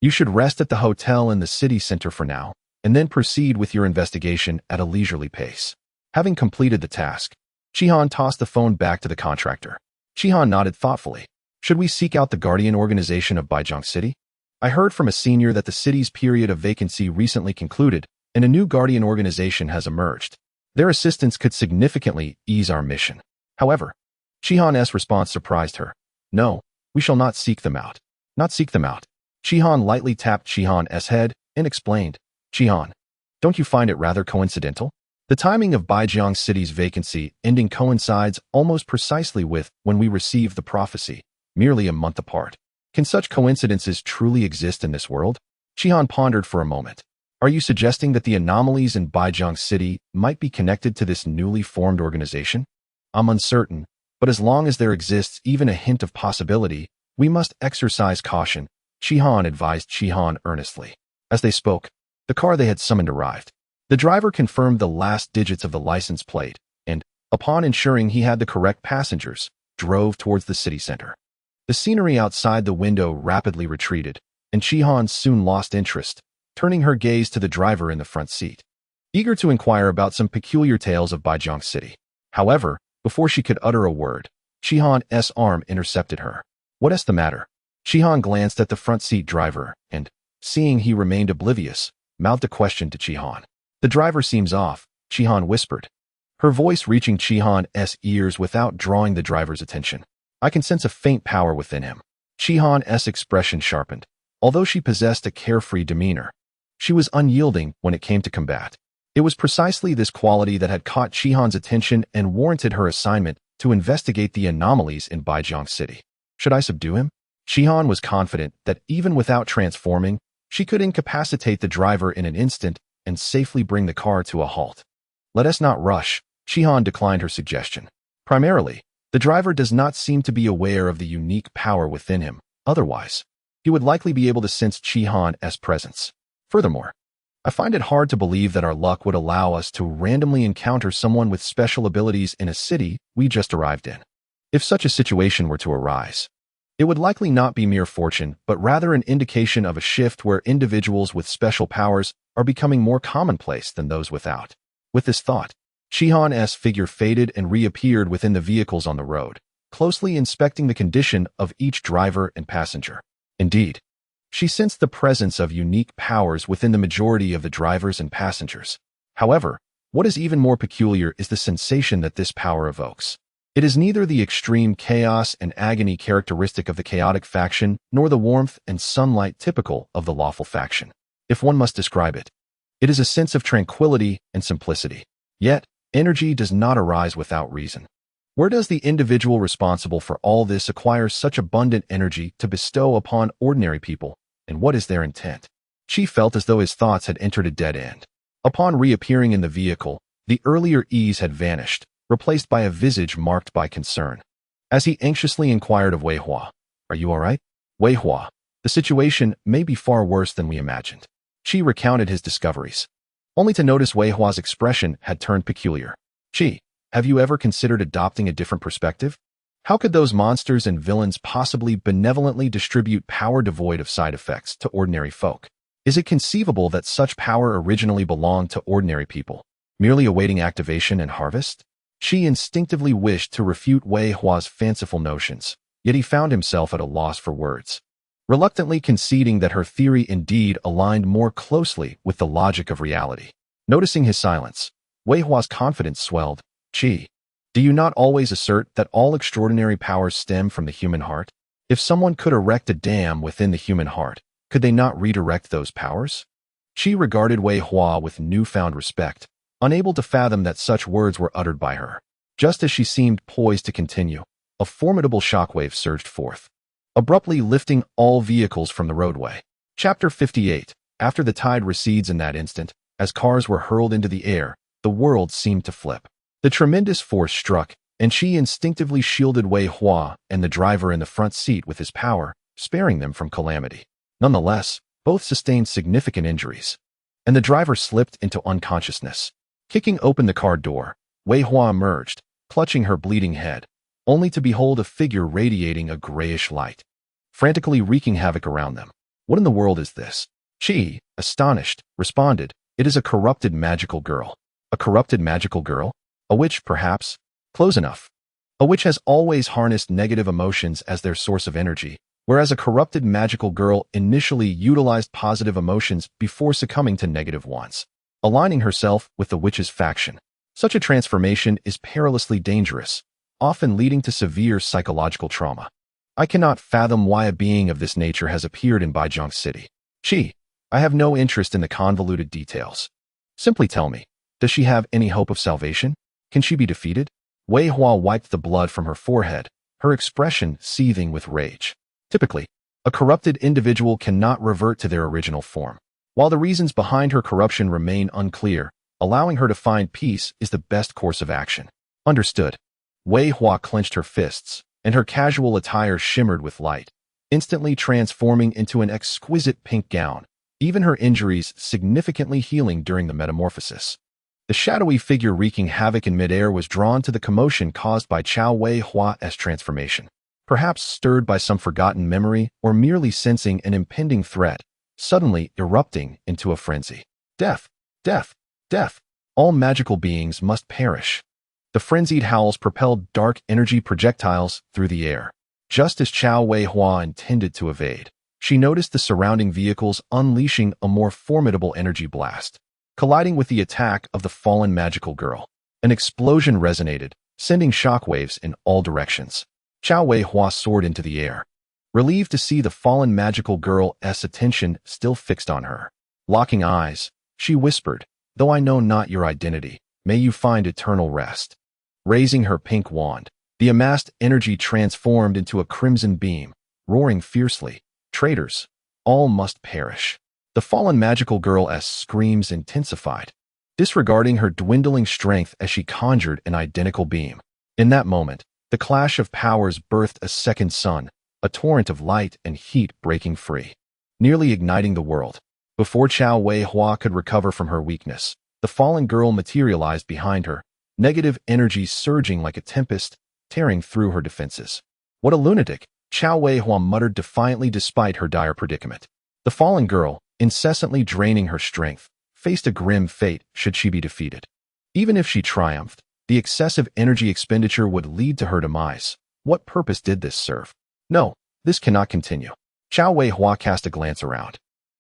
Speaker 1: you should rest at the hotel in the city center for now, and then proceed with your investigation at a leisurely pace." Having completed the task, Chihan tossed the phone back to the contractor. Chihan nodded thoughtfully. "Should we seek out the Guardian organization of Baijiang City? I heard from a senior that the city's period of vacancy recently concluded, and a new Guardian organization has emerged. Their assistance could significantly ease our mission." However, Chihan's response surprised her. "No, we shall not seek them out." "Not seek them out." Chihan lightly tapped Chihan's head and explained, "Chihan, don't you find it rather coincidental? The timing of Baijiang City's vacancy ending coincides almost precisely with when we received the prophecy, merely a month apart. Can such coincidences truly exist in this world?" Chihan pondered for a moment. "Are you suggesting that the anomalies in Baijiang City might be connected to this newly formed organization?" "I'm uncertain, but as long as there exists even a hint of possibility, we must exercise caution," Chihan advised Chihan earnestly. As they spoke, the car they had summoned arrived. The driver confirmed the last digits of the license plate and, upon ensuring he had the correct passengers, drove towards the city center. The scenery outside the window rapidly retreated, and Chihan soon lost interest, turning her gaze to the driver in the front seat, eager to inquire about some peculiar tales of Baijiang City. However, before she could utter a word, Chihan's arm intercepted her. "What's the matter?" Chihan glanced at the front seat driver and, seeing he remained oblivious, mouthed a question to Chihan. "The driver seems off," Chihan whispered, her voice reaching Chihan's ears without drawing the driver's attention. "I can sense a faint power within him." Chihan's expression sharpened. Although she possessed a carefree demeanor, she was unyielding when it came to combat. It was precisely this quality that had caught Chihan's attention and warranted her assignment to investigate the anomalies in Baijiang City. Should I subdue him? Shihan was confident that even without transforming, she could incapacitate the driver in an instant and safely bring the car to a halt. Let us not rush. Shihan declined her suggestion. Primarily, the driver does not seem to be aware of the unique power within him. Otherwise, he would likely be able to sense Shihan's presence. Furthermore, I find it hard to believe that our luck would allow us to randomly encounter someone with special abilities in a city we just arrived in. If such a situation were to arise, it would likely not be mere fortune, but rather an indication of a shift where individuals with special powers are becoming more commonplace than those without. With this thought, Shihan's figure faded and reappeared within the vehicles on the road, closely inspecting the condition of each driver and passenger. Indeed, she sensed the presence of unique powers within the majority of the drivers and passengers. However, what is even more peculiar is the sensation that this power evokes. It is neither the extreme chaos and agony characteristic of the chaotic faction, nor the warmth and sunlight typical of the lawful faction. If one must describe it, it is a sense of tranquility and simplicity. Yet, energy does not arise without reason. Where does the individual responsible for all this acquire such abundant energy to bestow upon ordinary people, and what is their intent? She felt as though his thoughts had entered a dead end. Upon reappearing in the vehicle, the earlier ease had vanished, replaced by a visage marked by concern. As he anxiously inquired of Wei Hua, "Are you all right?" "Wei Hua, the situation may be far worse than we imagined." Qi recounted his discoveries, only to notice Wei Hua's expression had turned peculiar. "Qi, have you ever considered adopting a different perspective? How could those monsters and villains possibly benevolently distribute power devoid of side effects to ordinary folk? Is it conceivable that such power originally belonged to ordinary people, merely awaiting activation and harvest?" She instinctively wished to refute Wei Hua's fanciful notions, yet he found himself at a loss for words. Reluctantly conceding that her theory indeed aligned more closely with the logic of reality. Noticing his silence, Wei Hua's confidence swelled. "Qi, do you not always assert that all extraordinary powers stem from the human heart? If someone could erect a dam within the human heart, could they not redirect those powers?" Qi regarded Wei Hua with newfound respect, unable to fathom that such words were uttered by her. Just as she seemed poised to continue, a formidable shockwave surged forth, abruptly lifting all vehicles from the roadway. Chapter 58. After the tide recedes in that instant, as cars were hurled into the air, the world seemed to flip. The tremendous force struck, and she instinctively shielded Wei Hua and the driver in the front seat with his power, sparing them from calamity. Nonetheless, both sustained significant injuries, and the driver slipped into unconsciousness. Kicking open the car door, Wei Hua emerged, clutching her bleeding head, only to behold a figure radiating a grayish light, frantically wreaking havoc around them. "What in the world is this?" Qi, astonished, responded, "It is a corrupted magical girl." "A corrupted magical girl? A witch, perhaps?" "Close enough. A witch has always harnessed negative emotions as their source of energy, whereas a corrupted magical girl initially utilized positive emotions before succumbing to negative ones, aligning herself with the witch's faction. Such a transformation is perilously dangerous, often leading to severe psychological trauma. I cannot fathom why a being of this nature has appeared in Baijiang City. Qi, I have no interest in the convoluted details. Simply tell me, does she have any hope of salvation? Can she be defeated?" Wei Hua wiped the blood from her forehead, her expression seething with rage. Typically, a corrupted individual cannot revert to their original form. While the reasons behind her corruption remain unclear, allowing her to find peace is the best course of action. "Understood." Wei Hua clenched her fists, and her casual attire shimmered with light, instantly transforming into an exquisite pink gown, even her injuries significantly healing during the metamorphosis. The shadowy figure wreaking havoc in midair was drawn to the commotion caused by Wei Hua's transformation. Perhaps stirred by some forgotten memory or merely sensing an impending threat, suddenly erupting into a frenzy. "Death! Death! Death! All magical beings must perish." The frenzied howls propelled dark energy projectiles through the air. Just as Wei Hua intended to evade, she noticed the surrounding vehicles unleashing a more formidable energy blast, colliding with the attack of the fallen magical girl. An explosion resonated, sending shockwaves in all directions. Wei Hua soared into the air, relieved to see the fallen magical girl's attention still fixed on her. Locking eyes, she whispered, "Though I know not your identity, may you find eternal rest." Raising her pink wand, The amassed energy transformed into a crimson beam, roaring fiercely. Traitors, all must perish. The fallen magical girl's screams intensified, disregarding her dwindling strength as she conjured an identical beam. In that moment, the clash of powers birthed a second sun, a torrent of light and heat breaking free, nearly igniting the world. Before Chao Wei Hua could recover from her weakness, the fallen girl materialized behind her, negative energy surging like a tempest, tearing through her defenses. What a lunatic, Chao Wei Hua muttered defiantly despite her dire predicament. The fallen girl, incessantly draining her strength, faced a grim fate should she be defeated. Even if she triumphed, the excessive energy expenditure would lead to her demise. What purpose did this serve? No, this cannot continue. Chao Wei Hua cast a glance around.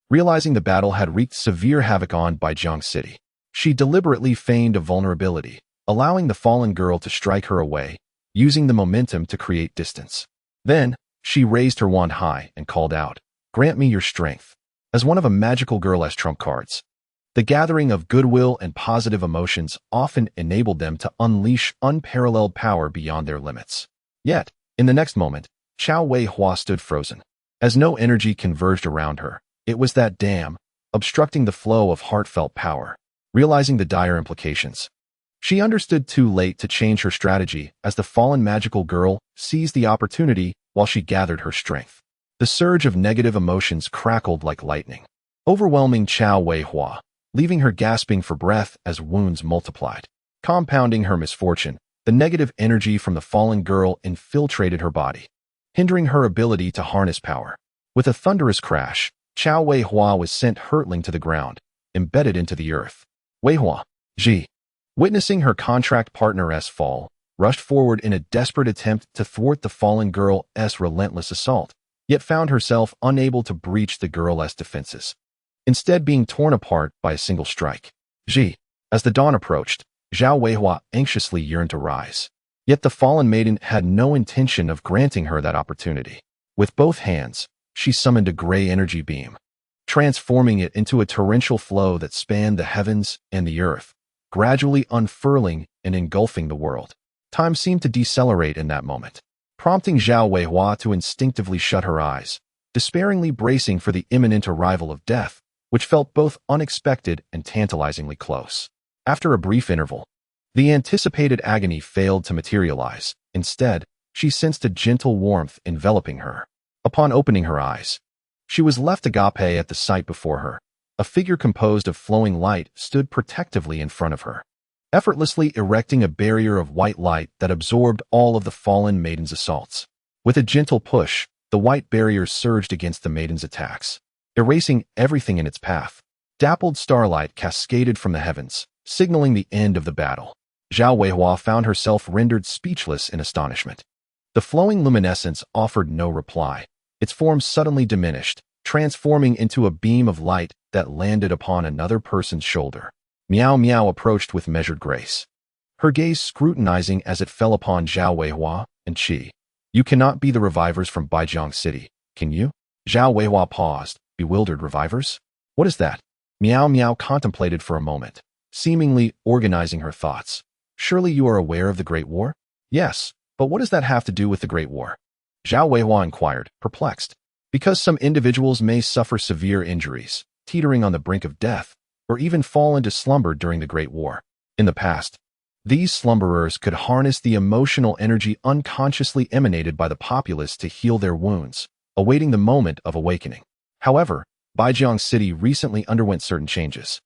Speaker 1: Realizing the battle had wreaked severe havoc on Baijiang City, she deliberately feigned a vulnerability, allowing the fallen girl to strike her away, using the momentum to create distance. Then, she raised her wand high and called out, "Grant me your strength." As one of a magical girl's trump cards, the gathering of goodwill and positive emotions often enabled them to unleash unparalleled power beyond their limits. Yet, in the next moment, Chao Wei Hua stood frozen. As no energy converged around her, it was that dam, obstructing the flow of heartfelt power. Realizing the dire implications, she understood too late to change her strategy as the fallen magical girl seized the opportunity while she gathered her strength. The surge of negative emotions crackled like lightning, overwhelming Chao Wei Hua, leaving her gasping for breath as wounds multiplied. Compounding her misfortune, the negative energy from the fallen girl infiltrated her body, hindering her ability to harness power. With a thunderous crash, Chao Wei Hua was sent hurtling to the ground, embedded into the earth. Wei Hua, Ji, witnessing her contract partner's fall, rushed forward in a desperate attempt to thwart the fallen girl's relentless assault, yet found herself unable to breach the girl's defenses, instead being torn apart by a single strike. Ji, as the dawn approached, Zhao Weihua anxiously yearned to rise. Yet the fallen maiden had no intention of granting her that opportunity. With both hands, she summoned a gray energy beam, transforming it into a torrential flow that spanned the heavens and the earth, gradually unfurling and engulfing the world. Time seemed to decelerate in that moment, prompting Zhao Weihua to instinctively shut her eyes, despairingly bracing for the imminent arrival of death, which felt both unexpected and tantalizingly close. After a brief interval, the anticipated agony failed to materialize. Instead, she sensed a gentle warmth enveloping her. Upon opening her eyes, she was left agape at the sight before her. A figure composed of flowing light stood protectively in front of her, effortlessly erecting a barrier of white light that absorbed all of the fallen maiden's assaults. With a gentle push, the white barrier surged against the maiden's attacks, erasing everything in its path. Dappled starlight cascaded from the heavens, signaling the end of the battle. Zhao Weihua found herself rendered speechless in astonishment. The flowing luminescence offered no reply. Its form suddenly diminished, transforming into a beam of light that landed upon another person's shoulder. Miao Miao approached with measured grace, her gaze scrutinizing as it fell upon Zhao Weihua and Qi. "You cannot be the revivers from Baijiang City, can you?" Zhao Weihua paused, bewildered. "Revivers? What is that?" Miao Miao contemplated for a moment, seemingly organizing her thoughts. "Surely you are aware of the Great War?" "Yes, but what does that have to do with the Great War?" Zhao Weihua inquired, perplexed. "Because some individuals may suffer severe injuries, teetering on the brink of death, or even fall into slumber during the Great War. In the past, these slumberers could harness the emotional energy unconsciously emanated by the populace to heal their wounds, awaiting the moment of awakening. However, Baijiang City recently underwent certain changes.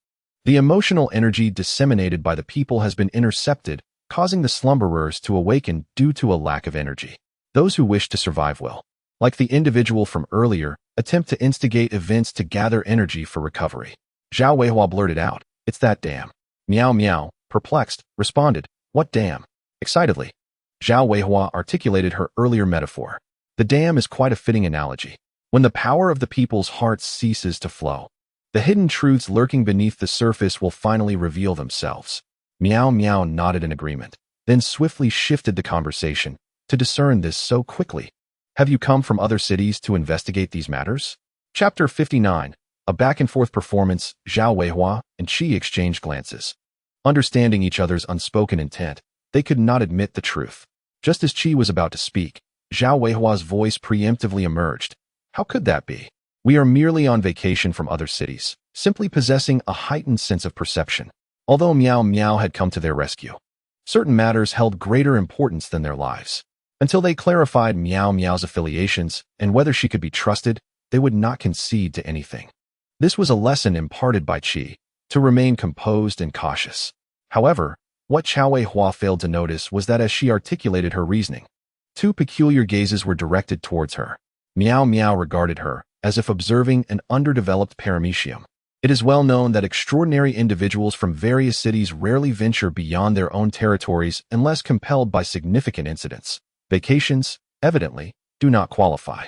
Speaker 1: The emotional energy disseminated by the people has been intercepted, causing the slumberers to awaken due to a lack of energy. Those who wish to survive will, like the individual from earlier, attempt to instigate events to gather energy for recovery." Zhao Weihua blurted out, "It's that dam." Miao Miao, perplexed, responded, "What dam?" Excitedly, Zhao Weihua articulated her earlier metaphor. "The dam is quite a fitting analogy. When the power of the people's hearts ceases to flow, the hidden truths lurking beneath the surface will finally reveal themselves." Miao Miao nodded in agreement, then swiftly shifted the conversation to discern this so quickly. "Have you come from other cities to investigate these matters?" Chapter 59. A back-and-forth performance. Zhao Weihua and Qi exchanged glances. Understanding each other's unspoken intent, they could not admit the truth. Just as Qi was about to speak, Zhao Weihua's voice preemptively emerged. How could that be? We are merely on vacation from other cities, simply possessing a heightened sense of perception. Although Miao Miao had come to their rescue, certain matters held greater importance than their lives. Until they clarified Miao Miao's affiliations and whether she could be trusted, they would not concede to anything. This was a lesson imparted by Qi, to remain composed and cautious. However, what Zhao Weihua failed to notice was that as she articulated her reasoning, two peculiar gazes were directed towards her. Miao Miao regarded her, as if observing an underdeveloped paramecium. It is well known that extraordinary individuals from various cities rarely venture beyond their own territories unless compelled by significant incidents. Vacations, evidently, do not qualify.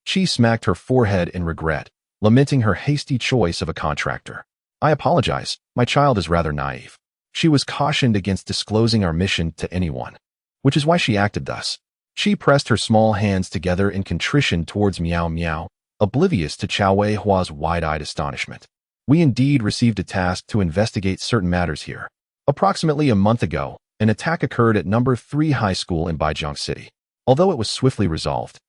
Speaker 1: She smacked her forehead in regret, lamenting her hasty choice of a contractor. I apologize, my child is rather naive. She was cautioned against disclosing our mission to anyone, which is why she acted thus. She pressed her small hands together in contrition towards Miao Miao, oblivious to Zhao Weihua's wide-eyed astonishment. We indeed received a task to investigate certain matters here. Approximately a month ago, an attack occurred at number 3 high school in Baijiang City. Although it was swiftly resolved,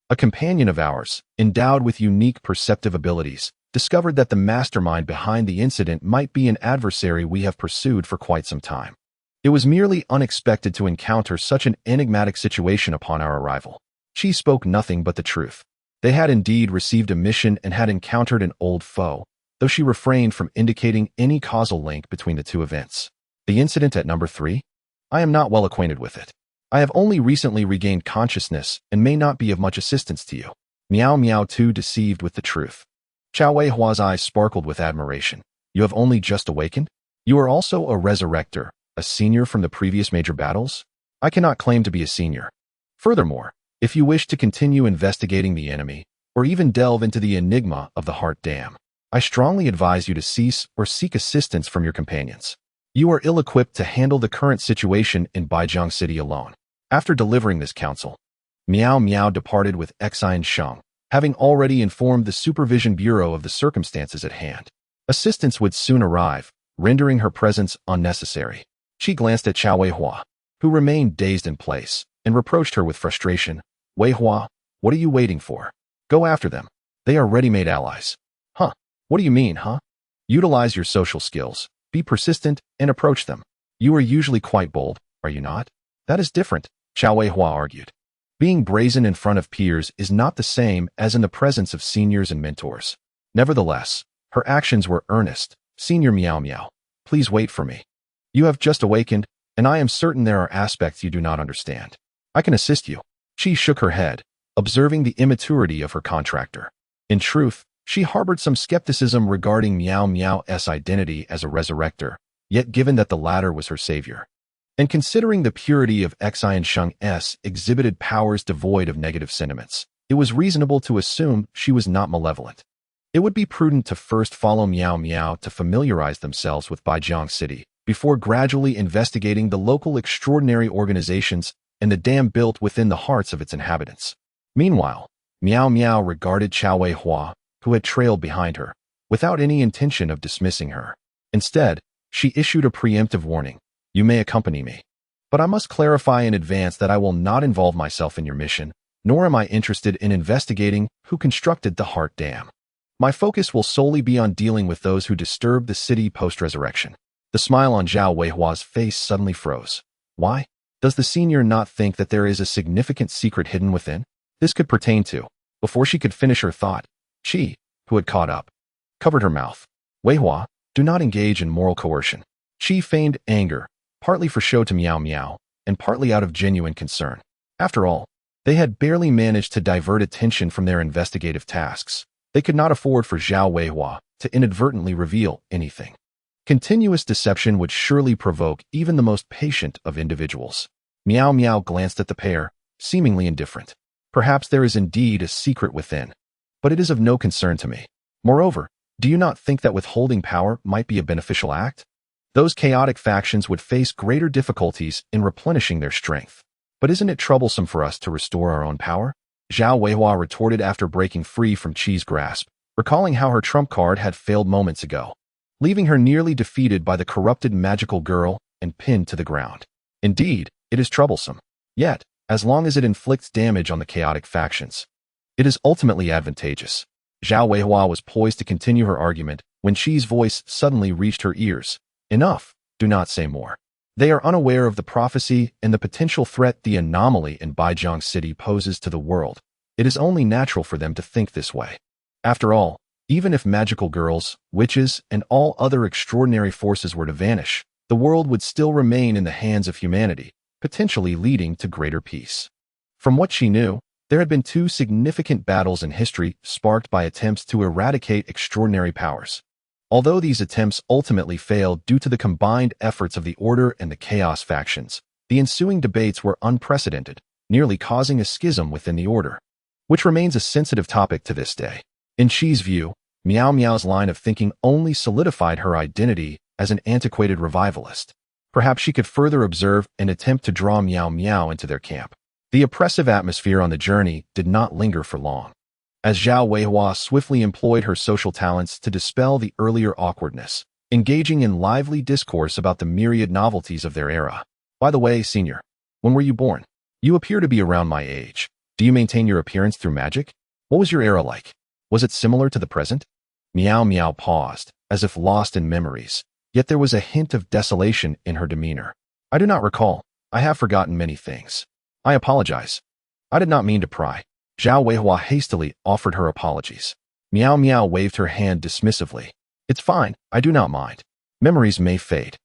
Speaker 1: a companion of ours, endowed with unique perceptive abilities, discovered that the mastermind behind the incident might be an adversary we have pursued for quite some time. It was merely unexpected to encounter such an enigmatic situation upon our arrival. She spoke nothing but the truth. They had indeed received a mission and had encountered an old foe, though she refrained from indicating any causal link between the two events. The incident at number 3? I am not well acquainted with it. I have only recently regained consciousness and may not be of much assistance to you. Miao Miao too deceived with the truth. Zhao Weihua's eyes sparkled with admiration. You have only just awakened? You are also a resurrector, a senior from the previous major battles? I cannot claim to be a senior. Furthermore, if you wish to continue investigating the enemy, or even delve into the enigma of the Heart Dam, I strongly advise you to cease or seek assistance from your companions. You are ill-equipped to handle the current situation in Baijiang City alone. After delivering this counsel, Miao Miao departed with Xian Sheng, having already informed the Supervision Bureau of the circumstances at hand. Assistance would soon arrive, rendering her presence unnecessary. She glanced at Zhao Weihua, who remained dazed in place, and reproached her with frustration. Weihua, what are you waiting for? Go after them. They are ready-made allies. Huh? What do you mean, huh? Utilize your social skills, be persistent, and approach them. You are usually quite bold, are you not? That is different, Zhao Weihua argued. Being brazen in front of peers is not the same as in the presence of seniors and mentors. Nevertheless, her actions were earnest. Senior Miao Miao, please wait for me. You have just awakened, and I am certain there are aspects you do not understand. I can assist you. She shook her head, observing the immaturity of her contractor. In truth, she harbored some skepticism regarding Miao Miao's identity as a resurrector, yet given that the latter was her savior, and considering the purity of Xian Sheng's exhibited powers devoid of negative sentiments, it was reasonable to assume she was not malevolent. It would be prudent to first follow Miao Miao to familiarize themselves with Baijiang City, before gradually investigating the local extraordinary organizations and the dam built within the hearts of its inhabitants. Meanwhile, Miao Miao regarded Zhao Weihua, who had trailed behind her, without any intention of dismissing her. Instead, she issued a preemptive warning. You may accompany me. But I must clarify in advance that I will not involve myself in your mission, nor am I interested in investigating who constructed the Heart Dam. My focus will solely be on dealing with those who disturbed the city post-resurrection. The smile on Zhao Weihua's face suddenly froze. Why? Does the senior not think that there is a significant secret hidden within? This could pertain to. Before she could finish her thought, Qi, who had caught up, covered her mouth. Weihua, do not engage in moral coercion. Qi feigned anger, partly for show to Miao Miao, and partly out of genuine concern. After all, they had barely managed to divert attention from their investigative tasks. They could not afford for Zhao Weihua to inadvertently reveal anything. Continuous deception would surely provoke even the most patient of individuals. Miao Miao glanced at the pair, seemingly indifferent. Perhaps there is indeed a secret within, but it is of no concern to me. Moreover, do you not think that withholding power might be a beneficial act? Those chaotic factions would face greater difficulties in replenishing their strength. But isn't it troublesome for us to restore our own power? Zhao Weihua retorted after breaking free from Qi's grasp, recalling how her trump card had failed moments ago, leaving her nearly defeated by the corrupted magical girl and pinned to the ground. Indeed, it is troublesome. Yet, as long as it inflicts damage on the chaotic factions. It is ultimately advantageous. Zhao Weihua was poised to continue her argument when Qi's voice suddenly reached her ears. Enough, do not say more. They are unaware of the prophecy and the potential threat the anomaly in Baijiang City poses to the world. It is only natural for them to think this way. After all, even if magical girls, witches, and all other extraordinary forces were to vanish, the world would still remain in the hands of humanity, potentially leading to greater peace. From what she knew, there had been two significant battles in history sparked by attempts to eradicate extraordinary powers. Although these attempts ultimately failed due to the combined efforts of the Order and the Chaos factions, the ensuing debates were unprecedented, nearly causing a schism within the Order, which remains a sensitive topic to this day. In Qi's view, Miao Miao's line of thinking only solidified her identity as an antiquated revivalist. Perhaps she could further observe and attempt to draw Miao Miao into their camp. The oppressive atmosphere on the journey did not linger for long, as Zhao Weihua swiftly employed her social talents to dispel the earlier awkwardness, engaging in lively discourse about the myriad novelties of their era. By the way, senior, when were you born? You appear to be around my age. Do you maintain your appearance through magic? What was your era like? Was it similar to the present? Miao Miao paused, as if lost in memories, yet there was a hint of desolation in her demeanor. I do not recall. I have forgotten many things. I apologize. I did not mean to pry. Zhao Weihua hastily offered her apologies. Miao Miao waved her hand dismissively. It's fine, I do not mind. Memories may fade,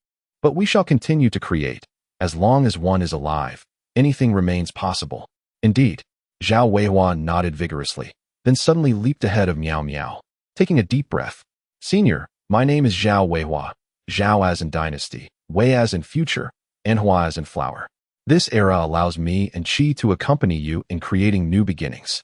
Speaker 1: but we shall continue to create. As long as one is alive, anything remains possible. Indeed. Zhao Weihua nodded vigorously, then suddenly leaped ahead of Miao Miao, taking a deep breath. Senior, my name is Zhao Weihua. Zhao as in dynasty, Wei as in future, and Hua as in flower. This era allows me and Qi to accompany you in creating new beginnings.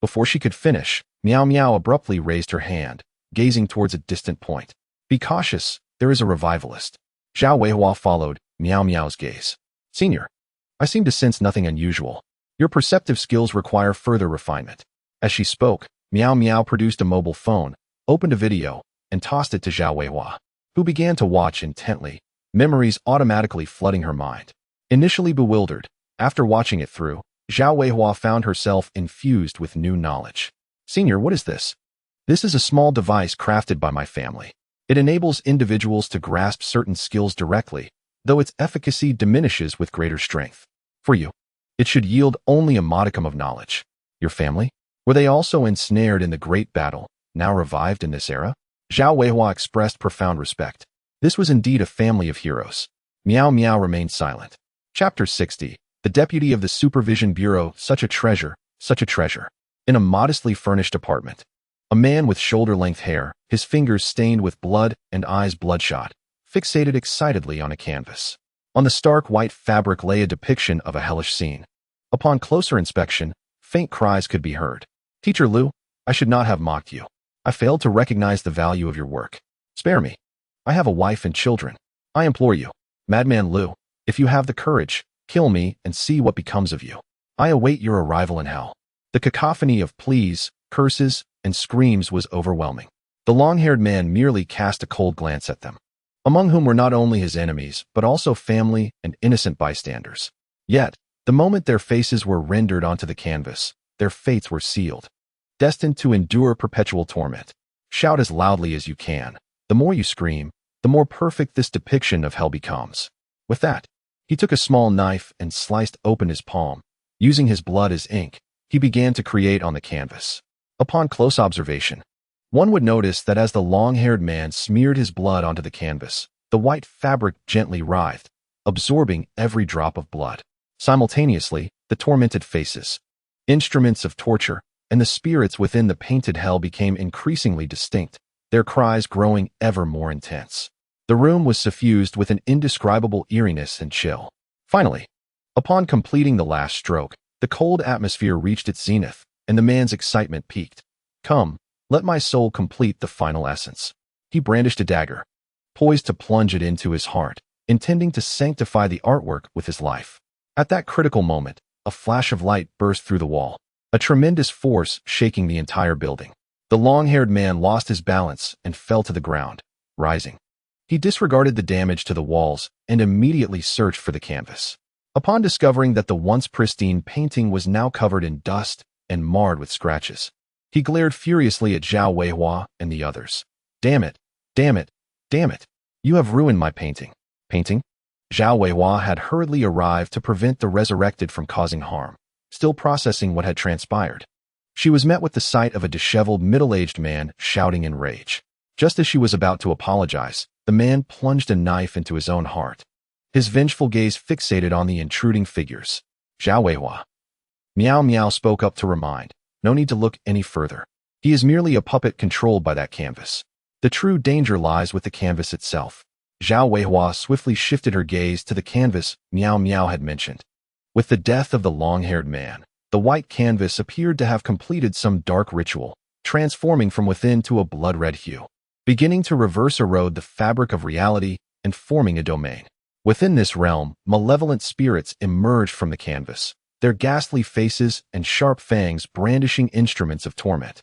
Speaker 1: Before she could finish, Miao Miao abruptly raised her hand, gazing towards a distant point. Be cautious, there is a revivalist. Zhao Weihua followed Miao Miao's gaze. Senior, I seem to sense nothing unusual. Your perceptive skills require further refinement. As she spoke, Miao Miao produced a mobile phone, opened a video, and tossed it to Zhao Weihua, who began to watch intently, memories automatically flooding her mind. Initially bewildered, after watching it through, Zhao Weihua found herself infused with new knowledge. Senior, what is this? This is a small device crafted by my family. It enables individuals to grasp certain skills directly, though its efficacy diminishes with greater strength. For you, it should yield only a modicum of knowledge. Your family? Were they also ensnared in the great battle, now revived in this era? Zhao Weihua expressed profound respect. This was indeed a family of heroes. Miao Miao remained silent. Chapter 60. The Deputy of the Supervision Bureau, such a treasure, such a treasure. In a modestly furnished apartment, a man with shoulder-length hair, his fingers stained with blood and eyes bloodshot, fixated excitedly on a canvas. On the stark white fabric lay a depiction of a hellish scene. Upon closer inspection, faint cries could be heard. Teacher Liu, I should not have mocked you. I failed to recognize the value of your work. Spare me. I have a wife and children. I implore you. Madman Liu, if you have the courage, kill me and see what becomes of you. I await your arrival in hell. The cacophony of pleas, curses, and screams was overwhelming. The long-haired man merely cast a cold glance at them, among whom were not only his enemies, but also family and innocent bystanders. Yet, the moment their faces were rendered onto the canvas, their fates were sealed, destined to endure perpetual torment. Shout as loudly as you can. The more you scream, the more perfect this depiction of hell becomes. With that, he took a small knife and sliced open his palm. Using his blood as ink, he began to create on the canvas. Upon close observation, one would notice that as the long-haired man smeared his blood onto the canvas, the white fabric gently writhed, absorbing every drop of blood. Simultaneously, the tormented faces, instruments of torture, and the spirits within the painted hell became increasingly distinct, their cries growing ever more intense. The room was suffused with an indescribable eeriness and chill. Finally, upon completing the last stroke, the cold atmosphere reached its zenith, and the man's excitement peaked. Come, let my soul complete the final essence. He brandished a dagger, poised to plunge it into his heart, intending to sanctify the artwork with his life. At that critical moment, a flash of light burst through the wall, a tremendous force shaking the entire building. The long-haired man lost his balance and fell to the ground, rising. He disregarded the damage to the walls and immediately searched for the canvas. Upon discovering that the once pristine painting was now covered in dust and marred with scratches, he glared furiously at Zhao Weihua and the others. Damn it! Damn it! Damn it! You have ruined my painting. Painting? Zhao Weihua had hurriedly arrived to prevent the resurrected from causing harm, still processing what had transpired. She was met with the sight of a disheveled middle-aged man shouting in rage. Just as she was about to apologize, the man plunged a knife into his own heart, his vengeful gaze fixated on the intruding figures. Zhao Weihua. Miao Miao spoke up to remind, no need to look any further. He is merely a puppet controlled by that canvas. The true danger lies with the canvas itself. Zhao Weihua swiftly shifted her gaze to the canvas Miao Miao had mentioned. With the death of the long-haired man, the white canvas appeared to have completed some dark ritual, transforming from within to a blood-red hue, beginning to reverse erode the fabric of reality and forming a domain. Within this realm, malevolent spirits emerged from the canvas, their ghastly faces and sharp fangs brandishing instruments of torment,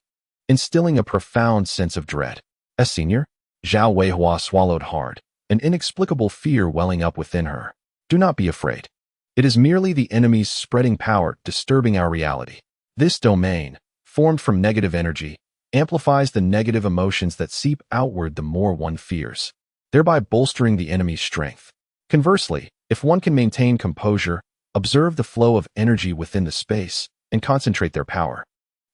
Speaker 1: instilling a profound sense of dread. As senior, Zhao Weihua swallowed hard, an inexplicable fear welling up within her. Do not be afraid. It is merely the enemy's spreading power disturbing our reality. This domain, formed from negative energy, amplifies the negative emotions that seep outward the more one fears, thereby bolstering the enemy's strength. Conversely, if one can maintain composure, observe the flow of energy within the space, and concentrate their power,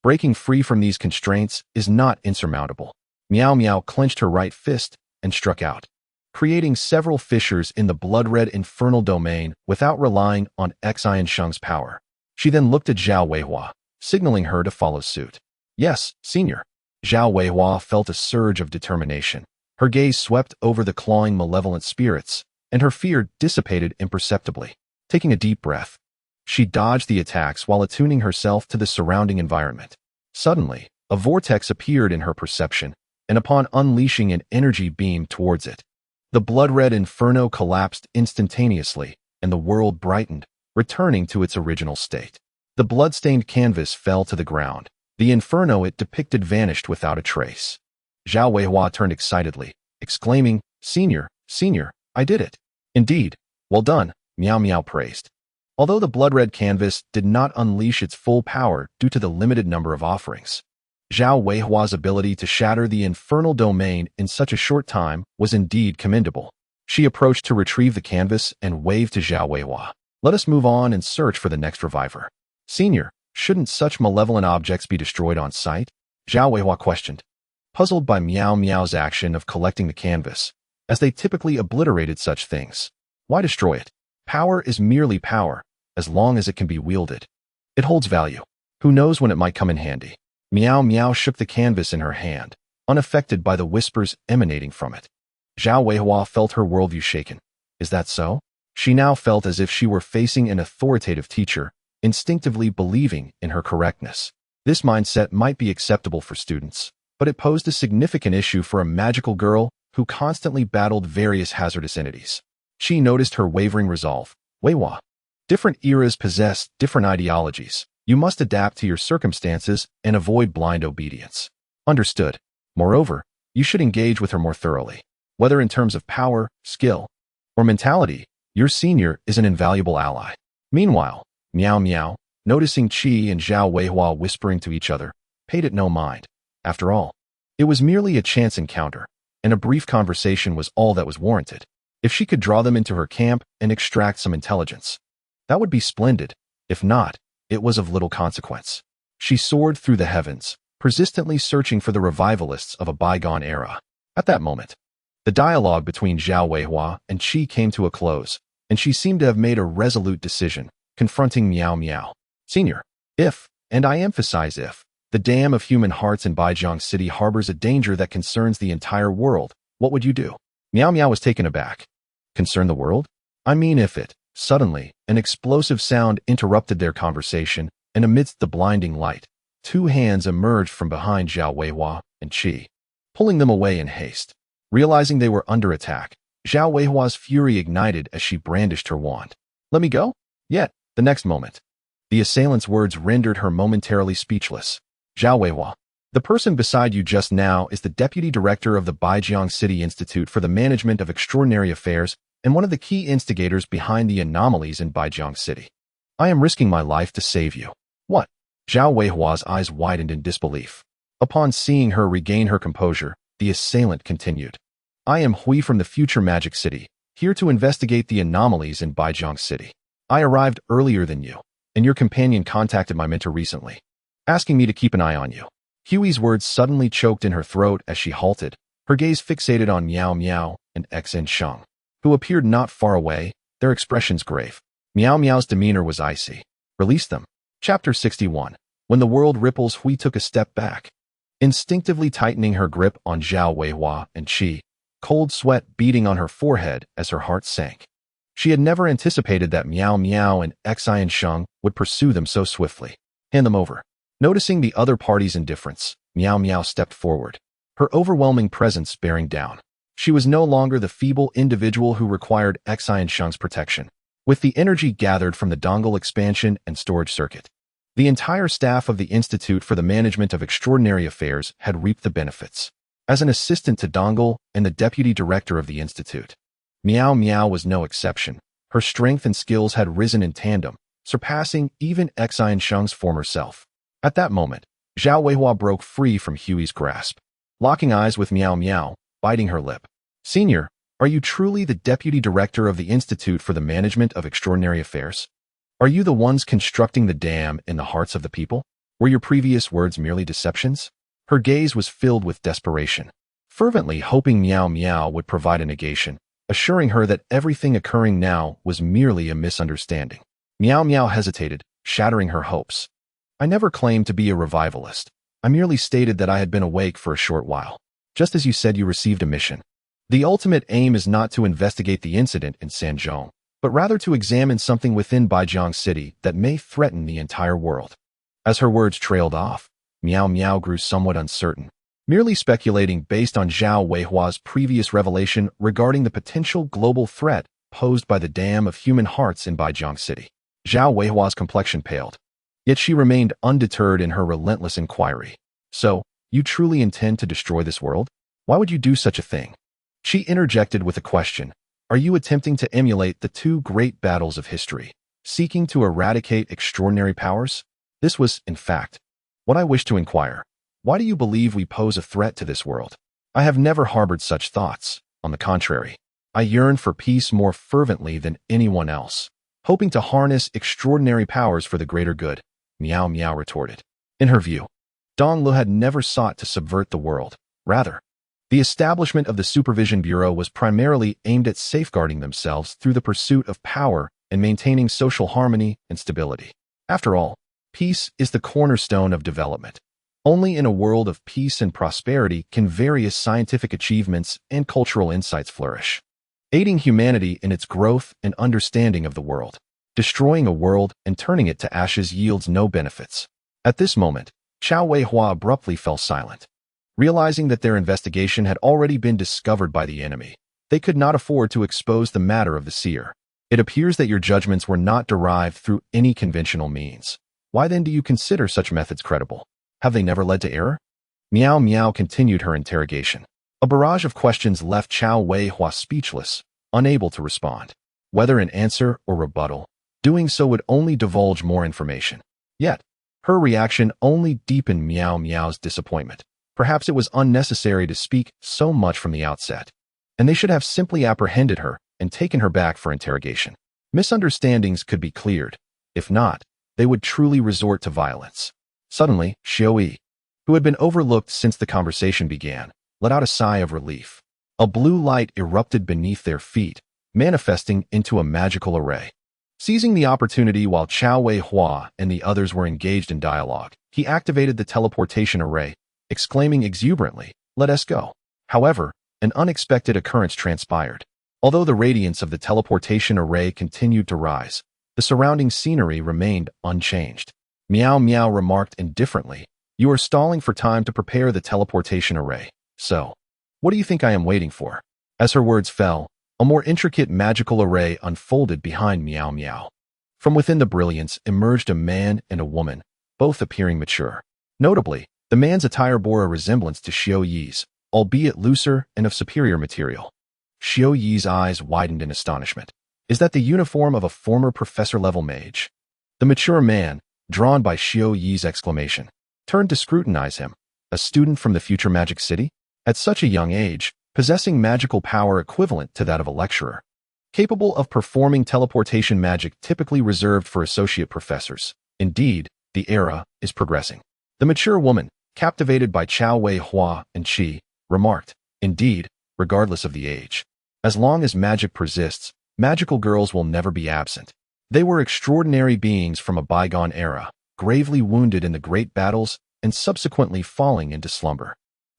Speaker 1: breaking free from these constraints is not insurmountable. Miao Miao clenched her right fist and struck out, creating several fissures in the blood-red infernal domain without relying on Xian Sheng's power. She then looked at Zhao Weihua, signaling her to follow suit. Yes, senior. Zhao Weihua felt a surge of determination. Her gaze swept over the clawing malevolent spirits, and her fear dissipated imperceptibly. Taking a deep breath, she dodged the attacks while attuning herself to the surrounding environment. Suddenly, a vortex appeared in her perception, and upon unleashing an energy beam towards it, the blood-red inferno collapsed instantaneously, and the world brightened, returning to its original state. The blood-stained canvas fell to the ground. The inferno it depicted vanished without a trace. Zhao Weihua turned excitedly, exclaiming, Senior, I did it. Indeed, well done, Miao Miao praised. Although the blood-red canvas did not unleash its full power due to the limited number of offerings, Zhao Weihua's ability to shatter the infernal domain in such a short time was indeed commendable. She approached to retrieve the canvas and waved to Zhao Weihua. Let us move on and search for the next reviver. Senior, shouldn't such malevolent objects be destroyed on sight? Zhao Weihua questioned, puzzled by Miao Miao's action of collecting the canvas, as they typically obliterated such things. Why destroy it? Power is merely power, as long as it can be wielded. It holds value. Who knows when it might come in handy? Miao Miao shook the canvas in her hand, unaffected by the whispers emanating from it. Zhao Weihua felt her worldview shaken. Is that so? She now felt as if she were facing an authoritative teacher, instinctively believing in her correctness. This mindset might be acceptable for students, but it posed a significant issue for a magical girl who constantly battled various hazardous entities. She noticed her wavering resolve. Weihua. Different eras possess different ideologies. You must adapt to your circumstances and avoid blind obedience. Understood. Moreover, you should engage with her more thoroughly. Whether in terms of power, skill, or mentality, your senior is an invaluable ally. Meanwhile, Miao Miao, noticing Qi and Zhao Weihua whispering to each other, paid it no mind. After all, it was merely a chance encounter, and a brief conversation was all that was warranted. If she could draw them into her camp and extract some intelligence, that would be splendid. If not, it was of little consequence. She soared through the heavens, persistently searching for the revivalists of a bygone era. At that moment, the dialogue between Zhao Weihua and Qi came to a close, and she seemed to have made a resolute decision, confronting Miao Miao. Senior, if, and I emphasize if, the dam of human hearts in Baijiang City harbors a danger that concerns the entire world, what would you do? Miao Miao was taken aback. Concern the world? I mean if it. Suddenly, an explosive sound interrupted their conversation, and amidst the blinding light, two hands emerged from behind Zhao Weihua and Qi, pulling them away in haste. Realizing they were under attack, Zhao Weihua's fury ignited as she brandished her wand. Let me go? Yet, the next moment, the assailant's words rendered her momentarily speechless. Zhao Weihua, the person beside you just now is the deputy director of the Baijiang City Institute for the Management of Extraordinary Affairs, and one of the key instigators behind the anomalies in Baijiang City. I am risking my life to save you. What? Zhao Weihua's eyes widened in disbelief. Upon seeing her regain her composure, the assailant continued. I am Hui from the future Magic City, here to investigate the anomalies in Baijiang City. I arrived earlier than you, and your companion contacted my mentor recently, asking me to keep an eye on you. Hui's words suddenly choked in her throat as she halted, her gaze fixated on Miao Miao and Xen Sheng, who appeared not far away, their expressions grave. Miao Miao's demeanor was icy. Release them. Chapter 61. When the world ripples, Hui took a step back, instinctively tightening her grip on Zhao Weihua and Qi, cold sweat beading on her forehead as her heart sank. She had never anticipated that Miao Miao and Xen Sheng would pursue them so swiftly. Hand them over. Noticing the other party's indifference, Miao Miao stepped forward, her overwhelming presence bearing down. She was no longer the feeble individual who required Xen Sheng's protection. With the energy gathered from the dongle expansion and storage circuit, the entire staff of the Institute for the Management of Extraordinary Affairs had reaped the benefits. As an assistant to Dongle and the deputy director of the Institute, Miao Miao was no exception. Her strength and skills had risen in tandem, surpassing even Xen Sheng's former self. At that moment, Zhao Weihua broke free from Hui's grasp, locking eyes with Miao Miao, biting her lip. Senior, are you truly the deputy director of the Institute for the Management of Extraordinary Affairs? Are you the ones constructing the dam in the hearts of the people? Were your previous words merely deceptions? Her gaze was filled with desperation, fervently hoping Miao Miao would provide a negation, assuring her that everything occurring now was merely a misunderstanding. Miao Miao hesitated, shattering her hopes. I never claimed to be a revivalist. I merely stated that I had been awake for a short while. Just as you said, you received a mission. The ultimate aim is not to investigate the incident in Sanzhong, but rather to examine something within Baijiang City that may threaten the entire world. As her words trailed off, Miao Miao grew somewhat uncertain, merely speculating based on Zhao Weihua's previous revelation regarding the potential global threat posed by the dam of human hearts in Baijiang City. Zhao Weihua's complexion paled, yet she remained undeterred in her relentless inquiry. So, you truly intend to destroy this world? Why would you do such a thing? She interjected with a question. Are you attempting to emulate the two great battles of history, seeking to eradicate extraordinary powers? This was, in fact, what I wished to inquire. Why do you believe we pose a threat to this world? I have never harbored such thoughts. On the contrary, I yearn for peace more fervently than anyone else, hoping to harness extraordinary powers for the greater good, Miao Miao retorted. In her view, Donglu had never sought to subvert the world. Rather, the establishment of the Supervision Bureau was primarily aimed at safeguarding themselves through the pursuit of power and maintaining social harmony and stability. After all, peace is the cornerstone of development. Only in a world of peace and prosperity can various scientific achievements and cultural insights flourish, aiding humanity in its growth and understanding of the world. Destroying a world and turning it to ashes yields no benefits. At this moment, Zhao Weihua abruptly fell silent. Realizing that their investigation had already been discovered by the enemy, they could not afford to expose the matter of the seer. It appears that your judgments were not derived through any conventional means. Why then do you consider such methods credible? Have they never led to error? Miao Miao continued her interrogation. A barrage of questions left Zhao Weihua speechless, unable to respond. Whether in answer or rebuttal, doing so would only divulge more information. Yet, her reaction only deepened Miao Miao's disappointment. Perhaps it was unnecessary to speak so much from the outset, and they should have simply apprehended her and taken her back for interrogation. Misunderstandings could be cleared. If not, they would truly resort to violence. Suddenly, Xiaoyi, who had been overlooked since the conversation began, let out a sigh of relief. A blue light erupted beneath their feet, manifesting into a magical array. Seizing the opportunity while Zhao Weihua and the others were engaged in dialogue, he activated the teleportation array, exclaiming exuberantly, "Let us go." However, an unexpected occurrence transpired. Although the radiance of the teleportation array continued to rise, the surrounding scenery remained unchanged. Miao Miao remarked indifferently, "You are stalling for time to prepare the teleportation array. So, what do you think I am waiting for?" As her words fell, a more intricate magical array unfolded behind Miao Miao. From within the brilliance emerged a man and a woman, both appearing mature. Notably, the man's attire bore a resemblance to Xiao Yi's, albeit looser and of superior material. Xiao Yi's eyes widened in astonishment. Is that the uniform of a former professor-level mage? The mature man, drawn by Xiao Yi's exclamation, turned to scrutinize him. A student from the future magic city? At such a young age, possessing magical power equivalent to that of a lecturer. Capable of performing teleportation magic typically reserved for associate professors. Indeed, the era is progressing. The mature woman, captivated by Chao Wei Hua and Qi, remarked, indeed, regardless of the age. As long as magic persists, magical girls will never be absent. They were extraordinary beings from a bygone era, gravely wounded in the great battles and subsequently falling into slumber.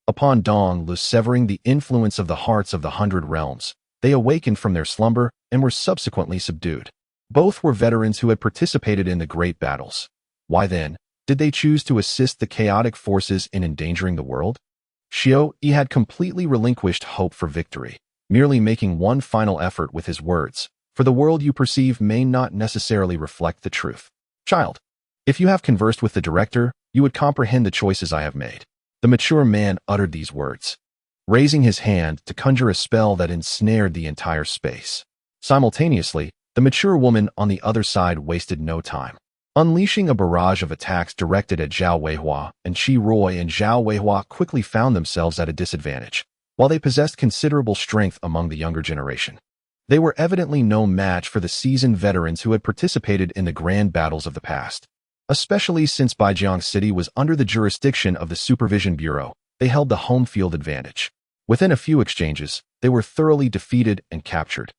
Speaker 1: Upon Dong Lu severing the influence of the hearts of the 100 realms, they awakened from their slumber and were subsequently subdued. Both were veterans who had participated in the great battles. Why then did they choose to assist the chaotic forces in endangering the world? Xiao Yi had completely relinquished hope for victory, merely making one final effort with his words, for the world you perceive may not necessarily reflect the truth. Child, if you have conversed with the director, you would comprehend the choices I have made. The mature man uttered these words, raising his hand to conjure a spell that ensnared the entire space. Simultaneously, the mature woman on the other side wasted no time, unleashing a barrage of attacks directed at Zhao Weihua, and Qi Roy and Zhao Weihua quickly found themselves at a disadvantage, while they possessed considerable strength among the younger generation. They were evidently no match for the seasoned veterans who had participated in the grand battles of the past. Especially since Baijiang City was under the jurisdiction of the Supervision Bureau, they held the home field advantage. Within a few exchanges, they were thoroughly defeated and captured.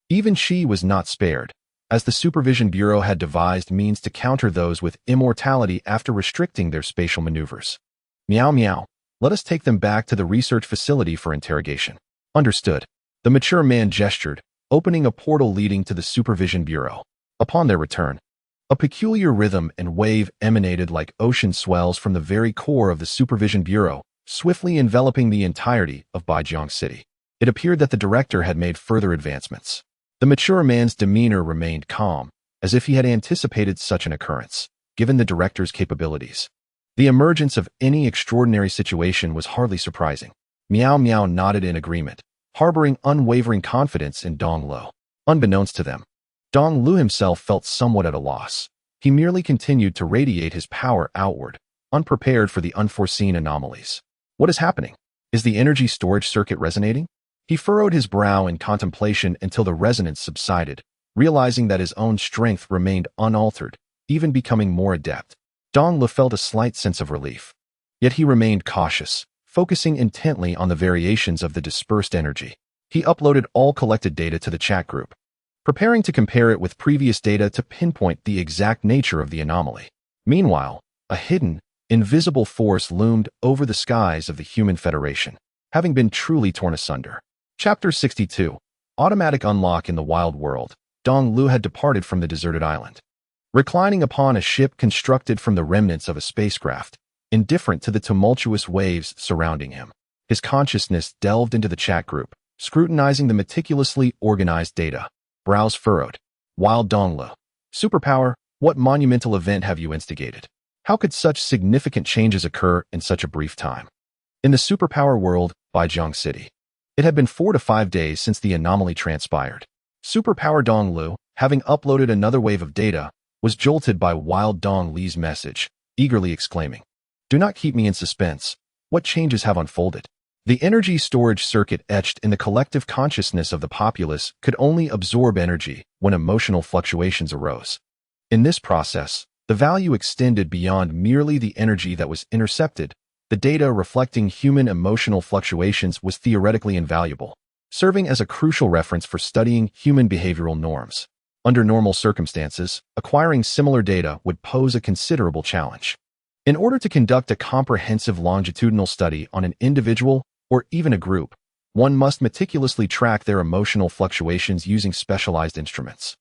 Speaker 1: Even Qi was not spared, as the Supervision Bureau had devised means to counter those with immortality after restricting their spatial maneuvers. Meow meow, let us take them back to the research facility for interrogation. Understood. The mature man gestured, opening a portal leading to the Supervision Bureau. Upon their return, a peculiar rhythm and wave emanated like ocean swells from the very core of the Supervision Bureau, swiftly enveloping the entirety of Baijiang City. It appeared that the director had made further advancements. The mature man's demeanor remained calm, as if he had anticipated such an occurrence, given the director's capabilities. The emergence of any extraordinary situation was hardly surprising. Miao Miao nodded in agreement, harboring unwavering confidence in Dong Lu. Unbeknownst to them, Dong Lu himself felt somewhat at a loss. He merely continued to radiate his power outward, unprepared for the unforeseen anomalies. What is happening? Is the energy storage circuit resonating? He furrowed his brow in contemplation until the resonance subsided, realizing that his own strength remained unaltered, even becoming more adept. Dong Lu felt a slight sense of relief. Yet he remained cautious, focusing intently on the variations of the dispersed energy. He uploaded all collected data to the chat group, preparing to compare it with previous data to pinpoint the exact nature of the anomaly. Meanwhile, a hidden, invisible force loomed over the skies of the Human Federation, having been truly torn asunder. Chapter 62. Automatic Unlock in the Wild World. Dong Lu had departed from the deserted island. Reclining upon a ship constructed from the remnants of a spacecraft, indifferent to the tumultuous waves surrounding him, his consciousness delved into the chat group, scrutinizing the meticulously organized data. Brows furrowed. Wild Dong Lu. Superpower, what monumental event have you instigated? How could such significant changes occur in such a brief time? In the superpower world, Baijiang City. It had been 4 to 5 days since the anomaly transpired. Superpower Dong Lu, having uploaded another wave of data, was jolted by Wild Dong Li's message, eagerly exclaiming, "Do not keep me in suspense. What changes have unfolded?" The energy storage circuit etched in the collective consciousness of the populace could only absorb energy when emotional fluctuations arose. In this process, the value extended beyond merely the energy that was intercepted. The data reflecting human emotional fluctuations was theoretically invaluable, serving as a crucial reference for studying human behavioral norms. Under normal circumstances, acquiring similar data would pose a considerable challenge. In order to conduct a comprehensive longitudinal study on an individual or even a group, one must meticulously track their emotional fluctuations using specialized instruments,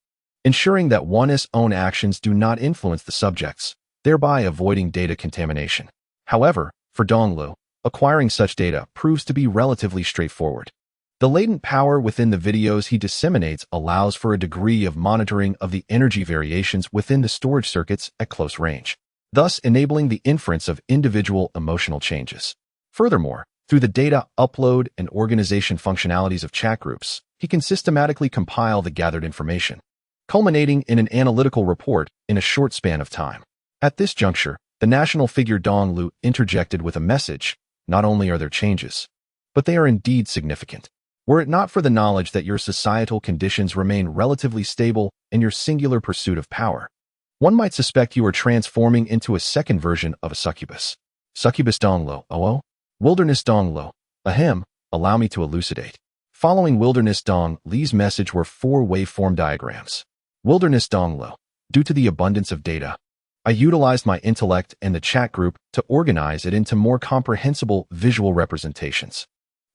Speaker 1: ensuring that one's own actions do not influence the subjects, thereby avoiding data contamination. However, for Dong Lu, acquiring such data proves to be relatively straightforward. The latent power within the videos he disseminates allows for a degree of monitoring of the energy variations within the storage circuits at close range, thus enabling the inference of individual emotional changes. Furthermore, Through the data upload and organization functionalities of chat groups, he can systematically compile the gathered information, culminating in an analytical report in a short span of time. At this juncture, the national figure Dong Lu interjected with a message. Not only are there changes, but they are indeed significant. Were it not for the knowledge that your societal conditions remain relatively stable in your singular pursuit of power, one might suspect you are transforming into a second version of a succubus. Succubus Dong Lo, oh? Wilderness Dong Lo, ahem, allow me to elucidate. Following Wilderness Dong Li's message were 4 waveform diagrams. Wilderness Dong Lo, due to the abundance of data, I utilized my intellect and the chat group to organize it into more comprehensible visual representations.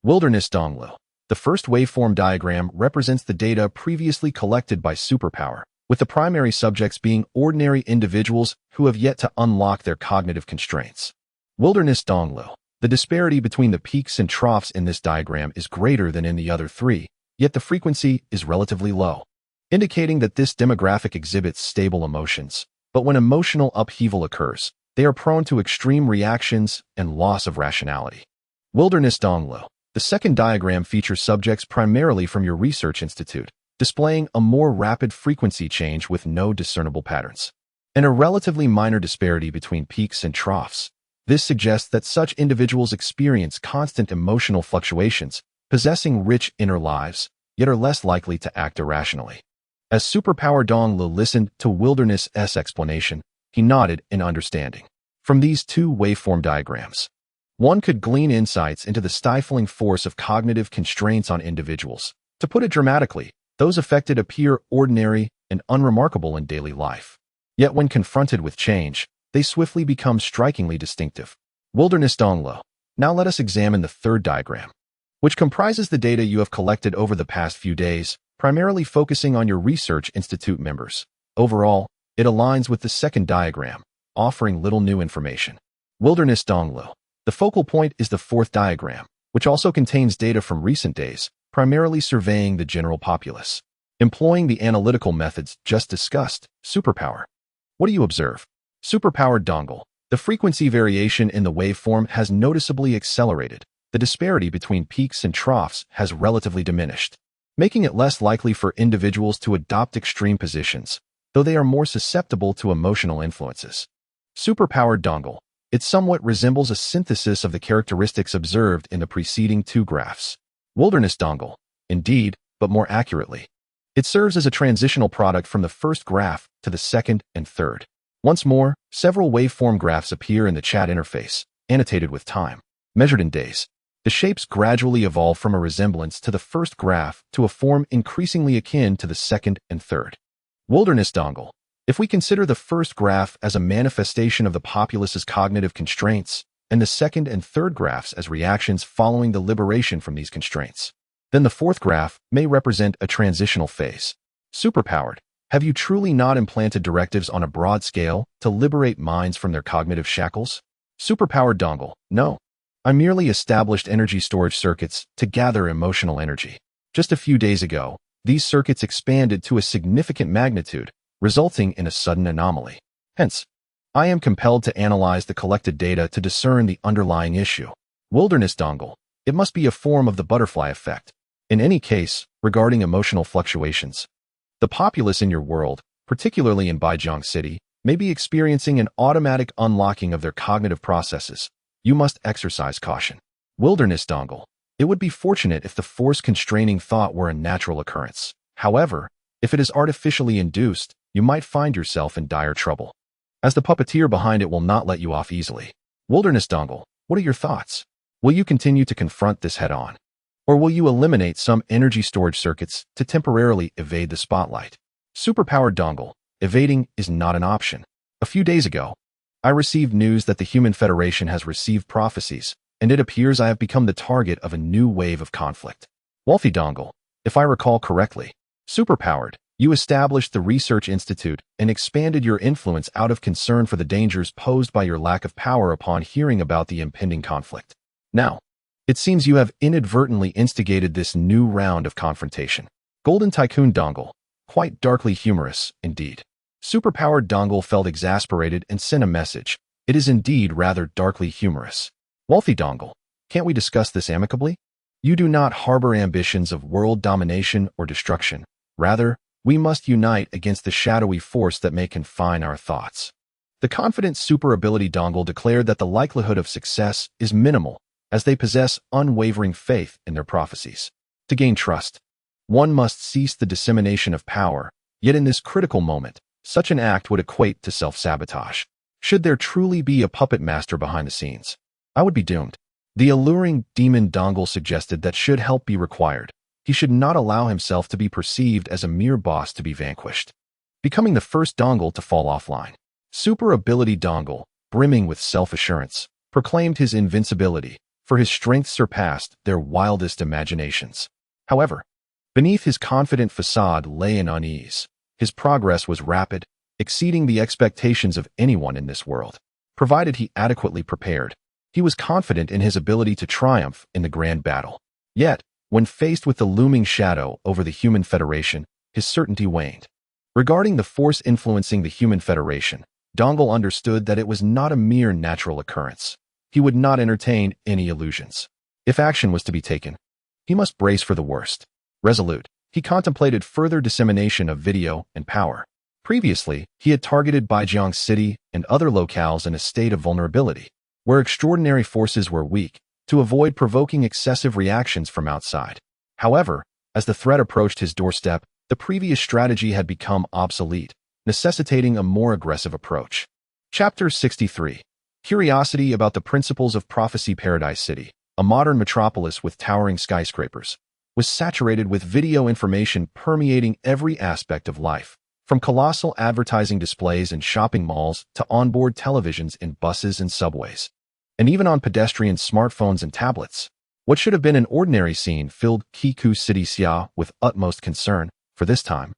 Speaker 1: Wilderness Dong Lo, the first waveform diagram represents the data previously collected by Superpower, with the primary subjects being ordinary individuals who have yet to unlock their cognitive constraints. Wilderness Dong Lo, the disparity between the peaks and troughs in this diagram is greater than in the other 3, yet the frequency is relatively low, indicating that this demographic exhibits stable emotions. But when emotional upheaval occurs, they are prone to extreme reactions and loss of rationality. Wilderness Dong Lo, the second diagram features subjects primarily from your research institute, displaying a more rapid frequency change with no discernible patterns, and a relatively minor disparity between peaks and troughs. This suggests that such individuals experience constant emotional fluctuations, possessing rich inner lives, yet are less likely to act irrationally. As Superpower Dong Lu listened to Wilderness's explanation, he nodded in understanding. From these 2 waveform diagrams, one could glean insights into the stifling force of cognitive constraints on individuals. To put it dramatically, those affected appear ordinary and unremarkable in daily life. Yet when confronted with change, they swiftly become strikingly distinctive. Wilderness Dong Lu. Now let us examine the third diagram, which comprises the data you have collected over the past few days, primarily focusing on your research institute members. Overall, it aligns with the second diagram, offering little new information. Wilderness Dong Lu. The focal point is the fourth diagram, which also contains data from recent days, primarily surveying the general populace. Employing the analytical methods just discussed, Superpower. What do you observe? Superpowered Dongle. The frequency variation in the waveform has noticeably accelerated. The disparity between peaks and troughs has relatively diminished, making it less likely for individuals to adopt extreme positions, though they are more susceptible to emotional influences. Superpowered Dongle. It somewhat resembles a synthesis of the characteristics observed in the preceding 2 graphs. Wilderness Dongle. Indeed, but more accurately. It serves as a transitional product from the first graph to the second and third. Once more, several waveform graphs appear in the chat interface, annotated with time, measured in days. The shapes gradually evolve from a resemblance to the first graph to a form increasingly akin to the second and third. Wilderness Dongle. If we consider the first graph as a manifestation of the populace's cognitive constraints, and the second and third graphs as reactions following the liberation from these constraints, then the fourth graph may represent a transitional phase. Superpowered. Have you truly not implanted directives on a broad scale to liberate minds from their cognitive shackles? Superpowered Dongle. No. I merely established energy storage circuits to gather emotional energy. Just a few days ago, these circuits expanded to a significant magnitude, resulting in a sudden anomaly. Hence, I am compelled to analyze the collected data to discern the underlying issue. Wilderness Dongle. It must be a form of the butterfly effect. In any case, regarding emotional fluctuations, the populace in your world, particularly in Baijiang City, may be experiencing an automatic unlocking of their cognitive processes. You must exercise caution. Wilderness Dongle. It would be fortunate if the force-constraining thought were a natural occurrence. However, if it is artificially induced, you might find yourself in dire trouble, as the puppeteer behind it will not let you off easily. Wilderness Dongle. What are your thoughts? Will you continue to confront this head-on? Or will you eliminate some energy storage circuits to temporarily evade the spotlight? Superpowered Dongle. Evading is not an option. A few days ago, I received news that the Human Federation has received prophecies, and it appears I have become the target of a new wave of conflict. Wolfie Dongle. If I recall correctly, Superpowered. You established the Research Institute and expanded your influence out of concern for the dangers posed by your lack of power upon hearing about the impending conflict. Now, it seems you have inadvertently instigated this new round of confrontation. Golden Tycoon Dongle. Quite darkly humorous, indeed. Superpowered Dongle felt exasperated and sent a message. It is indeed rather darkly humorous. Wolfie Dongle. Can't we discuss this amicably? You do not harbor ambitions of world domination or destruction. Rather, we must unite against the shadowy force that may confine our thoughts. The confident super ability dongle declared that the likelihood of success is minimal, as they possess unwavering faith in their prophecies. To gain trust, one must cease the dissemination of power, yet in this critical moment, such an act would equate to self-sabotage. Should there truly be a puppet master behind the scenes, I would be doomed. The alluring demon dongle suggested that should help be required, he should not allow himself to be perceived as a mere boss to be vanquished, becoming the first dongle to fall offline. Super ability dongle, brimming with self-assurance, proclaimed his invincibility, for his strength surpassed their wildest imaginations. However, beneath his confident facade lay an unease. His progress was rapid, exceeding the expectations of anyone in this world. Provided he adequately prepared, he was confident in his ability to triumph in the grand battle. Yet, when faced with the looming shadow over the Human Federation, his certainty waned. Regarding the force influencing the Human Federation, Dongle understood that it was not a mere natural occurrence. He would not entertain any illusions. If action was to be taken, he must brace for the worst. Resolute, he contemplated further dissemination of video and power. Previously, he had targeted Baijiang City and other locales in a state of vulnerability, where extraordinary forces were weak, to avoid provoking excessive reactions from outside. However, as the threat approached his doorstep, the previous strategy had become obsolete, necessitating a more aggressive approach. Chapter 63. Curiosity about the principles of Prophecy. Paradise City, a modern metropolis with towering skyscrapers, was saturated with video information permeating every aspect of life, from colossal advertising displays in shopping malls to onboard televisions in buses and subways, and even on pedestrian smartphones and tablets. What should have been an ordinary scene filled Kiku City Xia with utmost concern. For this time,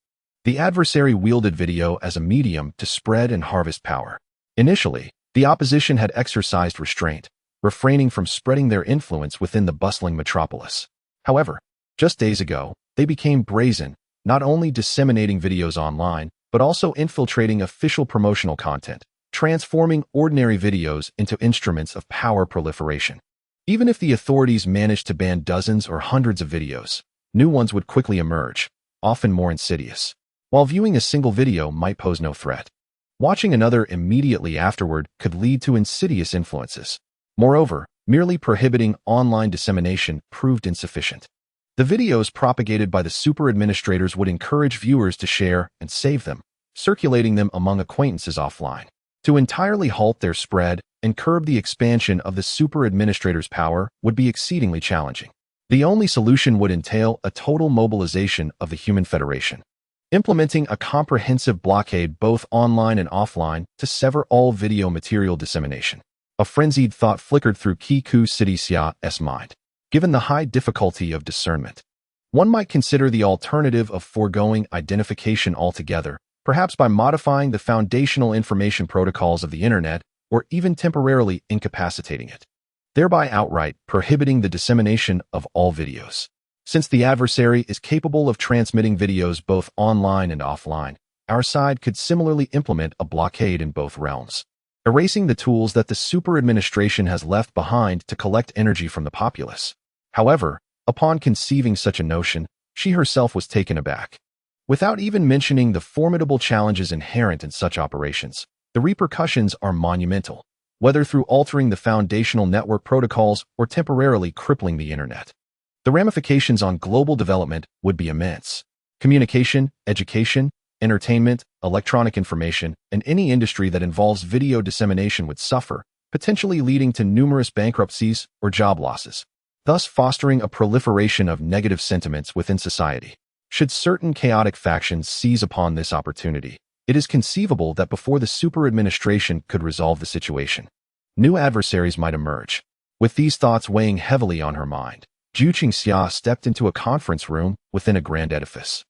Speaker 1: the adversary wielded video as a medium to spread and harvest power. Initially, the opposition had exercised restraint, refraining from spreading their influence within the bustling metropolis. However, just days ago, they became brazen, not only disseminating videos online, but also infiltrating official promotional content, transforming ordinary videos into instruments of power proliferation. Even if the authorities managed to ban dozens or hundreds of videos, new ones would quickly emerge, often more insidious. While viewing a single video might pose no threat, watching another immediately afterward could lead to insidious influences. Moreover, merely prohibiting online dissemination proved insufficient. The videos propagated by the super administrators would encourage viewers to share and save them, circulating them among acquaintances offline. To entirely halt their spread and curb the expansion of the super administrators' power would be exceedingly challenging. The only solution would entail a total mobilization of the Human Federation, implementing a comprehensive blockade both online and offline to sever all video material dissemination. A frenzied thought flickered through Kiku City Xia's mind. Given the high difficulty of discernment, one might consider the alternative of foregoing identification altogether, perhaps by modifying the foundational information protocols of the Internet or even temporarily incapacitating it, thereby outright prohibiting the dissemination of all videos. Since the adversary is capable of transmitting videos both online and offline, our side could similarly implement a blockade in both realms, erasing the tools that the super administration has left behind to collect energy from the populace. However, upon conceiving such a notion, she herself was taken aback. Without even mentioning the formidable challenges inherent in such operations, the repercussions are monumental, whether through altering the foundational network protocols or temporarily crippling the Internet. The ramifications on global development would be immense. Communication, education, entertainment, electronic information, and any industry that involves video dissemination would suffer, potentially leading to numerous bankruptcies or job losses, thus fostering a proliferation of negative sentiments within society. Should certain chaotic factions seize upon this opportunity, it is conceivable that before the super administration could resolve the situation, new adversaries might emerge. With these thoughts weighing heavily on her mind, Zhu Qingxia stepped into a conference room within a grand edifice.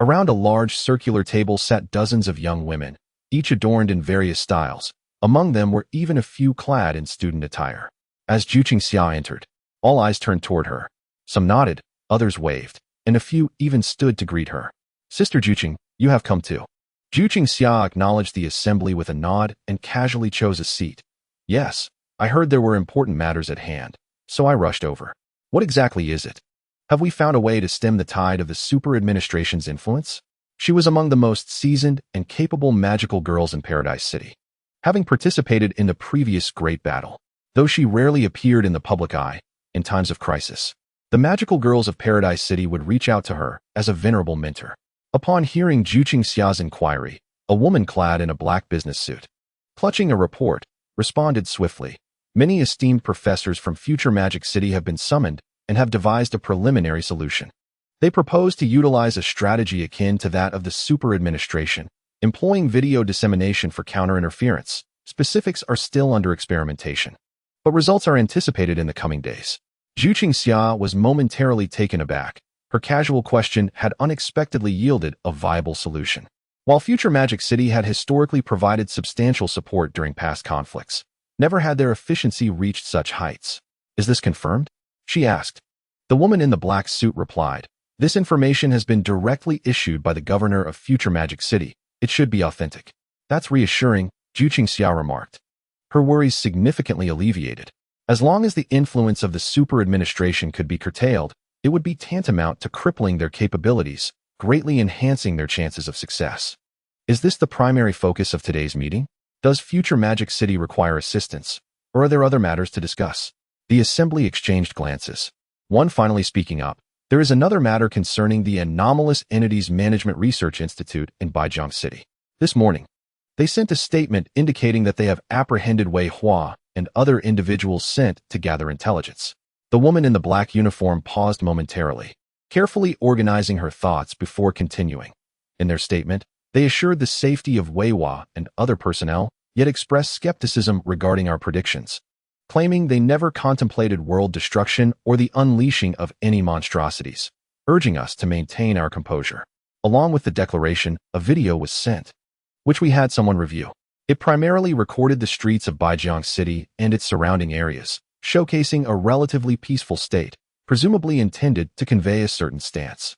Speaker 1: Around a large circular table sat dozens of young women, each adorned in various styles. Among them were even a few clad in student attire. As Zhu Qingxia entered, all eyes turned toward her. Some nodded, others waved, and a few even stood to greet her. "Sister Zhuqing, you have come too." Zhu Qingxia acknowledged the assembly with a nod and casually chose a seat. "Yes, I heard there were important matters at hand, so I rushed over. What exactly is it? Have we found a way to stem the tide of the super administration's influence? She was among the most seasoned and capable magical girls in Paradise City, having participated in the previous great battle. Though she rarely appeared in the public eye, in times of crisis, the magical girls of Paradise City would reach out to her as a venerable mentor. Upon hearing Zhu Qingxia's inquiry, a woman clad in a black business suit, clutching a report, responded swiftly. Many esteemed professors from future Magic City have been summoned and have devised a preliminary solution. They propose to utilize a strategy akin to that of the super administration, employing video dissemination for counter-interference. Specifics are still under experimentation, but results are anticipated in the coming days. Zhu Qingxia was momentarily taken aback. Her casual question had unexpectedly yielded a viable solution. While future Magic City had historically provided substantial support during past conflicts, never had their efficiency reached such heights. Is this confirmed? She asked. The woman in the black suit replied, this information has been directly issued by the governor of future Magic City. It should be authentic. That's reassuring, Zhu Qingxia remarked. Her worries significantly alleviated. As long as the influence of the super administration could be curtailed, it would be tantamount to crippling their capabilities, greatly enhancing their chances of success. Is this the primary focus of today's meeting? Does future Magic City require assistance, or are there other matters to discuss? The assembly exchanged glances. One finally speaking up. There is another matter concerning the Anomalous Entities Management Research Institute in Baijiang City. This morning, they sent a statement indicating that they have apprehended Wei Hua and other individuals sent to gather intelligence. The woman in the black uniform paused momentarily, carefully organizing her thoughts before continuing. In their statement, they assured the safety of Wei Hua and other personnel, yet expressed skepticism regarding our predictions, claiming they never contemplated world destruction or the unleashing of any monstrosities, urging us to maintain our composure. Along with the declaration, a video was sent, which we had someone review. It primarily recorded the streets of Baijiang City and its surrounding areas, showcasing a relatively peaceful state, presumably intended to convey a certain stance.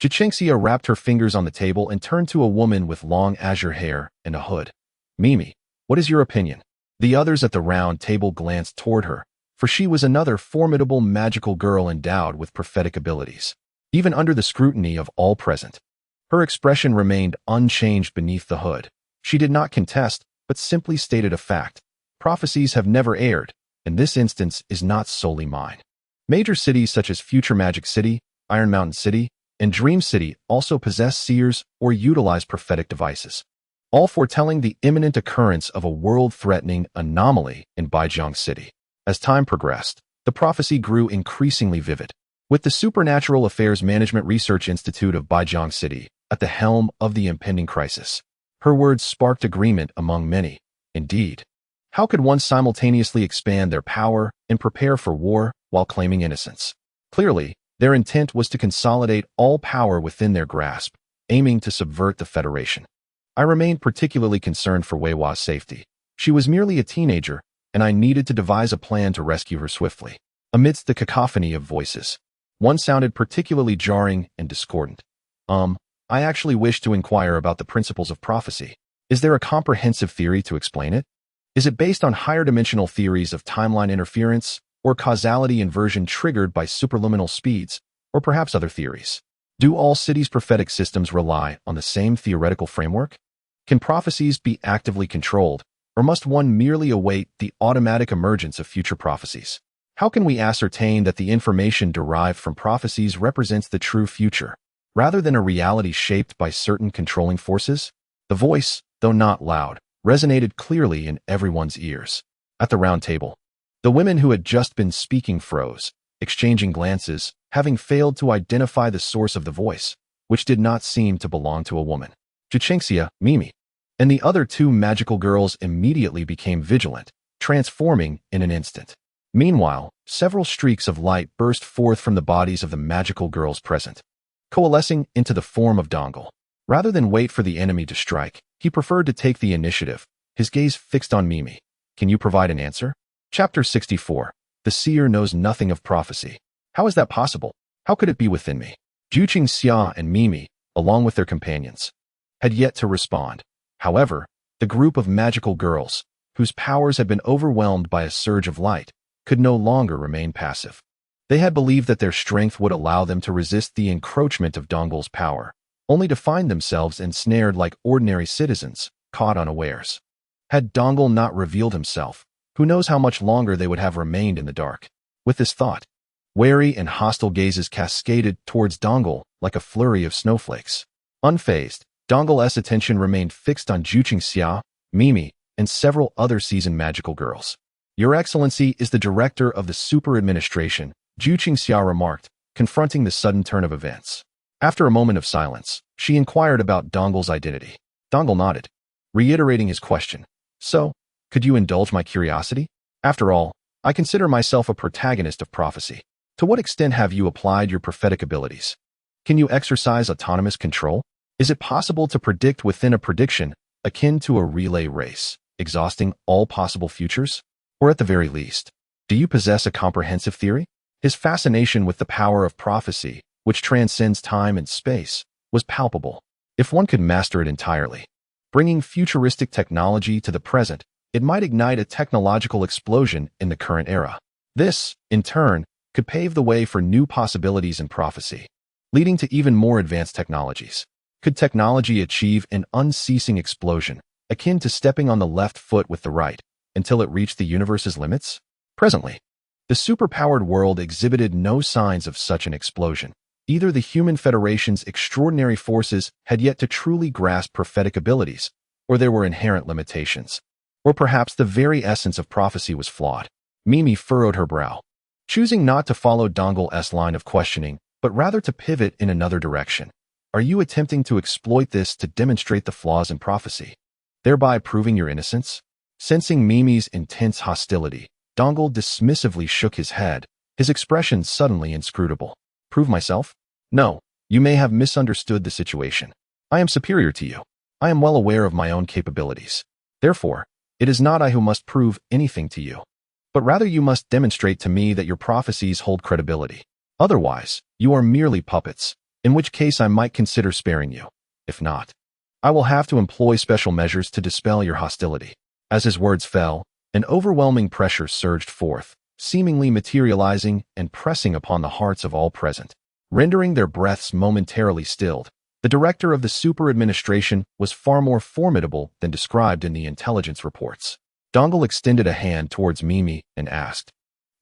Speaker 1: Zhu Qingxia wrapped her fingers on the table and turned to a woman with long azure hair and a hood. Mimi, what is your opinion? The others at the round table glanced toward her, for she was another formidable magical girl endowed with prophetic abilities. Even under the scrutiny of all present, her expression remained unchanged beneath the hood. She did not contest, but simply stated a fact. Prophecies have never erred, and this instance is not solely mine. Major cities such as Future Magic City, Iron Mountain City, and Dream City also possess seers or utilize prophetic devices, all foretelling the imminent occurrence of a world-threatening anomaly in Baijiang City. As time progressed, the prophecy grew increasingly vivid, with the Supernatural Affairs Management Research Institute of Baijiang City at the helm of the impending crisis. Her words sparked agreement among many. Indeed, how could one simultaneously expand their power and prepare for war while claiming innocence? Clearly, their intent was to consolidate all power within their grasp, aiming to subvert the Federation. I remained particularly concerned for Wei Hua's safety. She was merely a teenager, and I needed to devise a plan to rescue her swiftly. Amidst the cacophony of voices, one sounded particularly jarring and discordant. I actually wish to inquire about the principles of prophecy. Is there a comprehensive theory to explain it? Is it based on higher dimensional theories of timeline interference, or causality inversion triggered by superluminal speeds, or perhaps other theories? Do all cities' prophetic systems rely on the same theoretical framework? Can prophecies be actively controlled, or must one merely await the automatic emergence of future prophecies? How can we ascertain that the information derived from prophecies represents the true future, rather than a reality shaped by certain controlling forces? The voice, though not loud, resonated clearly in everyone's ears. At the round table, the women who had just been speaking froze, exchanging glances, having failed to identify the source of the voice, which did not seem to belong to a woman. Zhu Qingxia, Mimi, and the other two magical girls immediately became vigilant, transforming in an instant. Meanwhile, several streaks of light burst forth from the bodies of the magical girls present, coalescing into the form of Dongle. Rather than wait for the enemy to strike, he preferred to take the initiative, his gaze fixed on Mimi. Can you provide an answer? Chapter 64. The seer knows nothing of prophecy. How is that possible? How could it be within me? Zhu Qingxia and Mimi, along with their companions, had yet to respond. However, the group of magical girls, whose powers had been overwhelmed by a surge of light, could no longer remain passive. They had believed that their strength would allow them to resist the encroachment of Dongle's power, only to find themselves ensnared like ordinary citizens, caught unawares. Had Dongle not revealed himself, who knows how much longer they would have remained in the dark. With this thought, wary and hostile gazes cascaded towards Dongle like a flurry of snowflakes. Unfazed, Dongle's attention remained fixed on Juqingxia, Mimi, and several other seasoned magical girls. "Your Excellency is the director of the super administration," Juqingxia remarked, confronting the sudden turn of events. After a moment of silence, she inquired about Dongle's identity. Dongle nodded, reiterating his question. "So, could you indulge my curiosity? After all, I consider myself a protagonist of prophecy. To what extent have you applied your prophetic abilities? Can you exercise autonomous control? Is it possible to predict within a prediction, akin to a relay race, exhausting all possible futures? Or at the very least, do you possess a comprehensive theory?" His fascination with the power of prophecy, which transcends time and space, was palpable. If one could master it entirely, bringing futuristic technology to the present, it might ignite a technological explosion in the current era. This, in turn, could pave the way for new possibilities in prophecy, leading to even more advanced technologies. Could technology achieve an unceasing explosion, akin to stepping on the left foot with the right, until it reached the universe's limits? Presently, the superpowered world exhibited no signs of such an explosion. Either the Human Federation's extraordinary forces had yet to truly grasp prophetic abilities, or there were inherent limitations. Or perhaps the very essence of prophecy was flawed. Mimi furrowed her brow, choosing not to follow Dongle's line of questioning, but rather to pivot in another direction. "Are you attempting to exploit this to demonstrate the flaws in prophecy, thereby proving your innocence?" Sensing Mimi's intense hostility, Dongle dismissively shook his head, his expression suddenly inscrutable. "Prove myself? No, you may have misunderstood the situation. I am superior to you. I am well aware of my own capabilities. Therefore, it is not I who must prove anything to you, but rather you must demonstrate to me that your prophecies hold credibility. Otherwise, you are merely puppets, in which case I might consider sparing you. If not, I will have to employ special measures to dispel your hostility." As his words fell, an overwhelming pressure surged forth, seemingly materializing and pressing upon the hearts of all present, rendering their breaths momentarily stilled. The director of the super administration was far more formidable than described in the intelligence reports. Dongle extended a hand towards Mimi and asked,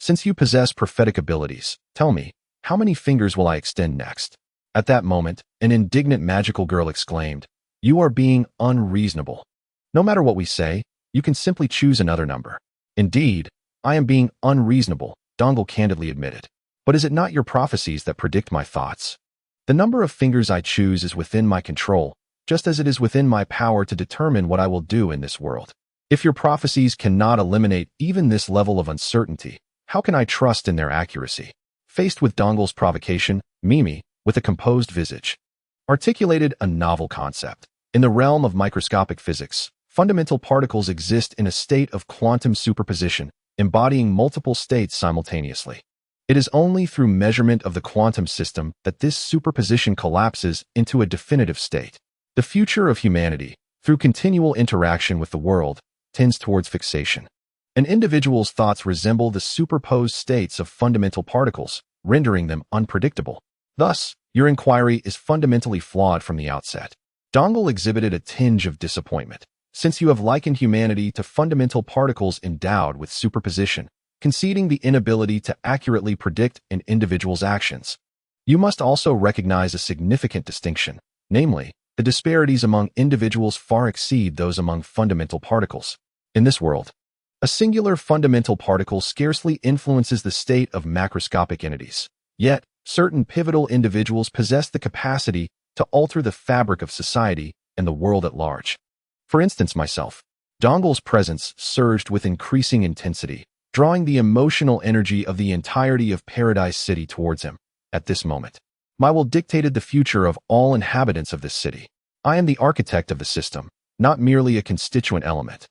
Speaker 1: "Since you possess prophetic abilities, tell me, how many fingers will I extend next?" At that moment, an indignant magical girl exclaimed, "You are being unreasonable. No matter what we say, you can simply choose another number." "Indeed, I am being unreasonable," Dongle candidly admitted. "But is it not your prophecies that predict my thoughts? The number of fingers I choose is within my control, just as it is within my power to determine what I will do in this world. If your prophecies cannot eliminate even this level of uncertainty, how can I trust in their accuracy?" Faced with Dongle's provocation, Mimi, with a composed visage, articulated a novel concept. In the realm of microscopic physics, fundamental particles exist in a state of quantum superposition, embodying multiple states simultaneously. It is only through measurement of the quantum system that this superposition collapses into a definitive state. The future of humanity, through continual interaction with the world, tends towards fixation. An individual's thoughts resemble the superposed states of fundamental particles, rendering them unpredictable. Thus, your inquiry is fundamentally flawed from the outset. Dongle exhibited a tinge of disappointment. Since you have likened humanity to fundamental particles endowed with superposition, conceding the inability to accurately predict an individual's actions, you must also recognize a significant distinction, namely, the disparities among individuals far exceed those among fundamental particles. In this world, a singular fundamental particle scarcely influences the state of macroscopic entities. Yet, certain pivotal individuals possess the capacity to alter the fabric of society and the world at large. For instance, myself. Dongle's presence surged with increasing intensity, drawing the emotional energy of the entirety of Paradise City towards him. At this moment, my will dictated the future of all inhabitants of this city. I am the architect of the system, not merely a constituent element.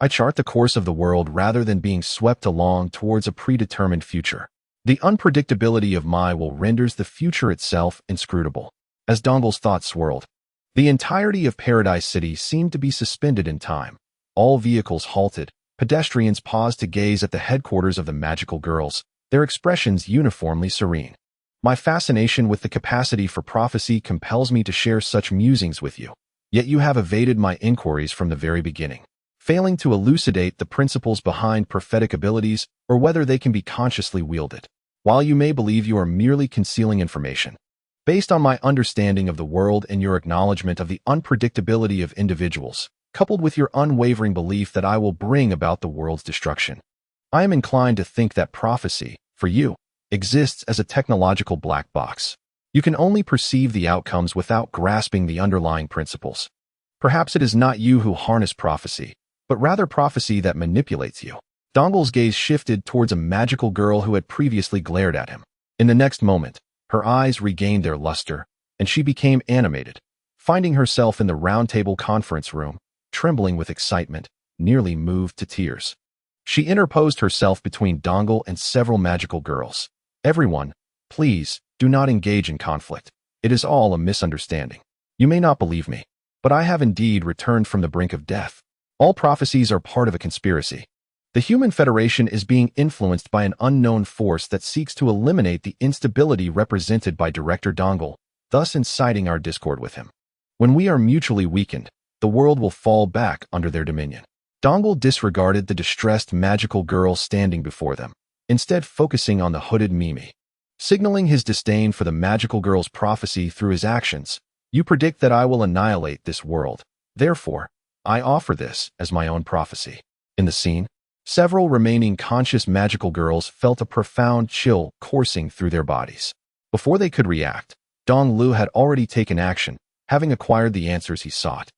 Speaker 1: I chart the course of the world rather than being swept along towards a predetermined future. The unpredictability of my will renders the future itself inscrutable. As Dongle's thoughts swirled, the entirety of Paradise City seemed to be suspended in time. All vehicles halted, Pedestrians paused to gaze at the headquarters of the magical girls, their expressions uniformly serene. My fascination with the capacity for prophecy compels me to share such musings with you, yet you have evaded my inquiries from the very beginning, failing to elucidate the principles behind prophetic abilities or whether they can be consciously wielded. While you may believe you are merely concealing information, based on my understanding of the world and your acknowledgement of the unpredictability of individuals, coupled with your unwavering belief that I will bring about the world's destruction, I am inclined to think that prophecy, for you, exists as a technological black box. You can only perceive the outcomes without grasping the underlying principles. Perhaps it is not you who harness prophecy, but rather prophecy that manipulates you. Dongle's gaze shifted towards a magical girl who had previously glared at him. In the next moment, her eyes regained their luster, and she became animated, finding herself in the round-table conference room, trembling with excitement, nearly moved to tears. She interposed herself between Dongle and several magical girls. Everyone, please, do not engage in conflict. It is all a misunderstanding. You may not believe me, but I have indeed returned from the brink of death. All prophecies are part of a conspiracy. The Human Federation is being influenced by an unknown force that seeks to eliminate the instability represented by Director Dongle, thus inciting our discord with him. When we are mutually weakened, the world will fall back under their dominion. Dongle disregarded the distressed magical girl standing before them, instead focusing on the hooded Mimi. Signaling his disdain for the magical girl's prophecy through his actions, you predict that I will annihilate this world. Therefore, I offer this as my own prophecy. In the scene, several remaining conscious magical girls felt a profound chill coursing through their bodies. Before they could react, Dong Lu had already taken action, having acquired the answers he sought,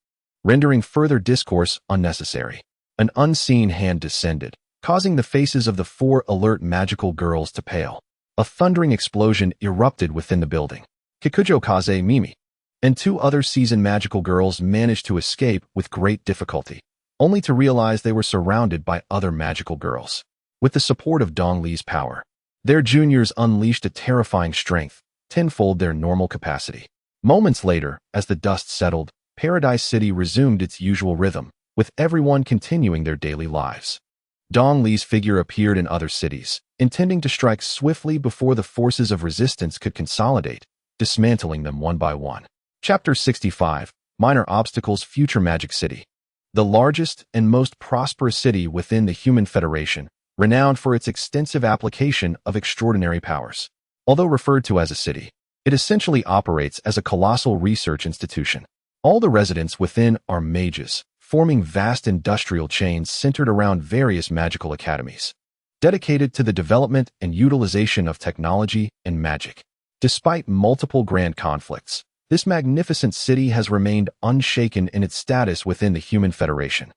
Speaker 1: rendering further discourse unnecessary. An unseen hand descended, causing the faces of the four alert magical girls to pale. A thundering explosion erupted within the building. Kikujo Kaze Mimi and two other seasoned magical girls managed to escape with great difficulty, only to realize they were surrounded by other magical girls. With the support of Dong Li's power, their juniors unleashed a terrifying strength, tenfold their normal capacity. Moments later, as the dust settled, Paradise City resumed its usual rhythm, with everyone continuing their daily lives. Dong Li's figure appeared in other cities, intending to strike swiftly before the forces of resistance could consolidate, dismantling them one by one. Chapter 65, Minor Obstacles. Future Magic City. The largest and most prosperous city within the Human Federation, renowned for its extensive application of extraordinary powers. Although referred to as a city, it essentially operates as a colossal research institution. All the residents within are mages, forming vast industrial chains centered around various magical academies, dedicated to the development and utilization of technology and magic. Despite multiple grand conflicts, this magnificent city has remained unshaken in its status within the Human Federation.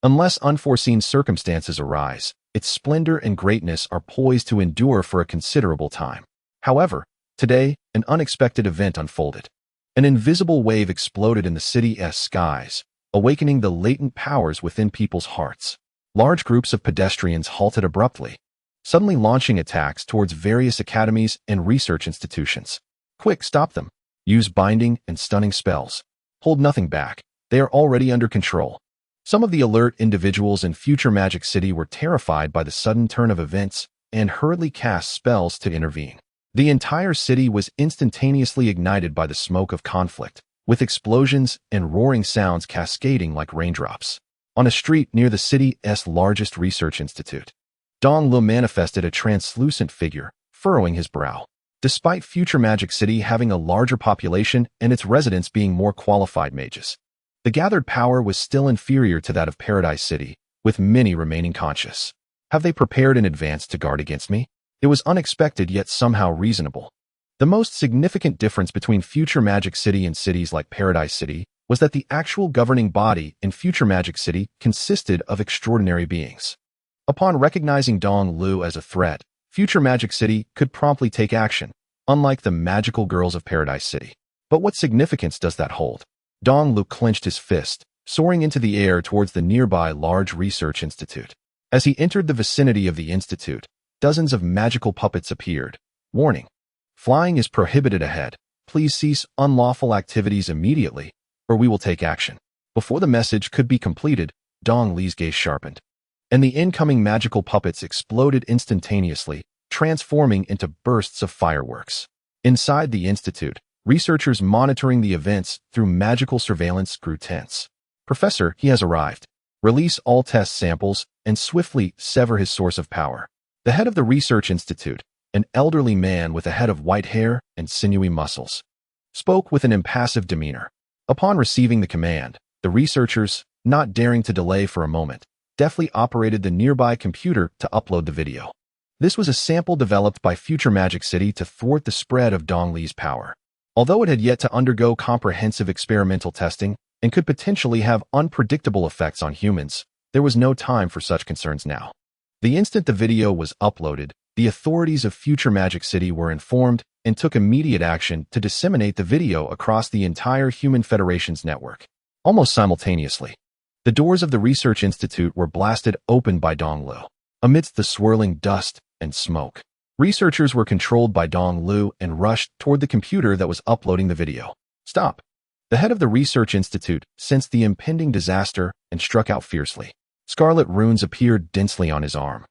Speaker 1: Unless unforeseen circumstances arise, its splendor and greatness are poised to endure for a considerable time. However, today, an unexpected event unfolded. An invisible wave exploded in the city's skies, awakening the latent powers within people's hearts. Large groups of pedestrians halted abruptly, suddenly launching attacks towards various academies and research institutions. Quick, stop them. Use binding and stunning spells. Hold nothing back. They are already under control. Some of the alert individuals in Future Magic City were terrified by the sudden turn of events and hurriedly cast spells to intervene. The entire city was instantaneously ignited by the smoke of conflict, with explosions and roaring sounds cascading like raindrops. On a street near the city's largest research institute, Dong Lu manifested a translucent figure, furrowing his brow. Despite Future Magic City having a larger population and its residents being more qualified mages, the gathered power was still inferior to that of Paradise City, with many remaining conscious. Have they prepared in advance to guard against me? It was unexpected yet somehow reasonable. The most significant difference between Future Magic City and cities like Paradise City was that the actual governing body in Future Magic City consisted of extraordinary beings. Upon recognizing Dong Lu as a threat, Future Magic City could promptly take action, unlike the magical girls of Paradise City. But what significance does that hold? Dong Lu clenched his fist, soaring into the air towards the nearby large research institute. As he entered the vicinity of the institute, dozens of magical puppets appeared. Warning: flying is prohibited ahead. Please cease unlawful activities immediately, or we will take action. Before the message could be completed, Dong Li's gaze sharpened. and the incoming magical puppets exploded instantaneously, transforming into bursts of fireworks. Inside the institute, researchers monitoring the events through magical surveillance grew tense. "Professor, he has arrived. Release all test samples and swiftly sever his source of power." The head of the research institute, an elderly man with a head of white hair and sinewy muscles, spoke with an impassive demeanor. Upon receiving the command, the researchers, not daring to delay for a moment, deftly operated the nearby computer to upload the video. This was a sample developed by Future Magic City to thwart the spread of Dong Li's power. Although it had yet to undergo comprehensive experimental testing and could potentially have unpredictable effects on humans, there was no time for such concerns now. The instant the video was uploaded, the authorities of Future Magic City were informed and took immediate action to disseminate the video across the entire Human Federation's network. Almost simultaneously, the doors of the Research Institute were blasted open by Dong Lu. Amidst the swirling dust and smoke, researchers were controlled by Dong Lu and rushed toward the computer that was uploading the video. "Stop!" The head of the Research Institute sensed the impending disaster and struck out fiercely. Scarlet runes appeared densely on his arm,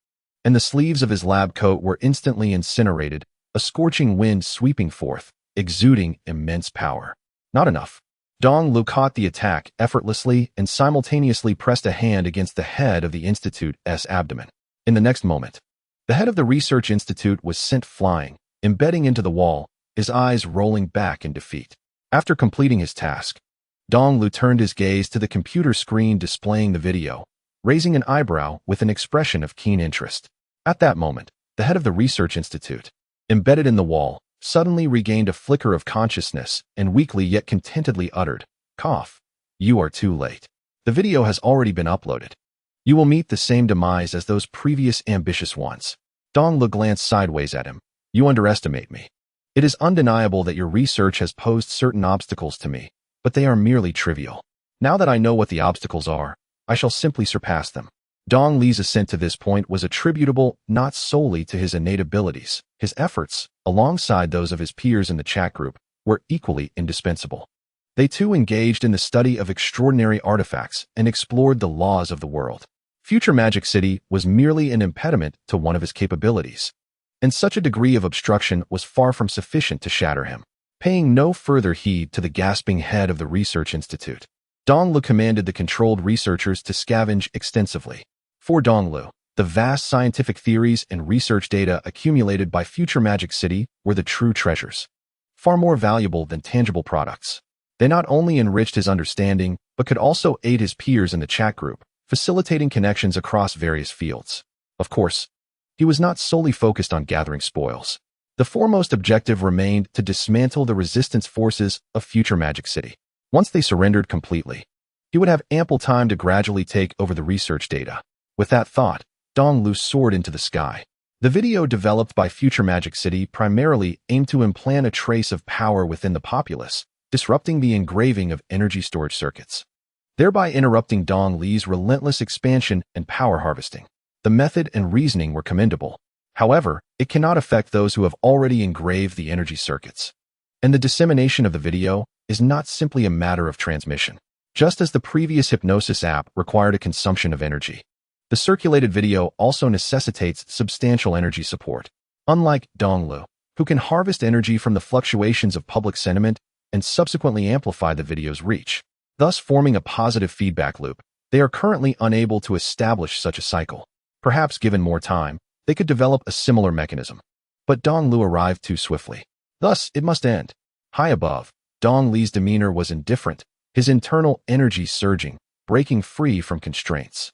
Speaker 1: and the sleeves of his lab coat were instantly incinerated, a scorching wind sweeping forth, exuding immense power. Not enough. Dong Lu caught the attack effortlessly and simultaneously pressed a hand against the head of the Institute's abdomen. In the next moment, the head of the Research Institute was sent flying, embedding into the wall, his eyes rolling back in defeat. After completing his task, Dong Lu turned his gaze to the computer screen displaying the video, raising an eyebrow with an expression of keen interest. At that moment, the head of the Research Institute, embedded in the wall, suddenly regained a flicker of consciousness and weakly yet contentedly uttered, "Cough. You are too late. The video has already been uploaded. You will meet the same demise as those previous ambitious ones." Dong Lu glanced sideways at him. "You underestimate me. It is undeniable that your research has posed certain obstacles to me, but they are merely trivial. Now that I know what the obstacles are, I shall simply surpass them." Dong Li's ascent to this point was attributable not solely to his innate abilities. His efforts, alongside those of his peers in the chat group, were equally indispensable. They too engaged in the study of extraordinary artifacts and explored the laws of the world. Future Magic City was merely an impediment to one of his capabilities, and such a degree of obstruction was far from sufficient to shatter him. Paying no further heed to the gasping head of the Research Institute, Dong Lu commanded the controlled researchers to scavenge extensively. For Dong Lu, the vast scientific theories and research data accumulated by Future Magic City were the true treasures, far more valuable than tangible products. They not only enriched his understanding, but could also aid his peers in the chat group, facilitating connections across various fields. Of course, he was not solely focused on gathering spoils. The foremost objective remained to dismantle the resistance forces of Future Magic City. Once they surrendered completely, he would have ample time to gradually take over the research data. With that thought, Dong Lu soared into the sky. The video developed by Future Magic City primarily aimed to implant a trace of power within the populace, disrupting the engraving of energy storage circuits, thereby interrupting Dong Li's relentless expansion and power harvesting. The method and reasoning were commendable. However, it cannot affect those who have already engraved the energy circuits. And the dissemination of the video is not simply a matter of transmission. Just as the previous hypnosis app required a consumption of energy, the circulated video also necessitates substantial energy support. Unlike Dong Lu, who can harvest energy from the fluctuations of public sentiment and subsequently amplify the video's reach, thus forming a positive feedback loop, they are currently unable to establish such a cycle. Perhaps given more time, they could develop a similar mechanism. But Dong Lu arrived too swiftly. Thus, it must end. High above, Dong Li's demeanor was indifferent, his internal energy surging, breaking free from constraints.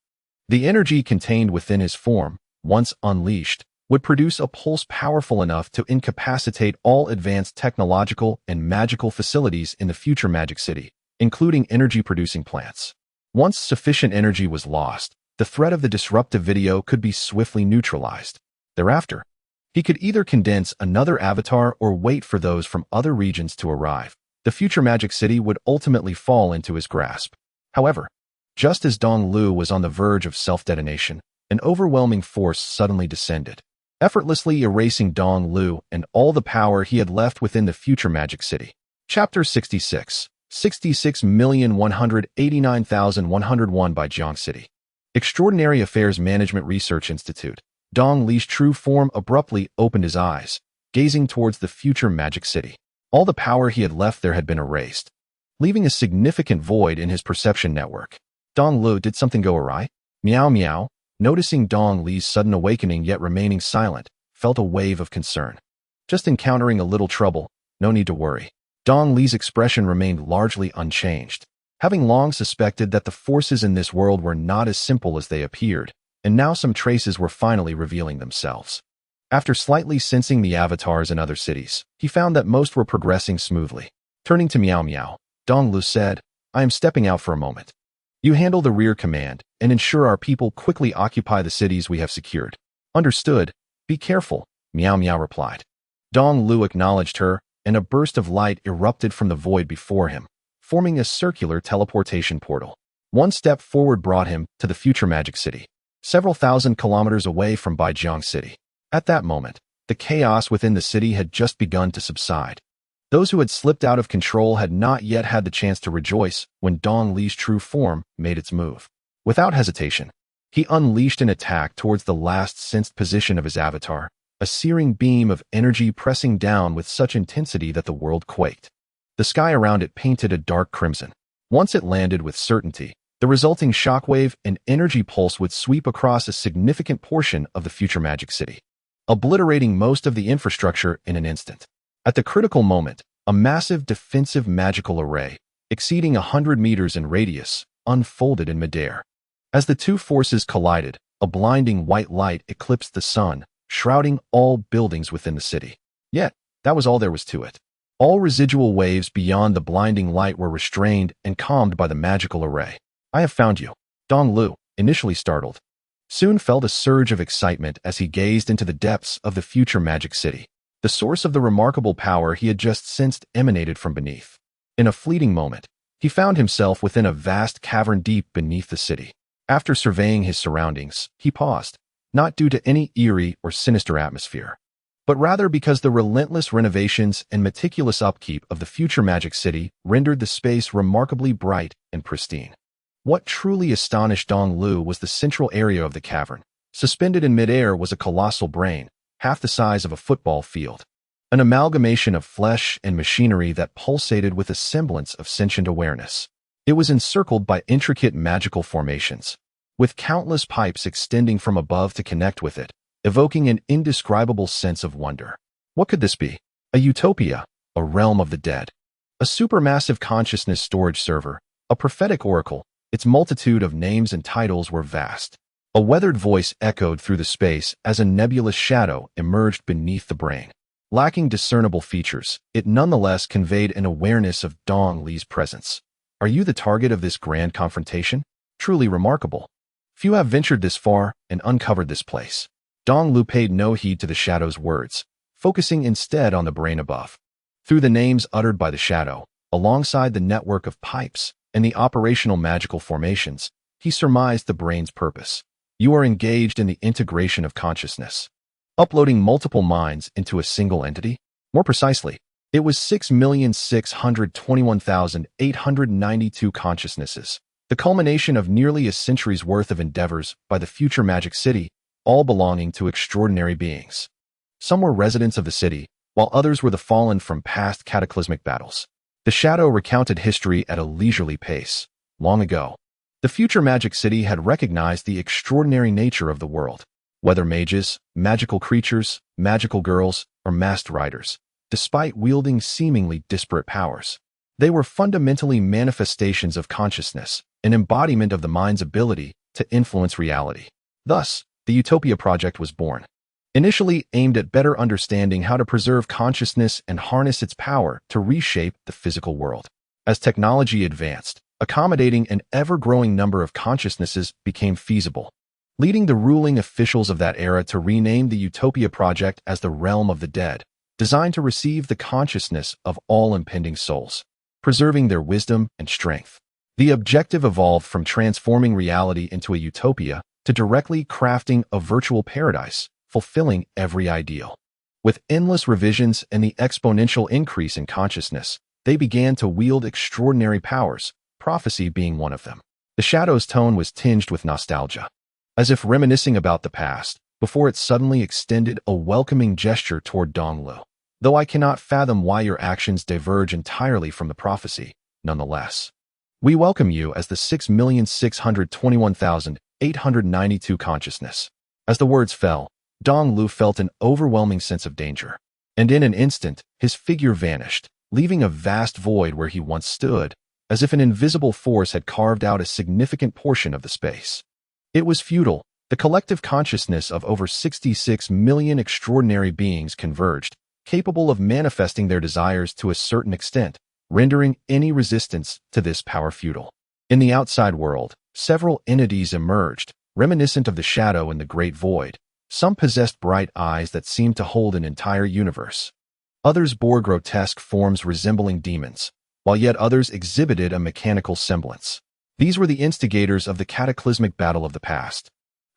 Speaker 1: The energy contained within his form, once unleashed, would produce a pulse powerful enough to incapacitate all advanced technological and magical facilities in the Future Magic City, including energy-producing plants. Once sufficient energy was lost, the threat of the disruptive video could be swiftly neutralized. Thereafter, he could either condense another avatar or wait for those from other regions to arrive. The Future Magic City would ultimately fall into his grasp. However, just as Dong Lu was on the verge of self-detonation, an overwhelming force suddenly descended, effortlessly erasing Dong Lu and all the power he had left within the Future Magic City. Chapter 66, 66,189,101 by Jiang City. Extraordinary Affairs Management Research Institute. Dong Li's true form abruptly opened his eyes, gazing towards the future Magic City. All the power he had left there had been erased, leaving a significant void in his perception network. Dong Lu, did something go awry? Meow meow, noticing Dong Li's sudden awakening yet remaining silent, felt a wave of concern. Just encountering a little trouble, no need to worry. Dong Li's expression remained largely unchanged. Having long suspected that the forces in this world were not as simple as they appeared, and now some traces were finally revealing themselves. After slightly sensing the avatars in other cities, he found that most were progressing smoothly. Turning to Meow Meow, Dong Lu said, "I am stepping out for a moment. You handle the rear command and ensure our people quickly occupy the cities we have secured." "Understood. Be careful," Meow Meow replied. Dong Lu acknowledged her, and a burst of light erupted from the void before him, forming a circular teleportation portal. One step forward brought him to the future Magic City, several thousand kilometers away from Baijiang City. At that moment, the chaos within the city had just begun to subside. Those who had slipped out of control had not yet had the chance to rejoice when Dong Li's true form made its move. Without hesitation, he unleashed an attack towards the last sensed position of his avatar, a searing beam of energy pressing down with such intensity that the world quaked. The sky around it painted a dark crimson. Once it landed with certainty, the resulting shockwave and energy pulse would sweep across a significant portion of the future Magic City, obliterating most of the infrastructure in an instant. At the critical moment, a massive defensive magical array, exceeding 100 meters in radius, unfolded in midair. As the two forces collided, a blinding white light eclipsed the sun, shrouding all buildings within the city. Yet, that was all there was to it. All residual waves beyond the blinding light were restrained and calmed by the magical array. "I have found you." Dong Lu, initially startled, soon felt a surge of excitement as he gazed into the depths of the future Magic City. The source of the remarkable power he had just sensed emanated from beneath. In a fleeting moment, he found himself within a vast cavern deep beneath the city. After surveying his surroundings, he paused, not due to any eerie or sinister atmosphere, but rather because the relentless renovations and meticulous upkeep of the future Magic City rendered the space remarkably bright and pristine. What truly astonished Dong Lu was the central area of the cavern. Suspended in midair was a colossal brain, half the size of a football field, an amalgamation of flesh and machinery that pulsated with a semblance of sentient awareness. It was encircled by intricate magical formations, with countless pipes extending from above to connect with it, evoking an indescribable sense of wonder. What could this be? A utopia, a realm of the dead, a supermassive consciousness storage server, a prophetic oracle. Its multitude of names and titles were vast. A weathered voice echoed through the space as a nebulous shadow emerged beneath the brain. Lacking discernible features, it nonetheless conveyed an awareness of Dong Li's presence. "Are you the target of this grand confrontation? Truly remarkable. Few have ventured this far and uncovered this place." Dong Lu paid no heed to the shadow's words, focusing instead on the brain above. Through the names uttered by the shadow, alongside the network of pipes and the operational magical formations, he surmised the brain's purpose. "You are engaged in the integration of consciousness, uploading multiple minds into a single entity." More precisely, it was 6,621,892 consciousnesses, the culmination of nearly a century's worth of endeavors by the future Magic City, all belonging to extraordinary beings. Some were residents of the city, while others were the fallen from past cataclysmic battles. The shadow recounted history at a leisurely pace. Long ago, the future Magic City had recognized the extraordinary nature of the world. Whether mages, magical creatures, magical girls, or masked riders, despite wielding seemingly disparate powers, they were fundamentally manifestations of consciousness, an embodiment of the mind's ability to influence reality. Thus, the Utopia Project was born. Initially aimed at better understanding how to preserve consciousness and harness its power to reshape the physical world. As technology advanced, accommodating an ever-growing number of consciousnesses became feasible, leading the ruling officials of that era to rename the Utopia Project as the Realm of the Dead, designed to receive the consciousness of all impending souls, preserving their wisdom and strength. The objective evolved from transforming reality into a utopia to directly crafting a virtual paradise, fulfilling every ideal. With endless revisions and the exponential increase in consciousness, they began to wield extraordinary powers, prophecy being one of them. The shadow's tone was tinged with nostalgia, as if reminiscing about the past, before it suddenly extended a welcoming gesture toward Donglu. Though I cannot fathom why your actions diverge entirely from the prophecy, nonetheless. We welcome you as the 6,621,892 consciousness. As the words fell, Donglu felt an overwhelming sense of danger. And in an instant, his figure vanished, leaving a vast void where he once stood, as if an invisible force had carved out a significant portion of the space. It was futile. The collective consciousness of over 66 million extraordinary beings converged, capable of manifesting their desires to a certain extent, rendering any resistance to this power futile. In the outside world, several entities emerged, reminiscent of the shadow in the great void. Some possessed bright eyes that seemed to hold an entire universe. Others bore grotesque forms resembling demons, while yet others exhibited a mechanical semblance. These were the instigators of the cataclysmic battle of the past,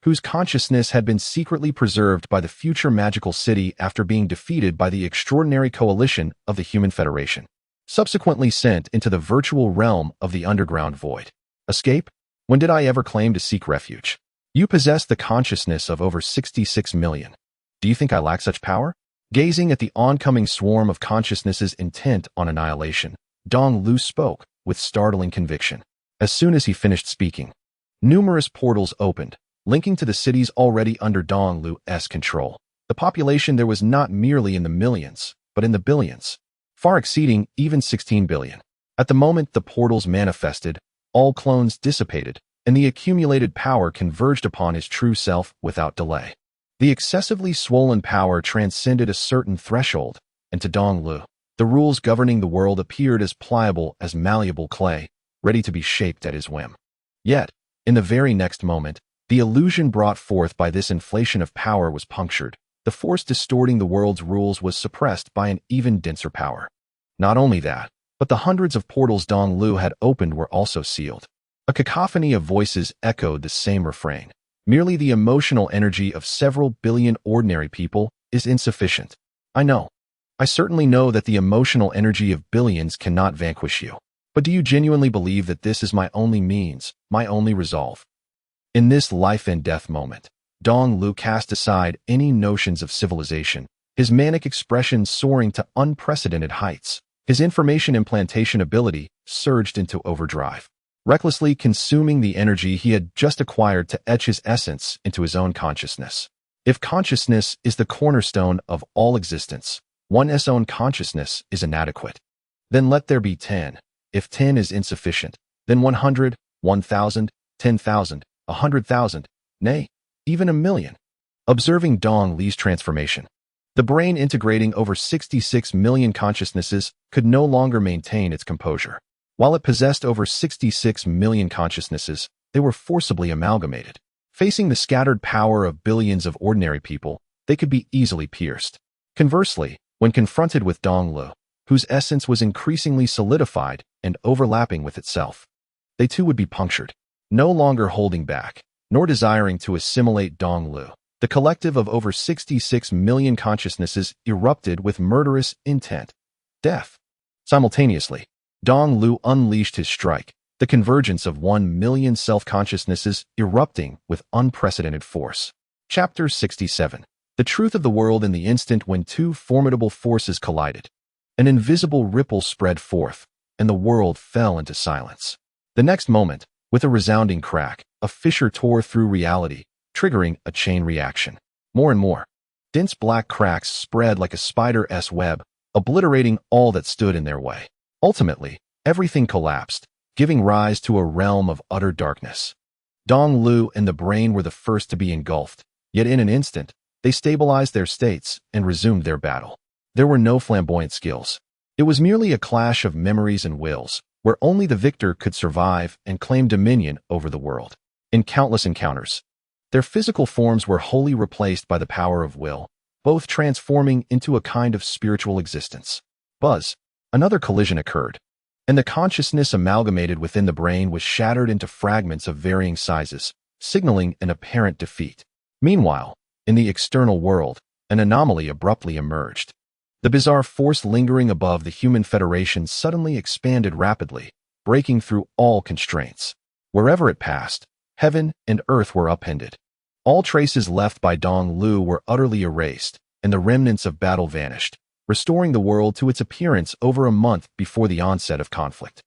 Speaker 1: whose consciousness had been secretly preserved by the future magical city after being defeated by the extraordinary coalition of the Human Federation, subsequently sent into the virtual realm of the underground void. Escape? When did I ever claim to seek refuge? You possess the consciousness of over 66 million. Do you think I lack such power? Gazing at the oncoming swarm of consciousnesses intent on annihilation, Donglu spoke with startling conviction. As soon as he finished speaking, numerous portals opened, linking to the cities already under Donglu's control. The population there was not merely in the millions, but in the billions, far exceeding even 16 billion. At the moment the portals manifested, all clones dissipated, and the accumulated power converged upon his true self without delay. The excessively swollen power transcended a certain threshold, and to Donglu, the rules governing the world appeared as pliable as malleable clay, ready to be shaped at his whim. Yet, in the very next moment, the illusion brought forth by this inflation of power was punctured. The force distorting the world's rules was suppressed by an even denser power. Not only that, but the hundreds of portals Donglu had opened were also sealed. A cacophony of voices echoed the same refrain. Merely the emotional energy of several billion ordinary people is insufficient. I know. I certainly know that the emotional energy of billions cannot vanquish you. But do you genuinely believe that this is my only means, my only resolve? In this life and death moment, Donglu cast aside any notions of civilization, his manic expression soaring to unprecedented heights. His information implantation ability surged into overdrive, recklessly consuming the energy he had just acquired to etch his essence into his own consciousness. If consciousness is the cornerstone of all existence, one's own consciousness is inadequate. Then let there be 10. If 10 is insufficient, then 100, 1,000, 10,000, 100,000, nay, even a million. Observing Donglu's transformation, the brain integrating over 66 million consciousnesses could no longer maintain its composure. While it possessed over 66 million consciousnesses, they were forcibly amalgamated. Facing the scattered power of billions of ordinary people, they could be easily pierced. Conversely, when confronted with Donglu, whose essence was increasingly solidified and overlapping with itself, they too would be punctured. No longer holding back, nor desiring to assimilate Donglu, the collective of over 66 million consciousnesses erupted with murderous intent. Death. Simultaneously, Donglu unleashed his strike, the convergence of 1 million self-consciousnesses erupting with unprecedented force. Chapter 67. The truth of the world in the instant when two formidable forces collided. An invisible ripple spread forth, and the world fell into silence. The next moment, with a resounding crack, a fissure tore through reality, triggering a chain reaction. More and more, dense black cracks spread like a spider's web, obliterating all that stood in their way. Ultimately, everything collapsed, giving rise to a realm of utter darkness. Donglu and the brain were the first to be engulfed, yet in an instant, they stabilized their states and resumed their battle. There were no flamboyant skills. It was merely a clash of memories and wills, where only the victor could survive and claim dominion over the world. In countless encounters, their physical forms were wholly replaced by the power of will, both transforming into a kind of spiritual existence. Buzz. Another collision occurred, and the consciousness amalgamated within the brain was shattered into fragments of varying sizes, signaling an apparent defeat. Meanwhile, in the external world, an anomaly abruptly emerged. The bizarre force lingering above the Human Federation suddenly expanded rapidly, breaking through all constraints. Wherever it passed, heaven and earth were upended. All traces left by Dong Lu were utterly erased, and the remnants of battle vanished, restoring the world to its appearance over a month before the onset of conflict.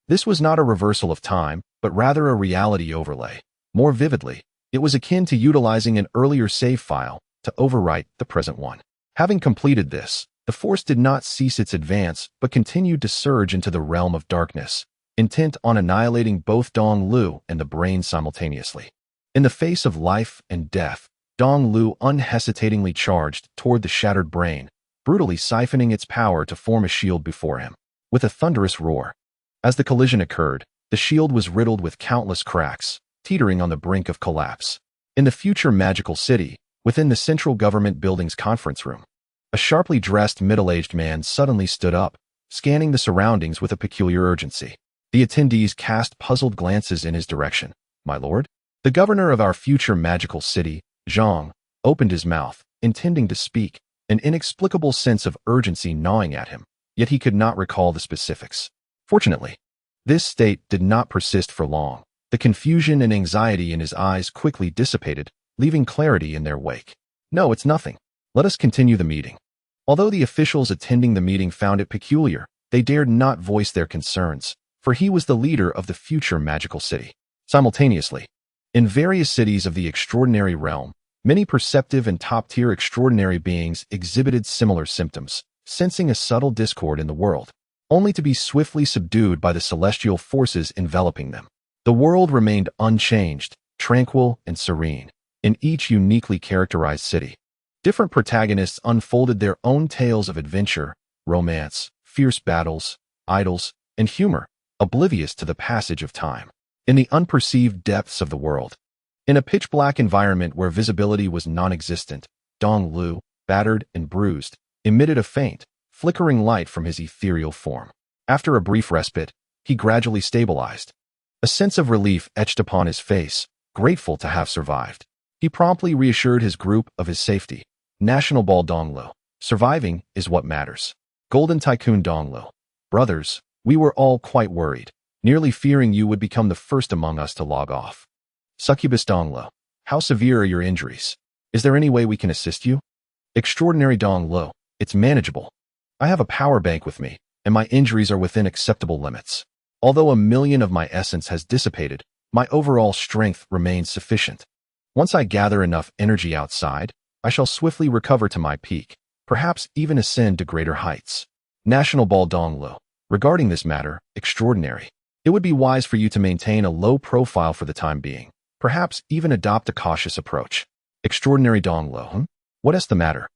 Speaker 1: This was not a reversal of time, but rather a reality overlay. More vividly, it was akin to utilizing an earlier save file to overwrite the present one. Having completed this, the Force did not cease its advance but continued to surge into the realm of darkness, intent on annihilating both Dong Lu and the brain simultaneously. In the face of life and death, Dong Lu unhesitatingly charged toward the shattered brain, brutally siphoning its power to form a shield before him. With a thunderous roar, as the collision occurred, the shield was riddled with countless cracks, teetering on the brink of collapse. In the future magical city, within the central government building's conference room, a sharply dressed middle-aged man suddenly stood up, scanning the surroundings with a peculiar urgency. The attendees cast puzzled glances in his direction. "My lord?" The governor of our future magical city, Zhang, opened his mouth, intending to speak, an inexplicable sense of urgency gnawing at him, yet he could not recall the specifics. Fortunately, this state did not persist for long. The confusion and anxiety in his eyes quickly dissipated, leaving clarity in their wake. "No, it's nothing. Let us continue the meeting." Although the officials attending the meeting found it peculiar, they dared not voice their concerns, for he was the leader of the future magical city. Simultaneously, in various cities of the extraordinary realm, many perceptive and top-tier extraordinary beings exhibited similar symptoms, sensing a subtle discord in the world, only to be swiftly subdued by the celestial forces enveloping them. The world remained unchanged, tranquil, and serene, in each uniquely characterized city. Different protagonists unfolded their own tales of adventure, romance, fierce battles, idols, and humor, oblivious to the passage of time. In the unperceived depths of the world, in a pitch-black environment where visibility was non-existent, Dong Lu, battered and bruised, emitted a faint, flickering light from his ethereal form. After a brief respite, he gradually stabilized. A sense of relief etched upon his face, grateful to have survived. He promptly reassured his group of his safety. "National Ball Dong Lu. Surviving is what matters. Golden Tycoon Dong Lu. Brothers, we were all quite worried, nearly fearing you would become the first among us to log off. Succubus Dong Lu. How severe are your injuries? Is there any way we can assist you? Extraordinary Dong Lu. It's manageable. I have a power bank with me, and my injuries are within acceptable limits. Although 1,000,000 of my essence has dissipated, my overall strength remains sufficient. Once I gather enough energy outside, I shall swiftly recover to my peak, perhaps even ascend to greater heights." National Ball Dong Lu. Regarding this matter, extraordinary. It would be wise for you to maintain a low profile for the time being, perhaps even adopt a cautious approach. Extraordinary Dong Lu. What is the matter?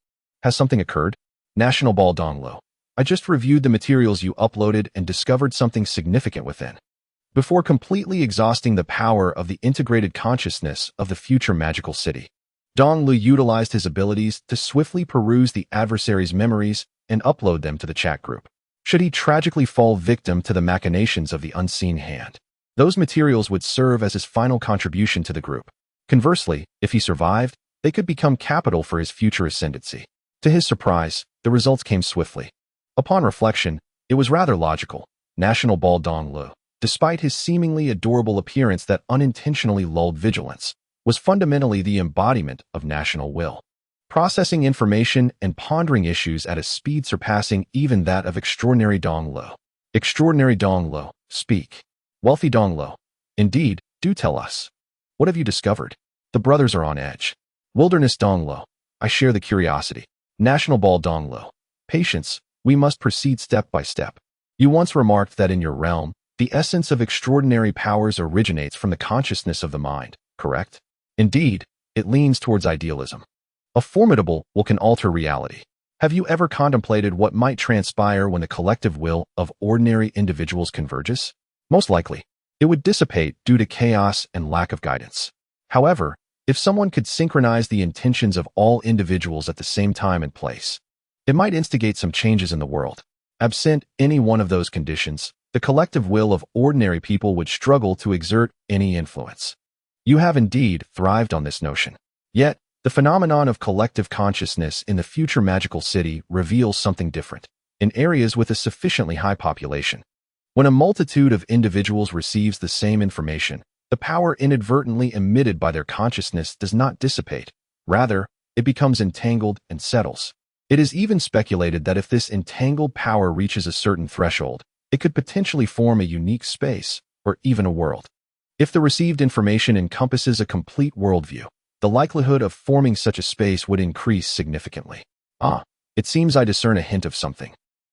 Speaker 1: Has something occurred? National Ball Dong Lu. I just reviewed the materials you uploaded and discovered something significant within. Before completely exhausting the power of the integrated consciousness of the future magical city, Dong Lu utilized his abilities to swiftly peruse the adversary's memories and upload them to the chat group. Should he tragically fall victim to the machinations of the unseen hand, those materials would serve as his final contribution to the group. Conversely, if he survived, they could become capital for his future ascendancy. To his surprise, the results came swiftly. Upon reflection, it was rather logical. National Ball Dong Lu, despite his seemingly adorable appearance that unintentionally lulled vigilance, was fundamentally the embodiment of national will, processing information and pondering issues at a speed surpassing even that of extraordinary Dong Lu. Extraordinary Dong Lu, speak. Wealthy Dong Lu, indeed, do tell us. What have you discovered? The brothers are on edge. Wilderness Dong Lu, I share the curiosity. National Ball Dong Lu, patience, we must proceed step by step. You once remarked that in your realm, the essence of extraordinary powers originates from the consciousness of the mind, correct? Indeed, it leans towards idealism. A formidable will can alter reality. Have you ever contemplated what might transpire when the collective will of ordinary individuals converges? Most likely, it would dissipate due to chaos and lack of guidance. However, if someone could synchronize the intentions of all individuals at the same time and place, it might instigate some changes in the world. Absent any one of those conditions, the collective will of ordinary people would struggle to exert any influence. You have indeed thrived on this notion. Yet, the phenomenon of collective consciousness in the future magical city reveals something different. In areas with a sufficiently high population, when a multitude of individuals receives the same information, The power inadvertently emitted by their consciousness does not dissipate. Rather, it becomes entangled and settles. It is even speculated that if this entangled power reaches a certain threshold, it could potentially form a unique space, or even a world. If the received information encompasses a complete worldview, the likelihood of forming such a space would increase significantly. It seems I discern a hint of something.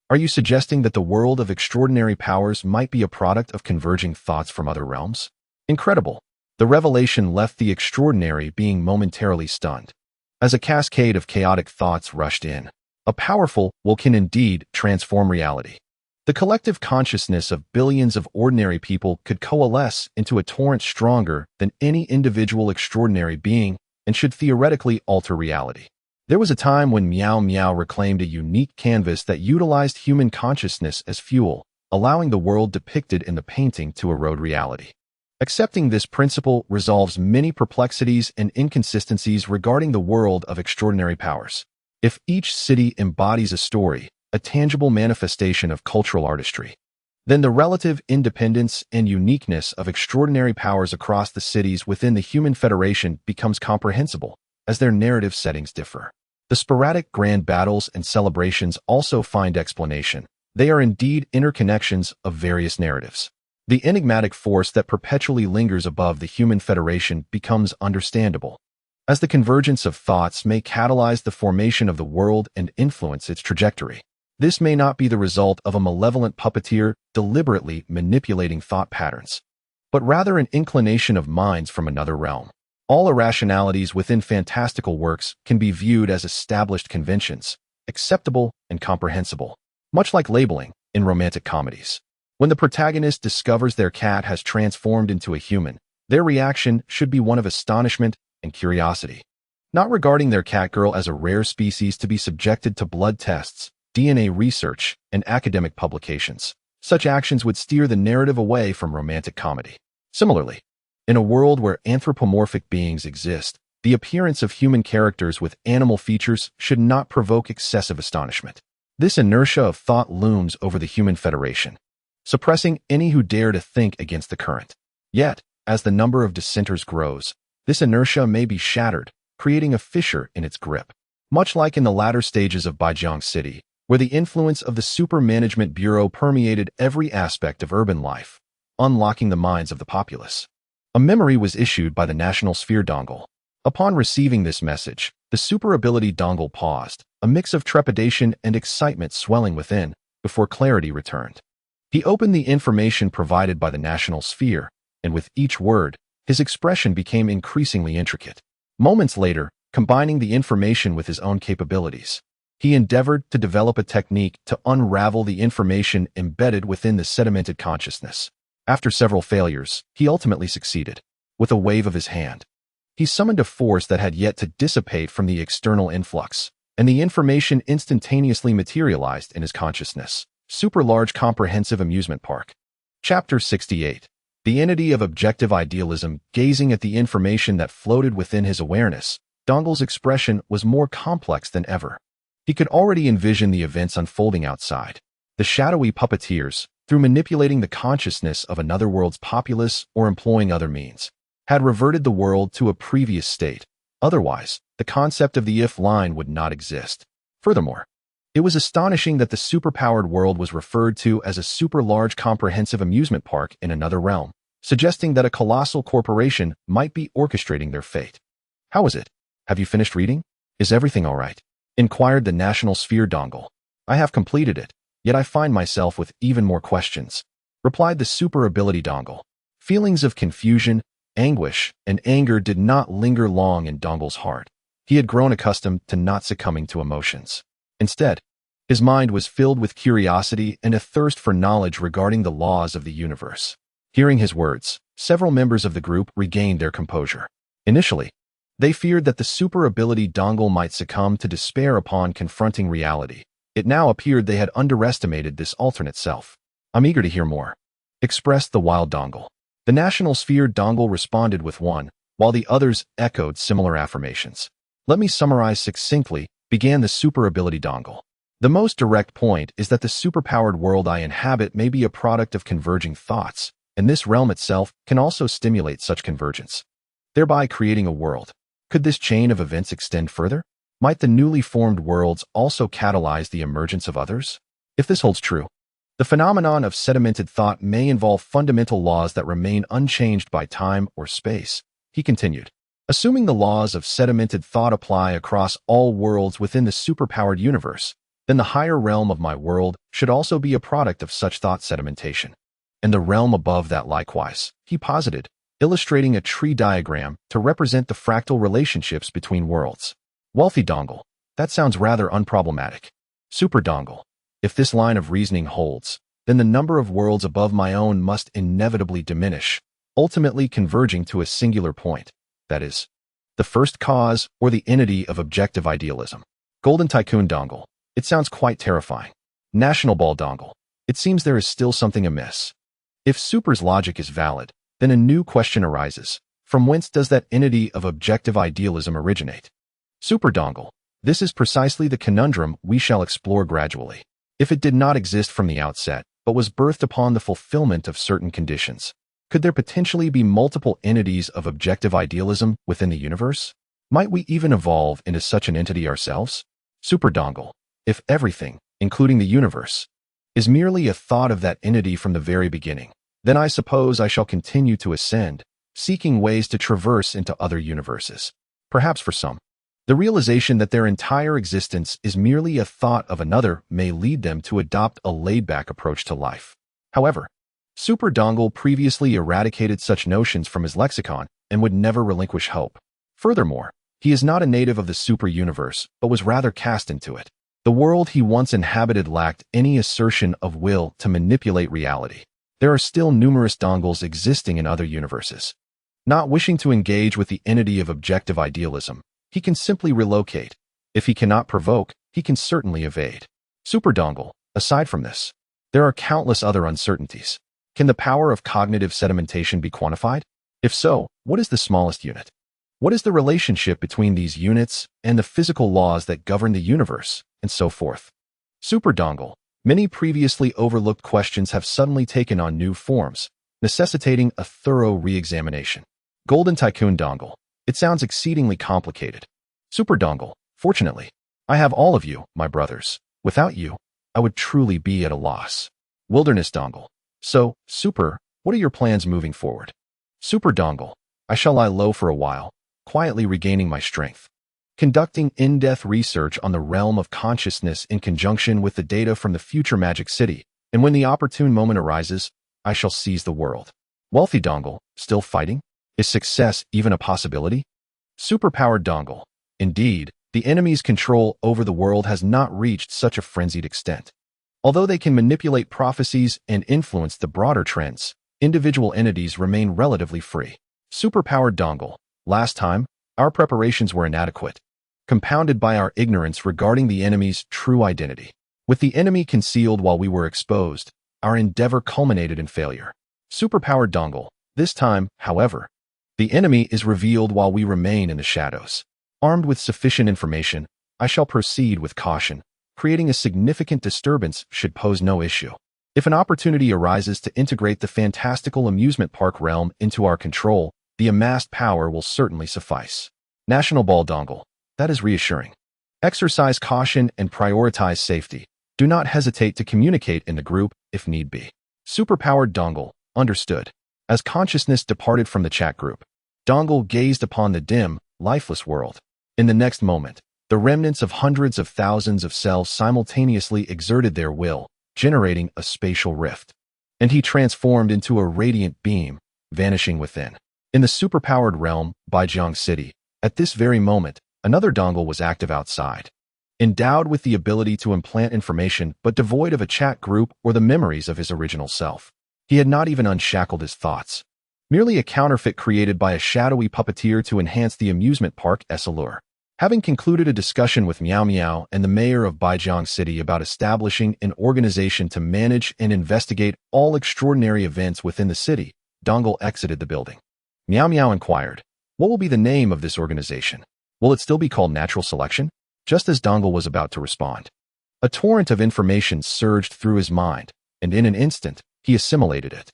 Speaker 1: Are you suggesting that the world of extraordinary powers might be a product of converging thoughts from other realms? Incredible. The revelation left the extraordinary being momentarily stunned. As a cascade of chaotic thoughts rushed in, a powerful will can indeed transform reality. The collective consciousness of billions of ordinary people could coalesce into a torrent stronger than any individual extraordinary being and should theoretically alter reality. There was a time when Meow Meow reclaimed a unique canvas that utilized human consciousness as fuel, allowing the world depicted in the painting to erode reality. Accepting this principle resolves many perplexities and inconsistencies regarding the world of extraordinary powers. If each city embodies a story, a tangible manifestation of cultural artistry, then the relative independence and uniqueness of extraordinary powers across the cities within the human federation becomes comprehensible, as their narrative settings differ. The sporadic grand battles and celebrations also find explanation. They are indeed interconnections of various narratives. The enigmatic force that perpetually lingers above the human federation becomes understandable, as the convergence of thoughts may catalyze the formation of the world and influence its trajectory. This may not be the result of a malevolent puppeteer deliberately manipulating thought patterns, but rather an inclination of minds from another realm. All irrationalities within fantastical works can be viewed as established conventions, acceptable and comprehensible, much like labeling in romantic comedies. When the protagonist discovers their cat has transformed into a human, their reaction should be one of astonishment and curiosity, not regarding their catgirl as a rare species to be subjected to blood tests, DNA research, and academic publications. Such actions would steer the narrative away from romantic comedy. Similarly, in a world where anthropomorphic beings exist, the appearance of human characters with animal features should not provoke excessive astonishment. This inertia of thought looms over the human federation, suppressing any who dare to think against the current. Yet, as the number of dissenters grows, this inertia may be shattered, creating a fissure in its grip. Much like in the latter stages of Baijiang City, where the influence of the Super Management Bureau permeated every aspect of urban life, unlocking the minds of the populace. A memory was issued by the National Sphere Dongle. Upon receiving this message, the Super Ability Dongle paused, a mix of trepidation and excitement swelling within, before clarity returned. He opened the information provided by the National Sphere, and with each word, his expression became increasingly intricate. Moments later, combining the information with his own capabilities, he endeavored to develop a technique to unravel the information embedded within the sedimented consciousness. After several failures, he ultimately succeeded. With a wave of his hand, he summoned a force that had yet to dissipate from the external influx, and the information instantaneously materialized in his consciousness. Super Large Comprehensive Amusement Park. Chapter 68. The entity of objective idealism. Gazing at the information that floated within his awareness, Dongle's expression was more complex than ever. He could already envision the events unfolding outside. The shadowy puppeteers, through manipulating the consciousness of another world's populace or employing other means, had reverted the world to a previous state. Otherwise, the concept of the if line would not exist. Furthermore, it was astonishing that the superpowered world was referred to as a super large comprehensive amusement park in another realm, suggesting that a colossal corporation might be orchestrating their fate. How is it? Have you finished reading? Is everything all right? Inquired the National Sphere Dongle. I have completed it, yet I find myself with even more questions, replied the Super Ability Dongle. Feelings of confusion, anguish, and anger did not linger long in Dongle's heart. He had grown accustomed to not succumbing to emotions. Instead, his mind was filled with curiosity and a thirst for knowledge regarding the laws of the universe. Hearing his words, several members of the group regained their composure. Initially, they feared that the Super Ability Dongle might succumb to despair upon confronting reality. It now appeared they had underestimated this alternate self. I'm eager to hear more, expressed the Wild Dongle. The National Sphere Dongle responded with one, while the others echoed similar affirmations. Let me summarize succinctly, began the Super Ability Dongle. The most direct point is that the superpowered world I inhabit may be a product of converging thoughts, and this realm itself can also stimulate such convergence, thereby creating a world. Could this chain of events extend further? Might the newly formed worlds also catalyze the emergence of others? If this holds true, the phenomenon of sedimented thought may involve fundamental laws that remain unchanged by time or space, he continued. Assuming the laws of sedimented thought apply across all worlds within the superpowered universe, then the higher realm of my world should also be a product of such thought sedimentation. And the realm above that likewise, he posited, illustrating a tree diagram to represent the fractal relationships between worlds. Wealthy Dongle, that sounds rather unproblematic. Super Dongle, if this line of reasoning holds, then the number of worlds above my own must inevitably diminish, ultimately converging to a singular point, that is, the first cause or the entity of objective idealism. Golden Tycoon Dongle, it sounds quite terrifying. National Ball Dongle, it seems there is still something amiss. If Super's logic is valid, then a new question arises. From whence does that entity of objective idealism originate? Super Dongle, this is precisely the conundrum we shall explore gradually. If it did not exist from the outset, but was birthed upon the fulfillment of certain conditions, could there potentially be multiple entities of objective idealism within the universe? Might we even evolve into such an entity ourselves? Super Dongle, if everything, including the universe, is merely a thought of that entity from the very beginning, then I suppose I shall continue to ascend, seeking ways to traverse into other universes. Perhaps for some, the realization that their entire existence is merely a thought of another may lead them to adopt a laid-back approach to life. However, Super Dongle previously eradicated such notions from his lexicon and would never relinquish hope. Furthermore, he is not a native of the super universe, but was rather cast into it. The world he once inhabited lacked any assertion of will to manipulate reality. There are still numerous Dongles existing in other universes. Not wishing to engage with the entity of objective idealism, he can simply relocate. If he cannot provoke, he can certainly evade. Super Dongle, aside from this, there are countless other uncertainties. Can the power of cognitive sedimentation be quantified? If so, what is the smallest unit? What is the relationship between these units and the physical laws that govern the universe, and so forth? Super Dongle, many previously overlooked questions have suddenly taken on new forms, necessitating a thorough re-examination. Golden Tycoon Dongle, it sounds exceedingly complicated. Super Dongle, fortunately, I have all of you, my brothers. Without you, I would truly be at a loss. Wilderness Dongle, so, Super, what are your plans moving forward? Super Dongle, I shall lie low for a while, quietly regaining my strength. Conducting in-depth research on the realm of consciousness in conjunction with the data from the future Magic City, and when the opportune moment arises, I shall seize the world. Wealthy Dongle, still fighting? Is success even a possibility? Superpowered Dongle, indeed, the enemy's control over the world has not reached such a frenzied extent. Although they can manipulate prophecies and influence the broader trends, individual entities remain relatively free. Superpowered Dongle, last time, our preparations were inadequate, compounded by our ignorance regarding the enemy's true identity. With the enemy concealed while we were exposed, our endeavor culminated in failure. Superpowered Dongle, this time, however, the enemy is revealed while we remain in the shadows. Armed with sufficient information, I shall proceed with caution, creating a significant disturbance should pose no issue. If an opportunity arises to integrate the fantastical amusement park realm into our control, the amassed power will certainly suffice. National Ball Dongle, that is reassuring. Exercise caution and prioritize safety. Do not hesitate to communicate in the group if need be. Superpowered Dongle, understood. As consciousness departed from the chat group, Dongle gazed upon the dim, lifeless world. In the next moment, the remnants of hundreds of thousands of cells simultaneously exerted their will, generating a spatial rift. And he transformed into a radiant beam, vanishing within. In the superpowered realm, Baijiang City, at this very moment, another Dongle was active outside. Endowed with the ability to implant information but devoid of a chat group or the memories of his original self. He had not even unshackled his thoughts. Merely a counterfeit created by a shadowy puppeteer to enhance the amusement park's allure. Having concluded a discussion with Meow Meow and the mayor of Baijiang City about establishing an organization to manage and investigate all extraordinary events within the city, Dongle exited the building. Meow Meow inquired, "What will be the name of this organization? Will it still be called Natural Selection?" Just as Dongle was about to respond, a torrent of information surged through his mind, and in an instant, he assimilated it.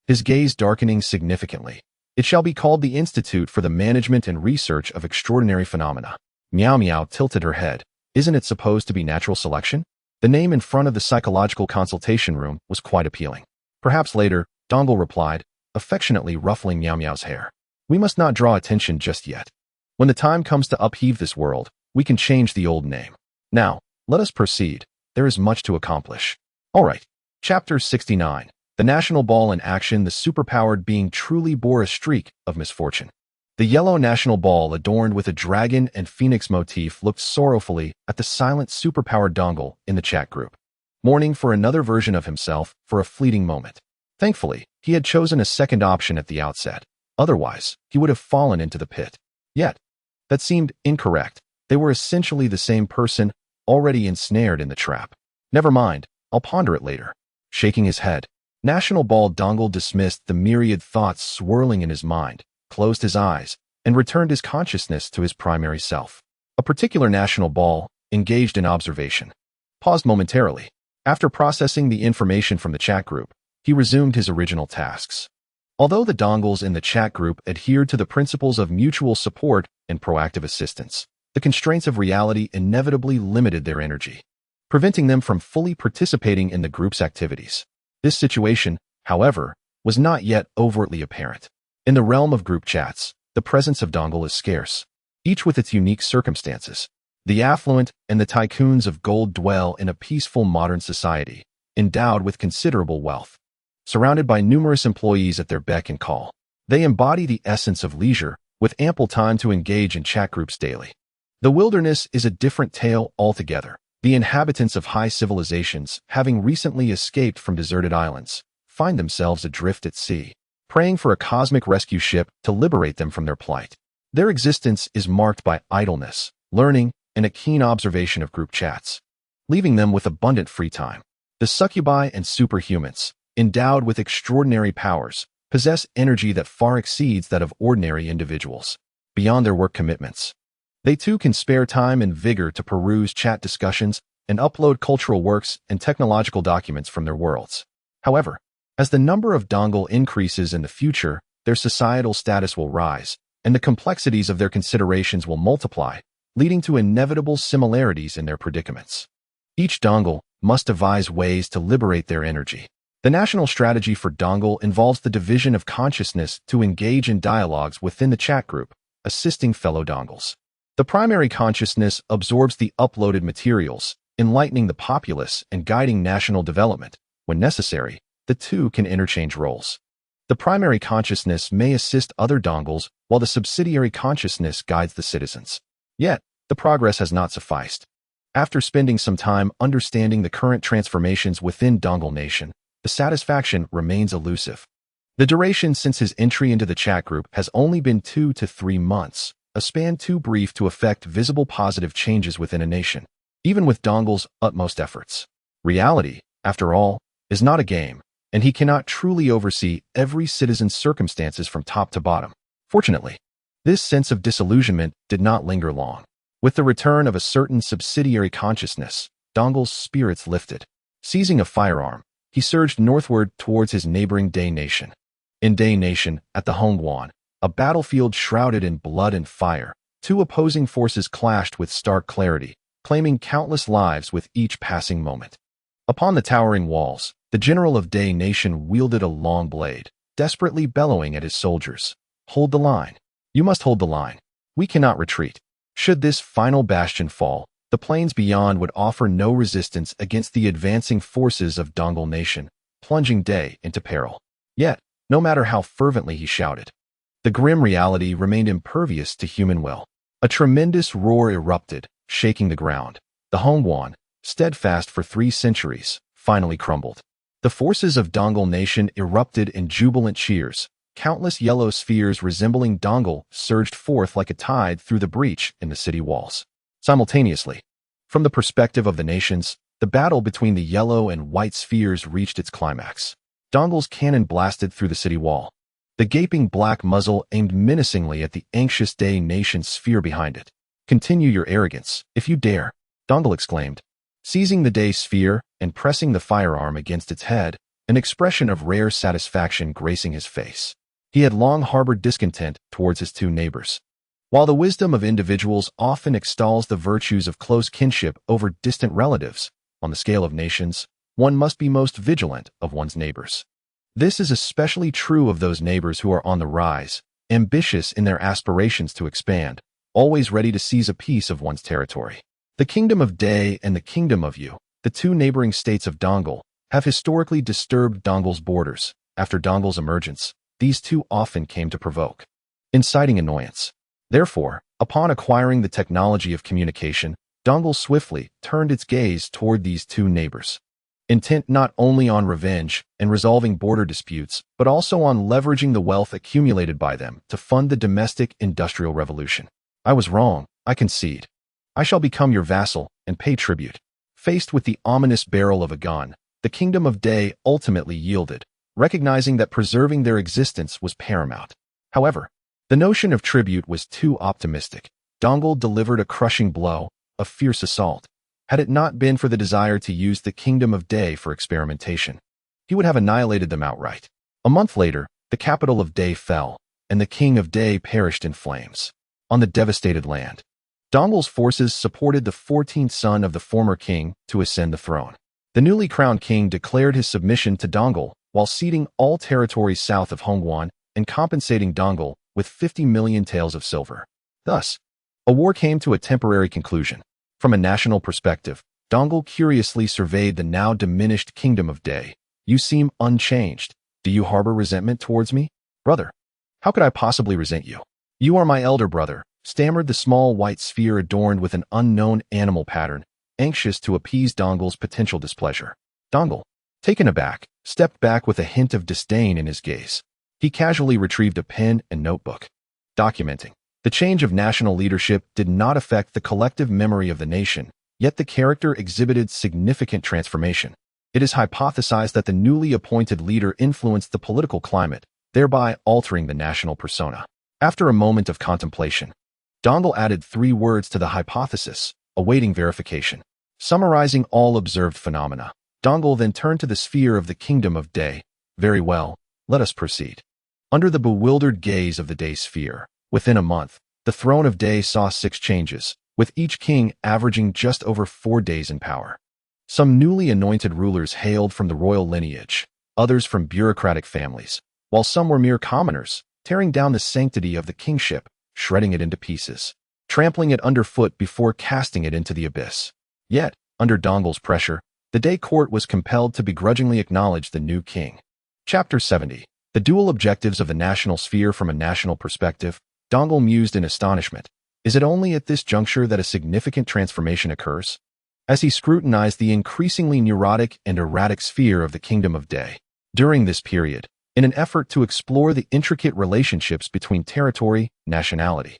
Speaker 1: his gaze darkening significantly. It shall be called the Institute for the Management and Research of Extraordinary Phenomena. Meow Meow tilted her head. Isn't it supposed to be natural selection? The name in front of the psychological consultation room was quite appealing. Perhaps later, Dongle replied, affectionately ruffling Meow Meow's hair. We must not draw attention just yet. When the time comes to upheave this world, we can change the old name. Now, let us proceed. There is much to accomplish. All right. Chapter 69. The National Ball in action. The superpowered being truly bore a streak of misfortune. The yellow National Ball, adorned with a dragon and phoenix motif, looked sorrowfully at the silent superpowered Dongle in the chat group, mourning for another version of himself for a fleeting moment. Thankfully, he had chosen a second option at the outset. Otherwise, he would have fallen into the pit. Yet, that seemed incorrect. They were essentially the same person, already ensnared in the trap. Never mind, I'll ponder it later. Shaking his head, National Ball Dongle dismissed the myriad thoughts swirling in his mind, closed his eyes, and returned his consciousness to his primary self. A particular National Ball, engaged in observation, paused momentarily. After processing the information from the chat group, he resumed his original tasks. Although the Dongles in the chat group adhered to the principles of mutual support and proactive assistance, the constraints of reality inevitably limited their energy, preventing them from fully participating in the group's activities. This situation, however, was not yet overtly apparent. In the realm of group chats, the presence of Dongle is scarce, each with its unique circumstances. The affluent and the tycoons of gold dwell in a peaceful modern society, endowed with considerable wealth. Surrounded by numerous employees at their beck and call, they embody the essence of leisure, with ample time to engage in chat groups daily. The wilderness is a different tale altogether. The inhabitants of high civilizations, having recently escaped from deserted islands, find themselves adrift at sea, praying for a cosmic rescue ship to liberate them from their plight. Their existence is marked by idleness, learning, and a keen observation of group chats, leaving them with abundant free time. The succubi and superhumans, endowed with extraordinary powers, possess energy that far exceeds that of ordinary individuals. Beyond their work commitments, they too can spare time and vigor to peruse chat discussions and upload cultural works and technological documents from their worlds. However, as the number of Dongle increases in the future, their societal status will rise, and the complexities of their considerations will multiply, leading to inevitable similarities in their predicaments. Each Dongle must devise ways to liberate their energy. The national strategy for Dongle involves the division of consciousness to engage in dialogues within the chat group, assisting fellow Dongles. The primary consciousness absorbs the uploaded materials, enlightening the populace and guiding national development. When necessary, the two can interchange roles. The primary consciousness may assist other Dongles, while the subsidiary consciousness guides the citizens. Yet, the progress has not sufficed. After spending some time understanding the current transformations within Dongle Nation, the satisfaction remains elusive. The duration since his entry into the chat group has only been 2 to 3 months, a span too brief to affect visible positive changes within a nation, even with Dongle's utmost efforts. Reality, after all, is not a game, and he cannot truly oversee every citizen's circumstances from top to bottom. Fortunately, this sense of disillusionment did not linger long. With the return of a certain subsidiary consciousness, Dongle's spirits lifted. Seizing a firearm, he surged northward towards his neighboring Day Nation. In Day Nation, at the Hongguan, a battlefield shrouded in blood and fire, two opposing forces clashed with stark clarity, claiming countless lives with each passing moment. Upon the towering walls, the general of Day Nation wielded a long blade, desperately bellowing at his soldiers. Hold the line. You must hold the line. We cannot retreat. Should this final bastion fall, the plains beyond would offer no resistance against the advancing forces of Dongle Nation, plunging Day into peril. Yet, no matter how fervently he shouted, the grim reality remained impervious to human will. A tremendous roar erupted, shaking the ground. The Hongguan, steadfast for 3 centuries, finally crumbled. The forces of Dongle Nation erupted in jubilant cheers. Countless yellow spheres resembling Dongle surged forth like a tide through the breach in the city walls. Simultaneously, from the perspective of the nations, the battle between the yellow and white spheres reached its climax. Dongle's cannon blasted through the city wall. The gaping black muzzle aimed menacingly at the anxious Day Nation sphere behind it. Continue your arrogance, if you dare, Dongle exclaimed. Seizing the Day sphere and pressing the firearm against its head, an expression of rare satisfaction gracing his face. He had long harbored discontent towards his two neighbors. While the wisdom of individuals often extols the virtues of close kinship over distant relatives, on the scale of nations, one must be most vigilant of one's neighbors. This is especially true of those neighbors who are on the rise, ambitious in their aspirations to expand, always ready to seize a piece of one's territory. The Kingdom of Day and the Kingdom of Yu, the two neighboring states of Dongol, have historically disturbed Dongol's borders. After Dongol's emergence, these two often came to provoke, inciting annoyance. Therefore, upon acquiring the technology of communication, Dongol swiftly turned its gaze toward these two neighbors, intent not only on revenge and resolving border disputes, but also on leveraging the wealth accumulated by them to fund the domestic industrial revolution. I was wrong, I concede. I shall become your vassal and pay tribute. Faced with the ominous barrel of a gun, the Kingdom of Day ultimately yielded, recognizing that preserving their existence was paramount. However, the notion of tribute was too optimistic. Dongol delivered a crushing blow, a fierce assault. Had it not been for the desire to use the Kingdom of Day for experimentation, he would have annihilated them outright. A month later, the capital of Day fell, and the King of Day perished in flames. On the devastated land, Dongol's forces supported the 14th son of the former king to ascend the throne. The newly crowned king declared his submission to Dongol while ceding all territories south of Hongguan and compensating Dongol with 50 million taels of silver. Thus, a war came to a temporary conclusion. From a national perspective, Dongol curiously surveyed the now diminished Kingdom of Day. You seem unchanged. Do you harbor resentment towards me? Brother, how could I possibly resent you? You are my elder brother, stammered the small white sphere adorned with an unknown animal pattern, anxious to appease Dongol's potential displeasure. Dongol, taken aback, stepped back with a hint of disdain in his gaze. He casually retrieved a pen and notebook. Documenting. The change of national leadership did not affect the collective memory of the nation, yet the character exhibited significant transformation. It is hypothesized that the newly appointed leader influenced the political climate, thereby altering the national persona. After a moment of contemplation, Dongol added 3 words to the hypothesis, awaiting verification. Summarizing all observed phenomena, Dongol then turned to the sphere of the Kingdom of Day. Very well, let us proceed. Under the bewildered gaze of the Day sphere, within a month, the throne of Day saw 6 changes, with each king averaging just over 4 days in power. Some newly anointed rulers hailed from the royal lineage, others from bureaucratic families, while some were mere commoners, tearing down the sanctity of the kingship, shredding it into pieces, trampling it underfoot before casting it into the abyss. Yet, under Dongol's pressure, the Day court was compelled to begrudgingly acknowledge the new king. Chapter 70. The dual objectives of the national sphere from a national perspective. Dongol mused in astonishment. Is it only at this juncture that a significant transformation occurs? As he scrutinized the increasingly neurotic and erratic sphere of the Kingdom of Day. During this period, in an effort to explore the intricate relationships between territory, nationality,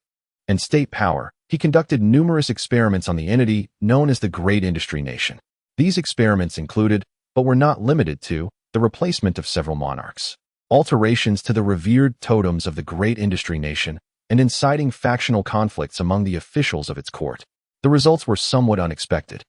Speaker 1: and state power, he conducted numerous experiments on the entity known as the Great Industry Nation. These experiments included, but were not limited to, the replacement of several monarchs, alterations to the revered totems of the Great Industry Nation, and inciting factional conflicts among the officials of its court. The results were somewhat unexpected.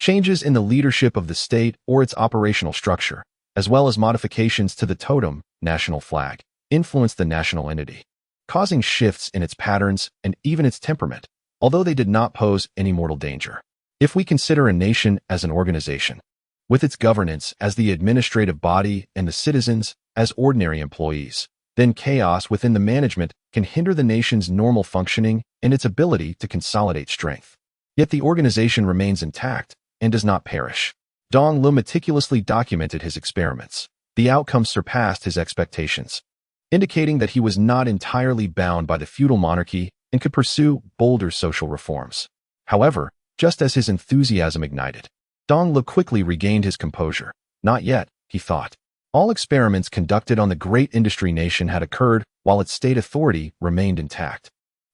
Speaker 1: Changes in the leadership of the state or its operational structure, as well as modifications to the totem, national flag, influenced the national entity, causing shifts in its patterns and even its temperament, although they did not pose any mortal danger. If we consider a nation as an organization, with its governance as the administrative body and the citizens as ordinary employees, then chaos within the management can hinder the nation's normal functioning and its ability to consolidate strength. Yet the organization remains intact and does not perish. Dong Lu meticulously documented his experiments. The outcome surpassed his expectations, indicating that he was not entirely bound by the feudal monarchy and could pursue bolder social reforms. However, just as his enthusiasm ignited, Dong Lu quickly regained his composure. Not yet, he thought. All experiments conducted on the Great Industry Nation had occurred while its state authority remained intact.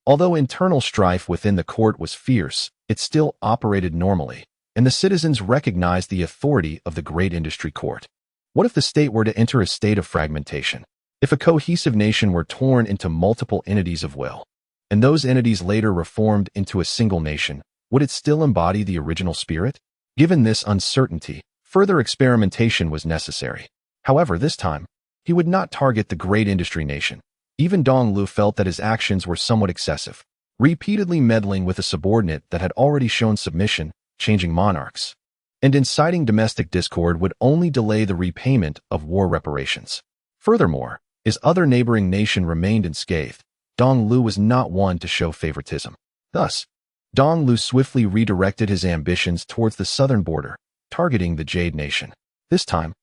Speaker 1: Although internal strife within the court was fierce, it still operated normally, and the citizens recognized the authority of the Great Industry Court. What if the state were to enter a state of fragmentation? If a cohesive nation were torn into multiple entities of will, and those entities later reformed into a single nation, would it still embody the original spirit? Given this uncertainty, further experimentation was necessary. However, this time, he would not target the great industry nation. Even Dong Lu felt that his actions were somewhat excessive, repeatedly meddling with a subordinate that had already shown submission, changing monarchs, and inciting domestic discord would only delay the repayment of war reparations. Furthermore, his other neighboring nation remained unscathed. Dong Lu was not one to show favoritism. Thus, Dong Lu swiftly redirected his ambitions towards the southern border, targeting the Jade Nation. This time,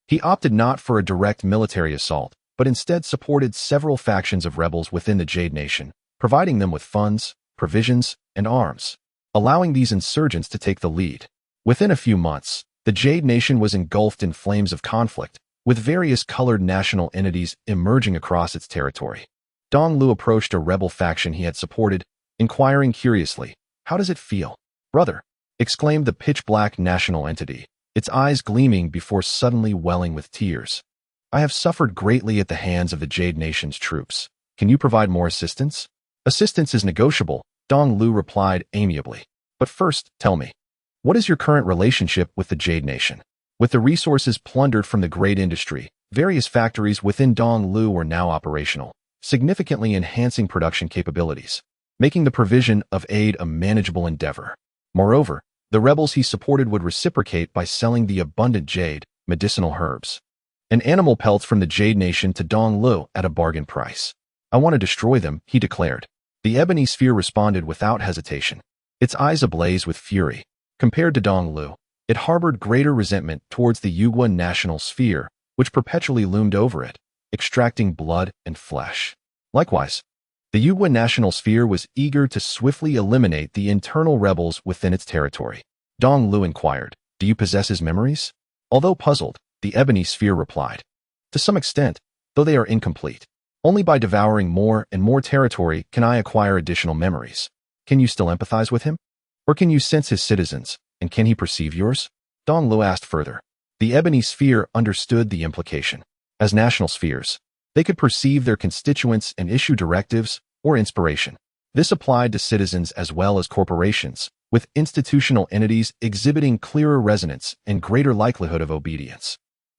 Speaker 1: he opted not for a direct military assault, but instead supported several factions of rebels within the Jade Nation, providing them with funds, provisions, and arms, allowing these insurgents to take the lead. Within a few months, the Jade Nation was engulfed in flames of conflict, with various colored national entities emerging across its territory. Dong Lu approached a rebel faction he had supported, inquiring curiously, "How does it feel, brother?" exclaimed the pitch-black national entity, its eyes gleaming before suddenly welling with tears. "I have suffered greatly at the hands of the Jade Nation's troops. Can you provide more assistance?" "Assistance is negotiable," Dong Lu replied amiably. "But first, tell me, what is your current relationship with the Jade Nation?" With the resources plundered from the great industry, various factories within Dong Lu were now operational, significantly enhancing production capabilities, making the provision of aid a manageable endeavor. Moreover, the rebels he supported would reciprocate by selling the abundant jade, medicinal herbs, and animal pelts from the Jade Nation to Dong Lu at a bargain price. "I want to destroy them," he declared. The ebony sphere responded without hesitation, its eyes ablaze with fury. Compared to Dong Lu, it harbored greater resentment towards the Yugua national sphere, which perpetually loomed over it, extracting blood and flesh. Likewise, the Yugua national sphere was eager to swiftly eliminate the internal rebels within its territory. Dong Lu inquired, "Do you possess his memories?" Although puzzled, the ebony sphere replied, "To some extent, though they are incomplete. Only by devouring more and more territory can I acquire additional memories. Can you still empathize with him? Or can you sense his citizens, and can he perceive yours?" Dong Lu asked further. The ebony sphere understood the implication. As national spheres, they could perceive their constituents and issue directives or inspiration. This applied to citizens as well as corporations, with institutional entities exhibiting clearer resonance and greater likelihood of obedience.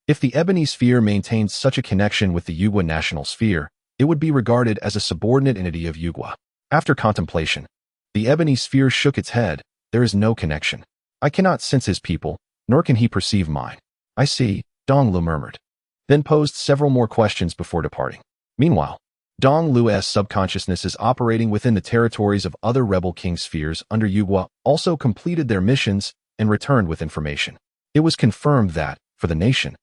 Speaker 1: If the ebony sphere maintained such a connection with the Yugua national sphere, it would be regarded as a subordinate entity of Yugua. After contemplation, the ebony sphere shook its head. "There is no connection. I cannot sense his people, nor can he perceive mine." "I see," Dong Lu murmured, then posed several more questions before departing. Meanwhile, Dong Lu's subconsciousness is operating within the territories of other rebel king spheres under Yugua, also completed their missions and returned with information. It was confirmed that, for the nation,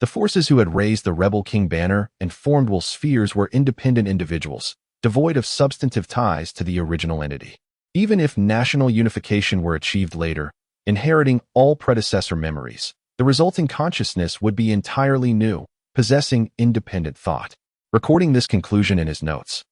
Speaker 1: the forces who had raised the rebel king banner and formed Will spheres were independent individuals, devoid of substantive ties to the original entity. Even if national unification were achieved later, inheriting all predecessor memories, the resulting consciousness would be entirely new, possessing independent thought. Recording this conclusion in his notes,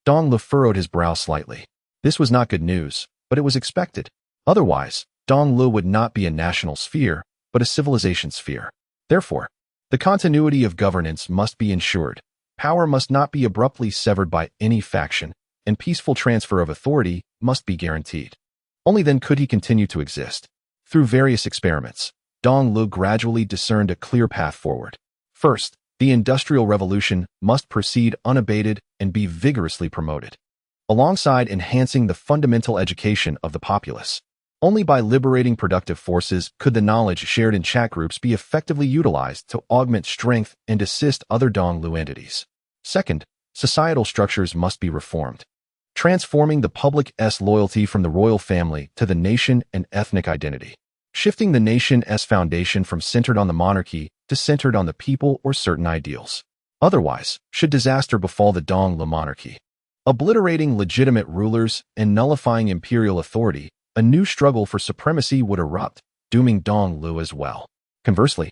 Speaker 1: Dong Lu furrowed his brow slightly. This was not good news, but it was expected. Otherwise, Dong Lu would not be a national sphere, but a civilization sphere. Therefore, the continuity of governance must be ensured. Power must not be abruptly severed by any faction, and peaceful transfer of authority must be guaranteed. Only then could he continue to exist. Through various experiments, Dong Lu gradually discerned a clear path forward. First, the Industrial Revolution must proceed unabated and be vigorously promoted, alongside enhancing the fundamental education of the populace. Only by liberating productive forces could the knowledge shared in chat groups be effectively utilized to augment strength and assist other Dong Lu entities. Second, societal structures must be reformed, transforming the public's loyalty from the royal family to the nation and ethnic identity, shifting the nation's foundation from centered on the monarchy to centered on the people or certain ideals. Otherwise, should disaster befall the Dong Lu monarchy, obliterating legitimate rulers and nullifying imperial authority, a new struggle for supremacy would erupt, dooming Dong Lu as well. Conversely,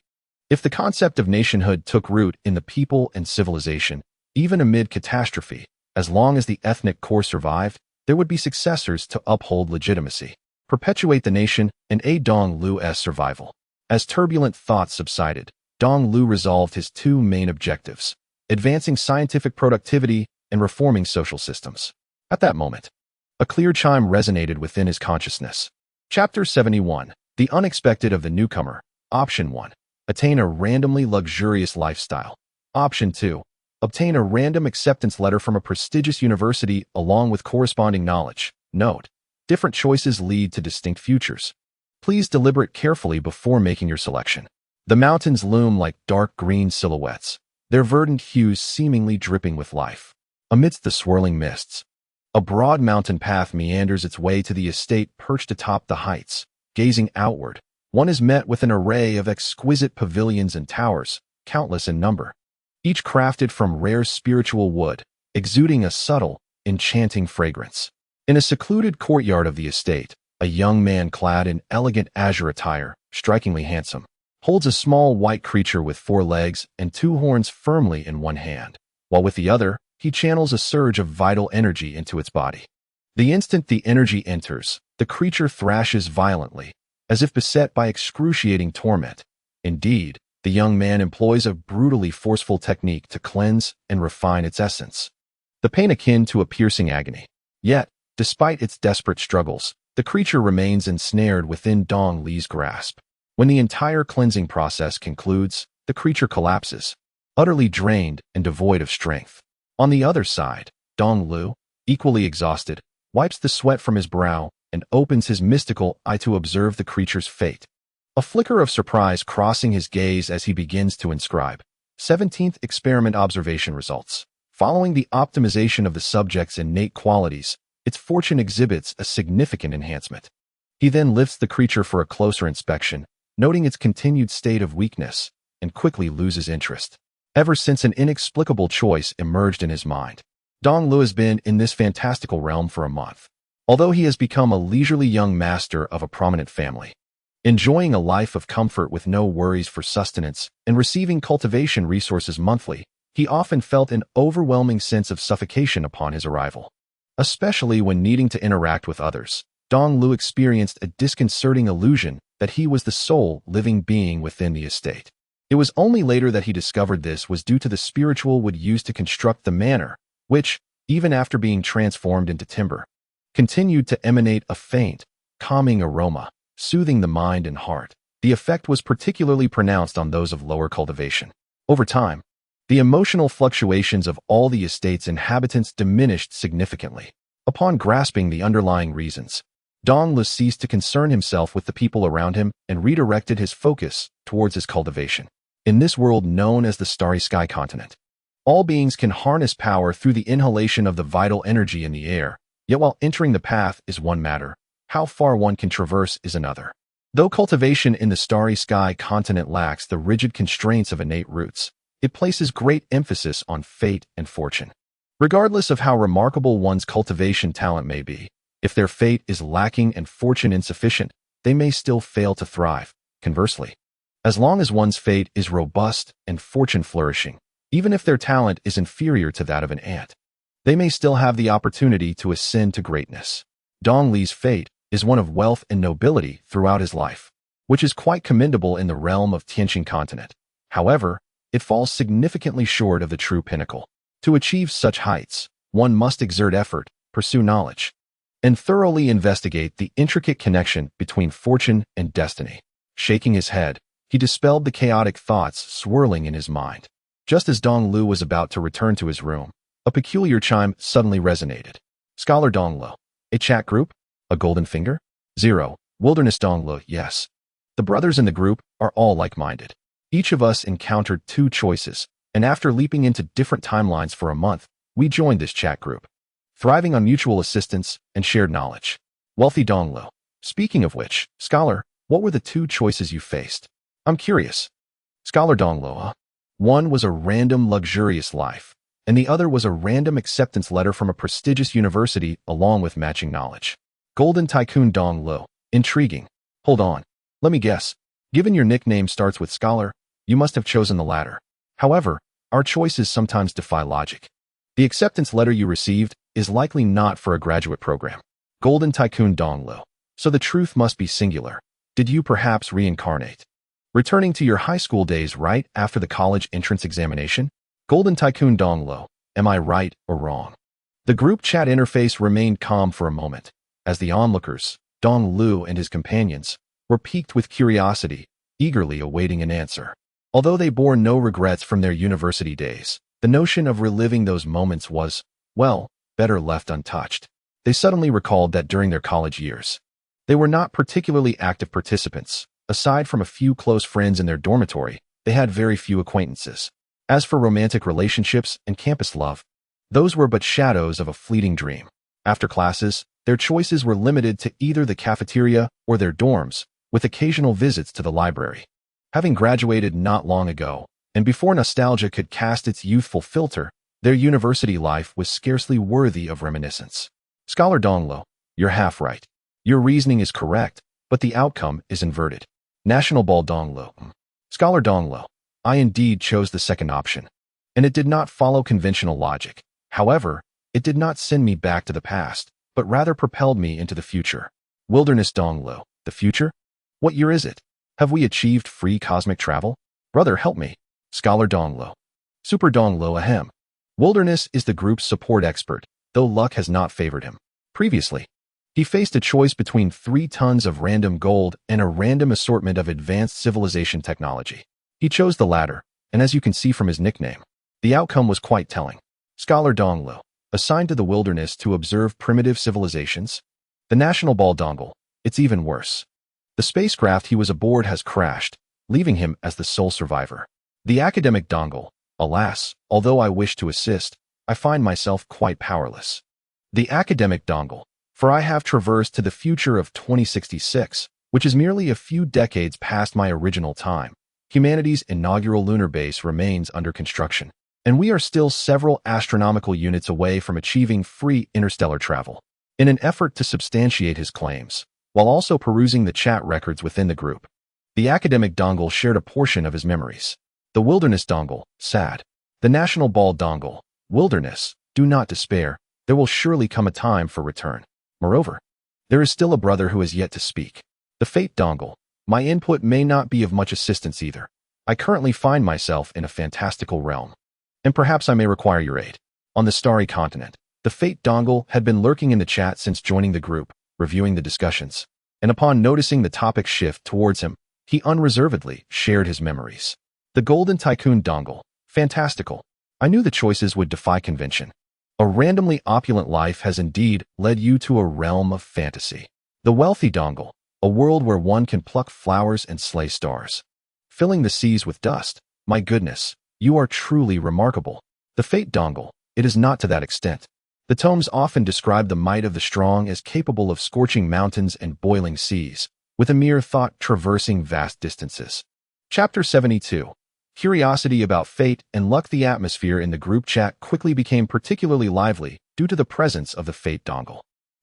Speaker 1: if the concept of nationhood took root in the people and civilization, even amid catastrophe, as long as the ethnic core survived, there would be successors to uphold legitimacy, perpetuate the nation, and aid Dong Lu's survival. As turbulent thoughts subsided, Dong Lu resolved his two main objectives: advancing scientific productivity and reforming social systems. At that moment, a clear chime resonated within his consciousness. Chapter 71. The Unexpected of the Newcomer. Option 1. Attain a randomly luxurious lifestyle. Option 2. Obtain a random acceptance letter from a prestigious university along with corresponding knowledge. Note: different choices lead to distinct futures. Please deliberate carefully before making your selection. The mountains loom like dark green silhouettes, their verdant hues seemingly dripping with life. Amidst the swirling mists, a broad mountain path meanders its way to the estate perched atop the heights. Gazing outward, one is met with an array of exquisite pavilions and towers, countless in number, each crafted from rare spiritual wood, exuding a subtle, enchanting fragrance. In a secluded courtyard of the estate, a young man clad in elegant azure attire, strikingly handsome, holds a small white creature with 4 legs and 2 horns firmly in one hand, while with the other, he channels a surge of vital energy into its body. The instant the energy enters, the creature thrashes violently, as if beset by excruciating torment. Indeed, the young man employs a brutally forceful technique to cleanse and refine its essence. The pain akin to a piercing agony. Yet, despite its desperate struggles, the creature remains ensnared within Dong Li's grasp. When the entire cleansing process concludes, the creature collapses, utterly drained and devoid of strength. On the other side, Dong Lu, equally exhausted, wipes the sweat from his brow and opens his mystical eye to observe the creature's fate. A flicker of surprise crossing his gaze as he begins to inscribe 17th experiment observation results. Following the optimization of the subject's innate qualities, its fortune exhibits a significant enhancement. He then lifts the creature for a closer inspection, noting its continued state of weakness, and quickly loses interest. Ever since an inexplicable choice emerged in his mind, Dong Lu has been in this fantastical realm for a month. Although he has become a leisurely young master of a prominent family, enjoying a life of comfort with no worries for sustenance and receiving cultivation resources monthly, he often felt an overwhelming sense of suffocation upon his arrival. Especially when needing to interact with others, Dong Lu experienced a disconcerting illusion that he was the sole living being within the estate. It was only later that he discovered this was due to the spiritual wood used to construct the manor, which, even after being transformed into timber, continued to emanate a faint, calming aroma, soothing the mind and heart. The effect was particularly pronounced on those of lower cultivation. Over time, the emotional fluctuations of all the estate's inhabitants diminished significantly. Upon grasping the underlying reasons, Dong Lu ceased to concern himself with the people around him and redirected his focus towards his cultivation. In this world known as the Starry Sky continent, all beings can harness power through the inhalation of the vital energy in the air, yet while entering the path is one matter, how far one can traverse is another. Though cultivation in the Starry Sky continent lacks the rigid constraints of innate roots, it places great emphasis on fate and fortune. Regardless of how remarkable one's cultivation talent may be, if their fate is lacking and fortune insufficient, they may still fail to thrive. Conversely, as long as one's fate is robust and fortune flourishing, even if their talent is inferior to that of an ant, they may still have the opportunity to ascend to greatness. Dong Li's fate is one of wealth and nobility throughout his life, which is quite commendable in the realm of Tianqing continent. However, it falls significantly short of the true pinnacle. To achieve such heights, one must exert effort, pursue knowledge, and thoroughly investigate the intricate connection between fortune and destiny. Shaking his head, he dispelled the chaotic thoughts swirling in his mind. Just as Dong Lu was about to return to his room, a peculiar chime suddenly resonated. Scholar Dong Lu. A chat group? A golden finger? 0. Wilderness Dong Lu. Yes. The brothers in the group are all like-minded. Each of us encountered 2 choices, and after leaping into different timelines for a month, we joined this chat group, thriving on mutual assistance and shared knowledge. Wealthy Dong Lu. Speaking of which, Scholar, what were the 2 choices you faced? I'm curious. Scholar Dong Lu. One was a random luxurious life, and the other was a random acceptance letter from a prestigious university along with matching knowledge. Golden Tycoon Dong Lu. Intriguing. Hold on. Let me guess. Given your nickname starts with Scholar, you must have chosen the latter. However, our choices sometimes defy logic. The acceptance letter you received is likely not for a graduate program. Golden Tycoon Dong Lu. So the truth must be singular. Did you perhaps reincarnate, returning to your high school days right after the college entrance examination? Golden Tycoon Dong Lu. Am I right or wrong? The group chat interface remained calm for a moment, as the onlookers, Dong Lu and his companions, were piqued with curiosity, eagerly awaiting an answer. Although they bore no regrets from their university days, the notion of reliving those moments was, well, better left untouched. They suddenly recalled that during their college years, they were not particularly active participants. Aside from a few close friends in their dormitory, they had very few acquaintances. As for romantic relationships and campus love, those were but shadows of a fleeting dream. After classes, their choices were limited to either the cafeteria or their dorms, with occasional visits to the library. Having graduated not long ago, and before nostalgia could cast its youthful filter, their university life was scarcely worthy of reminiscence. Scholar Donglo, you're half right. Your reasoning is correct, but the outcome is inverted. National Ball Donglo. Scholar Donglo, I indeed chose the second option, and it did not follow conventional logic. However, it did not send me back to the past, but rather propelled me into the future. Wilderness Donglo, the future? What year is it? Have we achieved free cosmic travel? Brother, help me. Scholar Donglo. Super Donglo ahem. Wilderness is the group's support expert, though luck has not favored him. Previously, he faced a choice between 3 tons of random gold and a random assortment of advanced civilization technology. He chose the latter, and as you can see from his nickname, the outcome was quite telling. Scholar Donglo, assigned to the wilderness to observe primitive civilizations. The National Ball Dongle, it's even worse. The spacecraft he was aboard has crashed, leaving him as the sole survivor. The Academic Dongle, alas, although I wish to assist, I find myself quite powerless. The Academic Dongle, for I have traversed to the future of 2066, which is merely a few decades past my original time. Humanity's inaugural lunar base remains under construction, and we are still several astronomical units away from achieving free interstellar travel. In an effort to substantiate his claims, while also perusing the chat records within the group, the Academic Dongle shared a portion of his memories. The Wilderness Dongle, sad. The National Ball Dongle, wilderness, do not despair, there will surely come a time for return. Moreover, there is still a brother who has yet to speak. The Fate Dongle, my input may not be of much assistance either. I currently find myself in a fantastical realm, and perhaps I may require your aid. On the Starry Continent, the Fate Dongle had been lurking in the chat since joining the group, reviewing the discussions, and upon noticing the topic shift towards him, he unreservedly shared his memories. The Golden Tycoon Dongle, fantastical. I knew the choices would defy convention. A randomly opulent life has indeed led you to a realm of fantasy. The Wealthy Dongle, a world where one can pluck flowers and slay stars, filling the seas with dust. My goodness, you are truly remarkable. The Fate Dongle, it is not to that extent. The tomes often describe the might of the strong as capable of scorching mountains and boiling seas, with a mere thought traversing vast distances. Chapter 72. Curiosity about fate and luck. The atmosphere in the group chat quickly became particularly lively due to the presence of the Fate Dongle.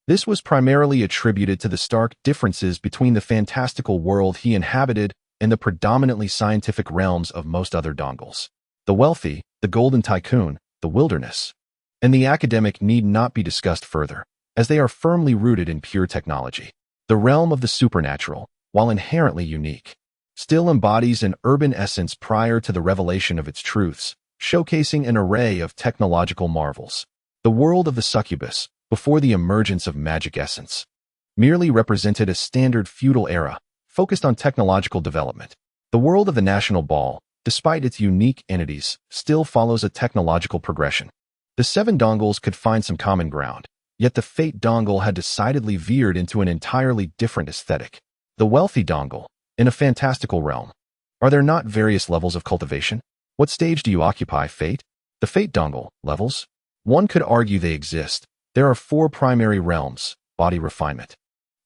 Speaker 1: This was primarily attributed to the stark differences between the fantastical world he inhabited and the predominantly scientific realms of most other dongles. The Wealthy, the Golden Tycoon, the Wilderness, and the Academic need not be discussed further, as they are firmly rooted in pure technology. The realm of the supernatural, while inherently unique, still embodies an urban essence prior to the revelation of its truths, showcasing an array of technological marvels. The world of the Succubus, before the emergence of magic essence, merely represented a standard feudal era, focused on technological development. The world of the National Ball, despite its unique entities, still follows a technological progression. The 7 dongles could find some common ground, yet the Fate Dongle had decidedly veered into an entirely different aesthetic. The Wealthy Dongle, in a fantastical realm. Are there not various levels of cultivation? What stage do you occupy, Fate? The Fate Dongle, levels? One could argue they exist. There are 4 primary realms: body refinement,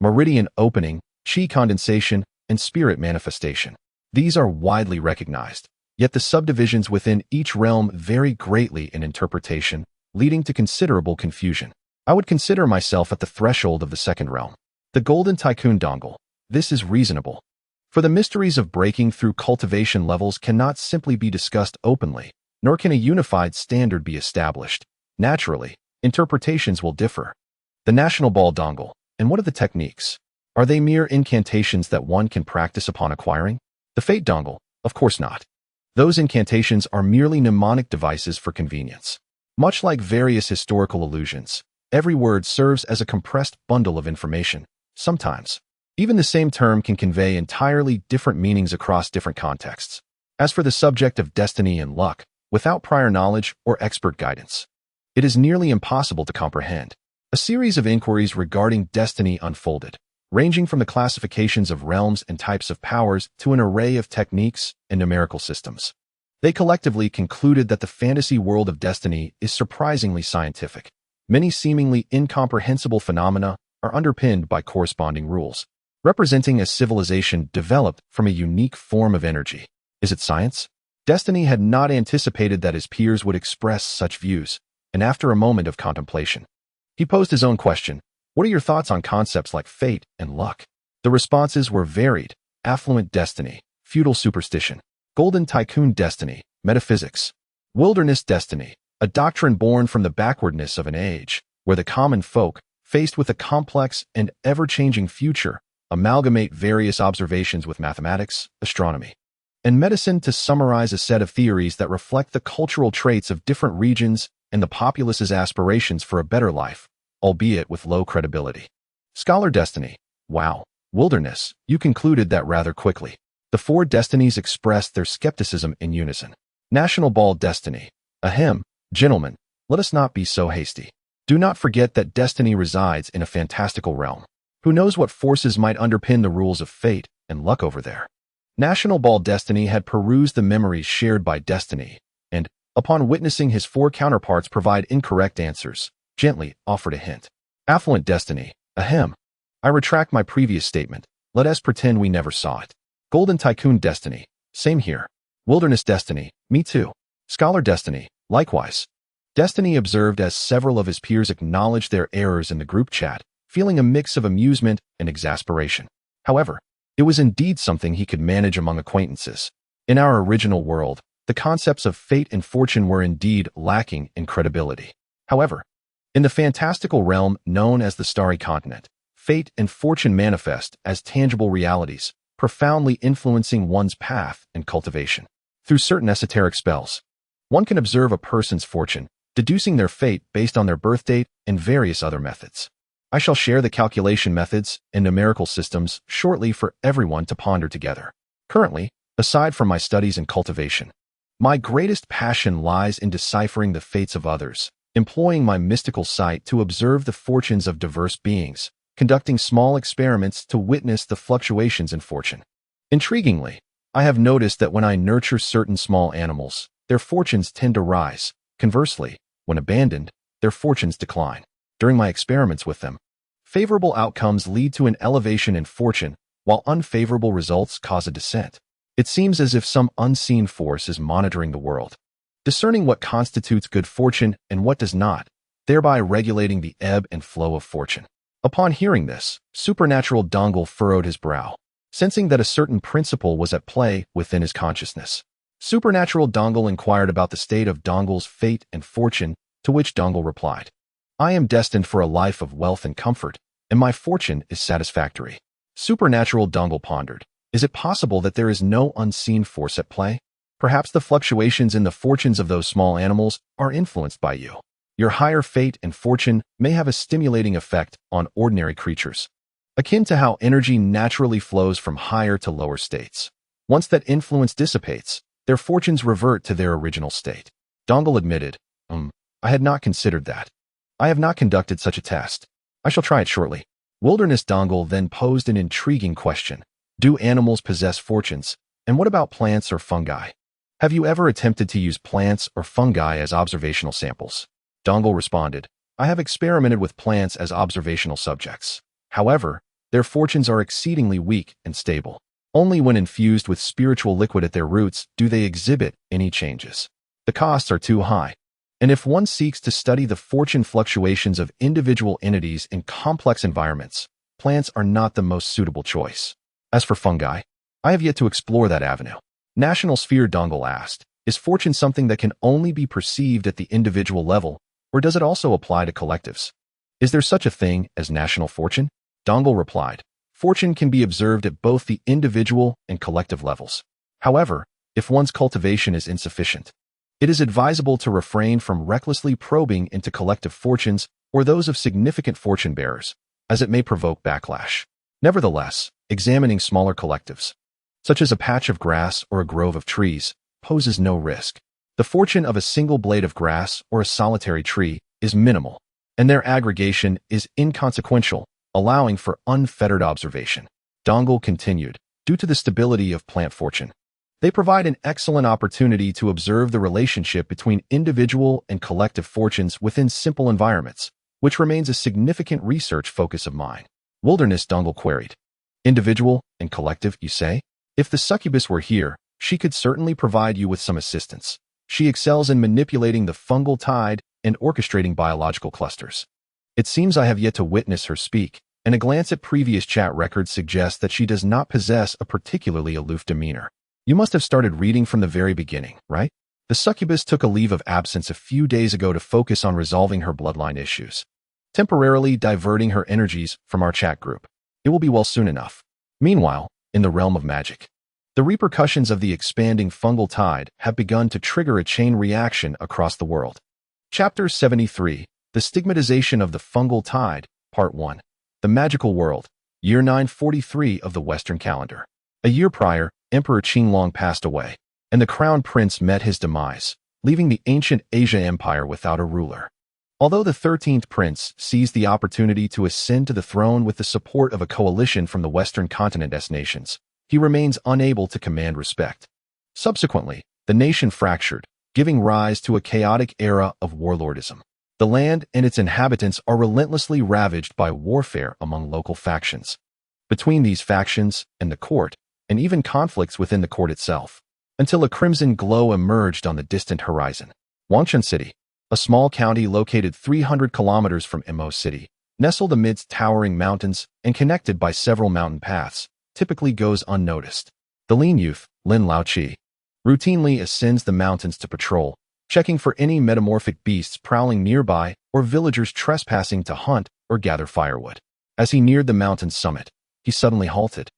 Speaker 1: meridian opening, chi condensation, and spirit manifestation. These are widely recognized, yet the subdivisions within each realm vary greatly in interpretation, leading to considerable confusion. I would consider myself at the threshold of the second realm. The Golden Tycoon Dongle. This is reasonable. For the mysteries of breaking through cultivation levels cannot simply be discussed openly, nor can a unified standard be established. Naturally, interpretations will differ. The National Ball Dongle, and what are the techniques? Are they mere incantations that one can practice upon acquiring? The Fate Dongle, of course not. Those incantations are merely mnemonic devices for convenience. Much like various historical allusions, every word serves as a compressed bundle of information. Sometimes, Even the same term can convey entirely different meanings across different contexts. As for the subject of destiny and luck, without prior knowledge or expert guidance, it is nearly impossible to comprehend. A series of inquiries regarding destiny unfolded, ranging from the classifications of realms and types of powers to an array of techniques and numerical systems. They collectively concluded that the fantasy world of destiny is surprisingly scientific. Many seemingly incomprehensible phenomena are underpinned by corresponding rules, representing a civilization developed from a unique form of energy. Is it science? Destiny had not anticipated that his peers would express such views, and after a moment of contemplation, he posed his own question: what are your thoughts on concepts like fate and luck? The responses were varied: affluent destiny, feudal superstition, golden tycoon destiny, metaphysics, wilderness destiny, a doctrine born from the backwardness of an age where the common folk, faced with a complex and ever-changing future, amalgamate various observations with mathematics, astronomy, and medicine to summarize a set of theories that reflect the cultural traits of different regions and the populace's aspirations for a better life, albeit with low credibility. Scholar destiny. Wow. Wilderness. You concluded that rather quickly. The four destinies expressed their skepticism in unison. National ball destiny. Ahem. Gentlemen, let us not be so hasty. Do not forget that destiny resides in a fantastical realm. Who knows what forces might underpin the rules of fate and luck over there? National ball destiny had perused the memories shared by destiny, and, upon witnessing his four counterparts provide incorrect answers, gently offered a hint. Affluent destiny. Ahem. I retract my previous statement. Let us pretend we never saw it. Golden tycoon destiny. Same here. Wilderness destiny. Me too. Scholar destiny. Likewise. Destiny observed as several of his peers acknowledged their errors in the group chat, feeling a mix of amusement and exasperation. However, it was indeed something he could manage among acquaintances. In our original world, the concepts of fate and fortune were indeed lacking in credibility. However, in the fantastical realm known as the Starry Continent, fate and fortune manifest as tangible realities, profoundly influencing one's path and cultivation. Through certain esoteric spells, one can observe a person's fortune, deducing their fate based on their birth date and various other methods. I shall share the calculation methods and numerical systems shortly for everyone to ponder together. Currently, aside from my studies and cultivation, my greatest passion lies in deciphering the fates of others, employing my mystical sight to observe the fortunes of diverse beings, conducting small experiments to witness the fluctuations in fortune. Intriguingly, I have noticed that when I nurture certain small animals, their fortunes tend to rise. Conversely, when abandoned, their fortunes decline. During my experiments with them, favorable outcomes lead to an elevation in fortune, while unfavorable results cause a descent. It seems as if some unseen force is monitoring the world, discerning what constitutes good fortune and what does not, thereby regulating the ebb and flow of fortune. Upon hearing this, Supernatural Dongle furrowed his brow, sensing that a certain principle was at play within his consciousness. Supernatural Dongle inquired about the state of Dongle's fate and fortune, to which Dongle replied, I am destined for a life of wealth and comfort, and my fortune is satisfactory. Supernatural Dongle pondered, is it possible that there is no unseen force at play? Perhaps the fluctuations in the fortunes of those small animals are influenced by you. Your higher fate and fortune may have a stimulating effect on ordinary creatures, akin to how energy naturally flows from higher to lower states. Once that influence dissipates, their fortunes revert to their original state. Dongle admitted, I had not considered that. I have not conducted such a test. I shall try it shortly. Wilderness Dongle then posed an intriguing question. Do animals possess fortunes? And what about plants or fungi? Have you ever attempted to use plants or fungi as observational samples? Dongle responded, I have experimented with plants as observational subjects. However, their fortunes are exceedingly weak and stable. Only when infused with spiritual liquid at their roots do they exhibit any changes. The costs are too high. And if one seeks to study the fortune fluctuations of individual entities in complex environments, plants are not the most suitable choice. As for fungi, I have yet to explore that avenue. National Sphere Dongle asked, is fortune something that can only be perceived at the individual level, or does it also apply to collectives? Is there such a thing as national fortune? Dongle replied, fortune can be observed at both the individual and collective levels. However, if one's cultivation is insufficient, it is advisable to refrain from recklessly probing into collective fortunes or those of significant fortune bearers, as it may provoke backlash. Nevertheless, examining smaller collectives, such as a patch of grass or a grove of trees, poses no risk. The fortune of a single blade of grass or a solitary tree is minimal, and their aggregation is inconsequential, allowing for unfettered observation. Dongle continued, due to the stability of plant fortune, they provide an excellent opportunity to observe the relationship between individual and collective fortunes within simple environments, which remains a significant research focus of mine. Wilderness Dongle queried. Individual and collective, you say? If the succubus were here, she could certainly provide you with some assistance. She excels in manipulating the fungal tide and orchestrating biological clusters. It seems I have yet to witness her speak, and a glance at previous chat records suggests that she does not possess a particularly aloof demeanor. You must have started reading from the very beginning, right? The succubus took a leave of absence a few days ago to focus on resolving her bloodline issues, temporarily diverting her energies from our chat group. It will be well soon enough. Meanwhile, in the realm of magic, the repercussions of the expanding fungal tide have begun to trigger a chain reaction across the world. Chapter 73, The Stigmatization of the Fungal Tide, Part 1. The Magical World, Year 943 of the Western Calendar. A year prior, Emperor Qinglong passed away, and the Crown Prince met his demise, leaving the ancient Guya Empire without a ruler. Although the 13th Prince seized the opportunity to ascend to the throne with the support of a coalition from the Western continent's nations, he remains unable to command respect. Subsequently, the nation fractured, giving rise to a chaotic era of warlordism. The land and its inhabitants are relentlessly ravaged by warfare among local factions, between these factions and the court, and even conflicts within the court itself, until a crimson glow emerged on the distant horizon. Wangshan City, a small county located 300 kilometers from Mo City, nestled amidst towering mountains and connected by several mountain paths, typically goes unnoticed. The lean youth, Lin Laoqi, routinely ascends the mountains to patrol, checking for any metamorphic beasts prowling nearby or villagers trespassing to hunt or gather firewood. As he neared the mountain's summit, he suddenly halted,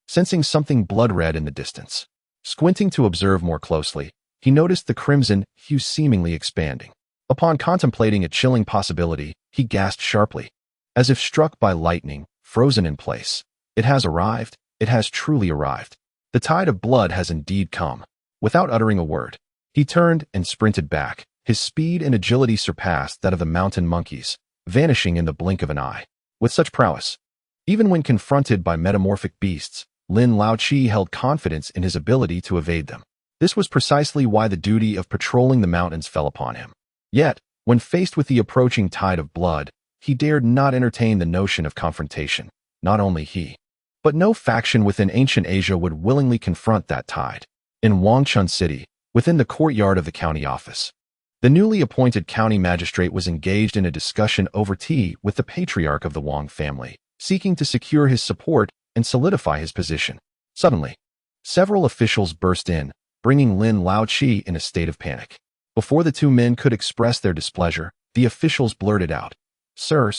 Speaker 1: sensing something blood-red in the distance. Squinting to observe more closely, he noticed the crimson hue seemingly expanding. Upon contemplating a chilling possibility, he gasped sharply, as if struck by lightning, frozen in place. It has arrived. It has truly arrived. The tide of blood has indeed come. Without uttering a word, he turned and sprinted back. His speed and agility surpassed that of the mountain monkeys, vanishing in the blink of an eye. With such prowess, even when confronted by metamorphic beasts, Lin Laoqi held confidence in his ability to evade them. This was precisely why the duty of patrolling the mountains fell upon him. Yet, when faced with the approaching tide of blood, he dared not entertain the notion of confrontation. Not only he, but no faction within ancient Asia would willingly confront that tide. In Wangshan City, within the courtyard of the county office, the newly appointed county magistrate was engaged in a discussion over tea with the patriarch of the Wang family, seeking to secure his support and solidify his position. Suddenly, several officials burst in, bringing Lin Laoqi in a state of panic. Before the two men could express their displeasure, the officials blurted out, Sir,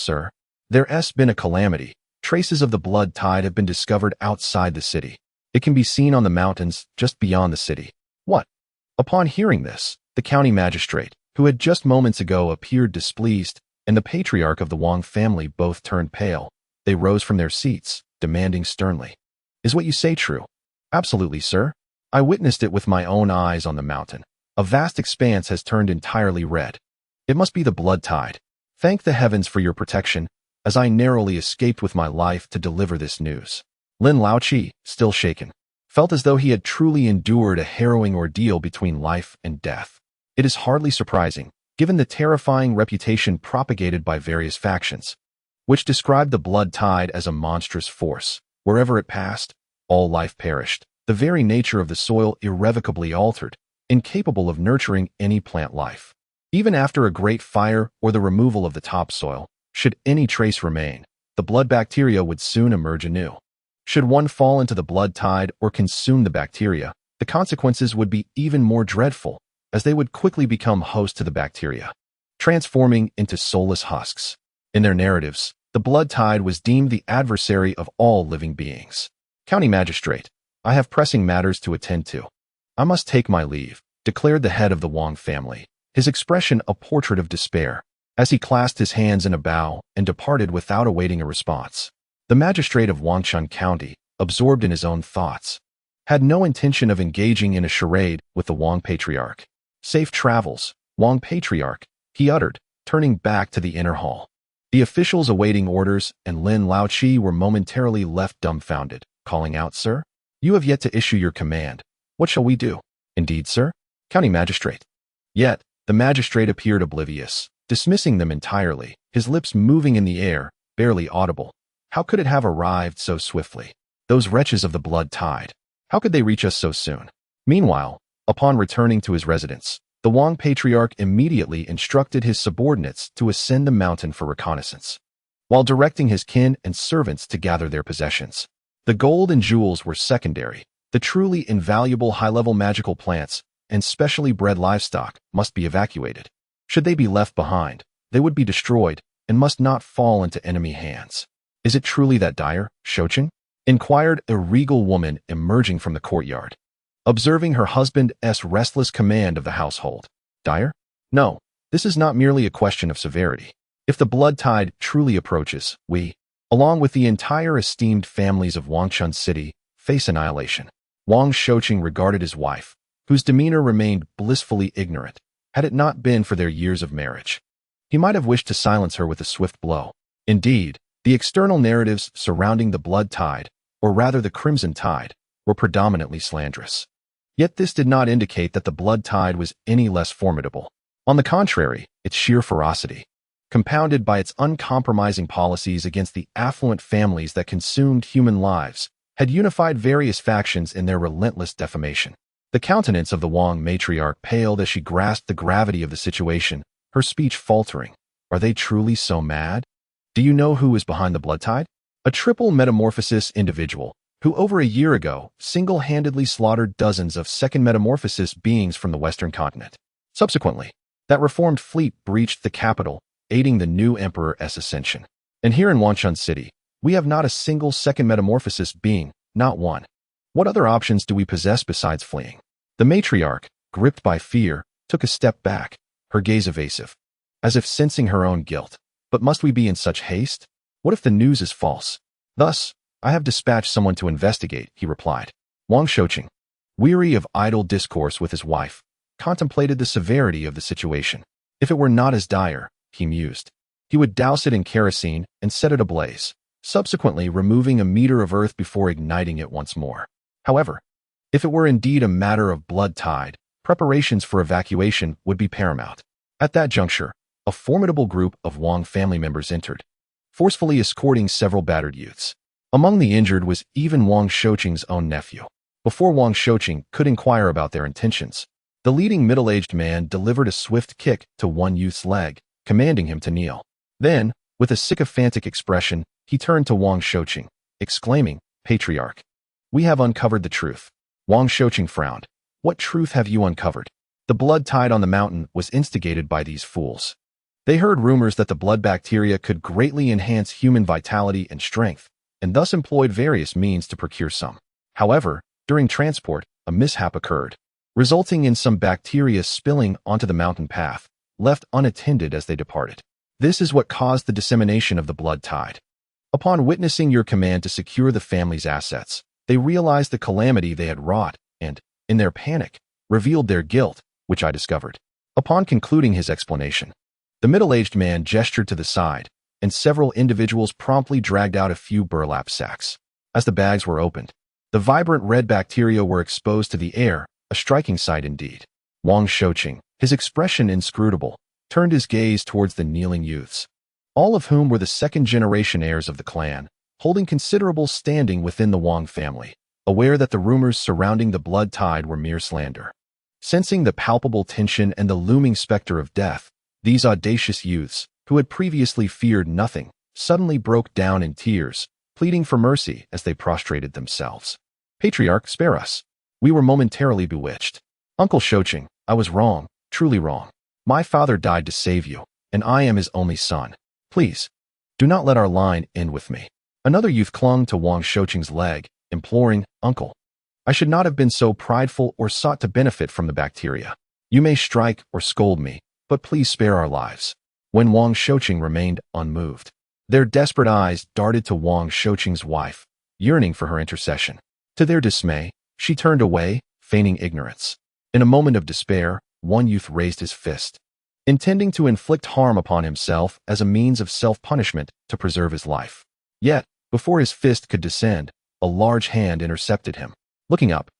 Speaker 1: there's been a calamity. Traces of the blood tide have been discovered outside the city. It can be seen on the mountains just beyond the city. What? Upon hearing this, the county magistrate, who had just moments ago appeared displeased, and the patriarch of the Wang family both turned pale. They rose from their seats, demanding sternly, Is what you say true? Absolutely, sir. I witnessed it with my own eyes on the mountain. A vast expanse has turned entirely red. It must be the blood tide. Thank the heavens for your protection, as I narrowly escaped with my life to deliver this news. Lin Laoqi, still shaken, felt as though he had truly endured a harrowing ordeal between life and death. It is hardly surprising, given the terrifying reputation propagated by various factions, which described the blood tide as a monstrous force. Wherever it passed, all life perished, the very nature of the soil irrevocably altered, incapable of nurturing any plant life. Even after a great fire or the removal of the topsoil, should any trace remain, the blood bacteria would soon emerge anew. Should one fall into the blood tide or consume the bacteria, the consequences would be even more dreadful, as they would quickly become host to the bacteria, transforming into soulless husks. In their narratives, the blood tide was deemed the adversary of all living beings. County Magistrate, I have pressing matters to attend to. I must take my leave, declared the head of the Wang family, his expression a portrait of despair, as he clasped his hands in a bow and departed without awaiting a response. The magistrate of Wangchun County, absorbed in his own thoughts, had no intention of engaging in a charade with the Wang Patriarch. Safe travels, Wang Patriarch, he uttered, turning back to the inner hall. The officials awaiting orders and Lin Laoqi were momentarily left dumbfounded, calling out, "Sir, you have yet to issue your command. What shall we do?" "Indeed, sir." "County magistrate." Yet, the magistrate appeared oblivious, dismissing them entirely, his lips moving in the air, barely audible. How could it have arrived so swiftly? Those wretches of the blood tide. How could they reach us so soon? Meanwhile, upon returning to his residence, the Wang Patriarch immediately instructed his subordinates to ascend the mountain for reconnaissance, while directing his kin and servants to gather their possessions. The gold and jewels were secondary. The truly invaluable high-level magical plants and specially bred livestock must be evacuated. Should they be left behind, they would be destroyed and must not fall into enemy hands. "Is it truly that dire, Shocheng?" inquired a regal woman emerging from the courtyard, observing her husband's restless command of the household. "Dire? No, this is not merely a question of severity. If the blood tide truly approaches, we, along with the entire esteemed families of Wangchun City, face annihilation." Wang Shocheng regarded his wife, whose demeanor remained blissfully ignorant. Had it not been for their years of marriage, he might have wished to silence her with a swift blow. Indeed, the external narratives surrounding the blood tide, or rather the crimson tide, were predominantly slanderous. Yet this did not indicate that the blood tide was any less formidable. On the contrary, its sheer ferocity, compounded by its uncompromising policies against the affluent families that consumed human lives, had unified various factions in their relentless defamation. The countenance of the Wang matriarch paled as she grasped the gravity of the situation, her speech faltering. "Are they truly so mad? Do you know who is behind the blood tide? A triple metamorphosis individual, who over a year ago single-handedly slaughtered dozens of second metamorphosis beings from the Western continent. Subsequently, that reformed fleet breached the capital, aiding the new emperor's ascension. And here in Wangchun City, we have not a single second metamorphosis being, not one. What other options do we possess besides fleeing?" The matriarch, gripped by fear, took a step back, her gaze evasive, as if sensing her own guilt. "But must we be in such haste? What if the news is false?" "Thus, I have dispatched someone to investigate," he replied. Wang Shocheng, weary of idle discourse with his wife, contemplated the severity of the situation. If it were not as dire, he mused, he would douse it in kerosene and set it ablaze, subsequently removing a meter of earth before igniting it once more. However, if it were indeed a matter of blood tide, preparations for evacuation would be paramount. At that juncture, a formidable group of Wang family members entered, forcefully escorting several battered youths. Among the injured was even Wang Shocheng's own nephew. Before Wang Shocheng could inquire about their intentions, the leading middle-aged man delivered a swift kick to one youth's leg, commanding him to kneel. Then, with a sycophantic expression, he turned to Wang Shocheng, exclaiming, "Patriarch, we have uncovered the truth." Wang Shocheng frowned. "What truth have you uncovered?" "The blood tide on the mountain was instigated by these fools. They heard rumors that the blood bacteria could greatly enhance human vitality and strength, and thus employed various means to procure some. However, during transport, a mishap occurred, resulting in some bacteria spilling onto the mountain path, left unattended as they departed. This is what caused the dissemination of the blood tide. Upon witnessing your command to secure the family's assets, they realized the calamity they had wrought and, in their panic, revealed their guilt, which I discovered." Upon concluding his explanation, the middle-aged man gestured to the side, and several individuals promptly dragged out a few burlap sacks. As the bags were opened, the vibrant red bacteria were exposed to the air, a striking sight indeed. Wang Shocheng, his expression inscrutable, turned his gaze towards the kneeling youths, all of whom were the second-generation heirs of the clan, holding considerable standing within the Wang family, aware that the rumors surrounding the blood tide were mere slander. Sensing the palpable tension and the looming specter of death, these audacious youths, who had previously feared nothing, suddenly broke down in tears, pleading for mercy as they prostrated themselves. "Patriarch, spare us. We were momentarily bewitched. Uncle Shocheng, I was wrong, truly wrong. My father died to save you, and I am his only son. Please, do not let our line end with me." Another youth clung to Wang Shocheng's leg, imploring, "Uncle, I should not have been so prideful or sought to benefit from the bacteria. You may strike or scold me, but please spare our lives." When Wang Shocheng remained unmoved, Their desperate eyes darted to Wang Shouqing's wife, yearning for her intercession. To their dismay, she turned away, feigning ignorance. In a moment of despair, one youth raised his fist, intending to inflict harm upon himself as a means of self-punishment to preserve his life. Yet, before his fist could descend, a large hand intercepted him. Looking up,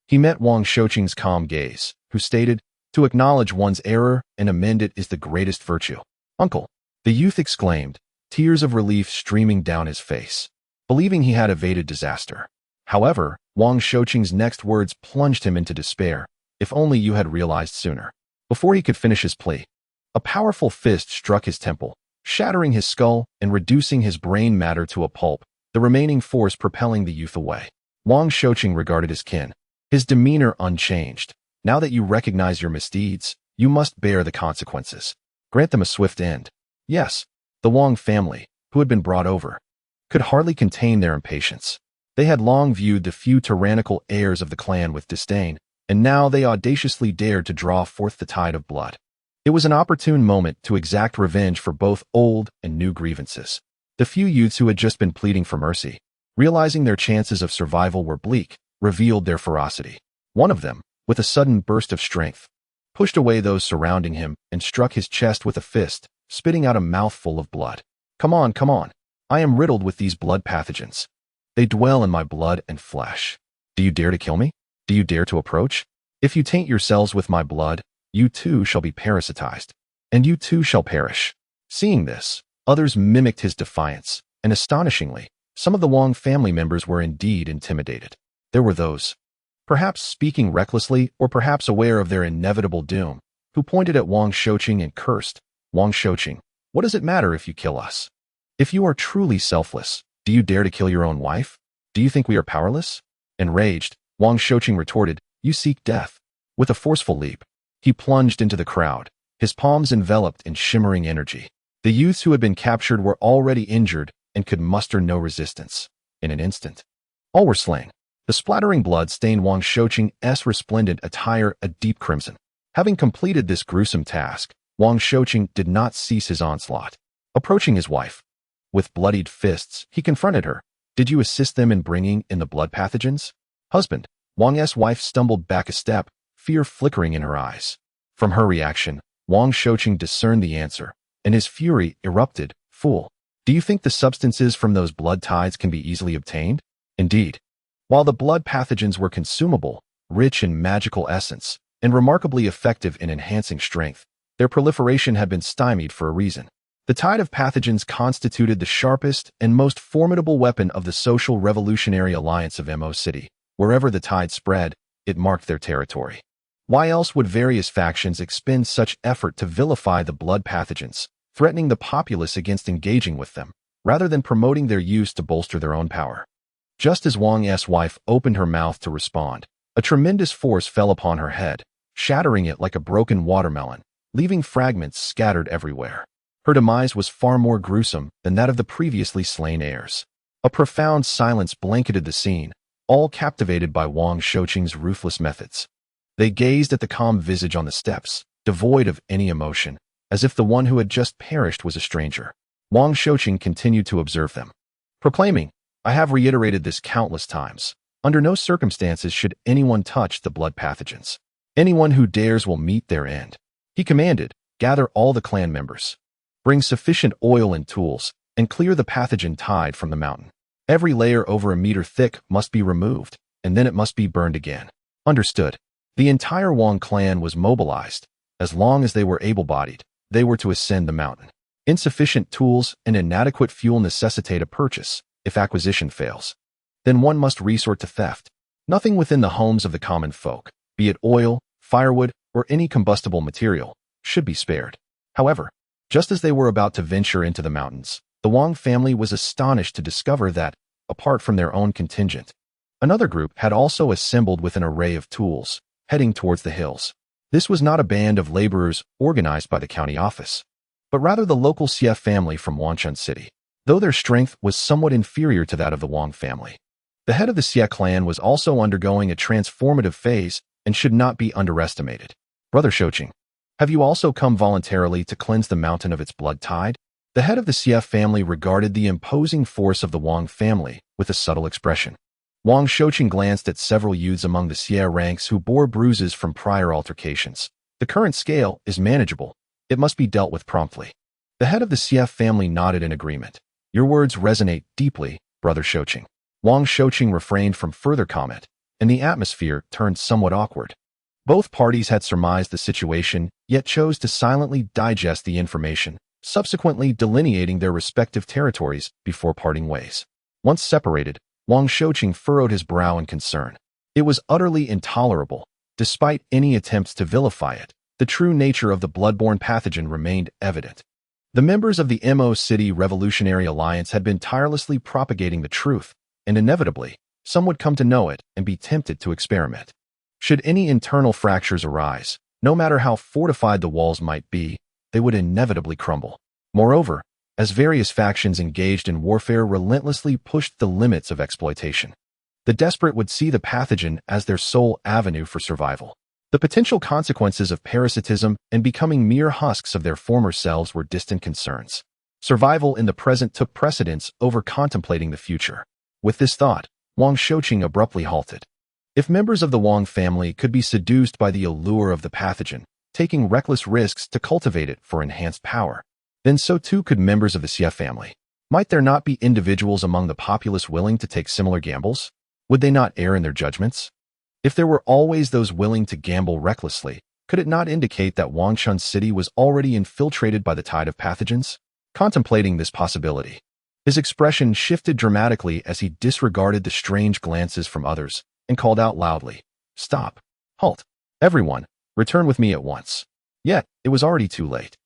Speaker 1: he met Wang Shouqing's calm gaze, who stated, "To acknowledge one's error and amend it is the greatest virtue." "Uncle," the youth exclaimed, tears of relief streaming down his face, believing he had evaded disaster. However, Wang Shouqing's next words plunged him into despair. "If only you had realized sooner." Before he could finish his plea, a powerful fist struck his temple, shattering his skull and reducing his brain matter to a pulp, the remaining force propelling the youth away. Wang Shouqing regarded his kin, his demeanor unchanged. "Now that you recognize your misdeeds, you must bear the consequences. Grant them a swift end." Yes, the Wang family, who had been brought over, could hardly contain their impatience. They had long viewed the few tyrannical heirs of the clan with disdain, and now they audaciously dared to draw forth the tide of blood. It was an opportune moment to exact revenge for both old and new grievances. The few youths who had just been pleading for mercy, realizing their chances of survival were bleak, revealed their ferocity. One of them, with a sudden burst of strength, pushed away those surrounding him and struck his chest with a fist, spitting out a mouthful of blood. Come on. I am riddled with these blood pathogens. They dwell in my blood and flesh. Do you dare to kill me? Do you dare to approach? If you taint yourselves with my blood, you too shall be parasitized, and you too shall perish." Seeing this, others mimicked his defiance, and astonishingly, some of the Wang family members were indeed intimidated. There were those, perhaps speaking recklessly or perhaps aware of their inevitable doom, who pointed at Wang Shouqing and cursed, "Wang Shouqing, what does it matter if you kill us? If you are truly selfless, do you dare to kill your own wife? Do you think we are powerless?" Enraged, Wang Shouqing retorted, "You seek death." With a forceful leap, he plunged into the crowd, his palms enveloped in shimmering energy. The youths who had been captured were already injured and could muster no resistance. In an instant, all were slain. The splattering blood stained Wang Shouqing's resplendent attire a deep crimson. Having completed this gruesome task, Wang Shouqing did not cease his onslaught. Approaching his wife, with bloodied fists, he confronted her. "Did you assist them in bringing in the blood pathogens?" "Husband." Wang's wife stumbled back a step, fear flickering in her eyes. From her reaction, Wang Shouqing discerned the answer, and his fury erupted. "Fool! Do you think the substances from those blood tides can be easily obtained?" Indeed, while the blood pathogens were consumable, rich in magical essence, and remarkably effective in enhancing strength, their proliferation had been stymied for a reason. The tide of pathogens constituted the sharpest and most formidable weapon of the Social Revolutionary Alliance of Mo City. Wherever the tide spread, it marked their territory. Why else would various factions expend such effort to vilify the blood pathogens, threatening the populace against engaging with them, rather than promoting their use to bolster their own power? Just as Wang's wife opened her mouth to respond, a tremendous force fell upon her head, shattering it like a broken watermelon, leaving fragments scattered everywhere. Her demise was far more gruesome than that of the previously slain heirs. A profound silence blanketed the scene, all captivated by Wang Shouqing's ruthless methods. They gazed at the calm visage on the steps, devoid of any emotion, as if the one who had just perished was a stranger. Wang Shouqing continued to observe them, proclaiming, "I have reiterated this countless times. Under no circumstances should anyone touch the blood pathogens. Anyone who dares will meet their end." He commanded, "Gather all the clan members. Bring sufficient oil and tools, and clear the pathogen tide from the mountain. Every layer over a meter thick must be removed, and then it must be burned again." Understood. The entire Wang clan was mobilized. As long as they were able-bodied, they were to ascend the mountain. Insufficient tools and inadequate fuel necessitate a purchase. If acquisition fails, then one must resort to theft. Nothing within the homes of the common folk, be it oil, firewood, or any combustible material, should be spared. However, just as they were about to venture into the mountains, the Wang family was astonished to discover that, apart from their own contingent, another group had also assembled with an array of tools, heading towards the hills. This was not a band of laborers organized by the county office, but rather the local Xie family from Wanchun City, though their strength was somewhat inferior to that of the Wang family. The head of the Xie clan was also undergoing a transformative phase and should not be underestimated. "Brother Shouqing, have you also come voluntarily to cleanse the mountain of its blood tide?" The head of the CF family regarded the imposing force of the Wang family with a subtle expression. Wang Shouqing glanced at several youths among the Xie ranks who bore bruises from prior altercations. The current scale is manageable. It must be dealt with promptly. The head of the CF family nodded in agreement. Your words resonate deeply, Brother Shouqing. Wang Shouqing refrained from further comment, and the atmosphere turned somewhat awkward. Both parties had surmised the situation, yet chose to silently digest the information, subsequently delineating their respective territories before parting ways. Once separated, Wang Shouqing furrowed his brow in concern. It was utterly intolerable. Despite any attempts to vilify it, the true nature of the bloodborne pathogen remained evident. The members of the Mo City Revolutionary Alliance had been tirelessly propagating the truth, and inevitably, some would come to know it and be tempted to experiment. Should any internal fractures arise, no matter how fortified the walls might be, they would inevitably crumble. Moreover, as various factions engaged in warfare relentlessly pushed the limits of exploitation, the desperate would see the pathogen as their sole avenue for survival. The potential consequences of parasitism and becoming mere husks of their former selves were distant concerns. Survival in the present took precedence over contemplating the future. With this thought, Wang Shouqing abruptly halted. If members of the Wang family could be seduced by the allure of the pathogen, taking reckless risks to cultivate it for enhanced power, then so too could members of the Xie family. Might there not be individuals among the populace willing to take similar gambles? Would they not err in their judgments? If there were always those willing to gamble recklessly, could it not indicate that Wangchun City was already infiltrated by the tide of pathogens? Contemplating this possibility, his expression shifted dramatically as he disregarded the strange glances from others and called out loudly, "Stop! Halt! Everyone, return with me at once." Yet, it was already too late.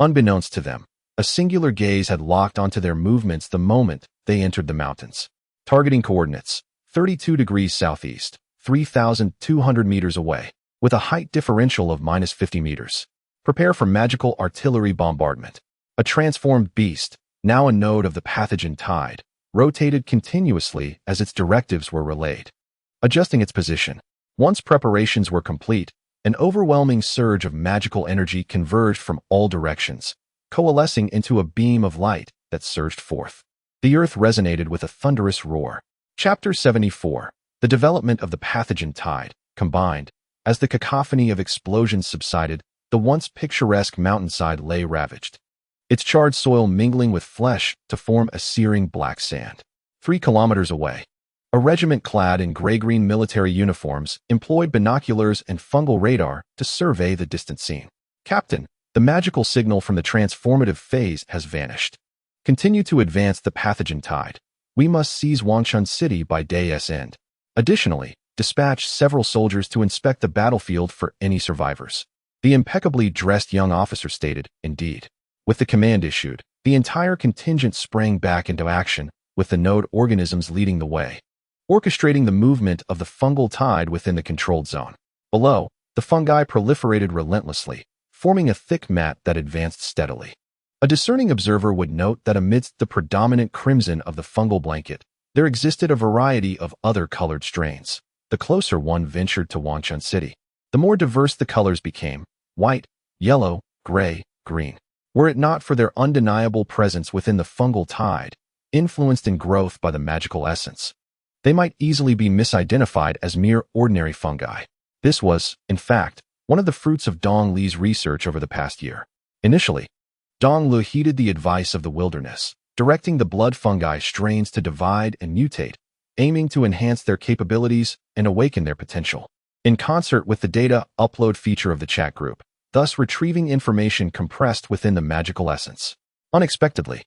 Speaker 1: Unbeknownst to them, a singular gaze had locked onto their movements the moment they entered the mountains. Targeting coordinates, 32 degrees southeast, 3,200 meters away, with a height differential of -50 meters. Prepare for magical artillery bombardment. A transformed beast, now a node of the pathogen tide, rotated continuously as its directives were relayed. Adjusting its position, once preparations were complete, an overwhelming surge of magical energy converged from all directions, coalescing into a beam of light that surged forth. The earth resonated with a thunderous roar. Chapter 74. The development of the pathogen tide, combined. As the cacophony of explosions subsided, the once picturesque mountainside lay ravaged, its charred soil mingling with flesh to form a searing black sand. 3 kilometers away, a regiment clad in gray-green military uniforms employed binoculars and fungal radar to survey the distant scene. "Captain, the magical signal from the transformative phase has vanished. Continue to advance the pathogen tide. We must seize Wangchun City by day's end. Additionally, dispatch several soldiers to inspect the battlefield for any survivors." The impeccably dressed young officer stated, "Indeed." With the command issued, the entire contingent sprang back into action, with the node organisms leading the way, orchestrating the movement of the fungal tide within the controlled zone. Below, the fungi proliferated relentlessly, forming a thick mat that advanced steadily. A discerning observer would note that amidst the predominant crimson of the fungal blanket, there existed a variety of other colored strains. The closer one ventured to Wangchun City, the more diverse the colors became: white, yellow, gray, green. Were it not for their undeniable presence within the fungal tide, influenced in growth by the magical essence, they might easily be misidentified as mere ordinary fungi. This was, in fact, one of the fruits of Dong Li's research over the past year. Initially, Dong Li heeded the advice of the wilderness, directing the blood fungi strains to divide and mutate, aiming to enhance their capabilities and awaken their potential. In concert with the data upload feature of the chat group, thus retrieving information compressed within the magical essence. Unexpectedly,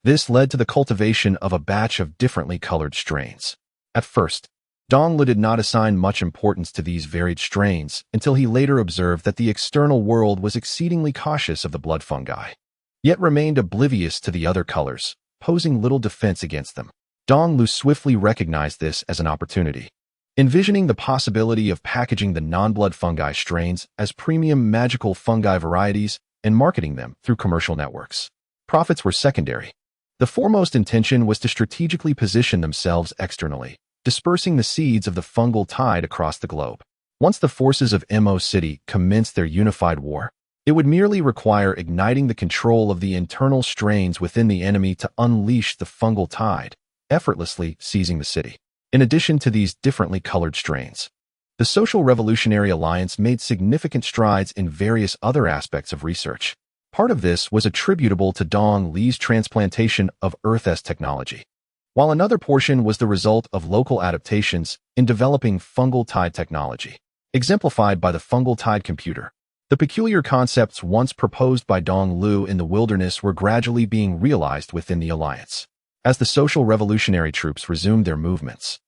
Speaker 1: this led to the cultivation of a batch of differently colored strains. At first, Dong Li did not assign much importance to these varied strains until he later observed that the external world was exceedingly cautious of the blood fungi, yet remained oblivious to the other colors, posing little defense against them. Dong Li swiftly recognized this as an opportunity, envisioning the possibility of packaging the non-blood fungi strains as premium magical fungi varieties and marketing them through commercial networks. Profits were secondary. The foremost intention was to strategically position themselves externally, dispersing the seeds of the fungal tide across the globe. Once the forces of Mo City commenced their unified war, It would merely require igniting the control of the internal strains within the enemy to unleash the fungal tide, effortlessly seizing the city. In addition to these differently colored strains, the Social Revolutionary Alliance made significant strides in various other aspects of research. Part of this was attributable to Dong Li's transplantation of Earth-S technology, while another portion was the result of local adaptations in developing fungal tide technology, exemplified by the fungal tide computer. The peculiar concepts once proposed by Dong Lu in the wilderness were gradually being realized within the alliance, as the social revolutionary troops resumed their movements.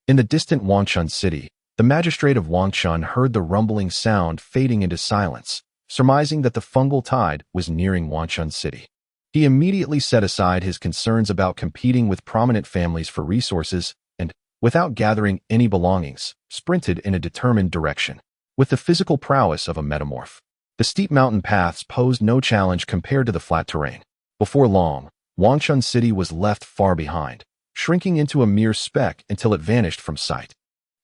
Speaker 1: In the distant Wangchun city, the magistrate of Wangchun heard the rumbling sound fading into silence, surmising that the fungal tide was nearing Wangchun city. He immediately set aside his concerns about competing with prominent families for resources and, without gathering any belongings, sprinted in a determined direction. With the physical prowess of a metamorph, the steep mountain paths posed no challenge compared to the flat terrain. Before long, Wangchun city was left far behind, shrinking into a mere speck until it vanished from sight.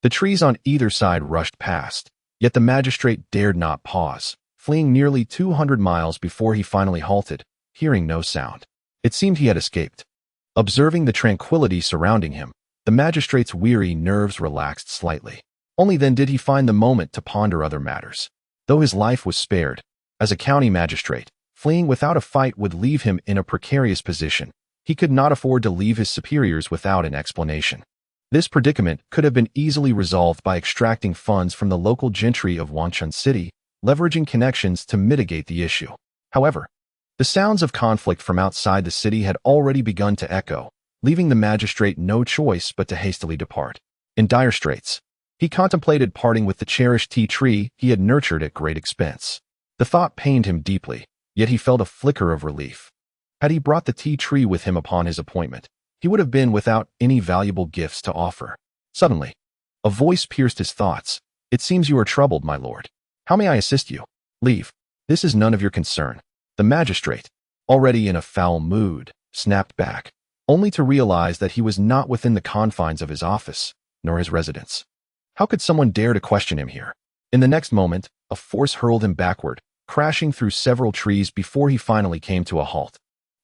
Speaker 1: The trees on either side rushed past, yet the magistrate dared not pause, fleeing nearly 200 miles before he finally halted, hearing no sound. It seemed he had escaped. Observing the tranquility surrounding him, the magistrate's weary nerves relaxed slightly. Only then did he find the moment to ponder other matters. Though his life was spared, as a county magistrate, fleeing without a fight would leave him in a precarious position. He could not afford to leave his superiors without an explanation. This predicament could have been easily resolved by extracting funds from the local gentry of Wangchun city, leveraging connections to mitigate the issue. However, the sounds of conflict from outside the city had already begun to echo, leaving the magistrate no choice but to hastily depart. In dire straits, he contemplated parting with the cherished tea tree he had nurtured at great expense. The thought pained him deeply, yet he felt a flicker of relief. Had he brought the tea tree with him upon his appointment, he would have been without any valuable gifts to offer. Suddenly, a voice pierced his thoughts. "It seems you are troubled, my lord. How may I assist you?" "Leave. This is none of your concern." The magistrate, already in a foul mood, snapped back, only to realize that he was not within the confines of his office, nor his residence. How could someone dare to question him here? In the next moment, a force hurled him backward, crashing through several trees before he finally came to a halt.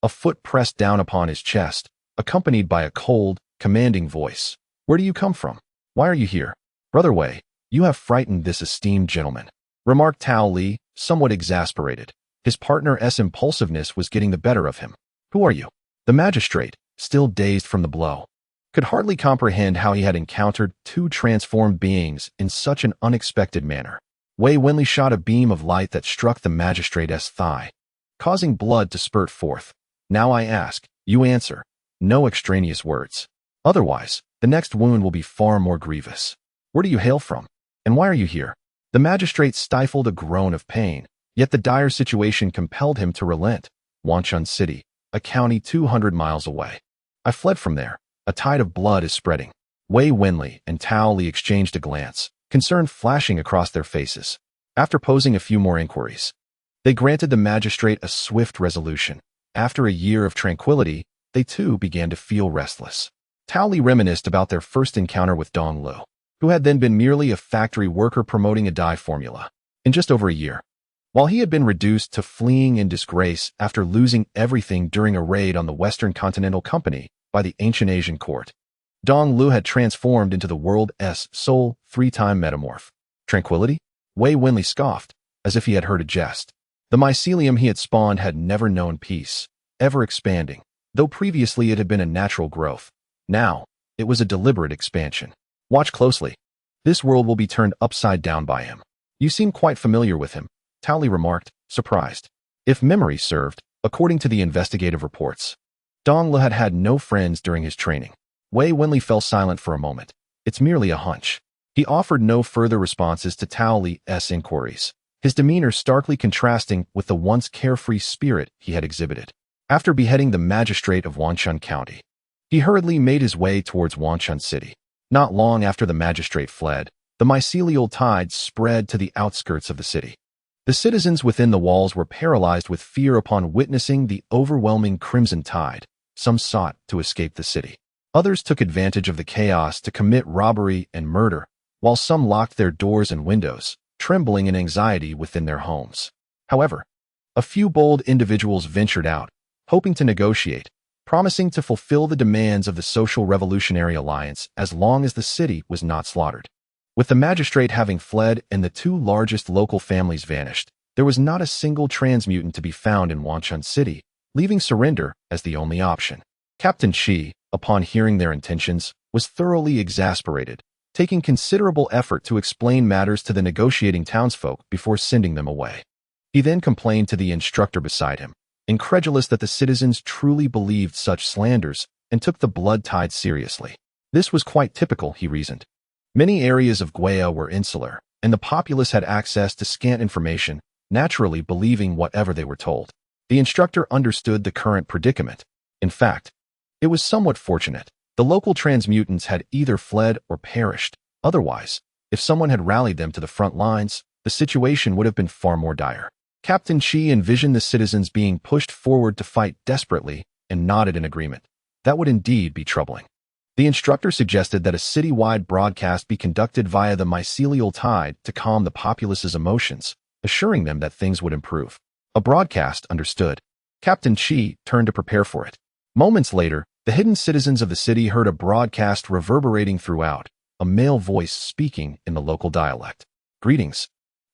Speaker 1: A foot pressed down upon his chest, accompanied by a cold, commanding voice. "Where do you come from? Why are you here?" "Brother Wei, you have frightened this esteemed gentleman," remarked Tao Li, somewhat exasperated. His partner's impulsiveness was getting the better of him. "Who are you?" The magistrate, still dazed from the blow, could hardly comprehend how he had encountered two transformed beings in such an unexpected manner. Wei Wenli shot a beam of light that struck the magistrate's thigh, causing blood to spurt forth. "Now I ask, you answer. No extraneous words. Otherwise, the next wound will be far more grievous. Where do you hail from? And why are you here?" The magistrate stifled a groan of pain, yet the dire situation compelled him to relent. "Wangchun City, a county 200 miles away. I fled from there. A tide of blood is spreading." Wei Wenli and Tao Li exchanged a glance, concern flashing across their faces. After posing a few more inquiries, they granted the magistrate a swift resolution. After a year of tranquility, they too began to feel restless. Tao Li reminisced about their first encounter with Dong Lu, who had then been merely a factory worker promoting a dye formula. In just over a year, while he had been reduced to fleeing in disgrace after losing everything during a raid on the Western Continental Company by the ancient Asian court, Dong Lu had transformed into the world's sole three-time metamorph. Tranquility? Wei Wenli scoffed, as if he had heard a jest. The mycelium he had spawned had never known peace, ever expanding. Though previously it had been a natural growth, now it was a deliberate expansion. "Watch closely. This world will be turned upside down by him." "You seem quite familiar with him," Tao Li remarked, surprised. If memory served, according to the investigative reports, Dong Lu had had no friends during his training. Wei Wenli fell silent for a moment. "It's merely a hunch." He offered no further responses to Tao Li's inquiries, his demeanor starkly contrasting with the once carefree spirit he had exhibited. After beheading the magistrate of Wangchun County, he hurriedly made his way towards Wangchun City. Not long after the magistrate fled, the mycelial tide spread to the outskirts of the city. The citizens within the walls were paralyzed with fear upon witnessing the overwhelming crimson tide. Some sought to escape the city. Others took advantage of the chaos to commit robbery and murder, while some locked their doors and windows, trembling in anxiety within their homes. However, a few bold individuals ventured out, hoping to negotiate, promising to fulfill the demands of the Social Revolutionary Alliance as long as the city was not slaughtered. With the magistrate having fled and the two largest local families vanished, there was not a single transmutant to be found in Wanchun City, leaving surrender as the only option. Captain Shi, upon hearing their intentions, was thoroughly exasperated, taking considerable effort to explain matters to the negotiating townsfolk before sending them away. He then complained to the instructor beside him, incredulous that the citizens truly believed such slanders and took the blood tide seriously. This was quite typical, he reasoned. Many areas of Guya were insular, and the populace had access to scant information, naturally believing whatever they were told. The instructor understood the current predicament. In fact, it was somewhat fortunate. The local transmutants had either fled or perished. Otherwise, if someone had rallied them to the front lines, the situation would have been far more dire. Captain Shi envisioned the citizens being pushed forward to fight desperately and nodded in agreement. That would indeed be troubling. The instructor suggested that a citywide broadcast be conducted via the mycelial tide to calm the populace's emotions, assuring them that things would improve. A broadcast, understood. Captain Shi turned to prepare for it. Moments later, the hidden citizens of the city heard a broadcast reverberating throughout, a male voice speaking in the local dialect. Greetings,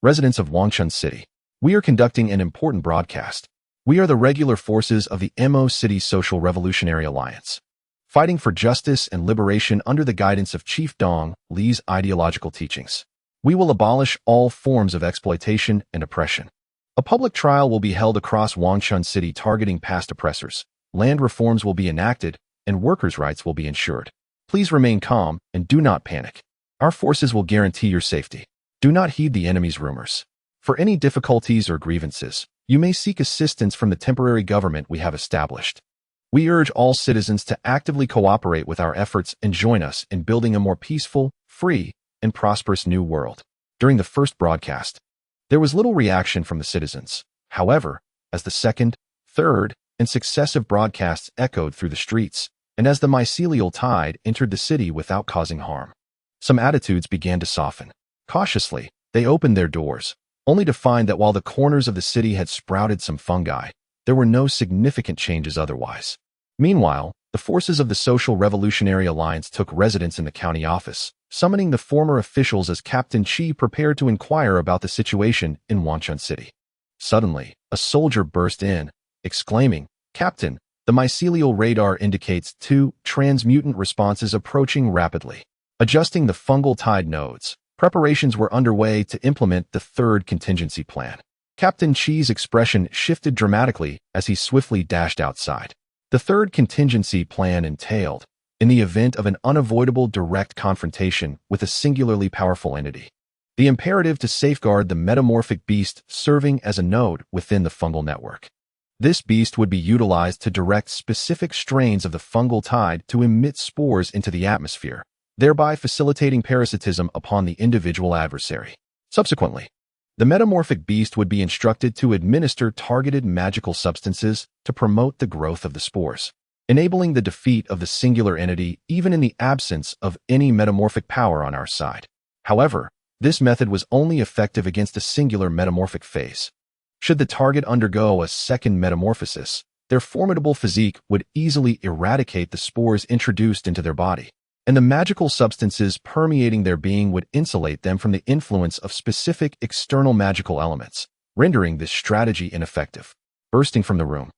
Speaker 1: residents of Wanchun City. We are conducting an important broadcast. We are the regular forces of the Mo City Social Revolutionary Alliance, fighting for justice and liberation under the guidance of Chief Dong Li's ideological teachings. We will abolish all forms of exploitation and oppression. A public trial will be held across Wanchun City targeting past oppressors. Land reforms will be enacted, and workers' rights will be ensured. Please remain calm and do not panic. Our forces will guarantee your safety. Do not heed the enemy's rumors. For any difficulties or grievances, you may seek assistance from the temporary government we have established. We urge all citizens to actively cooperate with our efforts and join us in building a more peaceful, free, and prosperous new world. During the first broadcast, there was little reaction from the citizens. However, as the second, third, and successive broadcasts echoed through the streets, and as the mycelial tide entered the city without causing harm, some attitudes began to soften. Cautiously, they opened their doors, only to find that while the corners of the city had sprouted some fungi, there were no significant changes otherwise. Meanwhile, the forces of the Social Revolutionary Alliance took residence in the county office, summoning the former officials as Captain Chi prepared to inquire about the situation in Wanchun City. Suddenly, a soldier burst in, exclaiming, "Captain, the mycelial radar indicates 2 transmutant responses approaching rapidly." Adjusting the fungal tide nodes, preparations were underway to implement the third contingency plan. Captain Chi's expression shifted dramatically as he swiftly dashed outside. The third contingency plan entailed, in the event of an unavoidable direct confrontation with a singularly powerful entity, the imperative to safeguard the metamorphic beast serving as a node within the fungal network. This beast would be utilized to direct specific strains of the fungal tide to emit spores into the atmosphere, thereby facilitating parasitism upon the individual adversary. Subsequently, the metamorphic beast would be instructed to administer targeted magical substances to promote the growth of the spores, enabling the defeat of the singular entity even in the absence of any metamorphic power on our side. However, this method was only effective against a singular metamorphic phase. Should the target undergo a second metamorphosis, their formidable physique would easily eradicate the spores introduced into their body, and the magical substances permeating their being would insulate them from the influence of specific external magical elements, rendering this strategy ineffective. Bursting from the room,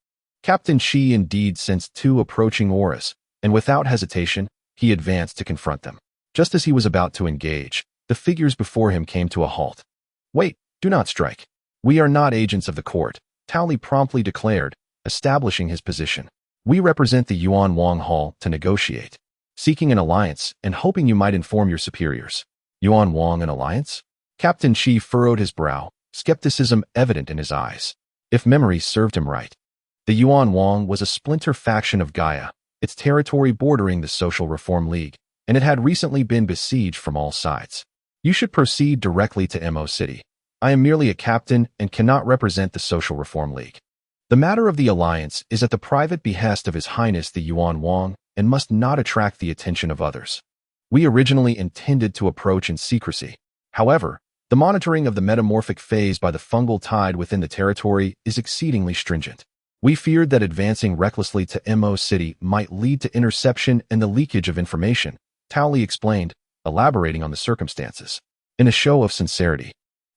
Speaker 1: Captain Chi indeed sensed 2 approaching auras, and without hesitation, he advanced to confront them. Just as he was about to engage, the figures before him came to a halt. "Wait, do not strike. We are not agents of the court," Tao Li promptly declared, establishing his position. "We represent the Yuan Wang Hall to negotiate, seeking an alliance and hoping you might inform your superiors." Yuan Wang, an alliance? Captain Chi furrowed his brow, skepticism evident in his eyes. If memory served him right, the Yuan Wang was a splinter faction of Gaia, its territory bordering the Social Reform League, and it had recently been besieged from all sides. "You should proceed directly to Mo City. I am merely a captain and cannot represent the Social Reform League. The matter of the alliance is at the private behest of His Highness the Yuan Wang and must not attract the attention of others. We originally intended to approach in secrecy. However, The monitoring of the metamorphic phase by the fungal tide within the territory is exceedingly stringent. We feared that advancing recklessly to Mo City might lead to interception and the leakage of information, Tao Li explained, elaborating on the circumstances. In a show of sincerity,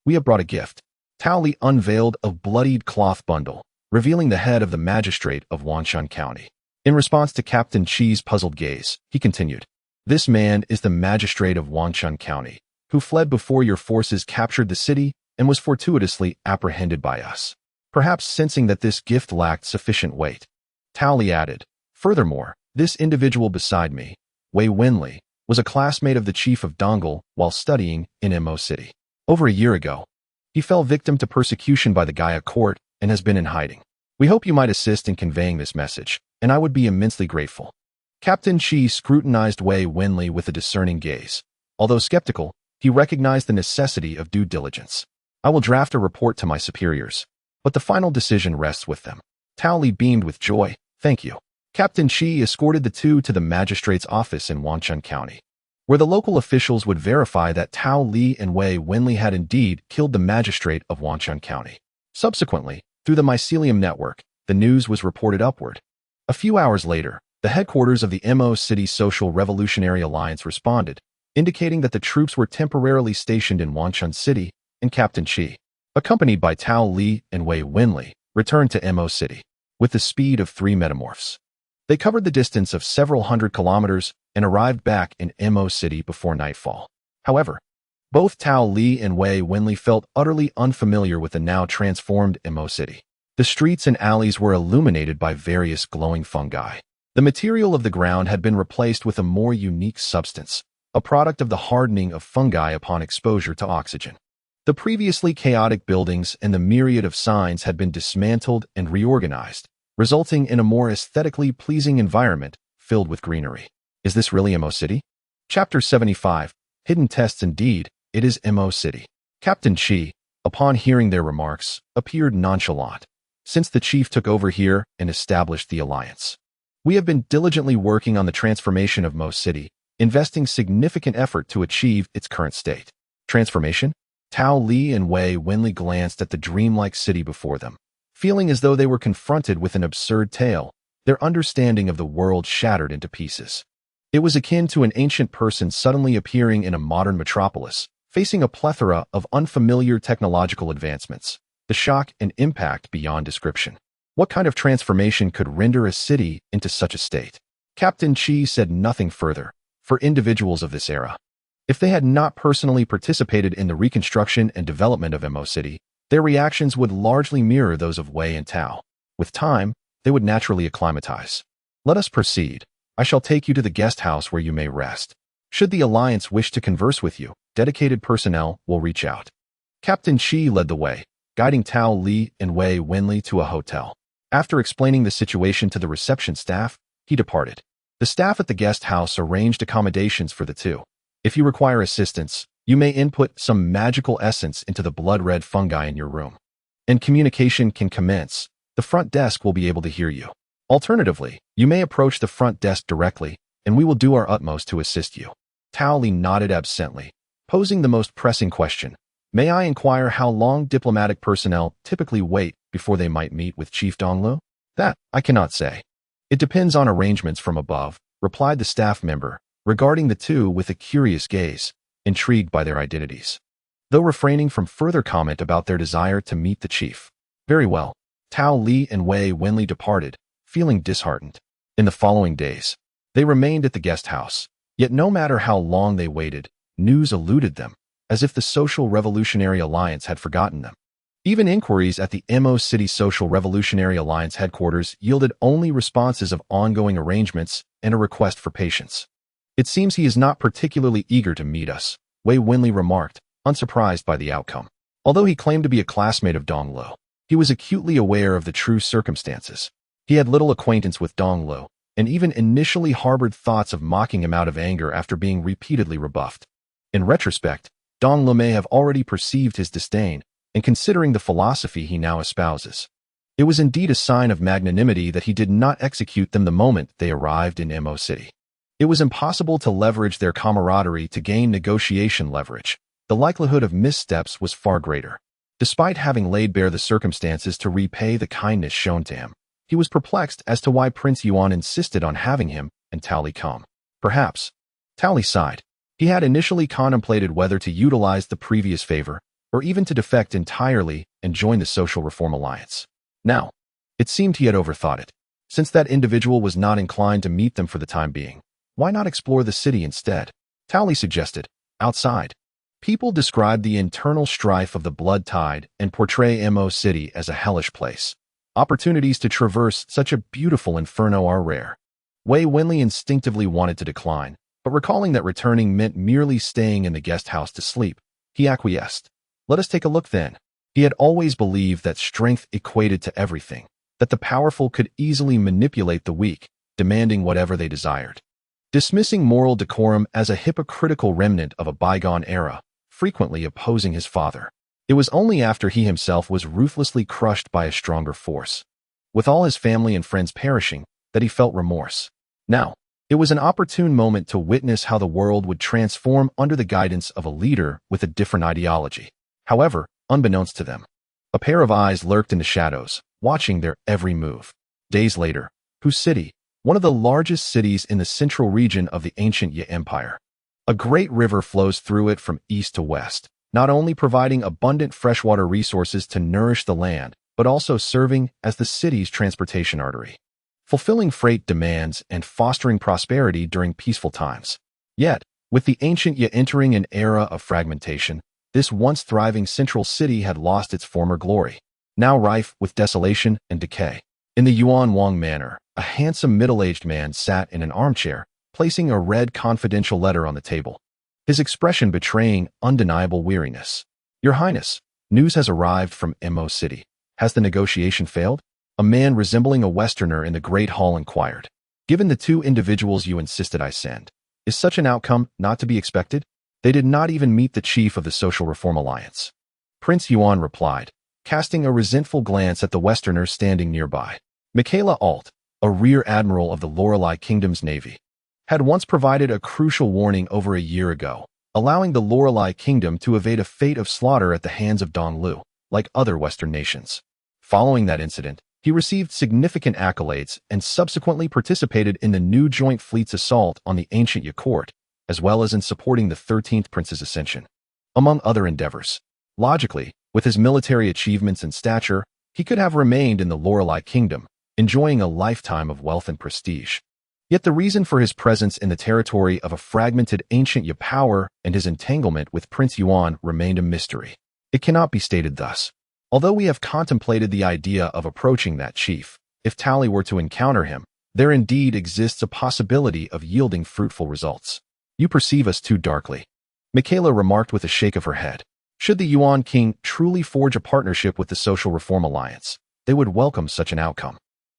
Speaker 1: we have brought a gift. Tao Li unveiled a bloodied cloth bundle, revealing the head of the magistrate of Wanshan County. In response to Captain Chi's puzzled gaze, he continued, "This man is the magistrate of Wanshan County, who fled before your forces captured the city and was fortuitously apprehended by us." Perhaps sensing that this gift lacked sufficient weight, Tao Li added, "Furthermore, this individual beside me, Wei Wenli, was a classmate of the chief of Dongel while studying in Mo City. Over a year ago, he fell victim to persecution by the Guya court and has been in hiding. We hope you might assist in conveying this message, and I would be immensely grateful." Captain Chi scrutinized Wei Wenli with a discerning gaze. Although skeptical, he recognized the necessity of due diligence. "I will draft a report to my superiors, but the final decision rests with them." Tao Li beamed with joy. "Thank you." Captain Chi escorted the two to the magistrate's office in Wanshan County, where the local officials would verify that Tao Li and Wei Wenli had indeed killed the magistrate of Wanshan County. Subsequently, through the mycelium network, the news was reported upward. A few hours later, the headquarters of the Mo City Social Revolutionary Alliance responded, indicating that the troops were temporarily stationed in Wanshan City, and Captain Chi, accompanied by Tao Li and Wei Wenli, returned to Mo City with the speed of 3 metamorphs. They covered the distance of several hundred kilometers and arrived back in Mo City before nightfall. However, both Tao Li and Wei Wenli felt utterly unfamiliar with the now transformed Mo City. The streets and alleys were illuminated by various glowing fungi. The material of the ground had been replaced with a more unique substance, a product of the hardening of fungi upon exposure to oxygen. The previously chaotic buildings and the myriad of signs had been dismantled and reorganized, resulting in a more aesthetically pleasing environment filled with greenery. Is this really Mo City? Chapter 75, Hidden Tests. Indeed, it is Mo City. Captain Chi, upon hearing their remarks, appeared nonchalant. Since the chief took over here and established the alliance, we have been diligently working on the transformation of Mo City, investing significant effort to achieve its current state. Transformation? Tao Li and Wei Wenli glanced at the dreamlike city before them. Feeling as though they were confronted with an absurd tale, their understanding of the world shattered into pieces. It was akin to an ancient person suddenly appearing in a modern metropolis, facing a plethora of unfamiliar technological advancements. The shock and impact beyond description. What kind of transformation could render a city into such a state? Captain Chi said nothing further. For individuals of this era, if they had not personally participated in the reconstruction and development of Mo City, their reactions would largely mirror those of Wei and Tao. With time, they would naturally acclimatize. Let us proceed. I shall take you to the guest house where you may rest. Should the Alliance wish to converse with you, dedicated personnel will reach out. Captain Chi led the way, guiding Tao Li and Wei Wenli to a hotel. After explaining the situation to the reception staff, he departed. The staff at the guest house arranged accommodations for the two. If you require assistance, you may input some magical essence into the blood-red fungi in your room, and communication can commence. The front desk will be able to hear you. Alternatively, you may approach the front desk directly, and we will do our utmost to assist you. Tao Li nodded absently, posing the most pressing question. May I inquire how long diplomatic personnel typically wait before they might meet with Chief Donglu? That, I cannot say. It depends on arrangements from above, replied the staff member, regarding the two with a curious gaze, intrigued by their identities, though refraining from further comment about their desire to meet the chief. Very well. Tao Li and Wei Wenli departed, feeling disheartened. In the following days, they remained at the guest house, yet no matter how long they waited, news eluded them, as if the Social Revolutionary Alliance had forgotten them. Even inquiries at the Mo City Social Revolutionary Alliance headquarters yielded only responses of ongoing arrangements and a request for patience. It seems he is not particularly eager to meet us, Wei Wenli remarked, unsurprised by the outcome. Although he claimed to be a classmate of Donglu, he was acutely aware of the true circumstances. He had little acquaintance with Donglu, and even initially harbored thoughts of mocking him out of anger after being repeatedly rebuffed. In retrospect, Donglu may have already perceived his disdain, and considering the philosophy he now espouses, it was indeed a sign of magnanimity that he did not execute them the moment they arrived in Mo City. It was impossible to leverage their camaraderie to gain negotiation leverage, the likelihood of missteps was far greater. Despite having laid bare the circumstances to repay the kindness shown to him, he was perplexed as to why Prince Yuan insisted on having him and Tally come. Perhaps. Tally sighed. He had initially contemplated whether to utilize the previous favor or even to defect entirely and join the Social Reform Alliance. Now, it seemed he had overthought it. Since that individual was not inclined to meet them for the time being, why not explore the city instead? Tally suggested. Outside. People describe the internal strife of the blood tide and portray Mo City as a hellish place. Opportunities to traverse such a beautiful inferno are rare. Wei Winley instinctively wanted to decline, but recalling that returning meant merely staying in the guest house to sleep, he acquiesced. Let us take a look then. He had always believed that strength equated to everything, that the powerful could easily manipulate the weak, demanding whatever they desired. Dismissing moral decorum as a hypocritical remnant of a bygone era, frequently opposing his father. It was only after he himself was ruthlessly crushed by a stronger force, with all his family and friends perishing, that he felt remorse. Now, it was an opportune moment to witness how the world would transform under the guidance of a leader with a different ideology. However, unbeknownst to them, a pair of eyes lurked in the shadows, watching their every move. Days later, whose city, one of the largest cities in the central region of the ancient Guya Empire. A great river flows through it from east to west, not only providing abundant freshwater resources to nourish the land, but also serving as the city's transportation artery, fulfilling freight demands and fostering prosperity during peaceful times. Yet, with the ancient Guya entering an era of fragmentation, this once thriving central city had lost its former glory, now rife with desolation and decay. In the Yuan Wang Manor, a handsome middle-aged man sat in an armchair, placing a red confidential letter on the table, his expression betraying undeniable weariness. Your Highness, news has arrived from Mo City. Has the negotiation failed? A man resembling a Westerner in the Great Hall inquired. Given the two individuals you insisted I send, is such an outcome not to be expected? They did not even meet the chief of the Social Reform Alliance. Prince Yuan replied, casting a resentful glance at the Westerner standing nearby. Michaela Alt, a rear admiral of the Lorelei Kingdom's navy, had once provided a crucial warning over a year ago, allowing the Lorelei Kingdom to evade a fate of slaughter at the hands of Donglu, like other Western nations. Following that incident, he received significant accolades and subsequently participated in the new Joint Fleet's assault on the ancient Guya court, as well as in supporting the 13th Prince's ascension. Among other endeavors, logically, with his military achievements and stature, he could have remained in the Lorelei Kingdom, enjoying a lifetime of wealth and prestige. Yet the reason for his presence in the territory of a fragmented ancient Guya power and his entanglement with Prince Yuan remained a mystery. It cannot be stated thus. Although we have contemplated the idea of approaching that chief, if Tally were to encounter him, there indeed exists a possibility of yielding fruitful results. You perceive us too darkly, Michaela remarked with a shake of her head. Should the Yuan King truly forge a partnership with the Social Reform Alliance, they would welcome such an outcome.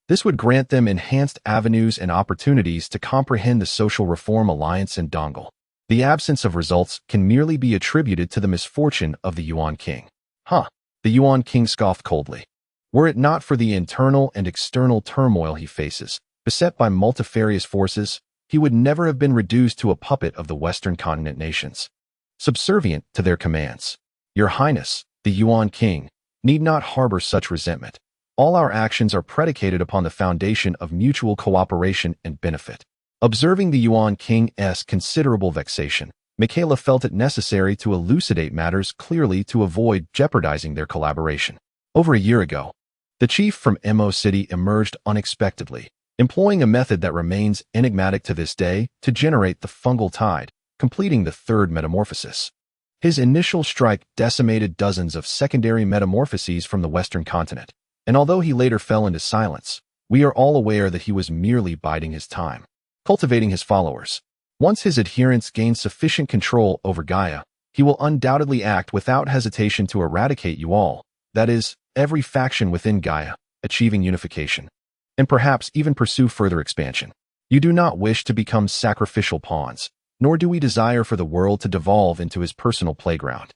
Speaker 1: This would grant them enhanced avenues and opportunities to comprehend the Social Reform Alliance and Dongel. The absence of results can merely be attributed to the misfortune of the Yuan King. Huh, the Yuan King scoffed coldly. Were it not for the internal and external turmoil he faces, beset by multifarious forces, he would never have been reduced to a puppet of the Western continent nations, subservient to their commands. Your Highness, the Yuan King, need not harbor such resentment. All our actions are predicated upon the foundation of mutual cooperation and benefit. Observing the Yuan King's considerable vexation, Michaela felt it necessary to elucidate matters clearly to avoid jeopardizing their collaboration. Over a year ago, the chief from Mo City emerged unexpectedly, employing a method that remains enigmatic to this day to generate the fungal tide, completing the third metamorphosis. His initial strike decimated dozens of secondary metamorphoses from the Western continent, and although he later fell into silence, we are all aware that he was merely biding his time, cultivating his followers. Once his adherents gain sufficient control over Gaia, he will undoubtedly act without hesitation to eradicate you all, that is, every faction within Gaia, achieving unification, and perhaps even pursue further expansion. You do not wish to become sacrificial pawns, nor do we desire for the world to devolve into his personal playground.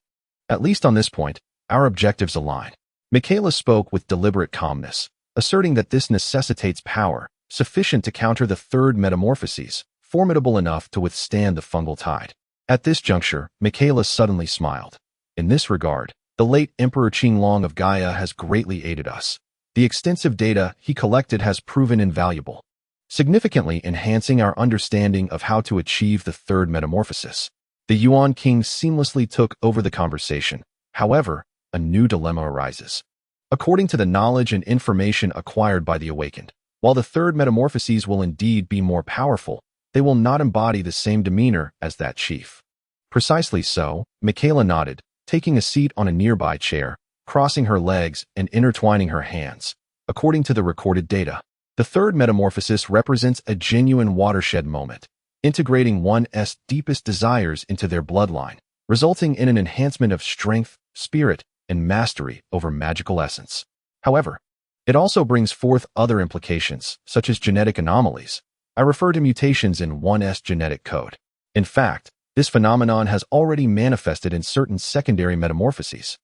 Speaker 1: At least on this point, our objectives align. Michaela spoke with deliberate calmness, asserting that this necessitates power, sufficient to counter the third metamorphoses, formidable enough to withstand the fungal tide. At this juncture, Michaela suddenly smiled. In this regard, the late Emperor Qinglong of Gaia has greatly aided us. The extensive data he collected has proven invaluable, significantly enhancing our understanding of how to achieve the third metamorphosis. The Yuan King seamlessly took over the conversation. However, a new dilemma arises. According to the knowledge and information acquired by the awakened, while the third metamorphoses will indeed be more powerful, they will not embody the same demeanor as that chief. Precisely so, Michaela nodded, taking a seat on a nearby chair, crossing her legs and intertwining her hands. According to the recorded data, the third metamorphosis represents a genuine watershed moment, integrating one's deepest desires into their bloodline, resulting in an enhancement of strength, spirit, and mastery over magical essence. However, it also brings forth other implications, such as genetic anomalies. I refer to mutations in one's genetic code. In fact, this phenomenon has already manifested in certain secondary metamorphoses,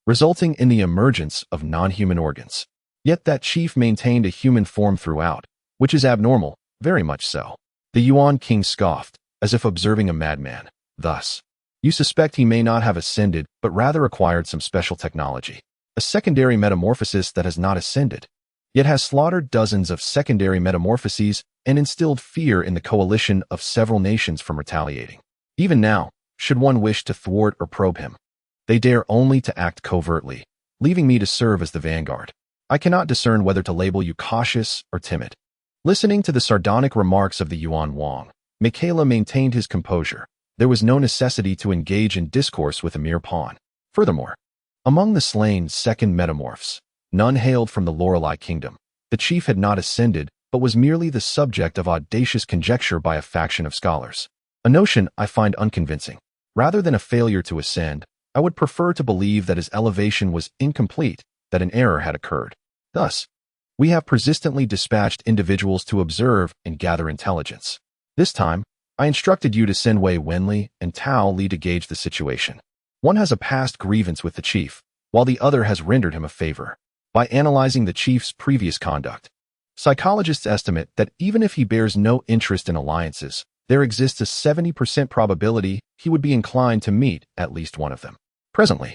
Speaker 1: resulting in the emergence of non-human organs. Yet that chief maintained a human form throughout, which is abnormal, very much so. The Yuan King scoffed, as if observing a madman. Thus, you suspect he may not have ascended, but rather acquired some special technology. A secondary metamorphosis that has not ascended, yet has slaughtered dozens of secondary metamorphoses and instilled fear in the coalition of several nations from retaliating. Even now, should one wish to thwart or probe him, they dare only to act covertly, leaving me to serve as the vanguard. I cannot discern whether to label you cautious or timid. Listening to the sardonic remarks of the Yuan Wang, Michaela maintained his composure. There was no necessity to engage in discourse with a mere pawn. Furthermore, among the slain second metamorphs, none hailed from the Lorelei Kingdom. The chief had not ascended, but was merely the subject of audacious conjecture by a faction of scholars. A notion I find unconvincing. Rather than a failure to ascend, I would prefer to believe that his elevation was incomplete, that an error had occurred. Thus, we have persistently dispatched individuals to observe and gather intelligence. This time, I instructed you to send Wei Wenli and Tao Li to gauge the situation. One has a past grievance with the chief, while the other has rendered him a favor. By analyzing the chief's previous conduct, psychologists estimate that even if he bears no interest in alliances, there exists a 70% probability he would be inclined to meet at least one of them. Presently,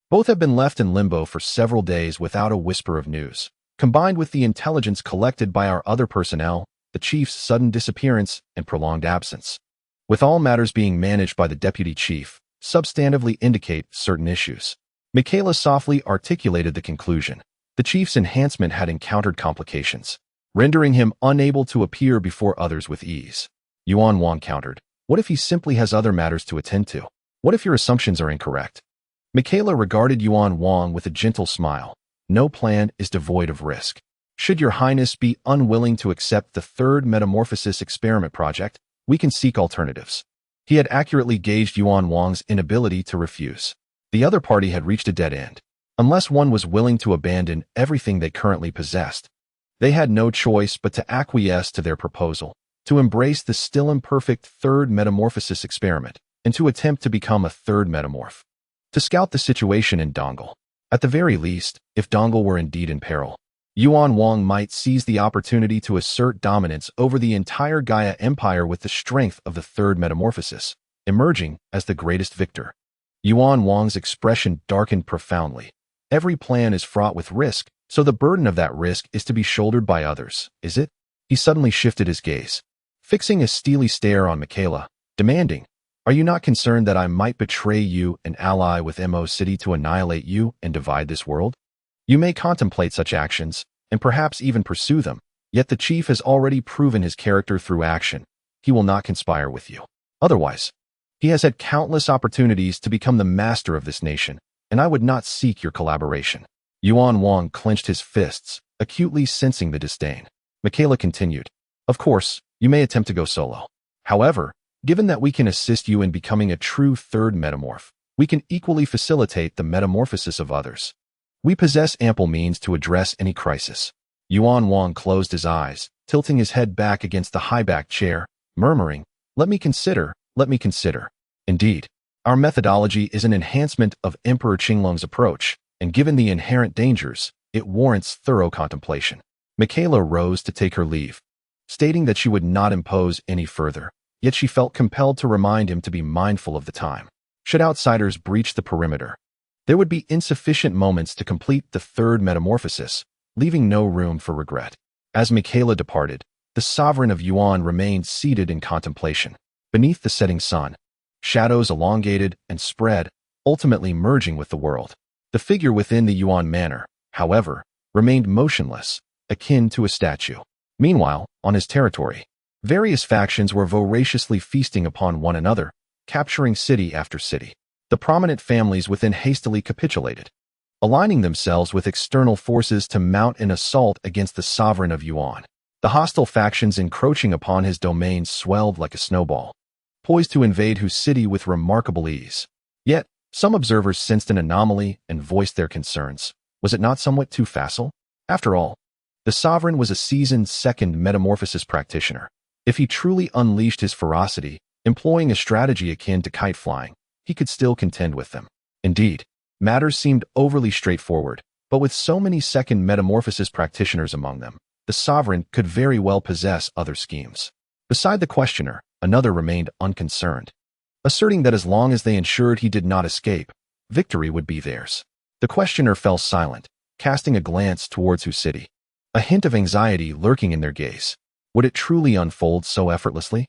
Speaker 1: both have been left in limbo for several days without a whisper of news. Combined with the intelligence collected by our other personnel, the chief's sudden disappearance and prolonged absence, with all matters being managed by the deputy chief, substantively indicate certain issues. Michaela softly articulated the conclusion. The chief's enhancement had encountered complications, rendering him unable to appear before others with ease. Yuan Wang countered, what if he simply has other matters to attend to? What if your assumptions are incorrect? Michaela regarded Yuan Wang with a gentle smile. No plan is devoid of risk. Should your highness be unwilling to accept the third metamorphosis experiment project, we can seek alternatives. He had accurately gauged Yuan Wang's inability to refuse. The other party had reached a dead end. Unless one was willing to abandon everything they currently possessed, they had no choice but to acquiesce to their proposal, to embrace the still imperfect third metamorphosis experiment, and to attempt to become a third metamorph. To scout the situation in Dongle. At the very least, if Dongle were indeed in peril, Yuan Wang might seize the opportunity to assert dominance over the entire Guya Empire with the strength of the third metamorphosis, emerging as the greatest victor. Yuan Wang's expression darkened profoundly. Every plan is fraught with risk, so the burden of that risk is to be shouldered by others, is it? He suddenly shifted his gaze, fixing a steely stare on Michaela, demanding, are you not concerned that I might betray you and ally with Mo City to annihilate you and divide this world? You may contemplate such actions, and perhaps even pursue them, yet the chief has already proven his character through action. He will not conspire with you. Otherwise, he has had countless opportunities to become the master of this nation, and I would not seek your collaboration. Yuan Wang clenched his fists, acutely sensing the disdain. Michaela continued, of course, you may attempt to go solo. However, given that we can assist you in becoming a true third metamorph, we can equally facilitate the metamorphosis of others. We possess ample means to address any crisis. Yuan Wang closed his eyes, tilting his head back against the high-backed chair, murmuring, let me consider. Indeed, our methodology is an enhancement of Emperor Qinglong's approach, and given the inherent dangers, it warrants thorough contemplation. Michaela rose to take her leave, stating that she would not impose any further. yet she felt compelled to remind him to be mindful of the time. Should outsiders breach the perimeter, there would be insufficient moments to complete the third metamorphosis, leaving no room for regret. As Michaela departed, the sovereign of Yuan remained seated in contemplation. Beneath the setting sun, shadows elongated and spread, ultimately merging with the world. The figure within the Yuan manor, however, remained motionless, akin to a statue. Meanwhile, on his territory, various factions were voraciously feasting upon one another, capturing city after city. The prominent families within hastily capitulated, aligning themselves with external forces to mount an assault against the sovereign of Yuan. The hostile factions encroaching upon his domain swelled like a snowball, poised to invade whose city with remarkable ease. Yet, some observers sensed an anomaly and voiced their concerns. Was it not somewhat too facile? After all, the sovereign was a seasoned second metamorphosis practitioner. If he truly unleashed his ferocity, employing a strategy akin to kite flying, he could still contend with them. Indeed, matters seemed overly straightforward, but with so many second metamorphosis practitioners among them, the sovereign could very well possess other schemes. Beside the questioner, another remained unconcerned, asserting that as long as they ensured he did not escape, victory would be theirs. The questioner fell silent, casting a glance towards whose city, a hint of anxiety lurking in their gaze. Would it truly unfold so effortlessly?